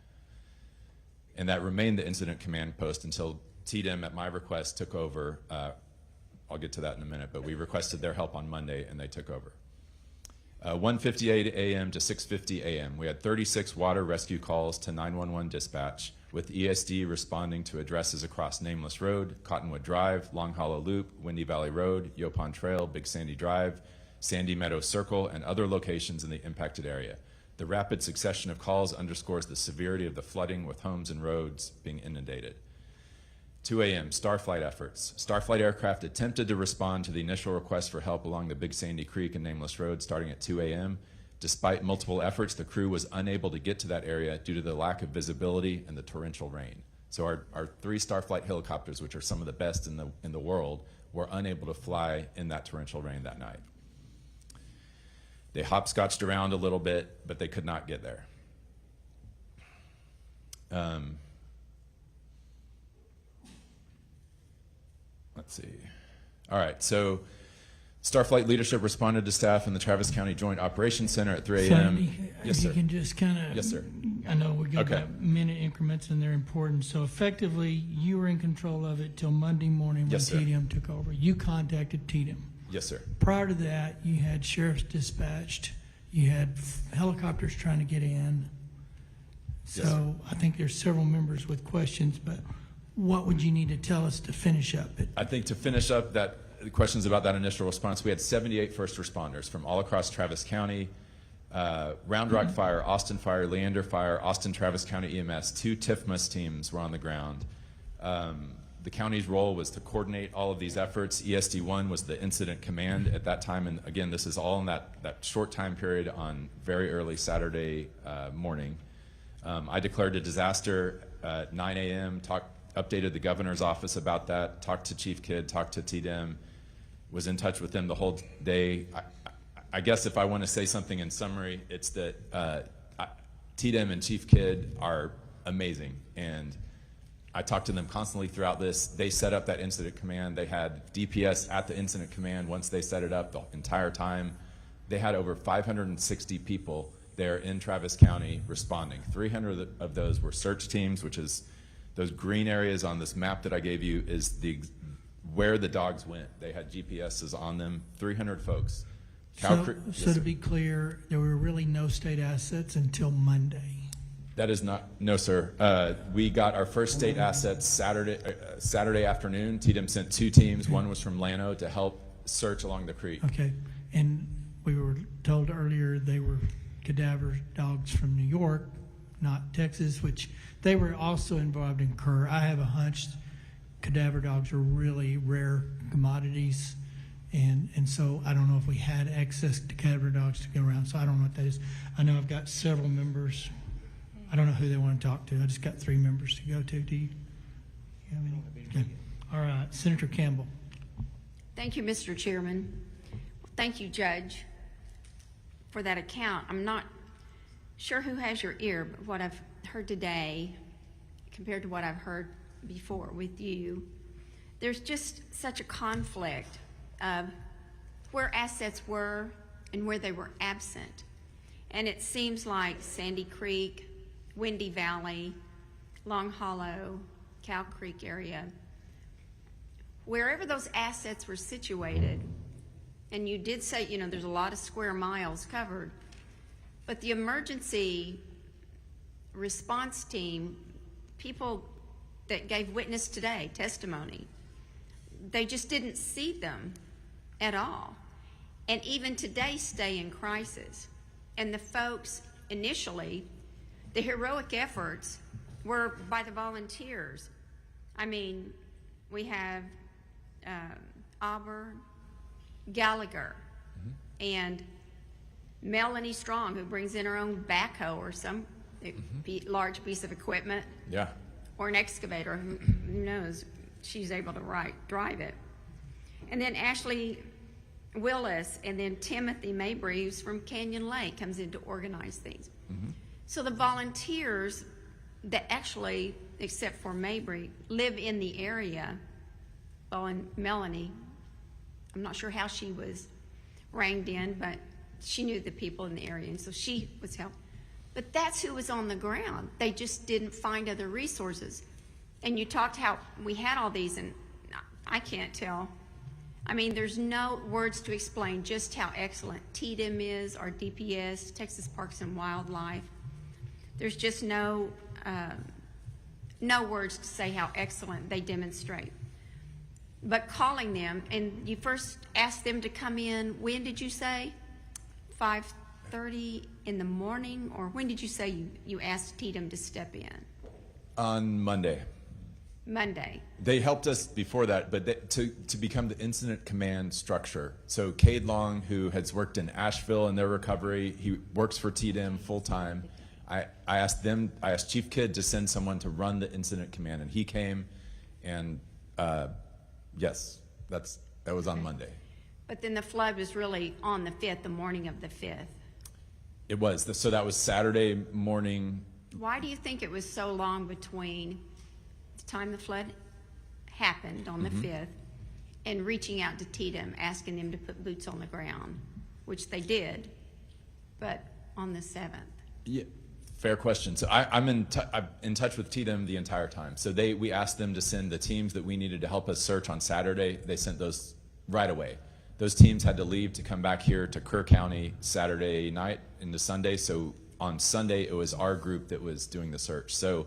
Speaker 10: And that remained the incident command post until TDM, at my request, took over. I'll get to that in a minute, but we requested their help on Monday and they took over. 1:58 a.m. to 6:50 a.m. We had 36 water rescue calls to 911 dispatch, with ESD responding to addresses across Nameless Road, Cottonwood Drive, Long Hollow Loop, Windy Valley Road, Yopon Trail, Big Sandy Drive, Sandy Meadow Circle, and other locations in the impacted area. The rapid succession of calls underscores the severity of the flooding, with homes and roads being inundated. 2 a.m., Starflight efforts. Starflight aircraft attempted to respond to the initial request for help along the Big Sandy Creek and Nameless Road starting at 2 a.m. Despite multiple efforts, the crew was unable to get to that area due to the lack of visibility and the torrential rain. So our 3 Starflight helicopters, which are some of the best in the world, were unable to fly in that torrential rain that night. They hopscotched around a little bit, but they could not get there. Let's see. All right, so Starflight leadership responded to staff in the Travis County Joint Operations Center at 3 a.m. Yes,
Speaker 1: If
Speaker 10: sir.
Speaker 1: you can just kind of.
Speaker 10: Yes, sir.
Speaker 1: I know we got
Speaker 10: Okay.
Speaker 1: about minute increments and they're important. So effectively, you were in control of it till Monday morning when
Speaker 10: Yes, sir.
Speaker 1: TDM took over. You contacted TDM.
Speaker 10: Yes, sir.
Speaker 1: Prior to that, you had sheriffs dispatched. You had helicopters trying to get in.
Speaker 10: Yes, sir.
Speaker 1: So I think there's several members with questions, but what would you need to tell us to finish up it?
Speaker 10: I think to finish up the questions about that initial response, we had 78 first responders from all across Travis County, Round Rock Fire, Austin Fire, Leander Fire, Austin Travis County EMS, 2 TIFMAS teams were on the ground. The county's role was to coordinate all of these efforts. ESD-1 was the incident command at that time, and again, this is all in that short time period on very early Saturday morning. I declared a disaster at 9 a.m., updated the governor's office about that, talked to Chief Kidd, talked to TDM, was in touch with them the whole day. I guess if I want to say something in summary, it's that TDM and Chief Kidd are amazing, and I talked to them constantly throughout this. They set up that incident command. They had DPS at the incident command once they set it up the entire time. They had over 560 people there in Travis County responding. 300 of those were search teams, which is those green areas on this map that I gave you is where the dogs went. They had GPSs on them, 300 folks.
Speaker 1: So to be clear, there were really no state assets until Monday.
Speaker 10: That is not, no, sir. We got our first state assets Saturday afternoon. TDM sent 2 teams. One was from Llano to help search along the creek.
Speaker 1: Okay, and we were told earlier they were cadaver dogs from New York, not Texas, which they were also involved in Kerr. I have a hunch cadaver dogs are really rare commodities, and so I don't know if we had access to cadaver dogs to go around, so I don't know what that is. I know I've got several members. I don't know who they want to talk to. I just got 3 members to go to. Do you have any? Okay. All right, Senator Campbell.
Speaker 3: Thank you, Mr. Chairman. Thank you, Judge, for that account. I'm not sure who has your ear, but what I've heard today compared to what I've heard before with you, there's just such a conflict of where assets were and where they were absent. And it seems like Sandy Creek, Windy Valley, Long Hollow, Cow Creek area, wherever those assets were situated, and you did say, you know, there's a lot of square miles covered, but the emergency response team, people that gave witness today, testimony, they just didn't see them at all. And even today stay in crisis. And the folks initially, the heroic efforts were by the volunteers. I mean, we have Auburn, Gallagher, and Melanie Strong, who brings in her own backhoe or some large piece of equipment.
Speaker 10: Yeah.
Speaker 3: Or an excavator, who knows, she's able to drive it. And then Ashley Willis, and then Timothy Mabry, who's from Canyon Lake, comes in to organize things. So the volunteers that actually, except for Mabry, live in the area, well, and Melanie, I'm not sure how she was ranged in, but she knew the people in the area, and so she was helped. But that's who was on the ground. They just didn't find other resources. And you talked how we had all these, and I can't tell. I mean, there's no words to explain just how excellent TDM is, our DPS, Texas Parks and Wildlife. There's just no words to say how excellent they demonstrate. But calling them, and you first asked them to come in, when did you say? 5:30 in the morning, or when did you say you asked TDM to step in?
Speaker 10: On Monday.
Speaker 3: Monday.
Speaker 10: They helped us before that, but to become the incident command structure. So Cade Long, who has worked in Asheville in their recovery, he works for TDM full time. I asked Chief Kidd to send someone to run the incident command, and he came, and yes, that was on Monday.
Speaker 3: But then the flood was really on the 5th, the morning of the 5th.
Speaker 10: It was. So that was Saturday morning.
Speaker 3: Why do you think it was so long between the time the flood happened on the 5th and reaching out to TDM, asking them to put boots on the ground, which they did, but on the 7th?
Speaker 10: Yeah, fair question. So I'm in touch with TDM the entire time. So we asked them to send the teams that we needed to help us search on Saturday. They sent those right away. Those teams had to leave to come back here to Kerr County Saturday night into Sunday. So on Sunday, it was our group that was doing the search. So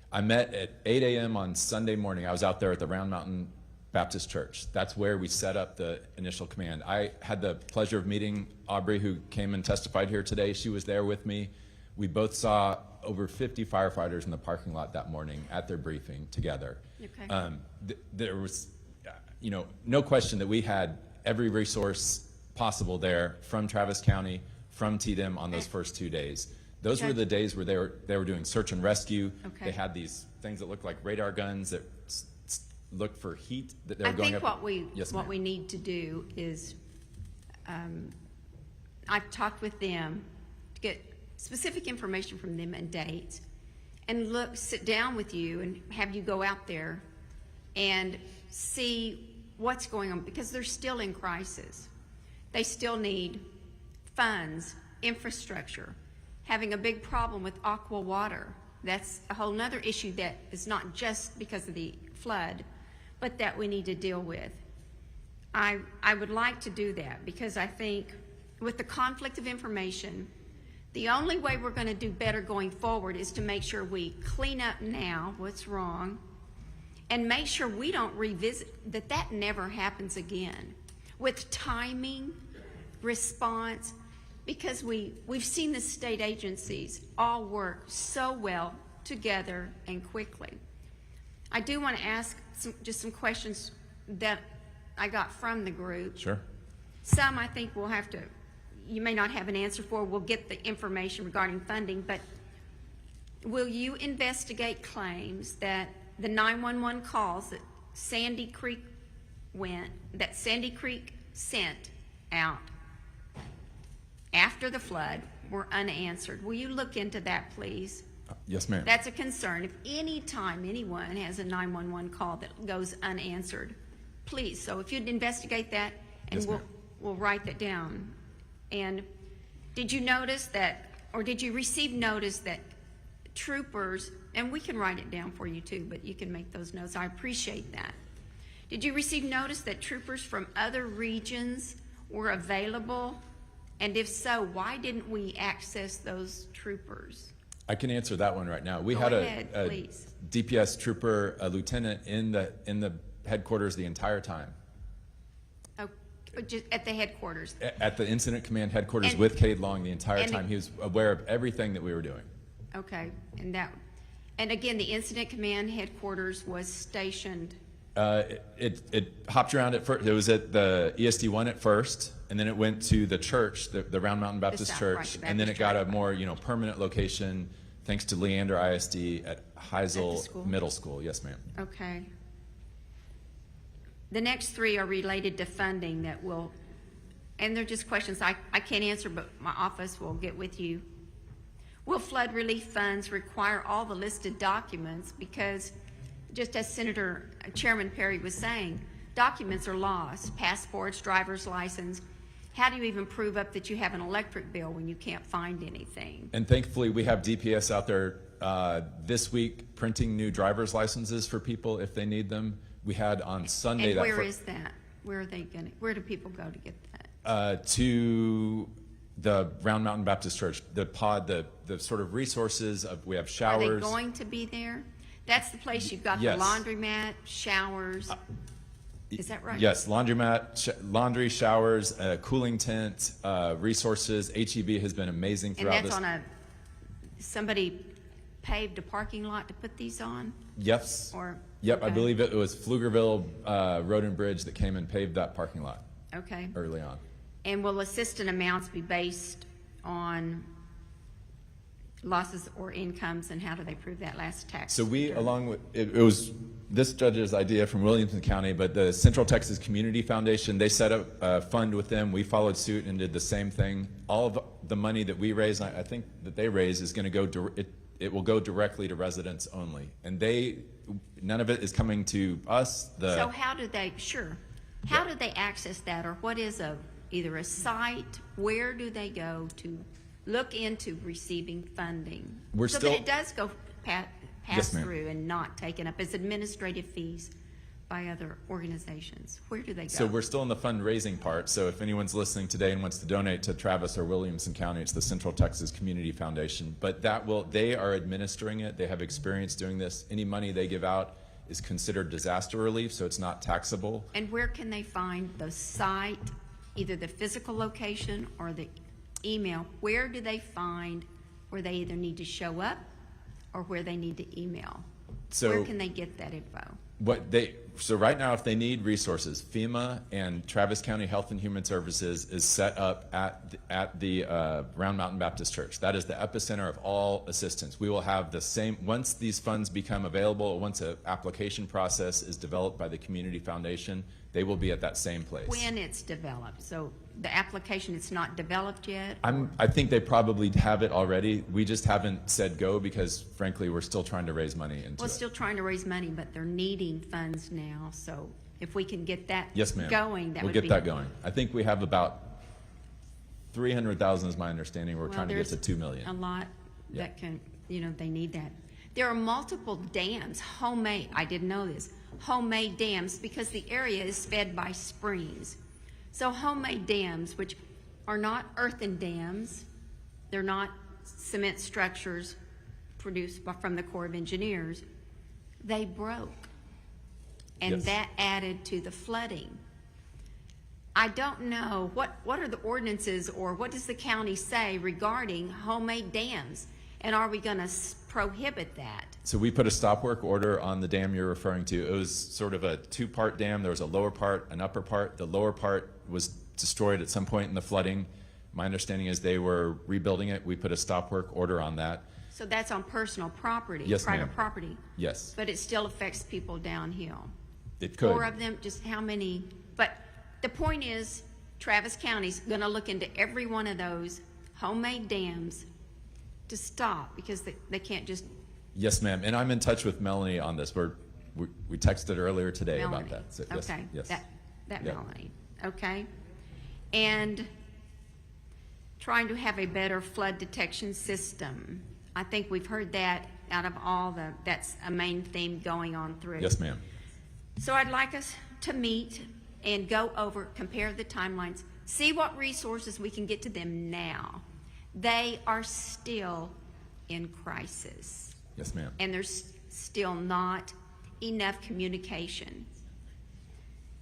Speaker 10: I met at 8 a.m. on Sunday morning. I was out there at the Round Mountain Baptist Church. That's where we set up the initial command. I had the pleasure of meeting Aubrey, who came and testified here today. She was there with me. We both saw over 50 firefighters in the parking lot that morning at their briefing together.
Speaker 3: Okay.
Speaker 10: There was, no question that we had every resource possible there from Travis County, from TDM on those first 2 days. Those were the days where they were doing search and rescue.
Speaker 3: Okay.
Speaker 10: They had these things that looked like radar guns that looked for heat that they were
Speaker 3: I
Speaker 10: going
Speaker 3: think
Speaker 10: up.
Speaker 3: what we need to do is, I've talked with them to get specific information from them and dates, and sit down with you and have you go out there and see what's going on, because they're still in crisis. They still need funds, infrastructure, having a big problem with aqua water. That's a whole nother issue that is not just because of the flood, but that we need to deal with. I would like to do that, because I think with the conflict of information, the only way we're going to do better going forward is to make sure we clean up now what's wrong, and make sure we don't revisit, that never happens again, with timing, response, because we've seen the state agencies all work so well together and quickly. I do want to ask just some questions that I got from the group.
Speaker 10: Sure.
Speaker 3: Some I think you may not have an answer for. We'll get the information regarding funding, but will you investigate claims that the 911 calls that Sandy Creek sent out after the flood were unanswered? Will you look into that, please?
Speaker 10: Yes, ma'am.
Speaker 3: That's a concern. If any time anyone has a 911 call that goes unanswered, please. So if you'd investigate that, and
Speaker 10: Yes,
Speaker 3: we'll write that down. And did you notice that, or did you receive notice that troopers, and we can write it down for you too, but you can make those notes. I appreciate that. Did you receive notice that troopers from other regions were available? And if so, why didn't we access those troopers?
Speaker 10: I can answer that one right now. We
Speaker 3: Go
Speaker 10: had
Speaker 3: ahead,
Speaker 10: a
Speaker 3: please.
Speaker 10: DPS trooper, a lieutenant in the headquarters the entire time.
Speaker 3: Oh, just at the headquarters.
Speaker 10: At the incident command headquarters
Speaker 3: And-
Speaker 10: with Cade Long the entire
Speaker 3: and-
Speaker 10: time. He was aware of everything that we were doing.
Speaker 3: Okay, and again, the incident command headquarters was stationed.
Speaker 10: It hopped around at first. It was at the ESD1 at first, and then it went to the church, the Round Mountain Baptist
Speaker 3: South,
Speaker 10: Church,
Speaker 3: right, the
Speaker 10: and then it
Speaker 3: Baptist
Speaker 10: got
Speaker 3: church.
Speaker 10: a more permanent location thanks to Leander ISD at Heisel
Speaker 3: school?
Speaker 10: Middle School. Yes, ma'am.
Speaker 3: Okay. The next three are related to funding that will, and they're just questions I can't answer, but my office will get with you. Will flood relief funds require all the listed documents? Because just as Chairman Perry was saying, documents are lost, passports, driver's license. How do you even prove up that you have an electric bill when you can't find anything?
Speaker 10: And thankfully, we have DPS out there this week printing new driver's licenses for people if they need them. We had on Sunday.
Speaker 3: And where is that? Where are they gonna? Where do people go to get that?
Speaker 10: To the Round Mountain Baptist Church, the pod, the sort of resources of, we have
Speaker 3: Are
Speaker 10: showers.
Speaker 3: they going to be there? That's the place you've got
Speaker 10: Yes.
Speaker 3: the laundromat, showers. Is that right?
Speaker 10: Yes, laundromat, laundry, showers, cooling tent, resources. HEB has been amazing
Speaker 3: And
Speaker 10: throughout
Speaker 3: that's
Speaker 10: this.
Speaker 3: on somebody paved a parking lot to put these on?
Speaker 10: Yes.
Speaker 3: Or
Speaker 10: Yep, I
Speaker 3: okay.
Speaker 10: believe it was Pflugerville Road and Bridge that came and paved that parking lot
Speaker 3: Okay.
Speaker 10: early on.
Speaker 3: And will assistant amounts be based on losses or incomes, and how do they prove that last tax?
Speaker 10: So we,
Speaker 3: return?
Speaker 10: along with, it was this judge's idea from Williamson County, but the Central Texas Community Foundation, they set up a fund with them. We followed suit and did the same thing. All of the money that we raise, I think that they raise, is going to go, it will go directly to residents only. And none of it is coming to us.
Speaker 3: So how do they, how do they access that, or what is either a site, where do they go to look into receiving funding? So that it does go pass
Speaker 10: Yes, ma'am.
Speaker 3: through and not taken up as administrative fees by other organizations. Where do they go?
Speaker 10: So we're still in the fundraising part. So if anyone's listening today and wants to donate to Travis or Williamson County, it's the Central Texas Community Foundation. But they are administering it. They have experience doing this. Any money they give out is considered disaster relief, so it's not taxable.
Speaker 3: And where can they find the site, either the physical location or the email? Where do they find where they either need to show up or where they need to email?
Speaker 10: So
Speaker 3: where can they get that info?
Speaker 10: So right now, if they need resources, FEMA and Travis County Health and Human Services is set up at the Round Mountain Baptist Church. That is the epicenter of all assistance. We will have the same, once these funds become available, once an application process is developed by the Community Foundation, they will be at that same place.
Speaker 3: When it's developed. So the application, it's not developed yet?
Speaker 10: I think they probably have it already. We just haven't said go because, frankly, we're still trying to raise money into
Speaker 3: Well,
Speaker 10: it.
Speaker 3: still trying to raise money, but they're needing funds now. So if we can get that
Speaker 10: Yes, ma'am.
Speaker 3: going, that
Speaker 10: we'll
Speaker 3: would
Speaker 10: get
Speaker 3: be.
Speaker 10: that going. I think we have about 300,000 is my understanding. We're
Speaker 3: Well,
Speaker 10: trying to get to
Speaker 3: there's
Speaker 10: 2 million.
Speaker 3: A lot
Speaker 10: Yeah.
Speaker 3: that can, they need that. There are multiple dams, homemade, I didn't know this, homemade dams, because the area is fed by springs. So homemade dams, which are not earthen dams, they're not cement structures produced from the Corps of Engineers, they broke. And
Speaker 10: Yes.
Speaker 3: that added to the flooding. I don't know, what are the ordinances, or what does the county say regarding homemade dams? And are we gonna prohibit that?
Speaker 10: So we put a stop work order on the dam you're referring to. It was sort of a two-part dam. There was a lower part, an upper part. The lower part was destroyed at some point in the flooding. My understanding is they were rebuilding it. We put a stop work order on that.
Speaker 3: So that's on personal property,
Speaker 10: Yes,
Speaker 3: private
Speaker 10: ma'am.
Speaker 3: property,
Speaker 10: Yes,
Speaker 3: but it still affects people downhill.
Speaker 10: it could.
Speaker 3: 4 of them, just how many? But the point is, Travis County's gonna look into every one of those homemade dams to stop, because they can't just,
Speaker 10: Yes, ma'am. And I'm in touch with Melanie on this. We texted earlier today
Speaker 3: Melanie.
Speaker 10: about that. So, yes,
Speaker 3: Okay,
Speaker 10: yes.
Speaker 3: that
Speaker 10: Yeah.
Speaker 3: Melanie, okay? And trying to have a better flood detection system. I think we've heard that out of that's a main theme going on through.
Speaker 10: Yes, ma'am.
Speaker 3: So I'd like us to meet and go over, compare the timelines, see what resources we can get to them now. They are still in crisis.
Speaker 10: Yes, ma'am.
Speaker 3: And there's still not enough communication.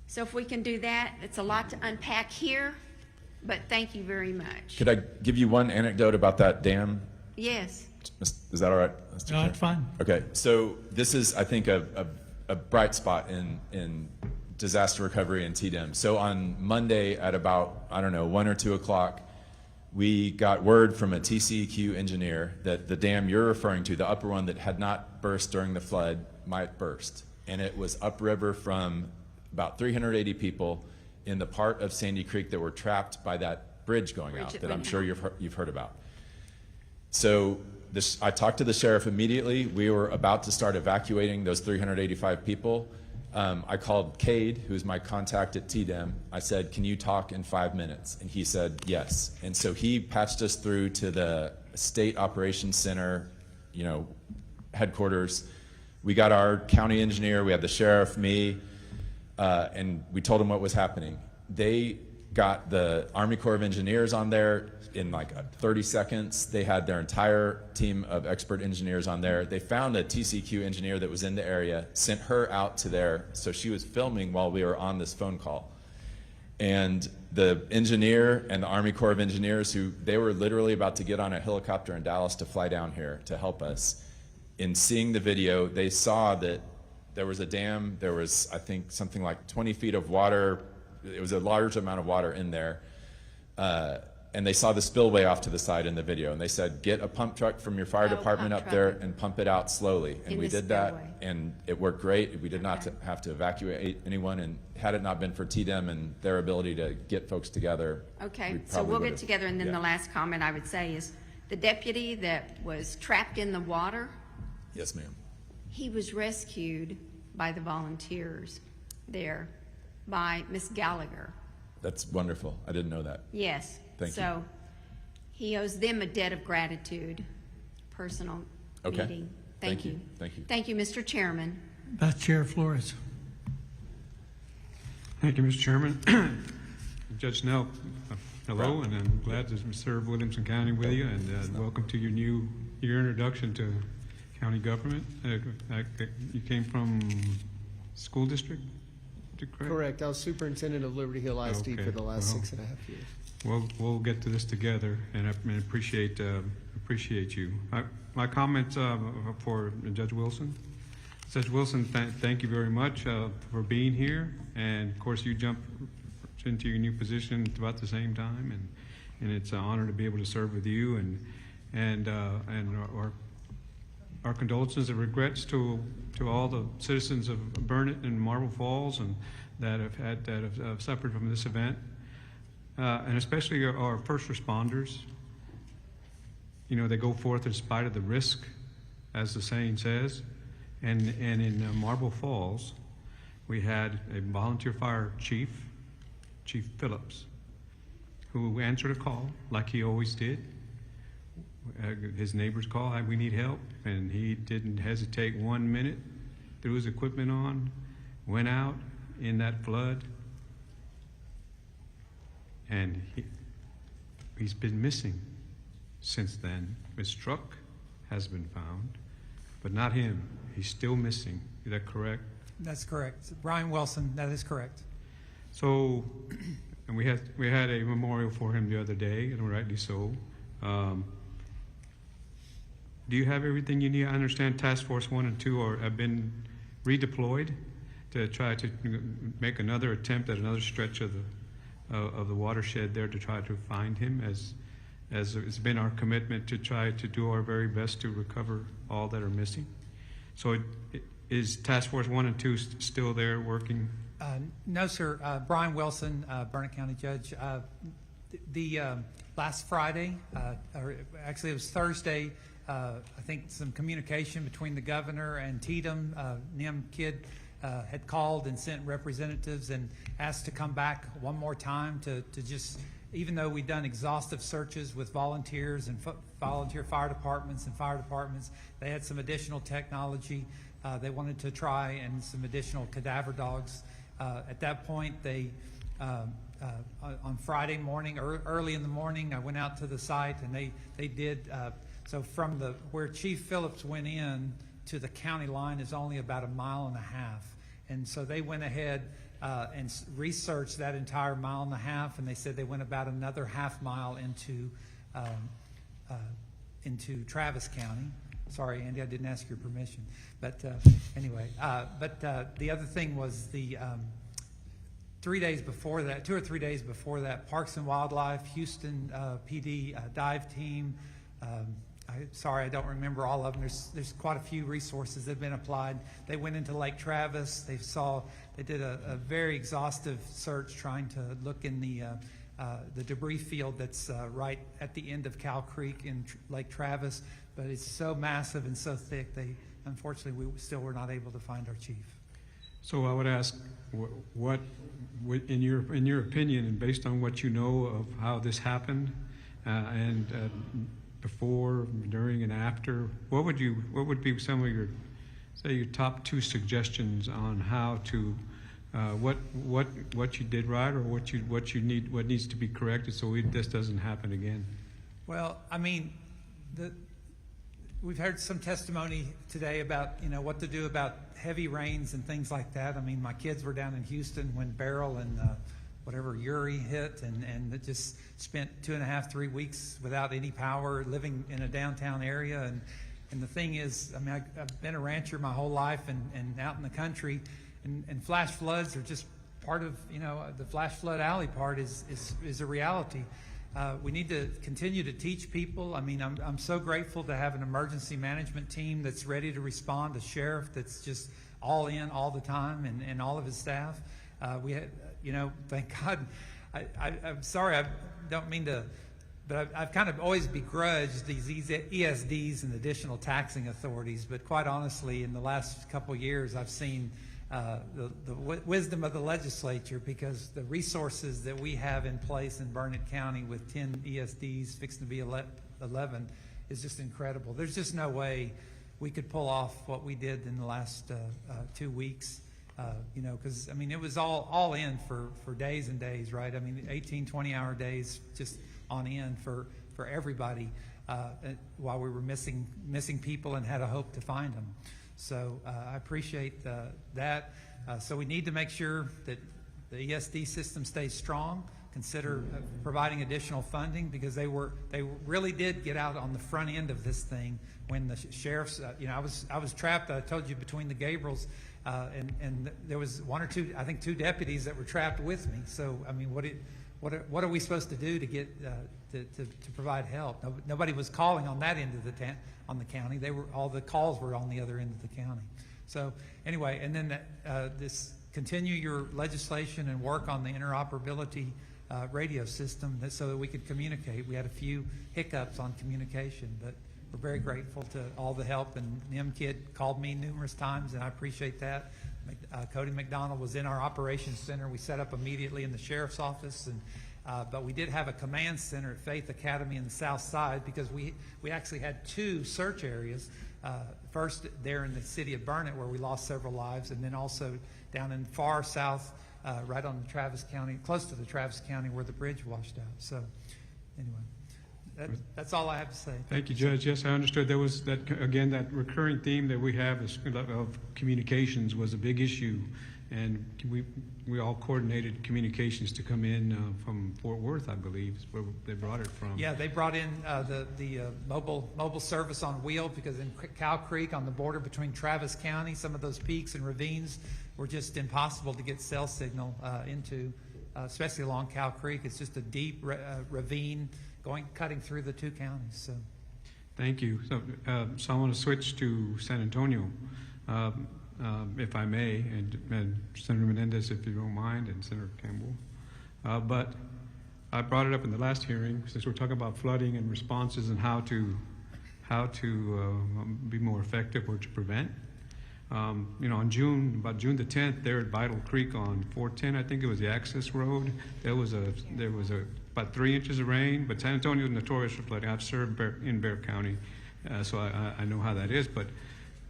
Speaker 3: So if we can do that, it's a lot to unpack here, but thank you very much.
Speaker 10: Could I give you one anecdote about that dam?
Speaker 3: Yes.
Speaker 10: Is that all right, Mr.
Speaker 1: No,
Speaker 10: Chair?
Speaker 1: it's fine.
Speaker 10: Okay, so this is, I think, a bright spot in disaster recovery and TDEM. So on Monday at about, 1 or 2 o'clock, we got word from a TCEQ engineer that the dam you're referring to, the upper one that had not burst during the flood, might burst. And it was upriver from about 380 people in the part of Sandy Creek that were trapped by that bridge going out that I'm sure you've heard about. So I talked to the sheriff immediately. We were about to start evacuating those 385 people. I called Cade, who's my contact at TDEM. I said, can you talk in 5 minutes? And he said, yes. And so he patched us through to the State Operations Center, headquarters. We got our county engineer, we had the sheriff, me, and we told them what was happening. They got the Army Corps of Engineers on there in like 30 seconds. They had their entire team of expert engineers on there. They found a TCQ engineer that was in the area, sent her out to there, so she was filming while we were on this phone call. And the engineer and the Army Corps of Engineers, they were literally about to get on a helicopter in Dallas to fly down here to help us. In seeing the video, they saw that there was a dam, there was, I think, something like 20 feet of water. It was a large amount of water in there. And they saw the spillway off to the side in the video. And they said, get a pump truck from your fire department up there and pump it out slowly. And we did that, and it worked great. We did not have to evacuate anyone. And had it not been for TDEM and their ability to get folks together.
Speaker 3: Okay, so we'll get together. And then the last comment I would say is the deputy that was trapped in the water.
Speaker 10: Yes, ma'am.
Speaker 3: He was rescued by the volunteers there, by Miss Gallagher.
Speaker 10: That's wonderful. I didn't know that.
Speaker 3: Yes.
Speaker 10: Thank you.
Speaker 3: So he owes them a debt of gratitude, personal meeting. Thank you.
Speaker 10: Thank you.
Speaker 3: Thank you, Mr. Chairman.
Speaker 1: Vice Chair Flores.
Speaker 11: Thank you, Mr. Chairman. Judge Snell, hello, and I'm glad to serve Williamson County with you, and welcome to your introduction to county government. You came from school district?
Speaker 15: Correct. I was superintendent of Liberty Hill ISD for the last 6.5 years.
Speaker 11: We'll get to this together, and I appreciate you. My comments for Judge Wilson. Judge Wilson, thank you very much for being here, and of course you jumped into your new position at about the same time, and it's an honor to be able to serve with you, and our condolences and regrets to all the citizens of Burnett and Marble Falls and that have suffered from this event. And especially our first responders. They go forth in spite of the risk, as the saying says. And in Marble Falls, we had a volunteer fire chief, Chief Phillips, who answered a call like he always did. His neighbors called, "Hey, we need help," and he didn't hesitate 1 minute, threw his equipment on, went out in that flood. And he's been missing since then. His truck has been found, but not him. He's still missing. Is that correct?
Speaker 4: That's correct. Brian Wilson, that is correct.
Speaker 11: So, and we had a memorial for him the other day, and rightly so. Do you have everything you need? I understand Task Force 1 and 2 have been redeployed to try to make another attempt at another stretch of the watershed there to try to find him, as it's been our commitment to try to do our very best to recover all that are missing. So is Task Force 1 and 2 still there working?
Speaker 4: No, sir. Brian Wilson, Burnett County Judge. The last Friday, or actually it was Thursday, I think some communication between the governor and TDEM, NIM Kidd, had called and sent representatives and asked to come back one more time to just even though we've done exhaustive searches with volunteers and volunteer fire departments and fire departments, they had some additional technology they wanted to try and some additional cadaver dogs. At that point, they on Friday morning, early in the morning, I went out to the site and they did, so from where Chief Phillips went in to the county line is only about 1.5 miles. And so they went ahead and researched that entire 1.5 miles, and they said they went about another 0.5 mile into Travis County. Sorry, Andy, I didn't ask your permission. But anyway, the other thing was the 3 days before that, 2 or 3 days before that, Parks and Wildlife, Houston PD dive team. Sorry, I don't remember all of them. There's quite a few resources that have been applied. They went into Lake Travis. They did a very exhaustive search trying to look in the debris field that's right at the end of Cow Creek in Lake Travis. But it's so massive and so thick, unfortunately, we still were not able to find our chief.
Speaker 11: So I would ask, what in your opinion, and based on what you know of how this happened, and before, during, and after, what would be some of your top 2 suggestions on how to what you did right, or what needs to be corrected so this doesn't happen again?
Speaker 4: Well, I mean, we've heard some testimony today about what to do about heavy rains and things like that. I mean, my kids were down in Houston when Beryl and Uri hit, and it just spent 2.5-3 weeks without any power, living in a downtown area. And the thing is, I mean, I've been a rancher my whole life and out in the country, and flash floods are just part of, the flash flood alley part is a reality. We need to continue to teach people. I mean, I'm so grateful to have an emergency management team that's ready to respond, a sheriff that's just all in all the time, and all of his staff. We had, thank God. I'm sorry, I don't mean to, but I've kind of always begrudged these ESDs and additional taxing authorities. But quite honestly, in the last couple of years, I've seen the wisdom of the legislature, because the resources that we have in place in Burnett County with 10 ESDs fixing to be 11 is just incredible. There's just no way we could pull off what we did in the last 2 weeks. Because I mean, it was all in for days and days, right? I mean, 18, 20-hour days just on end for everybody while we were missing people and had a hope to find them. So I appreciate that. So we need to make sure that the ESD system stays strong. Consider providing additional funding, because they really did get out on the front end of this thing when the sheriffs. I was trapped. I told you, between the Gabriels, and there was 1 or 2, I think 2 deputies that were trapped with me. So I mean, what are we supposed to do to get to provide help? Nobody was calling on that end of the county. All the calls were on the other end of the county. So anyway, and then this continue your legislation and work on the interoperability radio system so that we could communicate. We had a few hiccups on communication, but we're very grateful to all the help. And NIM called me numerous times, and I appreciate that. Cody McDonald was in our operations center. We set up immediately in the sheriff's office, but we did have a command center at Faith Academy in the south side, because we actually had 2 search areas. First there in the city of Burnett, where we lost several lives, and then also down in far south, right on the Travis County, close to the Travis County, where the bridge washed out. So anyway, that's all I have to say.
Speaker 11: Thank you, Judge. Yes, I understood. There was that recurring theme that we have of communications was a big issue, and we all coordinated communications to come in from Fort Worth, I believe, is where they brought it from.
Speaker 4: Yeah, they brought in the mobile service on wheel, because in Cow Creek, on the border between Travis County, some of those peaks and ravines were just impossible to get cell signal into, especially along Cow Creek. It's just a deep ravine cutting through the 2 counties. So,
Speaker 11: thank you. So I want to switch to San Antonio, if I may, and Senator Menendez, if you don't mind, and Senator Campbell. But I brought it up in the last hearing, since we're talking about flooding and responses and how to be more effective or to prevent. On about June the 10th, there at Vital Creek on 410, I think it was the access road. There was about 3 inches of rain, but San Antonio is notorious for flooding. I've served in Bexar County, so I know how that is. But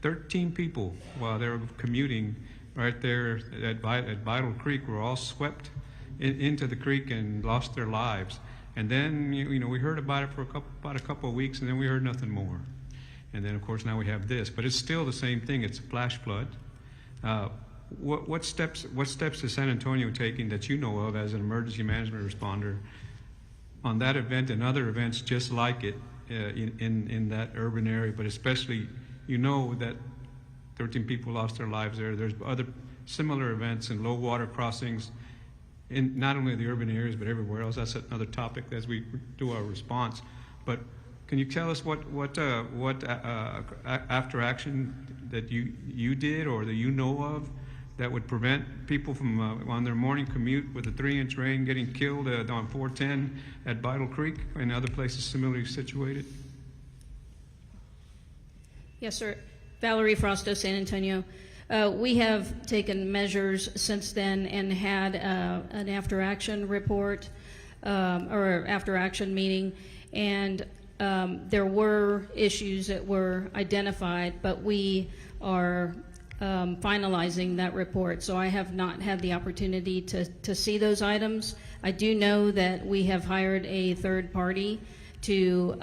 Speaker 11: 13 people, while they were commuting right there at Vital Creek, were all swept into the creek and lost their lives. And then, we heard about it for about a couple of weeks, and then we heard nothing more. And then, of course, now we have this. But it's still the same thing. It's a flash flood. What steps is San Antonio taking that you know of as an emergency management responder on that event and other events just like it in that urban area, but especially, that 13 people lost their lives there. There's other similar events in low water crossings in not only the urban areas, but everywhere else. That's another topic as we do our response. But can you tell us what after action that you did or that you know of that would prevent people from on their morning commute with a 3-inch rain getting killed on 410 at Vital Creek and other places similarly situated?
Speaker 8: Yes, sir. Valerie Frosto, San Antonio. We have taken measures since then and had an after-action report or after-action meeting, and there were issues that were identified, but we are finalizing that report, so I have not had the opportunity to see those items. I do know that we have hired a third party to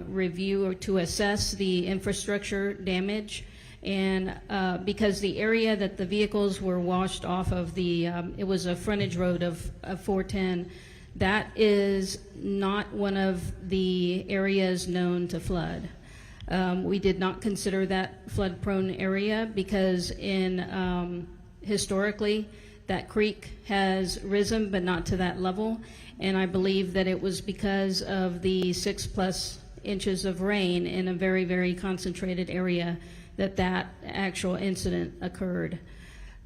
Speaker 8: review or to assess the infrastructure damage, and because the area that the vehicles were washed off of, it was a frontage road of 410, that is not one of the areas known to flood. We did not consider that flood-prone area because historically, that creek has risen, but not to that level. And I believe that it was because of the 6+ inches of rain in a very, very concentrated area that actual incident occurred.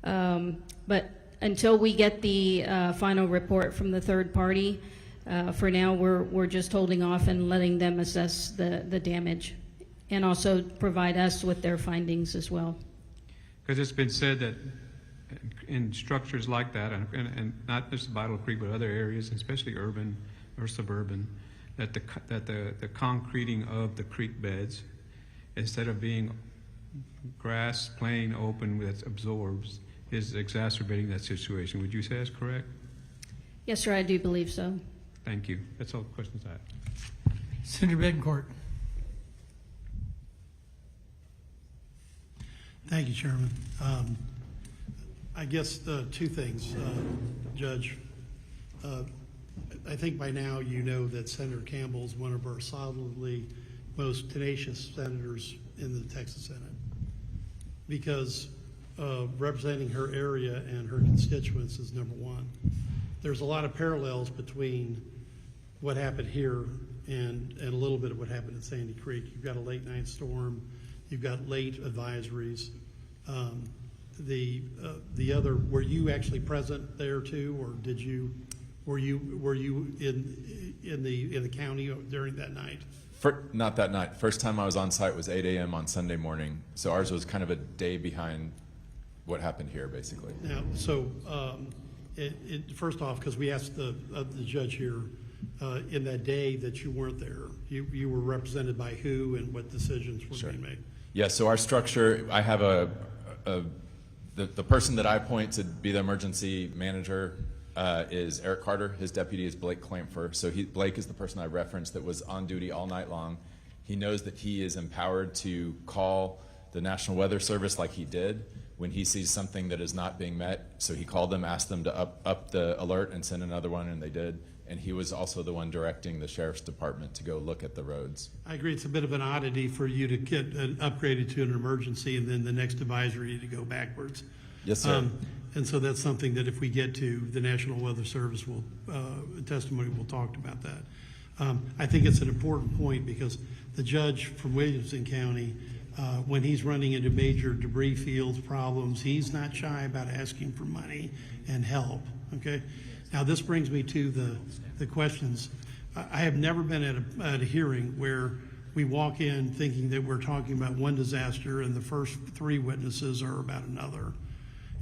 Speaker 8: But until we get the final report from the third party, for now we're just holding off and letting them assess the damage and also provide us with their findings as well.
Speaker 11: Because it's been said that in structures like that, and not just Vital Creek, but other areas, especially urban or suburban, that the concreting of the creek beds, instead of being grass, plain, open, that absorbs, is exacerbating that situation. Would you say that's correct?
Speaker 8: Yes, sir, I do believe so.
Speaker 11: Thank you. That's all the questions I have.
Speaker 1: Senator Betancourt.
Speaker 5: Thank you, Chairman. I guess two things, Judge. I think by now you know that Senator Campbell is one of our solidly most tenacious senators in the Texas Senate because representing her area and her constituents is number one. There's a lot of parallels between what happened here and a little bit of what happened at Sandy Creek. You've got a late night storm, you've got late advisories. The other, were you actually present there too, or were you in the county during that night?
Speaker 10: Not that night. First time I was on site was 8 a.m. on Sunday morning. So ours was kind of a day behind what happened here, basically.
Speaker 5: Now, so first off, because we asked the judge here in that day that you weren't there, you were represented by who and what decisions were being made?
Speaker 10: Yeah. So our structure, I have the person that I appoint to be the emergency manager is Eric Carter. His deputy is Blake Clampfer. So Blake is the person I referenced that was on duty all night long. He knows that he is empowered to call the National Weather Service like he did when he sees something that is not being met. So he called them, asked them to up the alert and send another one, and they did. And he was also the one directing the sheriff's department to go look at the roads.
Speaker 5: I agree. It's a bit of an oddity for you to get upgraded to an emergency and then the next advisory to go backwards.
Speaker 10: Yes, sir.
Speaker 5: And so that's something that if we get to the National Weather Service testimony, we'll talk about that. I think it's an important point because the judge from Williamson County, when he's running into major debris fields problems, he's not shy about asking for money and help, okay? Now, this brings me to the questions. I have never been at a hearing where we walk in thinking that we're talking about one disaster and the first 3 witnesses are about another.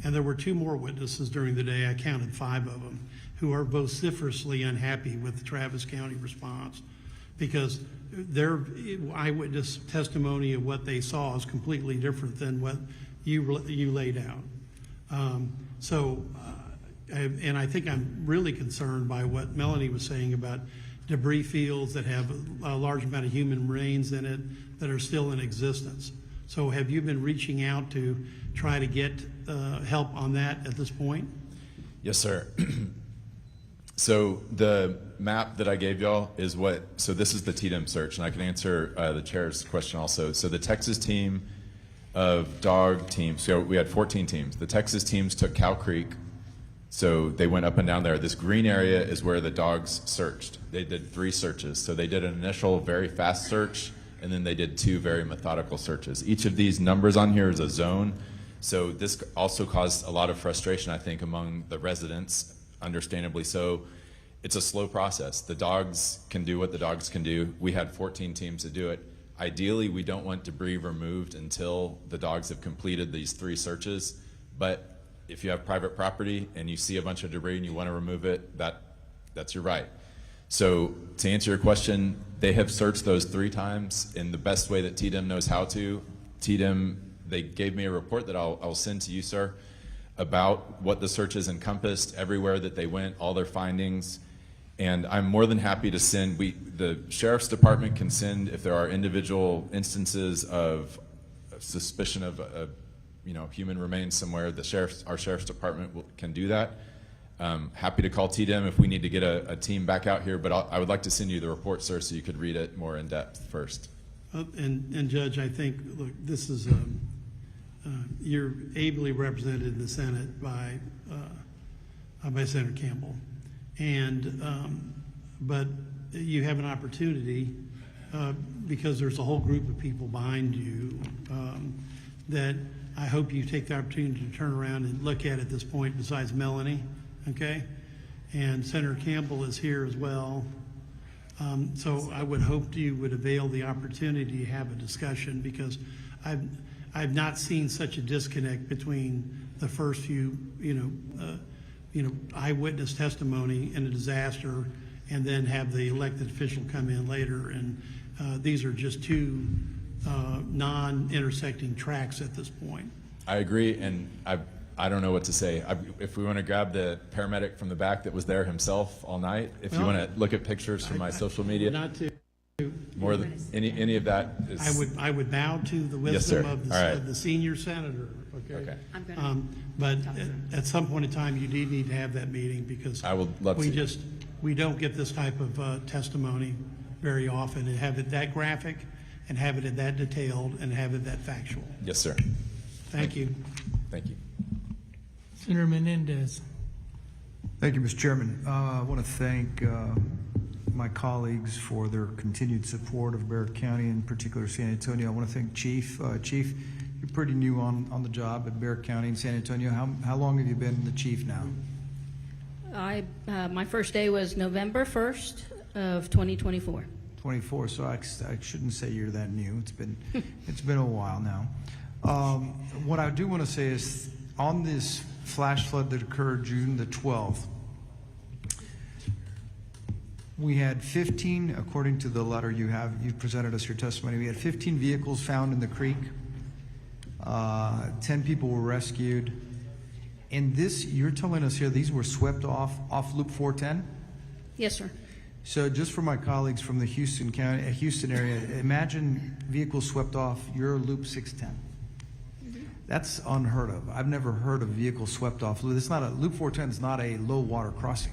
Speaker 5: And there were 2 more witnesses during the day, I counted 5 of them, who are vociferously unhappy with the Travis County response because their eyewitness testimony of what they saw is completely different than what you laid out. And I think I'm really concerned by what Melanie was saying about debris fields that have a large amount of human remains in it that are still in existence. So have you been reaching out to try to get help on that at this point?
Speaker 10: Yes, sir. So the map that I gave y'all is so this is the TDM search, and I can answer the chair's question also. So the Texas team of dog teams, so we had 14 teams. The Texas teams took Cow Creek, so they went up and down there. This green area is where the dogs searched. They did 3 searches. So they did an initial very fast search, and then they did 2 very methodical searches. Each of these numbers on here is a zone. So this also caused a lot of frustration, I think, among the residents, understandably so. It's a slow process. The dogs can do what the dogs can do. We had 14 teams to do it. Ideally, we don't want debris removed until the dogs have completed these 3 searches. But if you have private property and you see a bunch of debris and you want to remove it, that's your right. So to answer your question, they have searched those 3 times in the best way that TDM knows how to. TDM, they gave me a report that I'll send to you, sir, about what the searches encompassed, everywhere that they went, all their findings. And I'm more than happy to send, the Sheriff's Department can send, if there are individual instances of suspicion of human remains somewhere, our Sheriff's Department can do that. Happy to call TDM if we need to get a team back out here, but I would like to send you the report, sir, so you could read it more in depth first.
Speaker 5: And Judge, I think, look, this is, you're ably represented in the Senate by Senator Campbell. But you have an opportunity, because there's a whole group of people behind you, that I hope you take the opportunity to turn around and look at this point besides Melanie, okay? And Senator Campbell is here as well. So I would hope you would avail the opportunity to have a discussion, because I've not seen such a disconnect between the first few, eyewitness testimony in a disaster, and then have the elected official come in later. And these are just 2 non-intersecting tracks at this point.
Speaker 10: I agree, and I don't know what to say. If we want to grab the paramedic from the back that was there himself all night, if you want to look at pictures from my social media,
Speaker 5: not to
Speaker 10: more than any of that is.
Speaker 5: I would bow to the wisdom of the senior senator. Okay.
Speaker 22: I'm gonna
Speaker 5: but at some point in time, you do need to have that meeting, because
Speaker 10: I would love to.
Speaker 5: We don't get this type of testimony very often, and have it that graphic, and have it that detailed, and have it that factual.
Speaker 10: Yes, sir.
Speaker 5: Thank you.
Speaker 10: Thank you.
Speaker 1: Senator Menendez.
Speaker 18: Thank you, Mr. Chairman. I want to thank my colleagues for their continued support of Barrett County, in particular San Antonio. I want to thank Chief. Chief, you're pretty new on the job at Barrett County in San Antonio. How long have you been the chief now?
Speaker 8: My first day was November 1st of 2024.
Speaker 18: 24, so I shouldn't say you're that new. It's been a while now. What I do want to say is, on this flash flood that occurred June the 12th, we had 15, according to the letter you presented us your testimony, we had 15 vehicles found in the creek. 10 people were rescued. And this, you're telling us here, these were swept off Loop 410?
Speaker 8: Yes, sir.
Speaker 18: So just for my colleagues from the Houston area, imagine vehicles swept off your Loop 610. That's unheard of. I've never heard of vehicles swept off. Loop 410 is not a low water crossing.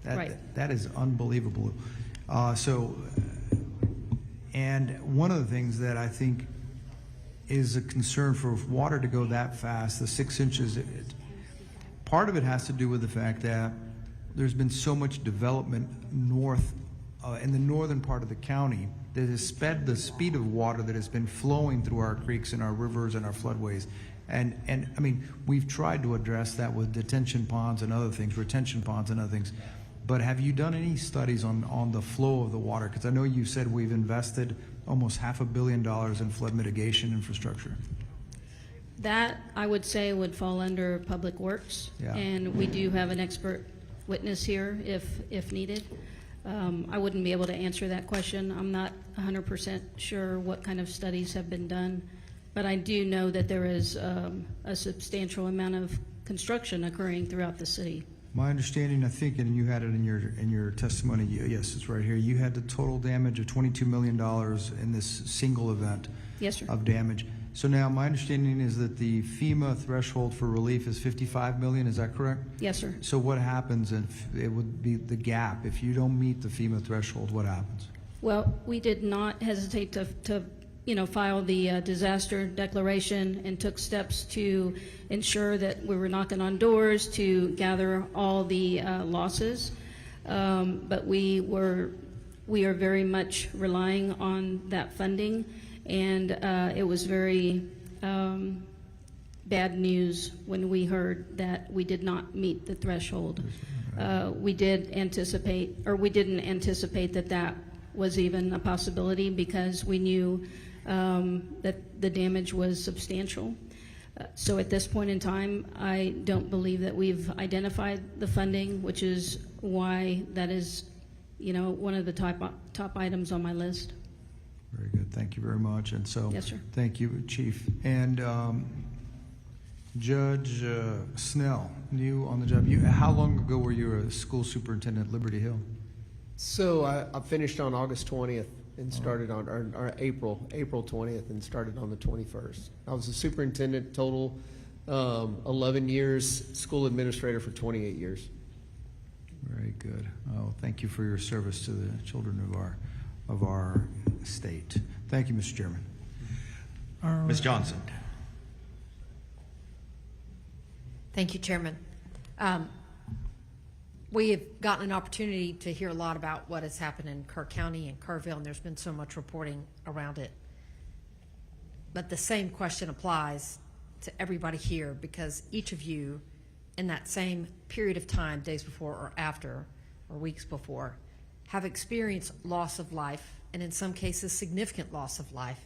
Speaker 18: That is unbelievable. And one of the things that I think is a concern for water to go that fast, the 6 inches, part of it has to do with the fact that there's been so much development north, in the northern part of the county, that has sped the speed of water that has been flowing through our creeks and our rivers and our floodways. And I mean, we've tried to address that with detention ponds and other things, retention ponds and other things. But have you done any studies on the flow of the water? Because I know you said we've invested
Speaker 9: almost $500 million in flood mitigation infrastructure.
Speaker 8: That, I would say, would fall under Public Works.
Speaker 9: Yeah.
Speaker 8: And we do have an expert witness here if needed. I wouldn't be able to answer that question. I'm not 100% sure what kind of studies have been done, but I do know that there is a substantial amount of construction occurring throughout the city.
Speaker 9: My understanding, I think, and you had it in your testimony, yes, it's right here, you had the total damage of $22 million in this single event.
Speaker 8: Yes, sir.
Speaker 9: Of damage. So now my understanding is that the FEMA threshold for relief is $55 million, is that correct?
Speaker 8: Yes, sir.
Speaker 9: So what happens if it would be the gap? If you don't meet the FEMA threshold, what happens?
Speaker 8: Well, we did not hesitate to file the disaster declaration and took steps to ensure that we were knocking on doors to gather all the losses. But we are very much relying on that funding, and it was very bad news when we heard that we did not meet the threshold. We didn't anticipate that was even a possibility, because we knew that the damage was substantial. So at this point in time, I don't believe that we've identified the funding, which is why that is, one of the top items on my list.
Speaker 9: Very good, thank you very much. And so,
Speaker 8: yes, sir.
Speaker 9: Thank you, Chief. And Judge Snell, new on the job. How long ago were you a school superintendent at Liberty Hill?
Speaker 15: So I finished on August 20th and started on, or April 20th and started on the 21st. I was a superintendent total 11 years, school administrator for 28 years.
Speaker 9: Very good. Oh, thank you for your service to the children of our state. Thank you, Mr. Chairman.
Speaker 6: Ms. Johnson.
Speaker 13: Thank you, Chairman. We have gotten an opportunity to hear a lot about what has happened in Kerr County and Kerrville, and there's been so much reporting around it. But the same question applies to everybody here, because each of you in that same period of time, days before or after, or weeks before, have experienced loss of life, and in some cases significant loss of life,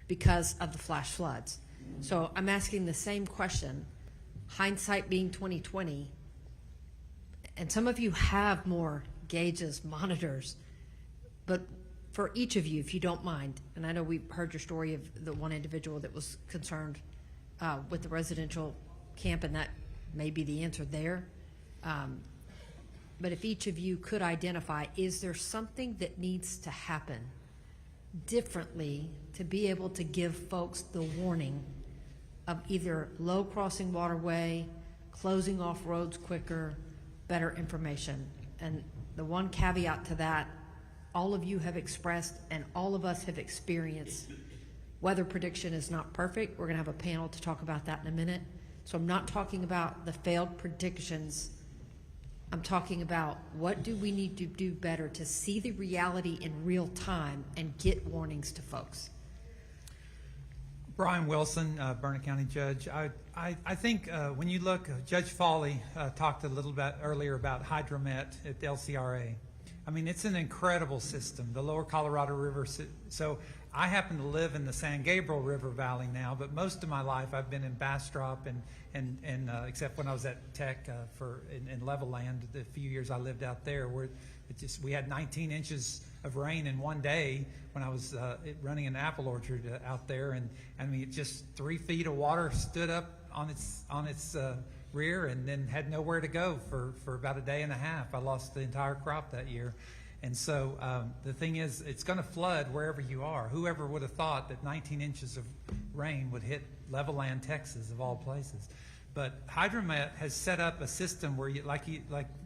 Speaker 13: because of the flash floods. So I'm asking the same question, hindsight being 2020, and some of you have more gauges, monitors, but for each of you, if you don't mind, and I know we've heard your story of the one individual that was concerned with the residential camp, and that may be the answer there. But if each of you could identify, is there something that needs to happen differently to be able to give folks the warning of either low crossing waterway, closing off roads quicker, better information? And the one caveat to that, all of you have expressed and all of us have experienced, weather prediction is not perfect. We're going to have a panel to talk about that in a minute. So I'm not talking about the failed predictions. I'm talking about what do we need to do better to see the reality in real time and get warnings to folks.
Speaker 4: Brian Wilson, Burnett County Judge. I think when you look, Judge Foley talked a little bit earlier about Hydromet at the LCRA. I mean, it's an incredible system, the Lower Colorado River. So I happen to live in the San Gabriel River Valley now, but most of my life I've been in Bastrop and except when I was at Tech in Level Land, the few years I lived out there, where we had 19 inches of rain in one day when I was running an apple orchard out there, and I mean, just 3 feet of water stood up on its rear and then had nowhere to go for about a day and a half. I lost the entire crop that year. And so the thing is, it's going to flood wherever you are. Whoever would have thought that 19 inches of rain would hit Level Land, Texas, of all places. But Hydromet has set up a system where, like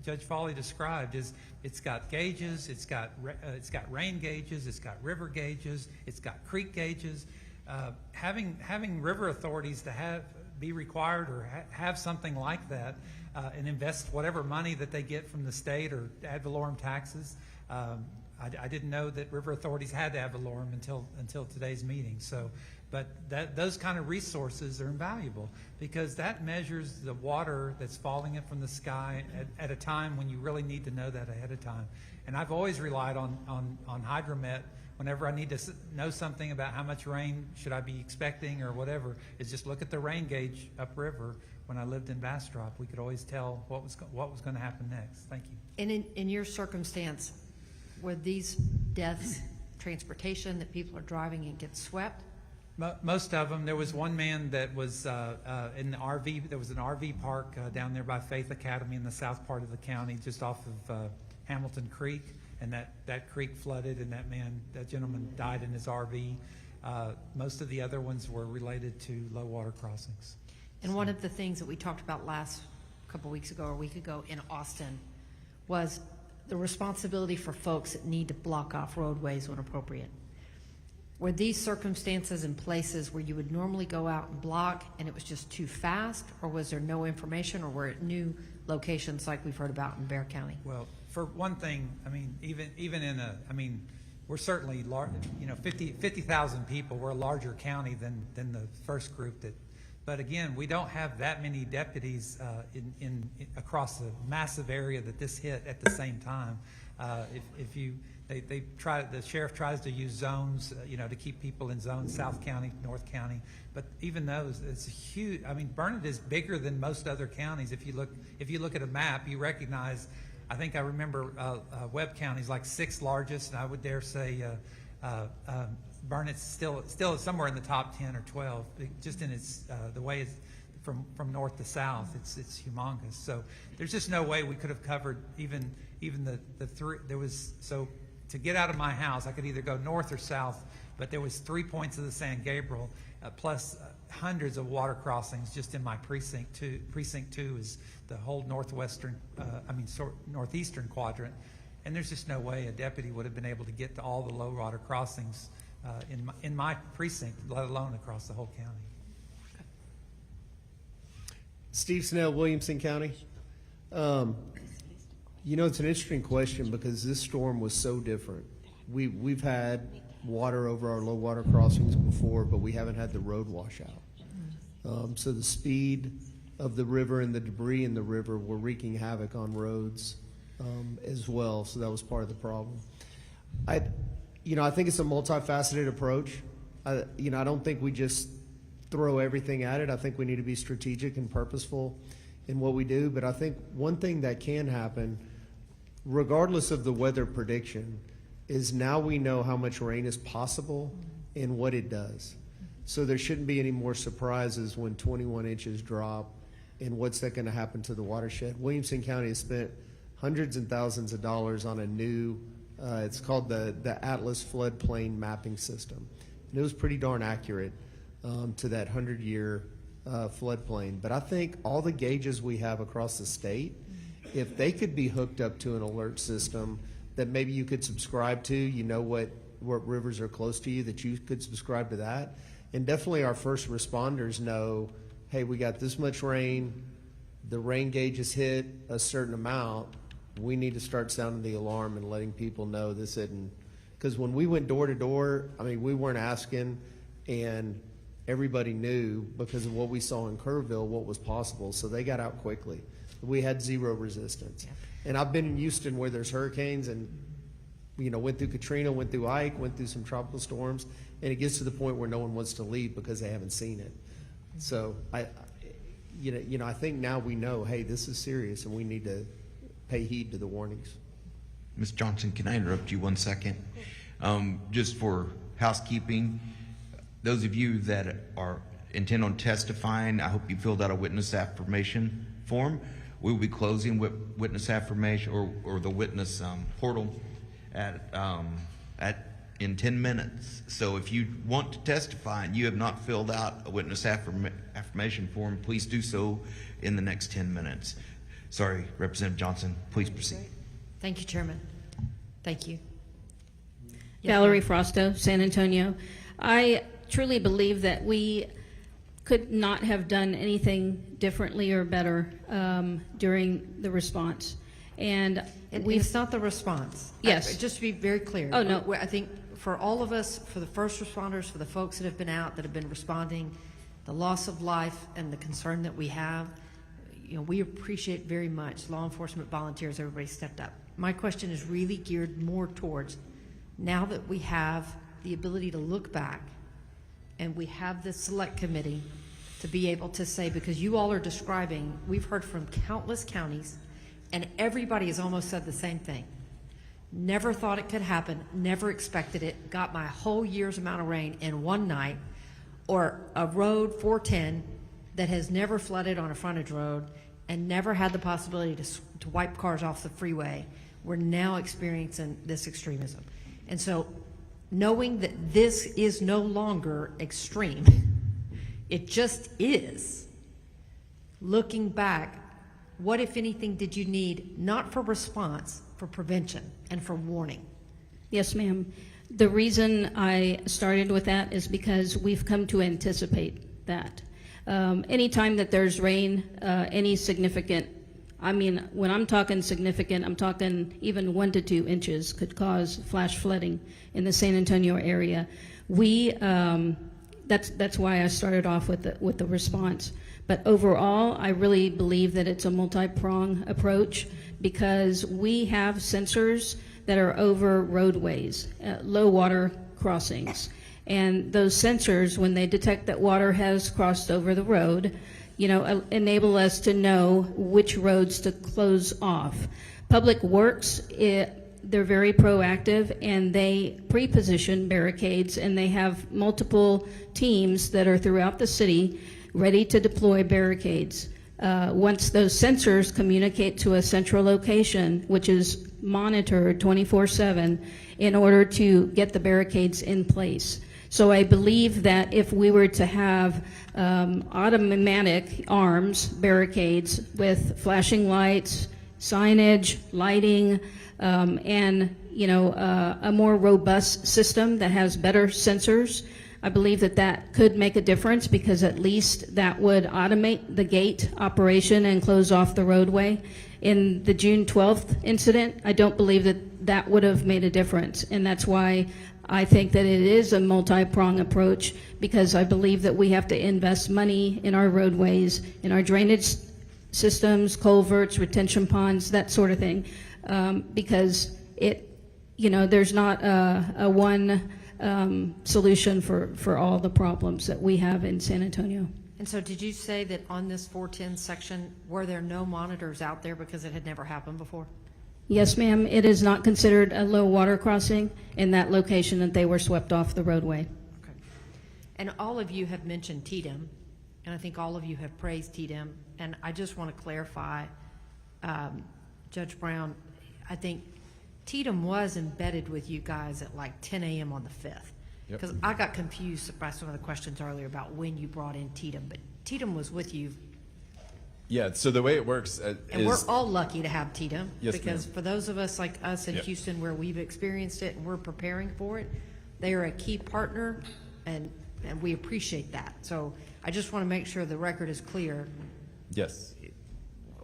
Speaker 4: Judge Foley described, it's got gauges, it's got rain gauges, it's got river gauges, it's got creek gauges. Having river authorities to be required or have something like that and invest whatever money that they get from the state or ad valorem taxes. I didn't know that river authorities had ad valorem until today's meeting. So, But those kind of resources are invaluable because that measures the water that's falling in from the sky at a time when you really need to know that ahead of time. And I've always relied on hydromet whenever I need to know something about how much rain should I be expecting or whatever, is just look at the rain gauge upriver. When I lived in Bastrop, we could always tell what was going to happen next. Thank you.
Speaker 13: And in your circumstance, were these deaths transportation that people are driving and get swept?
Speaker 4: Most of them. There was one man that was in the RV. There was an RV park down there by Faith Academy in the south part of the county, just off of Hamilton Creek, and that creek flooded, and that gentleman died in his RV. Most of the other ones were related to low water crossings.
Speaker 13: And one of the things that we talked about last couple weeks ago or a week ago in Austin was the responsibility for folks that need to block off roadways when appropriate. Were these circumstances in places where you would normally go out and block and it was just too fast, or was there no information, or were it new locations like we've heard about in Bexar County?
Speaker 4: Well, for one thing, I mean, even in we're certainly large, 50,000 people. We're a larger county than the first group that. But again, we don't have that many deputies in across the massive area that this hit at the same time. The sheriff tries to use zones, to keep people in zones, South County, North County. But even those, it's huge. I mean, Burnett is bigger than most other counties. If you look at a map, you recognize. I think I remember Webb County's like 6th largest, and I would dare say. Burnett's still somewhere in the top 10 or 12, just in its the way it's from north to south. It's humongous. So there's just no way we could have covered even the three. There was, so to get out of my house, I could either go north or south, but there was 3 points of the San Gabriel, plus hundreds of water crossings just in my precinct. Precinct 2 is the whole northeastern quadrant, and there's just no way a deputy would have been able to get to all the low water crossings in my precinct, let alone across the whole county.
Speaker 15: Steve Snell, Williamson County. It's an interesting question because this storm was so different. We've had water over our low water crossings before, but we haven't had the road washout. So the speed of the river and the debris in the river were wreaking havoc on roads as well. So that was part of the problem. I think it's a multifaceted approach. I don't think we just throw everything at it. I think we need to be strategic and purposeful in what we do. But I think one thing that can happen, regardless of the weather prediction, is now we know how much rain is possible and what it does. So there shouldn't be any more surprises when 21 inches drop and what's that going to happen to the watershed. Williamson County has spent hundreds and thousands of dollars on a new it's called the Atlas Floodplain Mapping System. And it was pretty darn accurate to that 100-year floodplain. But I think all the gauges we have across the state, if they could be hooked up to an alert system that maybe you could subscribe to, what rivers are close to you, that you could subscribe to that. And definitely our first responders know, hey, we got this much rain, the rain gauge has hit a certain amount, we need to start sounding the alarm and letting people know this isn't, because when we went door to door, we weren't asking, and everybody knew because of what we saw in Kerrville what was possible, so they got out quickly. We had zero resistance. Yeah. And I've been in Houston where there's hurricanes and went through Katrina, went through Ike, went through some tropical storms, and it gets to the point where no one wants to leave because they haven't seen it. So I think now we know, hey, this is serious and we need to pay heed to the warnings.
Speaker 6: Ms. Johnson, can I interrupt you 1 second? Just for housekeeping, those of you that intend on testifying, I hope you filled out a witness affirmation form. We will be closing witness affirmation or the witness portal in 10 minutes. So if you want to testify and you have not filled out a witness affirmation form, please do so in the next 10 minutes. Sorry, Representative Johnson, please proceed.
Speaker 13: Thank you, Chairman. Thank you.
Speaker 8: Valerie Frosto, San Antonio. I truly believe that we could not have done anything differently or better during the response. And
Speaker 13: And
Speaker 8: we've,
Speaker 13: it's not the response.
Speaker 8: Yes.
Speaker 13: Just to be very clear.
Speaker 8: Oh, no.
Speaker 13: I think for all of us, for the first responders, for the folks that have been out, that have been responding, the loss of life and the concern that we have, you know, we appreciate very much law enforcement volunteers, everybody stepped up. My question is really geared more towards, now that we have the ability to look back and we have this select committee to be able to say, because you all are describing, we've heard from countless counties, and everybody has almost said the same thing. Never thought it could happen, never expected it, got my whole year's amount of rain in one night, or a road 410 that has never flooded on a frontage road and never had the possibility to wipe cars off the freeway. We're now experiencing this extremism. And so knowing that this is no longer extreme, it just is, looking back, what, if anything, did you need, not for response, for prevention and for warning?
Speaker 8: yes, ma'am. The reason I started with that is because we've come to anticipate that. Anytime that there's rain, any significant, I mean, when I'm talking significant, I'm talking even 1 to 2 inches could cause flash flooding in the San Antonio area. That's why I started off with the response. But overall, I really believe that it's a multi-prong approach, because we have sensors that are over roadways, low water crossings. And those sensors, when they detect that water has crossed over the road, you know, enable us to know which roads to close off. Public Works, they're very proactive, and they pre-position barricades, and they have multiple teams that are throughout the city ready to deploy barricades. Once those sensors communicate to a central location, which is monitored 24/7, in order to get the barricades in place. So I believe that if we were to have automatic arms, barricades with flashing lights, signage, lighting, and you know, a more robust system that has better sensors, I believe that that could make a difference, because at least that would automate the gate operation and close off the roadway. In the June 12th incident, I don't believe that that would have made a difference, and that's why I think that it is a multi-prong approach, because I believe that we have to invest money in our roadways, in our drainage systems, culverts, retention ponds, that sort of thing, because you know, there's not a one solution for all the problems that we have in San Antonio.
Speaker 13: And so did you say that on this 410 section, were there no monitors out there because it had never happened before?
Speaker 8: Yes, ma'am. It is not considered a low water crossing in that location that they were swept off the roadway.
Speaker 13: Okay. And all of you have mentioned TDM, and I think all of you have praised TDM. And I just want to clarify, Judge Brown, I think TDM was embedded with you guys at like 10 a.m. on the 5th. Because I got confused by some of the questions earlier about when you brought in TDM, but TDM was with you.
Speaker 10: Yeah, so the way it works
Speaker 13: And we're all lucky to have TDM.
Speaker 10: Yes,
Speaker 13: because
Speaker 10: ma'am.
Speaker 13: for those of us like us in
Speaker 10: Yep.
Speaker 13: Houston where we've experienced it and we're preparing for it, they are a key partner, and we appreciate that. So I just want to make sure the record is clear.
Speaker 10: Yes.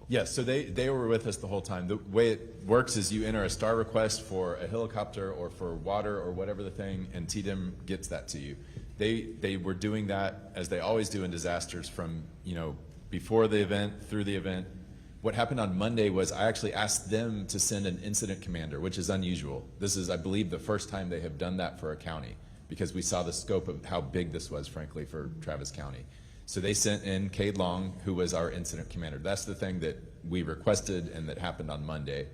Speaker 10: Yes, so they were with us the whole time. The way it works is you enter a STAR request for a helicopter or for water or whatever the thing, and TDM gets that to you. They were doing that, as they always do in disasters, from, you know, before the event, through the event. What happened on Monday was I actually asked them to send an incident commander, which is unusual. This is, I believe, the first time they have done that for a county, because we saw the scope of how big this was, frankly, for Travis County. So they sent in Cade Long, who was our incident commander. That's the thing that we requested and that happened on Monday.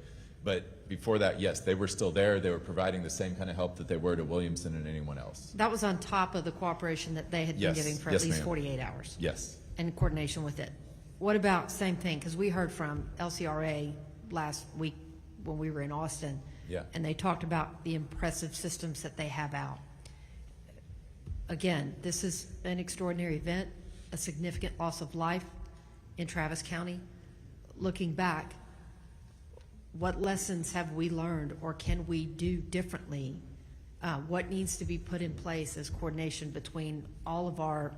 Speaker 10: But before that, yes, they were still there. They were providing the same kind of help that they were to Williamson and anyone else.
Speaker 13: That was on top of the cooperation that they had been
Speaker 10: Yes.
Speaker 13: giving for
Speaker 10: Yes,
Speaker 13: at least
Speaker 10: ma'am.
Speaker 13: 48 hours.
Speaker 10: Yes.
Speaker 13: And coordination with it. What about same thing? Because we heard from LCRA last week when we were in Austin.
Speaker 10: Yeah.
Speaker 13: And they talked about the impressive systems that they have out. Again, this is an extraordinary event, a significant loss of life in Travis County. Looking back, what lessons have we learned, or can we do differently? What needs to be put in place as coordination between all of our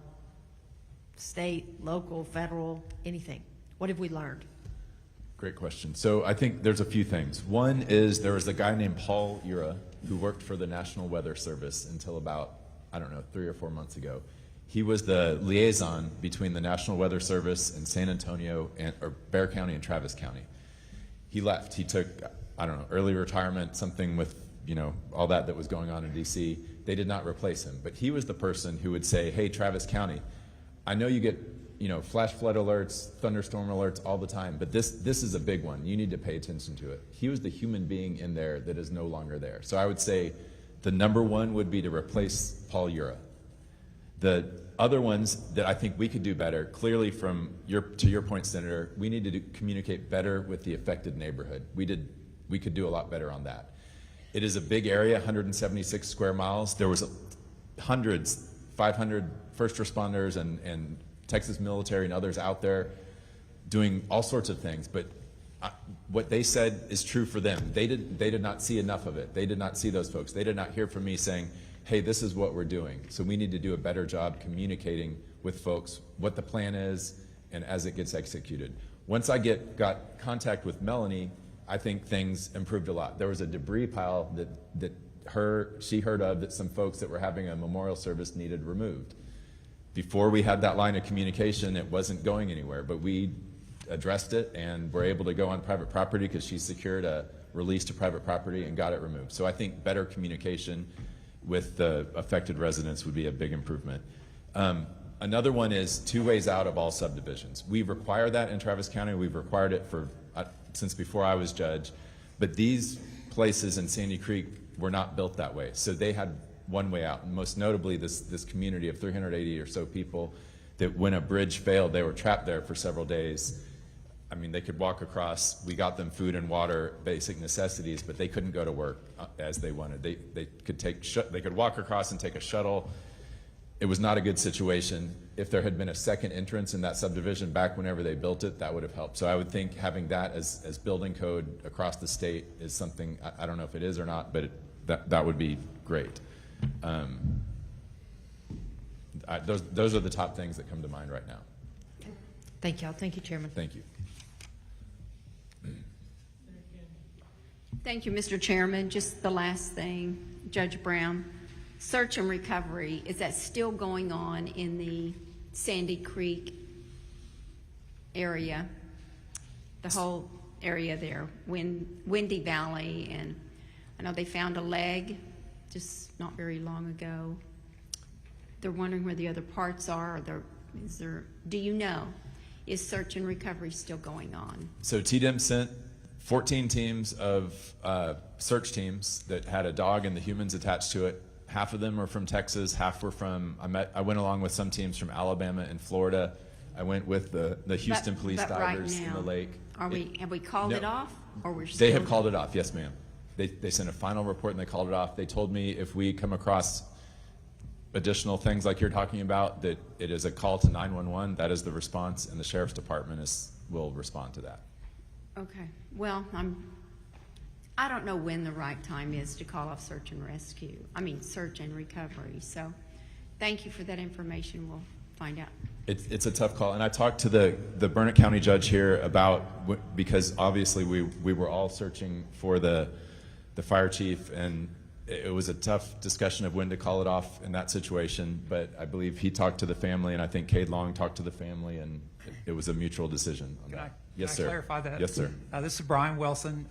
Speaker 13: state, local, federal, anything? What have we learned?
Speaker 10: Great question. So I think there's a few things. One is there was a guy named Paul Ura who worked for the National Weather Service until about, I don't know, 3 or 4 months ago. He was the liaison between the National Weather Service and San Antonio, or Bexar County and Travis County. He left. He took, I don't know, early retirement, something with, you know, all that was going on in DC. They did not replace him. But he was the person who would say, hey, Travis County, I know you get, you know, flash flood alerts, thunderstorm alerts all the time, but this is a big one. You need to pay attention to it. He was the human being in there that is no longer there. So I would say the number one would be to replace Paul Ura. The other ones that I think we could do better, clearly to your point, Senator, we need to communicate better with the affected neighborhood. We could do a lot better on that. It is a big area, 176 square miles. There was hundreds, 500 first responders and Texas military and others out there doing all sorts of things, but what they said is true for them. They did not see enough of it. They did not see those folks. They did not hear from me saying, hey, this is what we're doing. So we need to do a better job communicating with folks what the plan is and as it gets executed. Once I got contact with Melanie, I think things improved a lot. There was a debris pile that she heard of that some folks that were having a memorial service needed removed. Before we had that line of communication, it wasn't going anywhere, but we addressed it and were able to go on private property because she secured a release to private property and got it removed. So I think better communication with the affected residents would be a big improvement. Another one is 2 ways out of all subdivisions. We require that in Travis County. We've required it since before I was judge, but these places in Sandy Creek were not built that way. So they had 1 way out, and most notably this community of 380 or so people that when a bridge failed, they were trapped there for several days. I mean, they could walk across. We got them food and water, basic necessities, but they couldn't go to work as they wanted. They could walk across and take a shuttle. It was not a good situation. If there had been a second entrance in that subdivision back whenever they built it, that would have helped. So I would think having that as building code across the state is something, I don't know if it is or not, but that would be great. Those are the top things that come to mind right now.
Speaker 13: Thank you. Thank you, Chairman.
Speaker 10: Thank you.
Speaker 3: Thank you, Mr. Chairman. Just the last thing, Judge Brown. Search and recovery, is that still going on in the Sandy Creek area? The whole area there, Windy Valley, and I know they found a leg just not very long ago. They're wondering where the other parts are. Do you know, is search and recovery still going on?
Speaker 10: So TDEM sent 14 teams of search teams that had a dog and the humans attached to it. Half of them were from Texas, half were from, I went along with some teams from Alabama and Florida. I went with the Houston police divers in the lake.
Speaker 3: Have we called it off, or we're still?
Speaker 10: They have called it off, yes ma'am. They sent a final report and they called it off. They told me if we come across additional things like you're talking about, that it is a call to 911, that is the response, and the Sheriff's Department will respond to that.
Speaker 3: Okay, well, I don't know when the right time is to call off search and recovery. So thank you for that information. We'll find out.
Speaker 10: It's a tough call. And I talked to the Burnett County judge here about, because obviously we were all searching for the fire chief, and it was a tough discussion of when to call it off in that situation. But I believe he talked to the family, and I think Cade Long talked to the family, and it was a mutual decision on that. Yes, sir.
Speaker 4: Can I clarify that?
Speaker 10: Yes, sir.
Speaker 4: This is Brian Wilson.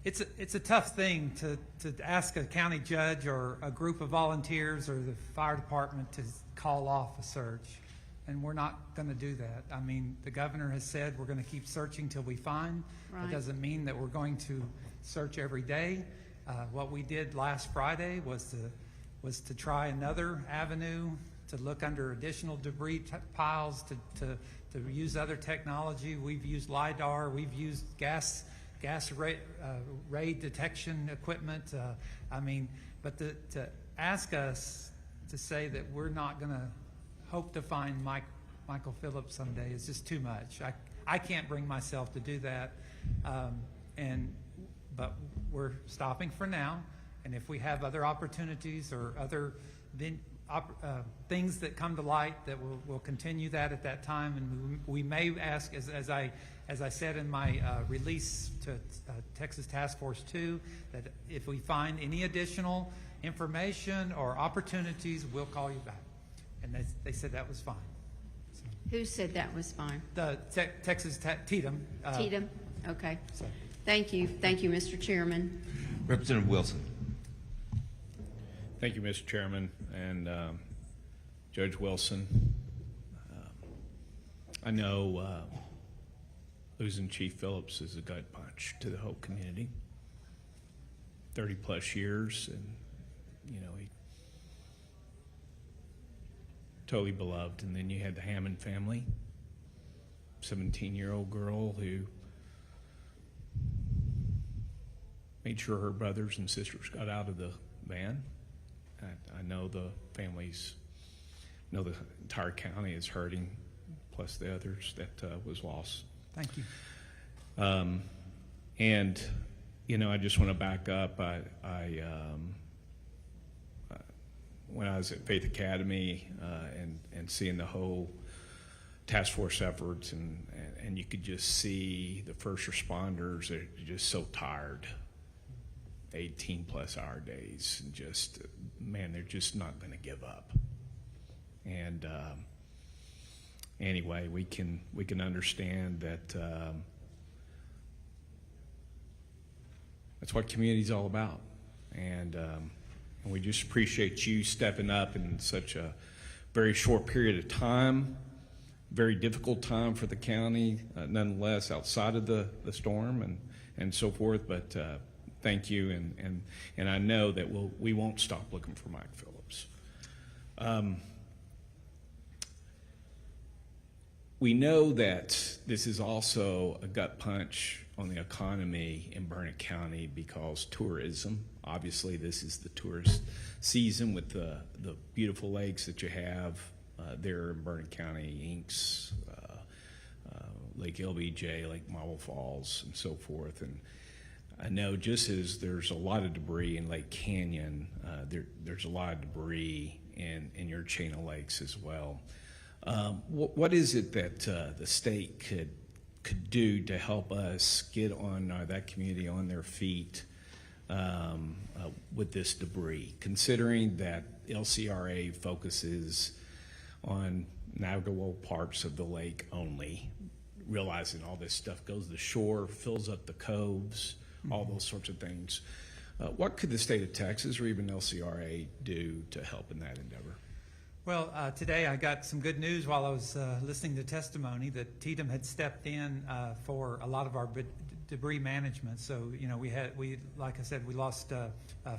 Speaker 4: It's a tough thing to ask a county judge or a group of volunteers or the fire department to call off a search, and we're not going to do that. I mean, the governor has said we're going to keep searching till we find.
Speaker 3: Right.
Speaker 4: It doesn't mean that we're going to search every day. What we did last Friday was to try another avenue, to look under additional debris piles, to use other technology. We've used LIDAR. We've used gas ray detection equipment. But to ask us to say that we're not going to hope to find Michael Phillips someday is just too much. I can't bring myself to do that. But we're stopping for now. And if we have other opportunities or other things that come to light that we'll continue that at that time, and we may ask, as I said in my release to Texas Task Force 2, that if we find any additional information or opportunities, we'll call you back. And they said that was fine. So,
Speaker 3: Who said that was fine?
Speaker 4: the Texas Tatum.
Speaker 3: Tatum? Okay.
Speaker 4: So.
Speaker 3: Thank you, Mr. Chairman.
Speaker 6: Representative Wilson.
Speaker 14: Thank you, Mr. Chairman, and Judge Wilson. I know losing Chief Phillips is a gut punch to the whole community. 30-plus years, and you know, he totally beloved. And then you had the Hammond family, 17-year-old girl who made sure her brothers and sisters got out of the van. I know the families, know the entire county is hurting, plus the others that was lost.
Speaker 4: Thank you.
Speaker 14: And you know, I just want to back up. When I was at Faith Academy and seeing the whole task force efforts, and you could just see the first responders are just so tired. 18-plus hour days, and just, man, they're just not going to give up. And anyway, we can understand that that's what community's all about, and we just appreciate you stepping up in such a very short period of time, very difficult time for the county, nonetheless, outside of the storm and so forth, but thank you, and I know that we won't stop looking for Mike Phillips. We know that this is also a gut punch on the economy in Burnett County because tourism. Obviously, this is the tourist season with the beautiful lakes that you have there in Burnett County, Inks, Lake LBJ, Lake Marble Falls, and so forth. And I know just as there's a lot of debris in Lake Canyon, there's a lot of debris in your chain of lakes as well. What is it that the state could do to help us get on that community on their feet with this debris, considering that LCRA focuses on navigable parts of the lake only, realizing all this stuff goes to the shore, fills up the coves, all those sorts of things. What could the state of Texas or even LCRA do to help in that endeavor?
Speaker 4: Well, today I got some good news while I was listening to testimony that Tatum had stepped in for a lot of our debris management. So, you know, we like I said, we lost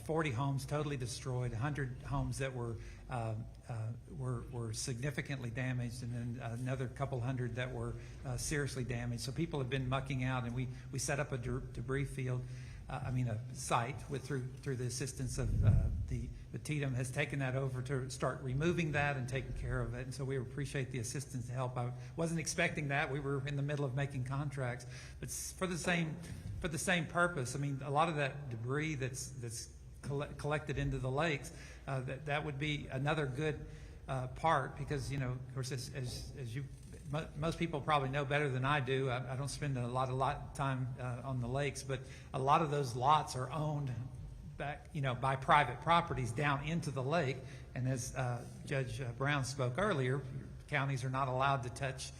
Speaker 4: 40 homes totally destroyed, 100 homes that were significantly damaged, and then another couple hundred that were seriously damaged. So people have been mucking out, and we set up a debris field. A site through the assistance of the Tatum has taken that over to start removing that and taking care of it, and so we appreciate the assistance and help. I wasn't expecting that. We were in the middle of making contracts, but for the same purpose. I mean, a lot of that debris that's collected into the lakes, that would be another good part, because, you know, of course, as you most people probably know better than I do. I don't spend a lot of time on the lakes, but a lot of those lots are owned back, you know, by private properties down into the lake. And as Judge Brown spoke earlier, counties are not allowed to touch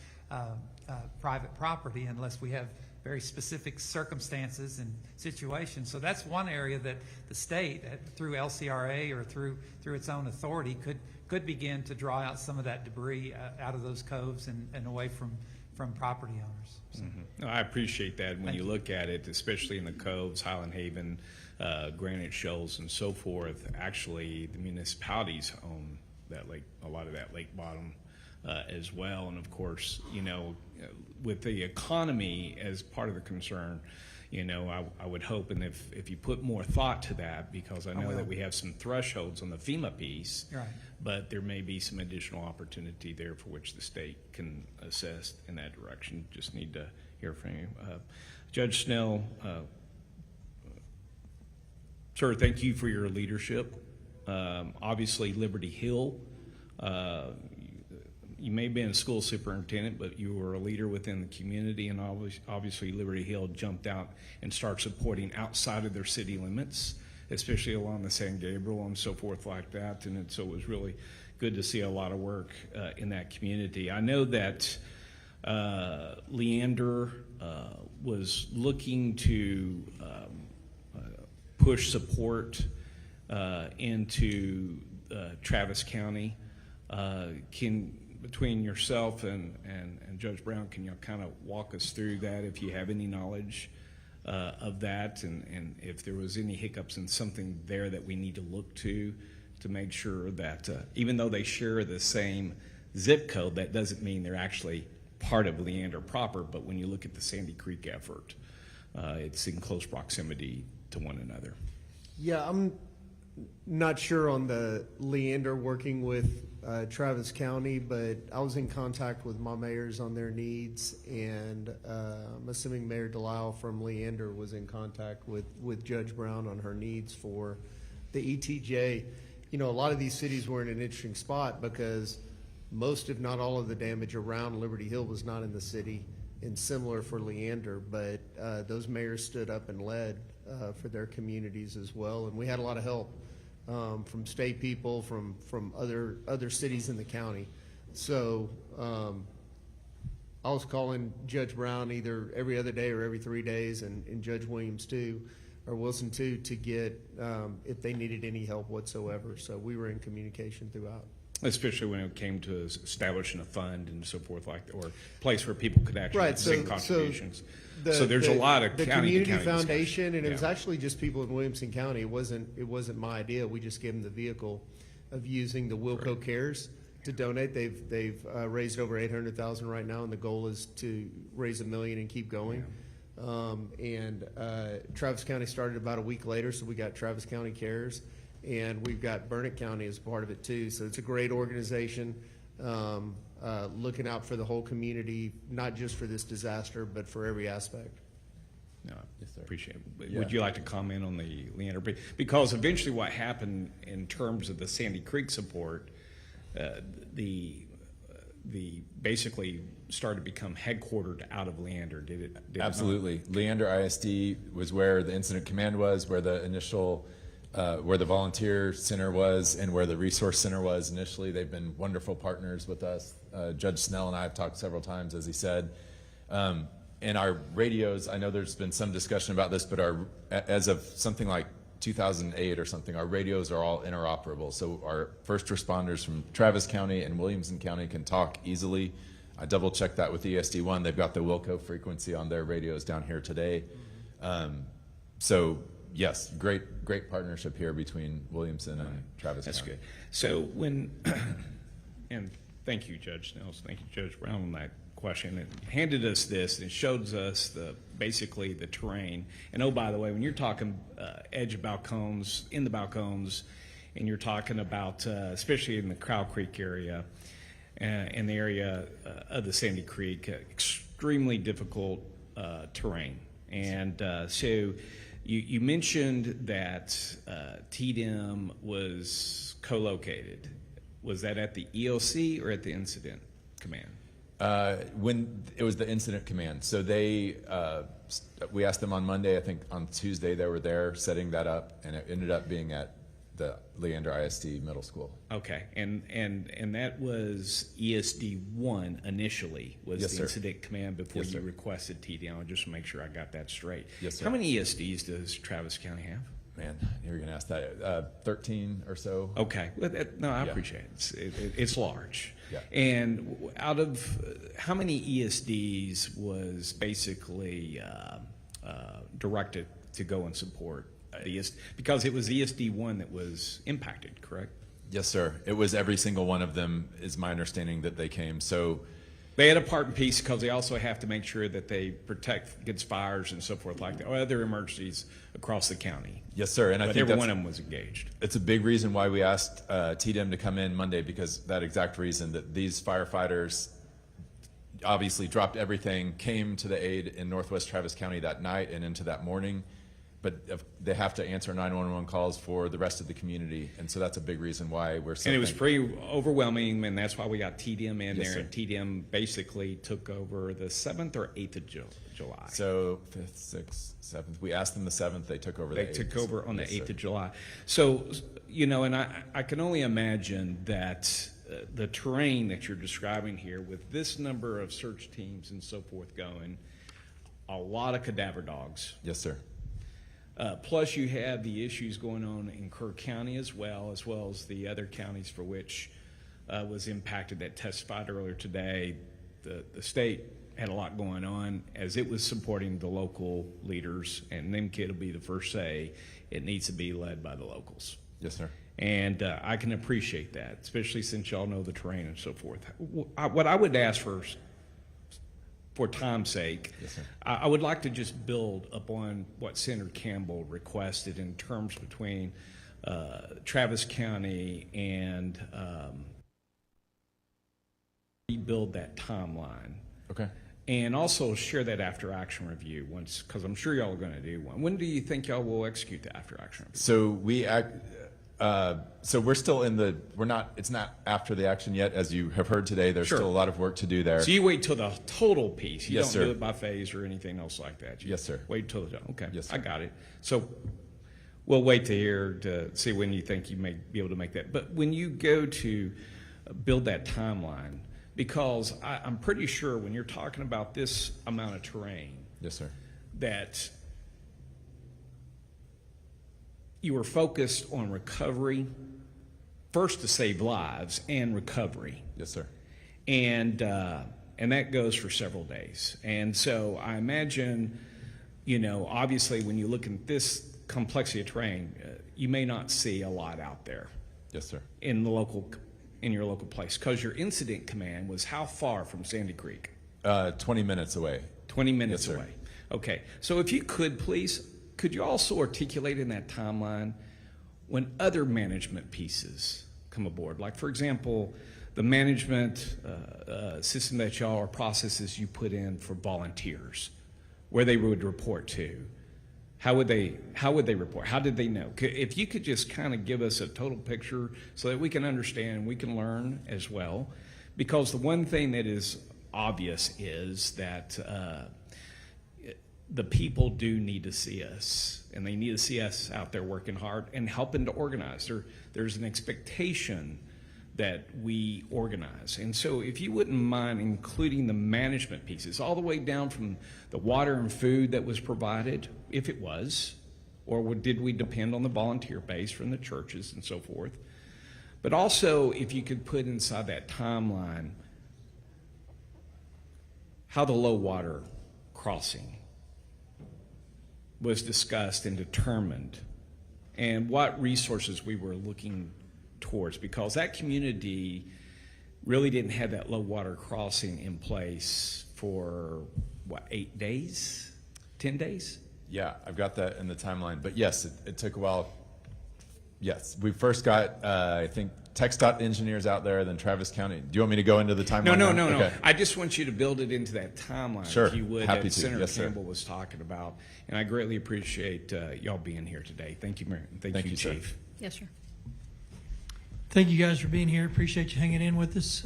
Speaker 4: private property unless we have very specific circumstances and situations. So that's one area that the state, through LCRA or through its own authority, could begin to draw out some of that debris out of those coves and away from property owners. So.
Speaker 14: No, I appreciate that. When you look at it, especially in the coves, Highland Haven, Granite Shoals, and so forth, actually the municipalities own that lake, a lot of that lake bottom as well. And of course, you know, with the economy as part of the concern, you know, I would hope, and if you put more thought to that, because I know that we have some thresholds on the FEMA piece,
Speaker 4: right,
Speaker 14: but there may be some additional opportunity there for which the state can assist in that direction. Just need to hear from you. Judge Snell, sir, thank you for your leadership Obviously, Liberty Hill. You may have been a school superintendent, but you were a leader within the community, and obviously Liberty Hill jumped out and started supporting outside of their city limits, especially along the San Gabriel and so forth like that. And so it was really good to see a lot of work in that community. I know that Leander was looking to push support into Travis County. Between yourself and Judge Brown, can you kind of walk us through that if you have any knowledge of that, and if there was any hiccups and something there that we need to look to make sure that even though they share the same zip code, that doesn't mean they're actually part of Leander proper, but when you look at the Sandy Creek effort, it's in close proximity to one another.
Speaker 15: Yeah, I'm not sure on the Leander working with Travis County, but I was in contact with my mayors on their needs, and I'm assuming Mayor Delisle from Leander was in contact with Judge Brown on her needs for the ETJ. You know, a lot of these cities were in an interesting spot because most, if not all, of the damage around Liberty Hill was not in the city, and similar for Leander, but those mayors stood up and led for their communities as well, and we had a lot of help from state people, from other cities in the county. So I was calling Judge Brown either every other day or every 3 days, and Judge Williams too, or Wilson too, to get if they needed any help whatsoever. So we were in communication throughout.
Speaker 14: Especially when it came to establishing a fund and so forth, like, or a place where people could actually send contributions. So there's a lot of
Speaker 15: the
Speaker 14: county
Speaker 15: community
Speaker 14: to county
Speaker 15: foundation, and it was
Speaker 14: Yeah.
Speaker 15: actually just people in Williamson County. It wasn't my idea. We just gave them the vehicle of using the Wilco Cares to donate. They've raised over $800,000 right now, and the goal is to raise $1 million and keep going. Travis County started about a week later, so we got Travis County Cares, and we've got Burnett County as part of it too. So it's a great organization, looking out for the whole community, not just for this disaster, but for every aspect.
Speaker 14: No, appreciate it. Would you like to comment on the Leander? Because eventually what happened in terms of the Sandy Creek support, the basically started to become headquartered out of Leander, did it?
Speaker 10: Absolutely. Leander ISD was where the incident command was, where the initial, where the volunteer center was, and where the resource center was initially. They've been wonderful partners with us. Judge Snell and I have talked several times, as he said. And our radios, I know there's been some discussion about this, but as of something like 2008 or something, our radios are all interoperable. So our first responders from Travis County and Williamson County can talk easily. I double checked that with ESD1. They've got the Wilco frequency on their radios down here today. So yes, great partnership here between Williamson and Travis County.
Speaker 14: That's good. So when, and thank you, Judge Snell, thank you, Judge Brown, on that question. It handed us this, and it shows us basically the terrain. And oh, by the way, when you're talking edge of balcons, in the balcons, and you're talking about, especially in the Crow Creek area, in the area of the Sandy Creek, extremely difficult terrain. And so you mentioned that TDM was co-located. Was that at the EOC or at the incident command?
Speaker 10: When it was the incident command. So they, we asked them on Monday, I think on Tuesday they were there setting that up, and it ended up being at the Leander ISD Middle School.
Speaker 14: Okay, and that was ESD1 initially, was
Speaker 10: Yes,
Speaker 14: the
Speaker 10: sir.
Speaker 14: incident command before
Speaker 10: Yes,
Speaker 14: you
Speaker 10: sir.
Speaker 14: requested TDM, just to make sure I got that straight.
Speaker 10: Yes, sir.
Speaker 14: How many ESDs does Travis County have?
Speaker 10: Man, you were going to ask that. 13 or so.
Speaker 14: Okay, well, no, I
Speaker 10: Yeah.
Speaker 14: appreciate it. It's large.
Speaker 10: Yeah.
Speaker 14: And out of how many ESDs was basically directed to go and support because it was ESD1 that was impacted, correct?
Speaker 10: Yes, sir. It was every single one of them, is my understanding, that they came. So
Speaker 14: they had a part and piece because they also have to make sure that they protect against fires and so forth like that, or other emergencies across the county.
Speaker 10: Yes, sir. And I
Speaker 14: but
Speaker 10: think
Speaker 14: every
Speaker 10: that's,
Speaker 14: one of them was engaged.
Speaker 10: It's a big reason why we asked TDM to come in Monday, because that exact reason, that these firefighters obviously dropped everything, came to the aid in Northwest Travis County that night and into that morning. but they have to answer 911 calls for the rest of the community, and so that's a big reason why we're so
Speaker 14: And it was
Speaker 10: thankful.
Speaker 14: pretty overwhelming, and that's why we got TDM in
Speaker 10: Yes,
Speaker 14: there.
Speaker 10: sir.
Speaker 14: And TDM basically took over the 7th or 8th of July.
Speaker 10: So 5th, 6th, 7th. We asked them the 7th. They took over the 8th.
Speaker 14: They took over on the
Speaker 10: Yes,
Speaker 14: 8th
Speaker 10: sir.
Speaker 14: of July. So, you know, and I can only imagine that the terrain that you're describing here with this number of search teams and so forth going, a lot of cadaver dogs.
Speaker 10: Yes, sir.
Speaker 14: Plus you have the issues going on in Kerr County as well as the other counties for which was impacted that testified earlier today. The state had a lot going on as it was supporting the local leaders, and them kid will be the first say it needs to be led by the locals.
Speaker 10: Yes, sir.
Speaker 14: And I can appreciate that, especially since y'all know the terrain and so forth. What I would ask for time's sake,
Speaker 10: Yes, sir.
Speaker 14: I would like to just build upon what Senator Campbell requested in terms between Travis County and rebuild that timeline.
Speaker 10: Okay.
Speaker 14: And also share that after action review once, because I'm sure y'all are going to do one. When do you think y'all will execute the after action review?
Speaker 10: So we're still in the, it's not after the action yet. As you have heard today, there's
Speaker 14: Sure.
Speaker 10: still a lot of work to do there.
Speaker 14: So you wait till the total piece. You
Speaker 10: Yes,
Speaker 14: don't
Speaker 10: sir.
Speaker 14: do it by phase or anything else like that. You
Speaker 10: Yes, sir.
Speaker 14: Wait till the, okay.
Speaker 10: Yes, sir.
Speaker 14: I got it. So we'll wait to hear to see when you think you may be able to make that. But when you go to build that timeline, because I'm pretty sure when you're talking about this amount of terrain,
Speaker 10: Yes, sir.
Speaker 14: that you were focused on recovery, first to save lives and recovery.
Speaker 10: Yes, sir.
Speaker 14: And that goes for several days. And so I imagine, you know, obviously when you look at this complexity of terrain, you may not see a lot out there.
Speaker 10: Yes, sir.
Speaker 14: In your local place, because your incident command was how far from Sandy Creek?
Speaker 10: 20 minutes away.
Speaker 14: 20 minutes
Speaker 10: Yes, sir.
Speaker 14: away. Okay. So if you could, please, could you also articulate in that timeline when other management pieces come aboard? Like, for example, the management system that y'all or processes you put in for volunteers, where they would report to. How would they report? How did they know? If you could just kind of give us a total picture so that we can understand and we can learn as well. Because the one thing that is obvious is that the people do need to see us, and they need to see us out there working hard and helping to organize. There's an expectation that we organize. And so if you wouldn't mind including the management pieces all the way down from the water and food that was provided, if it was, or did we depend on the volunteer base from the churches and so forth. But also if you could put inside that timeline how the low water crossing was discussed and determined, and what resources we were looking towards, because that community really didn't have that low water crossing in place for what, 8 days, 10 days?
Speaker 10: Yeah, I've got that in the timeline. But yes, it took a while. Yes, we first got, I think, TxDOT engineers out there, then Travis County. Do you want me to go into the timeline?
Speaker 14: No.
Speaker 10: now? Okay.
Speaker 14: I just want you to build it into that timeline,
Speaker 10: Sure.
Speaker 14: if you would,
Speaker 10: Happy
Speaker 14: that
Speaker 10: to.
Speaker 14: Senator
Speaker 10: Yes, sir.
Speaker 14: Campbell was talking about. And I greatly appreciate y'all being here today. Thank you, Mayor. Thank you,
Speaker 10: sir.
Speaker 14: Chief.
Speaker 13: Yes, sir.
Speaker 1: Thank you guys for being here. Appreciate you hanging in with us.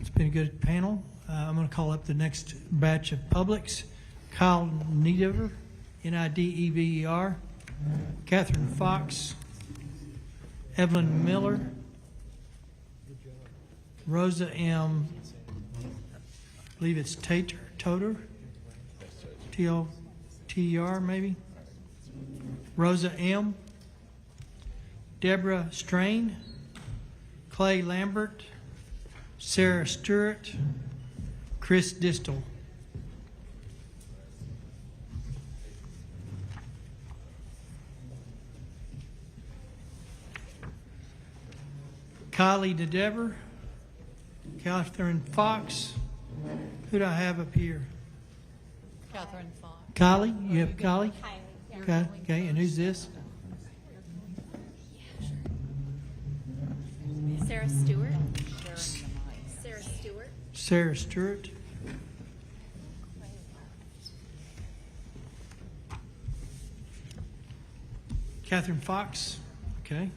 Speaker 1: It's been a good panel. I'm going to call up the next batch of publics. Kyle Nidever, Nidever, Catherine Fox, Evelyn Miller, Rosa M., I believe it's Toter, T-O-T-E-R maybe, Rosa M., Deborah Strain, Clay Lambert, Sarah Stewart, Chris Distel. Kylie DeDever, Catherine Fox. Who do I have up here?
Speaker 2: Catherine Fox.
Speaker 1: Kylie? You have Kylie? Okay, okay, and who's this?
Speaker 2: Sarah Stewart. Sarah Stewart.
Speaker 1: Sarah Stewart. Catherine Fox, okay.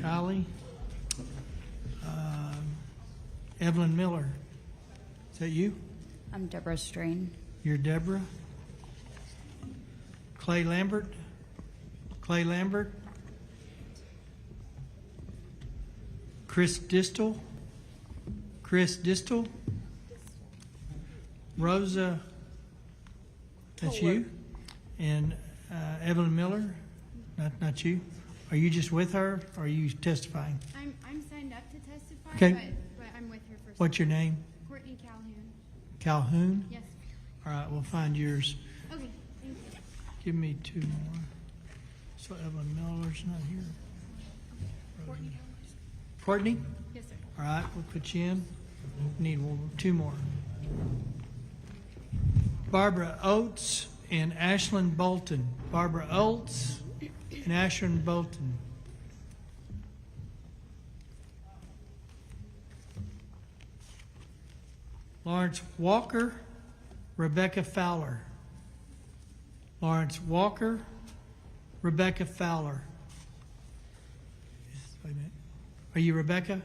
Speaker 1: Kylie. Evelyn Miller. Is that you?
Speaker 22: I'm Deborah Strain.
Speaker 1: You're Deborah. Clay Lambert. Clay Lambert. Chris Distel. Chris Distel. Rosa. That's you. And Evelyn Miller. Not you. Are you just with her, or are you testifying?
Speaker 20: I'm signed up to testify,
Speaker 1: Okay.
Speaker 20: but I'm with her for.
Speaker 1: What's your name?
Speaker 20: Courtney Calhoun.
Speaker 1: Calhoun?
Speaker 20: Yes.
Speaker 1: All right, we'll find yours.
Speaker 20: Okay, thank you.
Speaker 1: Give me two more. So Evelyn Miller's not here.
Speaker 20: Courtney.
Speaker 1: Courtney?
Speaker 20: Yes, sir.
Speaker 1: All right, we'll put you in. Need two more. Barbara Oates and Ashlyn Bolton. Barbara Oates and Ashlyn Bolton. Lawrence Walker, Rebecca Fowler. Lawrence Walker, Rebecca Fowler. Wait a minute. Are you Rebecca?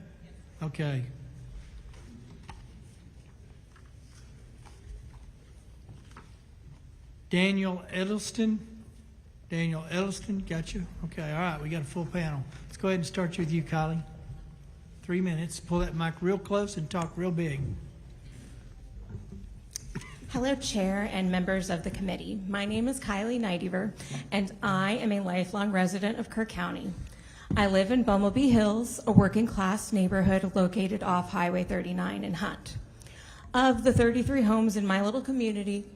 Speaker 1: Okay. Daniel Edelston. Daniel Edelston, got you? Okay, all right, we got a full panel. Let's go ahead and start with you, Kylie. 3 minutes. Pull that mic real close and talk real big.
Speaker 21: Hello, Chair and members of the committee. My name is Kylie Neidiver, and I am a lifelong resident of Kerr County. I live in Bumblebee Hills, a working-class neighborhood located off Highway 39 in Hunt. Of the 33 homes in my little community,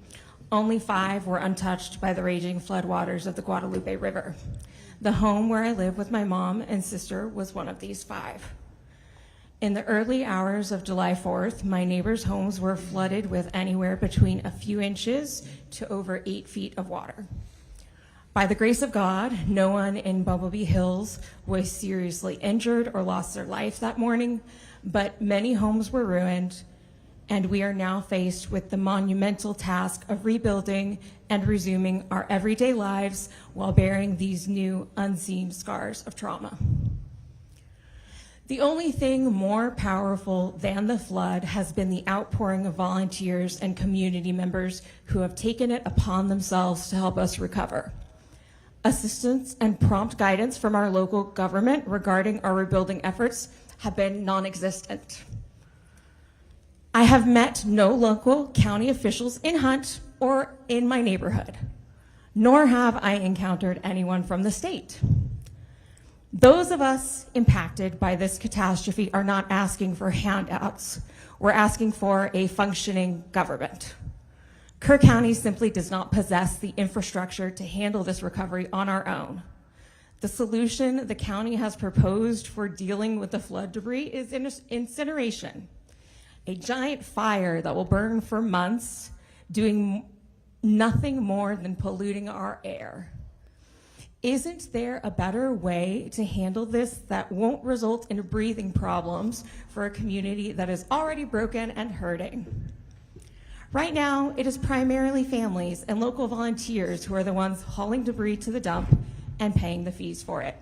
Speaker 21: only 5 were untouched by the raging floodwaters of the Guadalupe River. The home where I live with my mom and sister was one of these 5. In the early hours of July 4th, my neighbors' homes were flooded with anywhere between a few inches to over 8 feet of water. By the grace of God, no one in Bumblebee Hills was seriously injured or lost their life that morning, but many homes were ruined, and we are now faced with the monumental task of rebuilding and resuming our everyday lives while bearing these new unseen scars of trauma. The only thing more powerful than the flood has been the outpouring of volunteers and community members who have taken it upon themselves to help us recover. Assistance and prompt guidance from our local government regarding our rebuilding efforts have been non-existent. I have met no local county officials in Hunt or in my neighborhood, nor have I encountered anyone from the state. Those of us impacted by this catastrophe are not asking for handouts. We're asking for a functioning government. Kerr County simply does not possess the infrastructure to handle this recovery on our own. The solution the county has proposed for dealing with the flood debris is incineration, a giant fire that will burn for months, doing nothing more than polluting our air. Isn't there a better way to handle this that won't result in breathing problems for a community that is already broken and hurting? Right now, it is primarily families and local volunteers who are the ones hauling debris to the dump and paying the fees for it.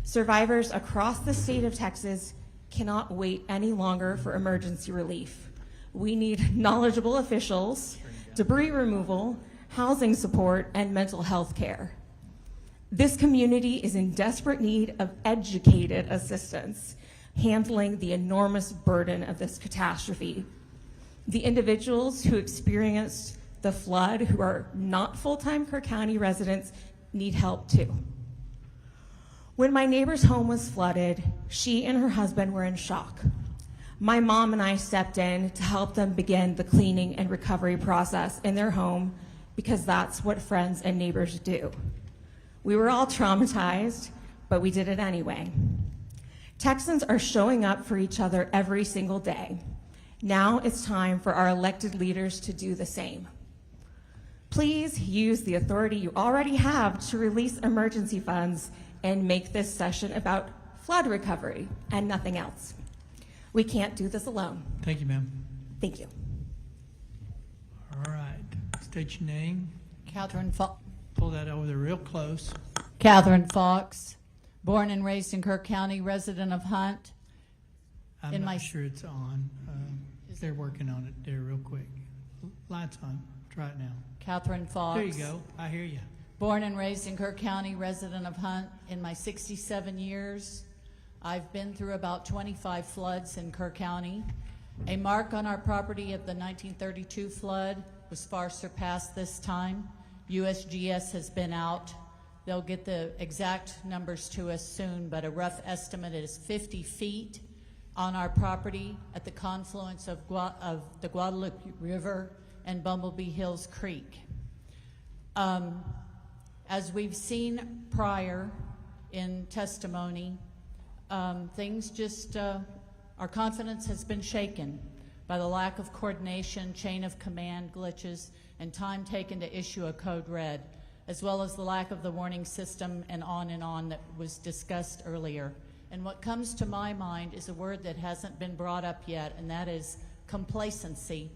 Speaker 21: Survivors across the state of Texas cannot wait any longer for emergency relief. We need knowledgeable officials, debris removal, housing support, and mental health care. This community is in desperate need of educated assistance, handling the enormous burden of this catastrophe. The individuals who experienced the flood, who are not full-time Kerr County residents, need help too. When my neighbor's home was flooded, she and her husband were in shock. My mom and I stepped in to help them begin the cleaning and recovery process in their home, because that's what friends and neighbors do. We were all traumatized, but we did it anyway. Texans are showing up for each other every single day. Now it's time for our elected leaders to do the same. Please use the authority you already have to release emergency funds and make this session about flood recovery and nothing else. We can't do this alone.
Speaker 1: Thank you, ma'am.
Speaker 21: Thank you.
Speaker 1: All right. State your name.
Speaker 2: Catherine Falk.
Speaker 1: pull that over there real close.
Speaker 2: Catherine Fox, born and raised in Kirk County, resident of Hunt.
Speaker 1: I'm
Speaker 2: In
Speaker 1: not
Speaker 2: my-
Speaker 1: sure it's on. They're working on it there real quick. Lights on. Try it now.
Speaker 2: Catherine Fox.
Speaker 1: There you go. I hear you.
Speaker 2: Born and raised in Kirk County, resident of Hunt. In my 67 years, I've been through about 25 floods in Kirk County. A mark on our property of the 1932 flood was far surpassed this time. USGS has been out. They'll get the exact numbers to us soon, but a rough estimate is 50 feet on our property at the confluence of the Guadalupe River and Bumblebee Hills Creek. As we've seen prior in testimony, things just, our confidence has been shaken by the lack of coordination, chain of command glitches, and time taken to issue a code red, as well as the lack of the warning system and on that was discussed earlier. And what comes to my mind is a word that hasn't been brought up yet, and that is complacency,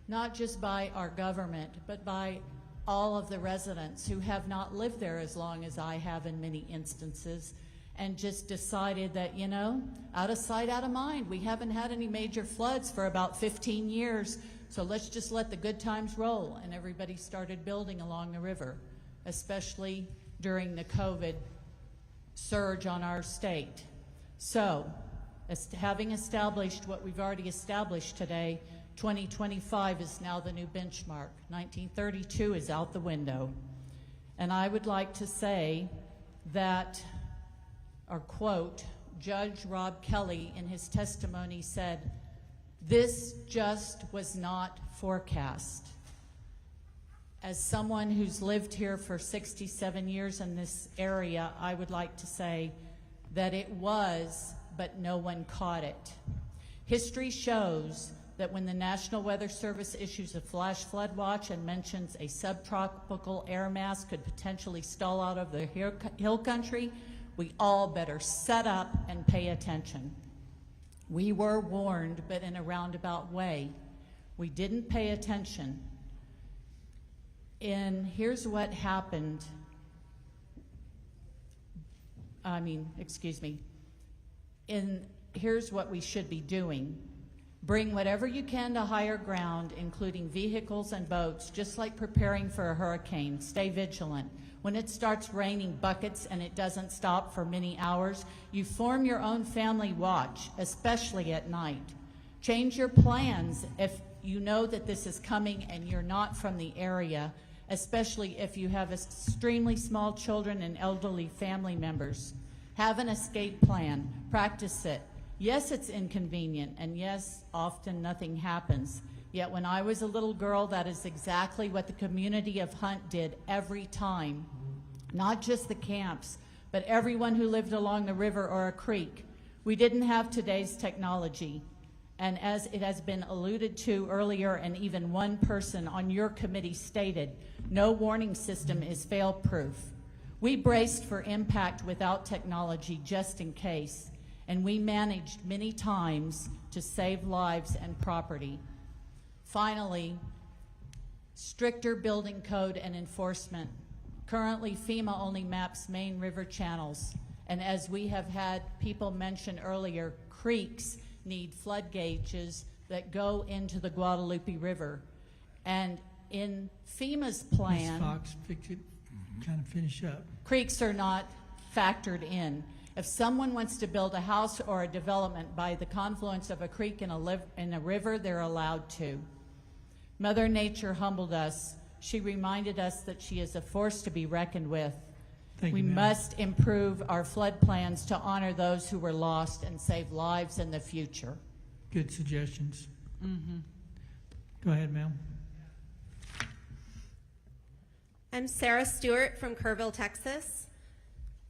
Speaker 2: not just by our government, but by all of the residents who have not lived there as long as I have in many instances, and just decided that, you know, out of sight, out of mind. We haven't had any major floods for about 15 years, so let's just let the good times roll. And everybody started building along the river, especially during the COVID surge on our state. So, having established what we've already established today, 2025 is now the new benchmark. 1932 is out the window. And I would like to say that, or quote, Judge Rob Kelly in his testimony said, "This just was not forecast." As someone who's lived here for 67 years in this area, I would like to say that it was, but no one caught it. History shows that when the National Weather Service issues a flash flood watch and mentions a subtropical air mass could potentially stall out of the hill country, we all better set up and pay attention. We were warned, but in a roundabout way. We didn't pay attention. And here's what happened. Here's what we should be doing. Bring whatever you can to higher ground, including vehicles and boats, just like preparing for a hurricane. Stay vigilant. When it starts raining buckets and it doesn't stop for many hours, you form your own family watch, especially at night. Change your plans if you know that this is coming and you're not from the area, especially if you have extremely small children and elderly family members. Have an escape plan. Practice it. Yes, it's inconvenient, and yes, often nothing happens. Yet when I was a little girl, that is exactly what the community of Hunt did every time. Not just the camps, but everyone who lived along the river or a creek. We didn't have today's technology. And as it has been alluded to earlier, and even one person on your committee stated, no warning system is fail-proof. We braced for impact without technology just in case, and we managed many times to save lives and property. Finally, stricter building code and enforcement. Currently, FEMA only maps main river channels, and as we have had people mention earlier, creeks need flood gauges that go into the Guadalupe River. And in FEMA's plan,
Speaker 1: Ms. Fox, kind of finish up.
Speaker 2: creeks are not factored in. If someone wants to build a house or a development by the confluence of a creek and a river, they're allowed to. Mother Nature humbled us. She reminded us that she is a force to be reckoned with. We must improve our flood plans to honor those who were lost and save lives in the future.
Speaker 1: Good suggestions. Go ahead, ma'am.
Speaker 7: I'm Sarah Stewart from Kerrville, Texas.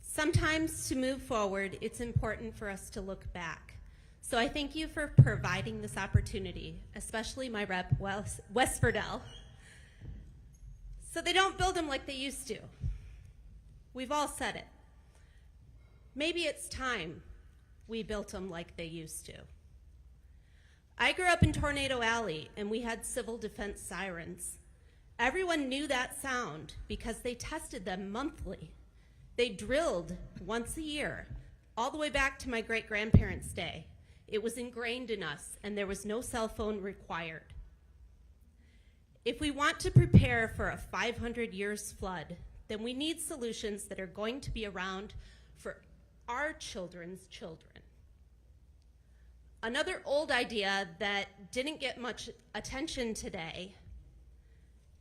Speaker 7: Sometimes to move forward, it's important for us to look back. So I thank you for providing this opportunity, especially my rep, Wes Ferdell. So they don't build them like they used to. We've all said it. Maybe it's time we built them like they used to. I grew up in Tornado Alley, and we had civil defense sirens. Everyone knew that sound because they tested them monthly. They drilled once a year, all the way back to my great-grandparents' day. It was ingrained in us, and there was no cell phone required. If we want to prepare for a 500 years flood, then we need solutions that are going to be around for our children's children. Another old idea that didn't get much attention today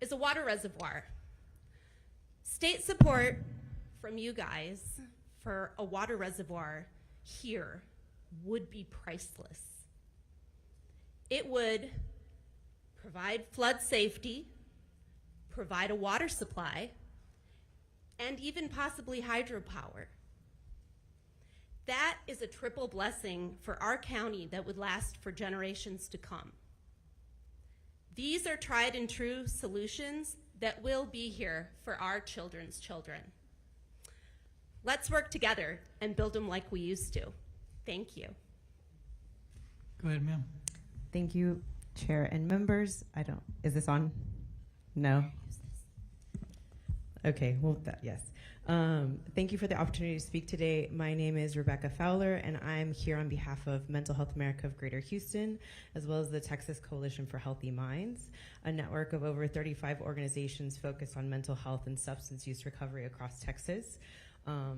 Speaker 7: is a water reservoir. State support from you guys for a water reservoir here would be priceless. It would provide flood safety, provide a water supply, and even possibly hydropower. That is a triple blessing for our county that would last for generations to come. These are tried and true solutions that will be here for our children's children. Let's work together and build them like we used to. Thank you.
Speaker 1: Go ahead, ma'am.
Speaker 17: Thank you, Chair and members. Is this on? No? Okay, well, yes. Thank you for the opportunity to speak today. My name is Rebecca Fowler, and I'm here on behalf of Mental Health America of Greater Houston, as well as the Texas Coalition for Healthy Minds, a network of over 35 organizations focused on mental health and substance use recovery across Texas.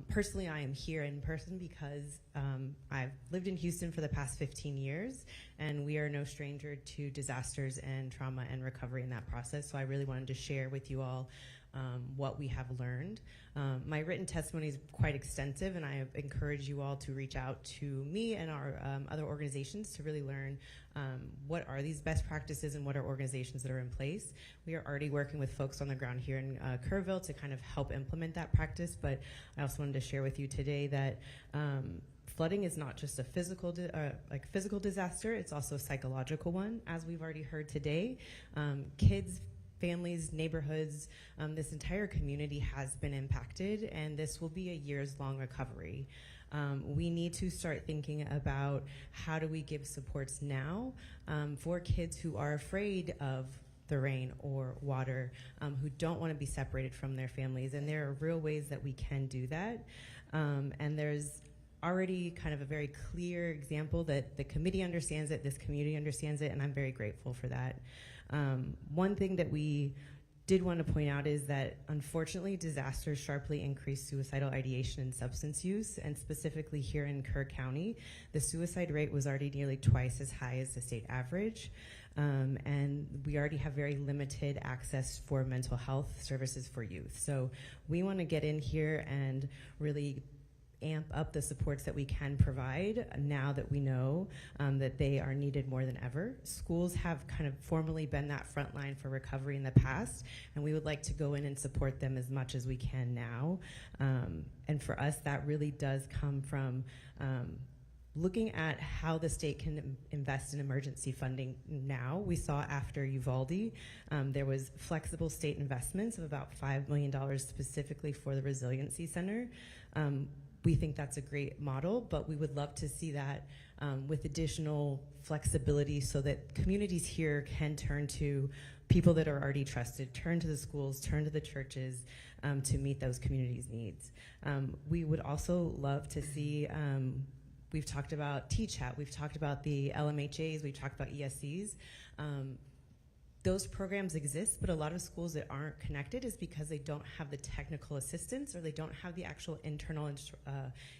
Speaker 17: Personally, I am here in person because I've lived in Houston for the past 15 years, and we are no stranger to disasters and trauma and recovery in that process. So I really wanted to share with you all what we have learned. My written testimony is quite extensive, and I encourage you all to reach out to me and our other organizations to really learn what are these best practices and what are organizations that are in place. We are already working with folks on the ground here in Kerrville to kind of help implement that practice, but I also wanted to share with you today that flooding is not just a physical disaster, it's also a psychological one, as we've already heard today. Kids, families, neighborhoods, this entire community has been impacted, and this will be a years-long recovery. We need to start thinking about how do we give supports now for kids who are afraid of the rain or water, who don't want to be separated from their families, and there are real ways that we can do that. And there's already kind of a very clear example that the committee understands it, this community understands it, and I'm very grateful for that. One thing that we did want to point out is that unfortunately disasters sharply increase suicidal ideation and substance use, and specifically here in Kerr County, the suicide rate was already nearly twice as high as the state average. And we already have very limited access for mental health services for youth. So we want to get in here and really amp up the supports that we can provide now that we know that they are needed more than ever. Schools have kind of formally been that front line for recovery in the past, and we would like to go in and support them as much as we can now. And for us, that really does come from looking at how the state can invest in emergency funding now. We saw after Uvalde, there was flexible state investments of about $5 million specifically for the Resiliency Center. We think that's a great model, but we would love to see that with additional flexibility so that communities here can turn to people that are already trusted, turn to the schools, turn to the churches to meet those communities' needs. We would also love to see, we've talked about TCHAT, we've talked about the LMHAs, we've talked about ESCs. Those programs exist, but a lot of schools that aren't connected is because they don't have the technical assistance or they don't have the actual internal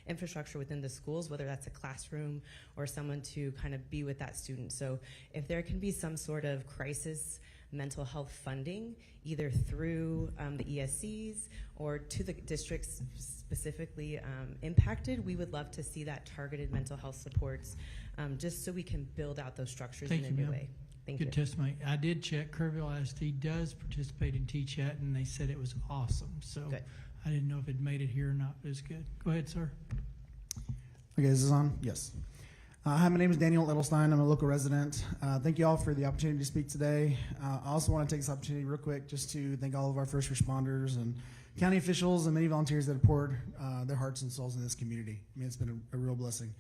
Speaker 17: infrastructure within the schools, whether that's a classroom or someone to kind of be with that student. So if there can be some sort of crisis mental health funding, either through the ESCs or to the districts specifically impacted, we would love to see that targeted mental health supports just so we can build out those structures in a new way. Thank you.
Speaker 1: Good testimony. I did check. Kerrville ISD does participate in TCHAT, and they said it was awesome. So
Speaker 17: Good.
Speaker 1: I didn't know if it made it here or not, but it's good. Go ahead, sir.
Speaker 19: Okay, is this on? Yes. Hi, my name is Daniel Edelstein. I'm a local resident. Thank you all for the opportunity to speak today. I also want to take this opportunity real quick just to thank all of our first responders and county officials and many volunteers that have poured their hearts and souls in this community. I mean, it's been a real blessing.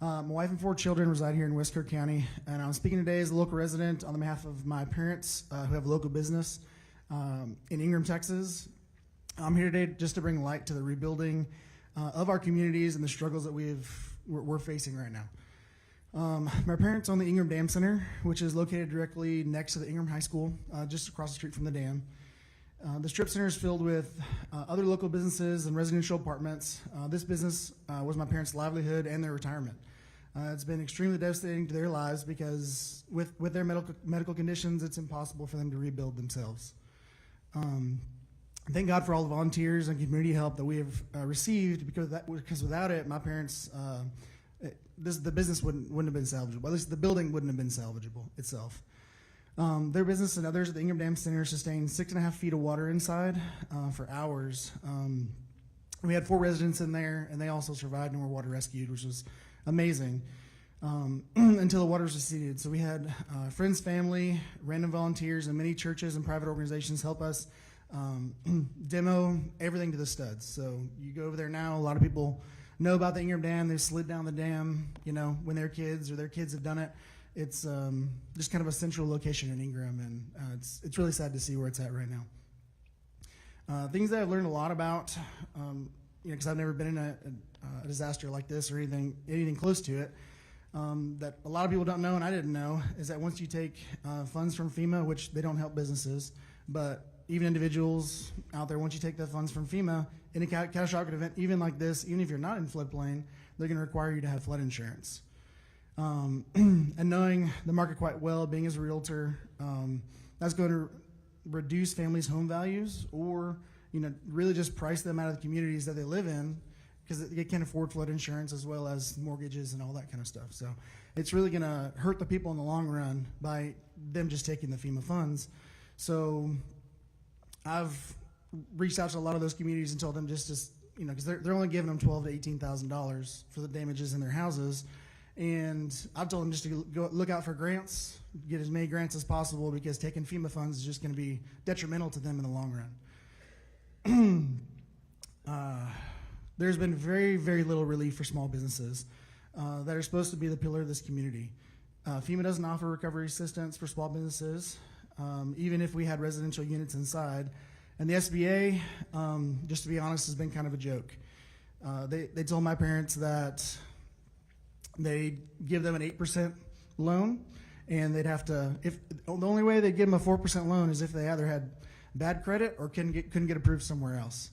Speaker 19: My wife and 4 children reside here in West Kerr County, and I'm speaking today as a local resident on behalf of my parents who have a local business. in Ingram, Texas. I'm here today just to bring light to the rebuilding of our communities and the struggles that we're facing right now. My parents own the Ingram Dam Center, which is located directly next to the Ingram High School, just across the street from the dam. The strip center is filled with other local businesses and residential apartments. This business was my parents' livelihood and their retirement. It's been extremely devastating to their lives because with their medical conditions, it's impossible for them to rebuild themselves. Thank God for all the volunteers and community help that we have received, because without it, my parents, the business wouldn't have been salvageable. At least the building wouldn't have been salvageable itself. Their business and others at the Ingram Dam Center sustained 6.5 feet of water inside for hours. We had 4 residents in there, and they also survived and were water rescued, which was amazing, until the waters receded. So we had friends, family, random volunteers, and many churches and private organizations help us demo everything to the studs. So you go over there now, a lot of people know about the Ingram Dam. They've slid down the dam, when they're kids or their kids have done it. It's just kind of a central location in Ingram, and it's really sad to see where it's at right now. Things that I've learned a lot about, because I've never been in a disaster like this or anything close to it, that a lot of people don't know and I didn't know, is that once you take funds from FEMA, which they don't help businesses, but even individuals out there, once you take the funds from FEMA, in a catastrophic event, even like this, even if you're not in floodplain, they're going to require you to have flood insurance. And knowing the market quite well, being as a realtor, that's going to reduce families' home values, or really just price them out of the communities that they live in, because they can't afford flood insurance as well as mortgages and all that kind of stuff. So it's really going to hurt the people in the long run by them just taking the FEMA funds. So I've reached out to a lot of those communities and told them because they're only giving them $12,000 to $18,000 for the damages in their houses. And I've told them just to go look out for grants, get as many grants as possible, because taking FEMA funds is just going to be detrimental to them in the long run. There's been very, very little relief for small businesses that are supposed to be the pillar of this community. FEMA doesn't offer recovery assistance for small businesses, even if we had residential units inside. And the SBA, just to be honest, has been kind of a joke. They told my parents that they give them an 8% loan, and they'd have to, if the only way they'd give them a 4% loan is if they either had bad credit or couldn't get approved somewhere else.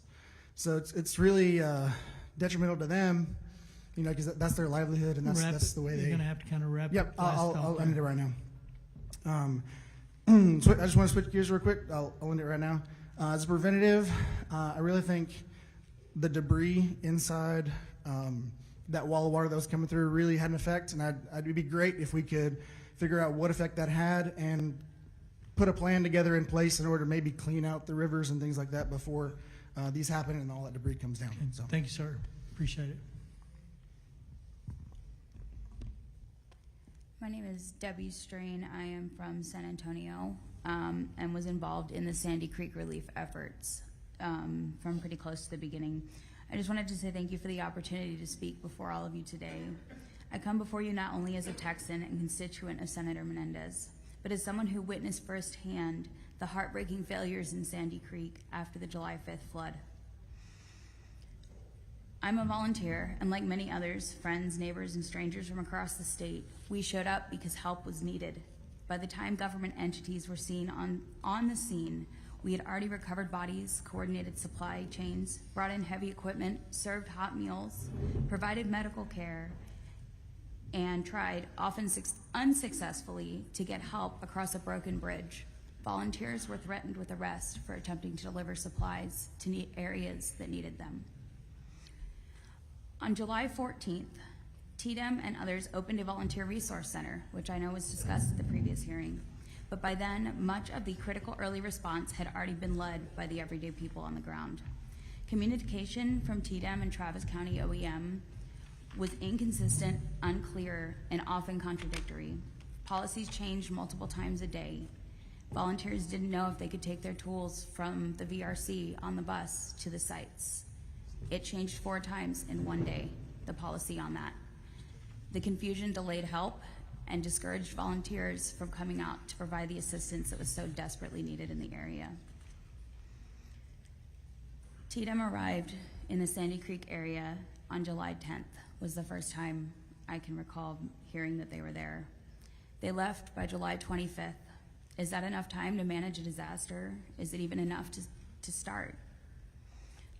Speaker 19: So it's really detrimental to them, because that's their livelihood, and that's the way
Speaker 1: You're going to have to kind of wrap
Speaker 19: Yep,
Speaker 1: it.
Speaker 19: I'll end it right now. So I just want to switch gears real quick. I'll end it right now. As a preventative, I really think the debris inside that wall of water that was coming through really had an effect, and it'd be great if we could figure out what effect that had and put a plan together in place in order to maybe clean out the rivers and things like that before these happen and all that debris comes down. So.
Speaker 1: Thank you, sir. Appreciate it.
Speaker 12: My name is Debbie Strain. I am from San Antonio and was involved in the Sandy Creek relief efforts from pretty close to the beginning. I just wanted to say thank you for the opportunity to speak before all of you today. I come before you not only as a Texan and constituent of Senator Menendez, but as someone who witnessed firsthand the heartbreaking failures in Sandy Creek after the July 5th flood. I'm a volunteer, and like many others, friends, neighbors, and strangers from across the state, we showed up because help was needed. By the time government entities were seen on the scene, we had already recovered bodies, coordinated supply chains, brought in heavy equipment, served hot meals, provided medical care, and tried, often unsuccessfully, to get help across a broken bridge. Volunteers were threatened with arrest for attempting to deliver supplies to areas that needed them. On July 14th, TDEM and others opened a volunteer resource center, which I know was discussed at the previous hearing. But by then, much of the critical early response had already been led by the everyday people on the ground. Communication from TDEM and Travis County OEM was inconsistent, unclear, and often contradictory. Policies changed multiple times a day. Volunteers didn't know if they could take their tools from the VRC on the bus to the sites. It changed 4 times in one day, the policy on that. The confusion delayed help and discouraged volunteers from coming out to provide the assistance that was so desperately needed in the area. TDM arrived in the Sandy Creek area on July 10th, was the first time I can recall hearing that they were there. They left by July 25th. Is that enough time to manage a disaster? Is it even enough to start?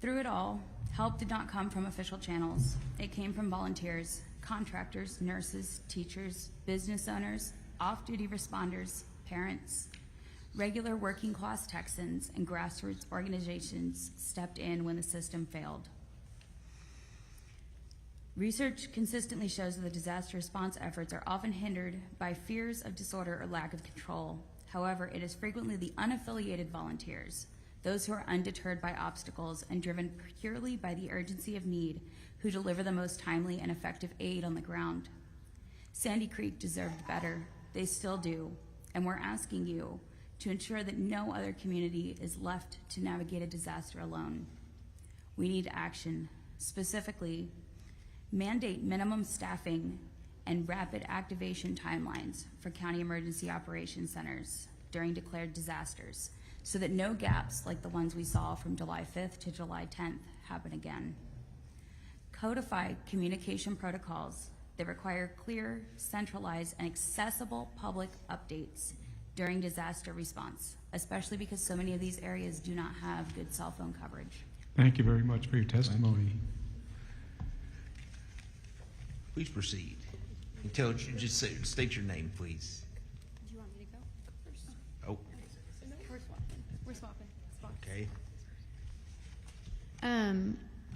Speaker 12: Through it all, help did not come from official channels. It came from volunteers, contractors, nurses, teachers, business owners, off-duty responders, parents. Regular working class Texans and grassroots organizations stepped in when the system failed. Research consistently shows that the disaster response efforts are often hindered by fears of disorder or lack of control. However, it is frequently the unaffiliated volunteers, those who are undeterred by obstacles and driven purely by the urgency of need, who deliver the most timely and effective aid on the ground. Sandy Creek deserved better. They still do. And we're asking you to ensure that no other community is left to navigate a disaster alone. We need action. Specifically, mandate minimum staffing and rapid activation timelines for county emergency operations centers during declared disasters, so that no gaps like the ones we saw from July 5th to July 10th happen again. Codify communication protocols that require clear, centralized, and accessible public updates during disaster response, especially because so many of these areas do not have good cell phone coverage.
Speaker 11: Thank you very much for your testimony.
Speaker 6: Please proceed. State your name, please.
Speaker 20: Do you want me to go first?
Speaker 6: Oh,
Speaker 20: We're swapping.
Speaker 6: okay.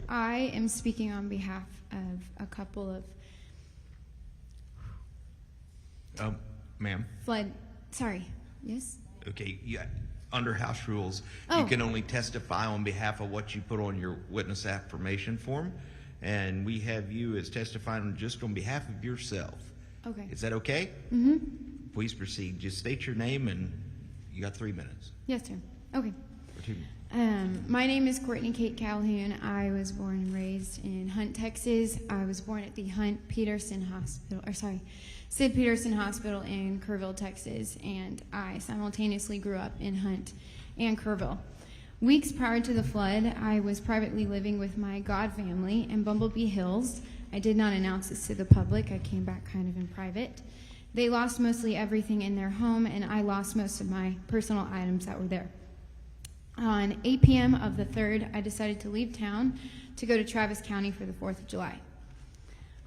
Speaker 20: I am speaking on behalf of a couple of
Speaker 6: Ma'am.
Speaker 20: Sorry. Yes?
Speaker 6: Okay, under House rules, you
Speaker 20: Oh.
Speaker 6: can only testify on behalf of what you put on your witness affirmation form, and we have you as testifying just on behalf of yourself.
Speaker 20: Okay.
Speaker 6: Is that okay?
Speaker 20: Mm-hmm.
Speaker 6: Please proceed. Just state your name, and you got 3 minutes.
Speaker 20: Yes, sir. Okay.
Speaker 6: Or 2 minutes.
Speaker 20: My name is Courtney Kate Calhoun. I was born and raised in Hunt, Texas. I was born at the Sid Peterson Hospital in Kerrville, Texas, and I simultaneously grew up in Hunt and Kerrville. Weeks prior to the flood, I was privately living with my God family in Bumblebee Hills. I did not announce this to the public. I came back kind of in private. They lost mostly everything in their home, and I lost most of my personal items that were there. On 8 p.m. of the 3rd, I decided to leave town to go to Travis County for the 4th of July.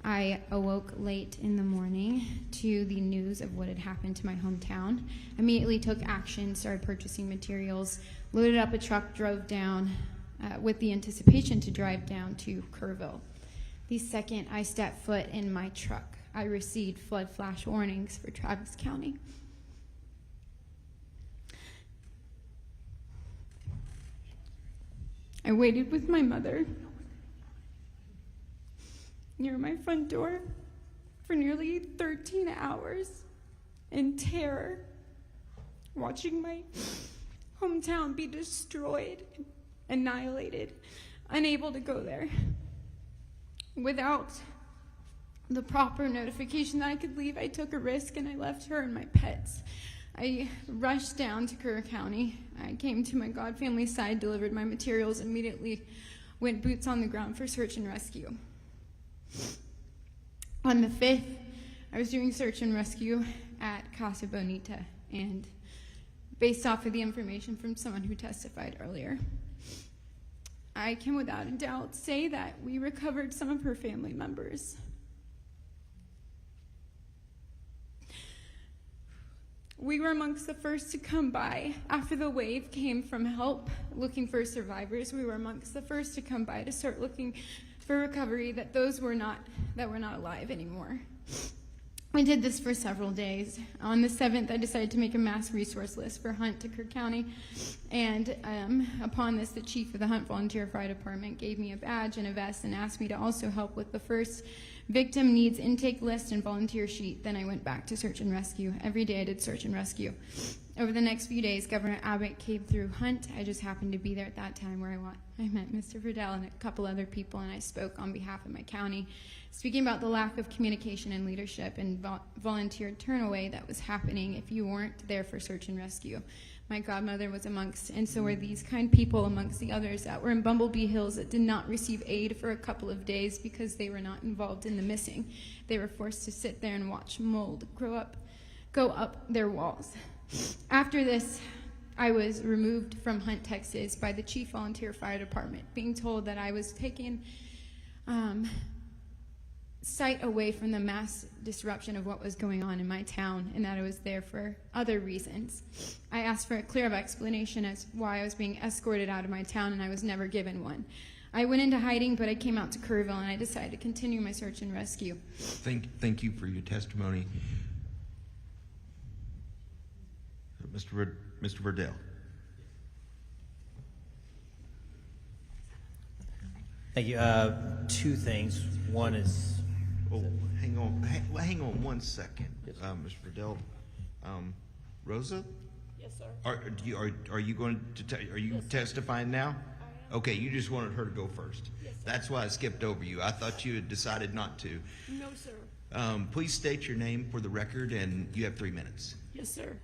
Speaker 20: I awoke late in the morning to the news of what had happened to my hometown. Immediately took action, started purchasing materials, loaded up a truck, drove down with the anticipation to drive down to Kerrville. The second I stepped foot in my truck, I received flood flash warnings for Travis County. I waited with my mother near my front door for nearly 13 hours in terror, watching my hometown be destroyed, annihilated, unable to go there. Without the proper notification that I could leave, I took a risk and I left her and my pets. I rushed down to Kerr County. I came to my God family side, delivered my materials, immediately went boots on the ground for search and rescue. On the 5th, I was doing search and rescue at Casa Bonita, and based off of the information from someone who testified earlier, I can without a doubt say that we recovered some of her family members. We were amongst the first to come by. After the wave came from help looking for survivors, we were amongst the first to come by to start looking for recovery that were not alive anymore. I did this for several days. On the 7th, I decided to make a mass resource list for Hunt to Kerr County, and upon this, the chief of the Hunt Volunteer Fire Department gave me a badge and a vest and asked me to also help with the first victim needs intake list and volunteer sheet. Then I went back to search and rescue. Every day I did search and rescue. Over the next few days, Governor Abbott came through Hunt. I just happened to be there at that time where I met Mr. Verdell and a couple other people, and I spoke on behalf of my county, speaking about the lack of communication and leadership and volunteer turnaway that was happening if you weren't there for search and rescue. My godmother was amongst, and so were these kind people amongst the others that were in Bumblebee Hills that did not receive aid for a couple of days because they were not involved in the missing. They were forced to sit there and watch mold go up their walls. After this, I was removed from Hunt, Texas by the Chief Volunteer Fire Department, being told that I was taking sight away from the mass disruption of what was going on in my town and that I was there for other reasons. I asked for a clear explanation as why I was being escorted out of my town, and I was never given one. I went into hiding, but I came out to Kerrville, and I decided to continue my search and rescue.
Speaker 6: Thank you for your testimony. Mr. Verdell.
Speaker 5: Thank you. Two things. One is...
Speaker 6: Oh, hang on 1 second, Mr. Verdell. Rosa?
Speaker 16: Yes, sir.
Speaker 6: Are you going to are you testifying now? Okay, you just wanted her to go first.
Speaker 16: Yes, sir.
Speaker 6: That's why I skipped over you. I thought you had decided not to.
Speaker 16: No, sir.
Speaker 6: Please state your name for the record, and you have 3 minutes.
Speaker 16: Yes, sir.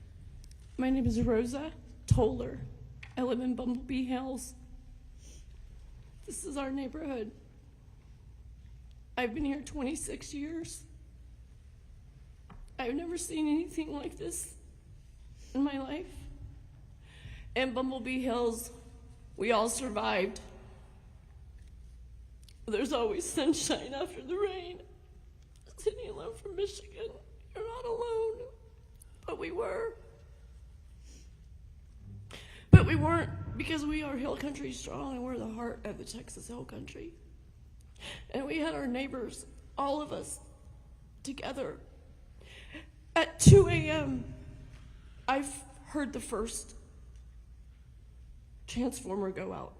Speaker 16: My name is Rosa Toller. I live in Bumblebee Hills. This is our neighborhood. I've been here 26 years. I've never seen anything like this in my life. In Bumblebee Hills, we all survived. There's always sunshine after the rain. Cindy alone from Michigan, you're not alone. But we were. But we weren't, because we are Hill Country strong, and we're the heart of the Texas Hill Country. And we had our neighbors, all of us, together. At 2 a.m., I've heard the first transformer go out.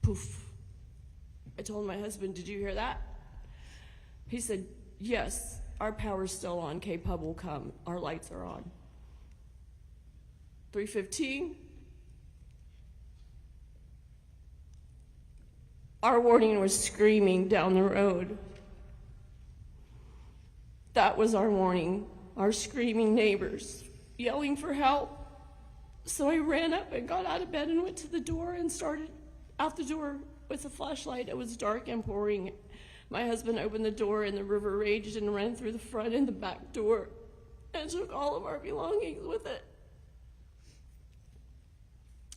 Speaker 16: Poof. I told my husband, "Did you hear that?" He said, "Yes, our power's still on. K-Pub will come. Our lights are on." 3:15. Our warning was screaming down the road. That was our warning, our screaming neighbors yelling for help. So I ran up and got out of bed and went to the door and started out the door with a flashlight. It was dark and pouring. My husband opened the door and the river raged and ran through the front and the back door and took all of our belongings with it.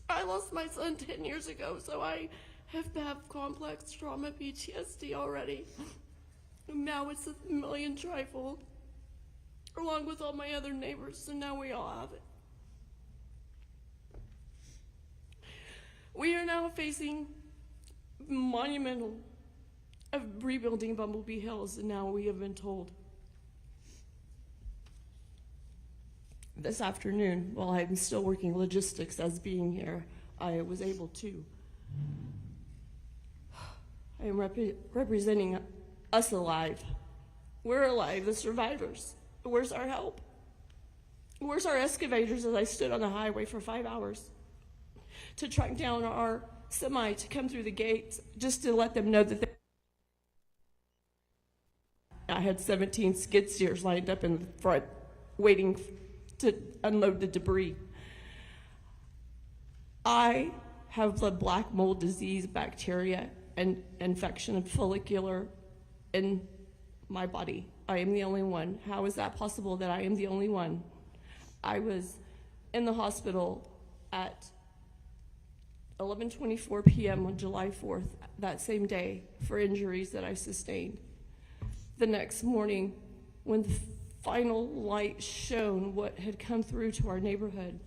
Speaker 16: I lost my son 10 years ago, so I have complex trauma PTSD already. And now it's a million trifold, along with all my other neighbors, so now we all have it. We are now facing monumental of rebuilding Bumblebee Hills, and now we have been told this afternoon, while I'm still working logistics as being here, I was able to. I am representing us alive. We're alive, the survivors. Where's our help? Where's our excavators as I stood on the highway for 5 hours to track down our semi to come through the gates just to let them know that I had 17 skid steers lined up in the front waiting to unload the debris. I have the black mold disease, bacteria, and infection of follicular in my body. I am the only one. How is that possible that I am the only one? I was in the hospital at 11:24 p.m. on July 4th, that same day, for injuries that I sustained. The next morning, when the final light shone what had come through to our neighborhood,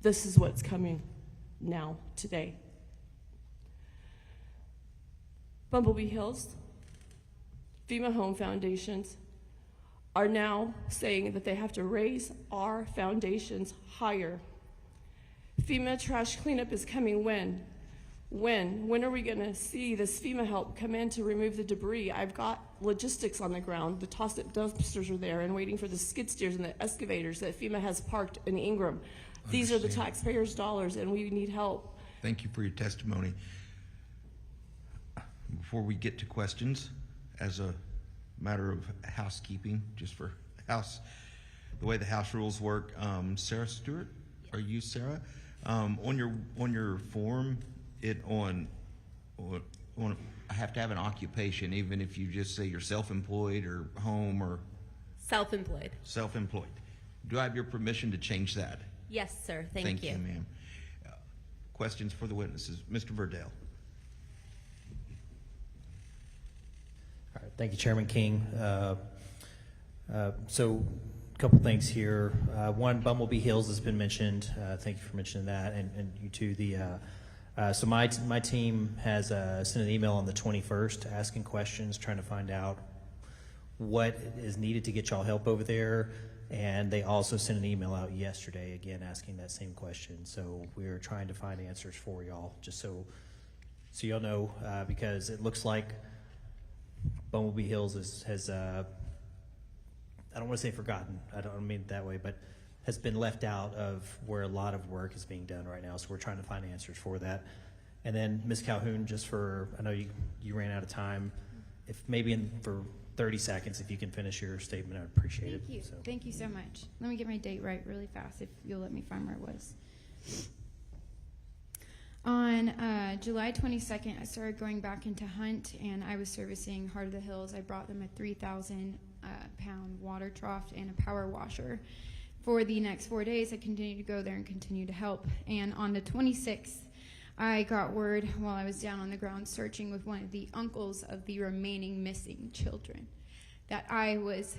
Speaker 16: this is what's coming now, today. Bumblebee Hills, FEMA Home Foundations are now saying that they have to raise our foundations higher. FEMA trash cleanup is coming when? When are we going to see this FEMA help come in to remove the debris? I've got logistics on the ground. The toss-up dumpsters are there and waiting for the skid steers and the excavators that FEMA has parked in Ingram. These are the taxpayers' dollars, and we need help.
Speaker 6: Thank you for your testimony. Before we get to questions, as a matter of housekeeping, just for the way the house rules work, Sarah Stewart, are you Sarah? On your form, I have to have an occupation, even if you just say you're self-employed or home or
Speaker 7: Self-employed.
Speaker 6: self-employed. Do I have your permission to change that?
Speaker 7: Yes, sir. Thank you.
Speaker 6: Ma'am. Questions for the witnesses, Mr. Verdell.
Speaker 5: All right, thank you, Chairman King. So a couple things here. One, Bumblebee Hills has been mentioned. Thank you for mentioning that, and you too. So my team has sent an email on the 21st asking questions, trying to find out what is needed to get y'all help over there. And they also sent an email out yesterday, again, asking that same question. So we're trying to find answers for y'all, just so y'all know, because it looks like Bumblebee Hills has I don't want to say forgotten, I don't mean it that way, but has been left out of where a lot of work is being done right now. So we're trying to find answers for that. And then Ms. Calhoun, I know you ran out of time. If maybe for 30 seconds, if you can finish your statement, I'd appreciate it.
Speaker 20: Thank you.
Speaker 5: So.
Speaker 20: Thank you so much. Let me get my date right really fast, if you'll let me find where it was. On July 22nd, I started going back into Hunt, and I was servicing Heart of the Hills. I brought them a 3,000 pound water trough and a power washer. For the next 4 days, I continued to go there and continue to help. And on the 26th, I got word while I was down on the ground searching with one of the uncles of the remaining missing children that I was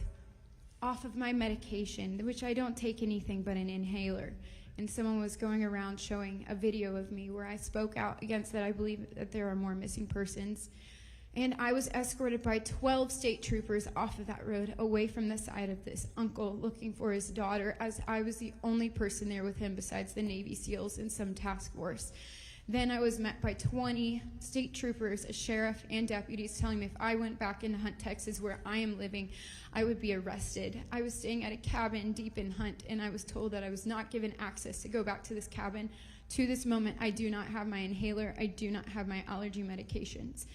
Speaker 20: off of my medication, which I don't take anything but an inhaler. And someone was going around showing a video of me where I spoke out against that. I believe that there are more missing persons. And I was escorted by 12 state troopers off of that road, away from the side of this uncle looking for his daughter, as I was the only person there with him besides the Navy SEALs and some task force. Then I was met by 20 state troopers, a sheriff, and deputies telling me if I went back into Hunt, Texas, where I am living, I would be arrested. I was staying at a cabin deep in Hunt, and I was told that I was not given access to go back to this cabin. To this moment, I do not have my inhaler. I do not have my allergy medications.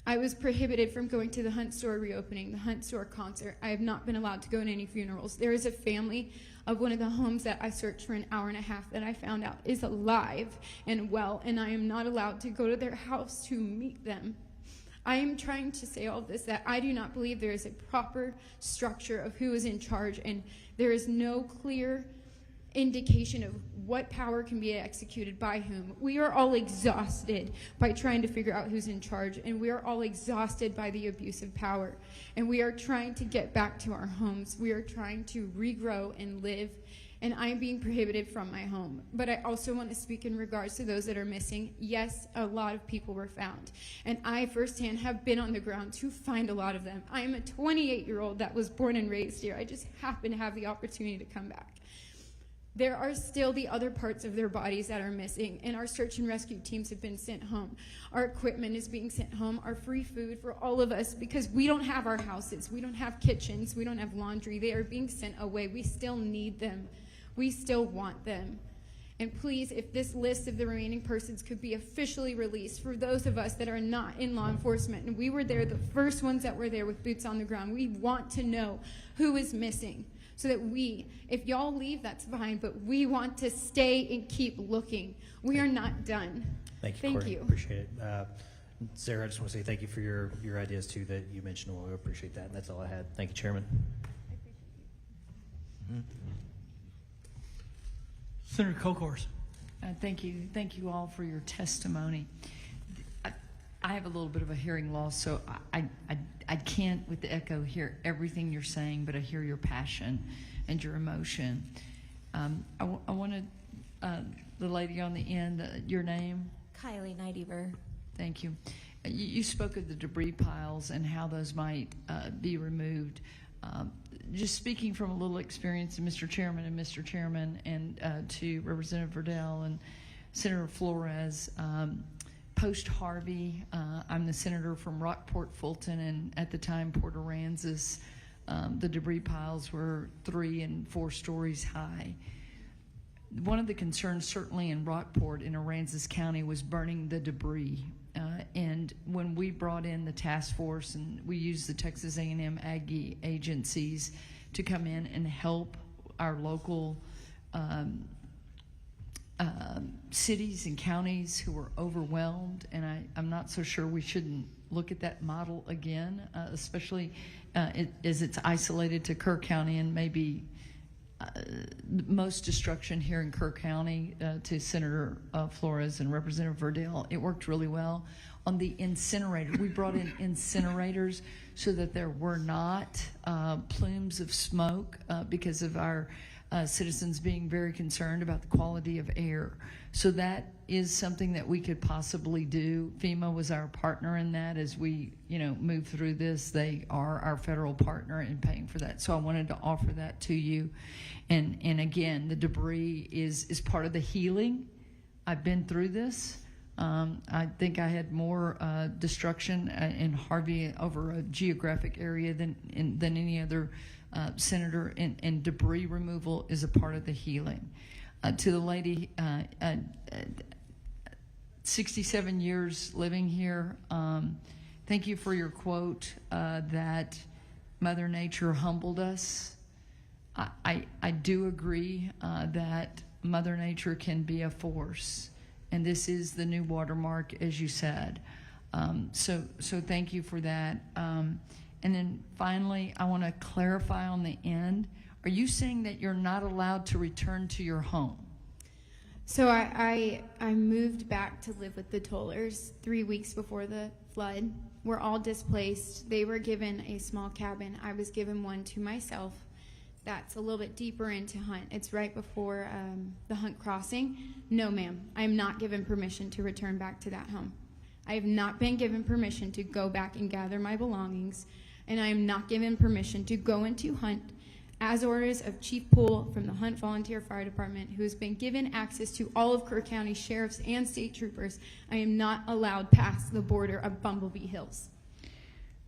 Speaker 20: I was prohibited from going to the Hunt store reopening, the Hunt store concert. I have not been allowed to go to any funerals. There is a family of one of the homes that I searched for an hour and a half that I found out is alive and well, and I am not allowed to go to their house to meet them. I am trying to say all of this, that I do not believe there is a proper structure of who is in charge, and there is no clear indication of what power can be executed by whom. We are all exhausted by trying to figure out who's in charge, and we are all exhausted by the abuse of power. And we are trying to get back to our homes. We are trying to regrow and live, and I am being prohibited from my home. But I also want to speak in regards to those that are missing. Yes, a lot of people were found, and I firsthand have been on the ground to find a lot of them. I am a 28-year-old that was born and raised here. I just happen to have the opportunity to come back. There are still the other parts of their bodies that are missing, and our search and rescue teams have been sent home. Our equipment is being sent home, our free food for all of us, because we don't have our houses, we don't have kitchens, we don't have laundry. They are being sent away. We still need them. We still want them. And please, if this list of the remaining persons could be officially released for those of us that are not in law enforcement, and we were there, the first ones that were there with boots on the ground, we want to know who is missing. So that if y'all leave, that's fine, but we want to stay and keep looking. We are not done.
Speaker 5: Thank you,
Speaker 20: Thank
Speaker 5: Courtney.
Speaker 20: you.
Speaker 5: Appreciate it. Sarah, I just want to say thank you for your ideas too that you mentioned. Well, we appreciate that. And that's all I had. Thank you, Chairman.
Speaker 1: Senator Kokors.
Speaker 9: Thank you. Thank you all for your testimony. I have a little bit of a hearing loss, so I can't, with the echo, hear everything you're saying, but I hear your passion and your emotion. I wanted the lady on the end, your name?
Speaker 21: Kylie Nightyver.
Speaker 9: Thank you. You spoke of the debris piles and how those might be removed. Just speaking from a little experience, Mr. Chairman, and to Representative Verdell and Senator Flores, Post-Harvey, I'm the senator from Rockport, Fulton, and at the time Port Aransas. The debris piles were 3 and 4 stories high. One of the concerns certainly in Rockport in Aransas County was burning the debris. And when we brought in the task force and we used the Texas A&M Aggie agencies to come in and help our local cities and counties who were overwhelmed, and I'm not so sure we shouldn't look at that model again, especially as it's isolated to Kerr County and maybe most destruction here in Kerr County to Senator Flores and Representative Verdell. It worked really well. On the incinerator, we brought in incinerators so that there were not plumes of smoke because of our citizens being very concerned about the quality of air. So that is something that we could possibly do. FEMA was our partner in that as we, move through this. They are our federal partner in paying for that. So I wanted to offer that to you. And again, the debris is part of the healing. I've been through this. I think I had more destruction in Harvey over a geographic area than any other senator, and debris removal is a part of the healing. To the lady, 67 years living here, thank you for your quote that Mother Nature humbled us. I do agree that Mother Nature can be a force, and this is the new watermark, as you said. So thank you for that. And then finally, I want to clarify on the end. Are you saying that you're not allowed to return to your home?
Speaker 20: So I moved back to live with the Tollers 3 weeks before the flood. We're all displaced. They were given a small cabin. I was given one to myself. That's a little bit deeper into Hunt. It's right before the Hunt crossing. No, ma'am, I am not given permission to return back to that home. I have not been given permission to go back and gather my belongings, and I am not given permission to go into Hunt as orders of Chief Poole from the Hunt Volunteer Fire Department, who has been given access to all of Kerr County sheriffs and state troopers. I am not allowed past the border of Bumblebee Hills.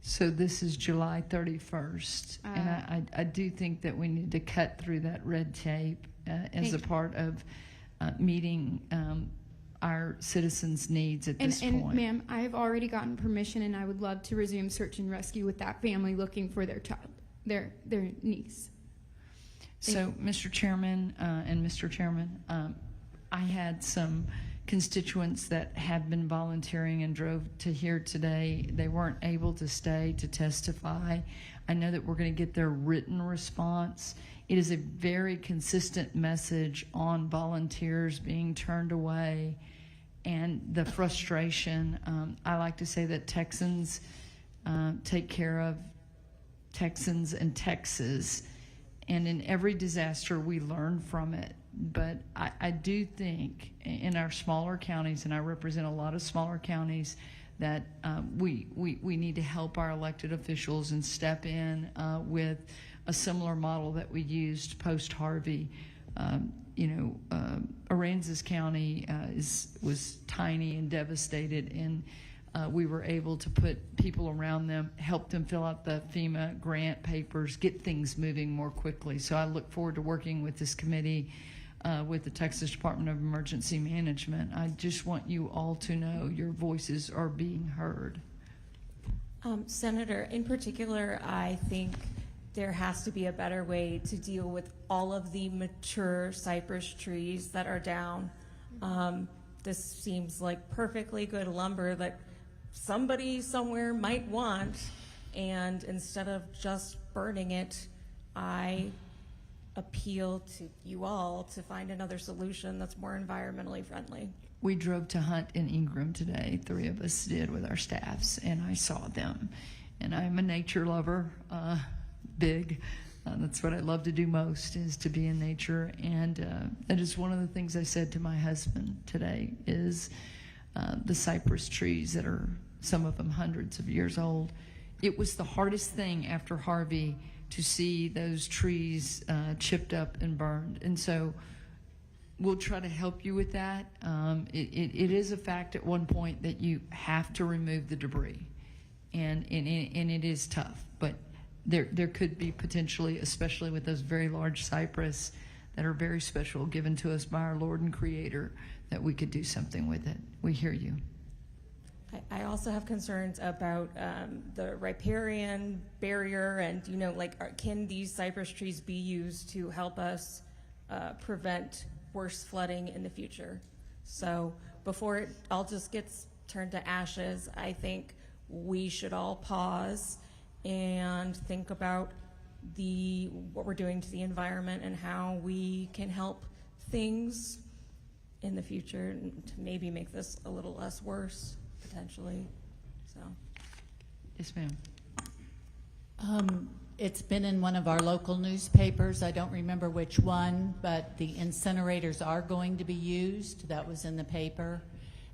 Speaker 9: So this is July 31st, and I do think that we need to cut through that red tape as a part of meeting our citizens' needs at this point.
Speaker 20: And ma'am, I have already gotten permission, and I would love to resume search and rescue with that family looking for their child, their niece.
Speaker 9: So, Mr. Chairman and Mr. Chairman, I had some constituents that have been volunteering and drove to here today. They weren't able to stay to testify. I know that we're going to get their written response. It is a very consistent message on volunteers being turned away and the frustration. I like to say that Texans take care of Texans and Texas, and in every disaster we learn from it. But I do think in our smaller counties, and I represent a lot of smaller counties, that we need to help our elected officials and step in with a similar model that we used post-Harvey. Aransas County was tiny and devastated, and we were able to put people around them, help them fill out the FEMA grant papers, get things moving more quickly. So I look forward to working with this committee, with the Texas Department of Emergency Management. I just want you all to know your voices are being heard.
Speaker 21: Senator, in particular, I think there has to be a better way to deal with all of the mature cypress trees that are down. This seems like perfectly good lumber that somebody somewhere might want, and instead of just burning it, I appeal to you all to find another solution that's more environmentally friendly.
Speaker 9: We drove to Hunt and Ingram today, 3 of us did with our staffs, and I saw them. And I'm a nature lover, big. That's what I love to do most, is to be in nature. And that is one of the things I said to my husband today is the cypress trees that are, some of them hundreds of years old. It was the hardest thing after Harvey to see those trees chipped up and burned. And so we'll try to help you with that. It is a fact at one point that you have to remove the debris, and it is tough. But there could be potentially, especially with those very large cypress that are very special, given to us by our Lord and Creator, that we could do something with it. We hear you.
Speaker 21: I also have concerns about the riparian barrier, and can these cypress trees be used to help us prevent worse flooding in the future? So before it all just gets turned to ashes, I think we should all pause and think about what we're doing to the environment and how we can help things in the future to maybe make this a little less worse, potentially. So.
Speaker 9: Yes, ma'am.
Speaker 2: It's been in one of our local newspapers. I don't remember which one, but the incinerators are going to be used. That was in the paper.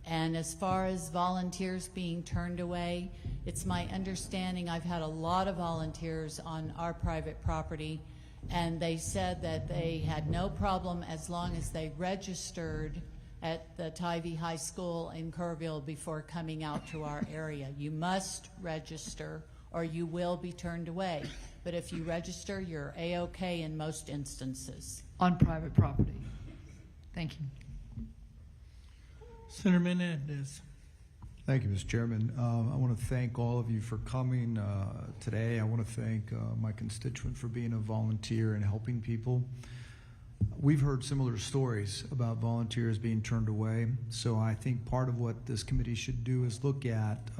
Speaker 2: And as far as volunteers being turned away, it's my understanding, I've had a lot of volunteers on our private property, and they said that they had no problem as long as they registered at the Tivy High School in Kerrville before coming out to our area. You must register or you will be turned away. But if you register, you're A-OK in most instances.
Speaker 9: On private property. Thank you.
Speaker 1: Senator Menendez.
Speaker 8: Thank you, Mr. Chairman. I want to thank all of you for coming today. I want to thank my constituent for being a volunteer and helping people. We've heard similar stories about volunteers being turned away, so I think part of what this committee should do is look at,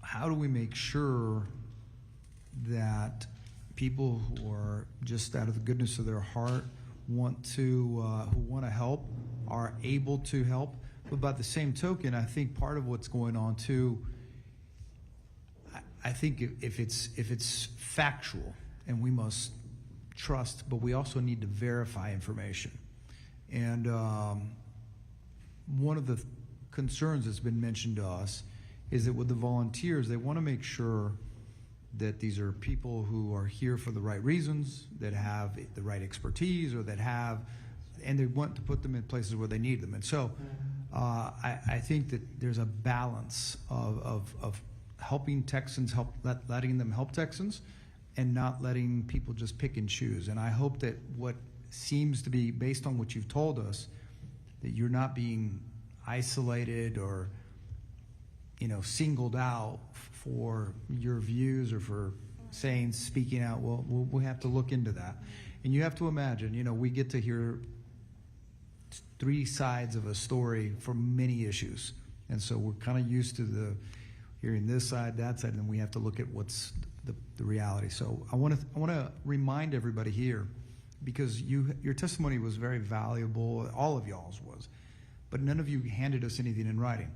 Speaker 8: how do we make sure that people who are just out of the goodness of their heart who want to help are able to help. But by the same token, I think part of what's going on too, I think if it's factual, and we must trust, but we also need to verify information. And one of the concerns that's been mentioned to us is that with the volunteers, they want to make sure that these are people who are here for the right reasons, that have the right expertise, or and they want to put them in places where they need them. And so I think that there's a balance of helping Texans, letting them help Texans, and not letting people just pick and choose. And I hope that what seems to be, based on what you've told us, that you're not being isolated or singled out for your views or for speaking out. Well, we'll have to look into that. And you have to imagine, we get to hear three sides of a story for many issues. And so we're kind of used to hearing this side, that side, and then we have to look at what's the reality. So I want to remind everybody here, because your testimony was very valuable, all of y'all's was, but none of you handed us anything in writing.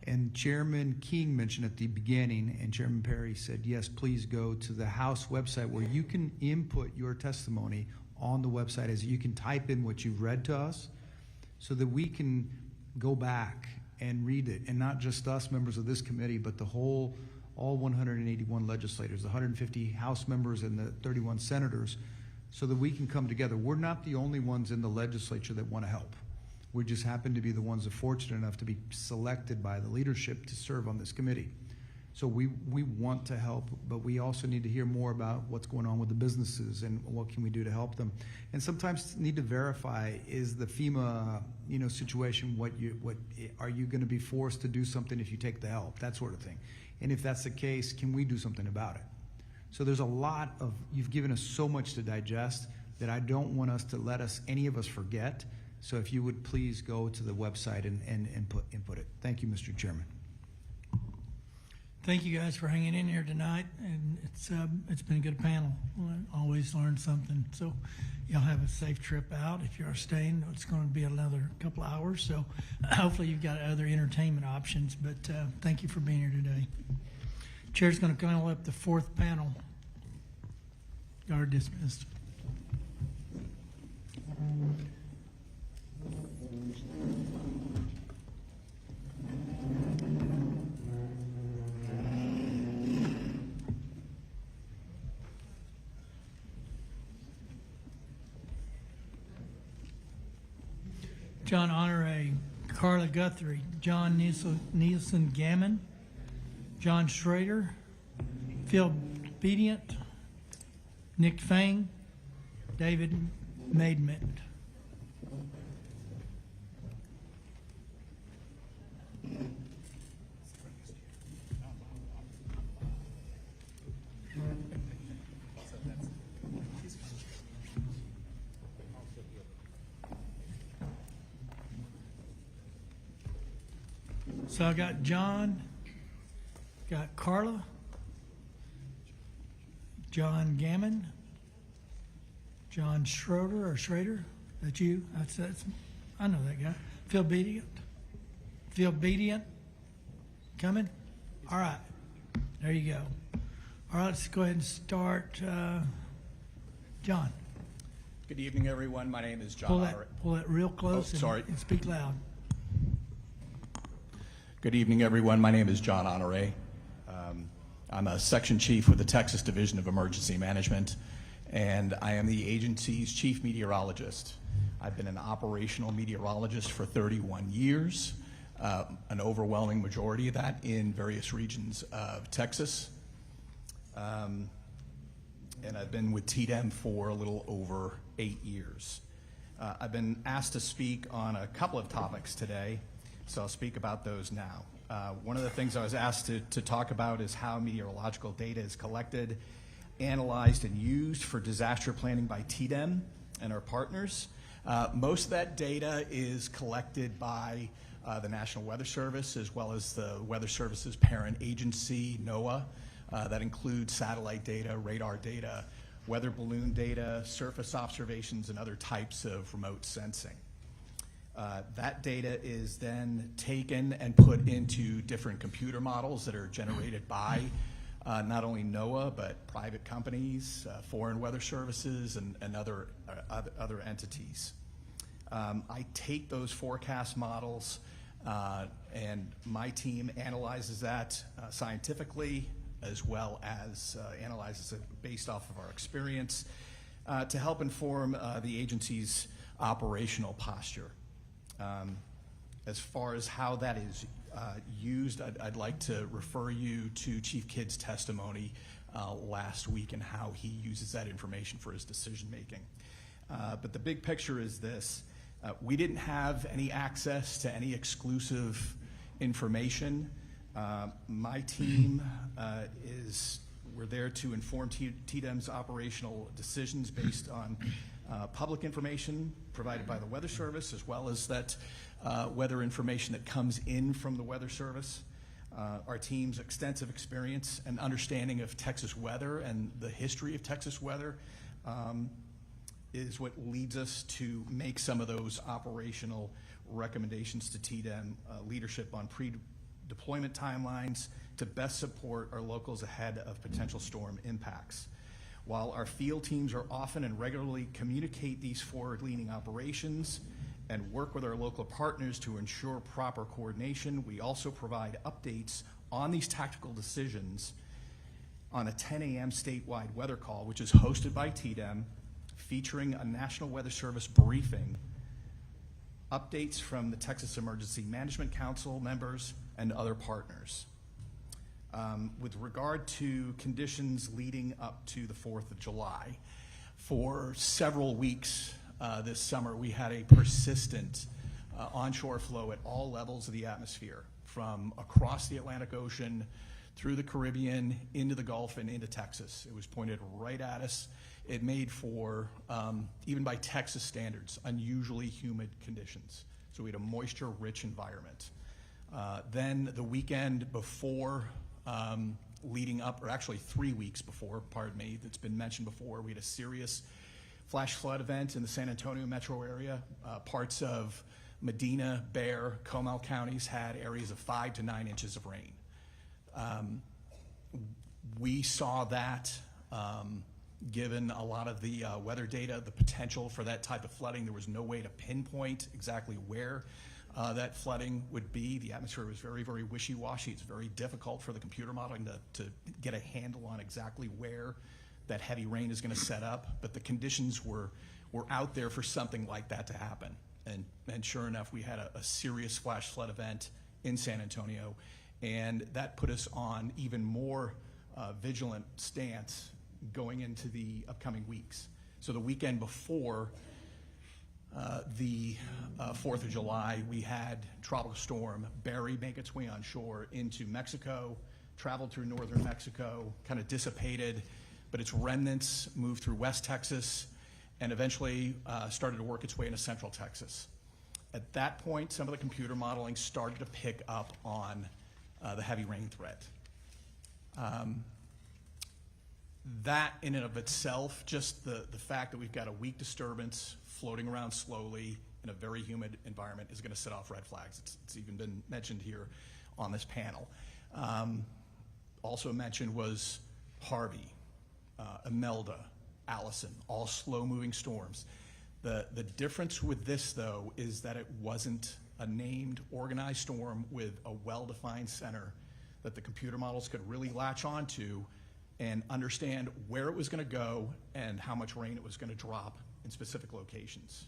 Speaker 8: And Chairman King mentioned at the beginning, and Chairman Perry said, yes, please go to the House website where you can input your testimony on the website, as you can type in what you've read to us, so that we can go back and read it, and not just us members of this committee, but all 181 legislators, the 150 House members and the 31 senators, so that we can come together. We're not the only ones in the legislature that want to help. We just happen to be the ones that are fortunate enough to be selected by the leadership to serve on this committee. So we want to help, but we also need to hear more about what's going on with the businesses and what can we do to help them. And sometimes need to verify, is the FEMA situation, are you going to be forced to do something if you take the help, that sort of thing. And if that's the case, can we do something about it? So there's a lot of, you've given us so much to digest that I don't want us to any of us forget. So if you would please go to the website and input it. Thank you, Mr. Chairman.
Speaker 1: Thank you guys for hanging in here tonight, and it's been a good panel. Always learn something. So y'all have a safe trip out. If you are staying, it's going to be another couple hours. So hopefully you've got other entertainment options. But thank you for being here today. Chair's going to call up the fourth panel. You are dismissed. John Honore, Carla Guthrie, John Nielsen Gammon, John Schrader, Phil Bedient, Nick Fang, David Maidment. So I got John, got Carla, John Gammon, John Schrader, that's you? That's I know that guy. Phil Bedient, coming? All right, there you go. All right, let's go ahead and start. John.
Speaker 3: Good evening, everyone. My name is John Honore.
Speaker 1: Pull that real close and speak loud.
Speaker 3: Good evening, everyone. My name is John Honore. I'm a section chief with the Texas Division of Emergency Management, and I am the agency's chief meteorologist. I've been an operational meteorologist for 31 years, an overwhelming majority of that in various regions of Texas. And I've been with TDEM for a little over 8 years. I've been asked to speak on a couple of topics today, so I'll speak about those now. One of the things I was asked to talk about is how meteorological data is collected, analyzed, and used for disaster planning by TDEM and our partners. Most of that data is collected by the National Weather Service, as well as the Weather Service's parent agency, NOAA. That includes satellite data, radar data, weather balloon data, surface observations, and other types of remote sensing. That data is then taken and put into different computer models that are generated by not only NOAA, but private companies, foreign weather services, and other entities. I take those forecast models and my team analyzes that scientifically, as well as analyzes it based off of our experience to help inform the agency's operational posture. As far as how that is used, I'd like to refer you to Chief Kidd's testimony last week and how he uses that information for his decision making. But the big picture is this. We didn't have any access to any exclusive information. My team we're there to inform TDEM's operational decisions based on public information provided by the Weather Service, as well as that weather information that comes in from the Weather Service. Our team's extensive experience and understanding of Texas weather and the history of Texas weather is what leads us to make some of those operational recommendations to TDEM leadership on pre-deployment timelines to best support our locals ahead of potential storm impacts. While our field teams are often and regularly communicate these forward-leaning operations and work with our local partners to ensure proper coordination, we also provide updates on these tactical decisions on a 10 a.m. statewide weather call, which is hosted by TDEM, featuring a National Weather Service briefing, updates from the Texas Emergency Management Council members, and other partners. With regard to conditions leading up to the 4th of July, for several weeks this summer, we had a persistent onshore flow at all levels of the atmosphere, from across the Atlantic Ocean, through the Caribbean, into the Gulf, and into Texas. It was pointed right at us. It made for, even by Texas standards, unusually humid conditions. So we had a moisture-rich environment. Then the weekend before, leading up, or actually 3 weeks before, pardon me, that's been mentioned before, we had a serious flash flood event in the San Antonio metro area. Parts of Medina, Bexar, Comal counties had areas of 5 to 9 inches of rain. We saw that, given a lot of the weather data, the potential for that type of flooding. There was no way to pinpoint exactly where that flooding would be. The atmosphere was very, very wishy-washy. It's very difficult for the computer modeling to get a handle on exactly where that heavy rain is going to set up, but the conditions were out there for something like that to happen. And sure enough, we had a serious flash flood event in San Antonio, and that put us on even more vigilant stance going into the upcoming weeks. So the weekend before the 4th of July, we had Tropical Storm Barry make its way on shore into Mexico, traveled through northern Mexico, kind of dissipated, but its remnants moved through West Texas and eventually started to work its way into Central Texas. At that point, some of the computer modeling started to pick up on the heavy rain threat. That in and of itself, just the fact that we've got a weak disturbance floating around slowly in a very humid environment is going to set off red flags. It's even been mentioned here on this panel. Also mentioned was Harvey, Imelda, Allison, all slow-moving storms. The difference with this, though, is that it wasn't a named, organized storm with a well-defined center that the computer models could really latch onto and understand where it was going to go and how much rain it was going to drop in specific locations.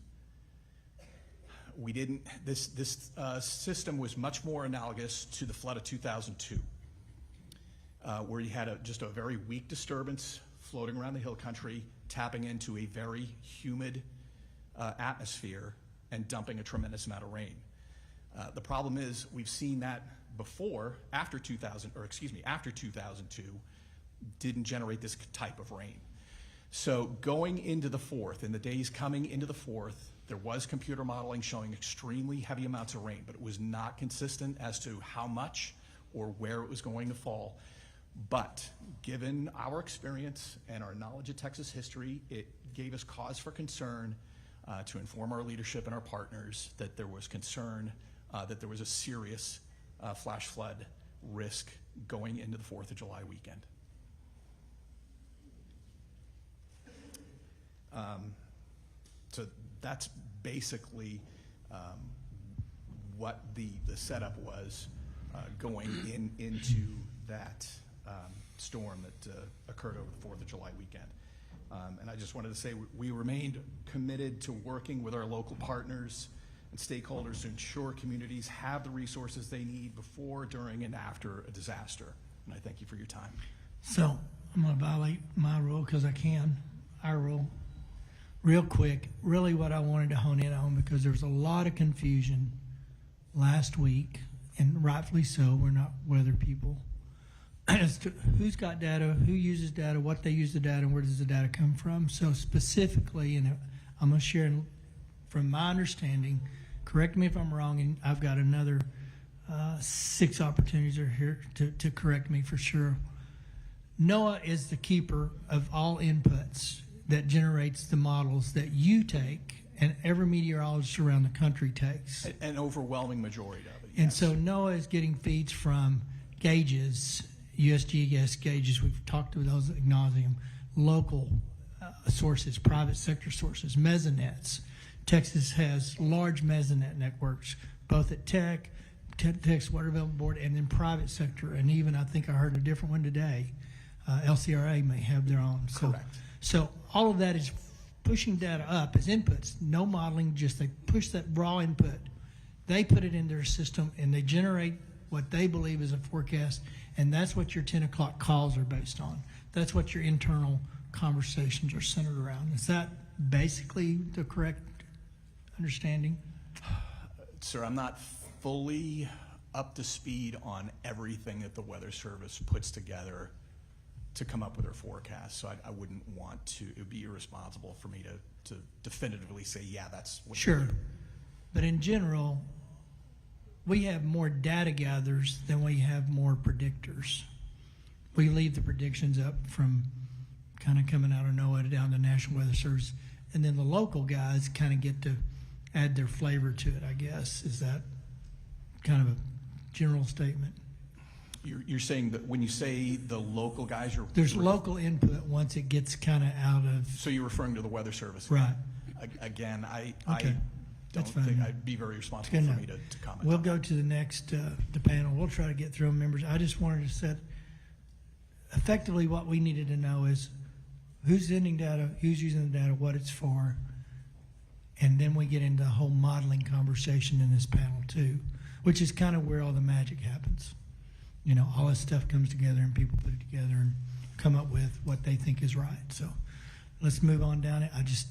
Speaker 3: We didn't. This system was much more analogous to the flood of 2002, where you had just a very weak disturbance floating around the hill country, tapping into a very humid atmosphere and dumping a tremendous amount of rain. The problem is we've seen that before, after 2002, didn't generate this type of rain. So going into the 4th, in the days coming into the 4th, there was computer modeling showing extremely heavy amounts of rain, but it was not consistent as to how much or where it was going to fall. But given our experience and our knowledge of Texas history, it gave us cause for concern to inform our leadership and our partners that there was concern that there was a serious flash flood risk going into the 4th of July weekend. So that's basically what the setup was going into that storm that occurred over the 4th of July weekend. And I just wanted to say we remained committed to working with our local partners and stakeholders to ensure communities have the resources they need before, during, and after a disaster. And I thank you for your time.
Speaker 1: So I'm going to violate my rule because I can, our rule. Real quick, really what I wanted to hone in on, because there was a lot of confusion last week, and rightfully so, we're not weather people, as to who's got data, who uses data, what they use the data, and where does the data come from. So specifically, and I'm going to share from my understanding, correct me if I'm wrong, and I've got another 6 opportunities are here to correct me for sure. NOAA is the keeper of all inputs that generates the models that you take and every meteorologist around the country takes.
Speaker 3: An overwhelming majority of it, yes.
Speaker 1: And so NOAA is getting feeds from gauges, USGS gauges, we've talked to those ad nauseum, local sources, private sector sources, mesonettes. Texas has large mesonet networks, both at Texas Water Development Board, and then private sector, and even I think I heard a different one today. LCRA may have their own.
Speaker 3: Correct.
Speaker 1: So all of that is pushing data up as inputs, no modeling, just they push that raw input. They put it in their system and they generate what they believe is a forecast, and that's what your 10 o'clock calls are based on. That's what your internal conversations are centered around. Is that basically the correct understanding?
Speaker 3: Sir, I'm not fully up to speed on everything that the Weather Service puts together to come up with their forecast. So I wouldn't want to, it would be irresponsible for me to definitively say, yeah, that's what.
Speaker 1: Sure. But in general, we have more data gatherers than we have more predictors. We leave the predictions up from kind of coming out of NOAA down to National Weather Service, and then the local guys kind of get to add their flavor to it, I guess. Is that kind of a general statement?
Speaker 3: You're saying that when you say the local guys are...
Speaker 1: There's local input once it gets kind of out of...
Speaker 3: So you're referring to the Weather Service?
Speaker 1: Right.
Speaker 3: Again, I
Speaker 1: That's
Speaker 3: don't think
Speaker 1: fine.
Speaker 3: I'd be very responsible for me to comment.
Speaker 1: We'll go to the next the panel. We'll try to get through them, members. I just wanted to set... Effectively, what we needed to know is who's sending data, who's using the data, what it's for. And then we get into the whole modeling conversation in this panel too, which is kind of where all the magic happens. You know, all this stuff comes together and people put it together and come up with what they think is right. So let's move on down it. I just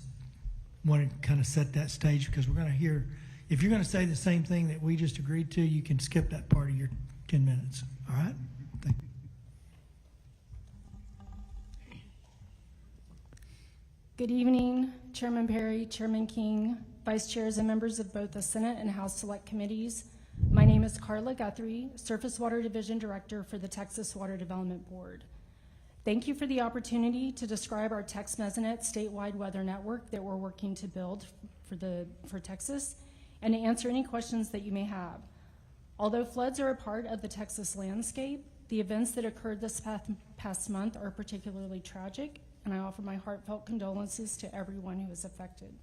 Speaker 1: want to kind of set that stage because we're going to hear, if you're going to say the same thing that we just agreed to, you can skip that part of your 10 minutes. All right? Thank you.
Speaker 4: Good evening, Chairman Perry, Chairman King, Vice Chairs, and members of both the Senate and House Select Committees. My name is Carla Guthrie, Surface Water Division Director for the Texas Water Development Board. Thank you for the opportunity to describe our Tex Mesonet statewide weather network that we're working to build for Texas, and to answer any questions that you may have. Although floods are a part of the Texas landscape, the events that occurred this past month are particularly tragic, and I offer my heartfelt condolences to everyone who is affected.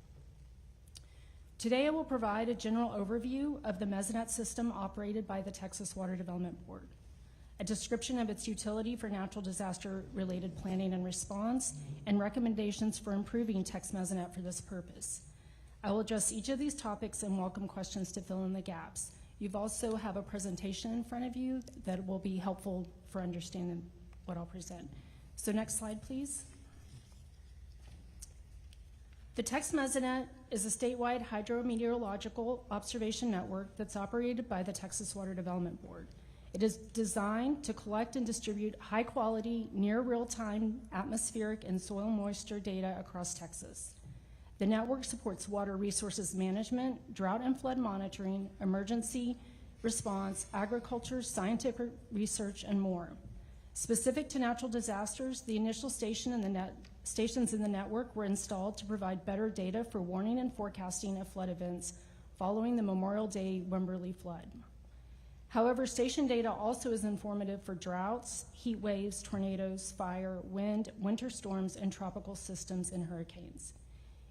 Speaker 4: Today I will provide a general overview of the Mesonet system operated by the Texas Water Development Board, a description of its utility for natural disaster-related planning and response, and recommendations for improving Tex Mesonet for this purpose. I will address each of these topics and welcome questions to fill in the gaps. You've also have a presentation in front of you that will be helpful for understanding what I'll present. So next slide, please. The Tex Mesonet is a statewide hydrometeorological observation network that's operated by the Texas Water Development Board. It is designed to collect and distribute high-quality, near real-time atmospheric and soil moisture data across Texas. The network supports water resources management, drought and flood monitoring, emergency response, agriculture, scientific research, and more. Specific to natural disasters, the initial stations in the network were installed to provide better data for warning and forecasting of flood events following the Memorial Day Wimberley flood. However, station data also is informative for droughts, heat waves, tornadoes, fire, wind, winter storms, and tropical systems and hurricanes.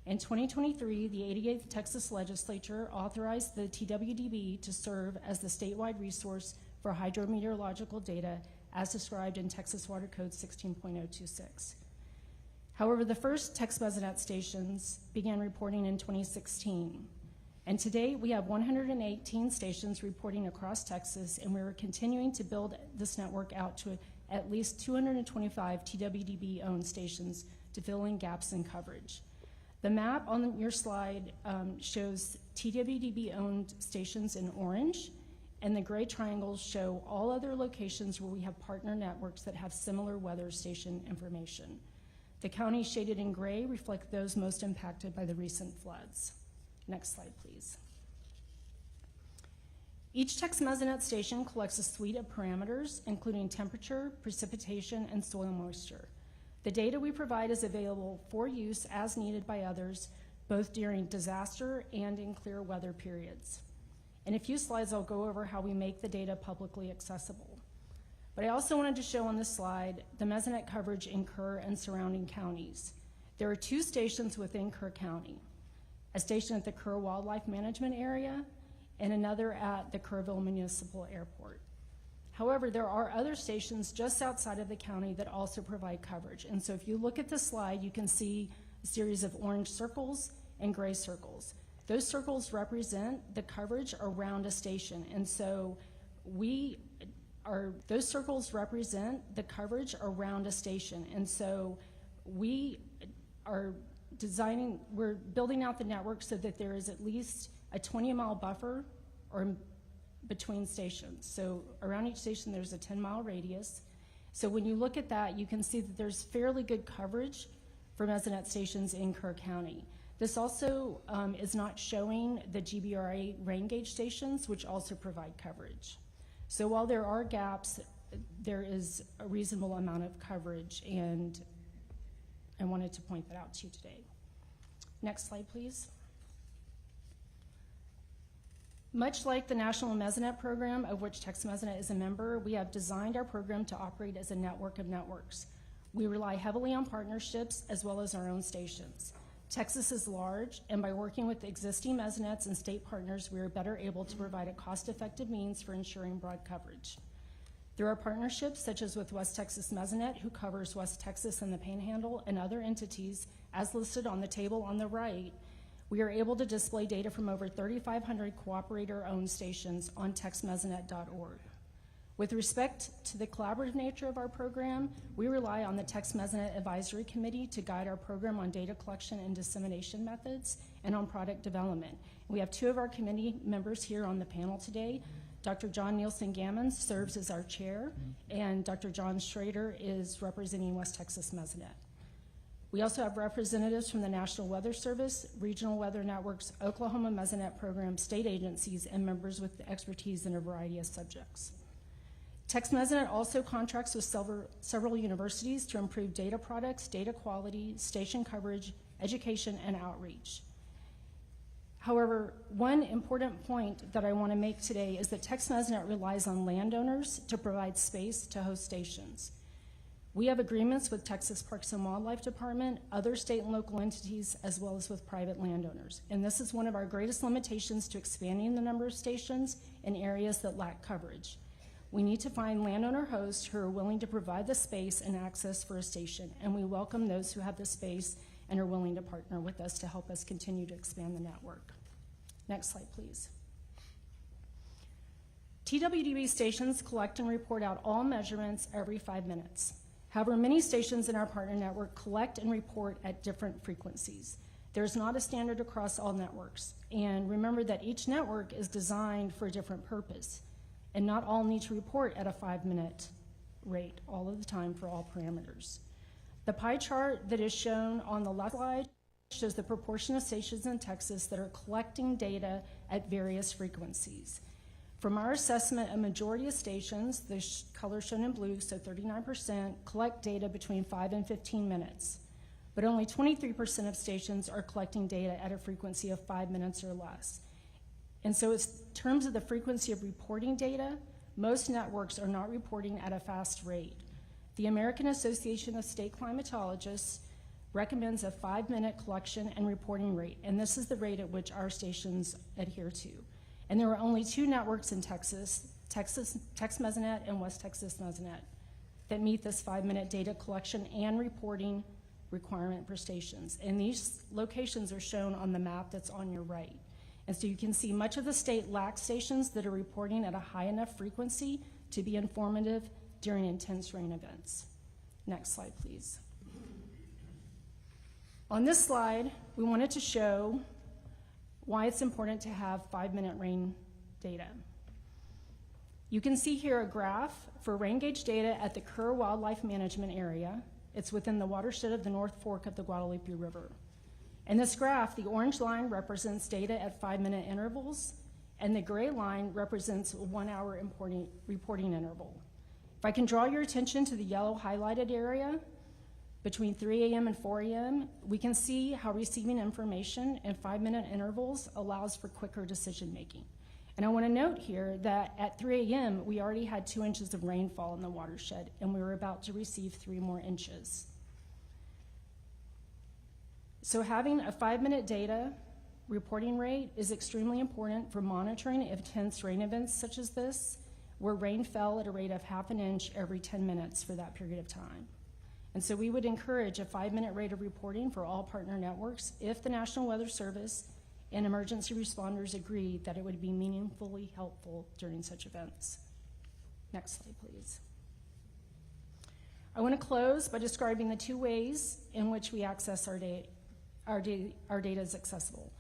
Speaker 4: In 2023, the 88th Texas Legislature authorized the TWDB to serve as the statewide resource for hydrometeorological data as described in Texas Water Code 16.026. However, the first Tex Mesonet stations began reporting in 2016. And today we have 118 stations reporting across Texas, and we're continuing to build this network out to at least 225 TWDB-owned stations to fill in gaps in coverage. The map on your slide shows TWDB-owned stations in orange, and the gray triangles show all other locations where we have partner networks that have similar weather station information. The counties shaded in gray reflect those most impacted by the recent floods. Next slide, please. Each Tex Mesonet station collects a suite of parameters, including temperature, precipitation, and soil moisture. The data we provide is available for use as needed by others, both during disaster and in clear weather periods. In a few slides, I'll go over how we make the data publicly accessible. But I also wanted to show on this slide the Mesonet coverage in Kerr and surrounding counties. There are 2 stations within Kerr County, a station at the Kerr Wildlife Management Area and another at the Kerrville Municipal Airport. However, there are other stations just outside of the county that also provide coverage. And so if you look at the slide, you can see a series of orange circles and gray circles. Those circles represent the coverage around a station. And so those circles represent the coverage around a station. And so we are we're building out the network so that there is at least a 20-mile buffer or between stations. So around each station there's a 10-mile radius. So when you look at that, you can see that there's fairly good coverage for Mesonet stations in Kerr County. This also is not showing the GBRA rain gauge stations, which also provide coverage. So while there are gaps, there is a reasonable amount of coverage, and I wanted to point that out to you today. Next slide, please. Much like the National Mesonet Program, of which Tex Mesonet is a member, we have designed our program to operate as a network of networks. We rely heavily on partnerships as well as our own stations. Texas is large, and by working with existing Mesonets and state partners, we are better able to provide a cost-effective means for ensuring broad coverage. Through our partnerships, such as with West Texas Mesonet, who covers West Texas and the Panhandle, and other entities, as listed on the table on the right, We are able to display data from over 3,500 cooperator-owned stations on textmesonet.org. With respect to the collaborative nature of our program, we rely on the Text Mesonet Advisory Committee to guide our program on data collection and dissemination methods and on product development. We have two of our committee members here on the panel today. Dr. John Nielsen Gammons serves as our chair, and Dr. John Schrader is representing West Texas Mesonet. We also have representatives from the National Weather Service, Regional Weather Networks, Oklahoma Mesonet Program, state agencies, and members with expertise in a variety of subjects. Text Mesonet also contracts with several universities to improve data products, data quality, station coverage, education, and outreach. However, one important point that I want to make today is that Text Mesonet relies on landowners to provide space to host stations. We have agreements with Texas Parks and Wildlife Department, other state and local entities, as well as with private landowners. And this is one of our greatest limitations to expanding the number of stations in areas that lack coverage. We need to find landowner hosts who are willing to provide the space and access for a station, and we welcome those who have the space and are willing to partner with us to help us continue to expand the network. Next slide, please. TWDB stations collect and report out all measurements every 5 minutes. However, many stations in our partner network collect and report at different frequencies. There's not a standard across all networks, and remember that each network is designed for a different purpose, and not all need to report at a 5-minute rate all of the time for all parameters. The pie chart that is shown on the left slide shows the proportion of stations in Texas that are collecting data at various frequencies. From our assessment, a majority of stations, the color shown in blue, so 39%, collect data between 5 and 15 minutes. But only 23% of stations are collecting data at a frequency of 5 minutes or less. And so in terms of the frequency of reporting data, most networks are not reporting at a fast rate. The American Association of State Climatologists recommends a 5-minute collection and reporting rate, and this is the rate at which our stations adhere to. And there are only 2 networks in Texas, Text Mesonet and West Texas Mesonet, that meet this 5-minute data collection and reporting requirement for stations. And these locations are shown on the map that's on your right. And so you can see much of the state lacks stations that are reporting at a high enough frequency to be informative during intense rain events. Next slide, please. On this slide, we wanted to show why it's important to have 5-minute rain data. You can see here a graph for rain gauge data at the Kerr Wildlife Management Area. It's within the watershed of the North Fork of the Guadalupe River. In this graph, the orange line represents data at 5-minute intervals, and the gray line represents a 1-hour reporting interval. If I can draw your attention to the yellow highlighted area, between 3 a.m. and 4 a.m., we can see how receiving information in 5-minute intervals allows for quicker decision making. And I want to note here that at 3 a.m., we already had 2 inches of rainfall in the watershed, and we were about to receive 3 more inches. So having a 5-minute data reporting rate is extremely important for monitoring intense rain events such as this, where rain fell at a rate of ½ an inch every 10 minutes for that period of time. And so we would encourage a 5-minute rate of reporting for all partner networks if the National Weather Service and emergency responders agree that it would be meaningfully helpful during such events. Next slide, please. I want to close by describing the 2 ways in which we access our data. Our data is accessible.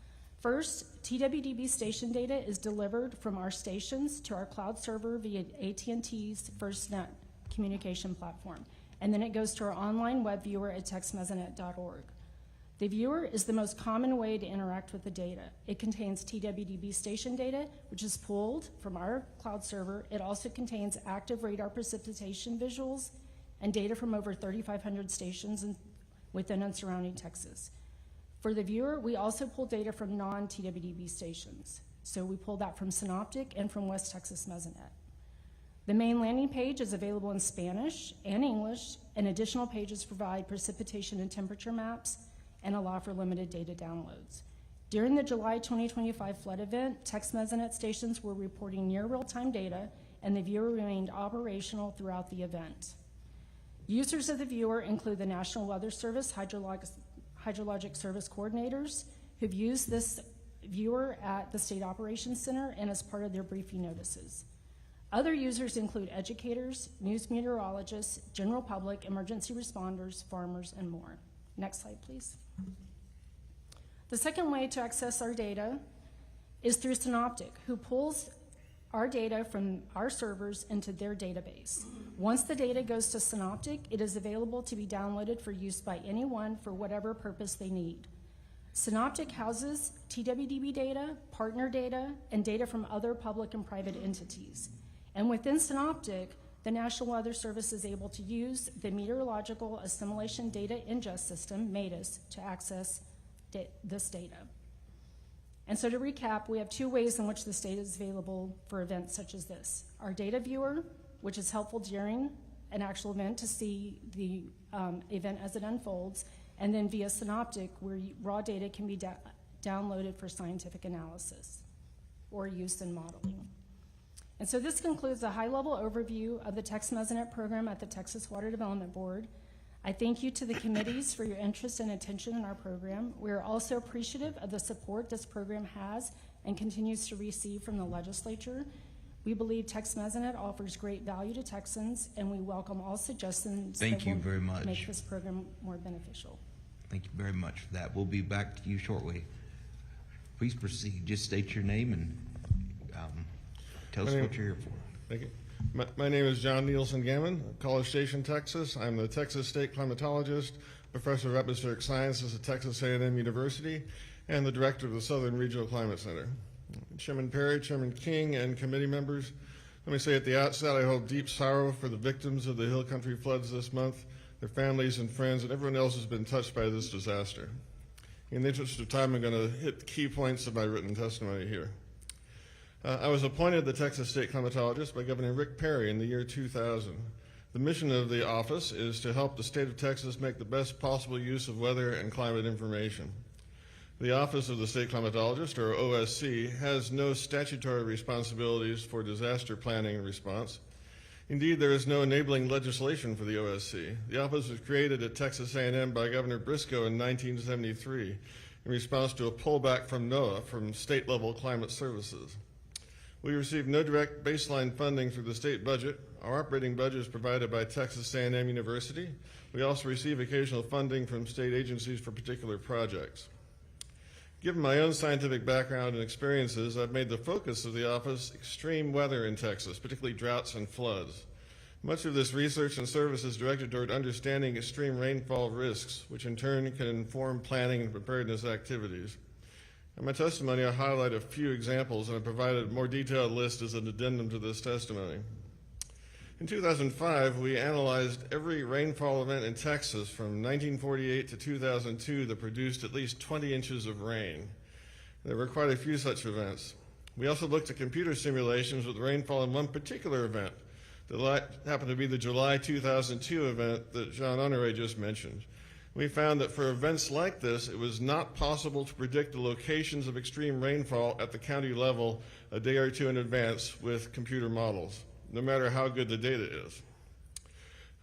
Speaker 4: First, TWDB station data is delivered from our stations to our cloud server via AT&T's FirstNet communication platform, and then it goes to our online web viewer at textmesonet.org. The viewer is the most common way to interact with the data. It contains TWDB station data, which is pulled from our cloud server. It also contains active radar precipitation visuals and data from over 3,500 stations within and surrounding Texas. For the viewer, we also pull data from non-TWDB stations. So we pull that from Synoptic and from West Texas Mesonet. The main landing page is available in Spanish and English, and additional pages provide precipitation and temperature maps and allow for limited data downloads. During the July 2025 flood event, Text Mesonet stations were reporting near real-time data, and the viewer remained operational throughout the event. Users of the viewer include the National Weather Service hydrologic service coordinators who've used this viewer at the State Operations Center and as part of their briefing notices. Other users include educators, news meteorologists, general public, emergency responders, farmers, and more. Next slide, please. The second way to access our data is through Synoptic, who pulls our data from our servers into their database. Once the data goes to Synoptic, it is available to be downloaded for use by anyone for whatever purpose they need. Synoptic houses TWDB data, partner data, and data from other public and private entities. And within Synoptic, the National Weather Service is able to use the Meteorological Assimilation Data Ingest System, MEDIS, to access this data. And so to recap, we have two ways in which this data is available for events such as this. Our data viewer, which is helpful during an actual event to see the event as it unfolds, and then via Synoptic, where raw data can be downloaded for scientific analysis or use in modeling. And so this concludes a high-level overview of the Text Mesonet program at the Texas Water Development Board. I thank you to the committees for your interest and attention in our program. We are also appreciative of the support this program has and continues to receive from the legislature. We believe Text Mesonet offers great value to Texans, and we welcome all suggestions
Speaker 6: Thank you very much.
Speaker 4: make this program more beneficial.
Speaker 6: Thank you very much for that. We'll be back to you shortly. Please proceed. Just state your name and tell us what you're here for.
Speaker 15: Thank you. My name is John Nielsen Gammon, College Station, Texas. I'm the Texas State Climatologist, Professor of Atmospheric Sciences at Texas A&M University, and the Director of the Southern Regional Climate Center. Chairman Perry, Chairman King, and committee members, let me say at the outset I hold deep sorrow for the victims of the Hill Country floods this month, their families and friends, and everyone else who's been touched by this disaster. In the interest of time, I'm going to hit the key points of my written testimony here. I was appointed the Texas State Climatologist by Governor Rick Perry in the year 2000. The mission of the office is to help the state of Texas make the best possible use of weather and climate information. The Office of the State Climatologist, or OSC, has no statutory responsibilities for disaster planning and response. Indeed, there is no enabling legislation for the OSC. The office was created at Texas A&M by Governor Briscoe in 1973 in response to a pullback from NOAA, from state-level climate services. We receive no direct baseline funding through the state budget. Our operating budget is provided by Texas A&M University. We also receive occasional funding from state agencies for particular projects. Given my own scientific background and experiences, I've made the focus of the office extreme weather in Texas, particularly droughts and floods. Much of this research and service is directed toward understanding extreme rainfall risks, which in turn can inform planning and preparedness activities. In my testimony, I highlight a few examples, and I provided a more detailed list as an addendum to this testimony. In 2005, we analyzed every rainfall event in Texas from 1948 to 2002 that produced at least 20 inches of rain. There were quite a few such events. We also looked at computer simulations with rainfall in one particular event that happened to be the July 2002 event that Jean Honoré just mentioned. We found that for events like this, it was not possible to predict the locations of extreme rainfall at the county level a day or two in advance with computer models, no matter how good the data is.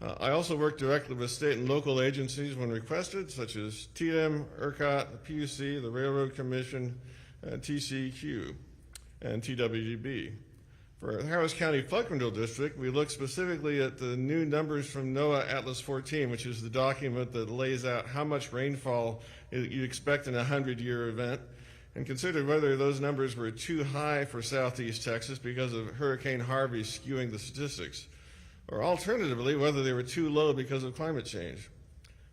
Speaker 15: I also work directly with state and local agencies when requested, such as TDM, ERCOT, the PUC, the Railroad Commission, TCEQ, and TWDB. For Harris County Flood Control District, we look specifically at the new numbers from NOAA Atlas 14, which is the document that lays out how much rainfall you expect in a 100-year event, and considered whether those numbers were too high for southeast Texas because of Hurricane Harvey skewing the statistics, or alternatively, whether they were too low because of climate change.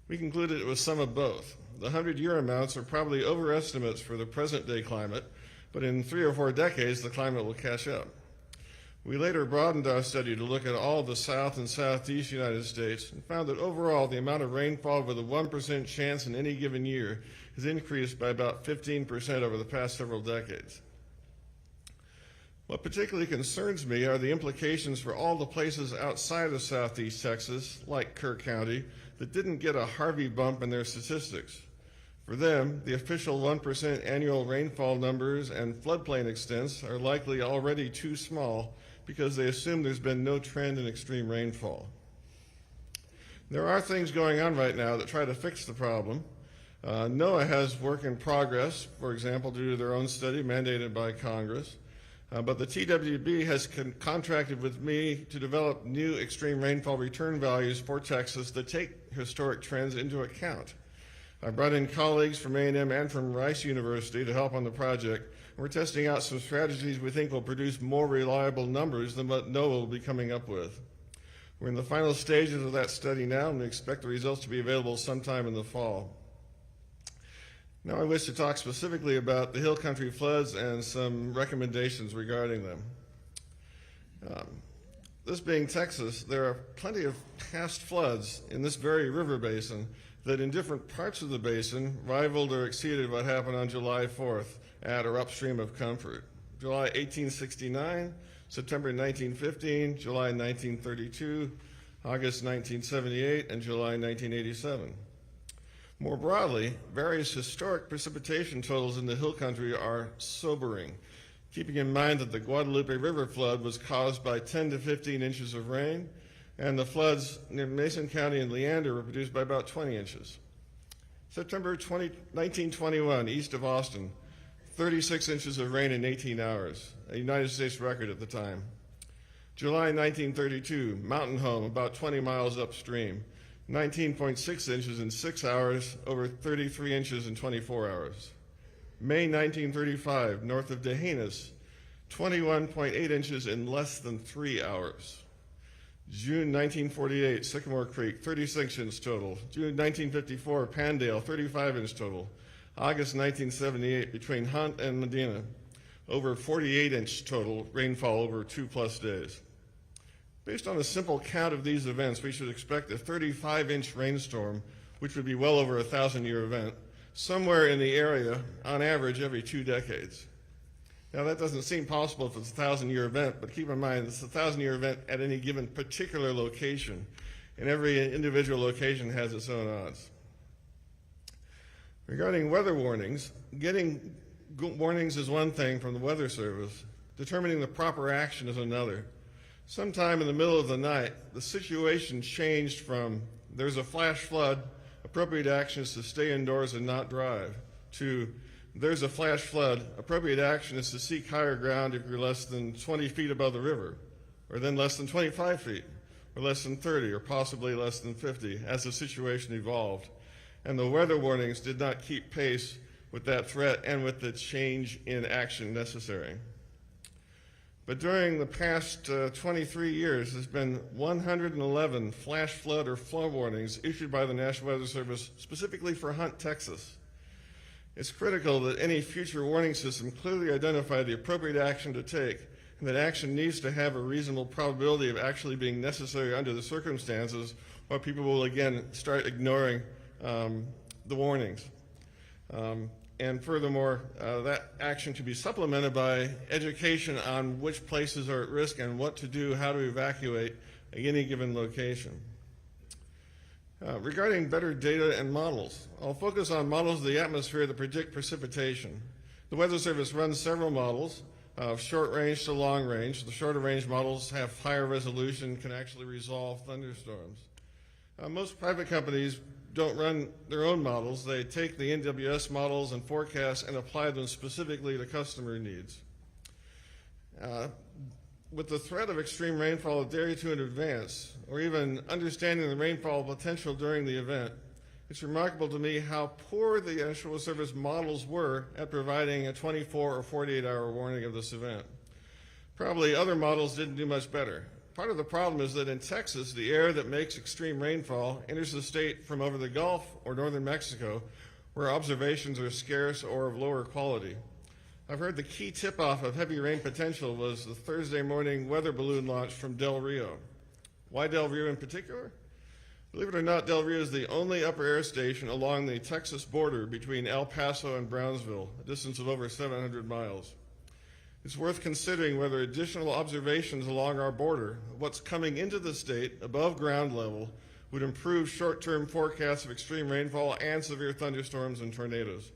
Speaker 15: We concluded it was some of both. The 100-year amounts are probably overestimates for the present-day climate, but in 3 or 4 decades, the climate will catch up. We later broadened our study to look at all the south and southeast United States and found that overall the amount of rainfall with a 1% chance in any given year has increased by about 15% over the past several decades. What particularly concerns me are the implications for all the places outside of southeast Texas, like Kerr County, that didn't get a Harvey bump in their statistics. For them, the official 1% annual rainfall numbers and floodplain extents are likely already too small because they assume there's been no trend in extreme rainfall. There are things going on right now that try to fix the problem. NOAA has work in progress, for example, due to their own study mandated by Congress. But the TWB has contracted with me to develop new extreme rainfall return values for Texas that take historic trends into account. I brought in colleagues from A&M and from Rice University to help on the project. We're testing out some strategies we think will produce more reliable numbers than what NOAA will be coming up with. We're in the final stages of that study now, and we expect the results to be available sometime in the fall. Now I wish to talk specifically about the Hill Country floods and some recommendations regarding them. This being Texas, there are plenty of past floods in this very river basin that in different parts of the basin rivaled or exceeded what happened on July 4th at or upstream of Comfort. July 1869, September 1915, July 1932, August 1978, and July 1987. More broadly, various historic precipitation totals in the Hill Country are sobering, keeping in mind that the Guadalupe River flood was caused by 10 to 15 inches of rain, and the floods near Mason County and Leander were produced by about 20 inches. September 1921, east of Austin, 36 inches of rain in 18 hours, a United States record at the time. July 1932, Mountain Home, about 20 miles upstream, 19.6 inches in 6 hours, over 33 inches in 24 hours. May 1935, north of Dehanis, 21.8 inches in less than 3 hours. June 1948, Sycamore Creek, 36 inch total. June 1954, Pandale, 35 inch total. August 1978, between Hunt and Medina, over 48 inch total rainfall over 2+ days. Based on a simple count of these events, we should expect a 35-inch rainstorm, which would be well over a 1,000-year event, somewhere in the area, on average, every 2 decades. Now, that doesn't seem possible if it's a 1,000-year event, but keep in mind it's a 1,000-year event at any given particular location, and every individual location has its own odds. Regarding weather warnings, getting warnings is one thing from the Weather Service. Determining the proper action is another. Sometime in the middle of the night, the situation changed from there's a flash flood, appropriate action is to stay indoors and not drive, to there's a flash flood, appropriate action is to seek higher ground if you're less than 20 feet above the river, or then less than 25 feet, or less than 30, or possibly less than 50, as the situation evolved. And the weather warnings did not keep pace with that threat and with the change in action necessary. But during the past 23 years, there's been 111 flash flood or flood warnings issued by the National Weather Service specifically for Hunt, Texas. It's critical that any future warning system clearly identify the appropriate action to take, and that action needs to have a reasonable probability of actually being necessary under the circumstances, or people will again start ignoring the warnings. And furthermore, that action to be supplemented by education on which places are at risk and what to do, how to evacuate any given location. Regarding better data and models, I'll focus on models of the atmosphere that predict precipitation. The Weather Service runs several models of short range to long range. The shorter range models have higher resolution, can actually resolve thunderstorms. Most private companies don't run their own models. They take the NWS models and forecasts and apply them specifically to customer needs. With the threat of extreme rainfall a day or two in advance, or even understanding the rainfall potential during the event, it's remarkable to me how poor the National Service models were at providing a 24 or 48-hour warning of this event. Probably other models didn't do much better. Part of the problem is that in Texas, the air that makes extreme rainfall enters the state from over the Gulf or northern Mexico, where observations are scarce or of lower quality. I've heard the key tip-off of heavy rain potential was the Thursday morning weather balloon launch from Del Rio. Why Del Rio in particular? Believe it or not, Del Rio is the only upper air station along the Texas border between El Paso and Brownsville, a distance of over 700 miles. It's worth considering whether additional observations along our border, what's coming into the state above ground level, would improve short-term forecasts of extreme rainfall and severe thunderstorms and tornadoes.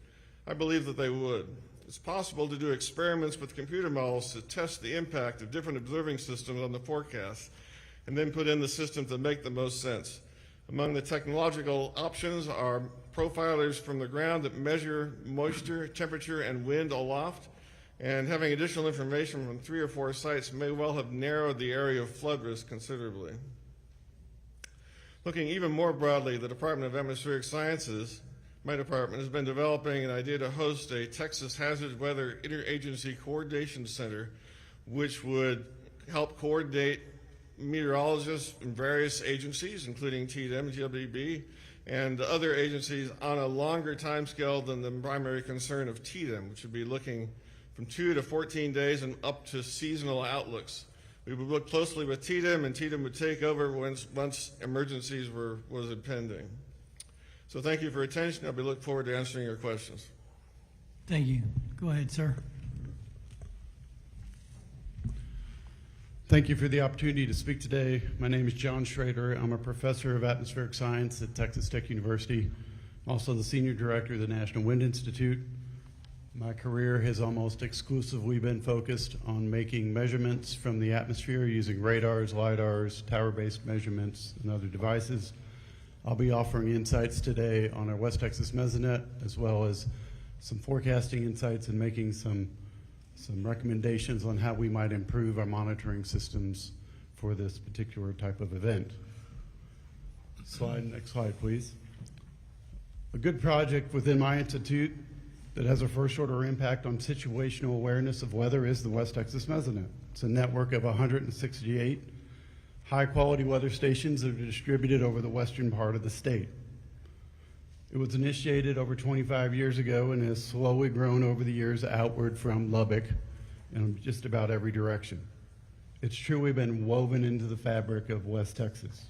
Speaker 15: I believe that they would. It's possible to do experiments with computer models to test the impact of different observing systems on the forecast, and then put in the systems that make the most sense. Among the technological options are profilers from the ground that measure moisture, temperature, and wind aloft, and having additional information from 3 or 4 sites may well have narrowed the area of flood risk considerably. Looking even more broadly, the Department of Atmospheric Sciences, my department, has been developing an idea to host a Texas Hazard Weather Interagency Coordination Center, which would help coordinate meteorologists from various agencies, including TDM, TWB, and other agencies on a longer time scale than the primary concern of TDM, which would be looking from 2 to 14 days and up to seasonal outlooks. We would work closely with TDM, and TDM would take over once emergencies was impending. So thank you for your attention. I'll be looking forward to answering your questions.
Speaker 1: Thank you. Go ahead, sir.
Speaker 11: Thank you for the opportunity to speak today. My name is John Schrader. I'm a professor of atmospheric science at Texas Tech University. I'm also the senior director of the National Wind Institute. My career has almost exclusively been focused on making measurements from the atmosphere using radars, lidars, tower-based measurements, and other devices. I'll be offering insights today on our West Texas Mesonet, as well as some forecasting insights and making some recommendations on how we might improve our monitoring systems for this particular type of event. Next slide, please. A good project within my institute that has a first-order impact on situational awareness of weather is the West Texas Mesonet. It's a network of 168 high-quality weather stations that are distributed over the western part of the state. It was initiated over 25 years ago and has slowly grown over the years outward from Lubbock in just about every direction. It's truly been woven into the fabric of West Texas.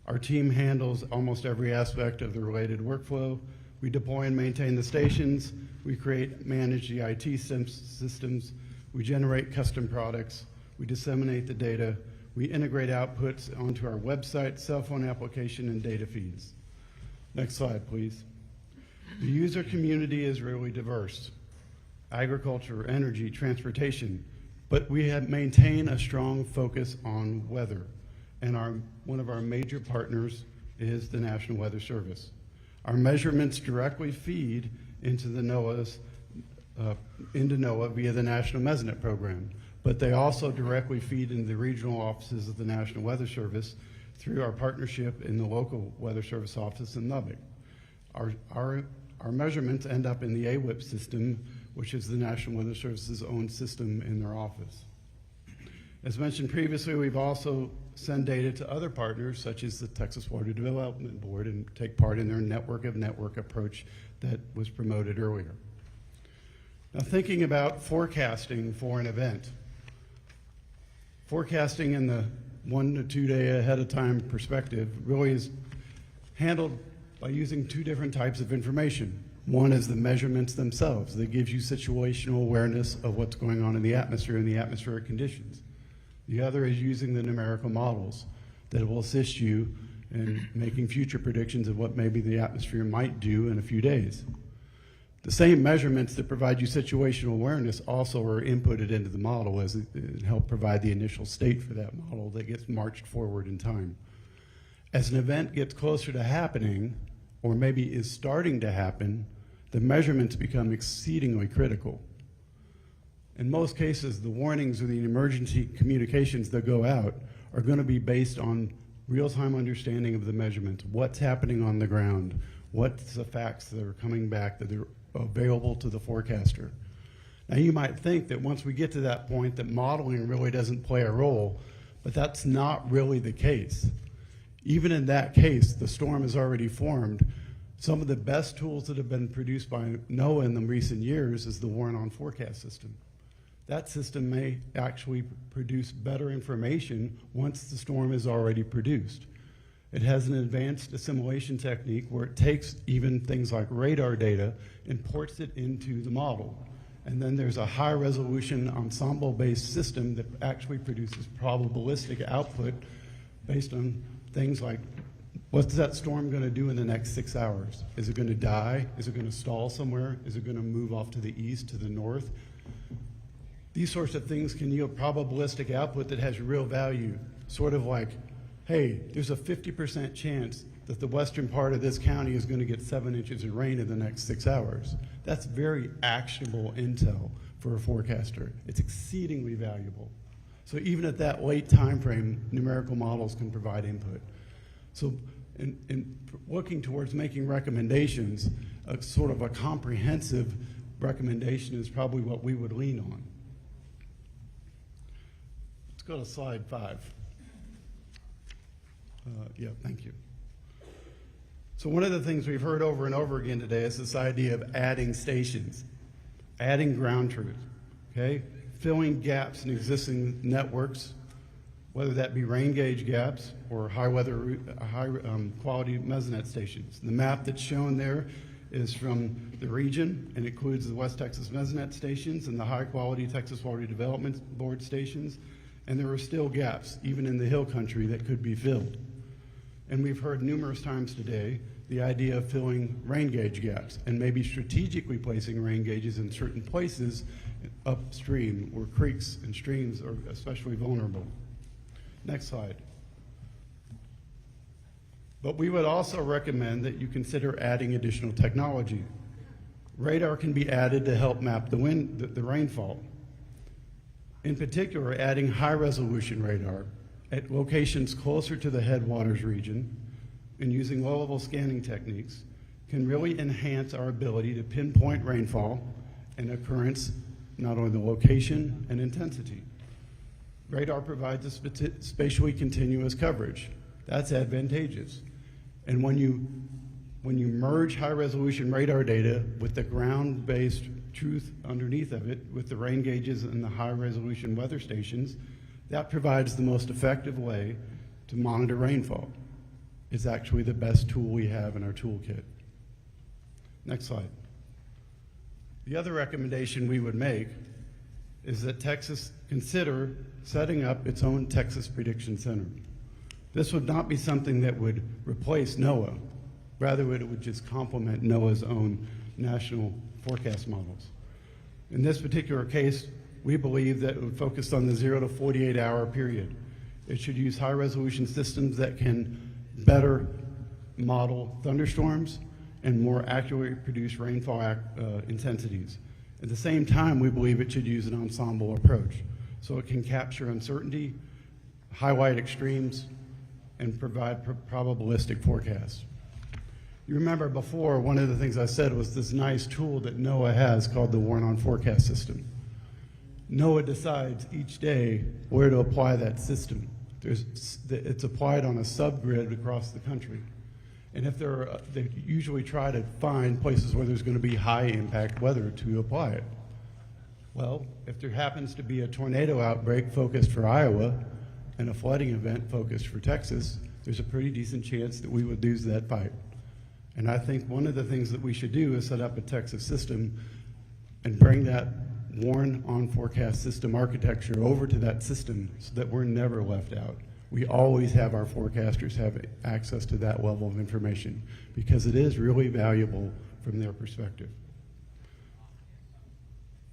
Speaker 11: Our team handles almost every aspect of the related workflow. We deploy and maintain the stations. We create, manage the IT systems. We generate custom products. We disseminate the data. We integrate outputs onto our website, cell phone application, and data feeds. Next slide, please. The user community is really diverse. Agriculture, energy, transportation, but we have maintained a strong focus on weather. And one of our major partners is the National Weather Service. Our measurements directly feed into the NOAA via the National Mesonet Program, but they also directly feed into the regional offices of the National Weather Service through our partnership in the local Weather Service office in Lubbock. Our measurements end up in the AWIP system, which is the National Weather Service's own system in their office. As mentioned previously, we've also sent data to other partners, such as the Texas Water Development Board, and take part in their network of network approach that was promoted earlier. Now, thinking about forecasting for an event. Forecasting in the 1 to 2 day ahead of time perspective really is handled by using 2 different types of information. One is the measurements themselves that gives you situational awareness of what's going on in the atmosphere and the atmospheric conditions. The other is using the numerical models that will assist you in making future predictions of what maybe the atmosphere might do in a few days. The same measurements that provide you situational awareness also are inputted into the model as it help provide the initial state for that model that gets marched forward in time. As an event gets closer to happening, or maybe is starting to happen, the measurements become exceedingly critical. In most cases, the warnings or the emergency communications that go out are going to be based on real-time understanding of the measurements, what's happening on the ground, what's the facts that are coming back that are available to the forecaster. Now, you might think that once we get to that point that modeling really doesn't play a role, but that's not really the case. Even in that case, the storm has already formed. Some of the best tools that have been produced by NOAA in the recent years is the Warren on Forecast system. That system may actually produce better information once the storm is already produced. It has an advanced assimilation technique where it takes even things like radar data and ports it into the model. And then there's a high resolution ensemble-based system that actually produces probabilistic output based on things like, what's that storm going to do in the next 6 hours? Is it going to die? Is it going to stall somewhere? Is it going to move off to the east, to the north? These sorts of things can yield probabilistic output that has real value, sort of like, hey, there's a 50% chance that the western part of this county is going to get 7 inches of rain in the next 6 hours. That's very actionable intel for a forecaster. It's exceedingly valuable. So even at that late time frame, numerical models can provide input. So in looking towards making recommendations, a sort of a comprehensive recommendation is probably what we would lean on. Let's go to slide 5. Yeah, thank you. So one of the things we've heard over and over again today is this idea of adding stations, adding ground truth, okay? Filling gaps in existing networks, whether that be rain gauge gaps or high quality mesonet stations. The map that's shown there is from the region and includes the West Texas Mesonet stations and the high quality Texas Water Development Board stations. And there are still gaps, even in the hill country, that could be filled. And we've heard numerous times today the idea of filling rain gauge gaps and maybe strategically placing rain gauges in certain places upstream where creeks and streams are especially vulnerable. Next slide. But we would also recommend that you consider adding additional technology. Radar can be added to help map the rainfall. In particular, adding high-resolution radar at locations closer to the headwaters region and using low-level scanning techniques can really enhance our ability to pinpoint rainfall and occurrence, not only the location and intensity. Radar provides a spatially continuous coverage. That's advantageous. And when you merge high-resolution radar data with the ground-based truth underneath of it, with the rain gauges and the high-resolution weather stations, that provides the most effective way to monitor rainfall. It's actually the best tool we have in our toolkit. Next slide. The other recommendation we would make is that Texas consider setting up its own Texas Prediction Center. This would not be something that would replace NOAA. Rather, it would just complement NOAA's own national forecast models. In this particular case, we believe that it would focus on the 0 to 48 hour period. It should use high resolution systems that can better model thunderstorms and more accurately produce rainfall intensities. At the same time, we believe it should use an ensemble approach, so it can capture uncertainty, highlight extremes, and provide probabilistic forecasts. You remember before, one of the things I said was this nice tool that NOAA has called the Warn on Forecast system. NOAA decides each day where to apply that system. It's applied on a subgrid across the country. And if they usually try to find places where there's going to be high impact weather to apply it. Well, if there happens to be a tornado outbreak focused for Iowa and a flooding event focused for Texas, there's a pretty decent chance that we would lose that fight. And I think one of the things that we should do is set up a Texas system and bring that Warn on Forecast system architecture over to that system so that we're never left out. We always have our forecasters have access to that level of information because it is really valuable from their perspective.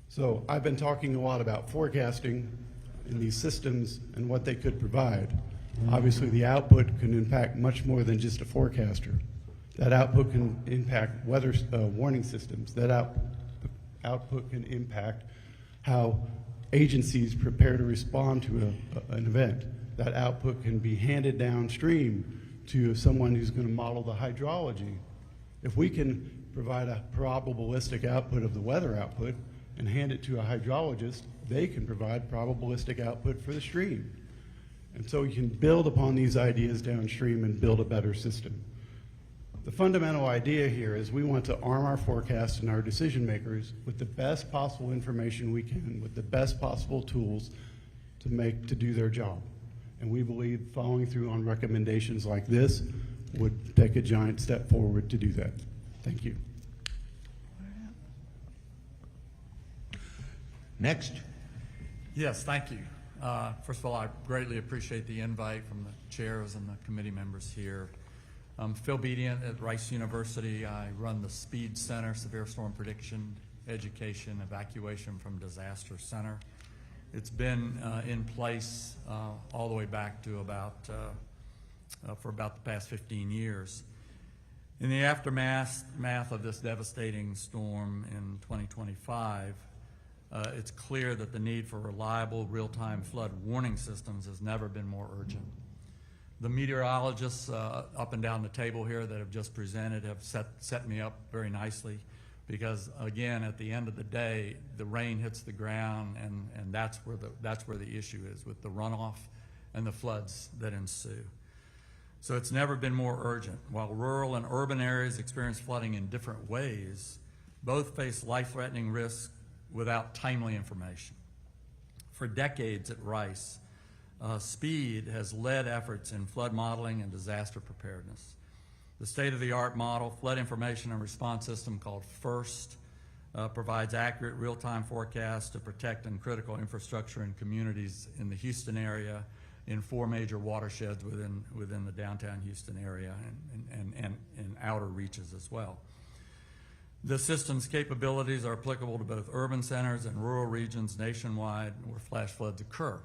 Speaker 11: So I've been talking a lot about forecasting in these systems and what they could provide. Obviously, the output can impact much more than just a forecaster. That output can impact weather warning systems. That output can impact how agencies prepare to respond to an event. That output can be handed downstream to someone who's going to model the hydrology. If we can provide a probabilistic output of the weather output and hand it to a hydrologist, they can provide probabilistic output for the stream. And so you can build upon these ideas downstream and build a better system. The fundamental idea here is we want to arm our forecasts and our decision makers with the best possible information we can, with the best possible tools to do their job. And we believe following through on recommendations like this would take a giant step forward to do that. Thank you.
Speaker 6: Next.
Speaker 10: Yes, thank you. First of all, I greatly appreciate the invite from the chairs and the committee members here. I'm Phil Bedient at Rice University. I run the SPEED Center, Severe Storm Prediction, Education, Evacuation from Disaster Center. It's been in place all the way back to about for about the past 15 years. In the aftermath of this devastating storm in 2025, it's clear that the need for reliable real-time flood warning systems has never been more urgent. The meteorologists up and down the table here that have just presented have set me up very nicely, because again, at the end of the day, the rain hits the ground, and that's where the issue is, with the runoff and the floods that ensue. So it's never been more urgent. While rural and urban areas experience flooding in different ways, both face life-threatening risks without timely information. For decades at Rice, SPEED has led efforts in flood modeling and disaster preparedness. The state-of-the-art model, flood information and response system called FIRST, provides accurate real-time forecasts to protect and critical infrastructure in communities in the Houston area, in 4 major watersheds within the downtown Houston area and outer reaches as well. The system's capabilities are applicable to both urban centers and rural regions nationwide where flash floods occur.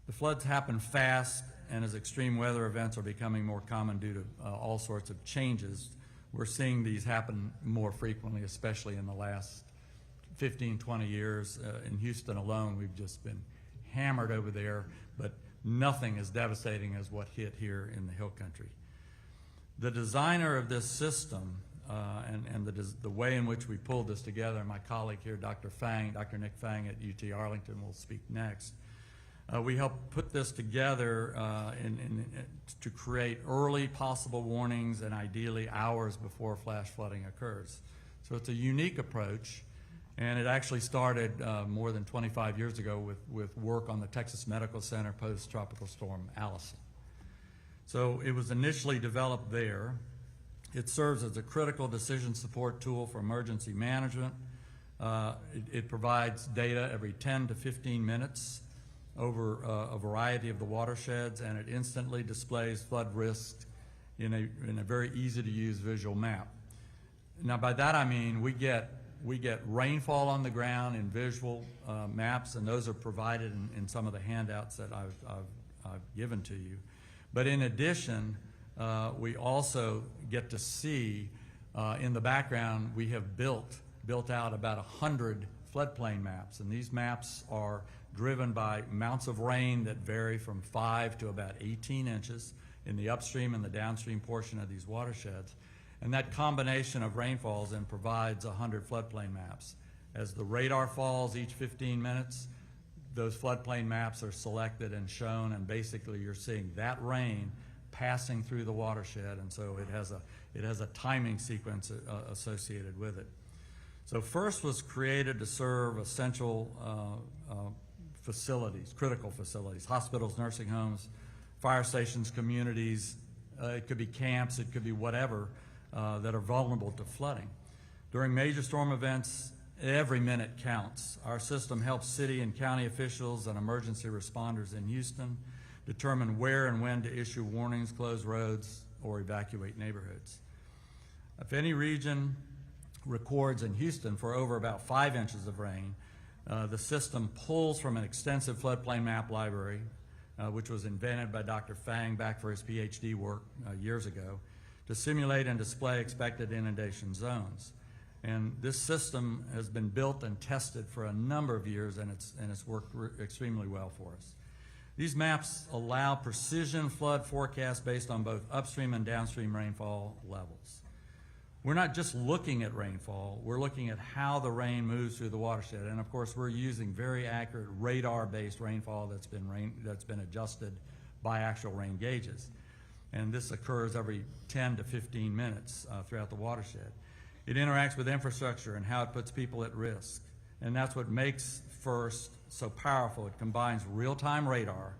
Speaker 10: The floods happen fast, and as extreme weather events are becoming more common due to all sorts of changes, we're seeing these happen more frequently, especially in the last 15, 20 years. In Houston alone, we've just been hammered over there, but nothing as devastating as what hit here in the Hill Country. The designer of this system and the way in which we pulled this together, and my colleague here, Dr. Nick Fang at UT Arlington will speak next. We helped put this together to create early possible warnings and ideally hours before flash flooding occurs. So it's a unique approach, and it actually started more than 25 years ago with work on the Texas Medical Center post-Tropical Storm Allison. So it was initially developed there. It serves as a critical decision support tool for emergency management. It provides data every 10 to 15 minutes over a variety of the watersheds, and it instantly displays flood risk in a very easy-to-use visual map. Now, by that I mean we get rainfall on the ground in visual maps, and those are provided in some of the handouts that I've given to you. But in addition, we also get to see in the background we have built out about 100 floodplain maps, and these maps are driven by amounts of rain that vary from 5 to about 18 inches in the upstream and the downstream portion of these watersheds. And that combination of rainfalls then provides 100 floodplain maps. As the radar falls each 15 minutes, those floodplain maps are selected and shown, and basically you're seeing that rain passing through the watershed, and so it has a timing sequence associated with it. So FIRST was created to serve essential facilities, critical facilities, hospitals, nursing homes, fire stations, communities. It could be camps, it could be whatever, that are vulnerable to flooding. During major storm events, every minute counts. Our system helps city and county officials and emergency responders in Houston determine where and when to issue warnings, close roads, or evacuate neighborhoods. If any region records in Houston for over about 5 inches of rain, the system pulls from an extensive floodplain map library, which was invented by Dr. Fang back for his PhD work years ago, to simulate and display expected inundation zones. And this system has been built and tested for a number of years, and it's worked extremely well for us. These maps allow precision flood forecasts based on both upstream and downstream rainfall levels. We're not just looking at rainfall, we're looking at how the rain moves through the watershed. And of course, we're using very accurate radar-based rainfall that's been adjusted by actual rain gauges. And this occurs every 10 to 15 minutes throughout the watershed. It interacts with infrastructure and how it puts people at risk. And that's what makes FIRST so powerful. It combines real-time radar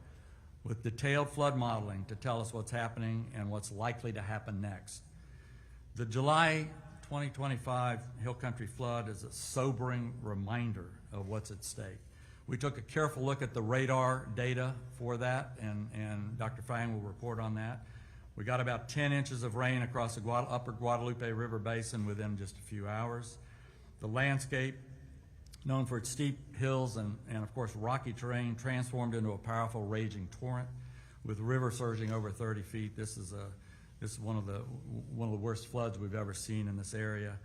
Speaker 10: with detailed flood modeling to tell us what's happening and what's likely to happen next. The July 2025 Hill Country flood is a sobering reminder of what's at stake. We took a careful look at the radar data for that, and Dr. Fang will report on that. We got about 10 inches of rain across the upper Guadalupe River Basin within just a few hours. The landscape, known for its steep hills and of course rocky terrain, transformed into a powerful raging torrent. with river surging over 30 feet, this is one of the worst floods we've ever seen in this area.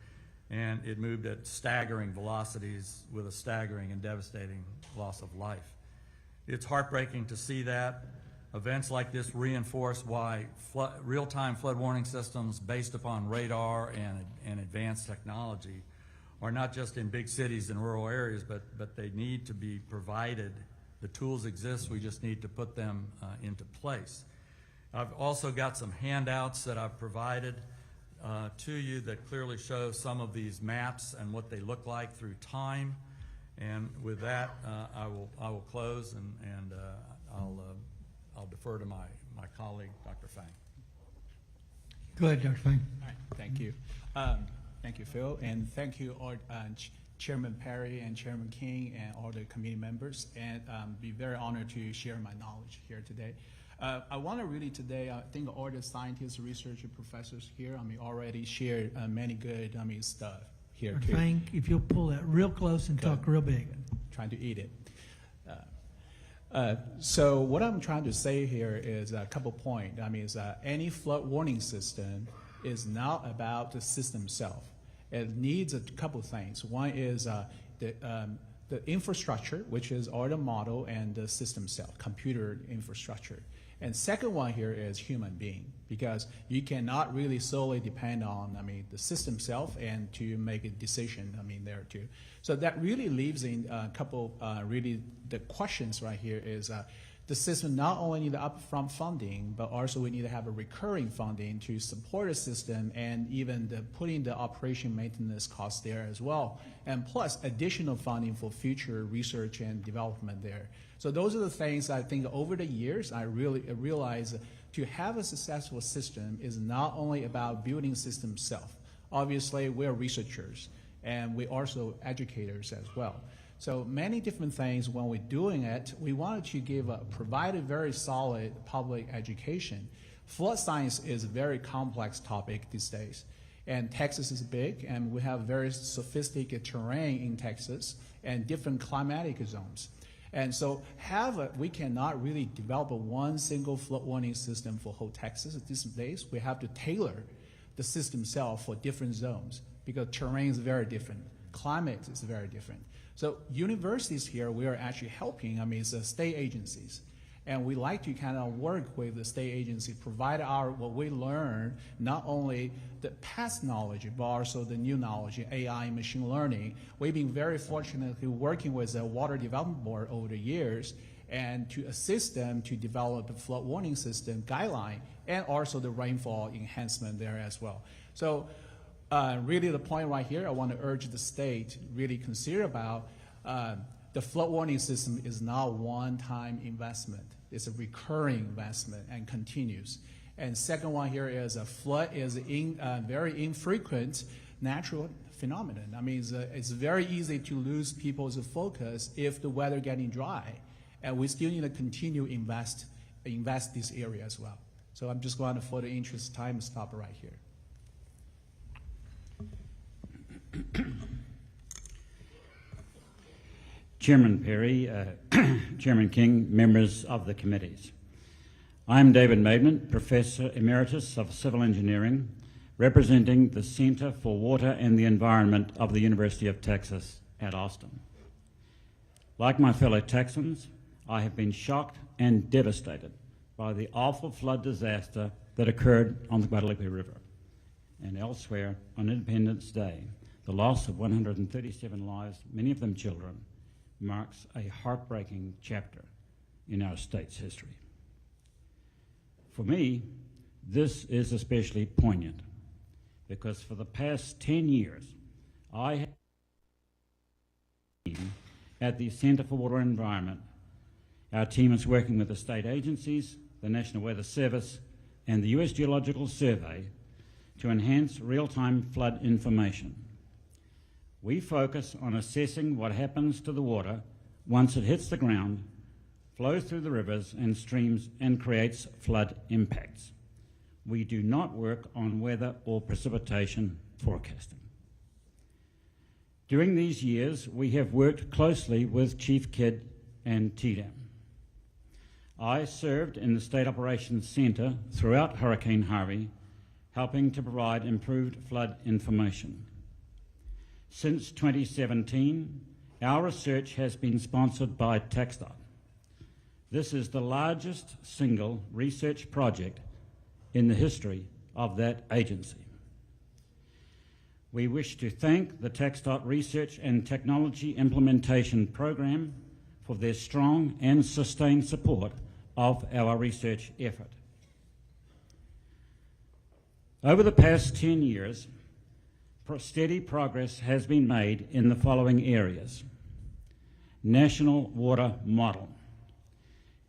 Speaker 10: And it moved at staggering velocities with a staggering and devastating loss of life. It's heartbreaking to see that. Events like this reinforce why real-time flood warning systems based upon radar and advanced technology are not just in big cities and rural areas, but they need to be provided. The tools exist, we just need to put them into place. I've also got some handouts that I've provided to you that clearly show some of these maps and what they look like through time. And with that, I will close and I'll defer to my colleague, Dr. Fang.
Speaker 1: Go ahead, Dr. Fang.
Speaker 14: All right, thank you. Thank you, Phil, and thank you all, Chairman Perry and Chairman King and all the committee members, and be very honored to share my knowledge here today. I want to really today, I think all the scientists, researchers, professors here, already shared many good, stuff here
Speaker 1: Dr.
Speaker 14: too.
Speaker 1: Fang, if you'll pull that real close and talk real big.
Speaker 14: Trying to eat it. So what I'm trying to say here is a couple points. Any flood warning system is not about the system itself. It needs a couple things. One is the infrastructure, which is all the model and the system itself, computer infrastructure. And second one here is human being, because you cannot really solely depend on, the system itself and to make a decision, there too. So that really leaves in a couple, really the questions right here is the system not only need upfront funding, but also we need to have a recurring funding to support the system and even putting the operation maintenance costs there as well. And plus additional funding for future research and development there. So those are the things I think over the years I really realized to have a successful system is not only about building system itself. Obviously we're researchers and we're also educators as well. So many different things when we're doing it, we wanted to provide a very solid public education. Flood science is a very complex topic these days. And Texas is big, and we have very sophisticated terrain in Texas and different climatic zones. And so we cannot really develop one single flood warning system for whole Texas these days. We have to tailor the system itself for different zones because terrain is very different. Climate is very different. So universities here, we are actually helping, it's the state agencies. And we like to kind of work with the state agency, provide what we learn, not only the past knowledge, but also the new knowledge, AI, machine learning. We've been very fortunate to working with the Water Development Board over the years and to assist them to develop a flood warning system guideline and also the rainfall enhancement there as well. So really the point right here, I want to urge the state to really consider about the flood warning system is not one-time investment. It's a recurring investment and continues. And second one here is a flood is very infrequent natural phenomenon. It's very easy to lose people's focus if the weather getting dry. And we still need to continue invest this area as well. So I'm just going to, for the interest of time, stop right here.
Speaker 18: Chairman Perry, Chairman King, members of the committees. I'm David Maidment, Professor Emeritus of Civil Engineering, representing the Center for Water and the Environment of the University of Texas at Austin. Like my fellow Texans, I have been shocked and devastated by the awful flood disaster that occurred on the Guadalupe River and elsewhere on Independence Day. The loss of 137 lives, many of them children, marks a heartbreaking chapter in our state's history. For me, this is especially poignant because for the past 10 years, I have been at the Center for Water and Environment. Our team is working with the state agencies, the National Weather Service, and the U.S. Geological Survey to enhance real-time flood information. We focus on assessing what happens to the water once it hits the ground, flows through the rivers and streams, and creates flood impacts. We do not work on weather or precipitation forecasting. During these years, we have worked closely with Chief Kidd and TDAM. I served in the State Operations Center throughout Hurricane Harvey, helping to provide improved flood information. Since 2017, our research has been sponsored by TxDOT. This is the largest single research project in the history of that agency. We wish to thank the TxDOT Research and Technology Implementation Program for their strong and sustained support of our research effort. Over the past 10 years, steady progress has been made in the following areas. National Water Model.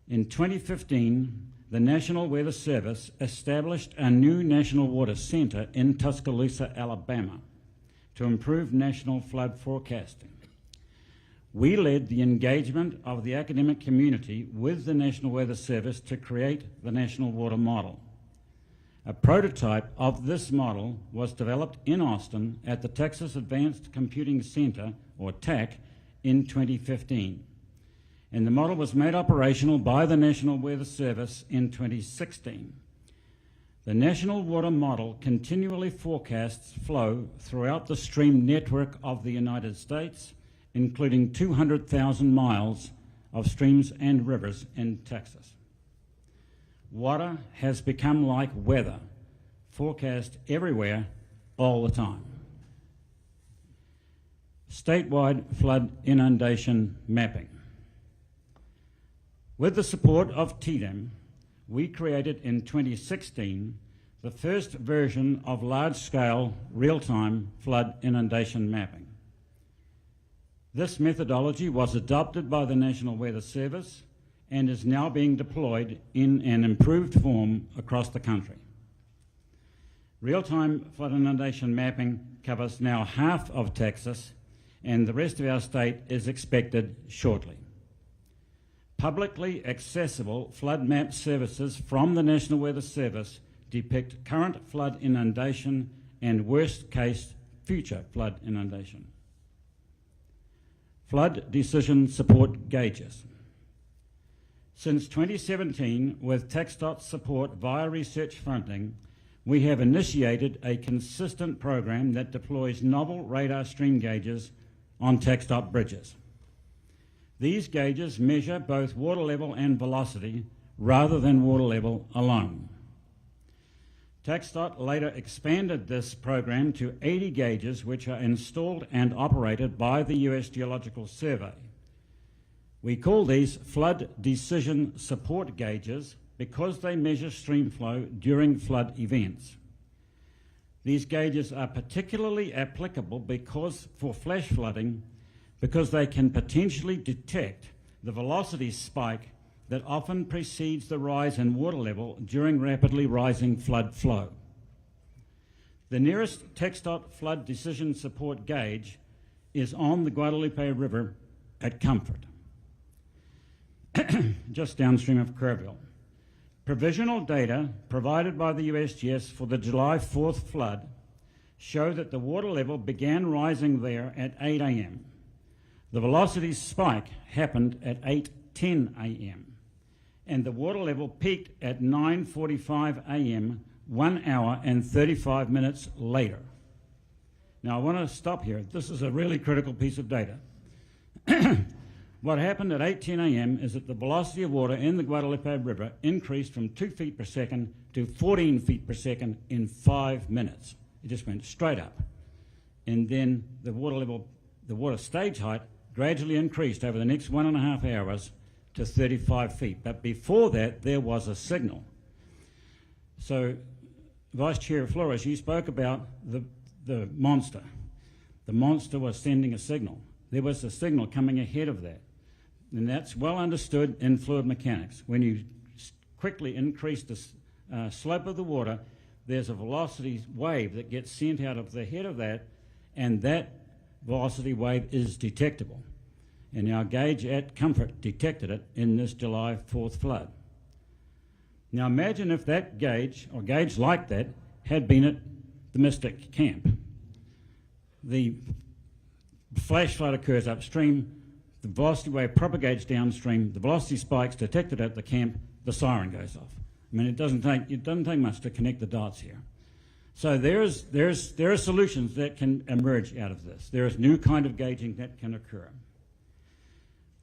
Speaker 18: In 2015, the National Weather Service established a new National Water Center in Tuscaloosa, Alabama, to improve national flood forecasting. We led the engagement of the academic community with the National Weather Service to create the National Water Model. A prototype of this model was developed in Austin at the Texas Advanced Computing Center, or TAC, in 2015. And the model was made operational by the National Weather Service in 2016. The National Water Model continually forecasts flow throughout the stream network of the United States, including 200,000 miles of streams and rivers in Texas. Water has become like weather, forecast everywhere, all the time. Statewide flood inundation mapping. With the support of TDEM, we created in 2016 the first version of large-scale, real-time flood inundation mapping. This methodology was adopted by the National Weather Service and is now being deployed in an improved form across the country. Real-time flood inundation mapping covers now half of Texas, and the rest of our state is expected shortly. Publicly accessible flood map services from the National Weather Service depict current flood inundation and worst-case future flood inundation. Flood decision support gauges. Since 2017, with TxDOT support via research funding, we have initiated a consistent program that deploys novel radar stream gauges on TxDOT bridges. These gauges measure both water level and velocity rather than water level alone. TxDOT later expanded this program to 80 gauges, which are installed and operated by the U.S. Geological Survey. We call these flood decision support gauges because they measure stream flow during flood events. These gauges are particularly applicable for flash flooding because they can potentially detect the velocity spike that often precedes the rise in water level during rapidly rising flood flow. The nearest TxDOT flood decision support gauge is on the Guadalupe River at Comfort, just downstream of Kerrville. Provisional data provided by the USGS for the July 4th flood show that the water level began rising there at 8 a.m. The velocity spike happened at 8:10 a.m. and the water level peaked at 9:45 a.m., 1 hour and 35 minutes later. Now I want to stop here. This is a really critical piece of data. What happened at 8:10 a.m. is that the velocity of water in the Guadalupe River increased from 2 feet per second to 14 feet per second in 5 minutes. It just went straight up. And then the water stage height gradually increased over the next 1.5 hours to 35 feet. But before that, there was a signal. So, Vice Chair Flores, you spoke about the monster. The monster was sending a signal. There was a signal coming ahead of that. And that's well understood in fluid mechanics. When you quickly increase the slope of the water, there's a velocity wave that gets sent out of the head of that, and that velocity wave is detectable. And our gauge at Comfort detected it in this July 4th flood. Now imagine if that gauge, or gauge like that, had been at the Mystic Camp. The flash flood occurs upstream, the velocity wave propagates downstream, the velocity spikes detected at the camp, the siren goes off. I mean, it doesn't take much to connect the dots here. So there are solutions that can emerge out of this. There is new kind of gauging that can occur.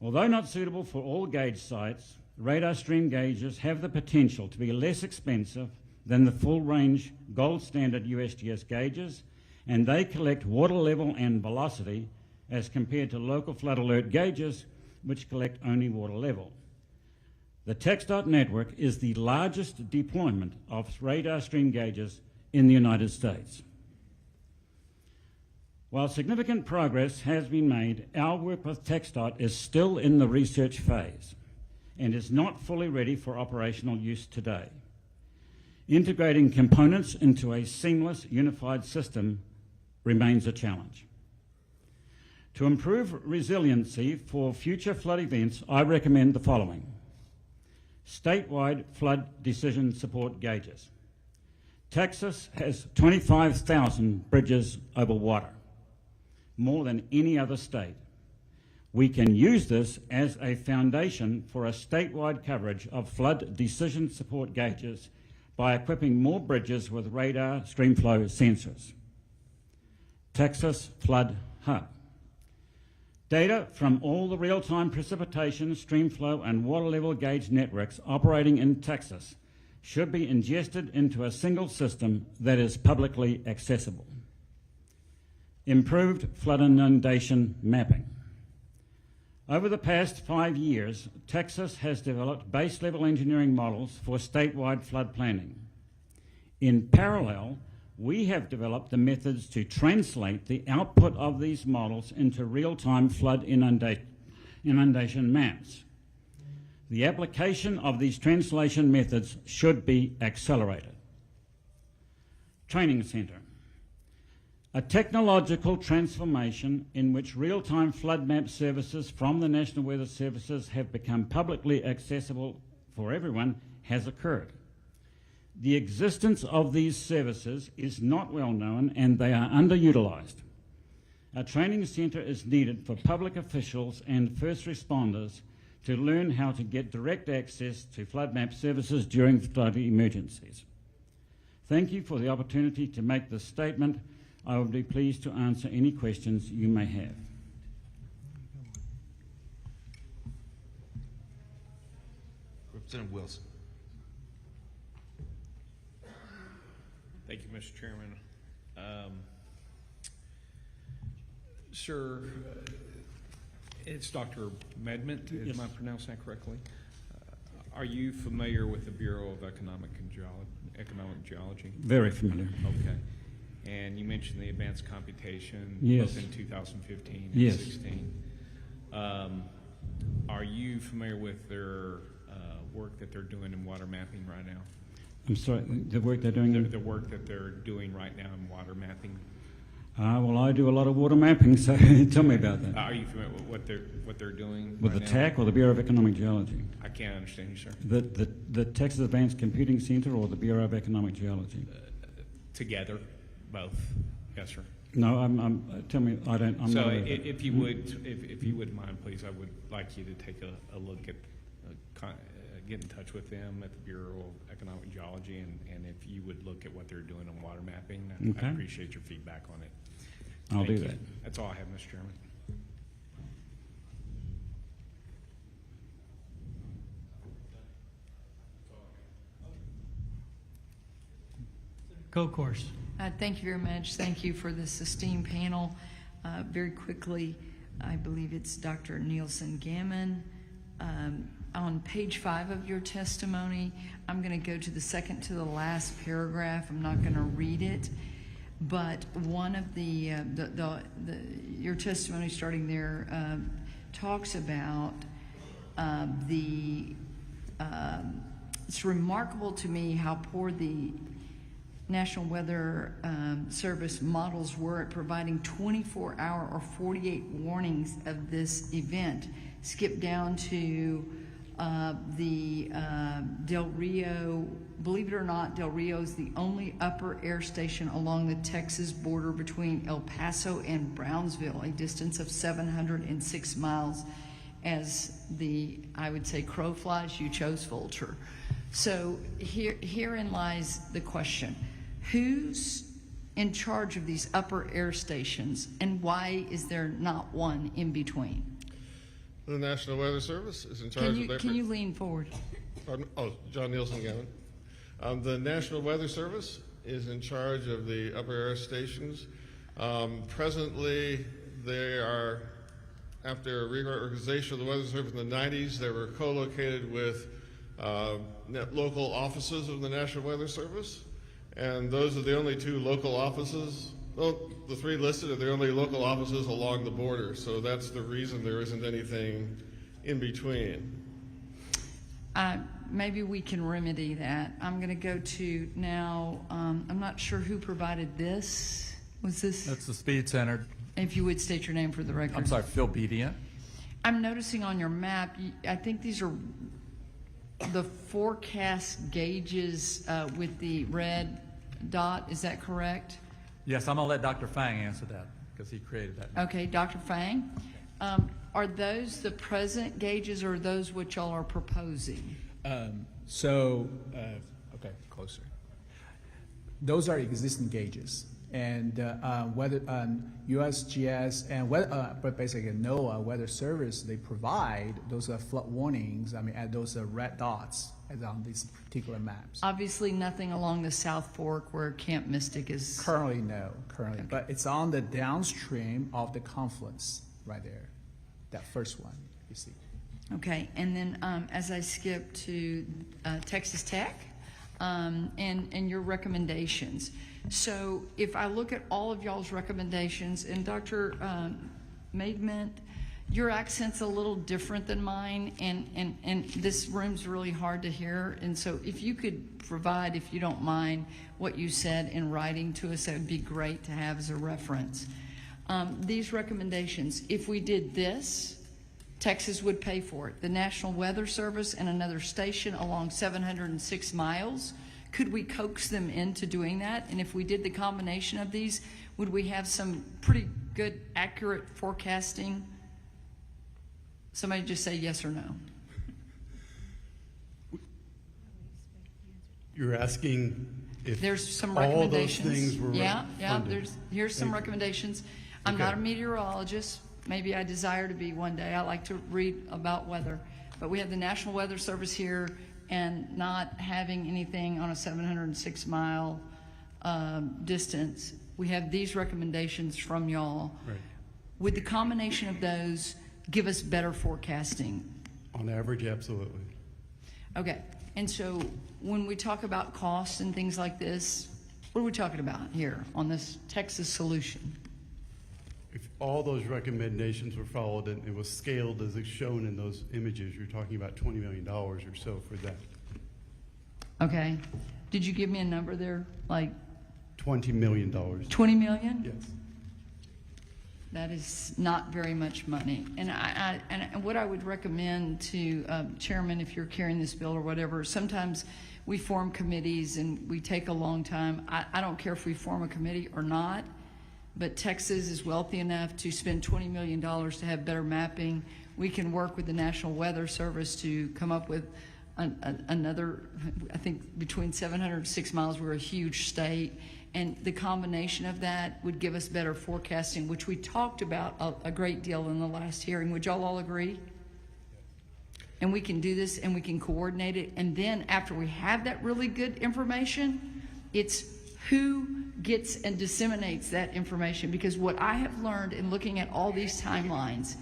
Speaker 18: Although not suitable for all gauge sites, radar stream gauges have the potential to be less expensive than the full-range gold standard USGS gauges, and they collect water level and velocity as compared to local flood alert gauges, which collect only water level. The TxDOT network is the largest deployment of radar stream gauges in the United States. While significant progress has been made, our work with TxDOT is still in the research phase and is not fully ready for operational use today. Integrating components into a seamless, unified system remains a challenge. To improve resiliency for future flood events, I recommend the following. Statewide flood decision support gauges. Texas has 25,000 bridges over water, more than any other state. We can use this as a foundation for a statewide coverage of flood decision support gauges by equipping more bridges with radar streamflow sensors. Texas Flood Hub. Data from all the real-time precipitation, streamflow, and water level gauge networks operating in Texas should be ingested into a single system that is publicly accessible. Improved flood inundation mapping. Over the past 5 years, Texas has developed base-level engineering models for statewide flood planning. In parallel, we have developed the methods to translate the output of these models into real-time flood inundation maps. The application of these translation methods should be accelerated. Training Center. A technological transformation in which real-time flood map services from the National Weather Services have become publicly accessible for everyone has occurred. The existence of these services is not well known and they are underutilized. A training center is needed for public officials and first responders to learn how to get direct access to flood map services during flood emergencies. Thank you for the opportunity to make this statement. I will be pleased to answer any questions you may have.
Speaker 6: Representative Wilson.
Speaker 13: Thank you, Mr. Chairman. Sir, it's Dr. Medment,
Speaker 18: Yes.
Speaker 13: am I pronouncing that correctly? Are you familiar with the Bureau of Economic Geology?
Speaker 18: Very familiar.
Speaker 13: Okay. And you mentioned the advanced computation
Speaker 18: Yes.
Speaker 13: both in 2015 and
Speaker 18: Yes.
Speaker 13: 16. Are you familiar with their work that they're doing in water mapping right now?
Speaker 18: I'm sorry, the work they're doing?
Speaker 13: The work that they're doing right now in water mapping?
Speaker 18: Well, I do a lot of water mapping, so tell me about that.
Speaker 13: Are you familiar with what they're doing
Speaker 18: With
Speaker 13: right
Speaker 18: the
Speaker 13: now?
Speaker 18: TAC or the Bureau of Economic Geology?
Speaker 13: I can't understand you, sir.
Speaker 18: The Texas Advanced Computing Center or the Bureau of Economic Geology?
Speaker 13: Together, both. Yes, sir.
Speaker 18: No, tell me, I'm
Speaker 13: so
Speaker 18: not.
Speaker 13: if you would mind, please, I would like you to take a look at, get in touch with them at the Bureau of Economic Geology, and if you would look at what they're doing on water mapping,
Speaker 18: Okay.
Speaker 13: I appreciate your feedback on it.
Speaker 18: I'll
Speaker 13: Thank
Speaker 18: do
Speaker 13: you.
Speaker 18: that.
Speaker 13: That's all I have, Mr. Chairman.
Speaker 1: Go course.
Speaker 9: Thank you very much. Thank you for this esteemed panel. Very quickly, I believe it's Dr. Nielsen Gammon. On page 5 of your testimony, I'm going to go to the second to the last paragraph. I'm not going to read it, but one of your testimony starting there talks about it's remarkable to me how poor the National Weather Service models were at providing 24-hour or 48 warnings of this event. Skip down to the Del Rio. Believe it or not, Del Rio is the only upper air station along the Texas border between El Paso and Brownsville, a distance of 706 miles. as I would say, crow flies, you chose vulture. So herein lies the question. Who's in charge of these upper air stations, and why is there not one in between?
Speaker 15: The National Weather Service is in charge of that.
Speaker 9: Can you lean forward?
Speaker 15: Pardon? Oh, John Nielsen Gammon. The National Weather Service is in charge of the upper air stations. Presently, they are, after a reorganization of the Weather Service in the 90s, they were co-located with local offices of the National Weather Service. And those are the only two local offices. Well, the three listed are the only local offices along the border. So that's the reason there isn't anything in between.
Speaker 9: Maybe we can remedy that. I'm going to go to now, I'm not sure who provided this. Was this?
Speaker 10: That's the Speed Center.
Speaker 9: If you would state your name for the record.
Speaker 10: I'm sorry, Phil Bedient.
Speaker 9: I'm noticing on your map, I think these are the forecast gauges with the red dot. Is that correct?
Speaker 10: Yes, I'm going to let Dr. Fang answer that because he created that.
Speaker 9: Okay, Dr. Fang. Are those the present gauges or those which y'all are proposing?
Speaker 14: Okay, closer. Those are existing gauges. And weather, USGS and weather, but basically NOAA Weather Service, they provide those flood warnings. I mean, at those red dots as on these particular maps.
Speaker 9: Obviously, nothing along the South Fork where Camp Mystic is.
Speaker 14: Currently, no, okay. But it's on the downstream of the confluence right there. That first one you see.
Speaker 9: Okay, and then as I skip to Texas Tech and your recommendations. So if I look at all of y'all's recommendations, and Dr. Maidment, your accent's a little different than mine, and this room's really hard to hear. And so if you could provide, if you don't mind, what you said in writing to us, that would be great to have as a reference. These recommendations, if we did this, Texas would pay for it. The National Weather Service and another station along 706 miles. Could we coax them into doing that? And if we did the combination of these, would we have some pretty good, accurate forecasting? Somebody just say yes or no.
Speaker 11: You're asking if
Speaker 9: there's some
Speaker 11: all
Speaker 9: recommendations.
Speaker 11: those things were
Speaker 9: funded. Here's some recommendations. I'm not a meteorologist. Maybe I desire to be one day. I like to read about weather. But we have the National Weather Service here, and not having anything on a 706-mile distance. We have these recommendations from y'all.
Speaker 11: Right.
Speaker 9: Would the combination of those give us better forecasting?
Speaker 11: On average, absolutely.
Speaker 9: Okay, and so when we talk about costs and things like this, what are we talking about here on this Texas solution?
Speaker 11: If all those recommendations were followed and it was scaled as it's shown in those images, you're talking about $20 million or so for that.
Speaker 9: Okay. Did you give me a number there? Like
Speaker 11: $20 million.
Speaker 9: 20 million?
Speaker 11: Yes.
Speaker 9: That is not very much money. And and what I would recommend to Chairman, if you're carrying this bill or whatever, sometimes we form committees and we take a long time. I don't care if we form a committee or not, but Texas is wealthy enough to spend $20 million to have better mapping. We can work with the National Weather Service to come up with another, I think between 706 miles, we're a huge state. And the combination of that would give us better forecasting, which we talked about a great deal in the last hearing. Would y'all all agree? And we can do this and we can coordinate it. And then after we have that really good information, it's who gets and disseminates that information. Because what I have learned in looking at all these timelines,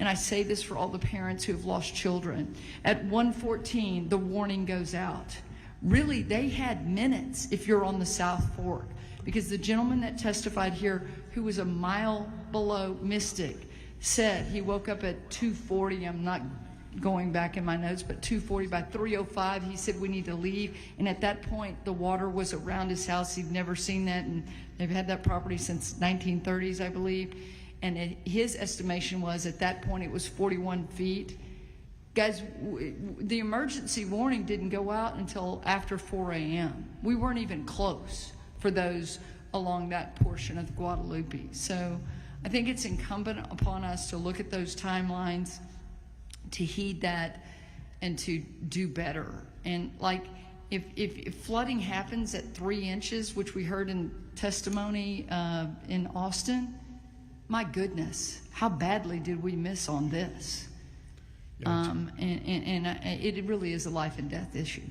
Speaker 9: and I say this for all the parents who have lost children, at 1:14, the warning goes out. Really, they had minutes if you're on the South Fork, because the gentleman that testified here, who was a mile below Mystic, said he woke up at 2:40. I'm not going back in my notes, but 2:40. By 3:05, he said we need to leave. And at that point, the water was around his house. He'd never seen that, and they've had that property since 1930s, I believe. And his estimation was at that point it was 41 feet. Guys, the emergency warning didn't go out until after 4 a.m. We weren't even close for those along that portion of Guadalupe. So I think it's incumbent upon us to look at those timelines to heed that and to do better. And like, if flooding happens at 3 inches, which we heard in testimony in Austin, my goodness, how badly did we miss on this? It really is a life and death issue.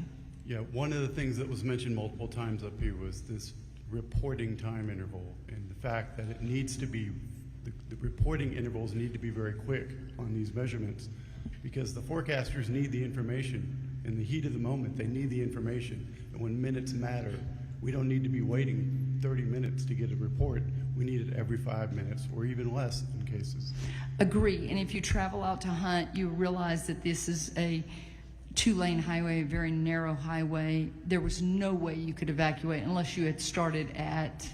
Speaker 11: Yeah, one of the things that was mentioned multiple times up here was this reporting time interval, and the fact that it needs to be, the reporting intervals need to be very quick on these measurements, because the forecasters need the information. In the heat of the moment, they need the information. And when minutes matter, we don't need to be waiting 30 minutes to get a report. We need it every 5 minutes or even less in cases.
Speaker 9: Agree. And if you travel out to hunt, you realize that this is a 2-lane highway, a very narrow highway. There was no way you could evacuate unless you had started at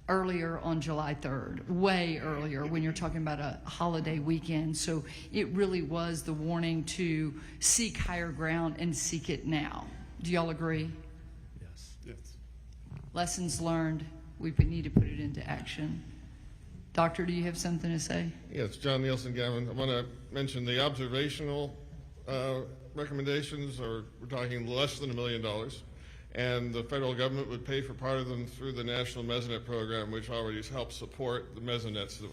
Speaker 9: earlier on July 3rd, way earlier when you're talking about a holiday weekend. So it really was the warning to seek higher ground and seek it now. Do y'all agree?
Speaker 11: Yes. Yes.
Speaker 9: Lessons learned. We need to put it into action. Doctor, do you have something to say?
Speaker 15: Yes, John Nielsen Gavin. I want to mention the observational recommendations we're talking less than $1 million. And the federal government would pay for part of them through the National Mesonet Program, which already helps support the mesonets that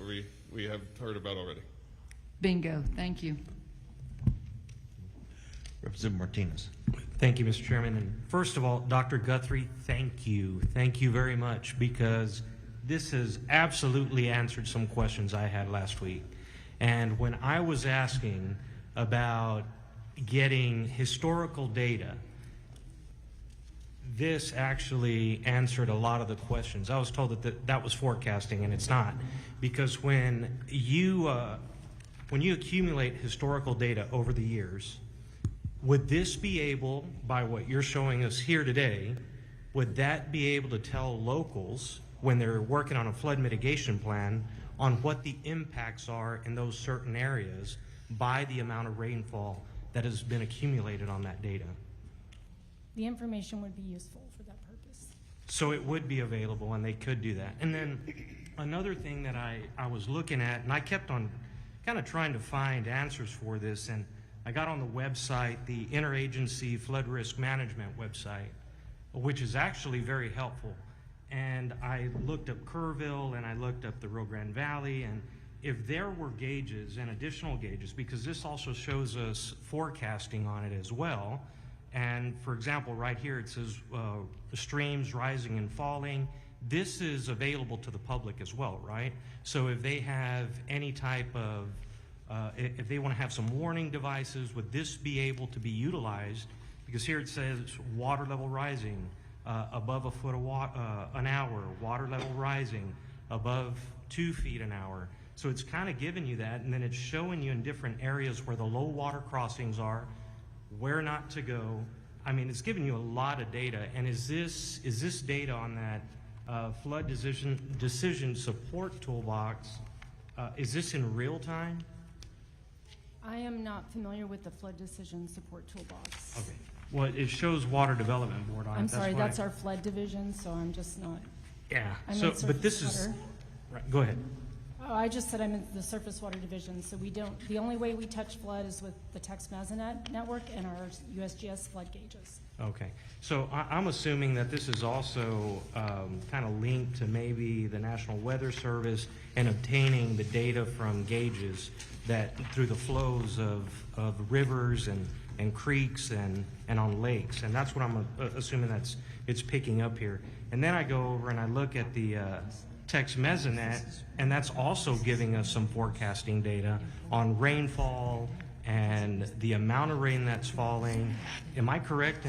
Speaker 15: we have heard about already.
Speaker 9: Bingo. Thank you.
Speaker 6: Representative Martinez.
Speaker 17: Thank you, Mr. Chairman. And first of all, Dr. Guthrie, thank you. Thank you very much, because this has absolutely answered some questions I had last week. And when I was asking about getting historical data, this actually answered a lot of the questions. I was told that was forecasting, and it's not, because when you accumulate historical data over the years, would this be able, by what you're showing us here today, would that be able to tell locals when they're working on a flood mitigation plan on what the impacts are in those certain areas by the amount of rainfall that has been accumulated on that data?
Speaker 4: The information would be useful for that purpose.
Speaker 17: So it would be available, and they could do that. And then another thing that I was looking at, and I kept on kind of trying to find answers for this, and I got on the website, the Interagency Flood Risk Management website, which is actually very helpful. And I looked up Kerrville, and I looked up the Rio Grande Valley, and if there were gauges and additional gauges, because this also shows us forecasting on it as well. And for example, right here it says streams rising and falling. This is available to the public as well, right? So if they have any type of, if they want to have some warning devices, would this be able to be utilized? Because here it says water level rising above a foot an hour, water level rising above 2 feet an hour. So it's kind of giving you that, and then it's showing you in different areas where the low water crossings are, where not to go. I mean, it's giving you a lot of data. And is this data on that flood decision support toolbox, is this in real time?
Speaker 4: I am not familiar with the flood decision support toolbox.
Speaker 17: Okay. Well, it shows Water Development Board on it.
Speaker 4: I'm sorry, that's our flood division, so I'm just not.
Speaker 17: Yeah.
Speaker 4: I'm
Speaker 17: So,
Speaker 4: in
Speaker 17: but this
Speaker 4: surface
Speaker 17: is
Speaker 4: water.
Speaker 17: right. Go ahead.
Speaker 4: Oh, I just said I'm in the surface water division, so we don't, the only way we touch flood is with the Tex Mesonet network and our USGS flood gauges.
Speaker 17: Okay, so I'm assuming that this is also kind of linked to maybe the National Weather Service and obtaining the data from gauges that through the flows of rivers and creeks and on lakes, and that's what I'm assuming it's picking up here. And then I go over and I look at the Tex Mesonet, and that's also giving us some forecasting data on rainfall and the amount of rain that's falling. Am I correct?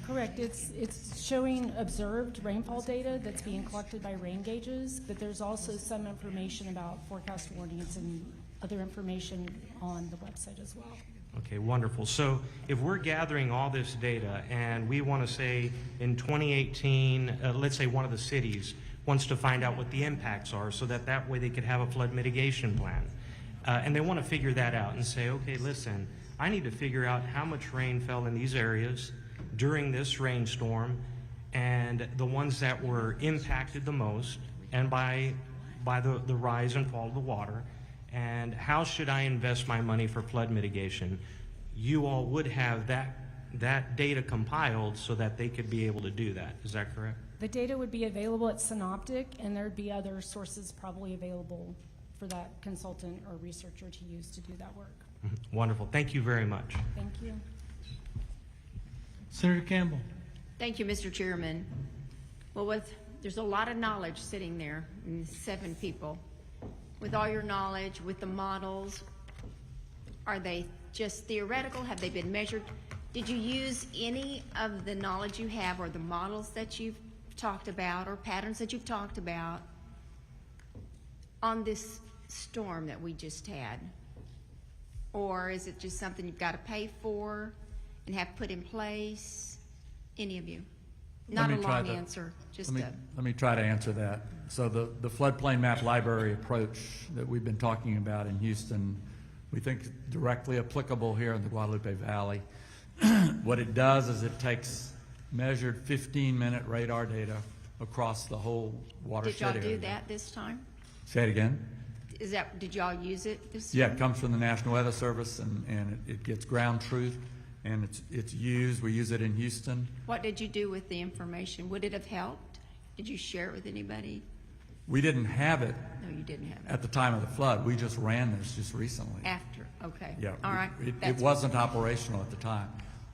Speaker 4: Correct. It's showing observed rainfall data that's being collected by rain gauges, but there's also some information about forecast warnings and other information on the website as well.
Speaker 17: Okay, wonderful. So if we're gathering all this data and we want to say in 2018, let's say one of the cities wants to find out what the impacts are so that way they could have a flood mitigation plan. And they want to figure that out and say, okay, listen, I need to figure out how much rain fell in these areas during this rainstorm and the ones that were impacted the most and by the rise and fall of the water. and how should I invest my money for flood mitigation? You all would have that data compiled so that they could be able to do that. Is that correct?
Speaker 4: The data would be available at Synoptic, and there'd be other sources probably available for that consultant or researcher to use to do that work.
Speaker 17: Wonderful. Thank you very much.
Speaker 4: Thank you.
Speaker 1: Senator Campbell.
Speaker 19: Thank you, Mr. Chairman. Well, there's a lot of knowledge sitting there in 7 people. With all your knowledge, with the models, are they just theoretical? Have they been measured? Did you use any of the knowledge you have or the models that you've talked about or patterns that you've talked about on this storm that we just had? Or is it just something you've got to pay for and have put in place? Any of you? Not a long answer, just
Speaker 10: let me try to answer that. So the floodplain map library approach that we've been talking about in Houston, we think is directly applicable here in the Guadalupe Valley. What it does is it takes measured 15-minute radar data across the whole watershed area.
Speaker 19: Did y'all do that this time?
Speaker 10: Say it again.
Speaker 19: Did y'all use it this time?
Speaker 10: Yeah, it comes from the National Weather Service, and it gets ground truth, and it's used. We use it in Houston.
Speaker 19: What did you do with the information? Would it have helped? Did you share it with anybody?
Speaker 10: We didn't have it.
Speaker 19: No, you didn't have it.
Speaker 10: At the time of the flood. We just ran this just recently.
Speaker 19: After, okay.
Speaker 10: Yeah.
Speaker 19: All right.
Speaker 10: It wasn't operational at the time.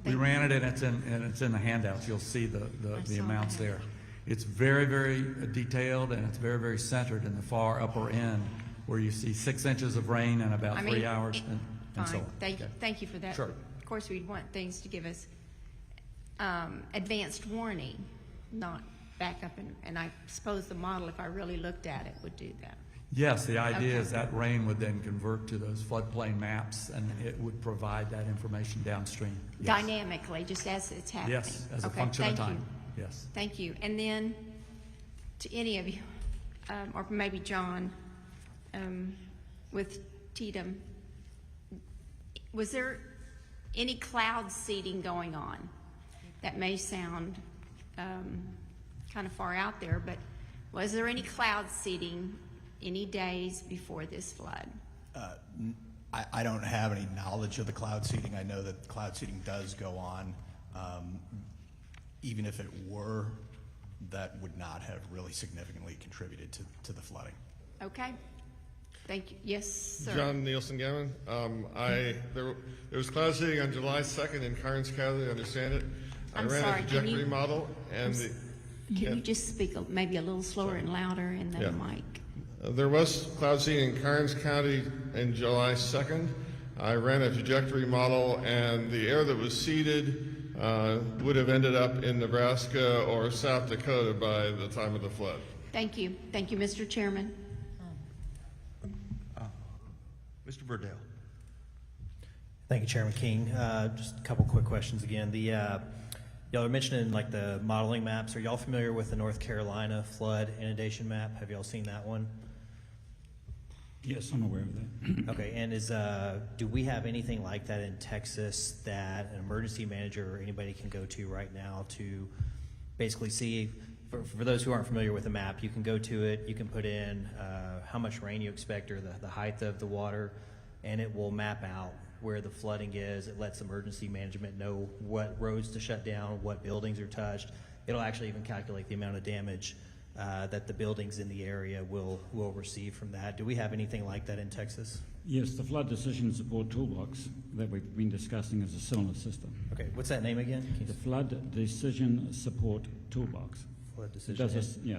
Speaker 10: We ran it, and it's in the handouts. You'll see the amounts there. It's very, very detailed, and it's very, very centered in the far upper end, where you see 6 inches of rain in about 3 hours, and so on.
Speaker 19: Thank you for that.
Speaker 10: Sure.
Speaker 19: Of course, we'd want things to give us advanced warning, not back up, and I suppose the model, if I really looked at it, would do that.
Speaker 10: Yes, the idea is that rain would then convert to those floodplain maps, and it would provide that information downstream. Yes.
Speaker 19: Dynamically, just as it's happening.
Speaker 10: Yes, as a function of time.
Speaker 19: You.
Speaker 10: Yes.
Speaker 19: Thank you. And then to any of you, or maybe John, with Tatum, was there any cloud seeding going on? That may sound kind of far out there, but was there any cloud seeding any days before this flood?
Speaker 3: I don't have any knowledge of the cloud seeding. I know that cloud seeding does go on. Even if it were, that would not have really significantly contributed to the flooding.
Speaker 19: Okay. Thank you. Yes, sir.
Speaker 15: John Nielsen Gammon. There was cloud seeding on July 2nd in Karnes County, I understand it. I ran a trajectory model, and
Speaker 19: can you just speak maybe a little slower and louder in the mic?
Speaker 15: There was cloud seeding in Karnes County in July 2nd. I ran a trajectory model, and the air that was seeded would have ended up in Nebraska or South Dakota by the time of the flood.
Speaker 19: Thank you. Thank you, Mr. Chairman.
Speaker 6: Mr. Verdell.
Speaker 5: Thank you, Chairman King. Just a couple quick questions again. Y'all are mentioning like the modeling maps. Are y'all familiar with the North Carolina flood inundation map? Have y'all seen that one?
Speaker 18: Yes, I'm aware of that.
Speaker 5: Okay, and do we have anything like that in Texas that an emergency manager or anybody can go to right now to basically see, for those who aren't familiar with the map, you can go to it, you can put in how much rain you expect or the height of the water, and it will map out where the flooding is. It lets emergency management know what roads to shut down, what buildings are touched. It'll actually even calculate the amount of damage that the buildings in the area will receive from that. Do we have anything like that in Texas?
Speaker 18: Yes, the Flood Decision Support Toolbox that we've been discussing is a similar system.
Speaker 5: Okay, what's that name again?
Speaker 18: The Flood Decision Support Toolbox.
Speaker 5: Flood Decision.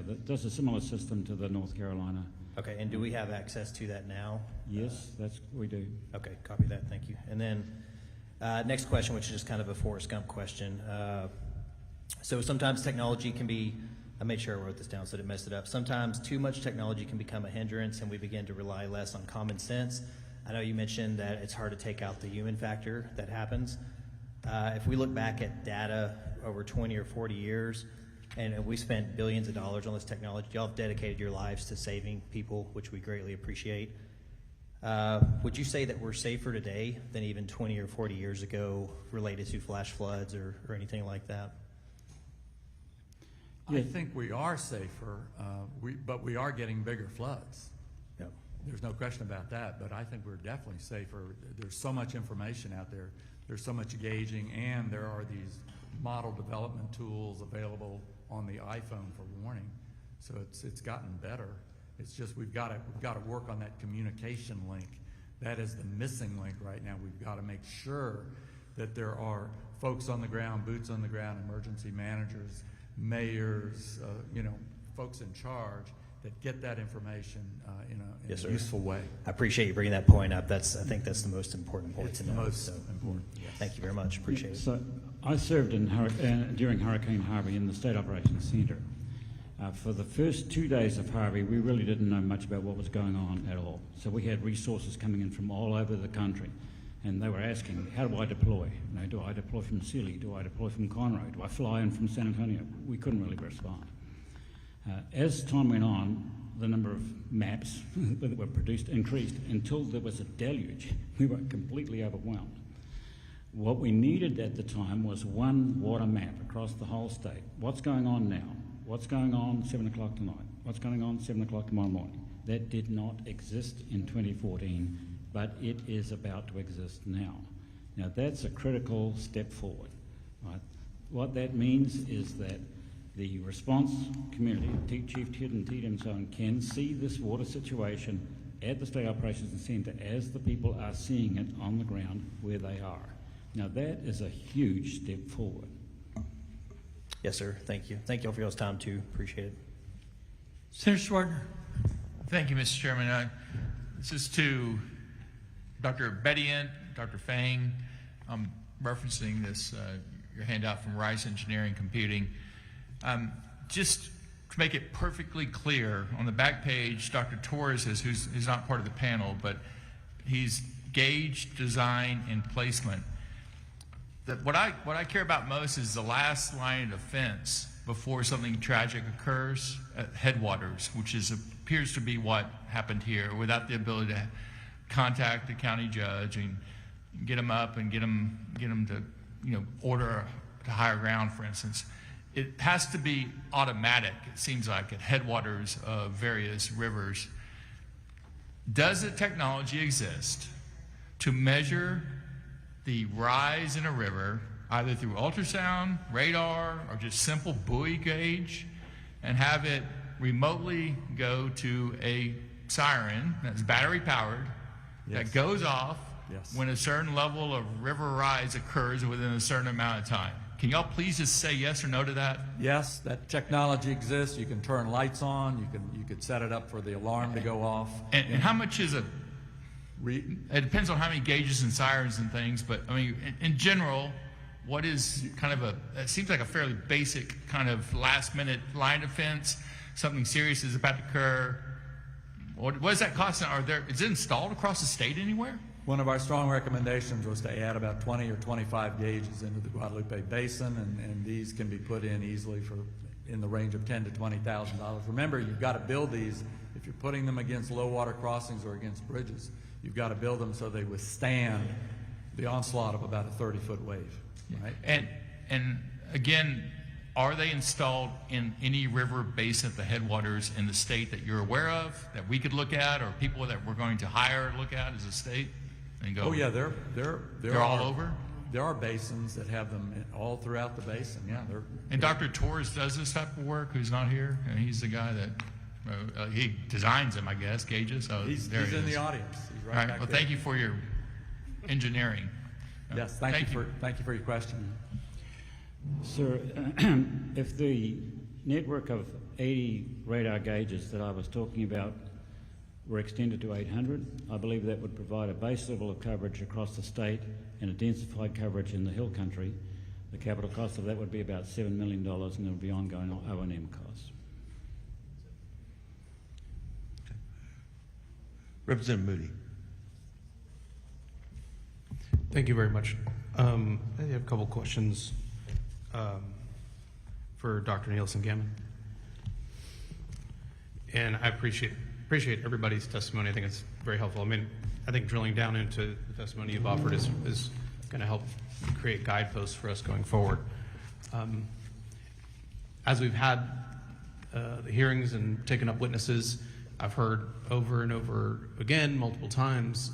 Speaker 18: That does a similar system to the North Carolina.
Speaker 5: Okay, and do we have access to that now?
Speaker 18: Yes, we do.
Speaker 5: Okay, copy that, thank you. And then next question, which is just kind of a Forrest Gump question. So sometimes technology can be, I made sure I wrote this down so I didn't mess it up. Sometimes too much technology can become a hindrance and we begin to rely less on common sense. I know you mentioned that it's hard to take out the human factor that happens. If we look back at data over 20 or 40 years, and we spent billions of dollars on this technology, y'all have dedicated your lives to saving people, which we greatly appreciate. Would you say that we're safer today than even 20 or 40 years ago related to flash floods or anything like that?
Speaker 10: I think we are safer, but we are getting bigger floods.
Speaker 5: Yep.
Speaker 10: There's no question about that, but I think we're definitely safer. There's so much information out there. There's so much gauging, and there are these model development tools available on the iPhone for warning. So it's gotten better. It's just we've got to work on that communication link. That is the missing link right now. We've got to make sure that there are folks on the ground, boots on the ground, emergency managers, mayors, folks in charge that get that information in a useful way.
Speaker 5: I appreciate you bringing that point up. I think that's the most important point to know.
Speaker 10: It's the most important. Yes.
Speaker 5: Thank you very much. Appreciate it.
Speaker 18: So I served during Hurricane Harvey in the State Operations Center. For the first 2 days of Harvey, we really didn't know much about what was going on at all. So we had resources coming in from all over the country, and they were asking, how do I deploy? Do I deploy from Sealy? Do I deploy from Conroe? Do I fly in from San Antonio? We couldn't really respond. As time went on, the number of maps that were produced increased until there was a deluge. We were completely overwhelmed. What we needed at the time was one water map across the whole state. What's going on now? What's going on 7 o'clock tonight? What's going on 7 o'clock tomorrow morning? That did not exist in 2014, but it is about to exist now. Now that's a critical step forward. Right? What that means is that the response community, Chief Ted and Ted and so on, can see this water situation at the State Operations Center as the people are seeing it on the ground where they are. Now that is a huge step forward.
Speaker 5: Yes, sir. Thank you. Thank you all for y'all's time, too. Appreciate it.
Speaker 1: Senator Schwartner.
Speaker 12: Thank you, Mr. Chairman. This is to Dr. Bediant, Dr. Fang. I'm referencing this, your handout from Rice Engineering Computing. Just to make it perfectly clear, on the back page, Dr. Torres is, who's not part of the panel, but he's gauge, design, and placement. What I care about most is the last line of defense before something tragic occurs at headwaters, which appears to be what happened here, without the ability to contact the county judge and get them up and get them to order to higher ground, for instance. It has to be automatic, it seems like, at headwaters of various rivers. Does the technology exist to measure the rise in a river, either through ultrasound, radar, or just simple buoy gauge, and have it remotely go to a siren that's battery powered, that goes off when a certain level of river rise occurs within a certain amount of time? Can y'all please just say yes or no to that?
Speaker 10: Yes, that technology exists. You can turn lights on. You could set it up for the alarm to go off.
Speaker 12: And how much is it depends on how many gauges and sirens and things, but I mean, in general, what is kind of it seems like a fairly basic kind of last minute line defense, something serious is about to occur. What does that cost? Is it installed across the state anywhere?
Speaker 10: One of our strong recommendations was to add about 20 or 25 gauges into the Guadalupe Basin, and these can be put in easily in the range of $10,000 to $20,000. Remember, you've got to build these. If you're putting them against low water crossings or against bridges, you've got to build them so they withstand the onslaught of about a 30-foot wave. Right?
Speaker 12: And again, are they installed in any river basin at the headwaters in the state that you're aware of, that we could look at, or people that we're going to hire look at as a state? And go,
Speaker 10: oh yeah, they're
Speaker 12: all over.
Speaker 10: There are basins that have them all throughout the basin. Yeah,
Speaker 12: and Dr. Torres does this type of work. Who's not here, and he's the guy that he designs them, I guess, gauges. So
Speaker 10: he's in the audience. He's right back
Speaker 12: well,
Speaker 10: there.
Speaker 12: thank you for your engineering.
Speaker 10: Yes, thank you for your question.
Speaker 18: Sir, if the network of 80 radar gauges that I was talking about were extended to 800, I believe that would provide a base level of coverage across the state and a densified coverage in the hill country. The capital cost of that would be about $7 million, and there would be ongoing O&M costs.
Speaker 6: Okay. Representative Moody.
Speaker 22: Thank you very much. I have a couple questions for Dr. Nielsen-Gammon. And I appreciate everybody's testimony. I think it's very helpful. I mean, I think drilling down into the testimony you've offered is going to help create guideposts for us going forward. As we've had the hearings and taken up witnesses, I've heard over and over again, multiple times,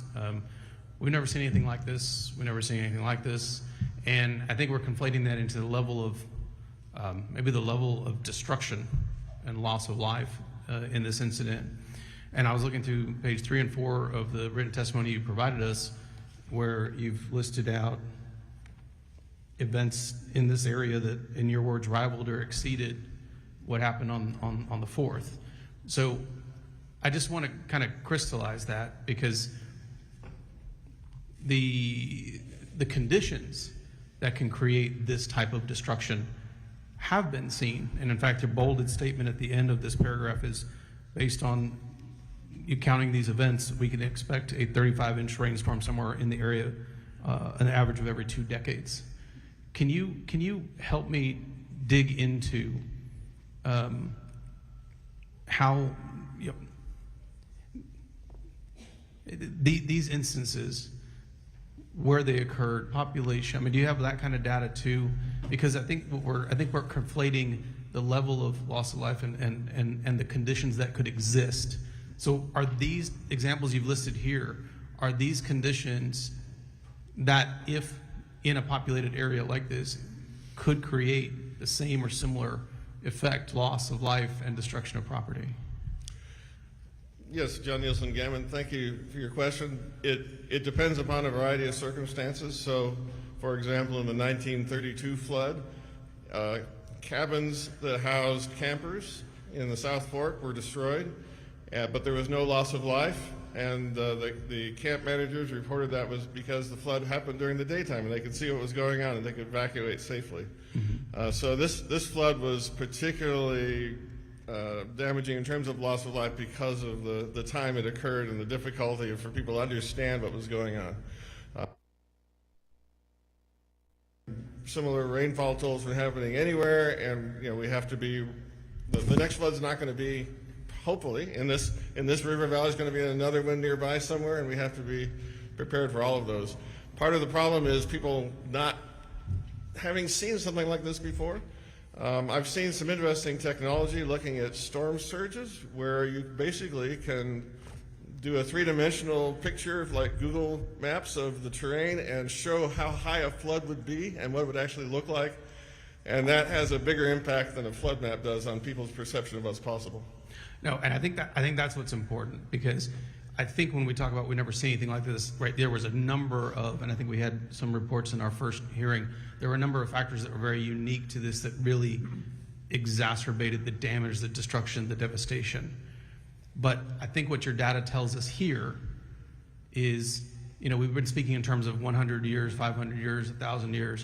Speaker 22: we've never seen anything like this. We've never seen anything like this. And I think we're conflating that into the level of, maybe the level of destruction and loss of life in this incident. And I was looking through page 3 and 4 of the written testimony you provided us, where you've listed out events in this area that, in your words, rivaled or exceeded what happened on the 4th. So I just want to kind of crystallize that, because the conditions that can create this type of destruction have been seen. And in fact, your bolded statement at the end of this paragraph is, based on you counting these events, we can expect a 35-inch rainstorm somewhere in the area, an average of every 2 decades. Can you help me dig into how these instances, where they occurred, population? I mean, do you have that kind of data too? Because I think we're conflating the level of loss of life and the conditions that could exist. So are these examples you've listed here, are these conditions that, if in a populated area like this, could create the same or similar effect, loss of life and destruction of property?
Speaker 15: Yes, John Nielsen Gammon, thank you for your question. It depends upon a variety of circumstances. So, for example, in the 1932 flood, cabins that housed campers in the South Fork were destroyed, but there was no loss of life. And the camp managers reported that was because the flood happened during the daytime and they could see what was going on and they could evacuate safely. So this flood was particularly damaging in terms of loss of life because of the time it occurred and the difficulty for people to understand what was going on. Similar rainfall totals were happening anywhere, and we have to be, the next flood's not going to be, hopefully, in this river valley is going to be another one nearby somewhere, and we have to be prepared for all of those. Part of the problem is people not having seen something like this before. I've seen some interesting technology looking at storm surges, where you basically can do a 3-dimensional picture, like Google Maps, of the terrain and show how high a flood would be and what it would actually look like. And that has a bigger impact than a flood map does on people's perception of what's possible.
Speaker 22: No, and I think that's what's important, because I think when we talk about we never see anything like this, right, there was a number of, and I think we had some reports in our first hearing, there were a number of factors that were very unique to this that really exacerbated the damage, the destruction, the devastation. But I think what your data tells us here is, we've been speaking in terms of 100 years, 500 years, 1,000 years.